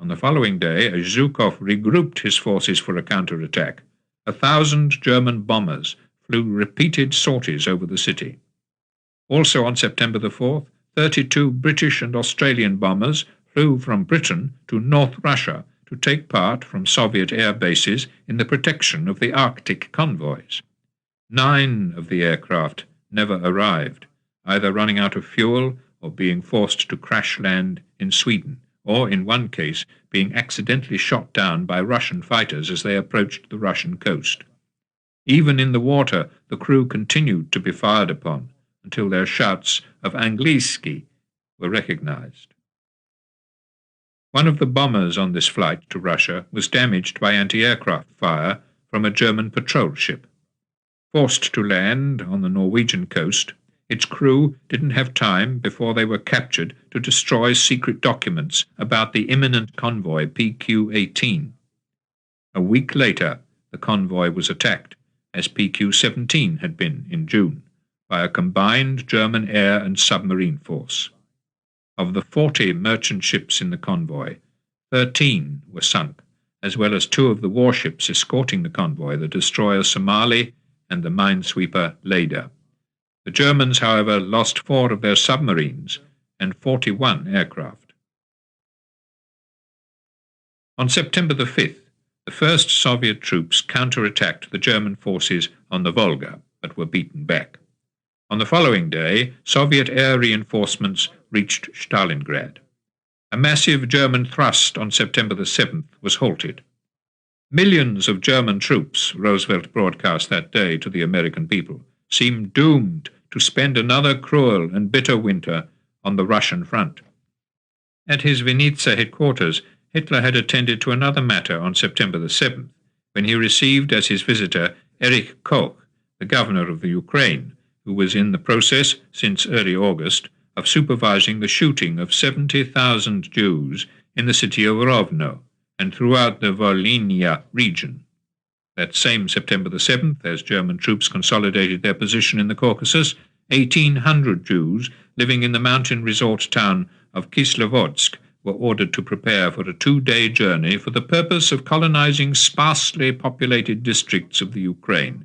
On the following day, as Zhukov regrouped his forces for a counterattack, 1,000 German bombers flew repeated sorties over the city. Also on September the 4th, 32 British and Australian bombers flew from Britain to North Russia to take part from Soviet air bases in the protection of the Arctic convoys. 9 of the aircraft never arrived, either running out of fuel or being forced to crash land in Sweden, or in one case being accidentally shot down by Russian fighters as they approached the Russian coast. Even in the water, the crew continued to be fired upon until their shouts of "Angliski" were recognized. One of the bombers on this flight to Russia was damaged by anti-aircraft fire from a German patrol ship. Forced to land on the Norwegian coast, its crew didn't have time before they were captured to destroy secret documents about the imminent convoy PQ-18. A week later, the convoy was attacked, as PQ-17 had been in June, by a combined German air and submarine force. Of the 40 merchant ships in the convoy, 13 were sunk, as well as 2 of the warships escorting the convoy, the destroyer Somali and the minesweeper Leda. The Germans, however, lost 4 of their submarines and 41 aircraft. On September the 5th, the first Soviet troops counterattacked the German forces on the Volga, but were beaten back. On the following day, Soviet air reinforcements reached Stalingrad. a massive German thrust on September the 7th was halted. Millions of German troops, Roosevelt broadcast that day to the American people, seemed doomed to spend another cruel and bitter winter on the Russian front. At his Vinnitsa headquarters, Hitler had attended to another matter on September the 7th, when he received as his visitor Erich Koch, the governor of the Ukraine, who was in the process, since early August, of supervising the shooting of 70,000 Jews in the city of Rovno and throughout the Volhynia region. That same September the 7th, as German troops consolidated their position in the Caucasus, 1,800 Jews living in the mountain resort town of Kislovodsk were ordered to prepare for a 2-day journey for the purpose of colonizing sparsely populated districts of the Ukraine.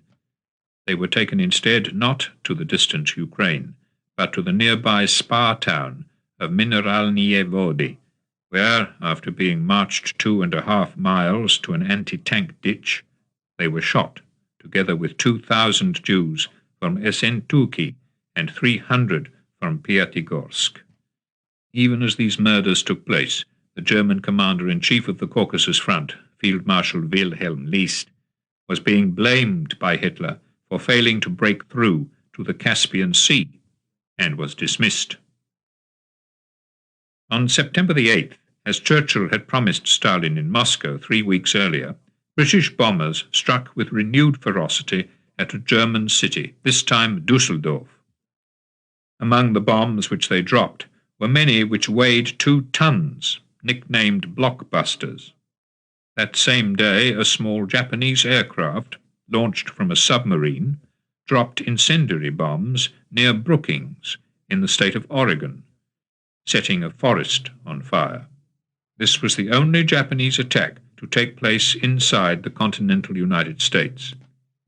They were taken instead not to the distant Ukraine, but to the nearby spa town of Mineralnie Vody, where, after being marched 2.5 miles to an anti-tank ditch, they were shot, together with 2,000 Jews from Essentuki and 300 from Pyatigorsk. Even as these murders took place, the German commander-in-chief of the Caucasus Front, Field Marshal Wilhelm List, was being blamed by Hitler for failing to break through to the Caspian Sea, and was dismissed. On September the 8th, as Churchill had promised Stalin in Moscow 3 weeks earlier, British bombers struck with renewed ferocity at a German city, this time Dusseldorf. Among the bombs which they dropped were many which weighed 2 tons, nicknamed blockbusters. That same day, a small Japanese aircraft, launched from a submarine, dropped incendiary bombs near Brookings in the state of Oregon, setting a forest on fire. This was the only Japanese attack to take place inside the continental United States.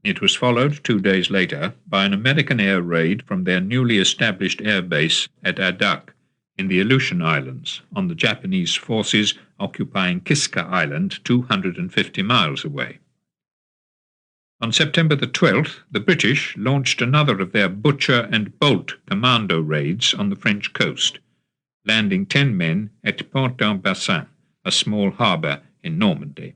It was followed 2 days later by an American air raid from their newly established air base at Adak in the Aleutian Islands, on the Japanese forces occupying Kiska Island 250 miles away. On September the 12th, the British launched another of their Butcher and Bolt commando raids on the French coast, landing 10 men at Port-en-Bassin, a small harbour in Normandy.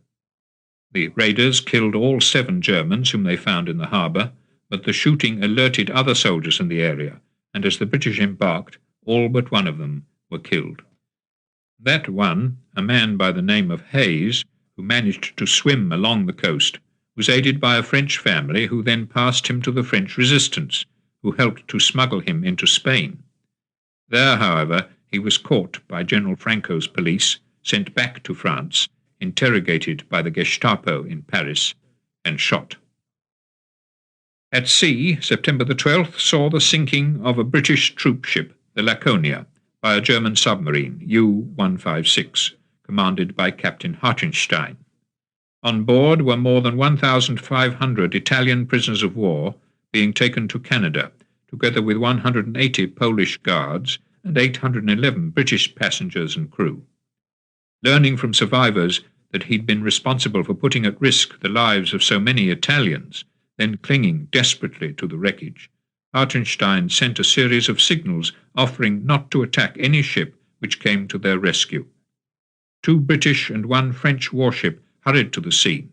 The raiders killed all 7 Germans whom they found in the harbour, but the shooting alerted other soldiers in the area, and as the British embarked, all but one of them were killed. That one, a man by the name of Hayes, who managed to swim along the coast, was aided by a French family who then passed him to the French resistance, who helped to smuggle him into Spain. There, however, he was caught by General Franco's police, sent back to France, interrogated by the Gestapo in Paris, and shot. At sea, September the 12th saw the sinking of a British troop ship, the Laconia, by a German submarine, U-156, commanded by Captain Hartenstein. On board were more than 1,500 Italian prisoners of war being taken to Canada, together with 180 Polish guards and 811 British passengers and crew. Learning from survivors that he'd been responsible for putting at risk the lives of so many Italians, then clinging desperately to the wreckage, Hartenstein sent a series of signals offering not to attack any ship which came to their rescue. 2 British and 1 French warship hurried to the scene,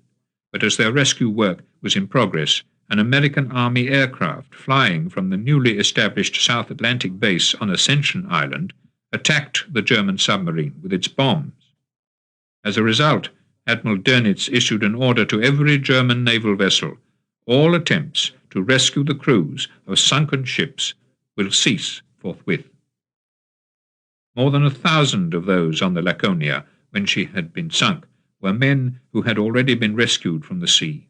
but as their rescue work was in progress, an American Army aircraft flying from the newly established South Atlantic base on Ascension Island attacked the German submarine with its bombs. As a result, Admiral Dönitz issued an order to every German naval vessel: all attempts to rescue the crews of sunken ships will cease forthwith. More than 1,000 of those on the Laconia, when she had been sunk, were men who had already been rescued from the sea.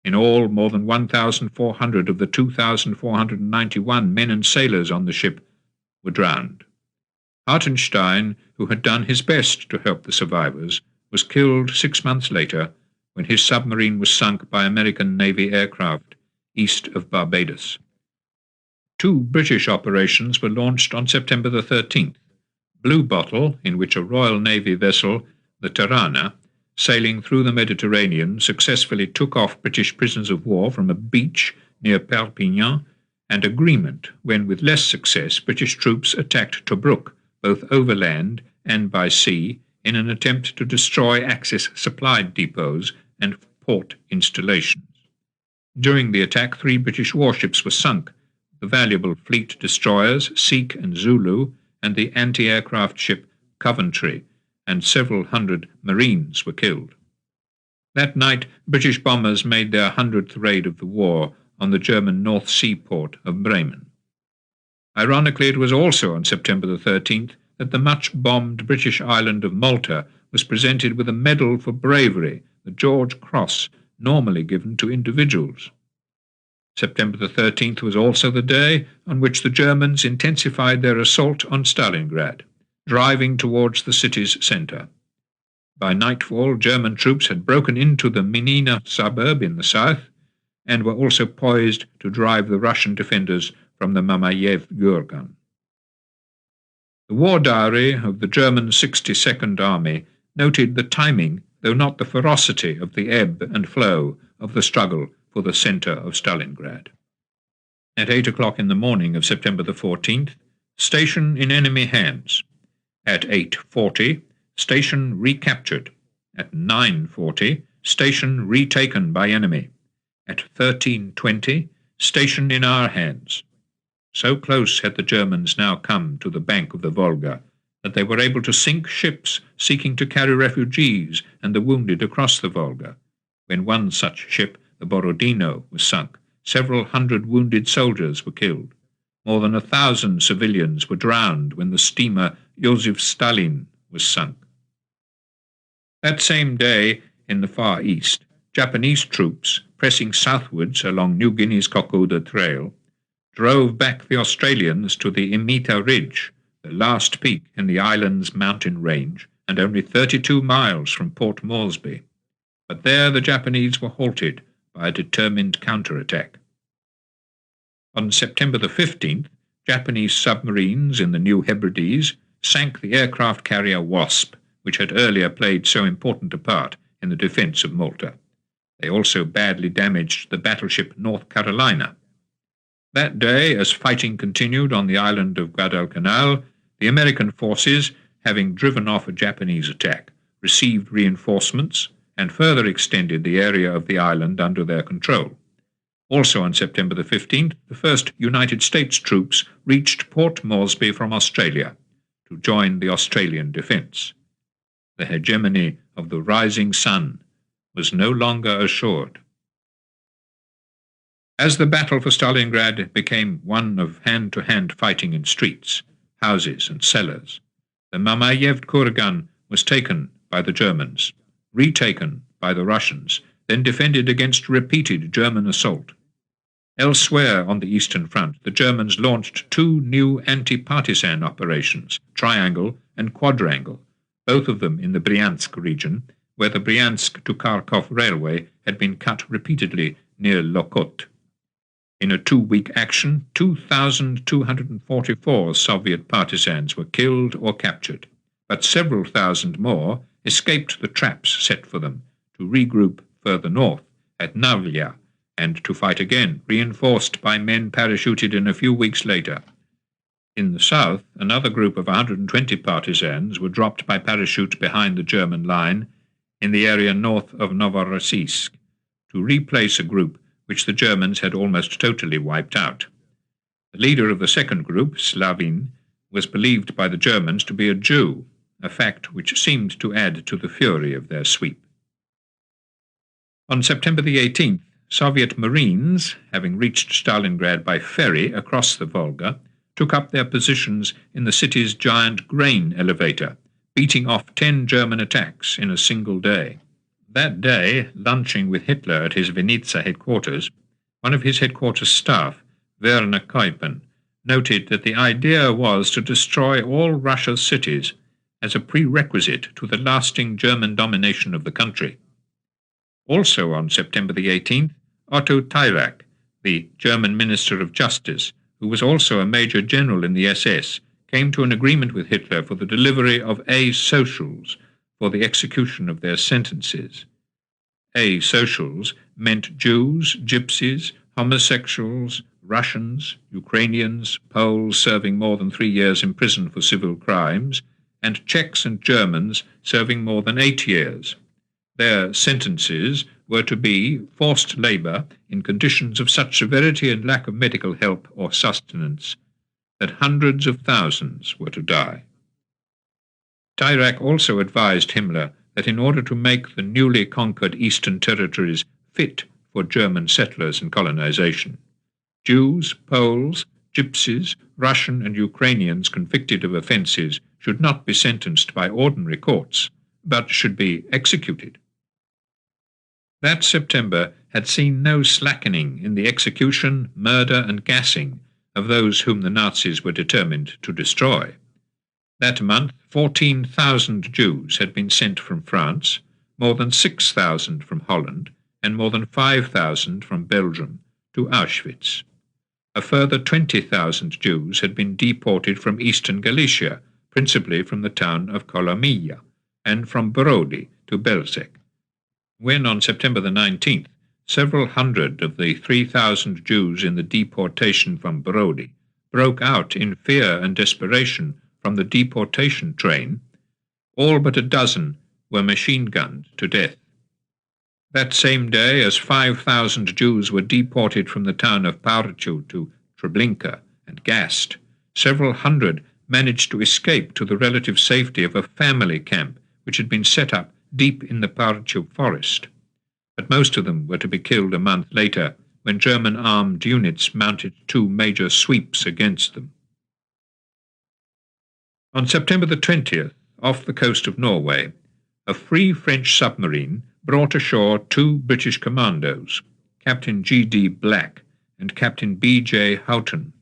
In all, more than 1,400 of the 2,491 men and sailors on the ship were drowned. Hartenstein, who had done his best to help the survivors, was killed 6 months later when his submarine was sunk by American Navy aircraft east of Barbados. 2 British operations were launched on September the 13th. Blue Bottle, in which a Royal Navy vessel, the Tirana, sailing through the Mediterranean, successfully took off British prisoners of war from a beach near Perpignan, and Agreement, when with less success British troops attacked Tobruk, both overland and by sea in an attempt to destroy Axis supply depots and port installations. During the attack, 3 British warships were sunk, the valuable fleet destroyers Sikh and Zulu, and the anti-aircraft ship Coventry, and several hundred Marines were killed. That night, British bombers made their 100th raid of the war on the German North Sea port of Bremen. Ironically, it was also on September the 13th that the much-bombed British island of Malta was presented with a medal for bravery, the George Cross, normally given to individuals. September the 13th was also the day on which the Germans intensified their assault on Stalingrad, driving towards the city's centre. By nightfall, German troops had broken into the Minina suburb in the south and were also poised to drive the Russian defenders from the Mamayev Gurgan. The war diary of the German 62nd Army noted the timing, though not the ferocity, of the ebb and flow of the struggle for the centre of Stalingrad. At 8 o'clock in the morning of September the 14th, station in enemy hands. At 8:40, station recaptured. At 9:40, station retaken by enemy. At 13:20, station in our hands. So close had the Germans now come to the bank of the Volga that they were able to sink ships seeking to carry refugees and the wounded across the Volga. When one such ship, the Borodino, was sunk, several hundred wounded soldiers were killed. More than 1,000 civilians were drowned when the steamer Joseph Stalin was sunk. That same day, in the Far East, Japanese troops, pressing southwards along New Guinea's Kokoda Trail, drove back the Australians to the Imita Ridge, the last peak in the island's mountain range, and only 32 miles from Port Moresby. But there the Japanese were halted by a determined counterattack. On September the 15th, Japanese submarines in the New Hebrides sank the aircraft carrier Wasp, which had earlier played so important a part in the defence of Malta. They also badly damaged the battleship North Carolina. That day, as fighting continued on the island of Guadalcanal, the American forces, having driven off a Japanese attack, received reinforcements and further extended the area of the island under their control. Also on September the 15th, the first United States troops reached Port Moresby from Australia to join the Australian defence. The hegemony of the rising sun was no longer assured. As the battle for Stalingrad became one of hand-to-hand fighting in streets, houses and cellars, the Mamayev Kurgan was taken by the Germans, retaken by the Russians, then defended against repeated German assault. Elsewhere on the Eastern Front, the Germans launched 2 new anti-partisan operations, Triangle and Quadrangle, both of them in the Bryansk region, where the Bryansk to Kharkov railway had been cut repeatedly near Lokot. In a 2-week action, 2,244 Soviet partisans were killed or captured, but several thousand more escaped the traps set for them to regroup further north at Navlia and to fight again, reinforced by men parachuted in a few weeks later. In the south, another group of 120 partisans were dropped by parachute behind the German line in the area north of Novorossiysk to replace a group which the Germans had almost totally wiped out. The leader of the second group, Slavin, was believed by the Germans to be a Jew, a fact which seemed to add to the fury of their sweep. On September the 18th, Soviet Marines, having reached Stalingrad by ferry across the Volga, took up their positions in the city's giant grain elevator, beating off 10 German attacks in a single day. That day, lunching with Hitler at his Vinnitsa headquarters, one of his headquarters staff, Werner Kuipen, noted that the idea was to destroy all Russia's cities as a prerequisite to the lasting German domination of the country. Also on September the 18th, Otto Tyrach, the German Minister of Justice, who was also a Major General in the SS, came to an agreement with Hitler for the delivery of A-socials for the execution of their sentences. A-socials meant Jews, Gypsies, homosexuals, Russians, Ukrainians, Poles serving more than 3 years in prison for civil crimes, and Czechs and Germans serving more than 8 years. Their sentences were to be forced labour in conditions of such severity and lack of medical help or sustenance that hundreds of thousands were to die. Dirac also advised Himmler that in order to make the newly conquered eastern territories fit for German settlers and colonization, Jews, Poles, Gypsies, Russian and Ukrainians convicted of offences should not be sentenced by ordinary courts, but should be executed. That September had seen no slackening in the execution, murder and gassing of those whom the Nazis were determined to destroy. That month, 14,000 Jews had been sent from France, more than 6,000 from Holland, and more than 5,000 from Belgium to Auschwitz. A further 20,000 Jews had been deported from eastern Galicia, principally from the town of Kolomyja, and from Brody to Belzec. When, on September the 19th, several hundred of the 3,000 Jews in the deportation from Brody broke out in fear and desperation from the deportation train, all but a dozen were machine-gunned to death. That same day, as 5,000 Jews were deported from the town of Part2 to Treblinka and gassed, several hundred managed to escape to the relative safety of a family camp which had been set up deep in the Part2 forest. But most of them were to be killed a month later when German armed units mounted 2 major sweeps against them. On September the 20th, off the coast of Norway, a Free French submarine brought ashore 2 British commandos, Captain G.D. Black and Captain B.J. Houghton.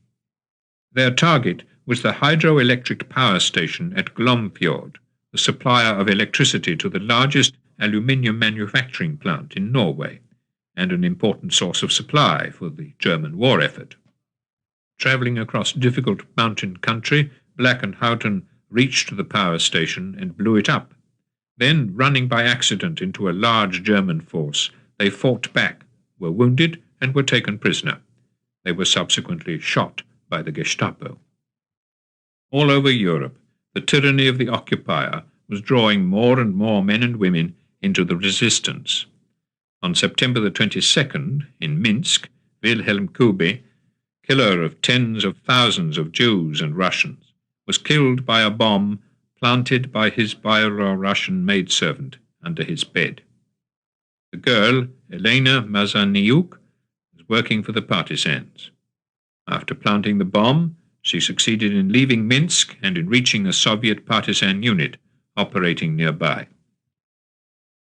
Their target was the hydroelectric power station at Glomfjord, the supplier of electricity to the largest aluminium manufacturing plant in Norway, and an important source of supply for the German war effort. Travelling across difficult mountain country, Black and Houghton reached the power station and blew it up. Then, running by accident into a large German force, they fought back, were wounded, and were taken prisoner. They were subsequently shot by the Gestapo. All over Europe, the tyranny of the occupier was drawing more and more men and women into the resistance. On September the 22nd, in Minsk, Wilhelm Kube, killer of tens of thousands of Jews and Russians, was killed by a bomb planted by his Byelorussian maidservant under his bed. The girl, Elena Mazaniuk, was working for the partisans. After planting the bomb, she succeeded in leaving Minsk and in reaching a Soviet partisan unit operating nearby.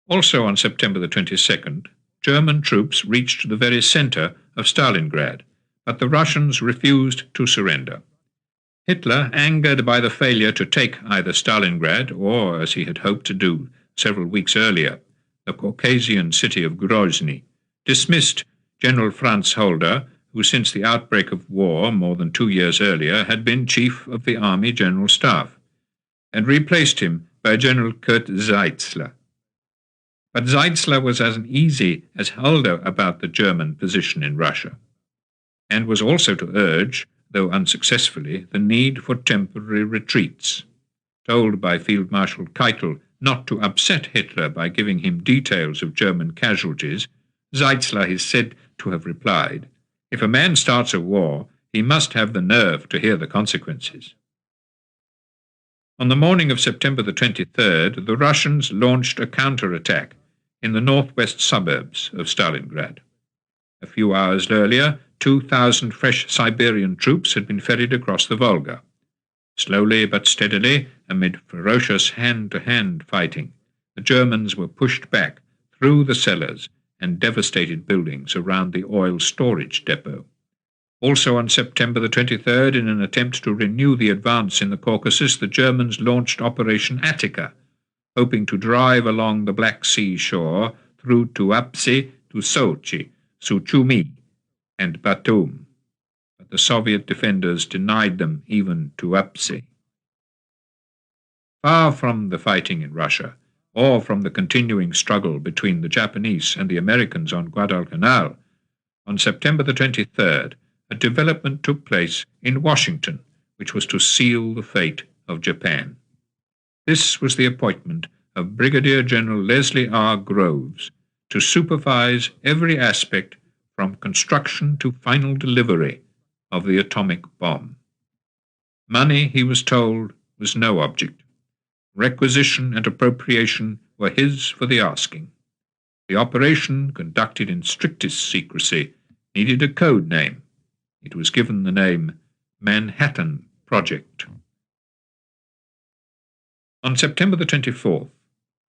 Also on September the 22nd, German troops reached the very center of Stalingrad, but the Russians refused to surrender. Hitler, angered by the failure to take either Stalingrad or, as he had hoped to do several weeks earlier, the Caucasian city of Grozny, dismissed General Franz Holder, who since the outbreak of war more than 2 years earlier had been Chief of the Army General Staff, and replaced him by General Kurt Zeitzler. But Zeitzler was as uneasy as Holder about the German position in Russia, and was also to urge, though unsuccessfully, the need for temporary retreats. Told by Field Marshal Keitel not to upset Hitler by giving him details of German casualties, Zeitzler is said to have replied, "If a man starts a war, he must have the nerve to hear the consequences." On the morning of September the 23rd, the Russians launched a counterattack in the northwest suburbs of Stalingrad. A few hours earlier, 2,000 fresh Siberian troops had been ferried across the Volga. Slowly but steadily, amid ferocious hand-to-hand fighting, the Germans were pushed back through the cellars and devastated buildings around the oil storage depot. Also on September the 23rd, in an attempt to renew the advance in the Caucasus, the Germans launched Operation Attica, hoping to drive along the Black Sea shore through Tuapse to Sochi, Suchumi, and Batum, but the Soviet defenders denied them even Tuapse. Far from the fighting in Russia, or from the continuing struggle between the Japanese and the Americans on Guadalcanal, on September the 23rd, a development took place in Washington, which was to seal the fate of Japan. This was the appointment of Brigadier General Leslie R. Groves to supervise every aspect from construction to final delivery of the atomic bomb. Money, he was told, was no object. Requisition and appropriation were his for the asking. The operation, conducted in strictest secrecy, needed a code name. It was given the name Manhattan Project. On September the 24th,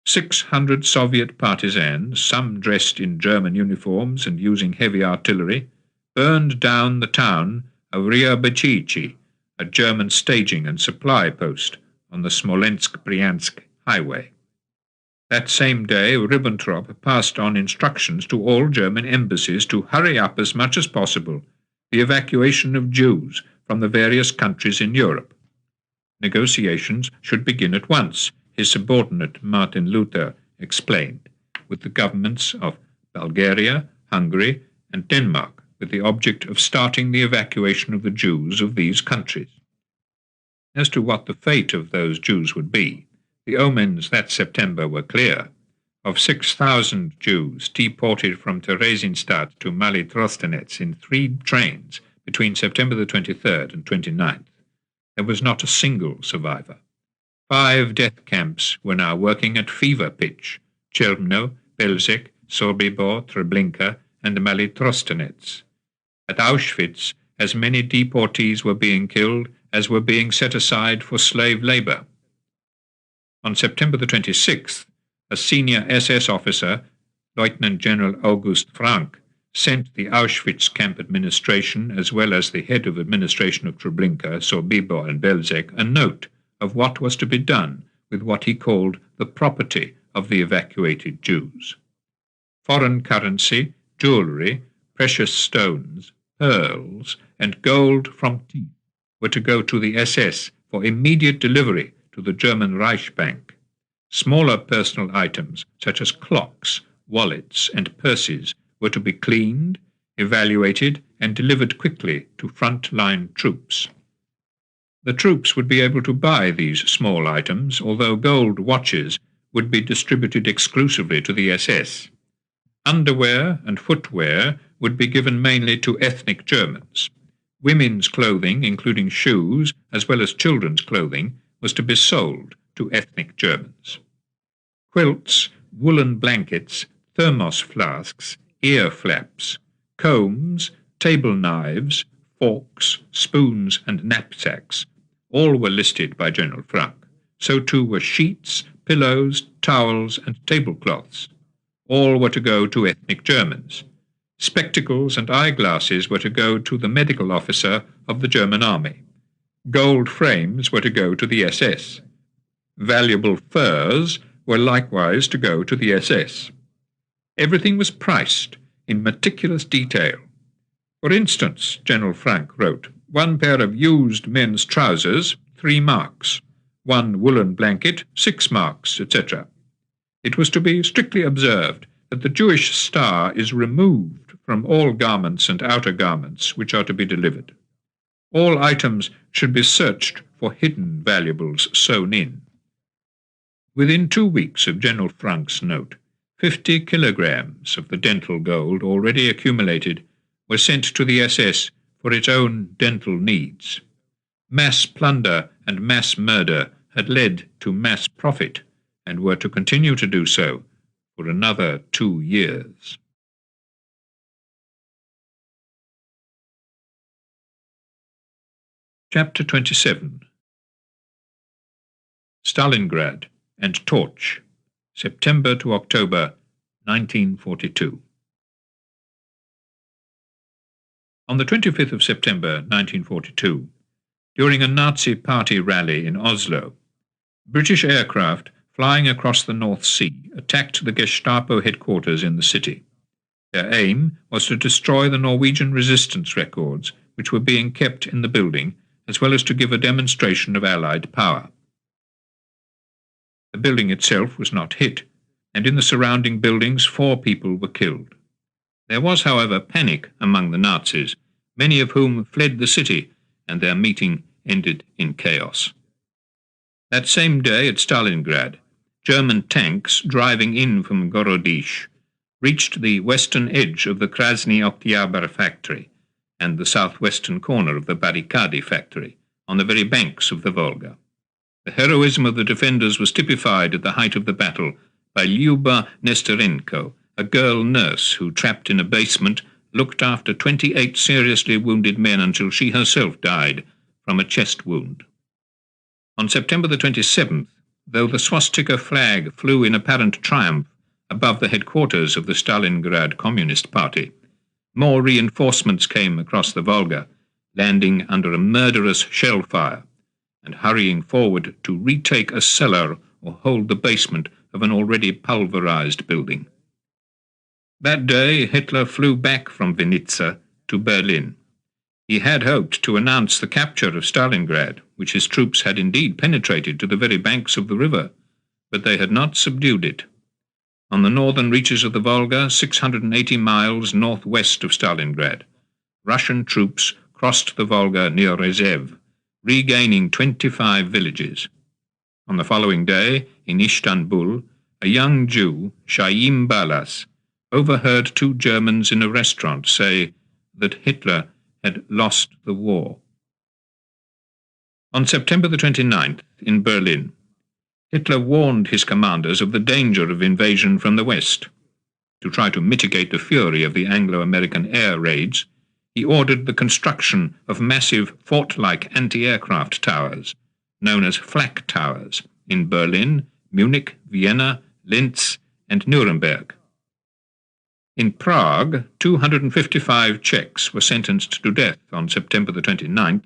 600 Soviet partisans, some dressed in German uniforms and using heavy artillery, burned down the town of Ryabachivchi, a German staging and supply post on the Smolensk-Bryansk highway. That same day, Ribbentrop passed on instructions to all German embassies to hurry up as much as possible the evacuation of Jews from the various countries in Europe. Negotiations should begin at once, his subordinate Martin Luther explained, with the governments of Bulgaria, Hungary, and Denmark, with the object of starting the evacuation of the Jews of these countries. As to what the fate of those Jews would be, the omens that September were clear. Of 6,000 Jews deported from Theresienstadt to Mali-Trostenetz in 3 trains between September the 23rd and 29th, there was not a single survivor. 5 death camps were now working at fever pitch: Chelmno, Belzec, Sobibor, Treblinka, and Mali-Trostenetz. At Auschwitz, as many deportees were being killed as were being set aside for slave labor. On September the 26th, a senior SS officer, Lieutenant General August Frank, sent the Auschwitz camp administration, as well as the head of administration of Treblinka, Sobibor, and Belzec, a note of what was to be done with what he called the property of the evacuated Jews. Foreign currency, jewelry, precious stones, pearls, and gold from teeth were to go to the SS for immediate delivery to the German Reichsbank. Smaller personal items, such as clocks, wallets, and purses, were to be cleaned, evaluated, and delivered quickly to front-line troops. The troops would be able to buy these small items, although gold watches would be distributed exclusively to the SS. Underwear and footwear would be given mainly to ethnic Germans. Women's clothing, including shoes, as well as children's clothing, was to be sold to ethnic Germans. Quilts, woolen blankets, thermos flasks, ear flaps, combs, table knives, forks, spoons, and knapsacks, all were listed by General Frank. So too were sheets, pillows, towels, and tablecloths. All were to go to ethnic Germans. Spectacles and eyeglasses were to go to the medical officer of the German army. Gold frames were to go to the SS. Valuable furs were likewise to go to the SS. Everything was priced in meticulous detail. For instance, General Frank wrote, 1 pair of used men's trousers, 3 marks, 1 woolen blanket, 6 marks, etc. It was to be strictly observed that the Jewish star is removed from all garments and outer garments which are to be delivered. All items should be searched for hidden valuables sewn in. Within 2 weeks of General Frank's note, 50 kilograms of the dental gold already accumulated were sent to the SS for its own dental needs. Mass plunder and mass murder had led to mass profit and were to continue to do so for another 2 years. Chapter 27. Stalingrad and Torch, September to October 1942. On the 25th of September 1942, during a Nazi party rally in Oslo, British aircraft flying across the North Sea attacked the Gestapo headquarters in the city. Their aim was to destroy the Norwegian resistance records which were being kept in the building, as well as to give a demonstration of Allied power. The building itself was not hit, and in the surrounding buildings 4 people were killed. There was, however, panic among the Nazis, many of whom fled the city, and their meeting ended in chaos. That same day at Stalingrad, German tanks driving in from Gorodish reached the western edge of the Krasny Oktyabr factory and the southwestern corner of the Barrikady factory on the very banks of the Volga. The heroism of the defenders was typified at the height of the battle by Lyuba Nesterenko, a girl nurse who, trapped in a basement, looked after 28 seriously wounded men until she herself died from a chest wound. On September the 27th, though the swastika flag flew in apparent triumph above the headquarters of the Stalingrad Communist Party, more reinforcements came across the Volga, landing under a murderous shell fire and hurrying forward to retake a cellar or hold the basement of an already pulverized building. That day, Hitler flew back from Vinitsa to Berlin. He had hoped to announce the capture of Stalingrad, which his troops had indeed penetrated to the very banks of the river, but they had not subdued it. On the northern reaches of the Volga, 680 miles northwest of Stalingrad, Russian troops crossed the Volga near Rezev, regaining 25 villages. On the following day, in Istanbul, a young Jew, Shaim Balas, overheard two Germans in a restaurant say that Hitler had lost the war. On September the 29th, in Berlin, Hitler warned his commanders of the danger of invasion from the west. To try to mitigate the fury of the Anglo-American air raids, he ordered the construction of massive fort-like anti-aircraft towers, known as flak towers, in Berlin, Munich, Vienna, Linz, and Nuremberg. In Prague, 255 Czechs were sentenced to death on September the 29th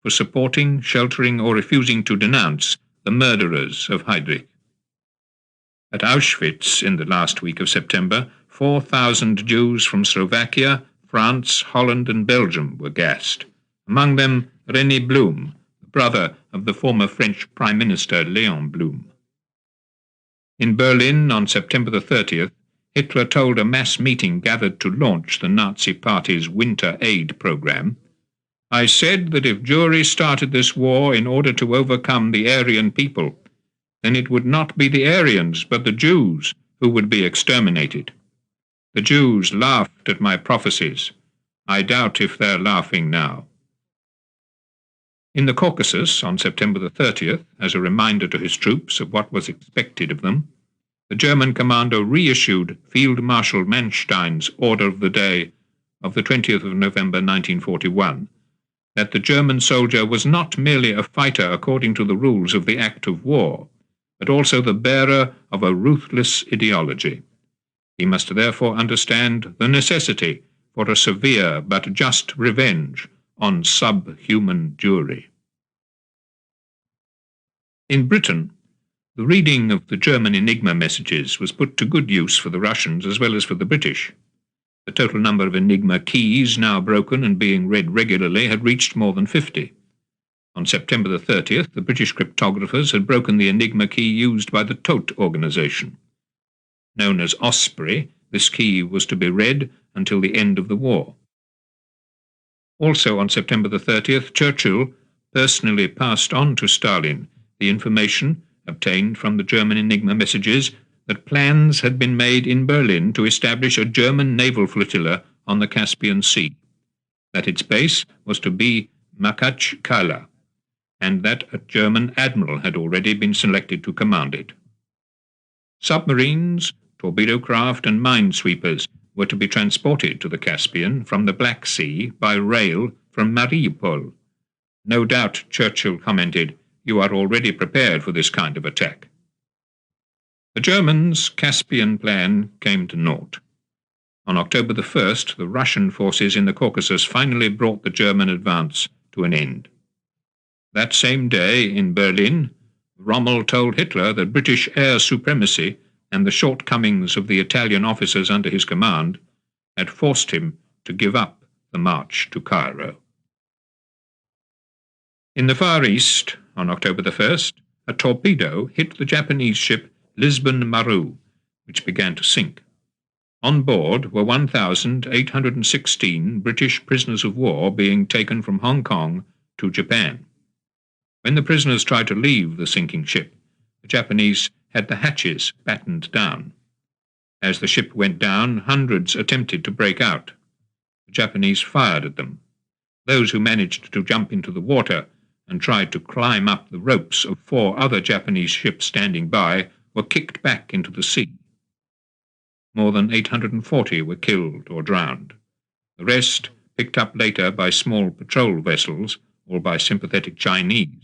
for supporting, sheltering, or refusing to denounce the murderers of Heydrich. At Auschwitz, in the last week of September, 4,000 Jews from Slovakia, France, Holland, and Belgium were gassed, among them René Blum, the brother of the former French Prime Minister Léon Blum. In Berlin, on September the 30th, Hitler told a mass meeting gathered to launch the Nazi Party's winter aid program, "I said that if Jewry started this war in order to overcome the Aryan people, then it would not be the Aryans but the Jews who would be exterminated. The Jews laughed at my prophecies. I doubt if they're laughing now." In the Caucasus, on September the 30th, as a reminder to his troops of what was expected of them, the German commander reissued Field Marshal Manstein's order of the day of the 20th of November 1941, that the German soldier was not merely a fighter according to the rules of the act of war, but also the bearer of a ruthless ideology. He must therefore understand the necessity for a severe but just revenge on subhuman Jewry. In Britain, the reading of the German Enigma messages was put to good use for the Russians as well as for the British. The total number of Enigma keys now broken and being read regularly had reached more than 50. On September the 30th, the British cryptographers had broken the Enigma key used by the Todt organization. Known as Osprey, this key was to be read until the end of the war. Also on September the 30th, Churchill personally passed on to Stalin the information obtained from the German Enigma messages that plans had been made in Berlin to establish a German naval flotilla on the Caspian Sea, that its base was to be Makhachkala, and that a German admiral had already been selected to command it. Submarines, torpedo craft, and minesweepers were to be transported to the Caspian from the Black Sea by rail from Mariupol. No doubt, Churchill commented, "You are already prepared for this kind of attack." The Germans' Caspian plan came to naught. On October the 1st, the Russian forces in the Caucasus finally brought the German advance to an end. That same day, in Berlin, Rommel told Hitler that British air supremacy and the shortcomings of the Italian officers under his command had forced him to give up the march to Cairo. In the Far East, on October the 1st, a torpedo hit the Japanese ship Lisbon Maru, which began to sink. On board were 1,816 British prisoners of war being taken from Hong Kong to Japan. When the prisoners tried to leave the sinking ship, the Japanese had the hatches battened down. As the ship went down, hundreds attempted to break out. The Japanese fired at them. Those who managed to jump into the water and tried to climb up the ropes of 4 other Japanese ships standing by were kicked back into the sea. More than 840 were killed or drowned. The rest, picked up later by small patrol vessels or by sympathetic Chinese,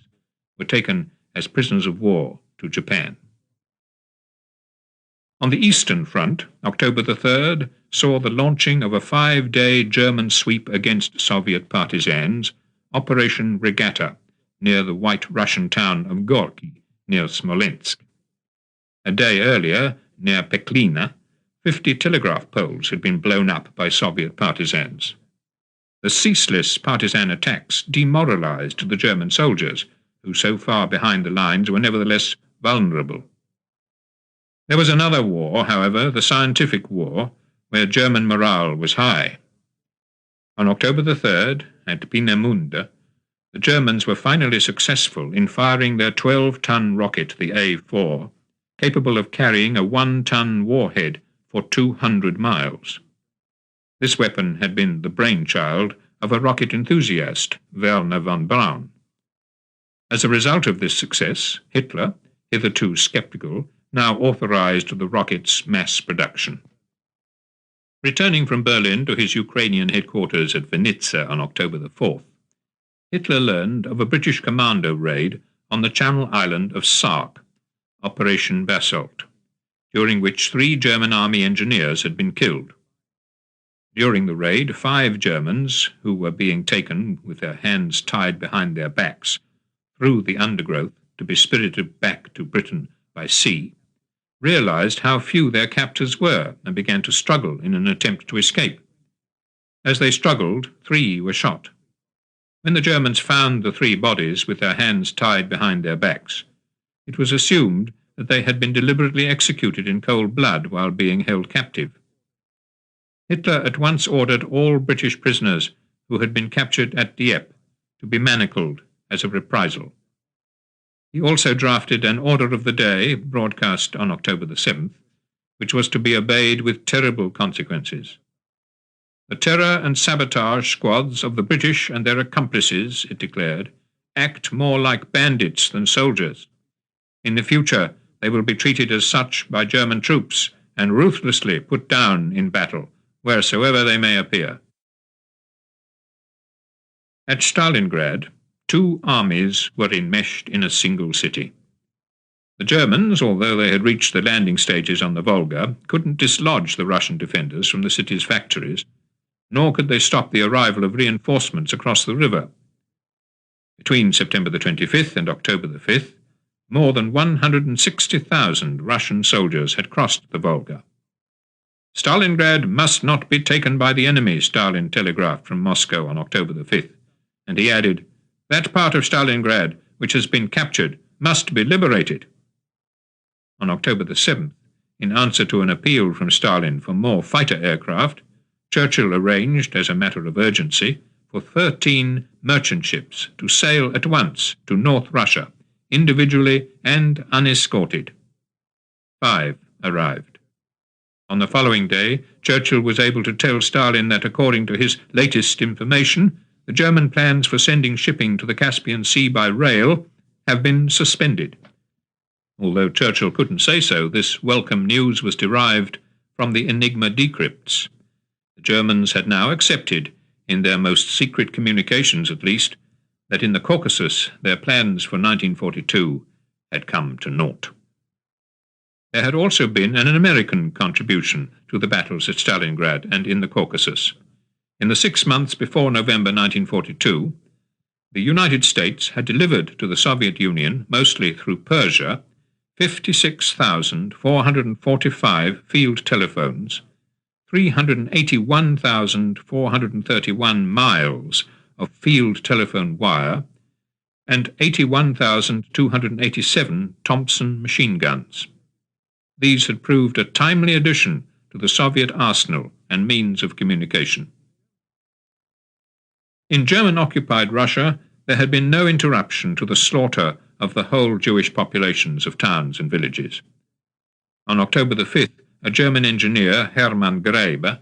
were taken as prisoners of war to Japan. On the Eastern Front, October the 3rd saw the launching of a 5-day German sweep against Soviet partisans, Operation Regatta, near the White Russian town of Gorky, near Smolensk. A day earlier, near Peklina, 50 telegraph poles had been blown up by Soviet partisans. The ceaseless partisan attacks demoralized the German soldiers, who so far behind the lines were nevertheless vulnerable. There was another war, however, the scientific war, where German morale was high. On October the 3rd, at Peenemünde, the Germans were finally successful in firing their 12-ton rocket, the A-4, capable of carrying a 1-ton warhead for 200 miles. This weapon had been the brainchild of a rocket enthusiast, Werner von Braun. As a result of this success, Hitler, hitherto sceptical, now authorized the rocket's mass production. Returning from Berlin to his Ukrainian headquarters at Vinnitsa on October the 4th, Hitler learned of a British commando raid on the Channel Island of Sark, Operation Basalt, during which 3 German army engineers had been killed. During the raid, 5 Germans, who were being taken with their hands tied behind their backs through the undergrowth to be spirited back to Britain by sea, realized how few their captors were and began to struggle in an attempt to escape. As they struggled, 3 were shot. When the Germans found the 3 bodies with their hands tied behind their backs, it was assumed that they had been deliberately executed in cold blood while being held captive. Hitler at once ordered all British prisoners who had been captured at Dieppe to be manacled as a reprisal. He also drafted an order of the day, broadcast on October the 7th, which was to be obeyed with terrible consequences. The terror and sabotage squads of the British and their accomplices, it declared, act more like bandits than soldiers. In the future, they will be treated as such by German troops and ruthlessly put down in battle, wheresoever they may appear. At Stalingrad, 2 armies were enmeshed in a single city. The Germans, although they had reached the landing stages on the Volga, couldn't dislodge the Russian defenders from the city's factories, nor could they stop the arrival of reinforcements across the river. Between September the 25th and October the 5th, more than 160,000 Russian soldiers had crossed the Volga. Stalingrad must not be taken by the enemy, Stalin telegraphed from Moscow on October the 5th, and he added, "That part of Stalingrad which has been captured must be liberated." On October the 7th, in answer to an appeal from Stalin for more fighter aircraft, Churchill arranged, as a matter of urgency, for 13 merchant ships to sail at once to North Russia, individually and unescorted. 5 arrived. On the following day, Churchill was able to tell Stalin that, according to his latest information, the German plans for sending shipping to the Caspian Sea by rail have been suspended. Although Churchill couldn't say so, this welcome news was derived from the Enigma decrypts. The Germans had now accepted, in their most secret communications at least, that in the Caucasus their plans for 1942 had come to naught. There had also been an American contribution to the battles at Stalingrad and in the Caucasus. In the 6 months before November 1942, the United States had delivered to the Soviet Union, mostly through Persia, 56,445 field telephones, 381,431 miles of field telephone wire, and 81,287 Thompson machine guns. These had proved a timely addition to the Soviet arsenal and means of communication. In German-occupied Russia, there had been no interruption to the slaughter of the whole Jewish populations of towns and villages. On October the 5th, a German engineer, Hermann Graeber,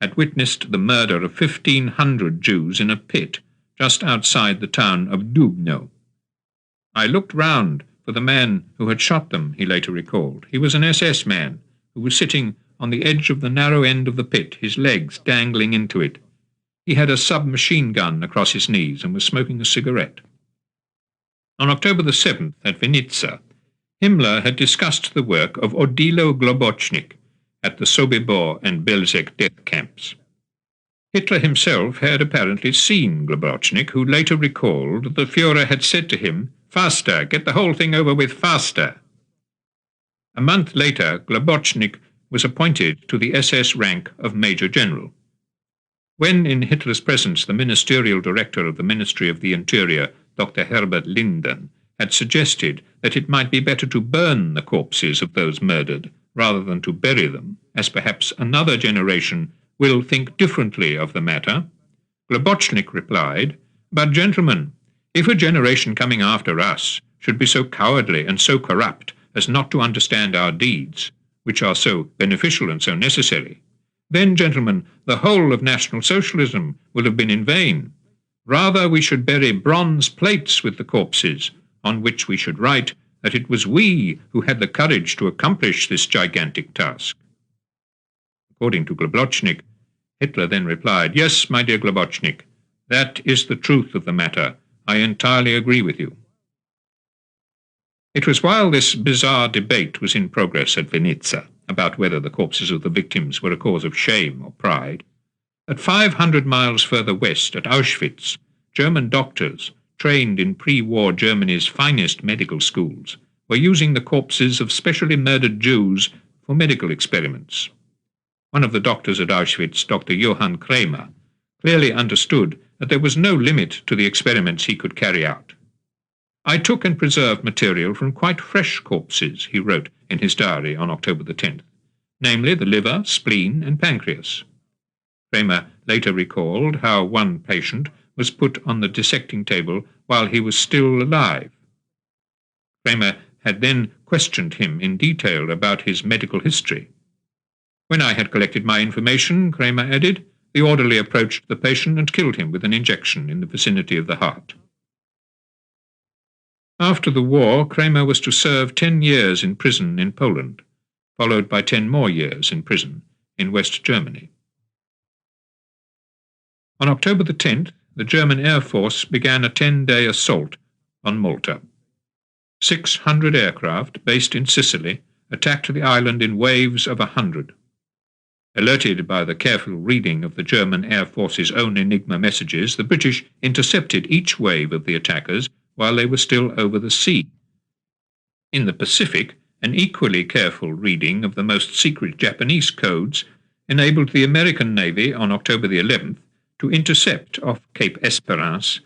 had witnessed the murder of 1,500 Jews in a pit just outside the town of Dubno. "I looked round for the man who had shot them," he later recalled. "He was an SS man who was sitting on the edge of the narrow end of the pit, his legs dangling into it. He had a submachine gun across his knees and was smoking a cigarette." On October the 7th, at Vinica, Himmler had discussed the work of Odilo Globocnik at the Sobibor and Belzec death camps. Hitler himself had apparently seen Globocnik, who later recalled that the Führer had said to him, "Faster, get the whole thing over with faster." A month later, Globocnik was appointed to the SS rank of Major General. When in Hitler's presence the ministerial director of the Ministry of the Interior, Dr. Herbert Linden, had suggested that it might be better to burn the corpses of those murdered rather than to bury them, as perhaps another generation will think differently of the matter, Globocnik replied, "But gentlemen, if a generation coming after us should be so cowardly and so corrupt as not to understand our deeds, which are so beneficial and so necessary, then, gentlemen, the whole of National Socialism will have been in vain. Rather we should bury bronze plates with the corpses, on which we should write that it was we who had the courage to accomplish this gigantic task." According to Globocnik, Hitler then replied, "Yes, my dear Globocnik, that is the truth of the matter. I entirely agree with you." It was while this bizarre debate was in progress at Vinica about whether the corpses of the victims were a cause of shame or pride, that 500 miles further west at Auschwitz, German doctors, trained in pre-war Germany's finest medical schools, were using the corpses of specially murdered Jews for medical experiments. One of the doctors at Auschwitz, Dr. Johann Kramer, clearly understood that there was no limit to the experiments he could carry out. "I took and preserved material from quite fresh corpses," he wrote in his diary on October the 10th, namely the liver, spleen, and pancreas. Kramer later recalled how one patient was put on the dissecting table while he was still alive. Kramer had then questioned him in detail about his medical history. "When I had collected my information," Kramer added, "the orderly approached the patient and killed him with an injection in the vicinity of the heart." After the war, Kramer was to serve 10 years in prison in Poland, followed by 10 more years in prison in West Germany. On October the 10th, the German Air Force began a 10-day assault on Malta. 600 aircraft based in Sicily attacked the island in waves of 100. Alerted by the careful reading of the German Air Force's own Enigma messages, the British intercepted each wave of the attackers while they were still over the sea. In the Pacific, an equally careful reading of the most secret Japanese codes enabled the American Navy on October the 11th to intercept off Cape Esperance